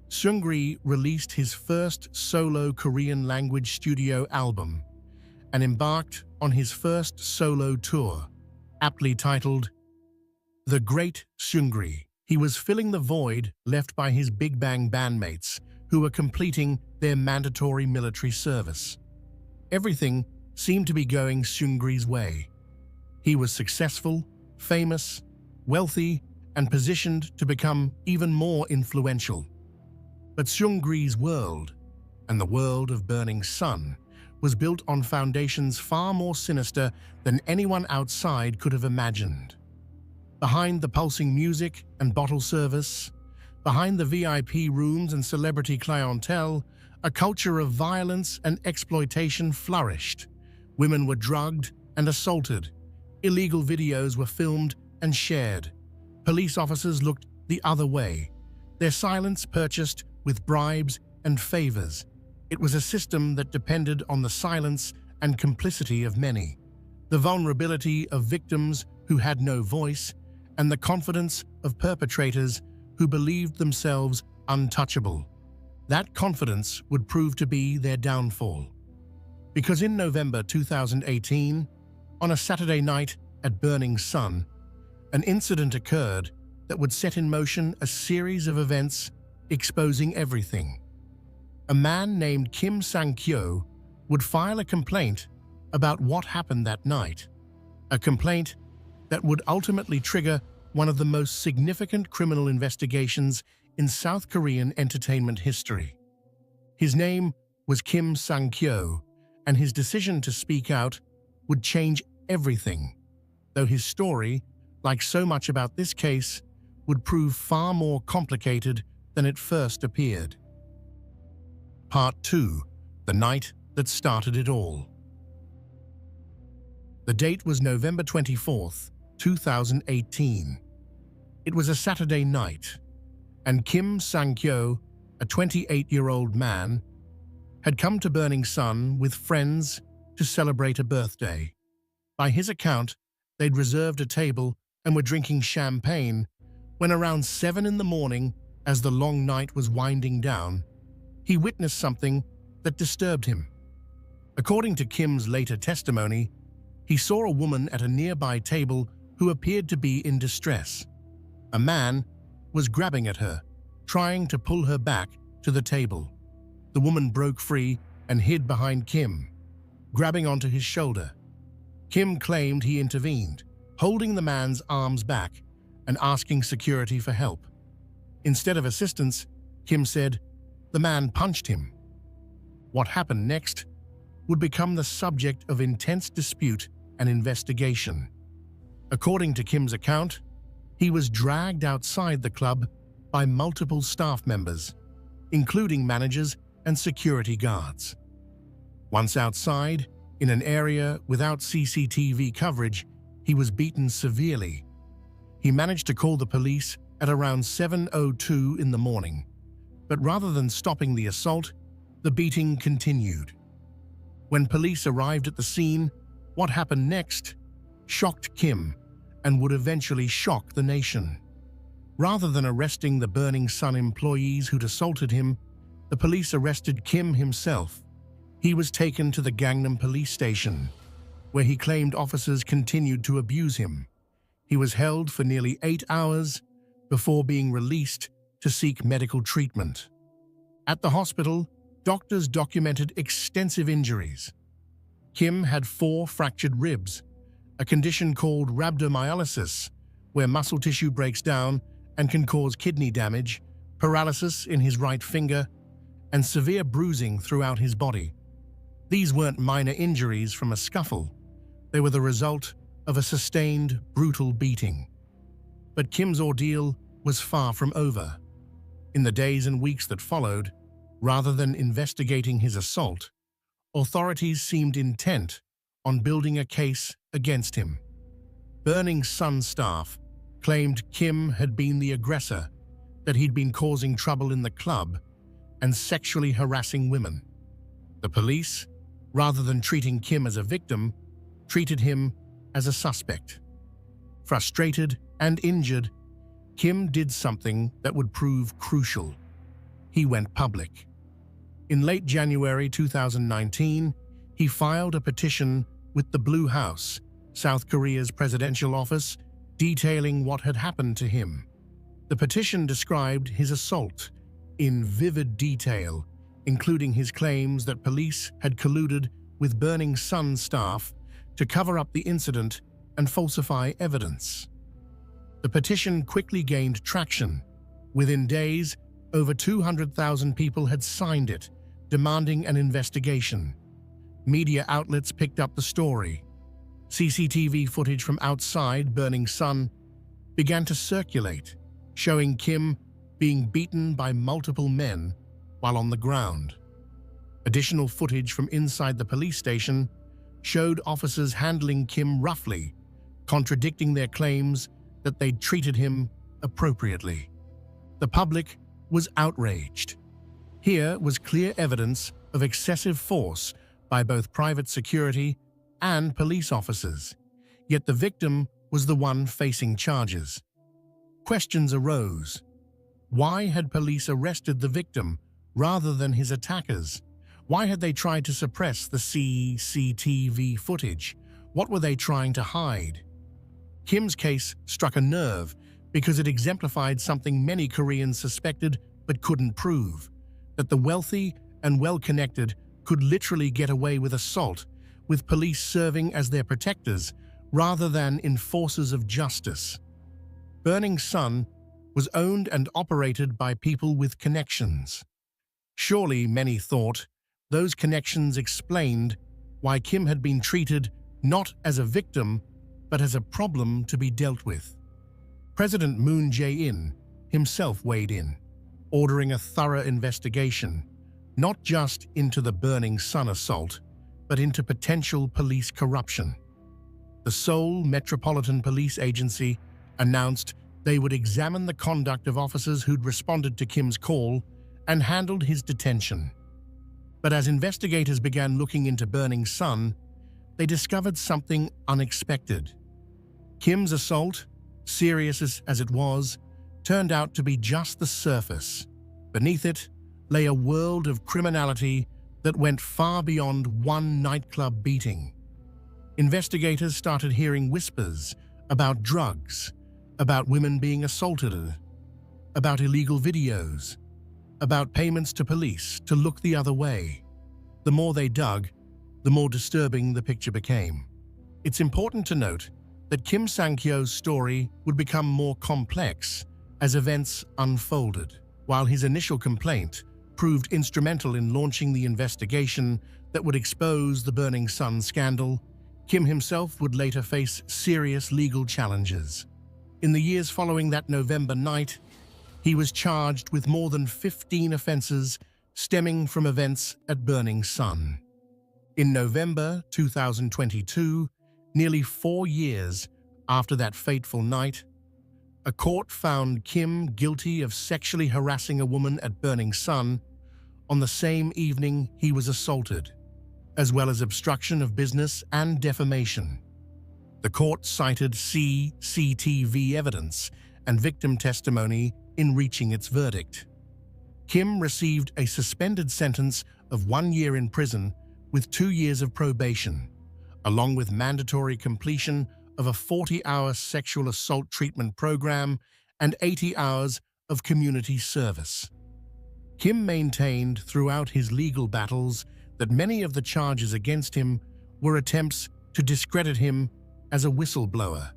Seungri released his first solo Korean-language studio album and embarked on his first solo tour, aptly titled The Great Seungri. He was filling the void left by his Big Bang bandmates, who were completing their mandatory military service. Everything seemed to be going Seungri's way. He was successful, famous, wealthy, and positioned to become even more influential. But Seungri's world, and the world of Burning Sun, was built on foundations far more sinister than anyone outside could have imagined. Behind the pulsing music and bottle service, behind the VIP rooms and celebrity clientele, a culture of violence and exploitation flourished. Women were drugged and assaulted. Illegal videos were filmed and shared. Police officers looked the other way, their silence purchased with bribes and favors. It was a system that depended on the silence and complicity of many, the vulnerability of victims who had no voice, and the confidence of perpetrators who believed themselves untouchable. That confidence would prove to be their downfall. Because in November 2018, on a Saturday night at Burning Sun, an incident occurred that would set in motion a series of events exposing everything. A man named Kim Sang-kyo would file a complaint about what happened that night, a complaint that would ultimately trigger one of the most significant criminal investigations in South Korean entertainment history. His name was Kim Sang-kyo, and his decision to speak out would change everything, though his story, like so much about this case, would prove far more complicated than it first appeared. Part 2. The night that started it all. The date was November 24th, 2018. It was a Saturday night, and Kim Sang-kyo, a 28-year-old man, had come to Burning Sun with friends to celebrate a birthday. By his account, they'd reserved a table and were drinking champagne when around 7 in the morning, as the long night was winding down, he witnessed something that disturbed him. According to Kim's later testimony, he saw a woman at a nearby table who appeared to be in distress. A man was grabbing at her, trying to pull her back to the table. The woman broke free and hid behind Kim, grabbing onto his shoulder. Kim claimed he intervened, holding the man's arms back and asking security for help. Instead of assistance, Kim said, the man punched him. What happened next would become the subject of intense dispute and investigation. According to Kim's account, he was dragged outside the club by multiple staff members, including managers and security guards. Once outside, in an area without CCTV coverage, he was beaten severely. He managed to call the police at around 7:02 in the morning, but rather than stopping the assault, the beating continued. When police arrived at the scene, what happened next shocked Kim and would eventually shock the nation. Rather than arresting the Burning Sun employees who'd assaulted him, the police arrested Kim himself. He was taken to the Gangnam police station, where he claimed officers continued to abuse him. He was held for nearly 8 hours before being released to seek medical treatment. At the hospital, doctors documented extensive injuries. Kim had 4 fractured ribs, a condition called rhabdomyolysis, where muscle tissue breaks down and can cause kidney damage, paralysis in his right finger, and severe bruising throughout his body. These weren't minor injuries from a scuffle. They were the result of a sustained, brutal beating. But Kim's ordeal was far from over. In the days and weeks that followed, rather than investigating his assault, authorities seemed intent on building a case against him. Burning Sun staff claimed Kim had been the aggressor, that he'd been causing trouble in the club and sexually harassing women. The police, rather than treating Kim as a victim, treated him as a suspect. Frustrated and injured, Kim did something that would prove crucial. He went public. In late January 2019, he filed a petition with the Blue House, South Korea's presidential office, detailing what had happened to him. The petition described his assault in vivid detail, including his claims that police had colluded with Burning Sun staff to cover up the incident and falsify evidence. The petition quickly gained traction. Within days, over 200,000 people had signed it, demanding an investigation. Media outlets picked up the story. CCTV footage from outside Burning Sun began to circulate, showing Kim being beaten by multiple men while on the ground. Additional footage from inside the police station showed officers handling Kim roughly, contradicting their claims that they'd treated him appropriately. The public was outraged. Here was clear evidence of excessive force by both private security and police officers, yet the victim was the one facing charges. Questions arose. Why had police arrested the victim rather than his attackers? Why had they tried to suppress the CCTV footage? What were they trying to hide? Kim's case struck a nerve because it exemplified something many Koreans suspected but couldn't prove, that the wealthy and well-connected could literally get away with assault, with police serving as their protectors rather than enforcers of justice. Burning Sun was owned and operated by people with connections. Surely, many thought, those connections explained why Kim had been treated not as a victim, but as a problem to be dealt with. President Moon Jae-in himself weighed in, ordering a thorough investigation, not just into the Burning Sun assault, but into potential police corruption. The Seoul Metropolitan Police Agency announced they would examine the conduct of officers who'd responded to Kim's call and handled his detention. But as investigators began looking into Burning Sun, they discovered something unexpected. Kim's assault, serious as it was, turned out to be just the surface. Beneath it lay a world of criminality that went far beyond one nightclub beating. Investigators started hearing whispers about drugs, about women being assaulted, about illegal videos, about payments to police to look the other way. The more they dug, the more disturbing the picture became. It's important to note that Kim Sang-kyo's story would become more complex as events unfolded. While his initial complaint proved instrumental in launching the investigation that would expose the Burning Sun scandal, Kim himself would later face serious legal challenges. In the years following that November night, he was charged with more than 15 offenses stemming from events at Burning Sun. In November 2022, nearly 4 years after that fateful night, a court found Kim guilty of sexually harassing a woman at Burning Sun on the same evening he was assaulted, as well as obstruction of business and defamation. The court cited CCTV evidence and victim testimony in reaching its verdict. Kim received a suspended sentence of 1 year in prison with 2 years of probation, along with mandatory completion of a 40-hour sexual assault treatment program and 80 hours of community service. Kim maintained throughout his legal battles that many of the charges against him were attempts to discredit him as a whistleblower,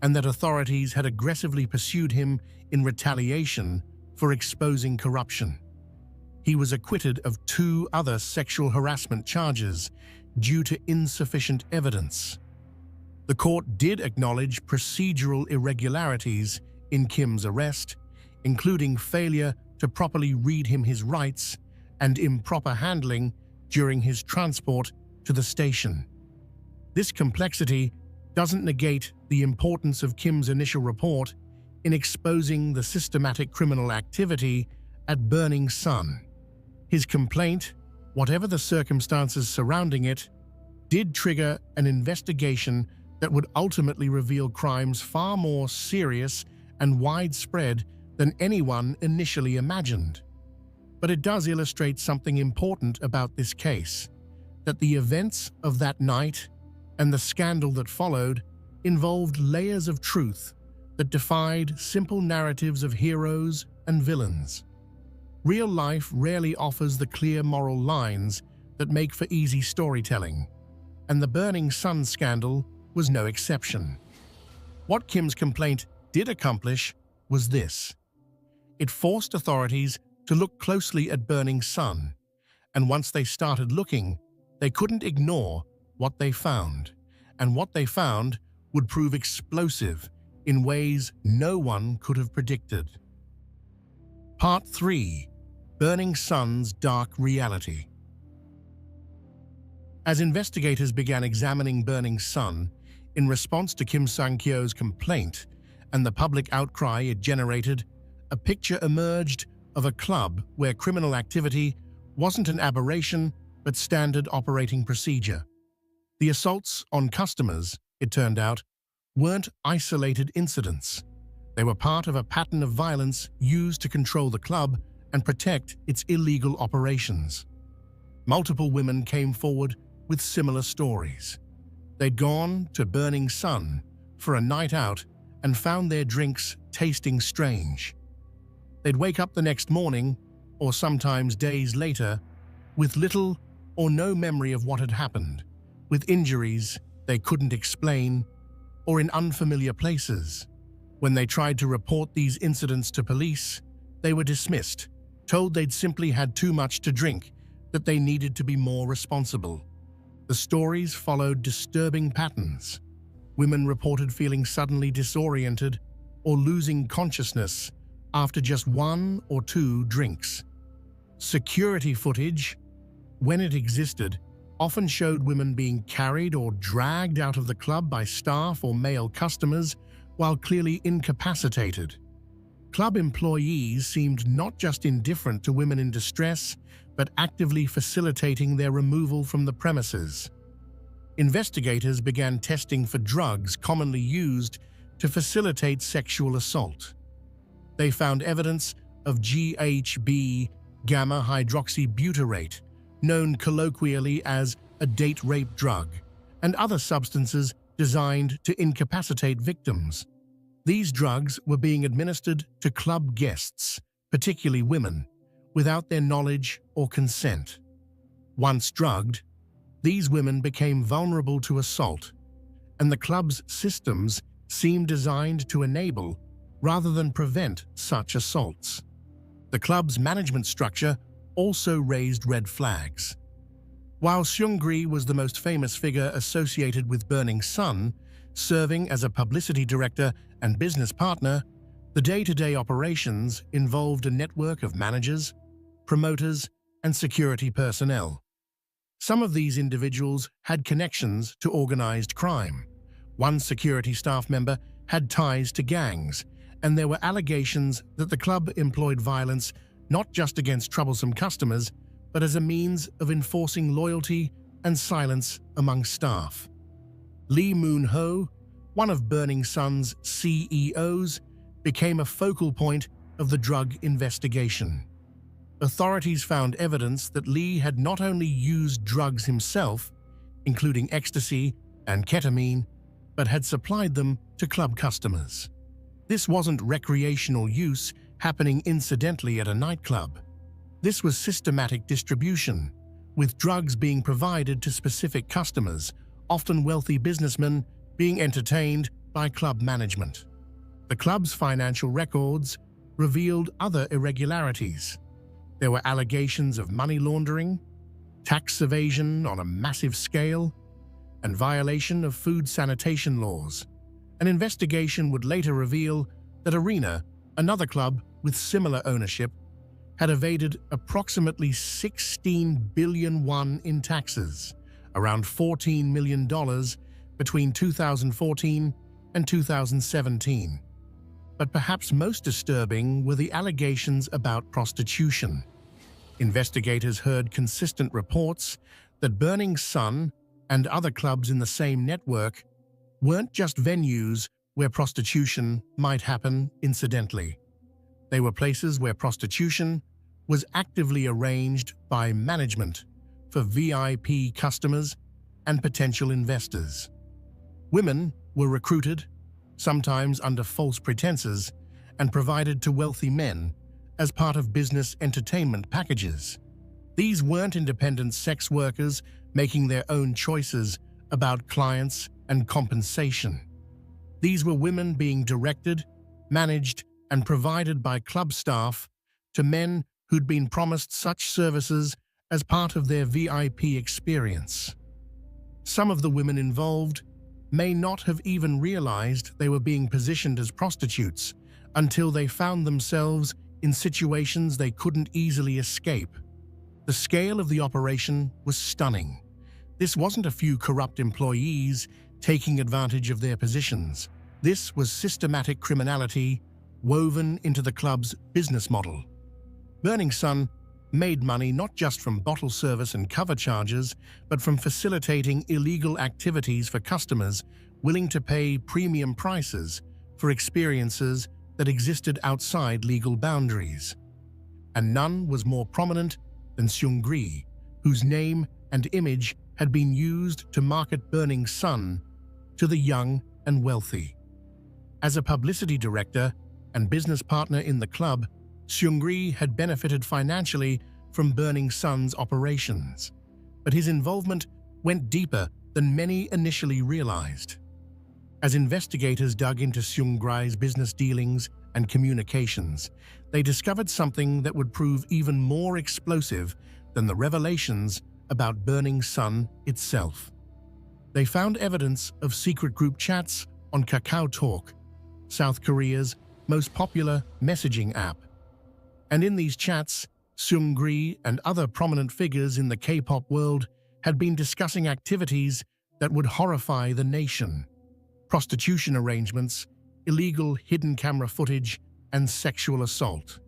and that authorities had aggressively pursued him in retaliation for exposing corruption. He was acquitted of 2 other sexual harassment charges due to insufficient evidence. The court did acknowledge procedural irregularities in Kim's arrest, including failure to properly read him his rights and improper handling during his transport to the station. This complexity doesn't negate the importance of Kim's initial report in exposing the systematic criminal activity at Burning Sun. His complaint, whatever the circumstances surrounding it, did trigger an investigation that would ultimately reveal crimes far more serious and widespread than anyone initially imagined. But it does illustrate something important about this case, that the events of that night and the scandal that followed involved layers of truth that defied simple narratives of heroes and villains. Real life rarely offers the clear moral lines that make for easy storytelling, and the Burning Sun scandal was no exception. What Kim's complaint did accomplish was this. It forced authorities to look closely at Burning Sun, and once they started looking, they couldn't ignore what they found, and what they found would prove explosive in ways no one could have predicted. Part 3. Burning Sun's Dark Reality. As investigators began examining Burning Sun in response to Kim Sang-kyo's complaint and the public outcry it generated, a picture emerged of a club where criminal activity wasn't an aberration but standard operating procedure. The assaults on customers, it turned out, weren't isolated incidents. They were part of a pattern of violence used to control the club and protect its illegal operations. Multiple women came forward with similar stories. They'd gone to Burning Sun for a night out and found their drinks tasting strange. They'd wake up the next morning, or sometimes days later, with little or no memory of what had happened, with injuries they couldn't explain, or in unfamiliar places. When they tried to report these incidents to police, they were dismissed, told they'd simply had too much to drink, that they needed to be more responsible. The stories followed disturbing patterns. Women reported feeling suddenly disoriented or losing consciousness after just 1 or 2 drinks. Security footage, when it existed, often showed women being carried or dragged out of the club by staff or male customers while clearly incapacitated. Club employees seemed not just indifferent to women in distress, but actively facilitating their removal from the premises. Investigators began testing for drugs commonly used to facilitate sexual assault. They found evidence of GHB gamma-hydroxybutyrate, known colloquially as a date rape drug, and other substances designed to incapacitate victims. These drugs were being administered to club guests, particularly women, without their knowledge or consent. Once drugged, these women became vulnerable to assault, and the club's systems seemed designed to enable rather than prevent such assaults. The club's management structure also raised red flags. While Seungri was the most famous figure associated with Burning Sun, serving as a publicity director and business partner, the day-to-day operations involved a network of managers, promoters, and security personnel. Some of these individuals had connections to organized crime. One security staff member had ties to gangs, and there were allegations that the club employed violence not just against troublesome customers, but as a means of enforcing loyalty and silence among staff. Lee Moon-ho, one of Burning Sun's CEOs, became a focal point of the drug investigation. Authorities found evidence that Lee had not only used drugs himself, including ecstasy and ketamine, but had supplied them to club customers. This wasn't recreational use happening incidentally at a nightclub. This was systematic distribution, with drugs being provided to specific customers, often wealthy businessmen being entertained by club management. The club's financial records revealed other irregularities. There were allegations of money laundering, tax evasion on a massive scale, and violation of food sanitation laws. An investigation would later reveal that Arena, another club with similar ownership, had evaded approximately 16 billion won in taxes, around $14 million, between 2014 and 2017. But perhaps most disturbing were the allegations about prostitution. Investigators heard consistent reports that Burning Sun and other clubs in the same network weren't just venues where prostitution might happen incidentally. They were places where prostitution was actively arranged by management for VIP customers and potential investors. Women were recruited, sometimes under false pretenses, and provided to wealthy men as part of business entertainment packages. These weren't independent sex workers making their own choices about clients and compensation. These were women being directed, managed, and provided by club staff to men who'd been promised such services as part of their VIP experience. Some of the women involved may not have even realized they were being positioned as prostitutes until they found themselves in situations they couldn't easily escape. The scale of the operation was stunning. This wasn't a few corrupt employees taking advantage of their positions. This was systematic criminality woven into the club's business model. Burning Sun made money not just from bottle service and cover charges, but from facilitating illegal activities for customers willing to pay premium prices for experiences that existed outside legal boundaries. And none was more prominent than Seungri, whose name and image had been used to market Burning Sun to the young and wealthy. As a publicity director and business partner in the club, Seungri had benefited financially from Burning Sun's operations, but his involvement went deeper than many initially realized. As investigators dug into Seungri's business dealings and communications, they discovered something that would prove even more explosive than the revelations about Burning Sun itself. They found evidence of secret group chats on KakaoTalk, South Korea's most popular messaging app. And in these chats, Seungri and other prominent figures in the K-pop world had been discussing activities that would horrify the nation: prostitution arrangements, illegal hidden camera footage, and sexual assault.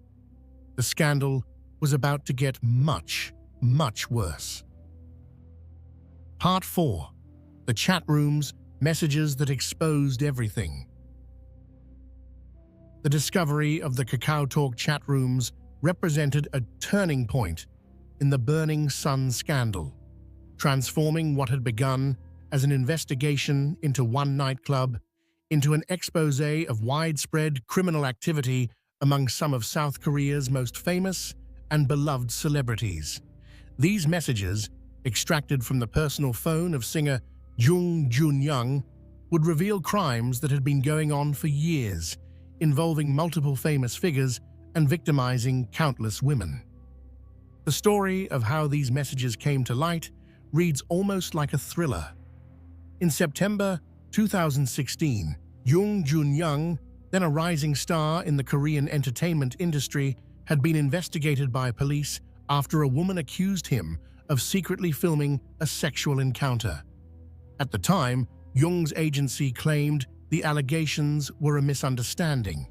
The scandal was about to get much, much worse. Part 4. The chat rooms, messages that exposed everything. The discovery of the KakaoTalk chat rooms represented a turning point in the Burning Sun scandal, transforming what had begun as an investigation into one nightclub into an expose of widespread criminal activity among some of South Korea's most famous and beloved celebrities. These messages, extracted from the personal phone of singer Jung Jun-young, would reveal crimes that had been going on for years, involving multiple famous figures and victimizing countless women. The story of how these messages came to light reads almost like a thriller. In September 2016, Jung Jun-young, then a rising star in the Korean entertainment industry, had been investigated by police after a woman accused him of secretly filming a sexual encounter. At the time, Jung's agency claimed the allegations were a misunderstanding,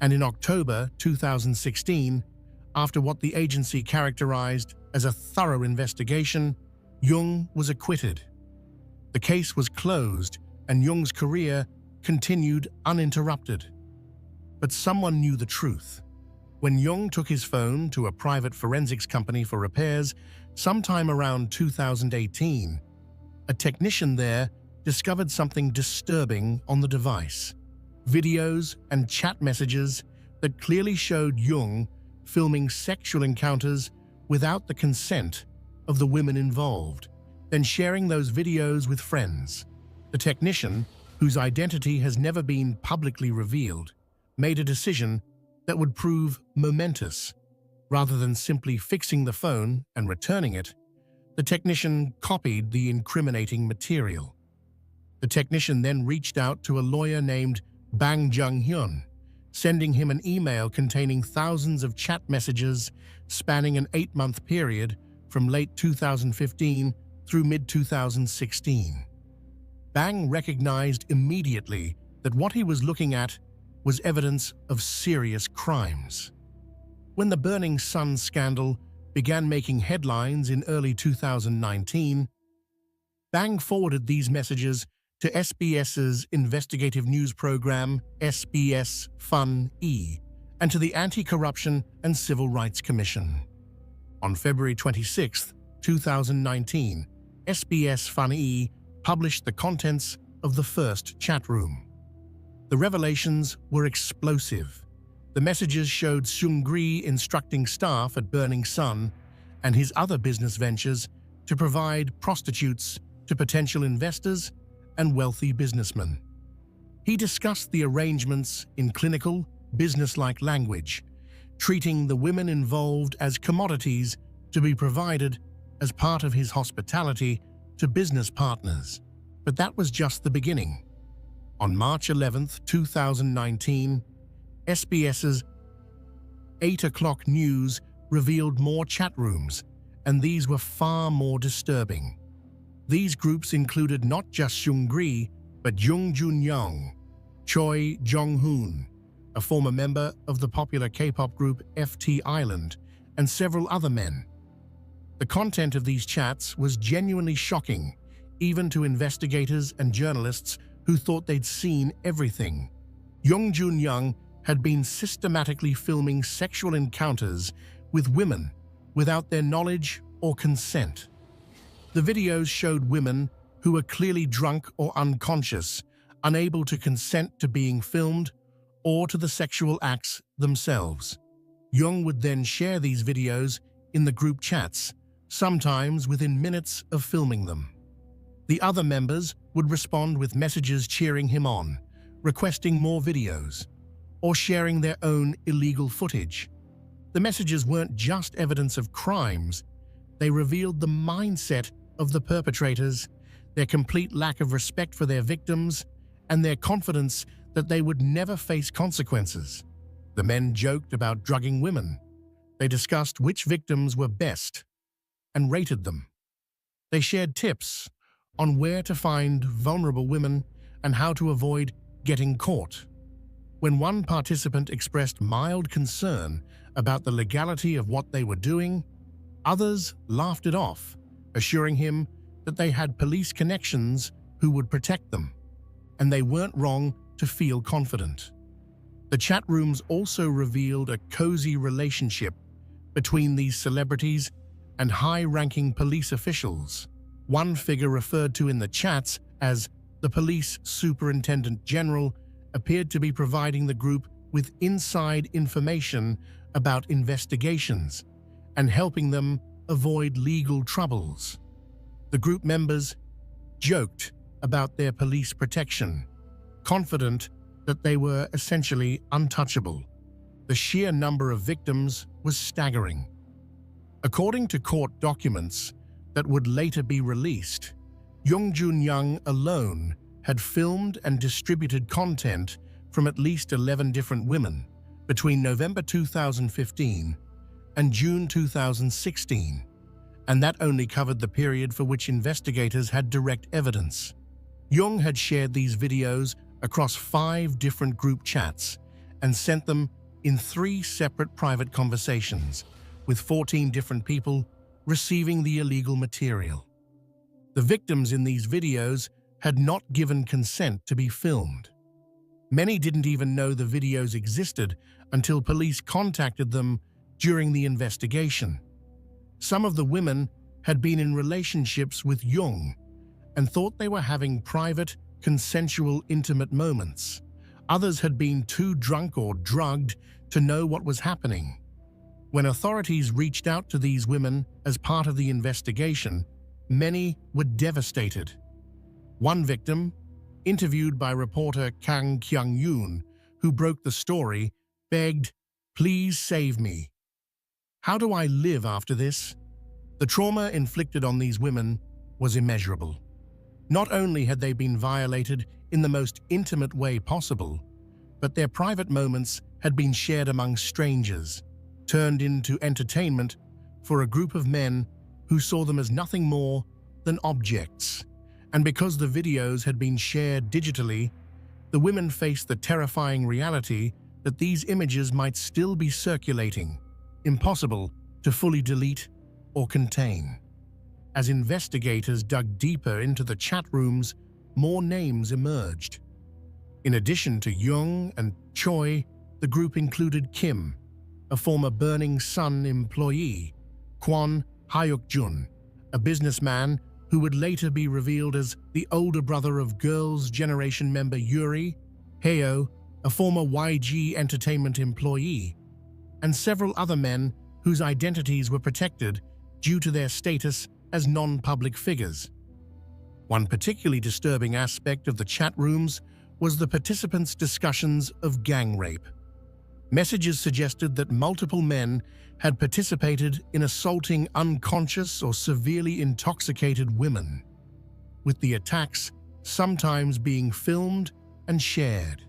and in October 2016, after what the agency characterized as a thorough investigation, Jung was acquitted. The case was closed, and Jung's career continued uninterrupted. But someone knew the truth. When Jung took his phone to a private forensics company for repairs sometime around 2018, a technician there discovered something disturbing on the device. Videos and chat messages that clearly showed Jung filming sexual encounters without the consent of the women involved, then sharing those videos with friends. The technician, whose identity has never been publicly revealed, made a decision that would prove momentous. Rather than simply fixing the phone and returning it, the technician copied the incriminating material. The technician then reached out to a lawyer named Bang Jung-hyun, sending him an email containing thousands of chat messages spanning an 8-month period from late 2015 through mid-2016. Bang recognized immediately that what he was looking at was evidence of serious crimes. When the Burning Sun scandal began making headlines in early 2019, Bang forwarded these messages to SBS's investigative news program SBS Fun-E and to the Anti-Corruption and Civil Rights Commission. On February 26, 2019, SBS Fun-E published the contents of the first chat room. The revelations were explosive. The messages showed Seungri instructing staff at Burning Sun and his other business ventures to provide prostitutes to potential investors and wealthy businessmen. He discussed the arrangements in clinical, business-like language, treating the women involved as commodities to be provided as part of his hospitality to business partners. But that was just the beginning. On March 11, 2019, SBS's 8 o'clock news revealed more chat rooms, and these were far more disturbing. These groups included not just Seungri, but Jung Jun-young, Choi Jong-hoon, a former member of the popular K-pop group FT Island, and several other men. The content of these chats was genuinely shocking, even to investigators and journalists who thought they'd seen everything. Jung Jun-young had been systematically filming sexual encounters with women without their knowledge or consent. The videos showed women who were clearly drunk or unconscious, unable to consent to being filmed or to the sexual acts themselves. Jung would then share these videos in the group chats, sometimes within minutes of filming them. The other members would respond with messages cheering him on, requesting more videos, or sharing their own illegal footage. The messages weren't just evidence of crimes, they revealed the mindset of the perpetrators, their complete lack of respect for their victims, and their confidence that they would never face consequences. The men joked about drugging women. They discussed which victims were best and rated them. They shared tips on where to find vulnerable women and how to avoid getting caught. When one participant expressed mild concern about the legality of what they were doing, others laughed it off, assuring him that they had police connections who would protect them, and they weren't wrong to feel confident. The chat rooms also revealed a cozy relationship between these celebrities and high-ranking police officials. One figure referred to in the chats as the police superintendent general appeared to be providing the group with inside information about investigations and helping them avoid legal troubles. The group members joked about their police protection, confident that they were essentially untouchable. The sheer number of victims was staggering. According to court documents that would later be released, Jung Jun-young alone had filmed and distributed content from at least 11 different women between November 2015 and June 2016, and that only covered the period for which investigators had direct evidence. Jung had shared these videos across 5 different group chats and sent them in 3 separate private conversations, with 14 different people receiving the illegal material. The victims in these videos had not given consent to be filmed. Many didn't even know the videos existed until police contacted them during the investigation. Some of the women had been in relationships with Jung and thought they were having private, consensual, intimate moments. Others had been too drunk or drugged to know what was happening. When authorities reached out to these women as part of the investigation, many were devastated. One victim, interviewed by reporter Kang Kyung-yoon, who broke the story, begged, "Please save me. How do I live after this?" The trauma inflicted on these women was immeasurable. Not only had they been violated in the most intimate way possible, but their private moments had been shared among strangers, turned into entertainment for a group of men who saw them as nothing more than objects. And because the videos had been shared digitally, the women faced the terrifying reality that these images might still be circulating, impossible to fully delete or contain. As investigators dug deeper into the chat rooms, more names emerged. In addition to Jung and Choi, the group included Kim, a former Burning Sun employee, Kwon Hyuk-jun, a businessman who would later be revealed as the older brother of Girls' Generation member Yuri, Heo, a former YG Entertainment employee, and several other men whose identities were protected due to their status as non-public figures. One particularly disturbing aspect of the chat rooms was the participants' discussions of gang rape. Messages suggested that multiple men had participated in assaulting unconscious or severely intoxicated women, with the attacks sometimes being filmed and shared.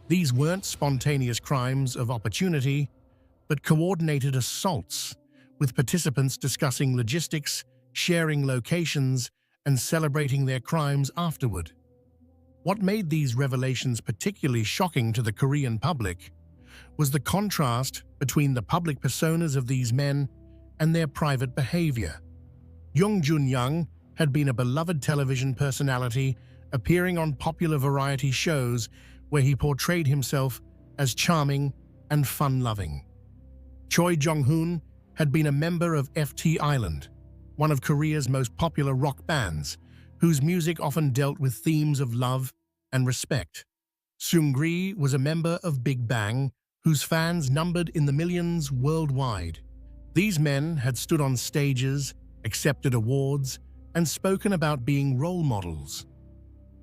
These weren't spontaneous crimes of opportunity, but coordinated assaults, with participants discussing logistics, sharing locations, and celebrating their crimes afterward. What made these revelations particularly shocking to the Korean public was the contrast between the public personas of these men and their private behavior. Jung Jun-young had been a beloved television personality, appearing on popular variety shows where he portrayed himself as charming and fun-loving. Choi Jong-hoon had been a member of FT Island, one of Korea's most popular rock bands, whose music often dealt with themes of love and respect. Seungri was a member of Big Bang, whose fans numbered in the millions worldwide. These men had stood on stages, accepted awards, and spoken about being role models.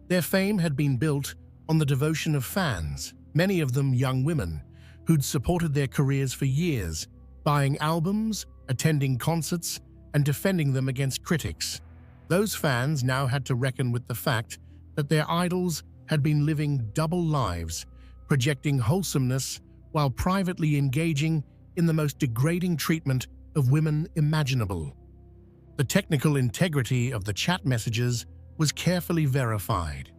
Their fame had been built on the devotion of fans, many of them young women, who'd supported their careers for years, buying albums, attending concerts, and defending them against critics. Those fans now had to reckon with the fact that their idols had been living double lives, projecting wholesomeness while privately engaging in the most degrading treatment of women imaginable. The technical integrity of the chat messages was carefully verified.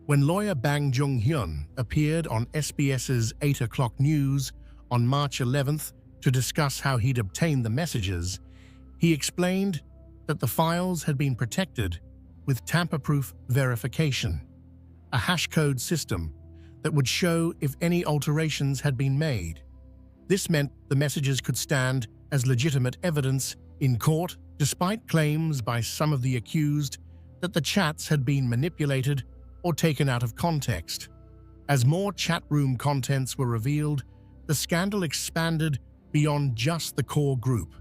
When lawyer Bang Jung-hyun appeared on SBS's 8 o'clock news on March 11th to discuss how he'd obtained the messages, he explained that the files had been protected with tamper-proof verification, a hash code system that would show if any alterations had been made. This meant the messages could stand as legitimate evidence in court, despite claims by some of the accused that the chats had been manipulated or taken out of context. As more chat room contents were revealed, the scandal expanded beyond just the core group.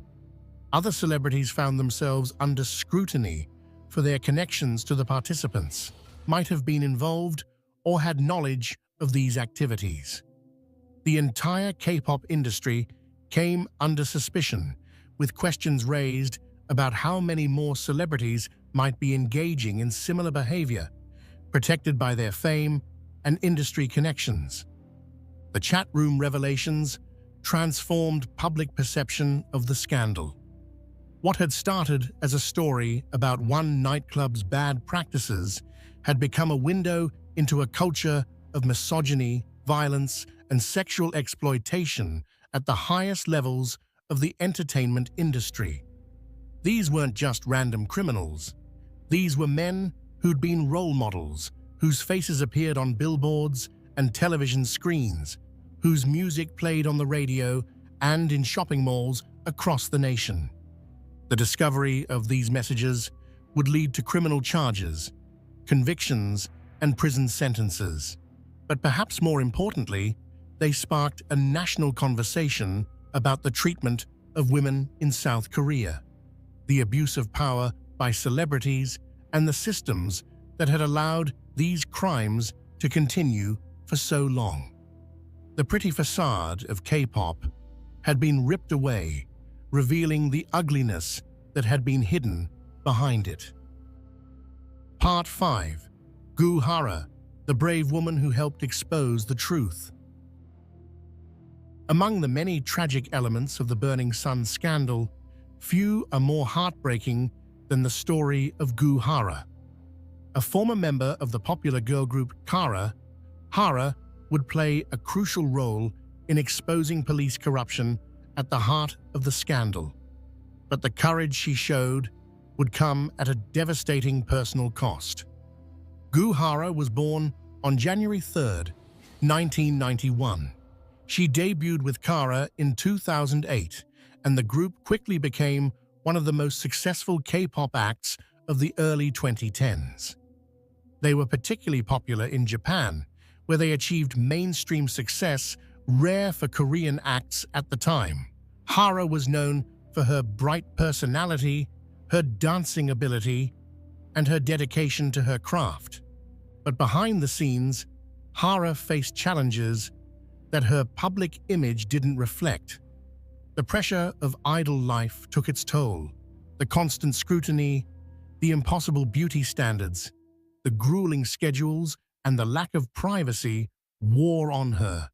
Other celebrities found themselves under scrutiny for their connections to the participants, might have been involved or had knowledge of these activities. The entire K-pop industry came under suspicion, with questions raised about how many more celebrities might be engaging in similar behavior, protected by their fame and industry connections. The chat room revelations transformed public perception of the scandal. What had started as a story about one nightclub's bad practices had become a window into a culture of misogyny, violence, and sexual exploitation at the highest levels of the entertainment industry. These weren't just random criminals. These were men who'd been role models, whose faces appeared on billboards and television screens, whose music played on the radio and in shopping malls across the nation. The discovery of these messages would lead to criminal charges, convictions, and prison sentences. But perhaps more importantly, they sparked a national conversation about the treatment of women in South Korea, the abuse of power by celebrities, and the systems that had allowed these crimes to continue for so long. The pretty facade of K-pop had been ripped away, revealing the ugliness that had been hidden behind it. Part 5. Goo Hara, the brave woman who helped expose the truth. Among the many tragic elements of the Burning Sun scandal, few are more heartbreaking than the story of Goo Hara. A former member of the popular girl group Kara, Hara would play a crucial role in exposing police corruption at the heart of the scandal. But the courage she showed would come at a devastating personal cost. Goo Hara was born on January 3, 1991. She debuted with Kara in 2008, and the group quickly became one of the most successful K-pop acts of the early 2010s. They were particularly popular in Japan, where they achieved mainstream success rare for Korean acts at the time. Hara was known for her bright personality, her dancing ability, and her dedication to her craft. But behind the scenes, Hara faced challenges that her public image didn't reflect. The pressure of idol life took its toll. The constant scrutiny, the impossible beauty standards, the grueling schedules, and the lack of privacy wore on her.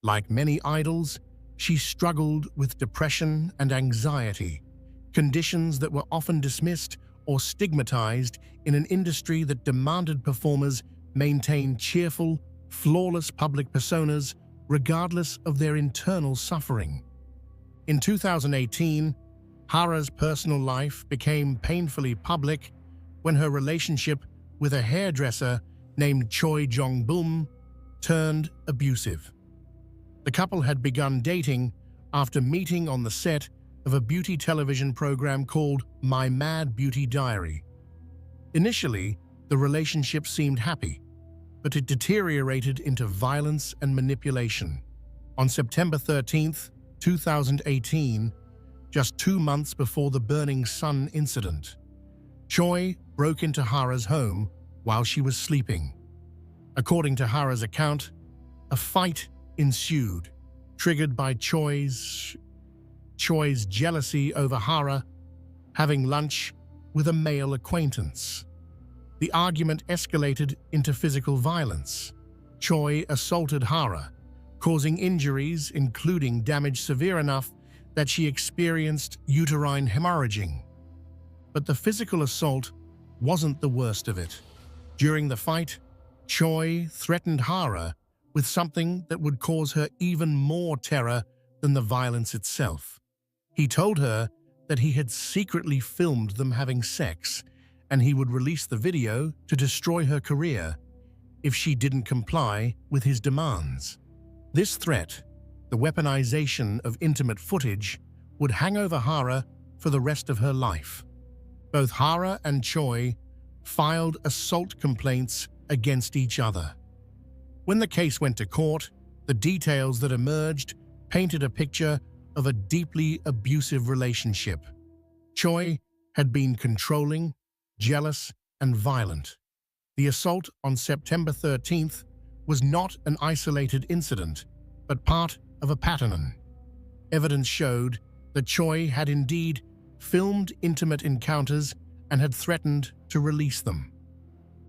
Like many idols, she struggled with depression and anxiety, conditions that were often dismissed or stigmatized in an industry that demanded performers maintain cheerful, flawless public personas regardless of their internal suffering. In 2018, Hara's personal life became painfully public when her relationship with a hairdresser named Choi Jong-bum turned abusive. The couple had begun dating after meeting on the set of a beauty television program called My Mad Beauty Diary. Initially, the relationship seemed happy, but it deteriorated into violence and manipulation. On September 13, 2018, just 2 months before the Burning Sun incident, Choi broke into Hara's home while she was sleeping. According to Hara's account, a fight ensued, triggered by Choi's jealousy over Hara having lunch with a male acquaintance. The argument escalated into physical violence. Choi assaulted Hara, causing injuries including damage severe enough that she experienced uterine hemorrhaging. But the physical assault wasn't the worst of it. During the fight, Choi threatened Hara with something that would cause her even more terror than the violence itself. He told her that he had secretly filmed them having sex, and he would release the video to destroy her career if she didn't comply with his demands. This threat, the weaponization of intimate footage, would hang over Hara for the rest of her life. Both Hara and Choi filed assault complaints against each other. When the case went to court, the details that emerged painted a picture of a deeply abusive relationship. Choi had been controlling, jealous, and violent. The assault on September 13th was not an isolated incident, but part of a pattern. Evidence showed that Choi had indeed filmed intimate encounters and had threatened to release them.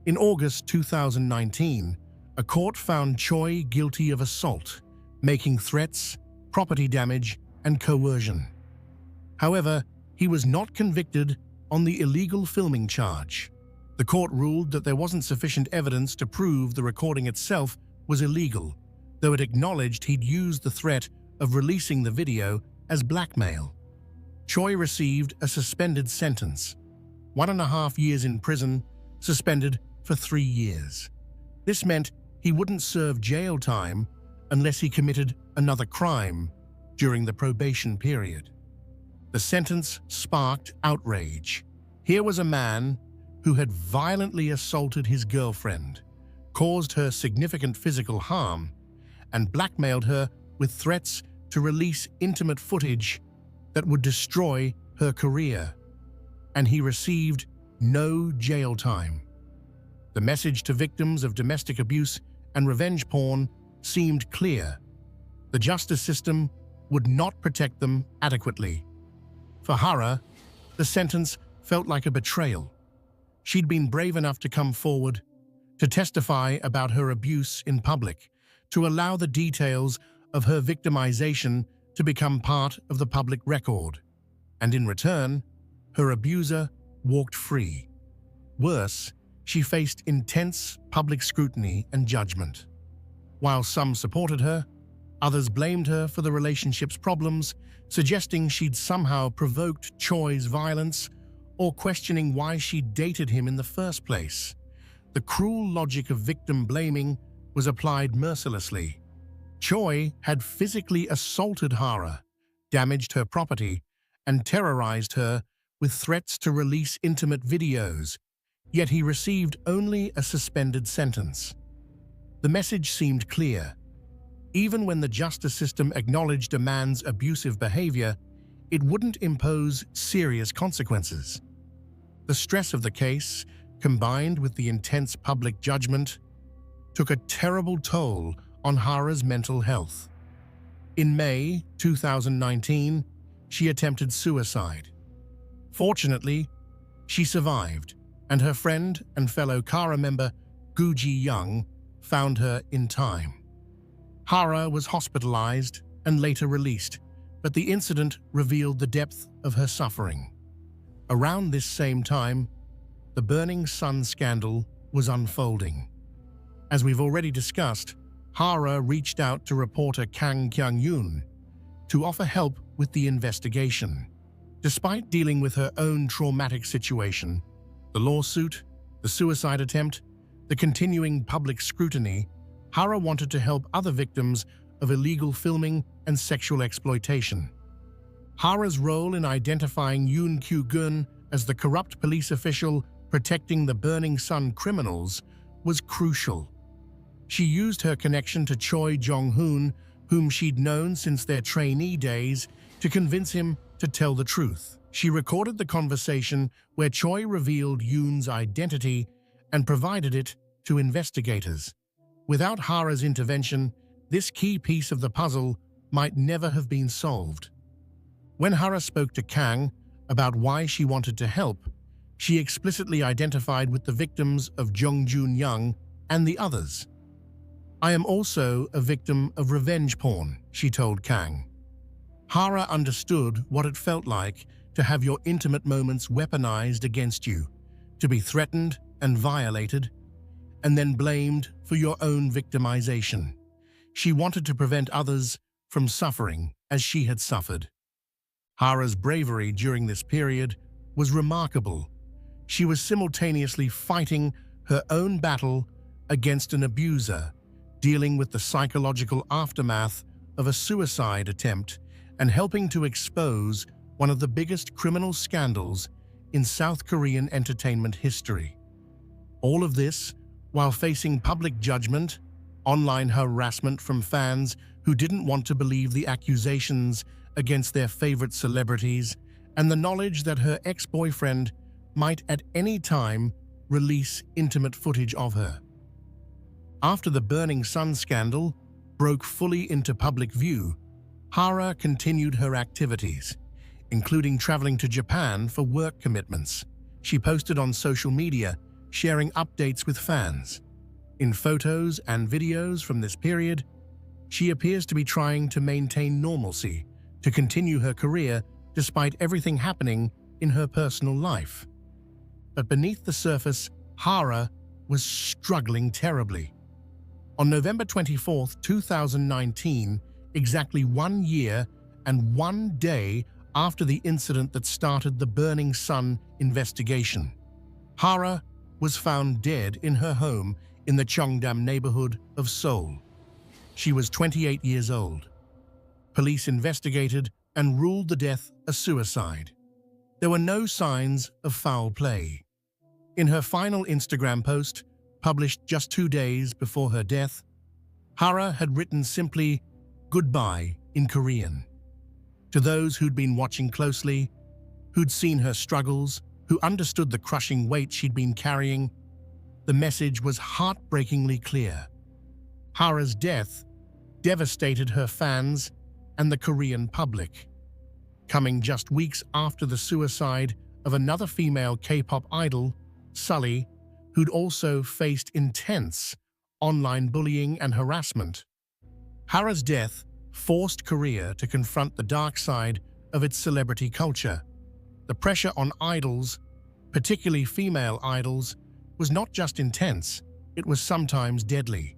In August 2019, a court found Choi guilty of assault, making threats, property damage, and coercion. However, he was not convicted on the illegal filming charge. The court ruled that there wasn't sufficient evidence to prove the recording itself was illegal, though it acknowledged he'd used the threat of releasing the video as blackmail. Choi received a suspended sentence, 1.5 years in prison, suspended for 3 years. This meant he wouldn't serve jail time unless he committed another crime during the probation period. The sentence sparked outrage. Here was a man who had violently assaulted his girlfriend, caused her significant physical harm, and blackmailed her with threats to release intimate footage that would destroy her career. And he received no jail time. The message to victims of domestic abuse and revenge porn seemed clear. The justice system would not protect them adequately. For Hara, the sentence felt like a betrayal. She'd been brave enough to come forward, to testify about her abuse in public, to allow the details of her victimization to become part of the public record. And in return, her abuser walked free. Worse, she faced intense public scrutiny and judgment. While some supported her, others blamed her for the relationship's problems, suggesting she'd somehow provoked Choi's violence or questioning why she dated him in the first place. The cruel logic of victim blaming was applied mercilessly. Choi had physically assaulted Hara, damaged her property, and terrorized her with threats to release intimate videos, yet he received only a suspended sentence. The message seemed clear. Even when the justice system acknowledged a man's abusive behavior, it wouldn't impose serious consequences. The stress of the case, combined with the intense public judgment, took a terrible toll on Hara's mental health. In May 2019, she attempted suicide. Fortunately, she survived, and her friend and fellow Kara member Gu Ji-young found her in time. Hara was hospitalized and later released, but the incident revealed the depth of her suffering. Around this same time, the Burning Sun scandal was unfolding. As we've already discussed, Hara reached out to reporter Kang Kyung-yoon to offer help with the investigation. Despite dealing with her own traumatic situation, the lawsuit, the suicide attempt, the continuing public scrutiny, Hara wanted to help other victims of illegal filming and sexual exploitation. Hara's role in identifying Yoon Kyu-gun as the corrupt police official protecting the Burning Sun criminals was crucial. She used her connection to Choi Jong-hoon, whom she'd known since their trainee days, to convince him to tell the truth. She recorded the conversation where Choi revealed Yoon's identity and provided it to investigators. Without Hara's intervention, this key piece of the puzzle might never have been solved. When Hara spoke to Kang about why she wanted to help, she explicitly identified with the victims of Jung Jun-young and the others. "I am also a victim of revenge porn," she told Kang. Hara understood what it felt like to have your intimate moments weaponized against you, to be threatened and violated, and then blamed for your own victimization. She wanted to prevent others from suffering as she had suffered. Hara's bravery during this period was remarkable. She was simultaneously fighting her own battle against an abuser, dealing with the psychological aftermath of a suicide attempt, and helping to expose one of the biggest criminal scandals in South Korean entertainment history. All of this while facing public judgment, online harassment from fans who didn't want to believe the accusations against their favorite celebrities, and the knowledge that her ex-boyfriend might at any time release intimate footage of her. After the Burning Sun scandal broke fully into public view, Hara continued her activities, including traveling to Japan for work commitments. She posted on social media, sharing updates with fans. In photos and videos from this period, she appears to be trying to maintain normalcy to continue her career despite everything happening in her personal life. But beneath the surface, Hara was struggling terribly. On November 24, 2019, exactly 1 year and 1 day after the incident that started the Burning Sun investigation, Hara was found dead in her home in the Cheongdam neighborhood of Seoul. She was 28 years old. Police investigated and ruled the death a suicide. There were no signs of foul play. In her final Instagram post, published just 2 days before her death, Hara had written simply, "Goodbye" in Korean. To those who'd been watching closely, who'd seen her struggles, who understood the crushing weight she'd been carrying, the message was heartbreakingly clear. Hara's death devastated her fans and the Korean public, coming just weeks after the suicide of another female K-pop idol, Sulli, who'd also faced intense online bullying and harassment. Hara's death forced Korea to confront the dark side of its celebrity culture. The pressure on idols, particularly female idols, was not just intense, it was sometimes deadly.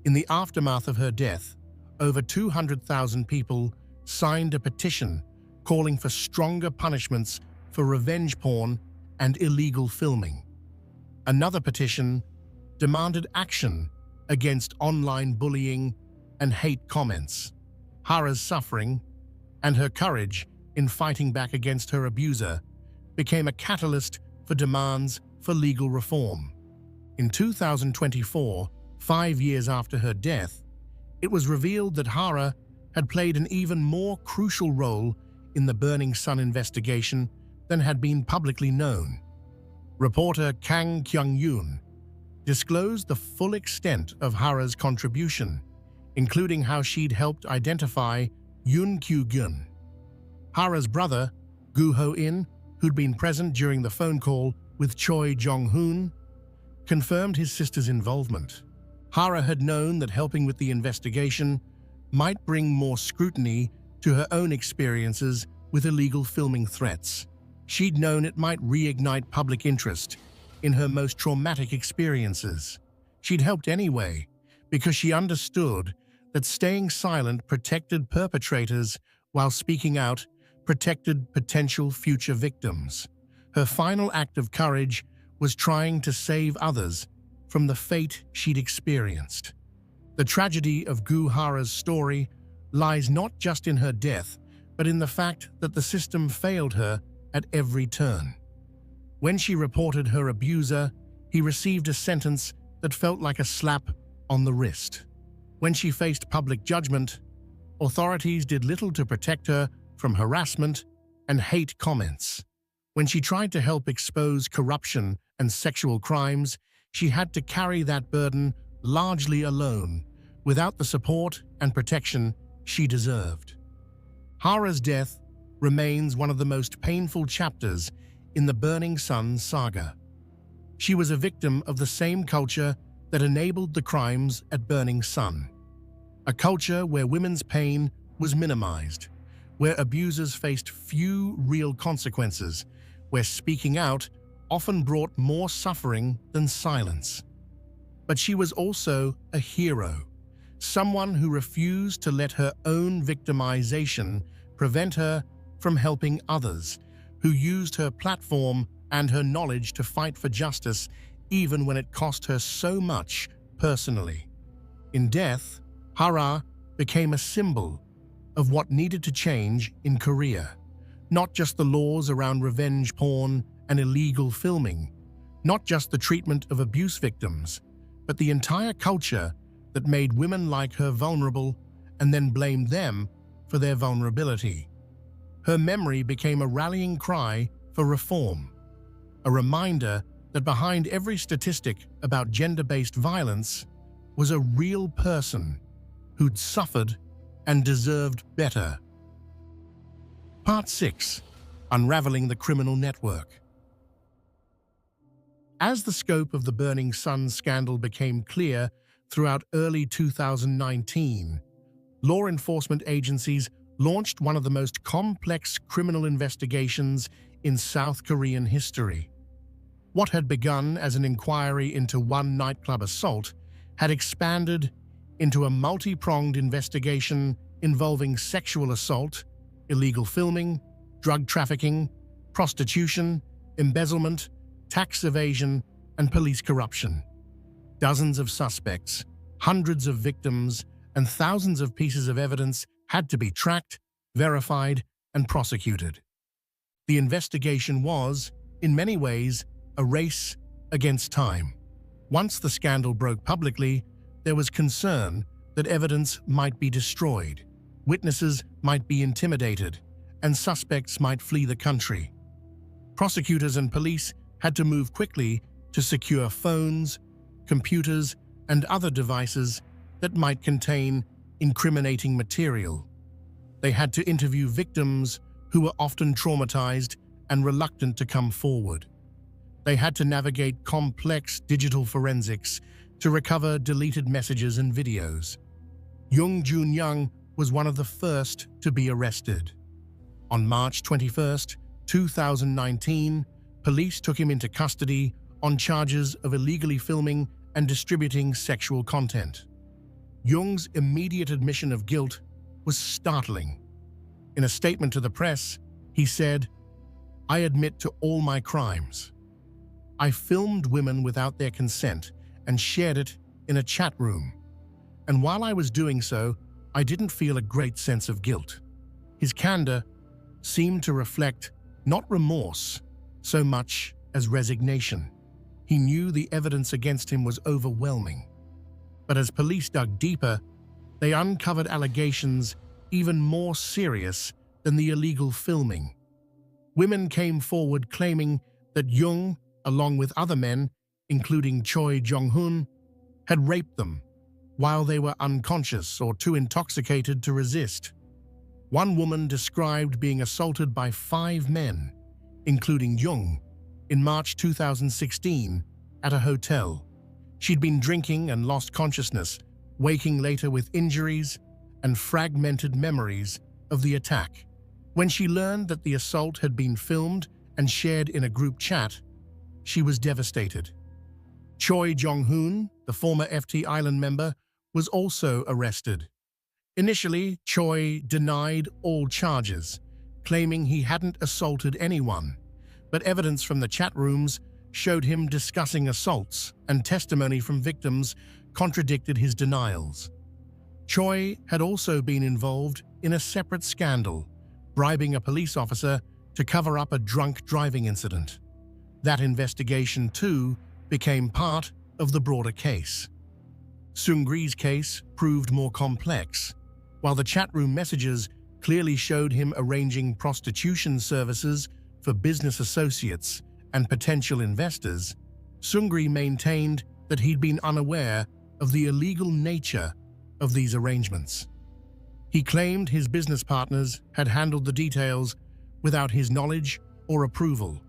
In the aftermath of her death, over 200,000 people signed a petition calling for stronger punishments for revenge porn and illegal filming. Another petition demanded action against online bullying and hate comments. Hara's suffering and her courage in fighting back against her abuser became a catalyst for demands for legal reform. In 2024, 5 years after her death, it was revealed that Hara had played an even more crucial role in the Burning Sun investigation than had been publicly known. Reporter Kang Kyung-yoon disclosed the full extent of Hara's contribution, including how she'd helped identify Yoon Kyu-gun, Hara's brother, Gu Ho-in, who'd been present during the phone call with Choi Jong-hoon, confirmed his sister's involvement. Hara had known that helping with the investigation might bring more scrutiny to her own experiences with illegal filming threats. She'd known it might reignite public interest in her most traumatic experiences. She'd helped anyway, because she understood that staying silent protected perpetrators while speaking out protected potential future victims. Her final act of courage was trying to save others from the fate she'd experienced. The tragedy of Gu Hara's story lies not just in her death, but in the fact that the system failed her at every turn. When she reported her abuser, he received a sentence that felt like a slap on the wrist. When she faced public judgment, authorities did little to protect her from harassment and hate comments. When she tried to help expose corruption and sexual crimes, she had to carry that burden largely alone, without the support and protection she deserved. Hara's death remains one of the most painful chapters in the Burning Sun saga. She was a victim of the same culture that enabled the crimes at Burning Sun. A culture where women's pain was minimized, where abusers faced few real consequences, where speaking out often brought more suffering than silence. But she was also a hero, someone who refused to let her own victimization prevent her from helping others, who used her platform and her knowledge to fight for justice even when it cost her so much personally. In death, Hara became a symbol of what needed to change in Korea. Not just the laws around revenge porn and illegal filming, not just the treatment of abuse victims, but the entire culture that made women like her vulnerable and then blamed them for their vulnerability. Her memory became a rallying cry for reform, a reminder that behind every statistic about gender-based violence was a real person who'd suffered and deserved better. Part 6. Unraveling the Criminal Network. As the scope of the Burning Sun scandal became clear throughout early 2019, law enforcement agencies launched one of the most complex criminal investigations in South Korean history. What had begun as an inquiry into one nightclub assault had expanded into a multi-pronged investigation involving sexual assault, illegal filming, drug trafficking, prostitution, embezzlement, tax evasion, and police corruption. Dozens of suspects, hundreds of victims, and thousands of pieces of evidence had to be tracked, verified, and prosecuted. The investigation was, in many ways, a race against time. Once the scandal broke publicly, there was concern that evidence might be destroyed, witnesses might be intimidated, and suspects might flee the country. Prosecutors and police had to move quickly to secure phones, computers, and other devices that might contain incriminating material. They had to interview victims who were often traumatized and reluctant to come forward. They had to navigate complex digital forensics to recover deleted messages and videos. Jung Jun-young was one of the first to be arrested. On March 21, 2019, police took him into custody on charges of illegally filming and distributing sexual content. Jung's immediate admission of guilt was startling. In a statement to the press, he said, "I admit to all my crimes. I filmed women without their consent and shared it in a chat room. And while I was doing so, I didn't feel a great sense of guilt." His candor seemed to reflect not remorse so much as resignation. He knew the evidence against him was overwhelming. But as police dug deeper, they uncovered allegations even more serious than the illegal filming. Women came forward claiming that Jung, along with other men, including Choi Jong-hoon, had raped them while they were unconscious or too intoxicated to resist. One woman described being assaulted by 5 men, including Jung, in March 2016 at a hotel. She'd been drinking and lost consciousness, waking later with injuries and fragmented memories of the attack. When she learned that the assault had been filmed and shared in a group chat, she was devastated. Choi Jong-hoon, the former FT Island member, was also arrested. Initially, Choi denied all charges, claiming he hadn't assaulted anyone, but evidence from the chat rooms showed him discussing assaults, and testimony from victims contradicted his denials. Choi had also been involved in a separate scandal, bribing a police officer to cover up a drunk driving incident. That investigation, too, became part of the broader case. Seungri's case proved more complex. While the chat room messages clearly showed him arranging prostitution services for business associates and potential investors, Seungri maintained that he'd been unaware of the illegal nature of these arrangements. He claimed his business partners had handled the details without his knowledge or approval,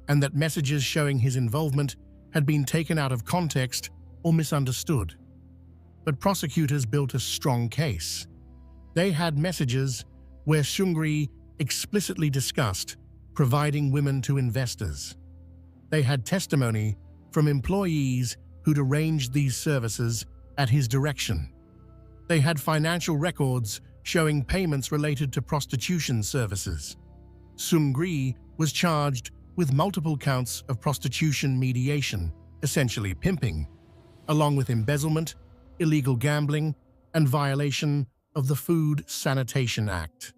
and that messages showing his involvement had been taken out of context or misunderstood. But prosecutors built a strong case. They had messages where Seungri explicitly discussed providing women to investors. They had testimony from employees who'd arranged these services at his direction. They had financial records showing payments related to prostitution services. Seungri was charged with multiple counts of prostitution mediation, essentially pimping, along with embezzlement, illegal gambling, and violation of the Food Sanitation Act.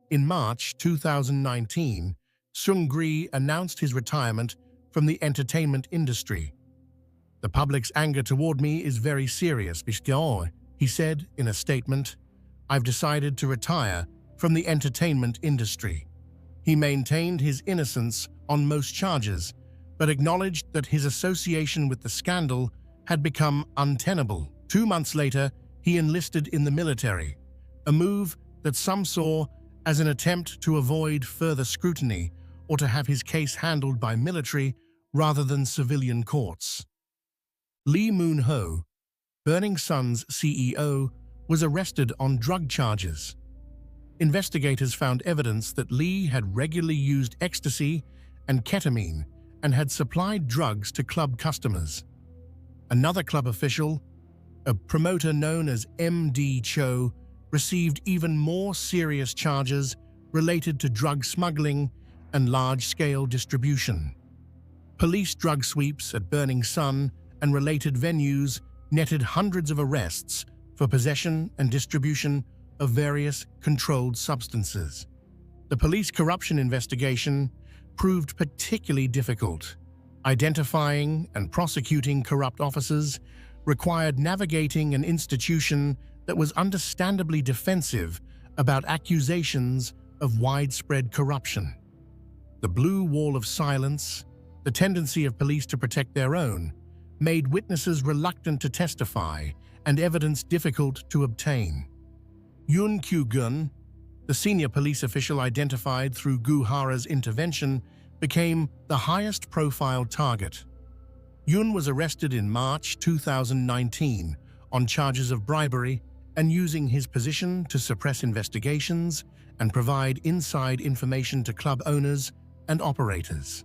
In March 2019, Seungri announced his retirement from the entertainment industry. "The public's anger toward me is very serious, because," he said in a statement, "I've decided to retire from the entertainment industry." He maintained his innocence on most charges, but acknowledged that his association with the scandal had become untenable. 2 months later, he enlisted in the military, a move that some saw as an attempt to avoid further scrutiny or to have his case handled by military rather than civilian courts. Lee Moon-ho, Burning Sun's CEO, was arrested on drug charges. Investigators found evidence that Lee had regularly used ecstasy and ketamine and had supplied drugs to club customers. Another club official, a promoter known as MD Cho, received even more serious charges related to drug smuggling and large-scale distribution. Police drug sweeps at Burning Sun and related venues netted hundreds of arrests for possession and distribution of various controlled substances. The police corruption investigation proved particularly difficult. Identifying and prosecuting corrupt officers required navigating an institution that was understandably defensive about accusations of widespread corruption. The blue wall of silence, the tendency of police to protect their own, made witnesses reluctant to testify and evidence difficult to obtain. Yoon Kyu-gun, the senior police official identified through Gu Hara's intervention, became the highest-profile target. Yoon was arrested in March 2019 on charges of bribery and using his position to suppress investigations and provide inside information to club owners and operators.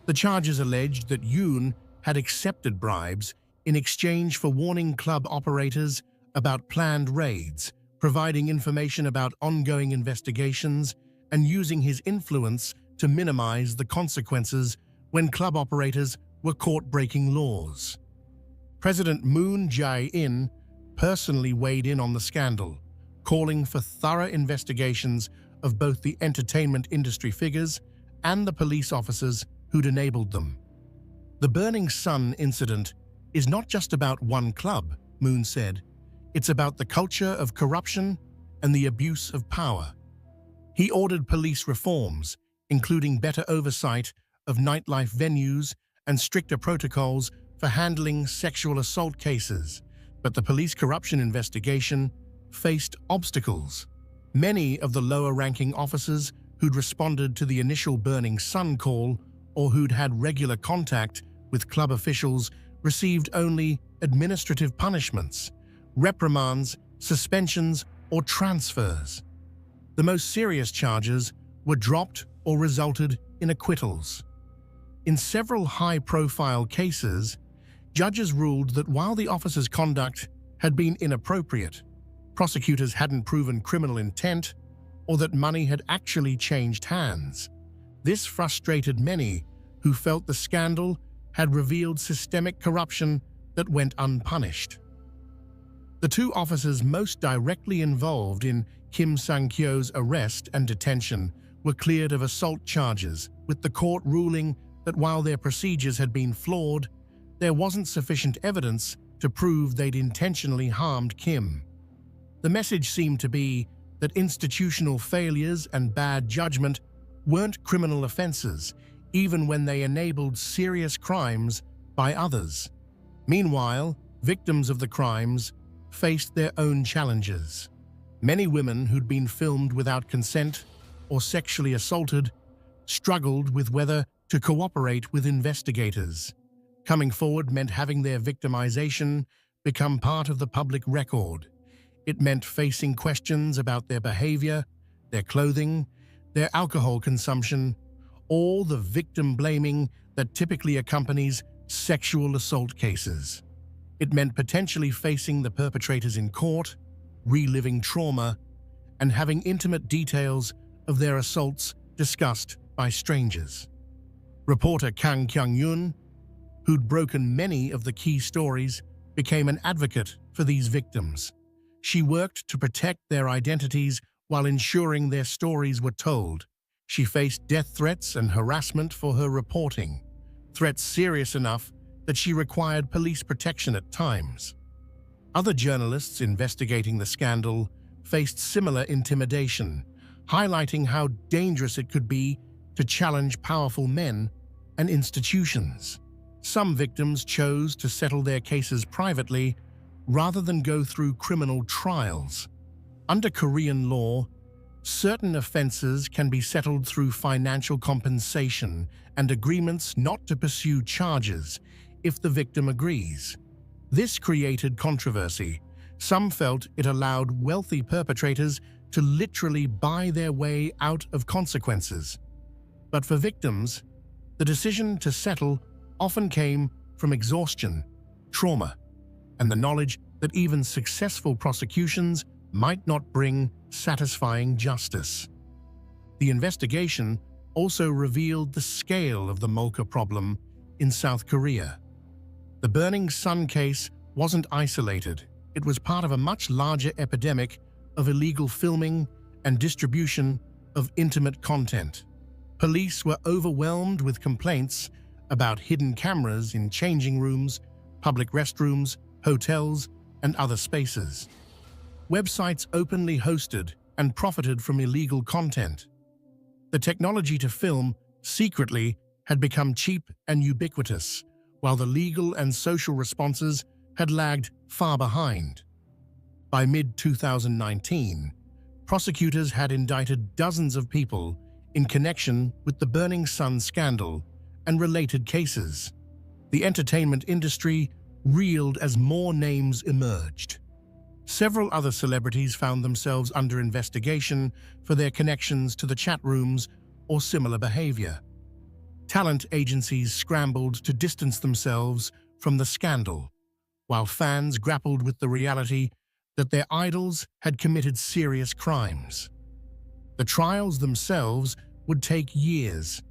The charges alleged that Yoon had accepted bribes in exchange for warning club operators about planned raids, providing information about ongoing investigations, and using his influence to minimize the consequences when club operators were caught breaking laws. President Moon Jae-in personally weighed in on the scandal, calling for thorough investigations of both the entertainment industry figures and the police officers who'd enabled them. "The Burning Sun incident is not just about one club," Moon said. "It's about the culture of corruption and the abuse of power." He ordered police reforms, including better oversight of nightlife venues and stricter protocols for handling sexual assault cases, but the police corruption investigation faced obstacles. Many of the lower-ranking officers who'd responded to the initial Burning Sun call or who'd had regular contact with club officials received only administrative punishments, reprimands, suspensions, or transfers. The most serious charges were dropped or resulted in acquittals. In several high-profile cases, judges ruled that while the officers' conduct had been inappropriate, prosecutors hadn't proven criminal intent or that money had actually changed hands. This frustrated many who felt the scandal had revealed systemic corruption that went unpunished. The two officers most directly involved in Kim Sang-kyo's arrest and detention were cleared of assault charges, with the court ruling that while their procedures had been flawed, there wasn't sufficient evidence to prove they'd intentionally harmed Kim. The message seemed to be that institutional failures and bad judgment weren't criminal offenses, even when they enabled serious crimes by others. Meanwhile, victims of the crimes faced their own challenges. Many women who'd been filmed without consent or sexually assaulted struggled with whether to cooperate with investigators. Coming forward meant having their victimization become part of the public record. It meant facing questions about their behavior, their clothing, their alcohol consumption, all the victim blaming that typically accompanies sexual assault cases. It meant potentially facing the perpetrators in court, reliving trauma, and having intimate details of their assaults discussed by strangers. Reporter Kang Kyung-yoon, who'd broken many of the key stories, became an advocate for these victims. She worked to protect their identities while ensuring their stories were told. She faced death threats and harassment for her reporting, threats serious enough that she required police protection at times. Other journalists investigating the scandal faced similar intimidation, highlighting how dangerous it could be to challenge powerful men and institutions. Some victims chose to settle their cases privately rather than go through criminal trials. Under Korean law, certain offenses can be settled through financial compensation and agreements not to pursue charges if the victim agrees. This created controversy. Some felt it allowed wealthy perpetrators to literally buy their way out of consequences. But for victims, the decision to settle often came from exhaustion, trauma, and the knowledge that even successful prosecutions might not bring satisfying justice. The investigation also revealed the scale of the Molcha problem in South Korea. The Burning Sun case wasn't isolated. It was part of a much larger epidemic of illegal filming and distribution of intimate content. Police were overwhelmed with complaints about hidden cameras in changing rooms, public restrooms, hotels, and other spaces. Websites openly hosted and profited from illegal content. The technology to film secretly had become cheap and ubiquitous, while the legal and social responses had lagged far behind. By mid-2019, prosecutors had indicted dozens of people in connection with the Burning Sun scandal and related cases. The entertainment industry reeled as more names emerged. Several other celebrities found themselves under investigation for their connections to the chat rooms or similar behavior. Talent agencies scrambled to distance themselves from the scandal, while fans grappled with the reality that their idols had committed serious crimes. The trials themselves would take years.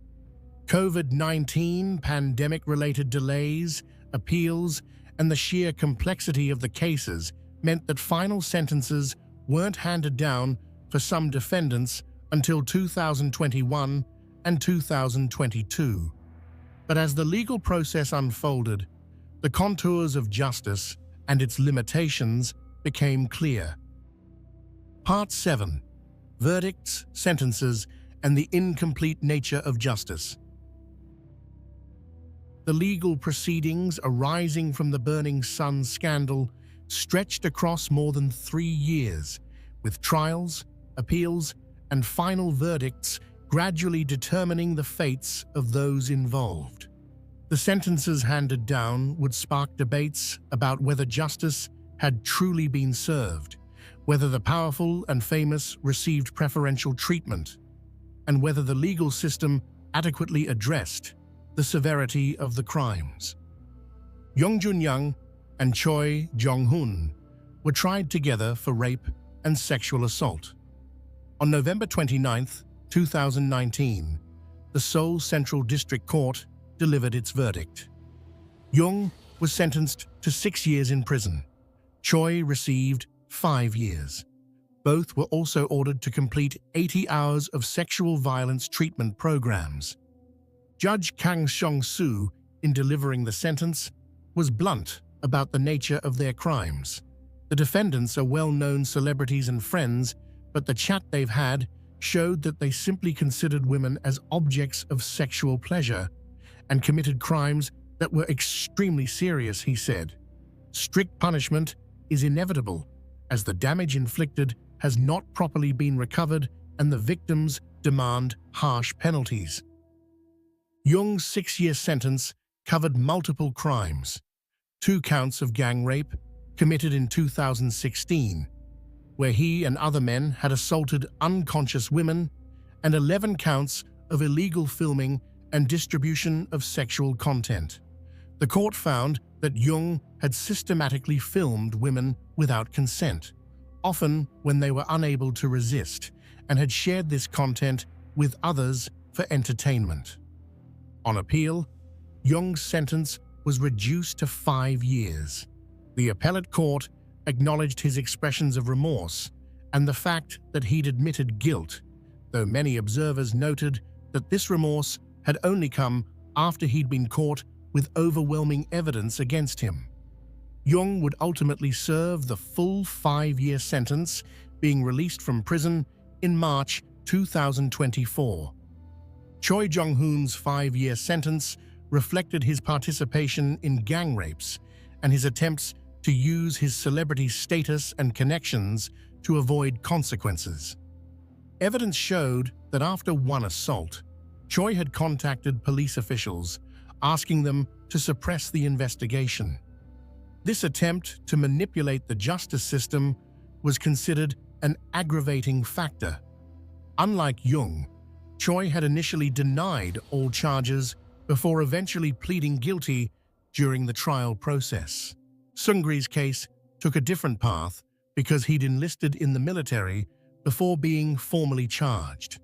COVID-19 pandemic-related delays, appeals, and the sheer complexity of the cases meant that final sentences weren't handed down for some defendants until 2021 and 2022. But as the legal process unfolded, the contours of justice and its limitations became clear. Part 7. Verdicts, Sentences, and the Incomplete Nature of Justice. The legal proceedings arising from the Burning Sun scandal stretched across more than 3 years, with trials, appeals, and final verdicts gradually determining the fates of those involved. The sentences handed down would spark debates about whether justice had truly been served, whether the powerful and famous received preferential treatment, and whether the legal system adequately addressed the severity of the crimes. Young Jun-young and Choi Jong-hun were tried together for rape and sexual assault. On November 29, 2019, the Seoul Central District Court delivered its verdict. Young was sentenced to 6 years in prison. Choi received 5 years. Both were also ordered to complete 80 hours of sexual violence treatment programs. Judge Kang Seong-soo, in delivering the sentence, was blunt about the nature of their crimes. The defendants are well-known celebrities and friends, but the chat they've had showed that they simply considered women as objects of sexual pleasure and committed crimes that were extremely serious, he said. Strict punishment is inevitable, as the damage inflicted has not properly been recovered and the victims demand harsh penalties. Young's 6-year sentence covered multiple crimes: 2 counts of gang rape committed in 2016, where he and other men had assaulted unconscious women, and 11 counts of illegal filming and distribution of sexual content. The court found that Young had systematically filmed women without consent, often when they were unable to resist, and had shared this content with others for entertainment. On appeal, Young's sentence was reduced to 5 years. The appellate court acknowledged his expressions of remorse and the fact that he'd admitted guilt, though many observers noted that this remorse had only come after he'd been caught with overwhelming evidence against him. Jung would ultimately serve the full 5-year sentence, being released from prison in March 2024. Choi Jong-hoon's 5-year sentence reflected his participation in gang rapes and his attempts to use his celebrity status and connections to avoid consequences. Evidence showed that after one assault, Choi had contacted police officials, asking them to suppress the investigation. This attempt to manipulate the justice system was considered an aggravating factor. Unlike Jung, Choi had initially denied all charges before eventually pleading guilty during the trial process. Seungri's case took a different path because he'd enlisted in the military before being formally charged.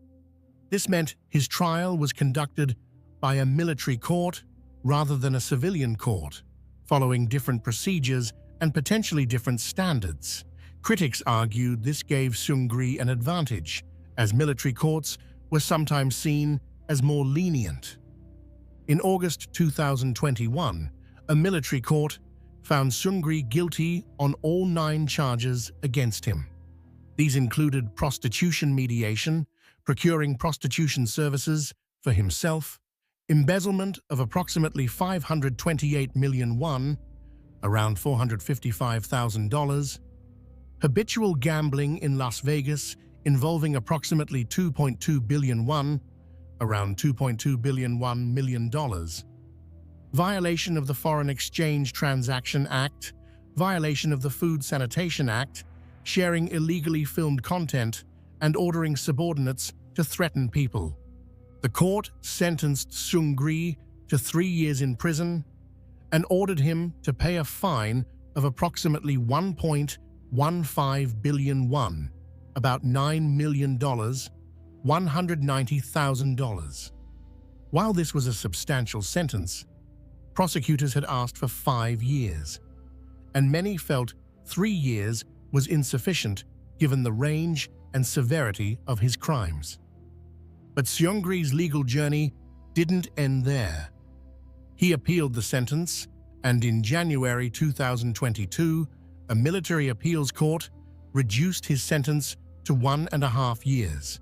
This meant his trial was conducted by a military court rather than a civilian court, following different procedures and potentially different standards. Critics argued this gave Seungri an advantage, as military courts were sometimes seen as more lenient. In August 2021, a military court found Seungri guilty on all 9 charges against him. These included prostitution mediation, procuring prostitution services for himself, embezzlement of approximately 528 million won, around $455,000, habitual gambling in Las Vegas involving approximately 2.2 billion won, around $2.2 billion million, violation of the Foreign Exchange Transaction Act, violation of the Food Sanitation Act, sharing illegally filmed content, and ordering subordinates to threaten people. The court sentenced Seungri to 3 years in prison and ordered him to pay a fine of approximately 1.15 billion won, about $9 million, $190,000. While this was a substantial sentence, prosecutors had asked for 5 years, and many felt 3 years was insufficient given the range and severity of his crimes. But Seungri's legal journey didn't end there. He appealed the sentence, and in January 2022, a military appeals court reduced his sentence to 1.5 years.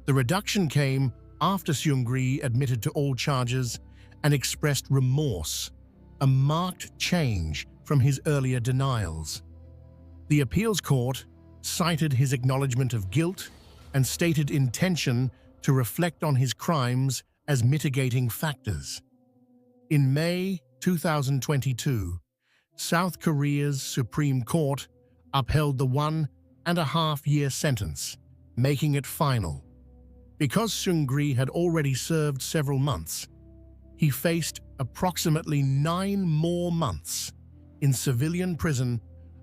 The reduction came after Seungri admitted to all charges and expressed remorse, a marked change from his earlier denials. The appeals court cited his acknowledgement of guilt and stated intention to reflect on his crimes as mitigating factors. In May 2022, South Korea's Supreme Court upheld the 1.5-year sentence, making it final. Because Seungri had already served several months, he faced approximately 9 more months in civilian prison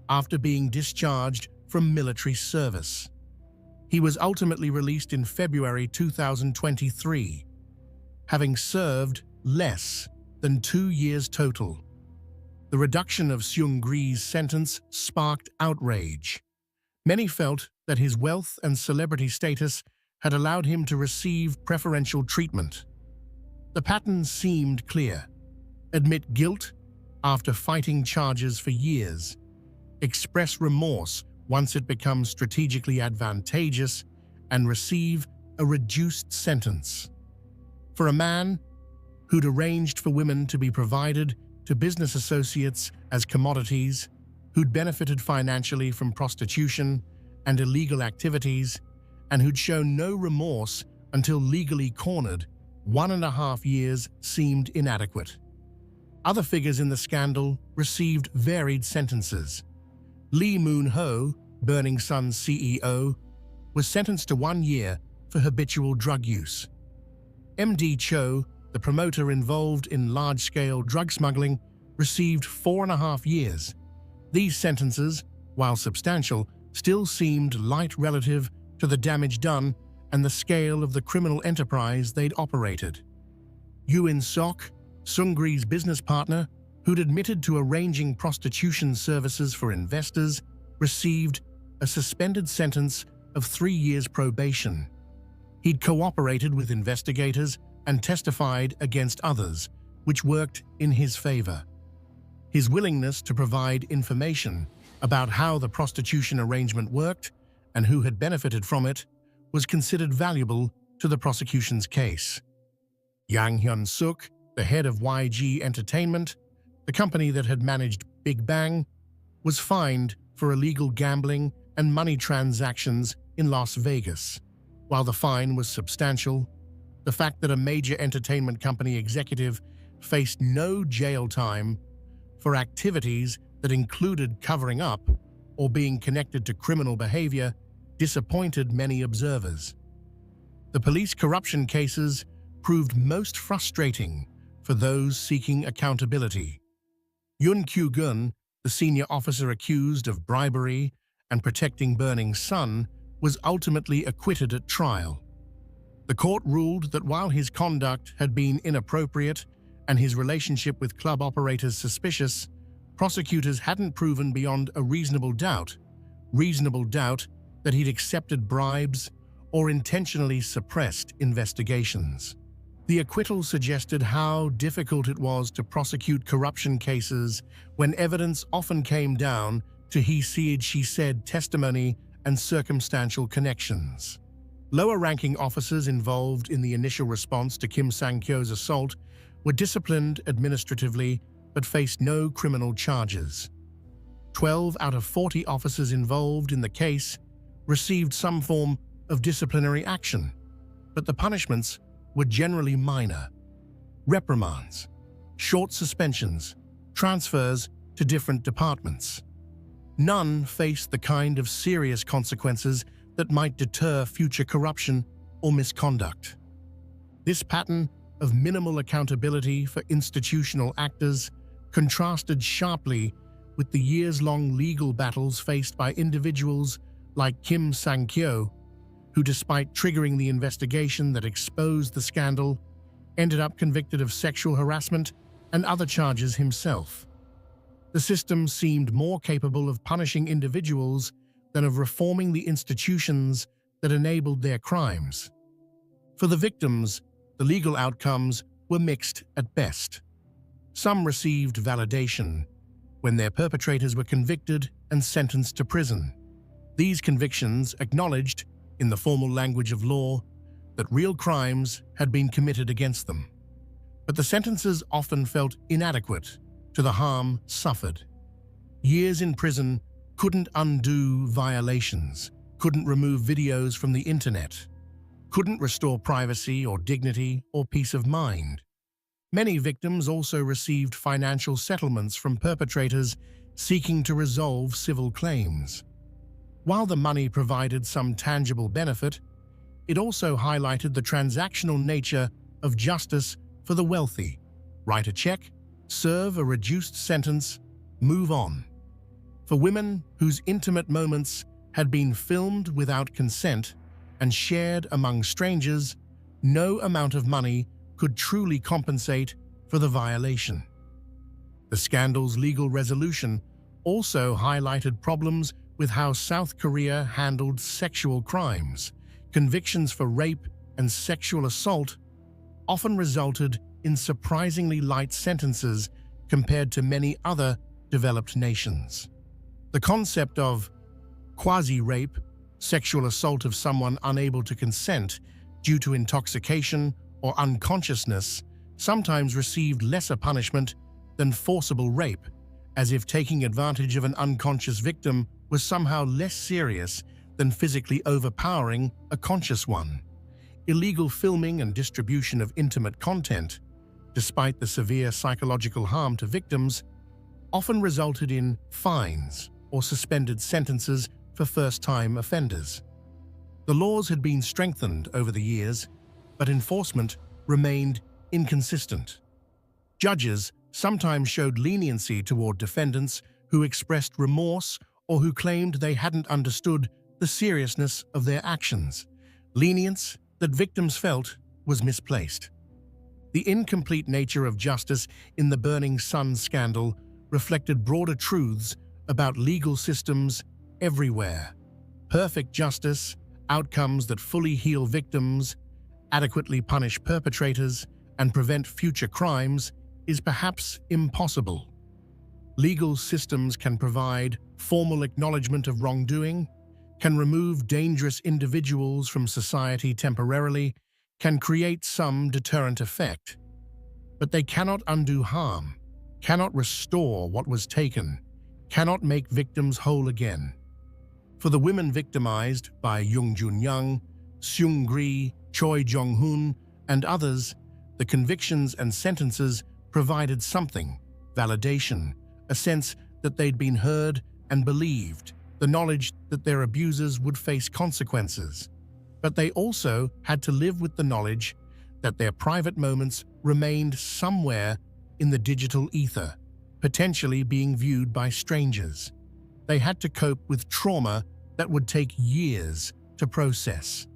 after being discharged from military service. He was ultimately released in February 2023, having served less than 2 years total. The reduction of Seungri's sentence sparked outrage. Many felt that his wealth and celebrity status had allowed him to receive preferential treatment. The pattern seemed clear: admit guilt after fighting charges for years, express remorse once it becomes strategically advantageous, and receive a reduced sentence. For a man who'd arranged for women to be provided to business associates as commodities, who'd benefited financially from prostitution and illegal activities, and who'd shown no remorse until legally cornered, 1.5 years seemed inadequate. Other figures in the scandal received varied sentences. Lee Moon-ho, Burning Sun's CEO, was sentenced to 1 year for habitual drug use. MD Cho, the promoter involved in large-scale drug smuggling, received 4.5 years. These sentences, while substantial, still seemed light relative to the damage done and the scale of the criminal enterprise they'd operated. Yoo In-sok, Seungri's business partner, who'd admitted to arranging prostitution services for investors, received a suspended sentence of 3 years probation. He'd cooperated with investigators and testified against others, which worked in his favor. His willingness to provide information about how the prostitution arrangement worked and who had benefited from it was considered valuable to the prosecution's case. Yang Hyun-suk, the head of YG Entertainment, the company that had managed Big Bang, was fined for illegal gambling and money transactions in Las Vegas. While the fine was substantial, the fact that a major entertainment company executive faced no jail time for activities that included covering up or being connected to criminal behavior disappointed many observers. The police corruption cases proved most frustrating for those seeking accountability. Yoon Kyu-gun, the senior officer accused of bribery and protecting Burning Sun, was ultimately acquitted at trial. The court ruled that while his conduct had been inappropriate and his relationship with club operators suspicious, prosecutors hadn't proven beyond a reasonable doubt that he'd accepted bribes or intentionally suppressed investigations. The acquittal suggested how difficult it was to prosecute corruption cases when evidence often came down to he said, she said testimony and circumstantial connections. Lower-ranking officers involved in the initial response to Kim Sang-kyo's assault were disciplined administratively but faced no criminal charges. 12 out of 40 officers involved in the case received some form of disciplinary action, but the punishments were generally minor: reprimands, short suspensions, transfers to different departments. None faced the kind of serious consequences that might deter future corruption or misconduct. This pattern of minimal accountability for institutional actors contrasted sharply with the years-long legal battles faced by individuals like Kim Sang-kyo, who, despite triggering the investigation that exposed the scandal, ended up convicted of sexual harassment and other charges himself. The system seemed more capable of punishing individuals than of reforming the institutions that enabled their crimes. For the victims, the legal outcomes were mixed at best. Some received validation when their perpetrators were convicted and sentenced to prison. These convictions acknowledged, in the formal language of law, that real crimes had been committed against them. But the sentences often felt inadequate to the harm suffered. Years in prison couldn't undo violations, couldn't remove videos from the internet, couldn't restore privacy or dignity or peace of mind. Many victims also received financial settlements from perpetrators seeking to resolve civil claims. While the money provided some tangible benefit, it also highlighted the transactional nature of justice for the wealthy. Write a check, serve a reduced sentence, move on. For women whose intimate moments had been filmed without consent and shared among strangers, no amount of money could truly compensate for the violation. The scandal's legal resolution also highlighted problems with how South Korea handled sexual crimes. Convictions for rape and sexual assault often resulted in surprisingly light sentences compared to many other developed nations. The concept of quasi-rape, sexual assault of someone unable to consent due to intoxication or unconsciousness, sometimes received lesser punishment than forcible rape, as if taking advantage of an unconscious victim was somehow less serious than physically overpowering a conscious one. Illegal filming and distribution of intimate content, despite the severe psychological harm to victims, often resulted in fines or suspended sentences for first-time offenders. The laws had been strengthened over the years, but enforcement remained inconsistent. Judges sometimes showed leniency toward defendants who expressed remorse or who claimed they hadn't understood the seriousness of their actions. Lenience that victims felt was misplaced. The incomplete nature of justice in the Burning Sun scandal reflected broader truths about legal systems everywhere. Perfect justice, outcomes that fully heal victims, adequately punish perpetrators, and prevent future crimes is perhaps impossible. Legal systems can provide formal acknowledgement of wrongdoing, can remove dangerous individuals from society temporarily, can create some deterrent effect. But they cannot undo harm, cannot restore what was taken, cannot make victims whole again. For the women victimized by Yung Junyoung, Seungri, Choi Jong-hoon, and others, the convictions and sentences provided something, validation, a sense that they'd been heard and believed, the knowledge that their abusers would face consequences. But they also had to live with the knowledge that their private moments remained somewhere in the digital ether, potentially being viewed by strangers. They had to cope with trauma that would take years to process.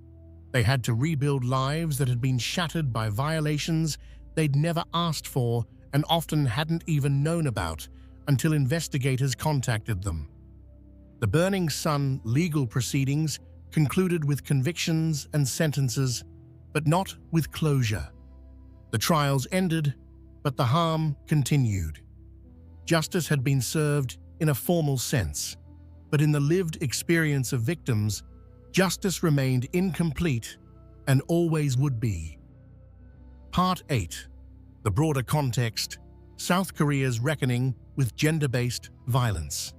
They had to rebuild lives that had been shattered by violations they'd never asked for and often hadn't even known about until investigators contacted them. The Burning Sun legal proceedings concluded with convictions and sentences, but not with closure. The trials ended, but the harm continued. Justice had been served in a formal sense, but in the lived experience of victims, justice remained incomplete and always would be. Part 8. The broader context: South Korea's reckoning with gender-based violence.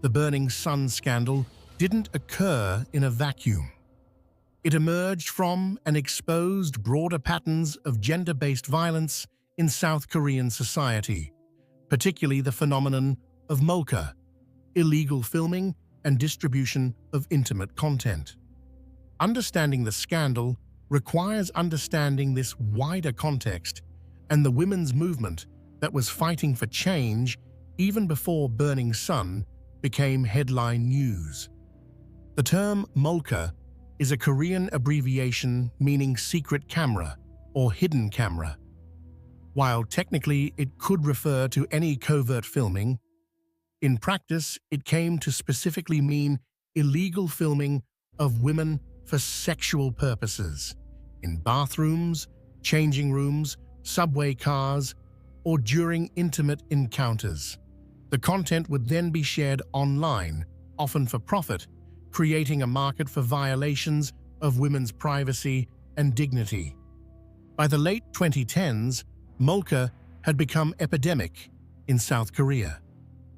The Burning Sun scandal didn't occur in a vacuum. It emerged from and exposed broader patterns of gender-based violence in South Korean society, particularly the phenomenon of molka, illegal filming and distribution of intimate content. Understanding the scandal requires understanding this wider context and the women's movement that was fighting for change even before Burning Sun became headline news. The term molka is a Korean abbreviation meaning secret camera or hidden camera. While technically it could refer to any covert filming, in practice it came to specifically mean illegal filming of women for sexual purposes, in bathrooms, changing rooms, subway cars, or during intimate encounters. The content would then be shared online, often for profit, creating a market for violations of women's privacy and dignity. By the late 2010s, molka had become epidemic in South Korea.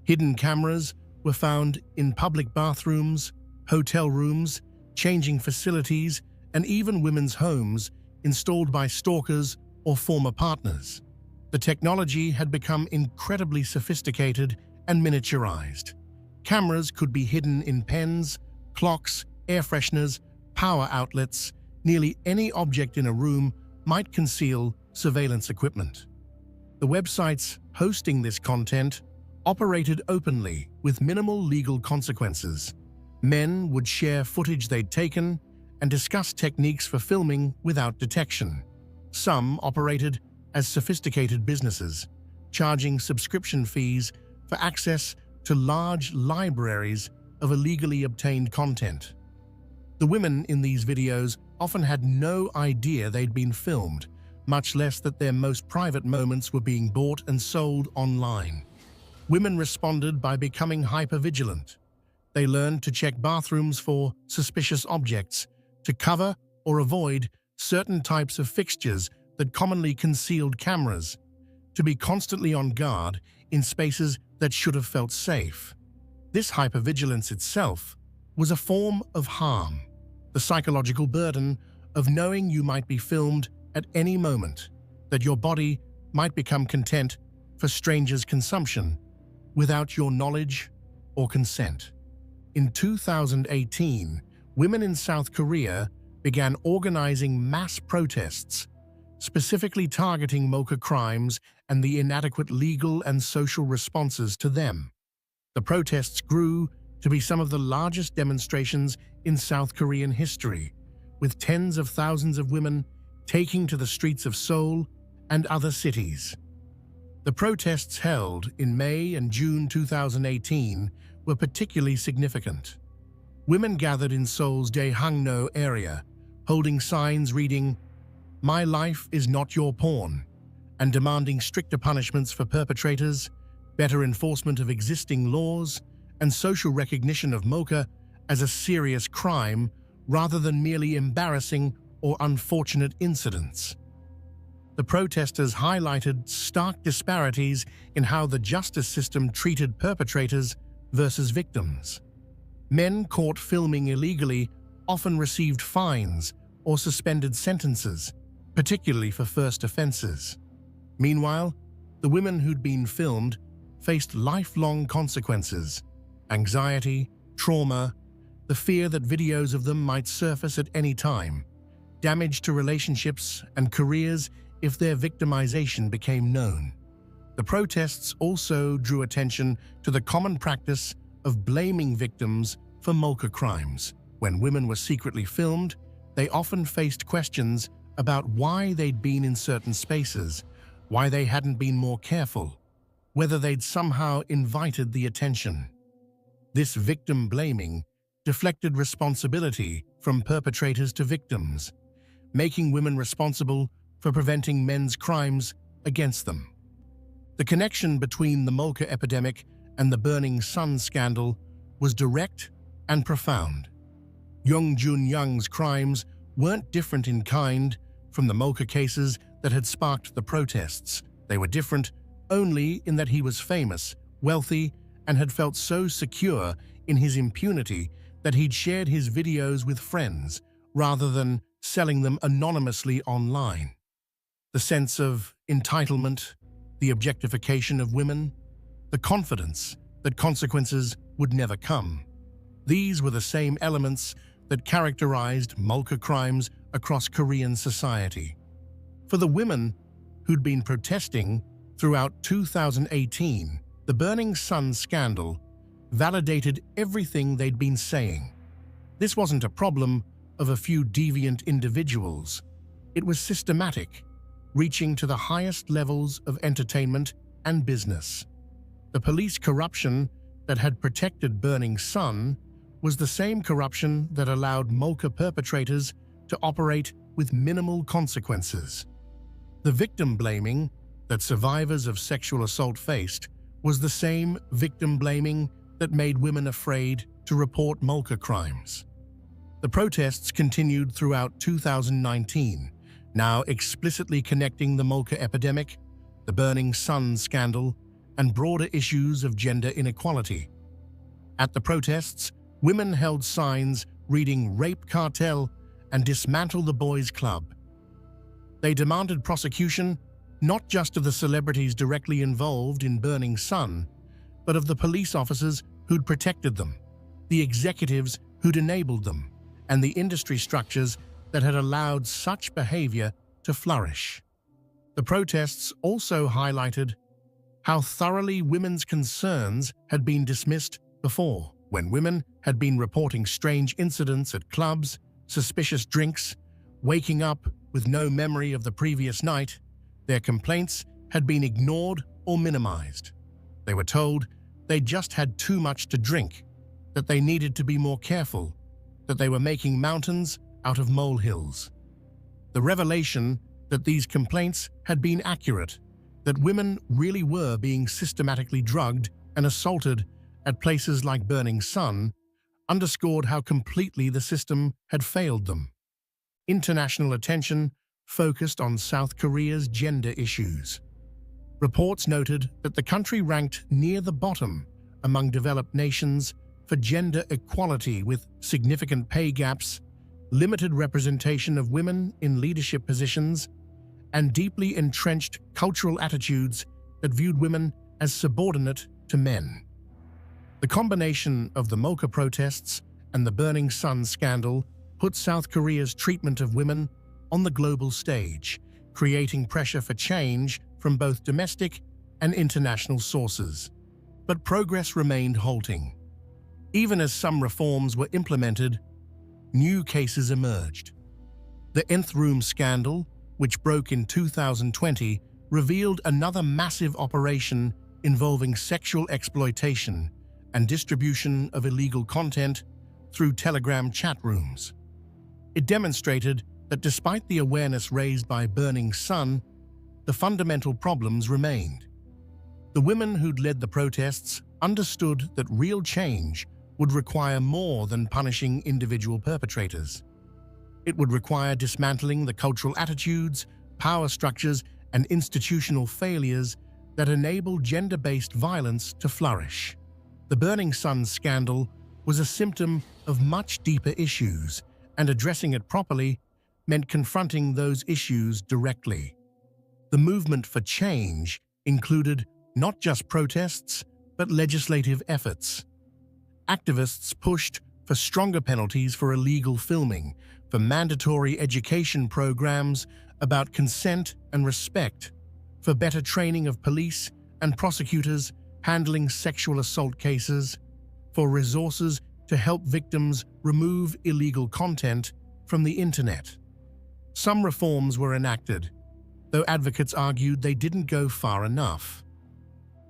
Hidden cameras were found in public bathrooms, hotel rooms, changing facilities, and even women's homes, installed by stalkers or former partners. The technology had become incredibly sophisticated and miniaturized. Cameras could be hidden in pens, clocks, air fresheners, power outlets. Nearly any object in a room might conceal surveillance equipment. The websites hosting this content operated openly with minimal legal consequences. Men would share footage they'd taken and discuss techniques for filming without detection. Some operated as sophisticated businesses, charging subscription fees for access to large libraries of illegally obtained content. The women in these videos often had no idea they'd been filmed, much less that their most private moments were being bought and sold online. Women responded by becoming hypervigilant. They learned to check bathrooms for suspicious objects, to cover or avoid certain types of fixtures that commonly concealed cameras, to be constantly on guard in spaces that should have felt safe. This hypervigilance itself was a form of harm, the psychological burden of knowing you might be filmed at any moment, that your body might become content for strangers' consumption without your knowledge or consent. In 2018, women in South Korea began organizing mass protests, specifically targeting molka crimes and the inadequate legal and social responses to them. The protests grew to be some of the largest demonstrations in South Korean history, with tens of thousands of women taking to the streets of Seoul and other cities. The protests held in May and June 2018 were particularly significant. Women gathered in Seoul's Daehangno area, holding signs reading, "My life is not your porn," and demanding stricter punishments for perpetrators, better enforcement of existing laws, and social recognition of mocha as a serious crime rather than merely embarrassing or unfortunate incidents. The protesters highlighted stark disparities in how the justice system treated perpetrators versus victims. Men caught filming illegally often received fines or suspended sentences, particularly for first offenses. Meanwhile, the women who'd been filmed faced lifelong consequences: anxiety, trauma, the fear that videos of them might surface at any time, damage to relationships and careers if their victimization became known. The protests also drew attention to the common practice of blaming victims for mocha crimes. When women were secretly filmed, they often faced questions about why they'd been in certain spaces, why they hadn't been more careful, whether they'd somehow invited the attention. This victim blaming deflected responsibility from perpetrators to victims, making women responsible for preventing men's crimes against them. The connection between the mocha epidemic and the Burning Sun scandal was direct and profound. Young Jun Young's crimes weren't different in kind from the mocha cases that had sparked the protests. They were different only in that he was famous, wealthy, and had felt so secure in his impunity that he'd shared his videos with friends rather than selling them anonymously online. The sense of entitlement, the objectification of women, the confidence that consequences would never come. These were the same elements that characterized mocha crimes across Korean society. For the women who'd been protesting throughout 2018, the Burning Sun scandal validated everything they'd been saying. This wasn't a problem of a few deviant individuals. It was systematic, reaching to the highest levels of entertainment and business. The police corruption that had protected Burning Sun was the same corruption that allowed mocha perpetrators to operate with minimal consequences. The victim blaming that survivors of sexual assault faced was the same victim blaming that made women afraid to report mocha crimes. The protests continued throughout 2019, now explicitly connecting the mocha epidemic, the Burning Sun scandal, and broader issues of gender inequality. At the protests, women held signs reading "Rape Cartel" and "Dismantle the Boys Club." They demanded prosecution not just of the celebrities directly involved in Burning Sun, but of the police officers who'd protected them, the executives who'd enabled them, and the industry structures that had allowed such behavior to flourish. The protests also highlighted how thoroughly women's concerns had been dismissed before, when women had been reporting strange incidents at clubs, suspicious drinks, waking up with no memory of the previous night. Their complaints had been ignored or minimized. They were told they just had too much to drink, that they needed to be more careful, that they were making mountains out of molehills. The revelation that these complaints had been accurate, that women really were being systematically drugged and assaulted at places like Burning Sun, underscored how completely the system had failed them. International attention focused on South Korea's gender issues. Reports noted that the country ranked near the bottom among developed nations for gender equality, with significant pay gaps, limited representation of women in leadership positions, and deeply entrenched cultural attitudes that viewed women as subordinate to men. The combination of the mocha protests and the Burning Sun scandal put South Korea's treatment of women on the global stage, creating pressure for change from both domestic and international sources. But progress remained halting. Even as some reforms were implemented, new cases emerged. The Nth Room scandal, which broke in 2020, revealed another massive operation involving sexual exploitation and distribution of illegal content through Telegram chat rooms. It demonstrated that despite the awareness raised by Burning Sun, the fundamental problems remained. The women who'd led the protests understood that real change would require more than punishing individual perpetrators. It would require dismantling the cultural attitudes, power structures, and institutional failures that enable gender-based violence to flourish. The Burning Sun scandal was a symptom of much deeper issues, and addressing it properly meant confronting those issues directly. The movement for change included not just protests, but legislative efforts. Activists pushed for stronger penalties for illegal filming, for mandatory education programs about consent and respect, for better training of police and prosecutors handling sexual assault cases, for resources to help victims remove illegal content from the internet. Some reforms were enacted, though advocates argued they didn't go far enough.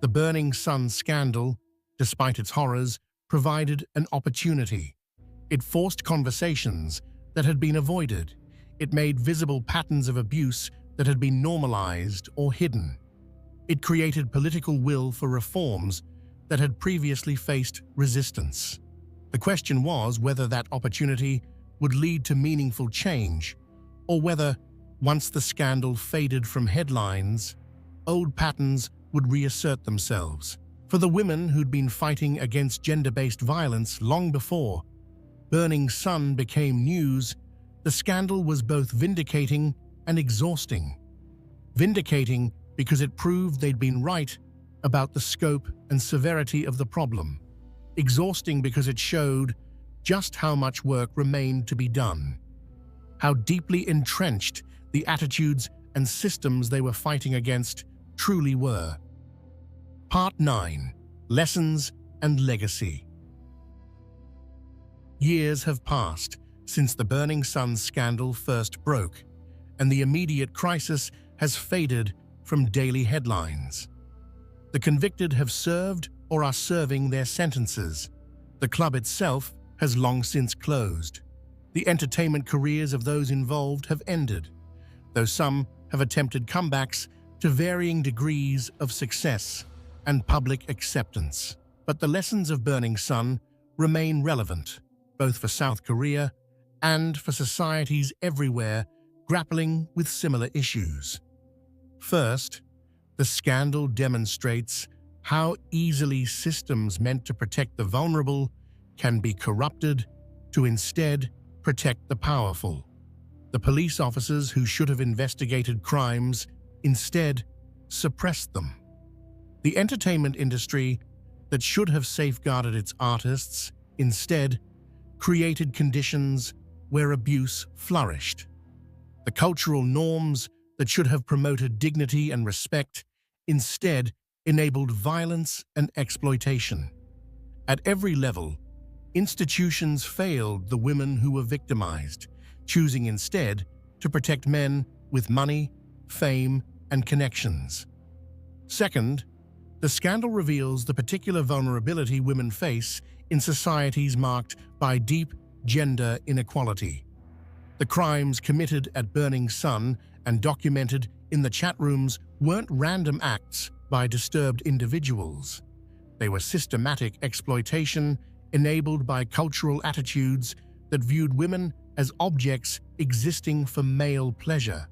The Burning Sun scandal, despite its horrors, provided an opportunity. It forced conversations that had been avoided. It made visible patterns of abuse that had been normalized or hidden. It created political will for reforms that had previously faced resistance. The question was whether that opportunity would lead to meaningful change, or whether, once the scandal faded from headlines, old patterns would reassert themselves. For the women who'd been fighting against gender-based violence long before Burning Sun became news, the scandal was both vindicating and exhausting. Vindicating because it proved they'd been right about the scope and severity of the problem. Exhausting because it showed just how much work remained to be done, how deeply entrenched the attitudes and systems they were fighting against truly were. Part 9. Lessons and Legacy. Years have passed since the Burning Sun scandal first broke, and the immediate crisis has faded from daily headlines. The convicted have served or are serving their sentences. The club itself has long since closed. The entertainment careers of those involved have ended, though some have attempted comebacks to varying degrees of success and public acceptance. But the lessons of Burning Sun remain relevant, both for South Korea and for societies everywhere grappling with similar issues. First, the scandal demonstrates how easily systems meant to protect the vulnerable can be corrupted to instead protect the powerful. The police officers who should have investigated crimes instead suppressed them. The entertainment industry that should have safeguarded its artists instead created conditions where abuse flourished. The cultural norms that should have promoted dignity and respect instead enabled violence and exploitation. At every level, institutions failed the women who were victimized, choosing instead to protect men with money, fame, and connections. Second, the scandal reveals the particular vulnerability women face in societies marked by deep gender inequality. The crimes committed at Burning Sun and documented in the chat rooms weren't random acts by disturbed individuals. They were systematic exploitation enabled by cultural attitudes that viewed women as objects existing for male pleasure.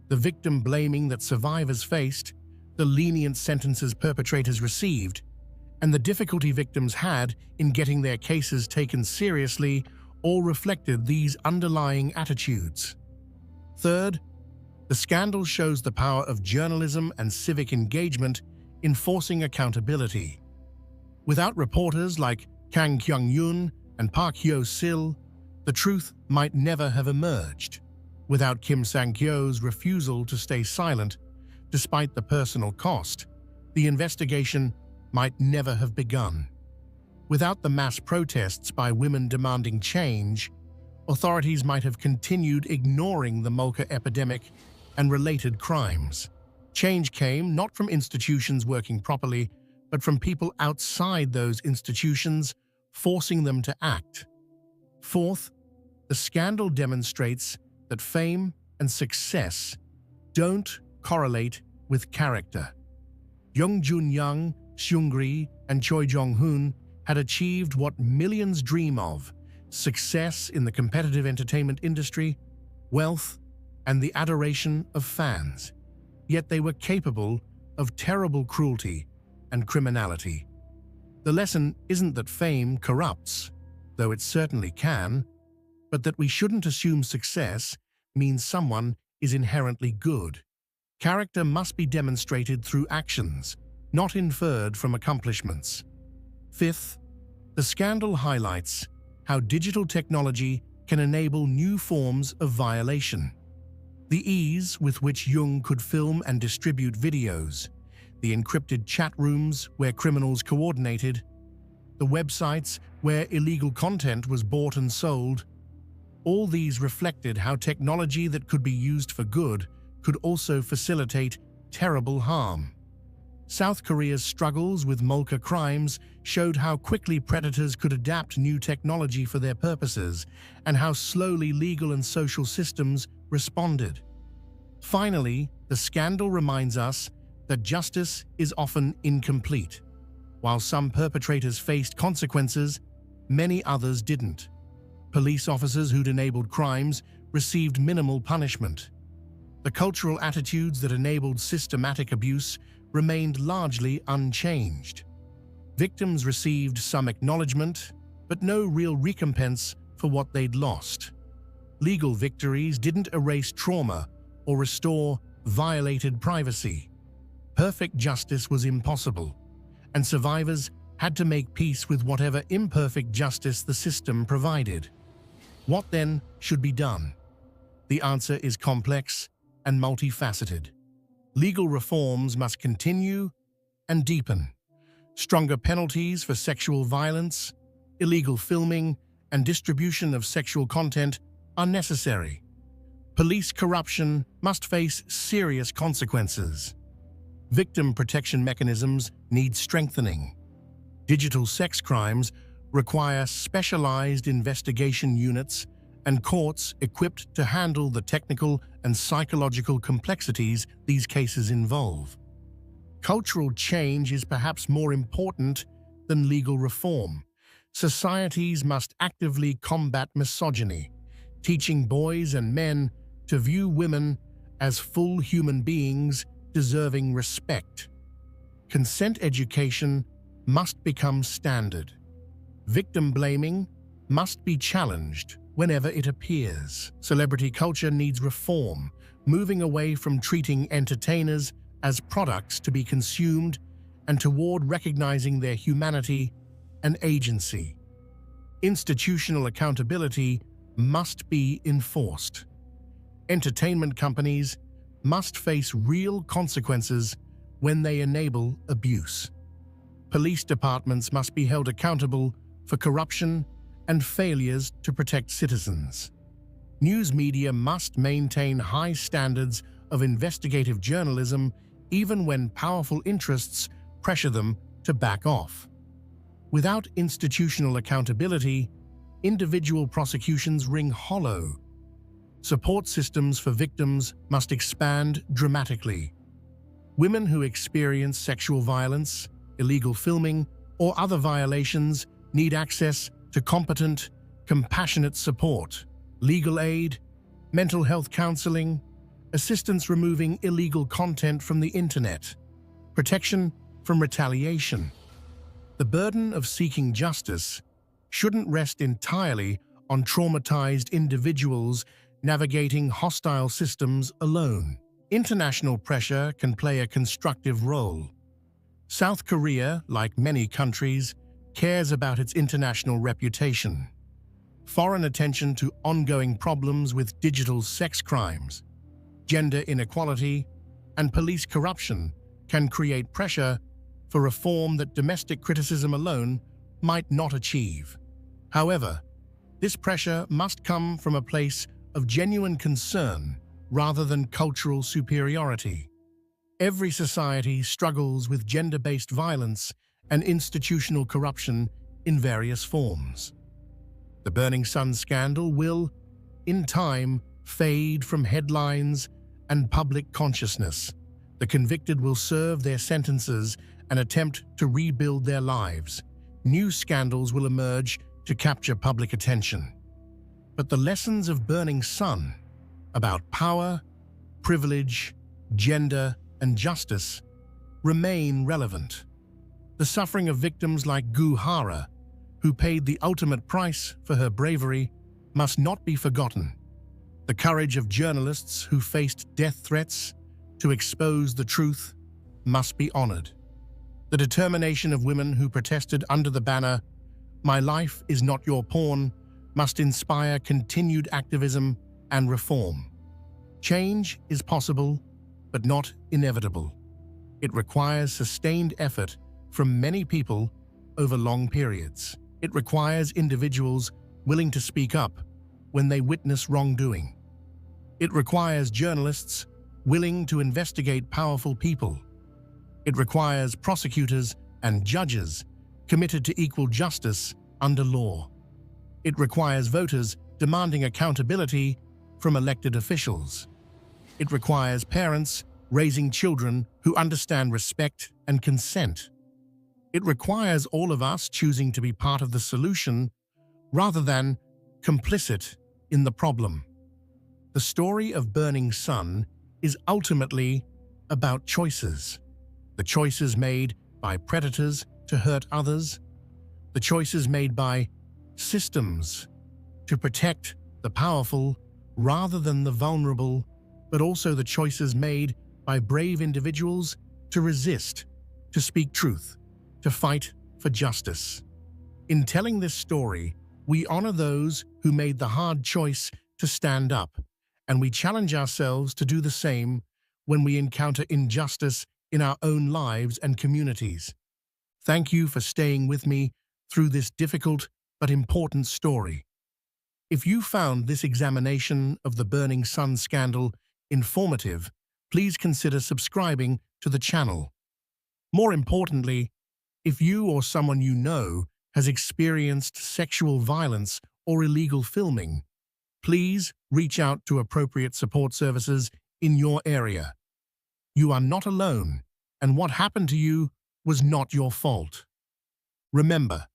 The victim blaming that survivors faced, the lenient sentences perpetrators received, and the difficulty victims had in getting their cases taken seriously all reflected these underlying attitudes. Third, the scandal shows the power of journalism and civic engagement in forcing accountability. Without reporters like Kang Kyung-yoon and Park Hyo-sil, the truth might never have emerged. Without Kim Sang-kyo's refusal to stay silent, despite the personal cost, the investigation might never have begun. Without the mass protests by women demanding change, authorities might have continued ignoring the Molka epidemic and related crimes. Change came not from institutions working properly, but from people outside those institutions, forcing them to act. Fourth, the scandal demonstrates that fame and success don't correlate with character. Jung Jun-young, Seungri, and Choi Jong-hoon had achieved what millions dream of: success in the competitive entertainment industry, wealth, and the adoration of fans. Yet they were capable of terrible cruelty and criminality. The lesson isn't that fame corrupts, though it certainly can, but that we shouldn't assume success means someone is inherently good. Character must be demonstrated through actions, not inferred from accomplishments. Fifth, the scandal highlights how digital technology can enable new forms of violation. The ease with which Jung could film and distribute videos, the encrypted chat rooms where criminals coordinated, the websites where illegal content was bought and sold, all these reflected how technology that could be used for good could also facilitate terrible harm. South Korea's struggles with Molcha crimes showed how quickly predators could adapt new technology for their purposes and how slowly legal and social systems responded. Finally, the scandal reminds us that justice is often incomplete. While some perpetrators faced consequences, many others didn't. Police officers who'd enabled crimes received minimal punishment. The cultural attitudes that enabled systematic abuse remained largely unchanged. Victims received some acknowledgement, but no real recompense for what they'd lost. Legal victories didn't erase trauma or restore violated privacy. Perfect justice was impossible, and survivors had to make peace with whatever imperfect justice the system provided. What then should be done? The answer is complex and multifaceted. Legal reforms must continue and deepen. Stronger penalties for sexual violence, illegal filming, and distribution of sexual content are necessary. Police corruption must face serious consequences. Victim protection mechanisms need strengthening. Digital sex crimes require specialized investigation units and courts equipped to handle the technical and psychological complexities these cases involve. Cultural change is perhaps more important than legal reform. Societies must actively combat misogyny, teaching boys and men to view women as full human beings deserving respect. Consent education must become standard. Victim blaming must be challenged whenever it appears. Celebrity culture needs reform, moving away from treating entertainers as products to be consumed and toward recognizing their humanity and agency. Institutional accountability must be enforced. Entertainment companies must face real consequences when they enable abuse. Police departments must be held accountable for corruption and failures to protect citizens. News media must maintain high standards of investigative journalism even when powerful interests pressure them to back off. Without institutional accountability, individual prosecutions ring hollow. Support systems for victims must expand dramatically. Women who experience sexual violence, illegal filming, or other violations need access to competent, compassionate support, legal aid, mental health counseling, assistance removing illegal content from the internet, protection from retaliation. The burden of seeking justice shouldn't rest entirely on traumatized individuals navigating hostile systems alone. International pressure can play a constructive role. South Korea, like many countries, cares about its international reputation. Foreign attention to ongoing problems with digital sex crimes, gender inequality, and police corruption can create pressure for reform that domestic criticism alone might not achieve. However, this pressure must come from a place of genuine concern rather than cultural superiority. Every society struggles with gender-based violence and institutional corruption in various forms. The Burning Sun scandal will, in time, fade from headlines and public consciousness. The convicted will serve their sentences and attempt to rebuild their lives. New scandals will emerge to capture public attention. But the lessons of Burning Sun about power, privilege, gender, and justice remain relevant. The suffering of victims like Goo Hara, who paid the ultimate price for her bravery, must not be forgotten. The courage of journalists who faced death threats to expose the truth must be honored. The determination of women who protested under the banner, "My life is not your porn," must inspire continued activism and reform. Change is possible, but not inevitable. It requires sustained effort from many people over long periods. It requires individuals willing to speak up when they witness wrongdoing. It requires journalists willing to investigate powerful people. It requires prosecutors and judges committed to equal justice under law. It requires voters demanding accountability from elected officials. It requires parents raising children who understand respect and consent. It requires all of us choosing to be part of the solution rather than complicit in the problem. The story of Burning Sun is ultimately about choices. The choices made by predators to hurt others, the choices made by systems to protect the powerful rather than the vulnerable, but also the choices made by brave individuals to resist, to speak truth, to fight for justice. In telling this story, we honor those who made the hard choice to stand up, and we challenge ourselves to do the same when we encounter injustice in our own lives and communities. Thank you for staying with me through this difficult but important story. If you found this examination of the Burning Sun scandal informative, please consider subscribing to the channel. More importantly, if you or someone you know has experienced sexual violence or illegal filming, please reach out to appropriate support services in your area. You are not alone, and what happened to you was not your fault. Remember,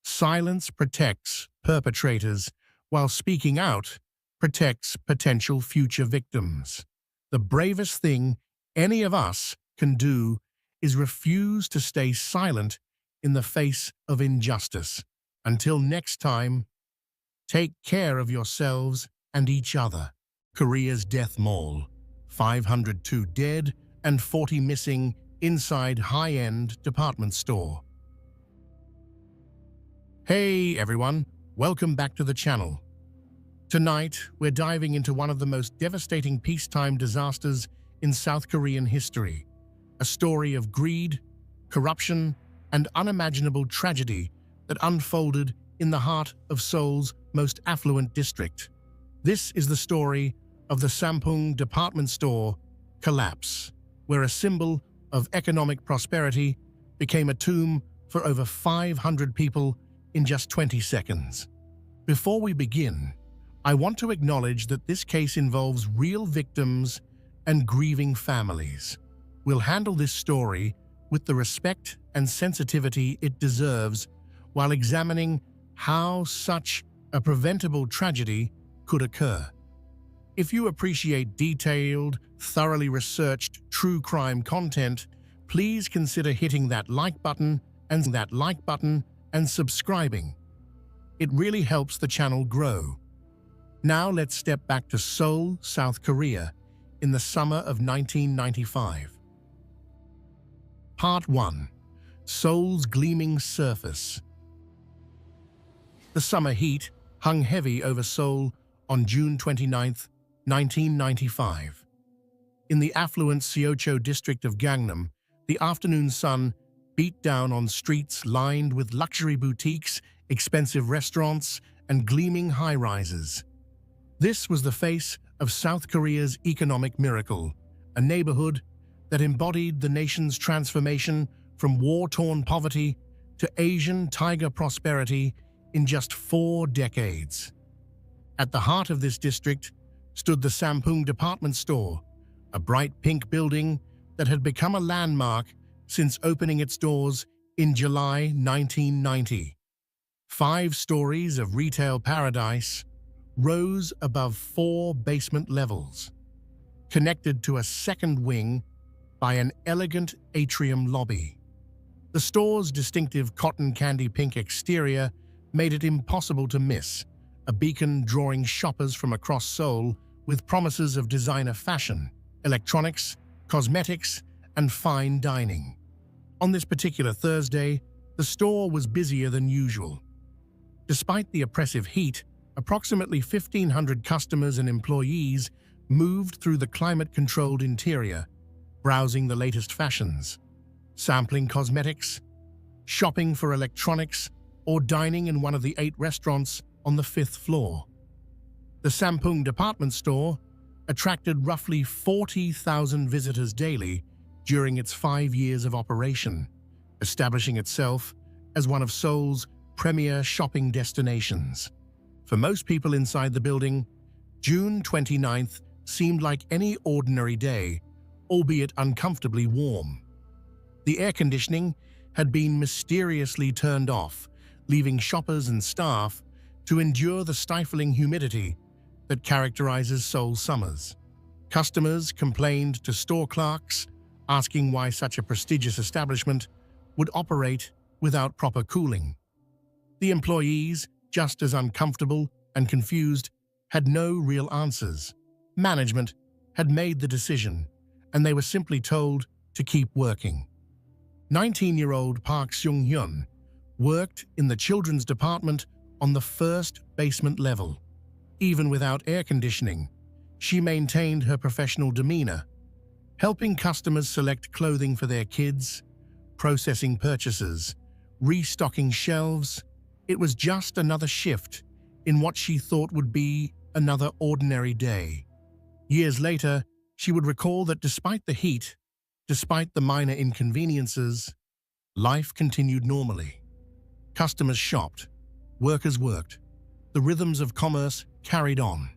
silence protects perpetrators, while speaking out protects potential future victims. The bravest thing any of us can do is refuse to stay silent in the face of injustice. Until next time, take care of yourselves and each other. Korea's death mall, 502 dead and 40 missing inside high-end department store. Hey everyone, welcome back to the channel. Tonight, we're diving into one of the most devastating peacetime disasters in South Korean history. A story of greed, corruption, and unimaginable tragedy that unfolded in the heart of Seoul's most affluent district. This is the story of the Sampoong department store collapse, where a symbol of economic prosperity became a tomb for over 500 people in just 20 seconds. Before we begin, I want to acknowledge that this case involves real victims and grieving families. We'll handle this story with the respect and sensitivity it deserves while examining how such a preventable tragedy could occur. If you appreciate detailed, thoroughly researched true crime content, please consider hitting that like button and subscribing. It really helps the channel grow. Now let's step back to Seoul, South Korea, in the summer of 1995. Part 1. Seoul's gleaming surface. The summer heat hung heavy over Seoul on June 29, 1995. In the affluent Seocho district of Gangnam, the afternoon sun beat down on streets lined with luxury boutiques, expensive restaurants, and gleaming high-rises. This was the face of South Korea's economic miracle, a neighborhood that embodied the nation's transformation from war-torn poverty to Asian tiger prosperity in just 4 decades. At the heart of this district stood the Sampung Department Store, a bright pink building that had become a landmark since opening its doors in July 1990. 5 stories of retail paradise rose above 4 basement levels, connected to a second wing by an elegant atrium lobby. The store's distinctive cotton candy pink exterior made it impossible to miss, a beacon drawing shoppers from across Seoul with promises of designer fashion, electronics, cosmetics, and fine dining. On this particular Thursday, the store was busier than usual. Despite the oppressive heat, approximately 1,500 customers and employees moved through the climate-controlled interior, browsing the latest fashions, sampling cosmetics, shopping for electronics, or dining in one of the 8 restaurants on the 5th floor. The Sampung Department Store attracted roughly 40,000 visitors daily during its 5 years of operation, establishing itself as one of Seoul's premier shopping destinations. For most people inside the building, June 29th seemed like any ordinary day, albeit uncomfortably warm. The air conditioning had been mysteriously turned off, leaving shoppers and staff to endure the stifling humidity that characterizes Seoul's summers. Customers complained to store clerks, asking why such a prestigious establishment would operate without proper cooling. The employees, just as uncomfortable and confused, had no real answers. Management had made the decision, and they were simply told to keep working. 19-year-old Park Seung-hyun worked in the children's department on the 1st basement level. Even without air conditioning, she maintained her professional demeanor, helping customers select clothing for their kids, processing purchases, restocking shelves. It was just another shift in what she thought would be another ordinary day. Years later, she would recall that despite the heat, despite the minor inconveniences, life continued normally. Customers shopped, workers worked, the rhythms of commerce carried on.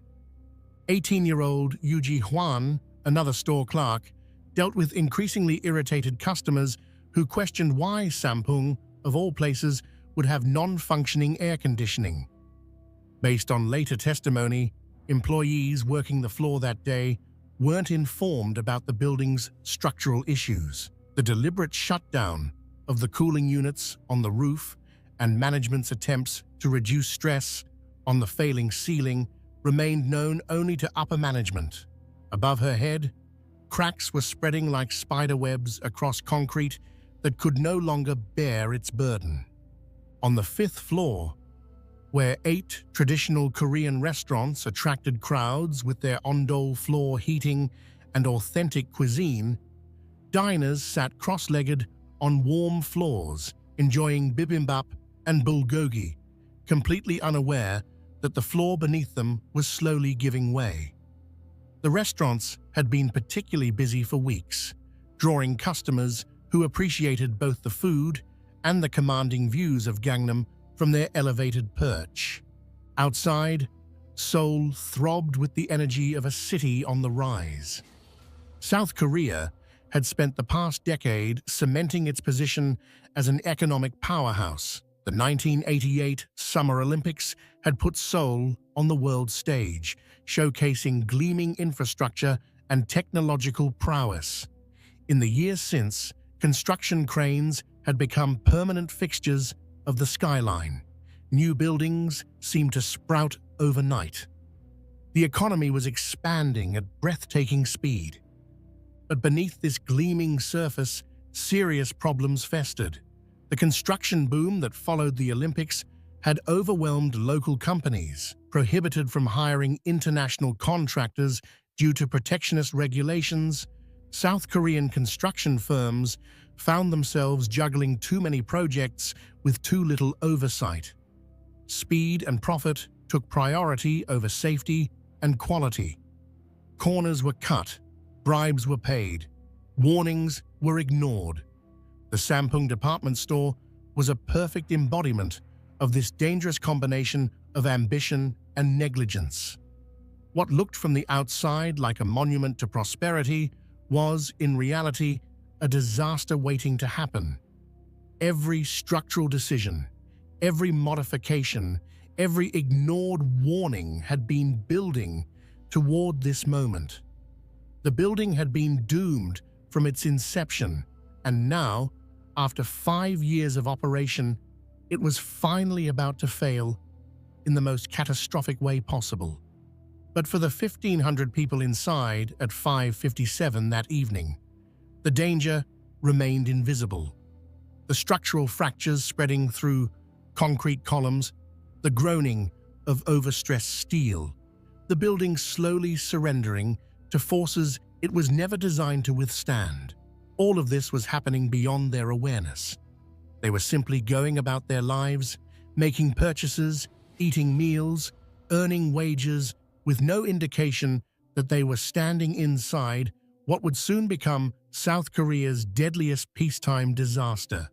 18-year-old Yu Ji-hwan, another store clerk, dealt with increasingly irritated customers who questioned why Sampung, of all places, would have non-functioning air conditioning. Based on later testimony, employees working the floor that day weren't informed about the building's structural issues. The deliberate shutdown of the cooling units on the roof and management's attempts to reduce stress on the failing ceiling remained known only to upper management. Above her head, cracks were spreading like spider webs across concrete that could no longer bear its burden. On the 5th floor, where 8 traditional Korean restaurants attracted crowds with their ondol floor heating and authentic cuisine, diners sat cross-legged on warm floors, enjoying bibimbap and bulgogi, completely unaware that the floor beneath them was slowly giving way. The restaurants had been particularly busy for weeks, drawing customers who appreciated both the food and the commanding views of Gangnam from their elevated perch. Outside, Seoul throbbed with the energy of a city on the rise. South Korea had spent the past decade cementing its position as an economic powerhouse. The 1988 Summer Olympics had put Seoul on the world stage, showcasing gleaming infrastructure and technological prowess. In the years since, construction cranes had become permanent fixtures of the skyline. New buildings seemed to sprout overnight. The economy was expanding at breathtaking speed. But beneath this gleaming surface, serious problems festered. The construction boom that followed the Olympics had overwhelmed local companies, prohibited from hiring international contractors due to protectionist regulations. South Korean construction firms found themselves juggling too many projects with too little oversight. Speed and profit took priority over safety and quality. Corners were cut, bribes were paid, Warnings were ignored. The Sampung department store was a perfect embodiment of this dangerous combination of ambition and negligence. What looked from the outside like a monument to prosperity was, in reality, a disaster waiting to happen. Every structural decision, every modification, every ignored warning had been building toward this moment. The building had been doomed from its inception, and now, after 5 years of operation, it was finally about to fail in the most catastrophic way possible. But for the 1,500 people inside at 5:57 that evening, the danger remained invisible. The structural fractures spreading through concrete columns, the groaning of overstressed steel, the building slowly surrendering to forces it was never designed to withstand. All of this was happening beyond their awareness. They were simply going about their lives, making purchases, eating meals, earning wages, with no indication that they were standing inside what would soon become South Korea's deadliest peacetime disaster.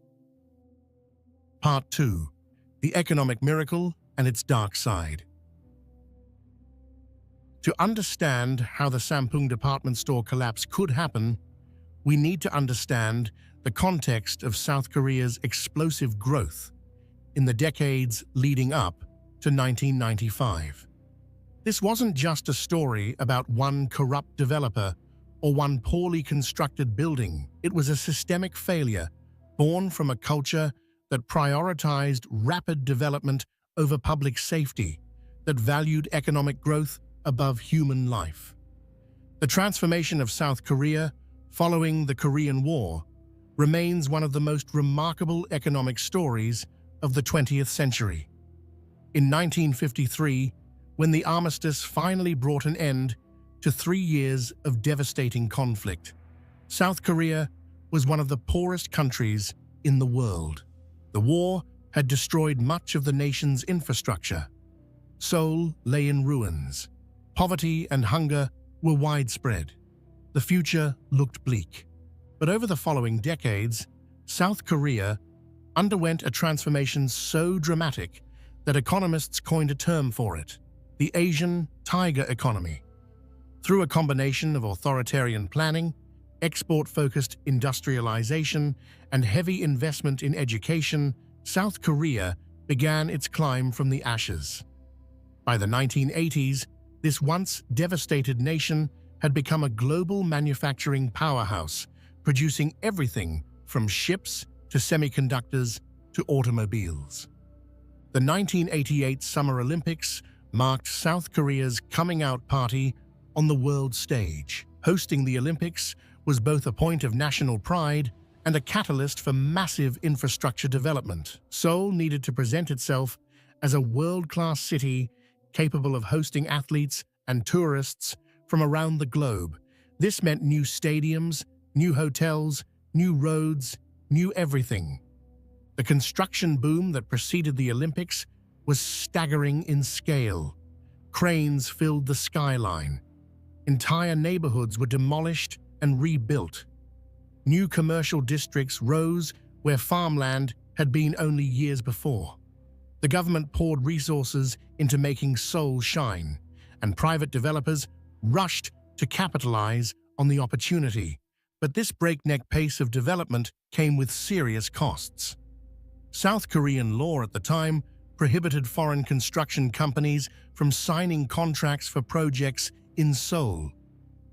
Part 2. The Economic Miracle and its Dark Side. To understand how the Sampung department store collapse could happen, we need to understand the context of South Korea's explosive growth in the decades leading up to 1995. This wasn't just a story about one corrupt developer or one poorly constructed building. It was a systemic failure born from a culture that prioritized rapid development over public safety, that valued economic growth above human life. The transformation of South Korea following the Korean War remains one of the most remarkable economic stories of the 20th century. In 1953, when the armistice finally brought an end to 3 years of devastating conflict, South Korea was one of the poorest countries in the world. The war had destroyed much of the nation's infrastructure. Seoul lay in ruins. Poverty and hunger were widespread. The future looked bleak. But over the following decades, South Korea underwent a transformation so dramatic that economists coined a term for it: the Asian tiger economy. Through a combination of authoritarian planning, export-focused industrialization, and heavy investment in education, South Korea began its climb from the ashes. By the 1980s, this once devastated nation had become a global manufacturing powerhouse, producing everything from ships to semiconductors to automobiles. The 1988 Summer Olympics marked South Korea's coming-out party on the world stage. Hosting the Olympics was both a point of national pride and a catalyst for massive infrastructure development. Seoul needed to present itself as a world-class city capable of hosting athletes and tourists from around the globe. This meant new stadiums, new hotels, new roads, new everything. The construction boom that preceded the Olympics was staggering in scale. Cranes filled the skyline. Entire neighborhoods were demolished and rebuilt. New commercial districts rose where farmland had been only years before. The government poured resources into making Seoul shine, and private developers rushed to capitalize on the opportunity. But this breakneck pace of development came with serious costs. South Korean law at the time prohibited foreign construction companies from signing contracts for projects in Seoul.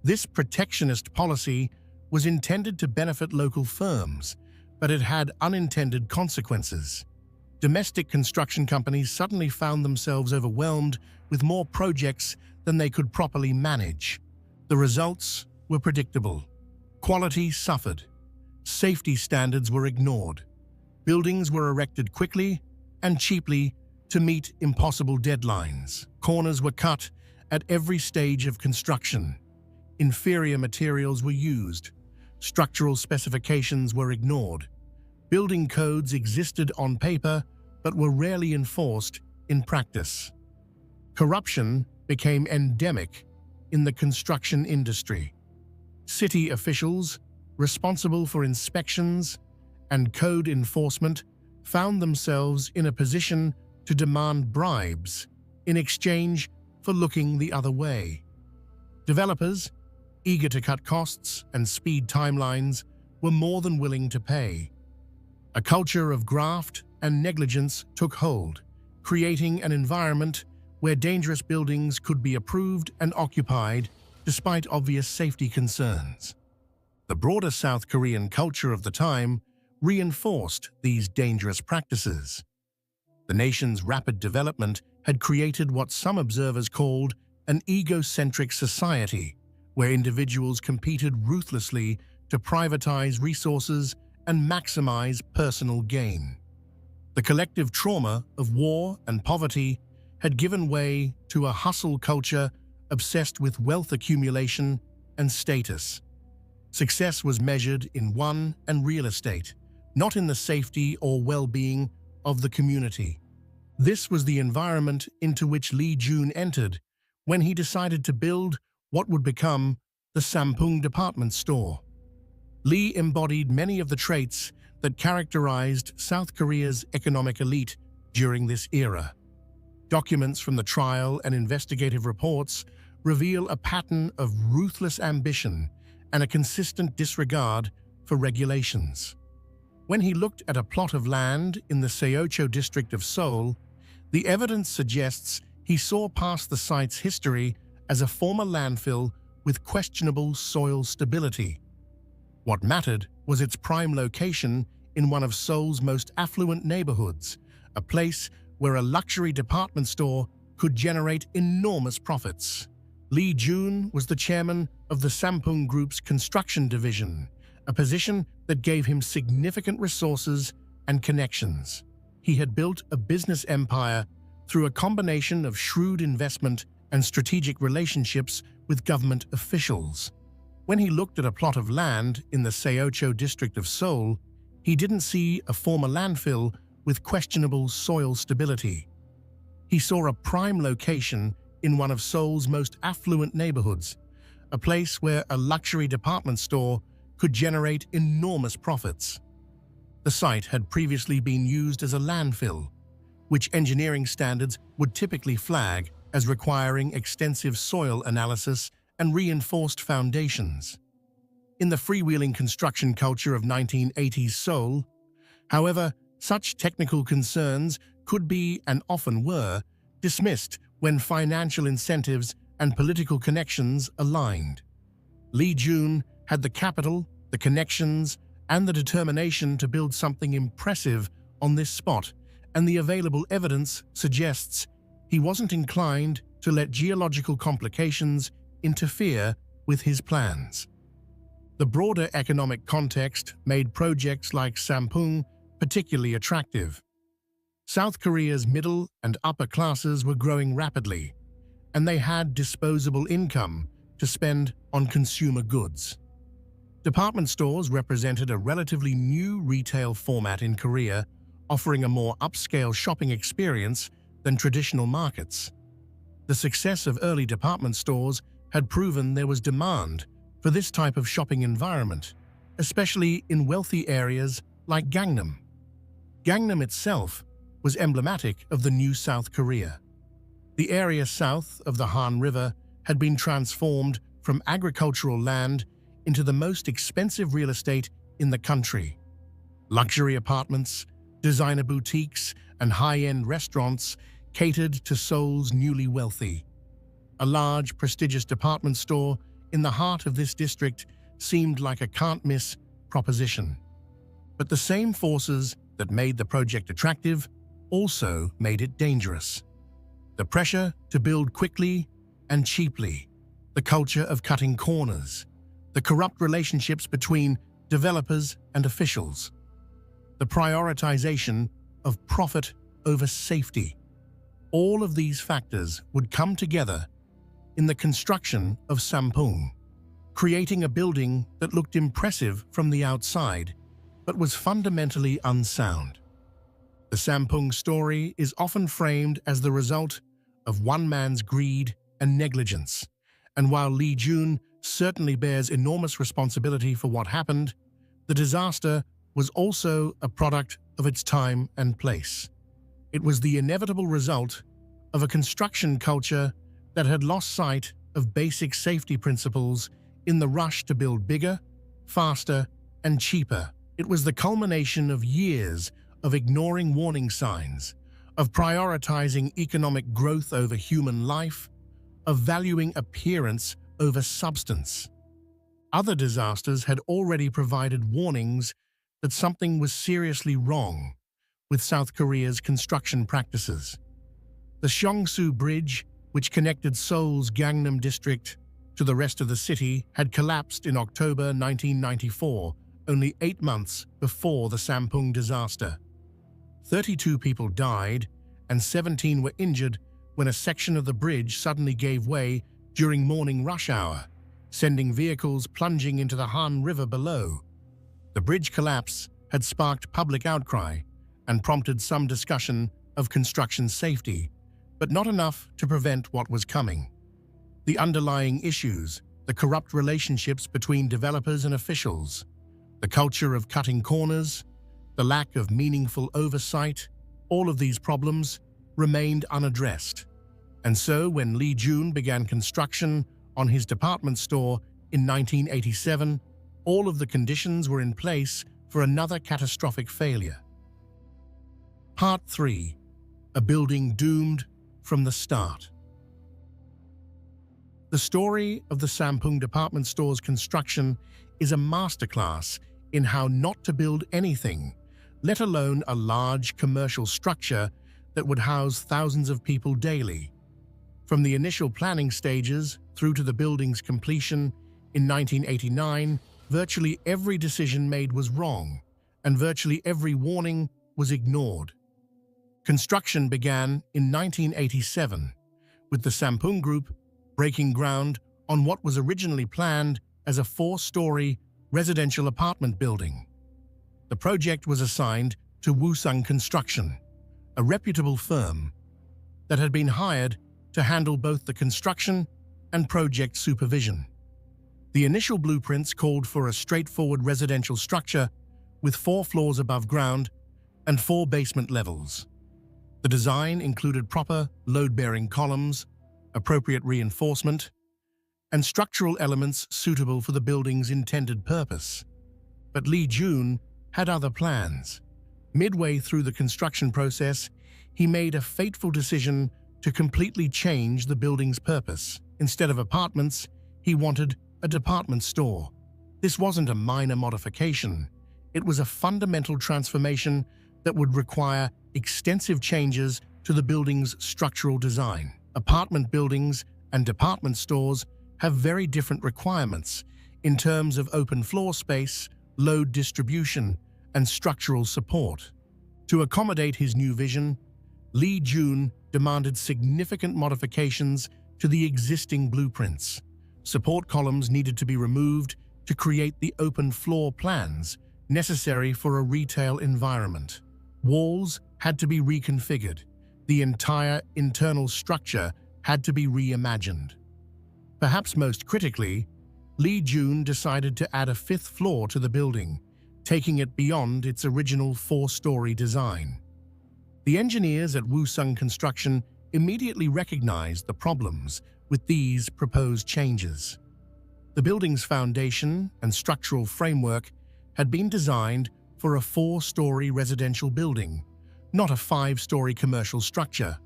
This protectionist policy was intended to benefit local firms, but it had unintended consequences. Domestic construction companies suddenly found themselves overwhelmed with more projects than they could properly manage. The results were predictable. Quality suffered. Safety standards were ignored. Buildings were erected quickly and cheaply to meet impossible deadlines. Corners were cut at every stage of construction. Inferior materials were used. Structural specifications were ignored. Building codes existed on paper but were rarely enforced in practice. Corruption became endemic in the construction industry. City officials, responsible for inspections and code enforcement, found themselves in a position to demand bribes in exchange for looking the other way. Developers, eager to cut costs and speed timelines, were more than willing to pay. A culture of graft and negligence took hold, creating an environment where dangerous buildings could be approved and occupied despite obvious safety concerns. The broader South Korean culture of the time reinforced these dangerous practices. The nation's rapid development had created what some observers called an egocentric society, where individuals competed ruthlessly to privatize resources and maximize personal gain. The collective trauma of war and poverty had given way to a hustle culture obsessed with wealth accumulation and status. Success was measured in one and real estate, not in the safety or well-being of the community. This was the environment into which Lee Jun entered when he decided to build what would become the Sampoong department store. Lee embodied many of the traits that characterized South Korea's economic elite during this era. Documents from the trial and investigative reports reveal a pattern of ruthless ambition and a consistent disregard for regulations. When he looked at a plot of land in the Seocho district of Seoul, the evidence suggests he saw past the site's history as a former landfill with questionable soil stability. What mattered was its prime location in one of Seoul's most affluent neighborhoods, a place where a luxury department store could generate enormous profits. Lee Jun was the chairman of the Sampoong Group's construction division, a position that gave him significant resources and connections. He had built a business empire through a combination of shrewd investment and strategic relationships with government officials. When he looked at a plot of land in the Seocho district of Seoul, he didn't see a former landfill with questionable soil stability. He saw a prime location in one of Seoul's most affluent neighborhoods, a place where a luxury department store could generate enormous profits. The site had previously been used as a landfill, which engineering standards would typically flag as requiring extensive soil analysis and reinforced foundations. In the freewheeling construction culture of 1980s Seoul, however, such technical concerns could be, and often were, dismissed when financial incentives and political connections aligned. Lee Jun had the capital, the connections, and the determination to build something impressive on this spot, and the available evidence suggests he wasn't inclined to let geological complications interfere with his plans. The broader economic context made projects like Sampoong particularly attractive. South Korea's middle and upper classes were growing rapidly, and they had disposable income to spend on consumer goods. Department stores represented a relatively new retail format in Korea, offering a more upscale shopping experience than traditional markets. The success of early department stores had proven there was demand for this type of shopping environment, especially in wealthy areas like Gangnam. Gangnam itself was emblematic of the new South Korea. The area south of the Han River had been transformed from agricultural land into the most expensive real estate in the country. Luxury apartments, designer boutiques, and high-end restaurants catered to Seoul's newly wealthy. A large, prestigious department store in the heart of this district seemed like a can't-miss proposition. But the same forces that made the project attractive also made it dangerous. The pressure to build quickly and cheaply, the culture of cutting corners, the corrupt relationships between developers and officials, the prioritization of profit over safety. All of these factors would come together in the construction of Sampoong, creating a building that looked impressive from the outside, but was fundamentally unsound. The Sampoong story is often framed as the result of one man's greed and negligence, and while Lee Jun certainly bears enormous responsibility for what happened, the disaster was also a product of its time and place. It was the inevitable result of a construction culture that had lost sight of basic safety principles in the rush to build bigger, faster, and cheaper. It was the culmination of years of ignoring warning signs, of prioritizing economic growth over human life, of valuing appearance over substance. Other disasters had already provided warnings that something was seriously wrong with South Korea's construction practices. The Seongsu Bridge, which connected Seoul's Gangnam district to the rest of the city, had collapsed in October 1994, only 8 months before the Sampung disaster. 32 people died and 17 were injured when a section of the bridge suddenly gave way during morning rush hour, sending vehicles plunging into the Han River below. The bridge collapse had sparked public outcry and prompted some discussion of construction safety, but not enough to prevent what was coming. The underlying issues, the corrupt relationships between developers and officials, the culture of cutting corners, the lack of meaningful oversight, all of these problems remained unaddressed. And so when Lee Jun began construction on his department store in 1987, all of the conditions were in place for another catastrophic failure. Part 3. A building doomed from the start. The story of the Sampung department store's construction is a masterclass in how not to build anything, let alone a large commercial structure that would house thousands of people daily. From the initial planning stages through to the building's completion in 1989, virtually every decision made was wrong, and virtually every warning was ignored. Construction began in 1987, with the Sampung Group breaking ground on what was originally planned as a 4-story residential apartment building. The project was assigned to Woosung Construction, a reputable firm that had been hired to handle both the construction and project supervision. The initial blueprints called for a straightforward residential structure with 4 floors above ground and 4 basement levels. The design included proper load-bearing columns, appropriate reinforcement, and structural elements suitable for the building's intended purpose. But Lee Jun had other plans. Midway through the construction process, he made a fateful decision to completely change the building's purpose. Instead of apartments, he wanted a department store. This wasn't a minor modification. It was a fundamental transformation that would require extensive changes to the building's structural design. Apartment buildings and department stores have very different requirements in terms of open floor space, load distribution, and structural support. To accommodate his new vision, Lee Jun demanded significant modifications to the existing blueprints. Support columns needed to be removed to create the open floor plans necessary for a retail environment. Walls had to be reconfigured. The entire internal structure had to be reimagined. Perhaps most critically, Lee Jun decided to add a 5th floor to the building, taking it beyond its original 4-story design. The engineers at Woosung Construction immediately recognized the problems with these proposed changes. The building's foundation and structural framework had been designed for a 4-story residential building, not a 5-story commercial structure.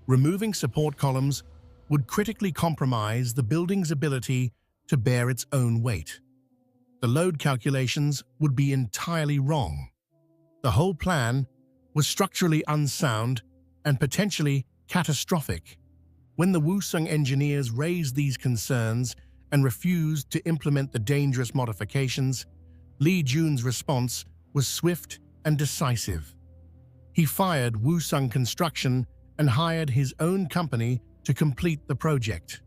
Removing support columns would critically compromise the building's ability to bear its own weight. The load calculations would be entirely wrong. The whole plan was structurally unsound and potentially catastrophic. When the Woosung engineers raised these concerns and refused to implement the dangerous modifications, Lee Jun's response was swift and decisive. He fired Woosung Construction and hired his own company to complete the project.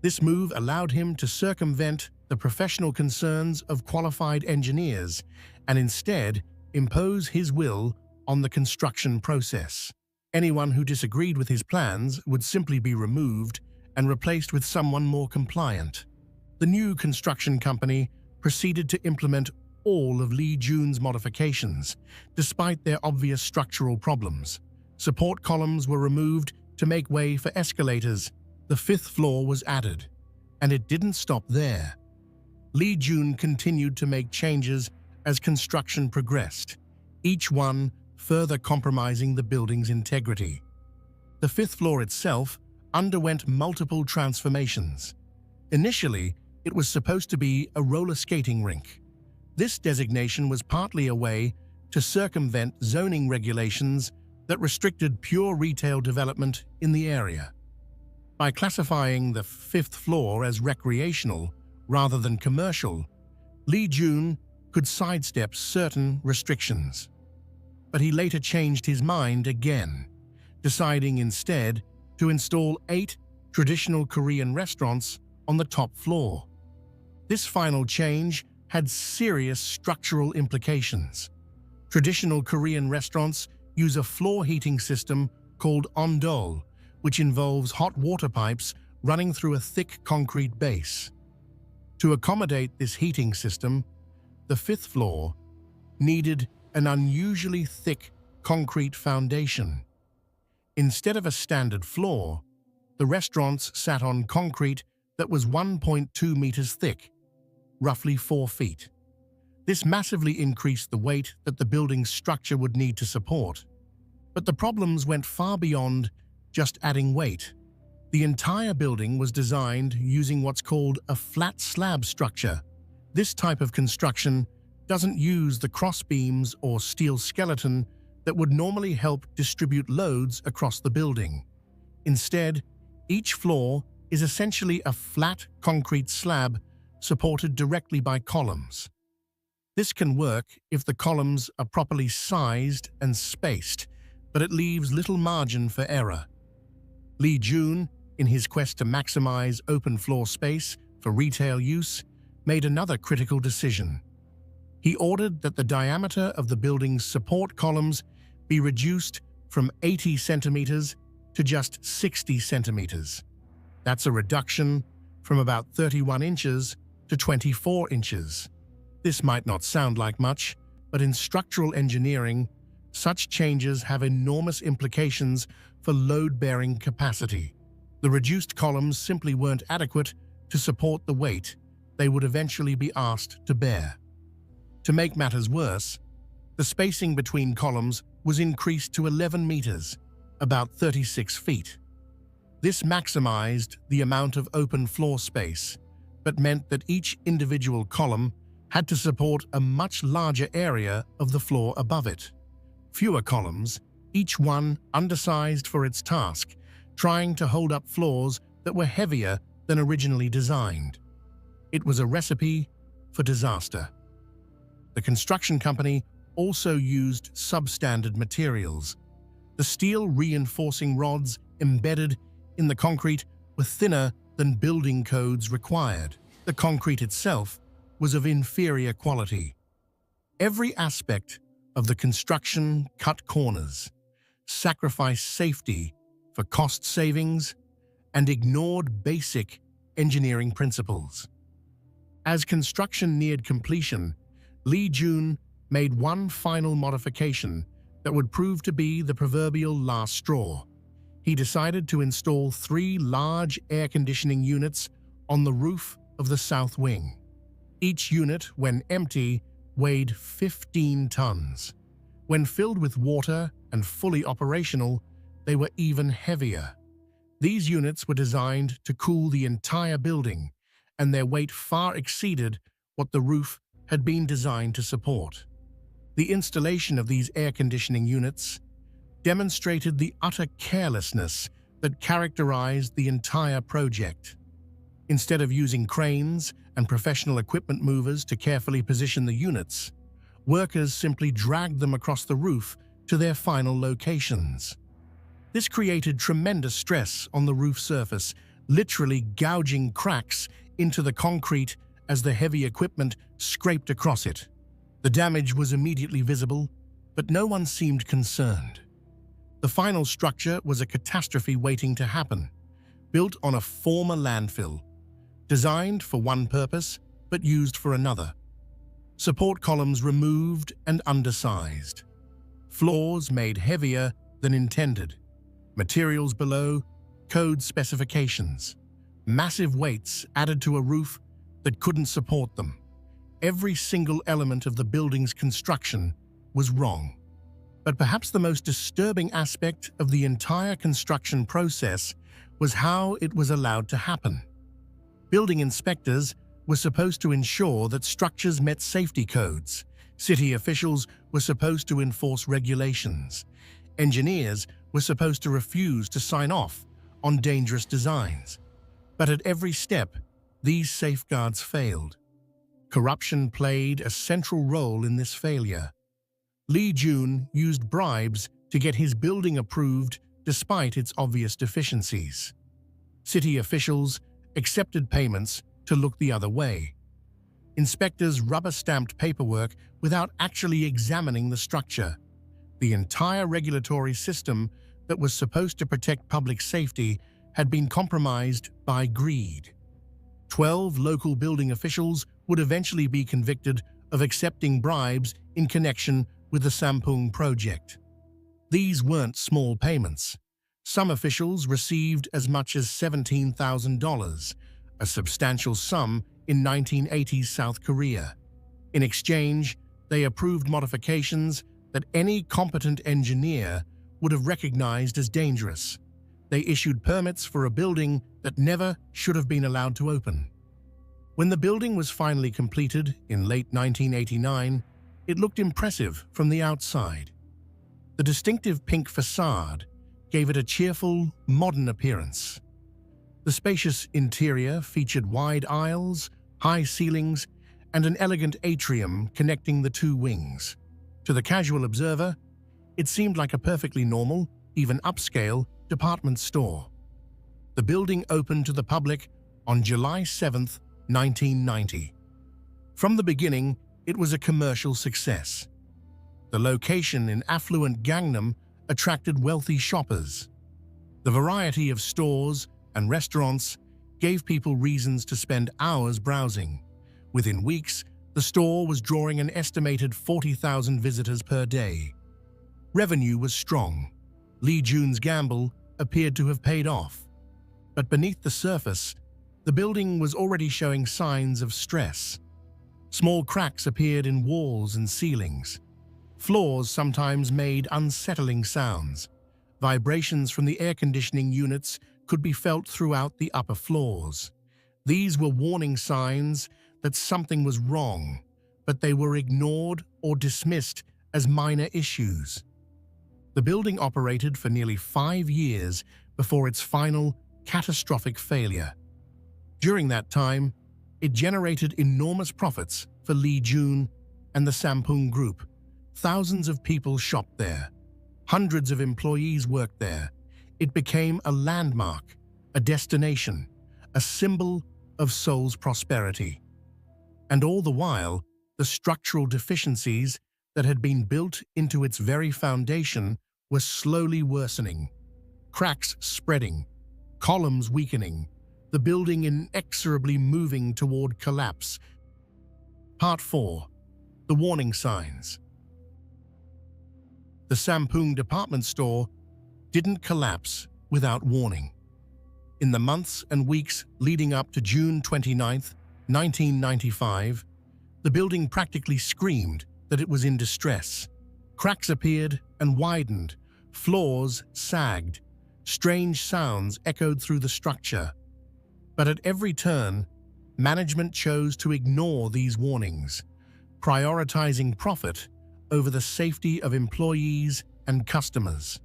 This move allowed him to circumvent the professional concerns of qualified engineers and instead impose his will on the construction process. Anyone who disagreed with his plans would simply be removed and replaced with someone more compliant. The new construction company proceeded to implement all of Li Jun's modifications, despite their obvious structural problems. Support columns were removed to make way for escalators. The fifth floor was added, and it didn't stop there. Li Jun continued to make changes as construction progressed, each one further compromising the building's integrity. The fifth floor itself underwent multiple transformations. Initially, it was supposed to be a roller skating rink. This designation was partly a way to circumvent zoning regulations that restricted pure retail development in the area. By classifying the fifth floor as recreational rather than commercial, Li Jun could sidestep certain restrictions. But he later changed his mind again, deciding instead to install 8 traditional Korean restaurants on the top floor. This final change had serious structural implications. Traditional Korean restaurants use a floor heating system called ondol, which involves hot water pipes running through a thick concrete base. To accommodate this heating system, the fifth floor needed an unusually thick concrete foundation. Instead of a standard floor, the restaurants sat on concrete that was 1.2 meters thick, roughly 4 feet. This massively increased the weight that the building's structure would need to support. But the problems went far beyond just adding weight. The entire building was designed using what's called a flat slab structure. This type of construction doesn't use the cross beams or steel skeleton that would normally help distribute loads across the building. Instead, each floor is essentially a flat concrete slab supported directly by columns. This can work if the columns are properly sized and spaced, but it leaves little margin for error. Li Jun, in his quest to maximize open floor space for retail use, made another critical decision. He ordered that the diameter of the building's support columns be reduced from 80 centimeters to just 60 centimeters. That's a reduction from about 31 inches to 24 inches. This might not sound like much, but in structural engineering, such changes have enormous implications for load-bearing capacity. The reduced columns simply weren't adequate to support the weight they would eventually be asked to bear. To make matters worse, the spacing between columns was increased to 11 meters, about 36 feet. This maximized the amount of open floor space, but meant that each individual column had to support a much larger area of the floor above it. Fewer columns, each one undersized for its task, trying to hold up floors that were heavier than originally designed. It was a recipe for disaster. The construction company also used substandard materials. The steel reinforcing rods embedded in the concrete were thinner than building codes required. The concrete itself was of inferior quality. Every aspect of the construction cut corners, sacrificed safety for cost savings, and ignored basic engineering principles. As construction neared completion, Li Jun made one final modification that would prove to be the proverbial last straw. He decided to install 3 large air conditioning units on the roof of the south wing. Each unit, when empty, weighed 15 tons. When filled with water and fully operational, they were even heavier. These units were designed to cool the entire building, and their weight far exceeded what the roof had been designed to support. The installation of these air conditioning units demonstrated the utter carelessness that characterized the entire project. Instead of using cranes and professional equipment movers to carefully position the units, workers simply dragged them across the roof to their final locations. This created tremendous stress on the roof surface, literally gouging cracks into the concrete as the heavy equipment scraped across it. The damage was immediately visible, but no one seemed concerned. The final structure was a catastrophe waiting to happen. Built on a former landfill, designed for one purpose but used for another. Support columns removed and undersized. Floors made heavier than intended. Materials below code specifications. Massive weights added to a roof that couldn't support them. Every single element of the building's construction was wrong. But perhaps the most disturbing aspect of the entire construction process was how it was allowed to happen. Building inspectors were supposed to ensure that structures met safety codes. City officials were supposed to enforce regulations. Engineers were supposed to refuse to sign off on dangerous designs. But at every step, these safeguards failed. Corruption played a central role in this failure. Lee Jun used bribes to get his building approved despite its obvious deficiencies. City officials accepted payments to look the other way. Inspectors rubber-stamped paperwork without actually examining the structure. The entire regulatory system that was supposed to protect public safety had been compromised by greed. 12 local building officials would eventually be convicted of accepting bribes in connection with the Sampung project. These weren't small payments. Some officials received as much as $17,000, a substantial sum in 1980s South Korea. In exchange, they approved modifications that any competent engineer would have recognized as dangerous. They issued permits for a building that never should have been allowed to open. When the building was finally completed in late 1989, it looked impressive from the outside. The distinctive pink facade gave it a cheerful, modern appearance. The spacious interior featured wide aisles, high ceilings, and an elegant atrium connecting the two wings. To the casual observer, it seemed like a perfectly normal, even upscale, department store. The building opened to the public on July 7, 1990. From the beginning, it was a commercial success. The location in affluent Gangnam attracted wealthy shoppers. The variety of stores and restaurants gave people reasons to spend hours browsing. Within weeks, the store was drawing an estimated 40,000 visitors per day. Revenue was strong. Lee Jun's gamble appeared to have paid off. But beneath the surface, the building was already showing signs of stress. Small cracks appeared in walls and ceilings. Floors sometimes made unsettling sounds. Vibrations from the air conditioning units could be felt throughout the upper floors. These were warning signs that something was wrong, but they were ignored or dismissed as minor issues. The building operated for nearly 5 years before its final catastrophic failure. During that time, it generated enormous profits for Lee Jun and the Sampung Group. Thousands of people shopped there. Hundreds of employees worked there. It became a landmark, a destination, a symbol of Seoul's prosperity. And all the while, the structural deficiencies that had been built into its very foundation were slowly worsening. Cracks spreading, columns weakening, the building inexorably moving toward collapse. Part 4. The Warning Signs. The Sampung department store didn't collapse without warning. In the months and weeks leading up to June 29, 1995, the building practically screamed that it was in distress. Cracks appeared and widened, floors sagged, strange sounds echoed through the structure. But at every turn, management chose to ignore these warnings, prioritizing profit over the safety of employees and customers.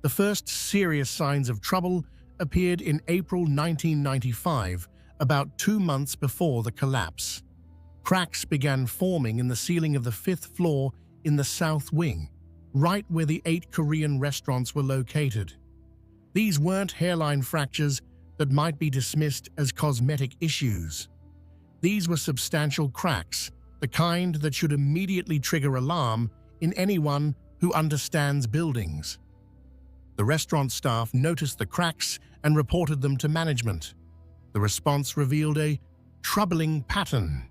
The first serious signs of trouble appeared in April 1995, about 2 months before the collapse. Cracks began forming in the ceiling of the 5th floor in the south wing, right where the 8 Korean restaurants were located. These weren't hairline fractures that might be dismissed as cosmetic issues. These were substantial cracks, the kind that should immediately trigger alarm in anyone who understands buildings. The restaurant staff noticed the cracks and reported them to management. The response revealed a troubling pattern.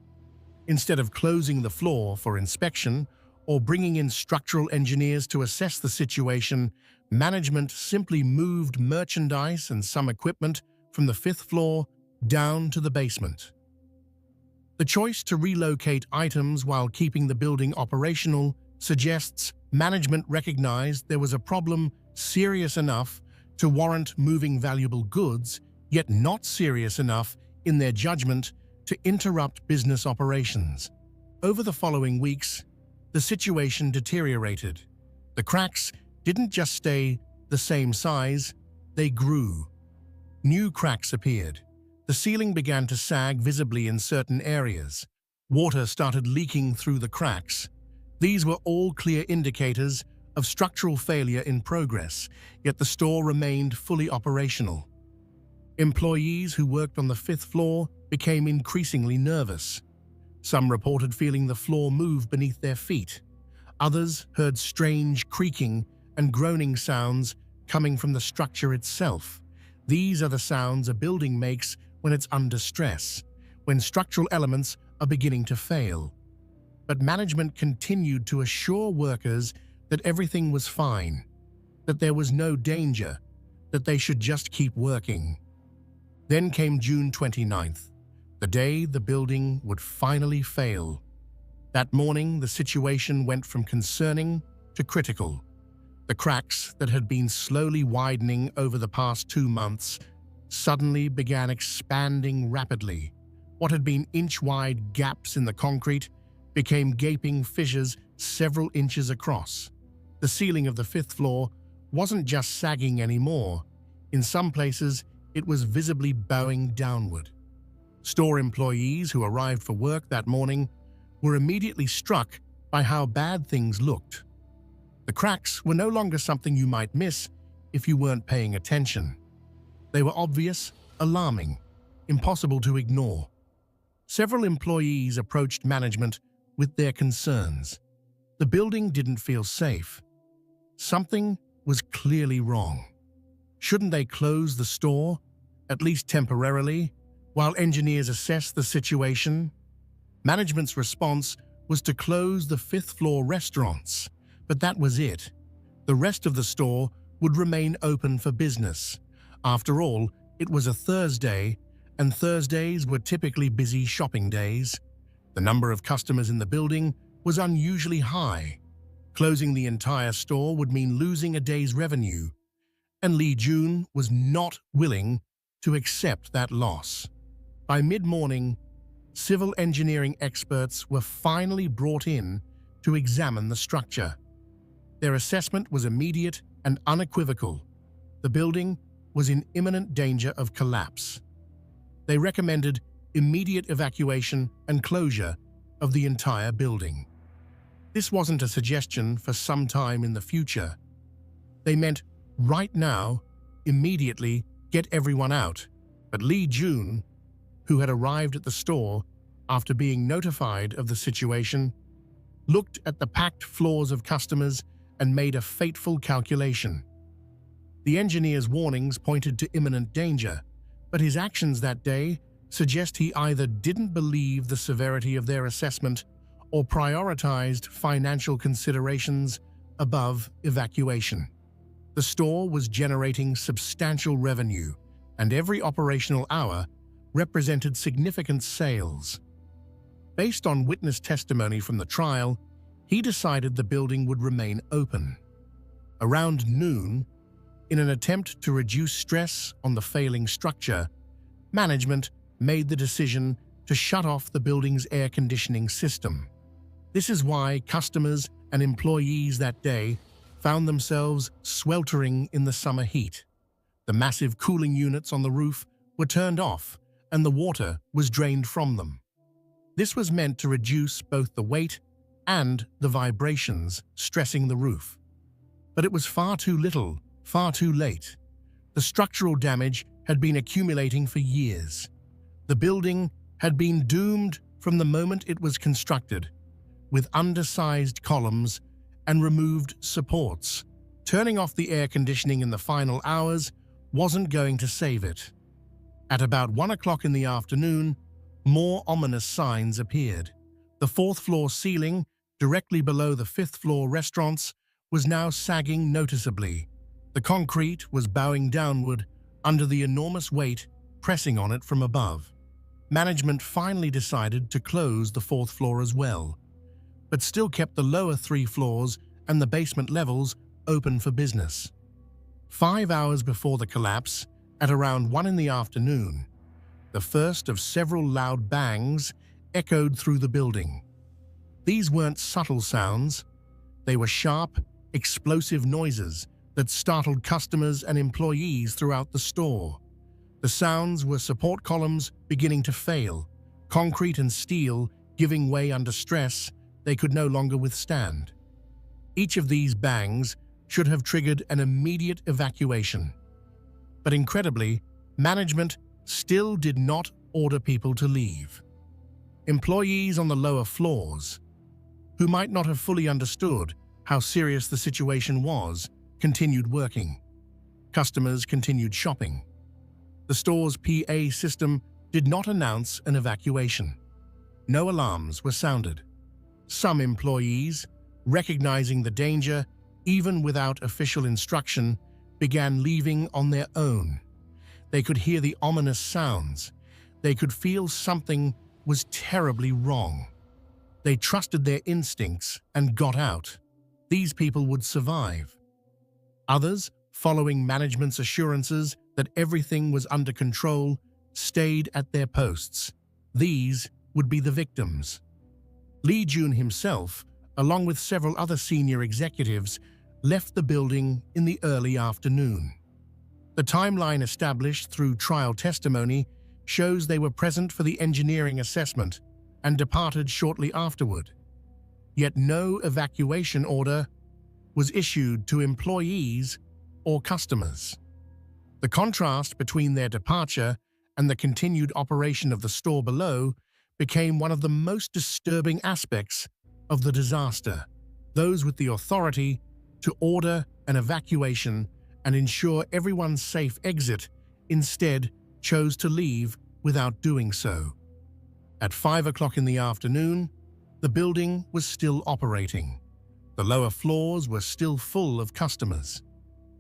Instead of closing the floor for inspection or bringing in structural engineers to assess the situation, management simply moved merchandise and some equipment from the fifth floor down to the basement. The choice to relocate items while keeping the building operational suggests management recognized there was a problem serious enough to warrant moving valuable goods, yet not serious enough in their judgment to interrupt business operations. Over the following weeks, the situation deteriorated. The cracks didn't just stay the same size, they grew. New cracks appeared. The ceiling began to sag visibly in certain areas. Water started leaking through the cracks. These were all clear indicators of structural failure in progress, yet the store remained fully operational. Employees who worked on the fifth floor became increasingly nervous. Some reported feeling the floor move beneath their feet. Others heard strange creaking and groaning sounds coming from the structure itself. These are the sounds a building makes when it's under stress, when structural elements are beginning to fail. But management continued to assure workers that everything was fine, that there was no danger, that they should just keep working. Then came June 29th, the day the building would finally fail. That morning, the situation went from concerning to critical. The cracks that had been slowly widening over the past 2 months suddenly began expanding rapidly. What had been inch-wide gaps in the concrete became gaping fissures several inches across. The ceiling of the fifth floor wasn't just sagging anymore. In some places, it was visibly bowing downward. Store employees who arrived for work that morning were immediately struck by how bad things looked. The cracks were no longer something you might miss if you weren't paying attention. They were obvious, alarming, impossible to ignore. Several employees approached management with their concerns. The building didn't feel safe. Something was clearly wrong. Shouldn't they close the store, at least temporarily, while engineers assess the situation? Management's response was to close the fifth-floor restaurants, but that was it. The rest of the store would remain open for business. After all, it was a Thursday, and Thursdays were typically busy shopping days. The number of customers in the building was unusually high. Closing the entire store would mean losing a day's revenue, and Lee Jun was not willing to accept that loss. By mid-morning, civil engineering experts were finally brought in to examine the structure. Their assessment was immediate and unequivocal. The building was in imminent danger of collapse. They recommended immediate evacuation and closure of the entire building. This wasn't a suggestion for some time in the future. They meant right now, immediately, get everyone out. But Lee Jun, who had arrived at the store after being notified of the situation, looked at the packed floors of customers and made a fateful calculation. The engineer's warnings pointed to imminent danger, but his actions that day suggest he either didn't believe the severity of their assessment or prioritized financial considerations above evacuation. The store was generating substantial revenue, and every operational hour represented significant sales. Based on witness testimony from the trial, he decided the building would remain open. Around noon, in an attempt to reduce stress on the failing structure, management made the decision to shut off the building's air conditioning system. This is why customers and employees that day found themselves sweltering in the summer heat. The massive cooling units on the roof were turned off, and the water was drained from them. This was meant to reduce both the weight and the vibrations stressing the roof. But it was far too little, far too late. The structural damage had been accumulating for years. The building had been doomed from the moment it was constructed, with undersized columns and removed supports. Turning off the air conditioning in the final hours wasn't going to save it. At about 1 o'clock in the afternoon, more ominous signs appeared. The fourth-floor ceiling, directly below the fifth-floor restaurants, was now sagging noticeably. The concrete was bowing downward under the enormous weight pressing on it from above. Management finally decided to close the fourth floor as well, but still kept the lower 3 floors and the basement levels open for business. 5 hours before the collapse, at around 1 in the afternoon, the first of several loud bangs echoed through the building. These weren't subtle sounds. They were sharp, explosive noises that startled customers and employees throughout the store. The sounds were support columns beginning to fail, concrete and steel giving way under stress they could no longer withstand. Each of these bangs should have triggered an immediate evacuation. But incredibly, management still did not order people to leave. Employees on the lower floors, who might not have fully understood how serious the situation was, continued working. Customers continued shopping. The store's PA system did not announce an evacuation. No alarms were sounded. Some employees, recognizing the danger, even without official instruction, began leaving on their own. They could hear the ominous sounds. They could feel something was terribly wrong. They trusted their instincts and got out. These people would survive. Others, following management's assurances that everything was under control, stayed at their posts. These would be the victims. Lee Jun himself, along with several other senior executives, left the building in the early afternoon. The timeline established through trial testimony shows they were present for the engineering assessment and departed shortly afterward. Yet no evacuation order was issued to employees or customers. The contrast between their departure and the continued operation of the store below became one of the most disturbing aspects of the disaster. Those with the authority to order an evacuation and ensure everyone's safe exit instead chose to leave without doing so. At 5 o'clock in the afternoon, the building was still operating. The lower floors were still full of customers.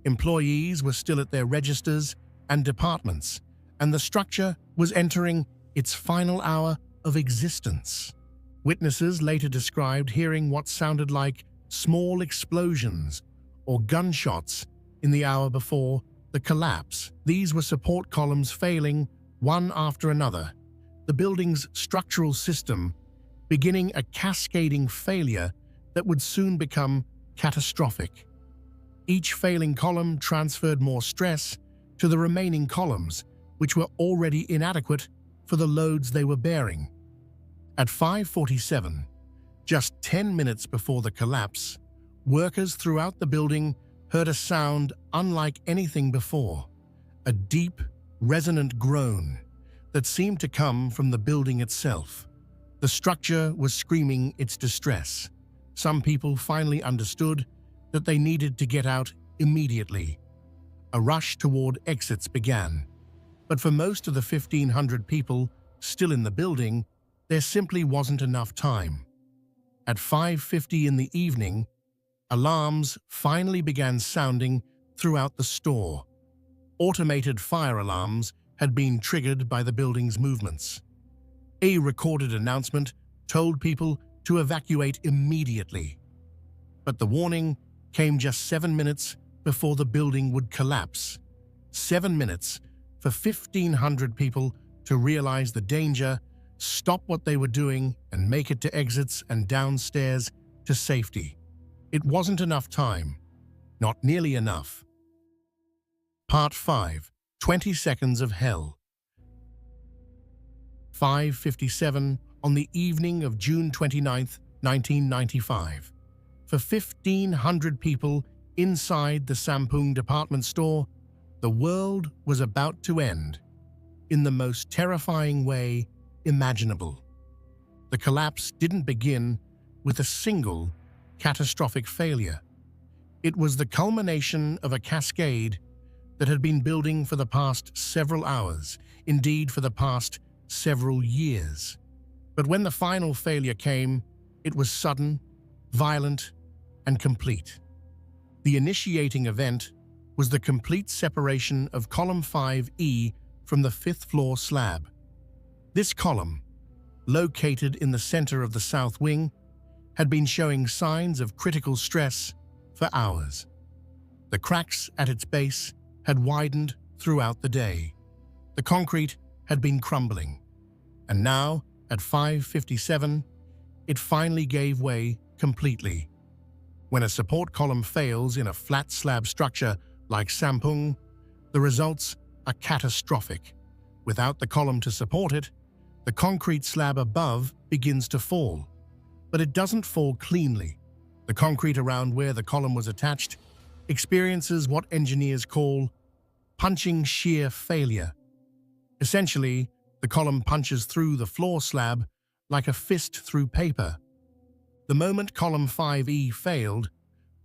Employees were still at their registers and departments, and the structure was entering its final hour of existence. Witnesses later described hearing what sounded like small explosions or gunshots in the hour before the collapse. These were support columns failing one after another, the building's structural system beginning a cascading failure that would soon become catastrophic. Each failing column transferred more stress to the remaining columns, which were already inadequate for the loads they were bearing. At 5:47, just 10 minutes before the collapse, workers throughout the building heard a sound unlike anything before, a deep, resonant groan that seemed to come from the building itself. The structure was screaming its distress. Some people finally understood that they needed to get out immediately. A rush toward exits began. But for most of the 1,500 people still in the building, there simply wasn't enough time. At 5:50 in the evening, alarms finally began sounding throughout the store. Automated fire alarms had been triggered by the building's movements. A recorded announcement told people to evacuate immediately. But the warning came just 7 minutes before the building would collapse. 7 minutes for 1,500 people to realize the danger, stop what they were doing, and make it to exits and downstairs to safety. It wasn't enough time. Not nearly enough. Part 5. 20 Seconds of Hell. 5:57 on the evening of June 29, 1995. For 1,500 people inside the Sampoong department store, the world was about to end in the most terrifying way imaginable. The collapse didn't begin with a single catastrophic failure. It was the culmination of a cascade that had been building for the past several hours, indeed for the past several years. But when the final failure came, it was sudden, violent, and complete. The initiating event was the complete separation of column 5E from the fifth floor slab. This column, located in the center of the south wing, had been showing signs of critical stress for hours. The cracks at its base had widened throughout the day. The concrete had been crumbling. And now, at 5:57, it finally gave way completely. When a support column fails in a flat slab structure like Sampung, the results are catastrophic. Without the column to support it, the concrete slab above begins to fall. But it doesn't fall cleanly. The concrete around where the column was attached experiences what engineers call punching shear failure. Essentially, the column punches through the floor slab like a fist through paper. The moment column 5E failed,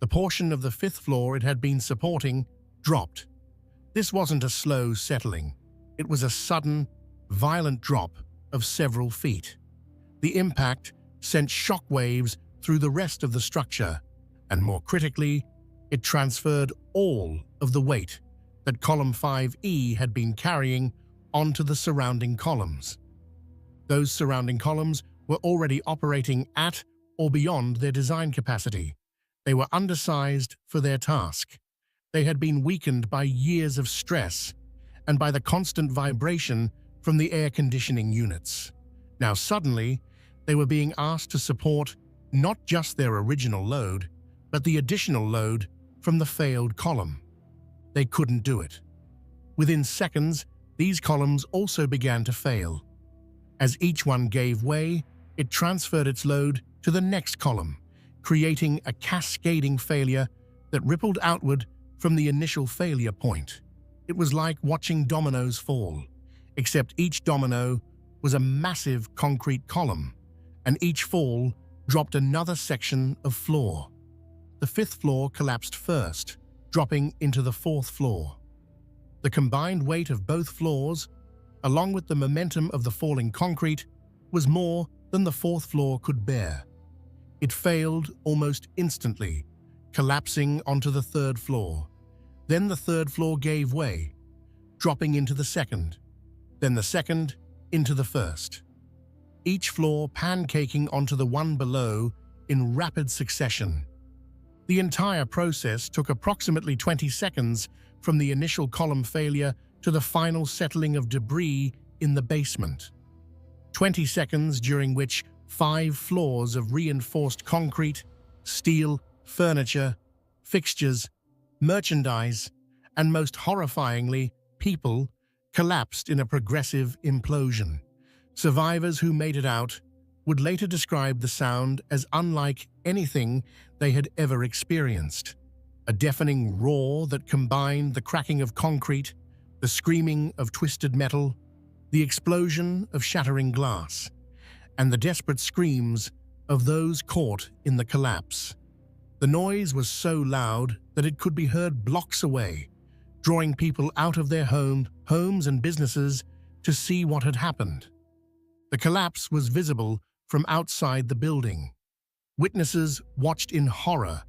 the portion of the fifth floor it had been supporting dropped. This wasn't a slow settling. It was a sudden, violent drop of several feet. The impact sent shockwaves through the rest of the structure, and more critically, it transferred all of the weight that column 5E had been carrying onto the surrounding columns. Those surrounding columns were already operating at or beyond their design capacity. They were undersized for their task. They had been weakened by years of stress and by the constant vibration from the air conditioning units. Now suddenly, they were being asked to support not just their original load, but the additional load from the failed column. They couldn't do it. Within seconds, these columns also began to fail. As each one gave way, it transferred its load to the next column, creating a cascading failure that rippled outward from the initial failure point. It was like watching dominoes fall, except each domino was a massive concrete column, and each fall dropped another section of floor. The fifth floor collapsed first, dropping into the fourth floor. The combined weight of both floors, along with the momentum of the falling concrete, was more than the fourth floor could bear. It failed almost instantly, collapsing onto the third floor. Then the third floor gave way, dropping into the second, then the second into the first. Each floor pancaking onto the one below in rapid succession. The entire process took approximately 20 seconds from the initial column failure to the final settling of debris in the basement. 20 seconds during which 5 floors of reinforced concrete, steel, furniture, fixtures, merchandise, and most horrifyingly, people, collapsed in a progressive implosion. Survivors who made it out would later describe the sound as unlike anything they had ever experienced. A deafening roar that combined the cracking of concrete, the screaming of twisted metal, the explosion of shattering glass, and the desperate screams of those caught in the collapse. The noise was so loud that it could be heard blocks away, drawing people out of their homes and businesses to see what had happened. The collapse was visible from outside the building. Witnesses watched in horror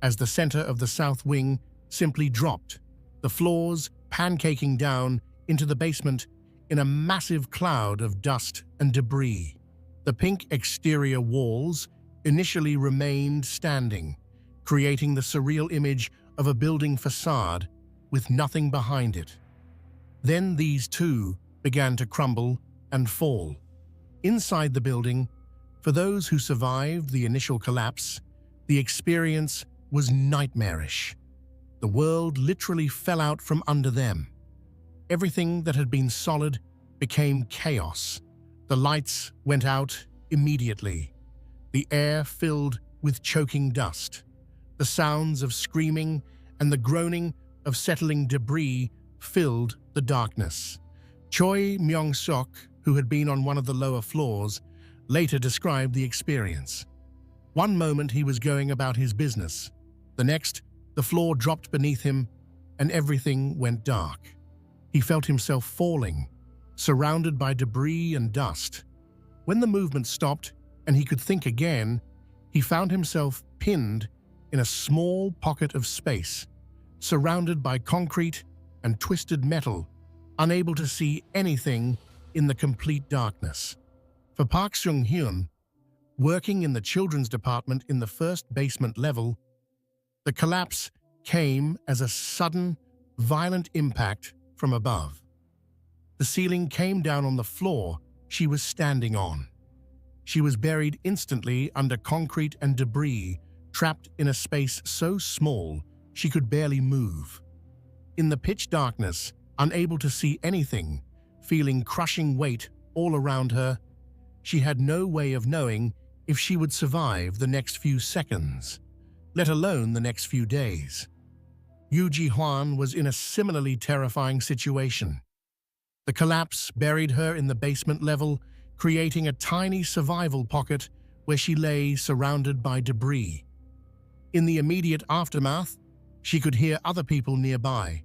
as the center of the south wing simply dropped, the floors pancaking down into the basement in a massive cloud of dust and debris. The pink exterior walls initially remained standing, creating the surreal image of a building facade with nothing behind it. Then these too began to crumble and fall. Inside the building, for those who survived the initial collapse, the experience was nightmarish. The world literally fell out from under them. Everything that had been solid became chaos. The lights went out immediately. The air filled with choking dust. The sounds of screaming and the groaning of settling debris filled the darkness. Choi Myung-sok, who had been on one of the lower floors, later described the experience. One moment he was going about his business. The next, the floor dropped beneath him, and everything went dark. He felt himself falling, surrounded by debris and dust. When the movement stopped and he could think again, he found himself pinned in a small pocket of space, surrounded by concrete and twisted metal, unable to see anything in the complete darkness. For Park Seung-hyun, working in the children's department in the first basement level, the collapse came as a sudden, violent impact from above. The ceiling came down on the floor she was standing on. She was buried instantly under concrete and debris, trapped in a space so small she could barely move. In the pitch darkness, unable to see anything, feeling crushing weight all around her, she had no way of knowing if she would survive the next few seconds, let alone the next few days. Yoo Ji-hwan was in a similarly terrifying situation. The collapse buried her in the basement level, creating a tiny survival pocket where she lay surrounded by debris. In the immediate aftermath, she could hear other people nearby,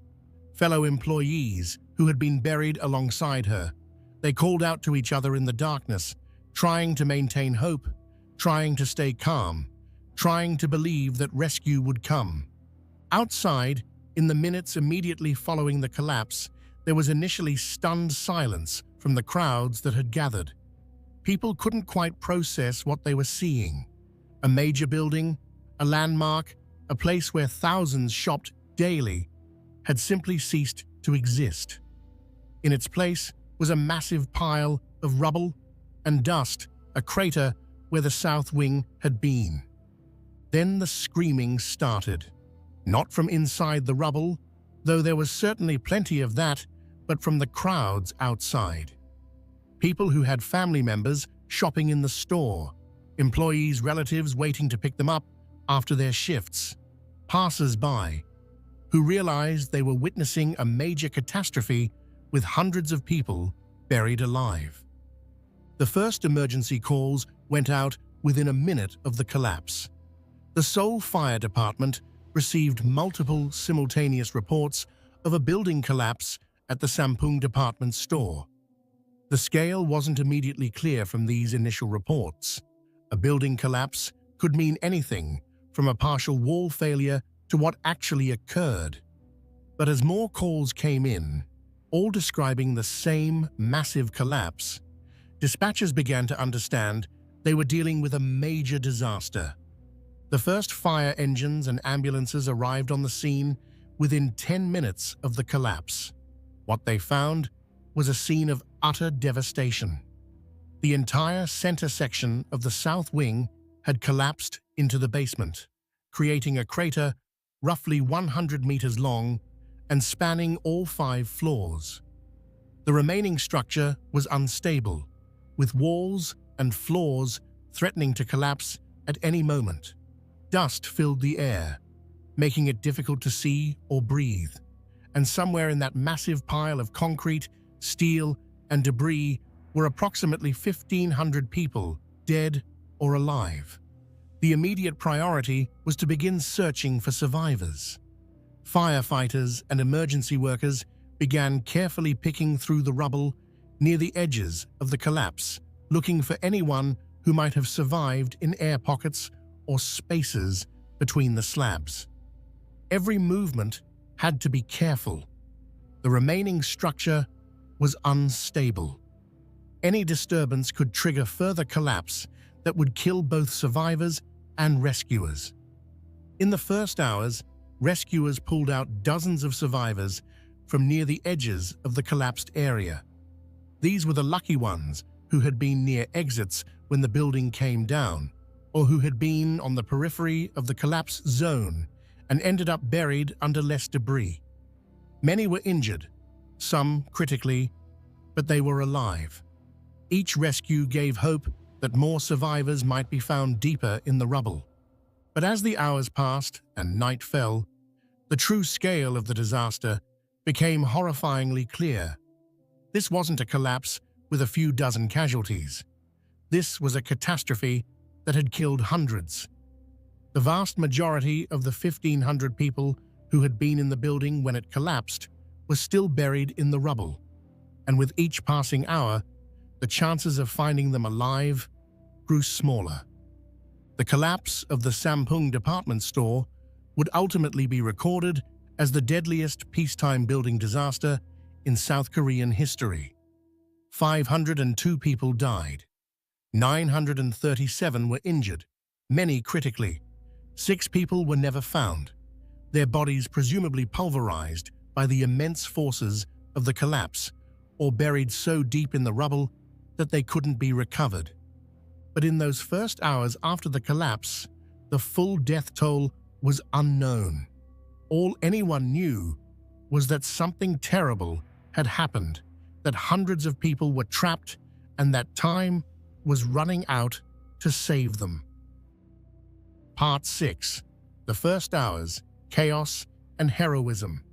fellow employees who had been buried alongside her. They called out to each other in the darkness, trying to maintain hope, trying to stay calm, trying to believe that rescue would come. Outside, in the minutes immediately following the collapse, there was initially stunned silence from the crowds that had gathered. People couldn't quite process what they were seeing. A major building, a landmark, a place where thousands shopped daily, had simply ceased to exist. In its place was a massive pile of rubble and dust, a crater where the south wing had been. Then the screaming started. Not from inside the rubble, though there was certainly plenty of that, but from the crowds outside. People who had family members shopping in the store, employees' relatives waiting to pick them up after their shifts, passers-by who realized they were witnessing a major catastrophe with hundreds of people buried alive. The first emergency calls went out within a minute of the collapse. The Seoul Fire Department received multiple simultaneous reports of a building collapse at the Sampoong department store. The scale wasn't immediately clear from these initial reports. A building collapse could mean anything from a partial wall failure to what actually occurred. But as more calls came in, all describing the same massive collapse, dispatchers began to understand they were dealing with a major disaster. The first fire engines and ambulances arrived on the scene within 10 minutes of the collapse. What they found was a scene of utter devastation. The entire center section of the south wing had collapsed into the basement, creating a crater roughly 100 meters long and spanning all 5 floors. The remaining structure was unstable, with walls and floors threatening to collapse at any moment. Dust filled the air, making it difficult to see or breathe, and somewhere in that massive pile of concrete, steel, and debris were approximately 1,500 people, dead or alive. The immediate priority was to begin searching for survivors. Firefighters and emergency workers began carefully picking through the rubble near the edges of the collapse, looking for anyone who might have survived in air pockets or spaces between the slabs. Every movement had to be careful. The remaining structure was unstable. Any disturbance could trigger further collapse that would kill both survivors and rescuers. In the first hours, rescuers pulled out dozens of survivors from near the edges of the collapsed area. These were the lucky ones who had been near exits when the building came down, or who had been on the periphery of the collapse zone and ended up buried under less debris. Many were injured, some critically, but they were alive. Each rescue gave hope that more survivors might be found deeper in the rubble. But as the hours passed and night fell, the true scale of the disaster became horrifyingly clear. This wasn't a collapse with a few dozen casualties. This was a catastrophe that had killed hundreds. The vast majority of the 1,500 people who had been in the building when it collapsed were still buried in the rubble, and with each passing hour, the chances of finding them alive grew smaller. The collapse of the Sampoong department store would ultimately be recorded as the deadliest peacetime building disaster in South Korean history. 502 people died. 937 were injured, many critically. 6 people were never found, their bodies presumably pulverized by the immense forces of the collapse or buried so deep in the rubble that they couldn't be recovered. But in those first hours after the collapse, the full death toll was unknown. All anyone knew was that something terrible had happened, that hundreds of people were trapped, and that time was running out to save them. Part 6. The First Hours, Chaos and Heroism.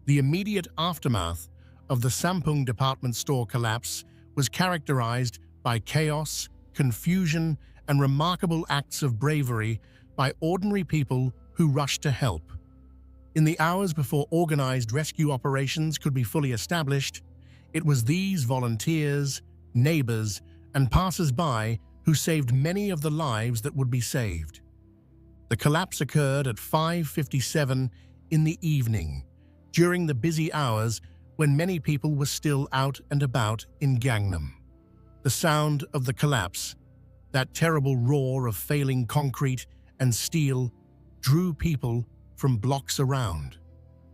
The immediate aftermath of the Sampoong department store collapse was characterized by chaos, confusion, and remarkable acts of bravery by ordinary people who rushed to help. In the hours before organized rescue operations could be fully established, it was these volunteers, neighbors, and passers-by who saved many of the lives that would be saved. The collapse occurred at 5:57 in the evening, during the busy hours when many people were still out and about in Gangnam. The sound of the collapse, that terrible roar of failing concrete and steel, drew people from blocks around.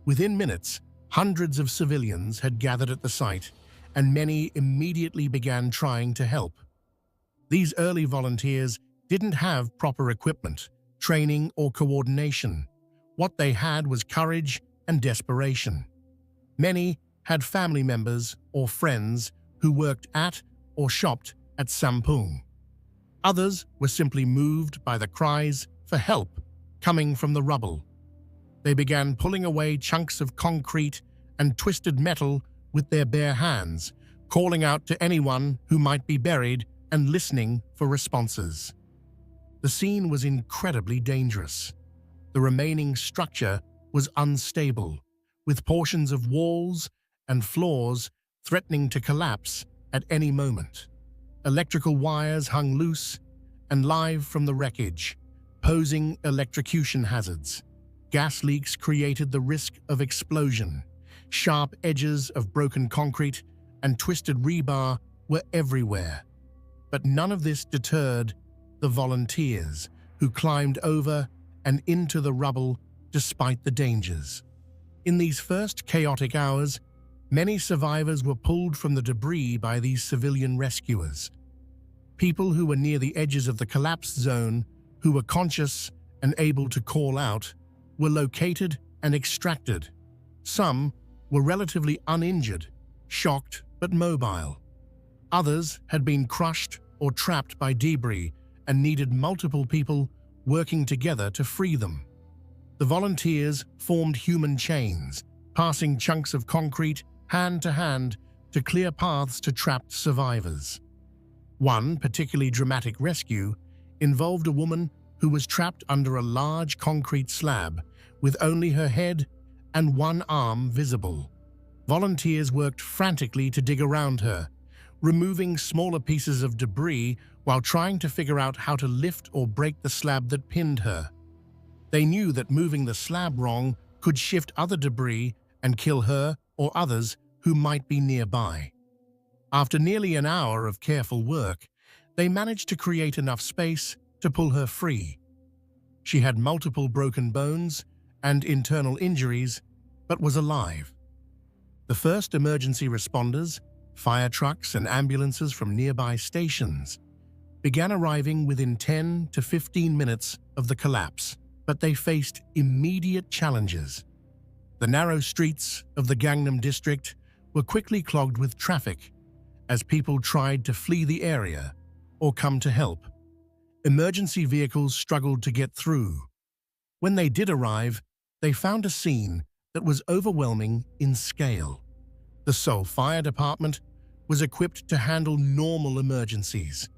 Within minutes, hundreds of civilians had gathered at the site, and many immediately began trying to help. These early volunteers didn't have proper equipment, training, or coordination. What they had was courage and desperation. Many had family members or friends who worked at or shopped at Sampoong. Others were simply moved by the cries for help coming from the rubble. They began pulling away chunks of concrete and twisted metal with their bare hands, calling out to anyone who might be buried and listening for responses. The scene was incredibly dangerous. The remaining structure was unstable, with portions of walls and floors threatening to collapse at any moment. Electrical wires hung loose and live from the wreckage, posing electrocution hazards. Gas leaks created the risk of explosion. Sharp edges of broken concrete and twisted rebar were everywhere. But none of this deterred the volunteers who climbed over and into the rubble despite the dangers. In these first chaotic hours, many survivors were pulled from the debris by these civilian rescuers. People who were near the edges of the collapse zone, who were conscious and able to call out, were located and extracted. Some were relatively uninjured, shocked but mobile. Others had been crushed or trapped by debris and needed multiple people working together to free them. The volunteers formed human chains, passing chunks of concrete hand to hand to clear paths to trapped survivors. One particularly dramatic rescue involved a woman who was trapped under a large concrete slab with only her head and one arm visible. Volunteers worked frantically to dig around her, removing smaller pieces of debris while trying to figure out how to lift or break the slab that pinned her. They knew that moving the slab wrong could shift other debris and kill her or others who might be nearby. After nearly an hour of careful work, they managed to create enough space to pull her free. She had multiple broken bones and internal injuries, but was alive. The first emergency responders, fire trucks and ambulances from nearby stations, began arriving within 10 to 15 minutes of the collapse, but they faced immediate challenges. The narrow streets of the Gangnam district were quickly clogged with traffic as people tried to flee the area or come to help. Emergency vehicles struggled to get through. When they did arrive, they found a scene that was overwhelming in scale. The Seoul Fire Department was equipped to handle normal emergencies,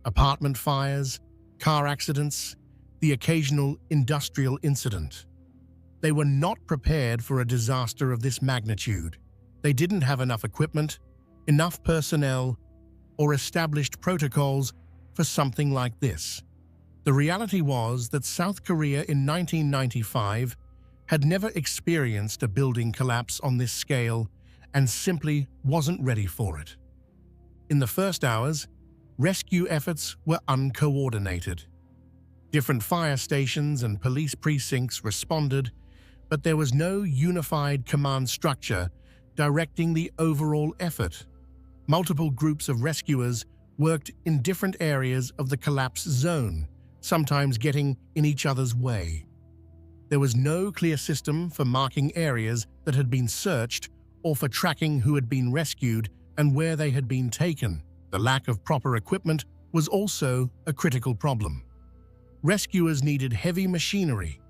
apartment fires, car accidents, the occasional industrial incident. They were not prepared for a disaster of this magnitude. They didn't have enough equipment, enough personnel, or established protocols for something like this. The reality was that South Korea in 1995 had never experienced a building collapse on this scale and simply wasn't ready for it. In the first hours, rescue efforts were uncoordinated. Different fire stations and police precincts responded, but there was no unified command structure directing the overall effort. Multiple groups of rescuers worked in different areas of the collapse zone, sometimes getting in each other's way. There was no clear system for marking areas that had been searched or for tracking who had been rescued and where they had been taken. The lack of proper equipment was also a critical problem. Rescuers needed heavy machinery,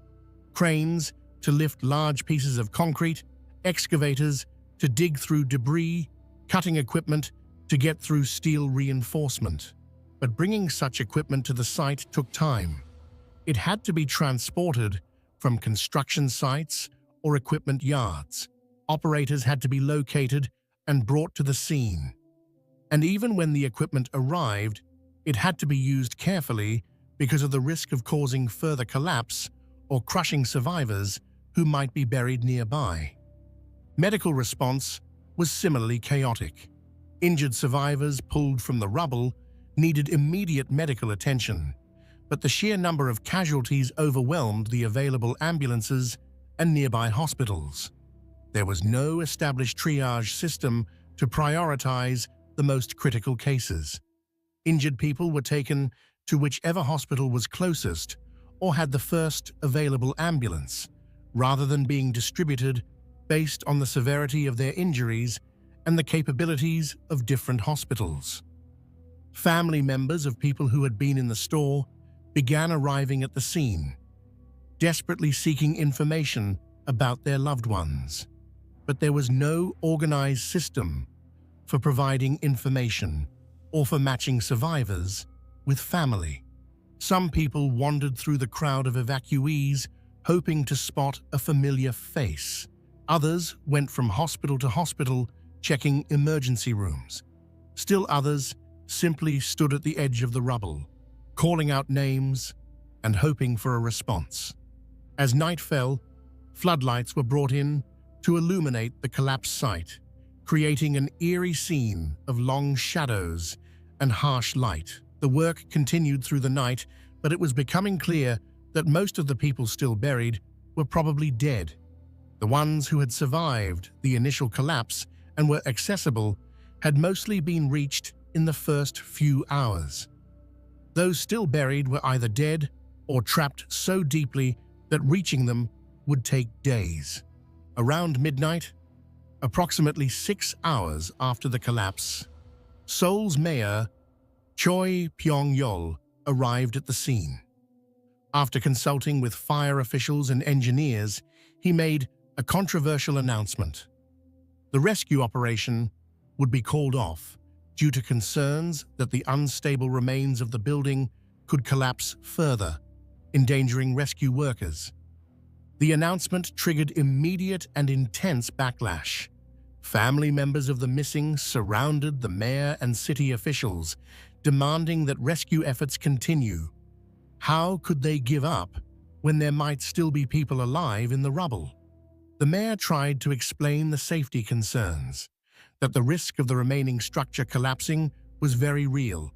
cranes to lift large pieces of concrete, excavators to dig through debris, cutting equipment to get through steel reinforcement. But bringing such equipment to the site took time. It had to be transported from construction sites or equipment yards. Operators had to be located and brought to the scene. And even when the equipment arrived, it had to be used carefully because of the risk of causing further collapse or crushing survivors who might be buried nearby. Medical response was similarly chaotic. Injured survivors pulled from the rubble needed immediate medical attention, but the sheer number of casualties overwhelmed the available ambulances and nearby hospitals. There was no established triage system to prioritize the most critical cases. Injured people were taken to whichever hospital was closest or had the first available ambulance, rather than being distributed based on the severity of their injuries and the capabilities of different hospitals. Family members of people who had been in the store began arriving at the scene, desperately seeking information about their loved ones. But there was no organized system for providing information or for matching survivors with family. Some people wandered through the crowd of evacuees, hoping to spot a familiar face. Others went from hospital to hospital, checking emergency rooms. Still others simply stood at the edge of the rubble, calling out names and hoping for a response. As night fell, floodlights were brought in to illuminate the collapsed site, creating an eerie scene of long shadows and harsh light. The work continued through the night, but it was becoming clear that most of the people still buried were probably dead. The ones who had survived the initial collapse and were accessible had mostly been reached in the first few hours. Those still buried were either dead or trapped so deeply that reaching them would take days. Around midnight, approximately 6 hours after the collapse, Seoul's mayor, Choi Pyong-yeol, arrived at the scene. After consulting with fire officials and engineers, he made a controversial announcement. The rescue operation would be called off due to concerns that the unstable remains of the building could collapse further, endangering rescue workers. The announcement triggered immediate and intense backlash. Family members of the missing surrounded the mayor and city officials, demanding that rescue efforts continue. How could they give up when there might still be people alive in the rubble? The mayor tried to explain the safety concerns, that the risk of the remaining structure collapsing was very real,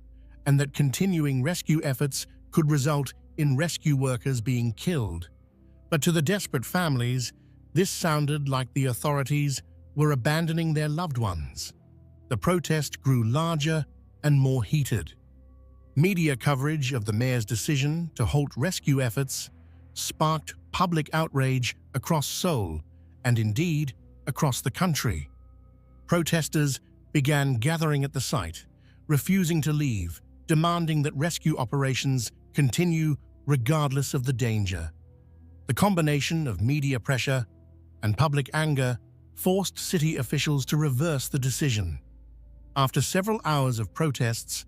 and that continuing rescue efforts could result in rescue workers being killed. But to the desperate families, this sounded like the authorities were abandoning their loved ones. The protest grew larger and more heated. Media coverage of the mayor's decision to halt rescue efforts sparked public outrage across Seoul and indeed across the country. Protesters began gathering at the site, refusing to leave, demanding that rescue operations continue regardless of the danger. The combination of media pressure and public anger forced city officials to reverse the decision. After several hours of protests,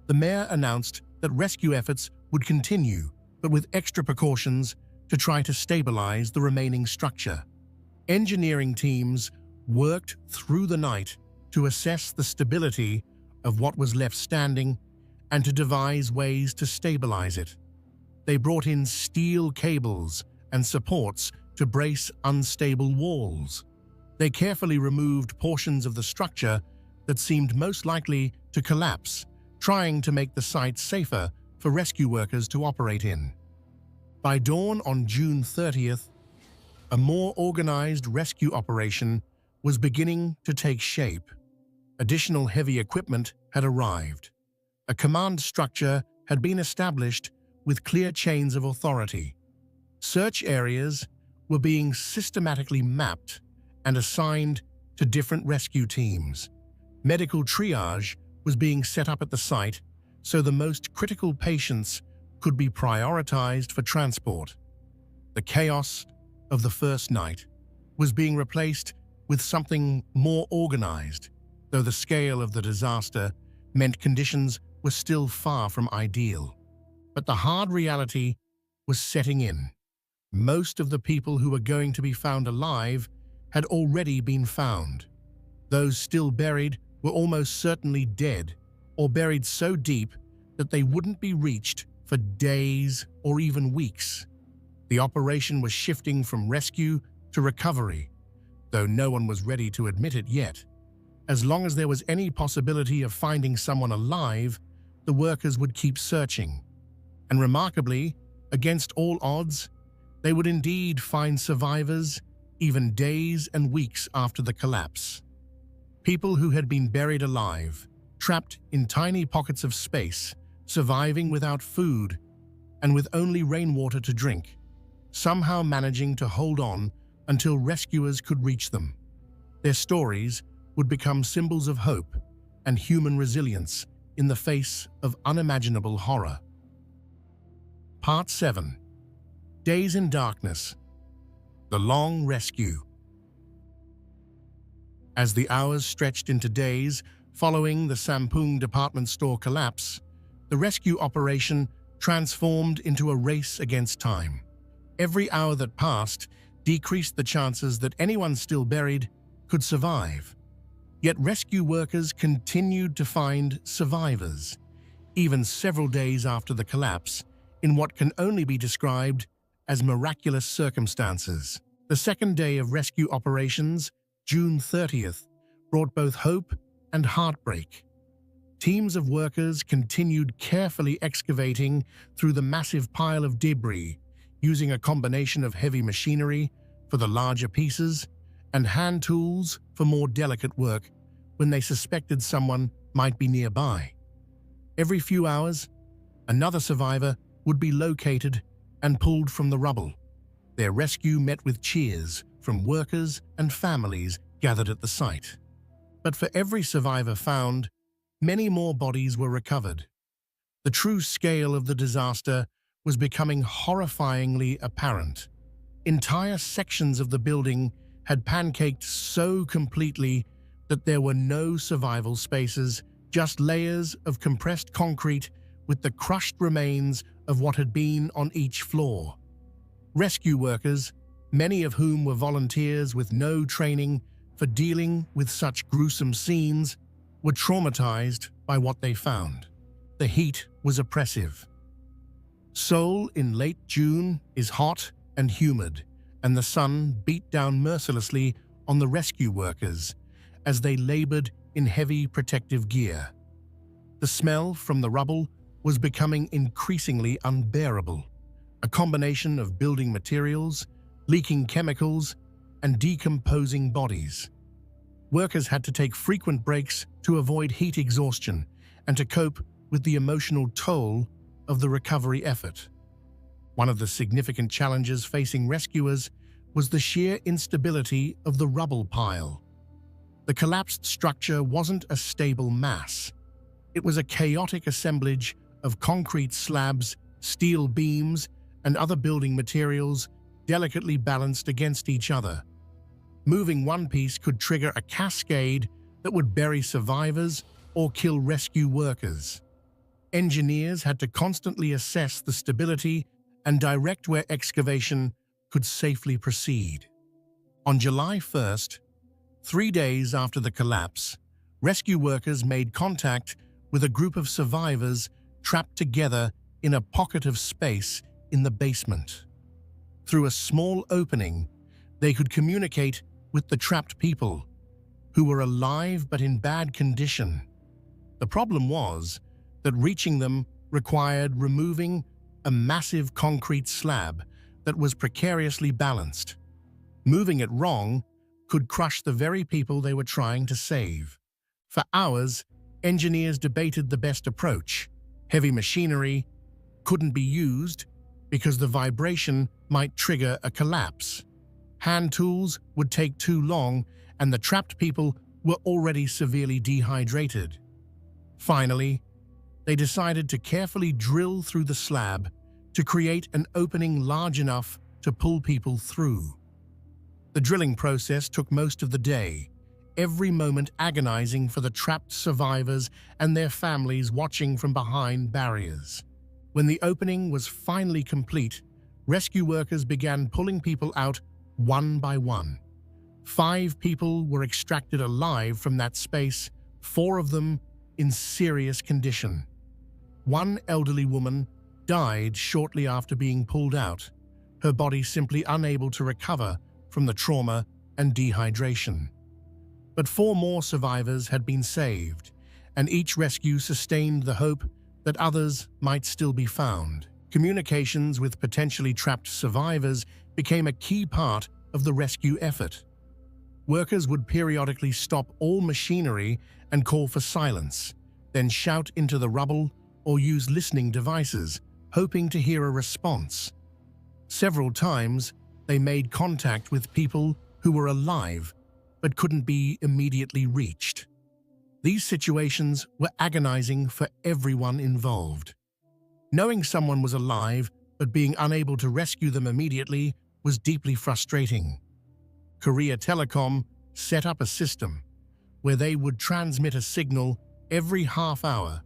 the mayor announced that rescue efforts would continue, but with extra precautions to try to stabilize the remaining structure. Engineering teams worked through the night to assess the stability of what was left standing and to devise ways to stabilize it. They brought in steel cables and supports to brace unstable walls. They carefully removed portions of the structure that seemed most likely to collapse, trying to make the site safer for rescue workers to operate in. By dawn on June 30th, a more organized rescue operation was beginning to take shape. Additional heavy equipment had arrived. A command structure had been established with clear chains of authority. Search areas were being systematically mapped and assigned to different rescue teams. Medical triage was being set up at the site so the most critical patients could be prioritized for transport. The chaos of the first night was being replaced with something more organized, though the scale of the disaster meant conditions were still far from ideal. But the hard reality was setting in. Most of the people who were going to be found alive had already been found. Those still buried were almost certainly dead, or buried so deep that they wouldn't be reached for days or even weeks. The operation was shifting from rescue to recovery, though no one was ready to admit it yet. As long as there was any possibility of finding someone alive, the workers would keep searching. And remarkably, against all odds, they would indeed find survivors even days and weeks after the collapse. People who had been buried alive, trapped in tiny pockets of space, surviving without food and with only rainwater to drink, somehow managing to hold on until rescuers could reach them. Their stories would become symbols of hope and human resilience in the face of unimaginable horror. Part 7. Days in Darkness. The Long Rescue. As the hours stretched into days following the Sampung department store collapse, the rescue operation transformed into a race against time. Every hour that passed decreased the chances that anyone still buried could survive. Yet rescue workers continued to find survivors, even several days after the collapse, in what can only be described as miraculous circumstances. The second day of rescue operations, June 30th, brought both hope and heartbreak. Teams of workers continued carefully excavating through the massive pile of debris, using a combination of heavy machinery for the larger pieces and hand tools for more delicate work when they suspected someone might be nearby. Every few hours, another survivor would be located and pulled from the rubble. Their rescue met with cheers from workers and families gathered at the site. But for every survivor found, many more bodies were recovered. The true scale of the disaster was becoming horrifyingly apparent. Entire sections of the building had pancaked so completely that there were no survival spaces, just layers of compressed concrete with the crushed remains of what had been on each floor. Rescue workers, many of whom were volunteers with no training for dealing with such gruesome scenes, were traumatized by what they found. The heat was oppressive. Seoul in late June is hot and humid, and the sun beat down mercilessly on the rescue workers as they labored in heavy protective gear. The smell from the rubble was becoming increasingly unbearable, a combination of building materials, leaking chemicals, and decomposing bodies. Workers had to take frequent breaks to avoid heat exhaustion and to cope with the emotional toll of the recovery effort. One of the significant challenges facing rescuers was the sheer instability of the rubble pile. The collapsed structure wasn't a stable mass. It was a chaotic assemblage of concrete slabs, steel beams, and other building materials delicately balanced against each other. Moving one piece could trigger a cascade that would bury survivors or kill rescue workers. Engineers had to constantly assess the stability and direct where excavation could safely proceed. On July 1st, 3 days after the collapse, rescue workers made contact with a group of survivors trapped together in a pocket of space in the basement. Through a small opening, they could communicate with the trapped people, who were alive but in bad condition. The problem was that reaching them required removing a massive concrete slab that was precariously balanced. Moving it wrong could crush the very people they were trying to save. For hours, engineers debated the best approach. Heavy machinery couldn't be used because the vibration might trigger a collapse. Hand tools would take too long, and the trapped people were already severely dehydrated. Finally, they decided to carefully drill through the slab to create an opening large enough to pull people through. The drilling process took most of the day, every moment agonizing for the trapped survivors and their families watching from behind barriers. When the opening was finally complete, rescue workers began pulling people out one by one. 5 people were extracted alive from that space, 4 of them in serious condition. One elderly woman died shortly after being pulled out, her body simply unable to recover from the trauma and dehydration. But 4 more survivors had been saved, and each rescue sustained the hope that others might still be found. Communications with potentially trapped survivors became a key part of the rescue effort. Workers would periodically stop all machinery and call for silence, then shout into the rubble or use listening devices, hoping to hear a response. Several times, they made contact with people who were alive but couldn't be immediately reached. These situations were agonizing for everyone involved. Knowing someone was alive but being unable to rescue them immediately was deeply frustrating. Korea Telecom set up a system where they would transmit a signal every half hour,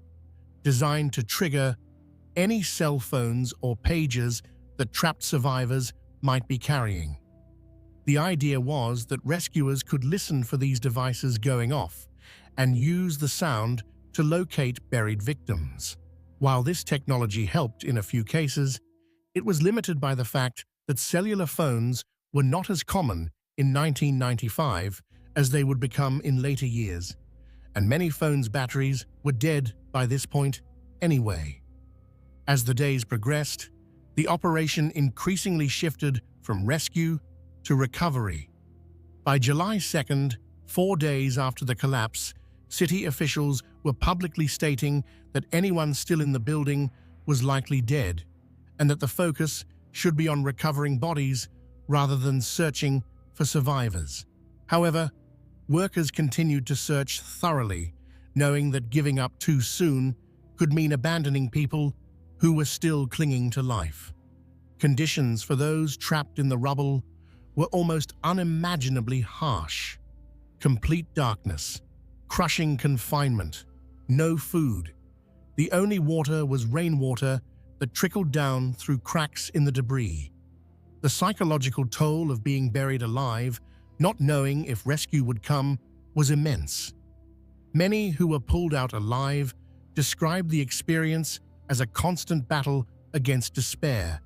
designed to trigger any cell phones or pagers that trapped survivors might be carrying. The idea was that rescuers could listen for these devices going off and use the sound to locate buried victims. While this technology helped in a few cases, it was limited by the fact that cellular phones were not as common in 1995 as they would become in later years, and many phones' batteries were dead by this point anyway. As the days progressed, the operation increasingly shifted from rescue to recovery. By July 2nd, 4 days after the collapse, city officials were publicly stating that anyone still in the building was likely dead, and that the focus should be on recovering bodies rather than searching for survivors. However, workers continued to search thoroughly, knowing that giving up too soon could mean abandoning people who were still clinging to life. Conditions for those trapped in the rubble were almost unimaginably harsh. Complete darkness, crushing confinement, no food. The only water was rainwater that trickled down through cracks in the debris. The psychological toll of being buried alive, not knowing if rescue would come, was immense. Many who were pulled out alive described the experience as a constant battle against despair,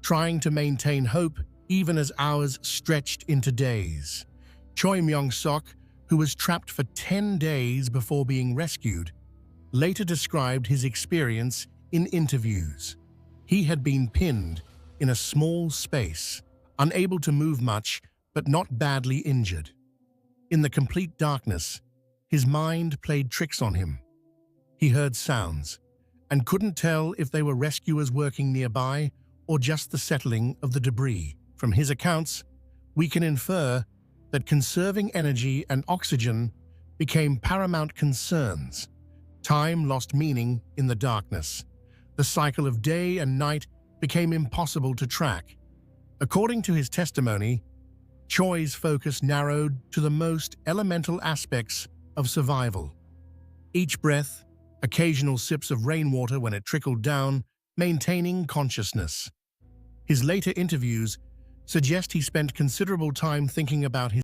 trying to maintain hope even as hours stretched into days. Choi Myung-sok, who was trapped for 10 days before being rescued, later described his experience in interviews. He had been pinned in a small space, unable to move much, but not badly injured. In the complete darkness, his mind played tricks on him. He heard sounds, and couldn't tell if they were rescuers working nearby or just the settling of the debris. From his accounts, we can infer that conserving energy and oxygen became paramount concerns. Time lost meaning in the darkness. The cycle of day and night became impossible to track. According to his testimony, Choi's focus narrowed to the most elemental aspects of survival. Each breath, occasional sips of rainwater when it trickled down, maintaining consciousness. His later interviews suggest he spent considerable time thinking about his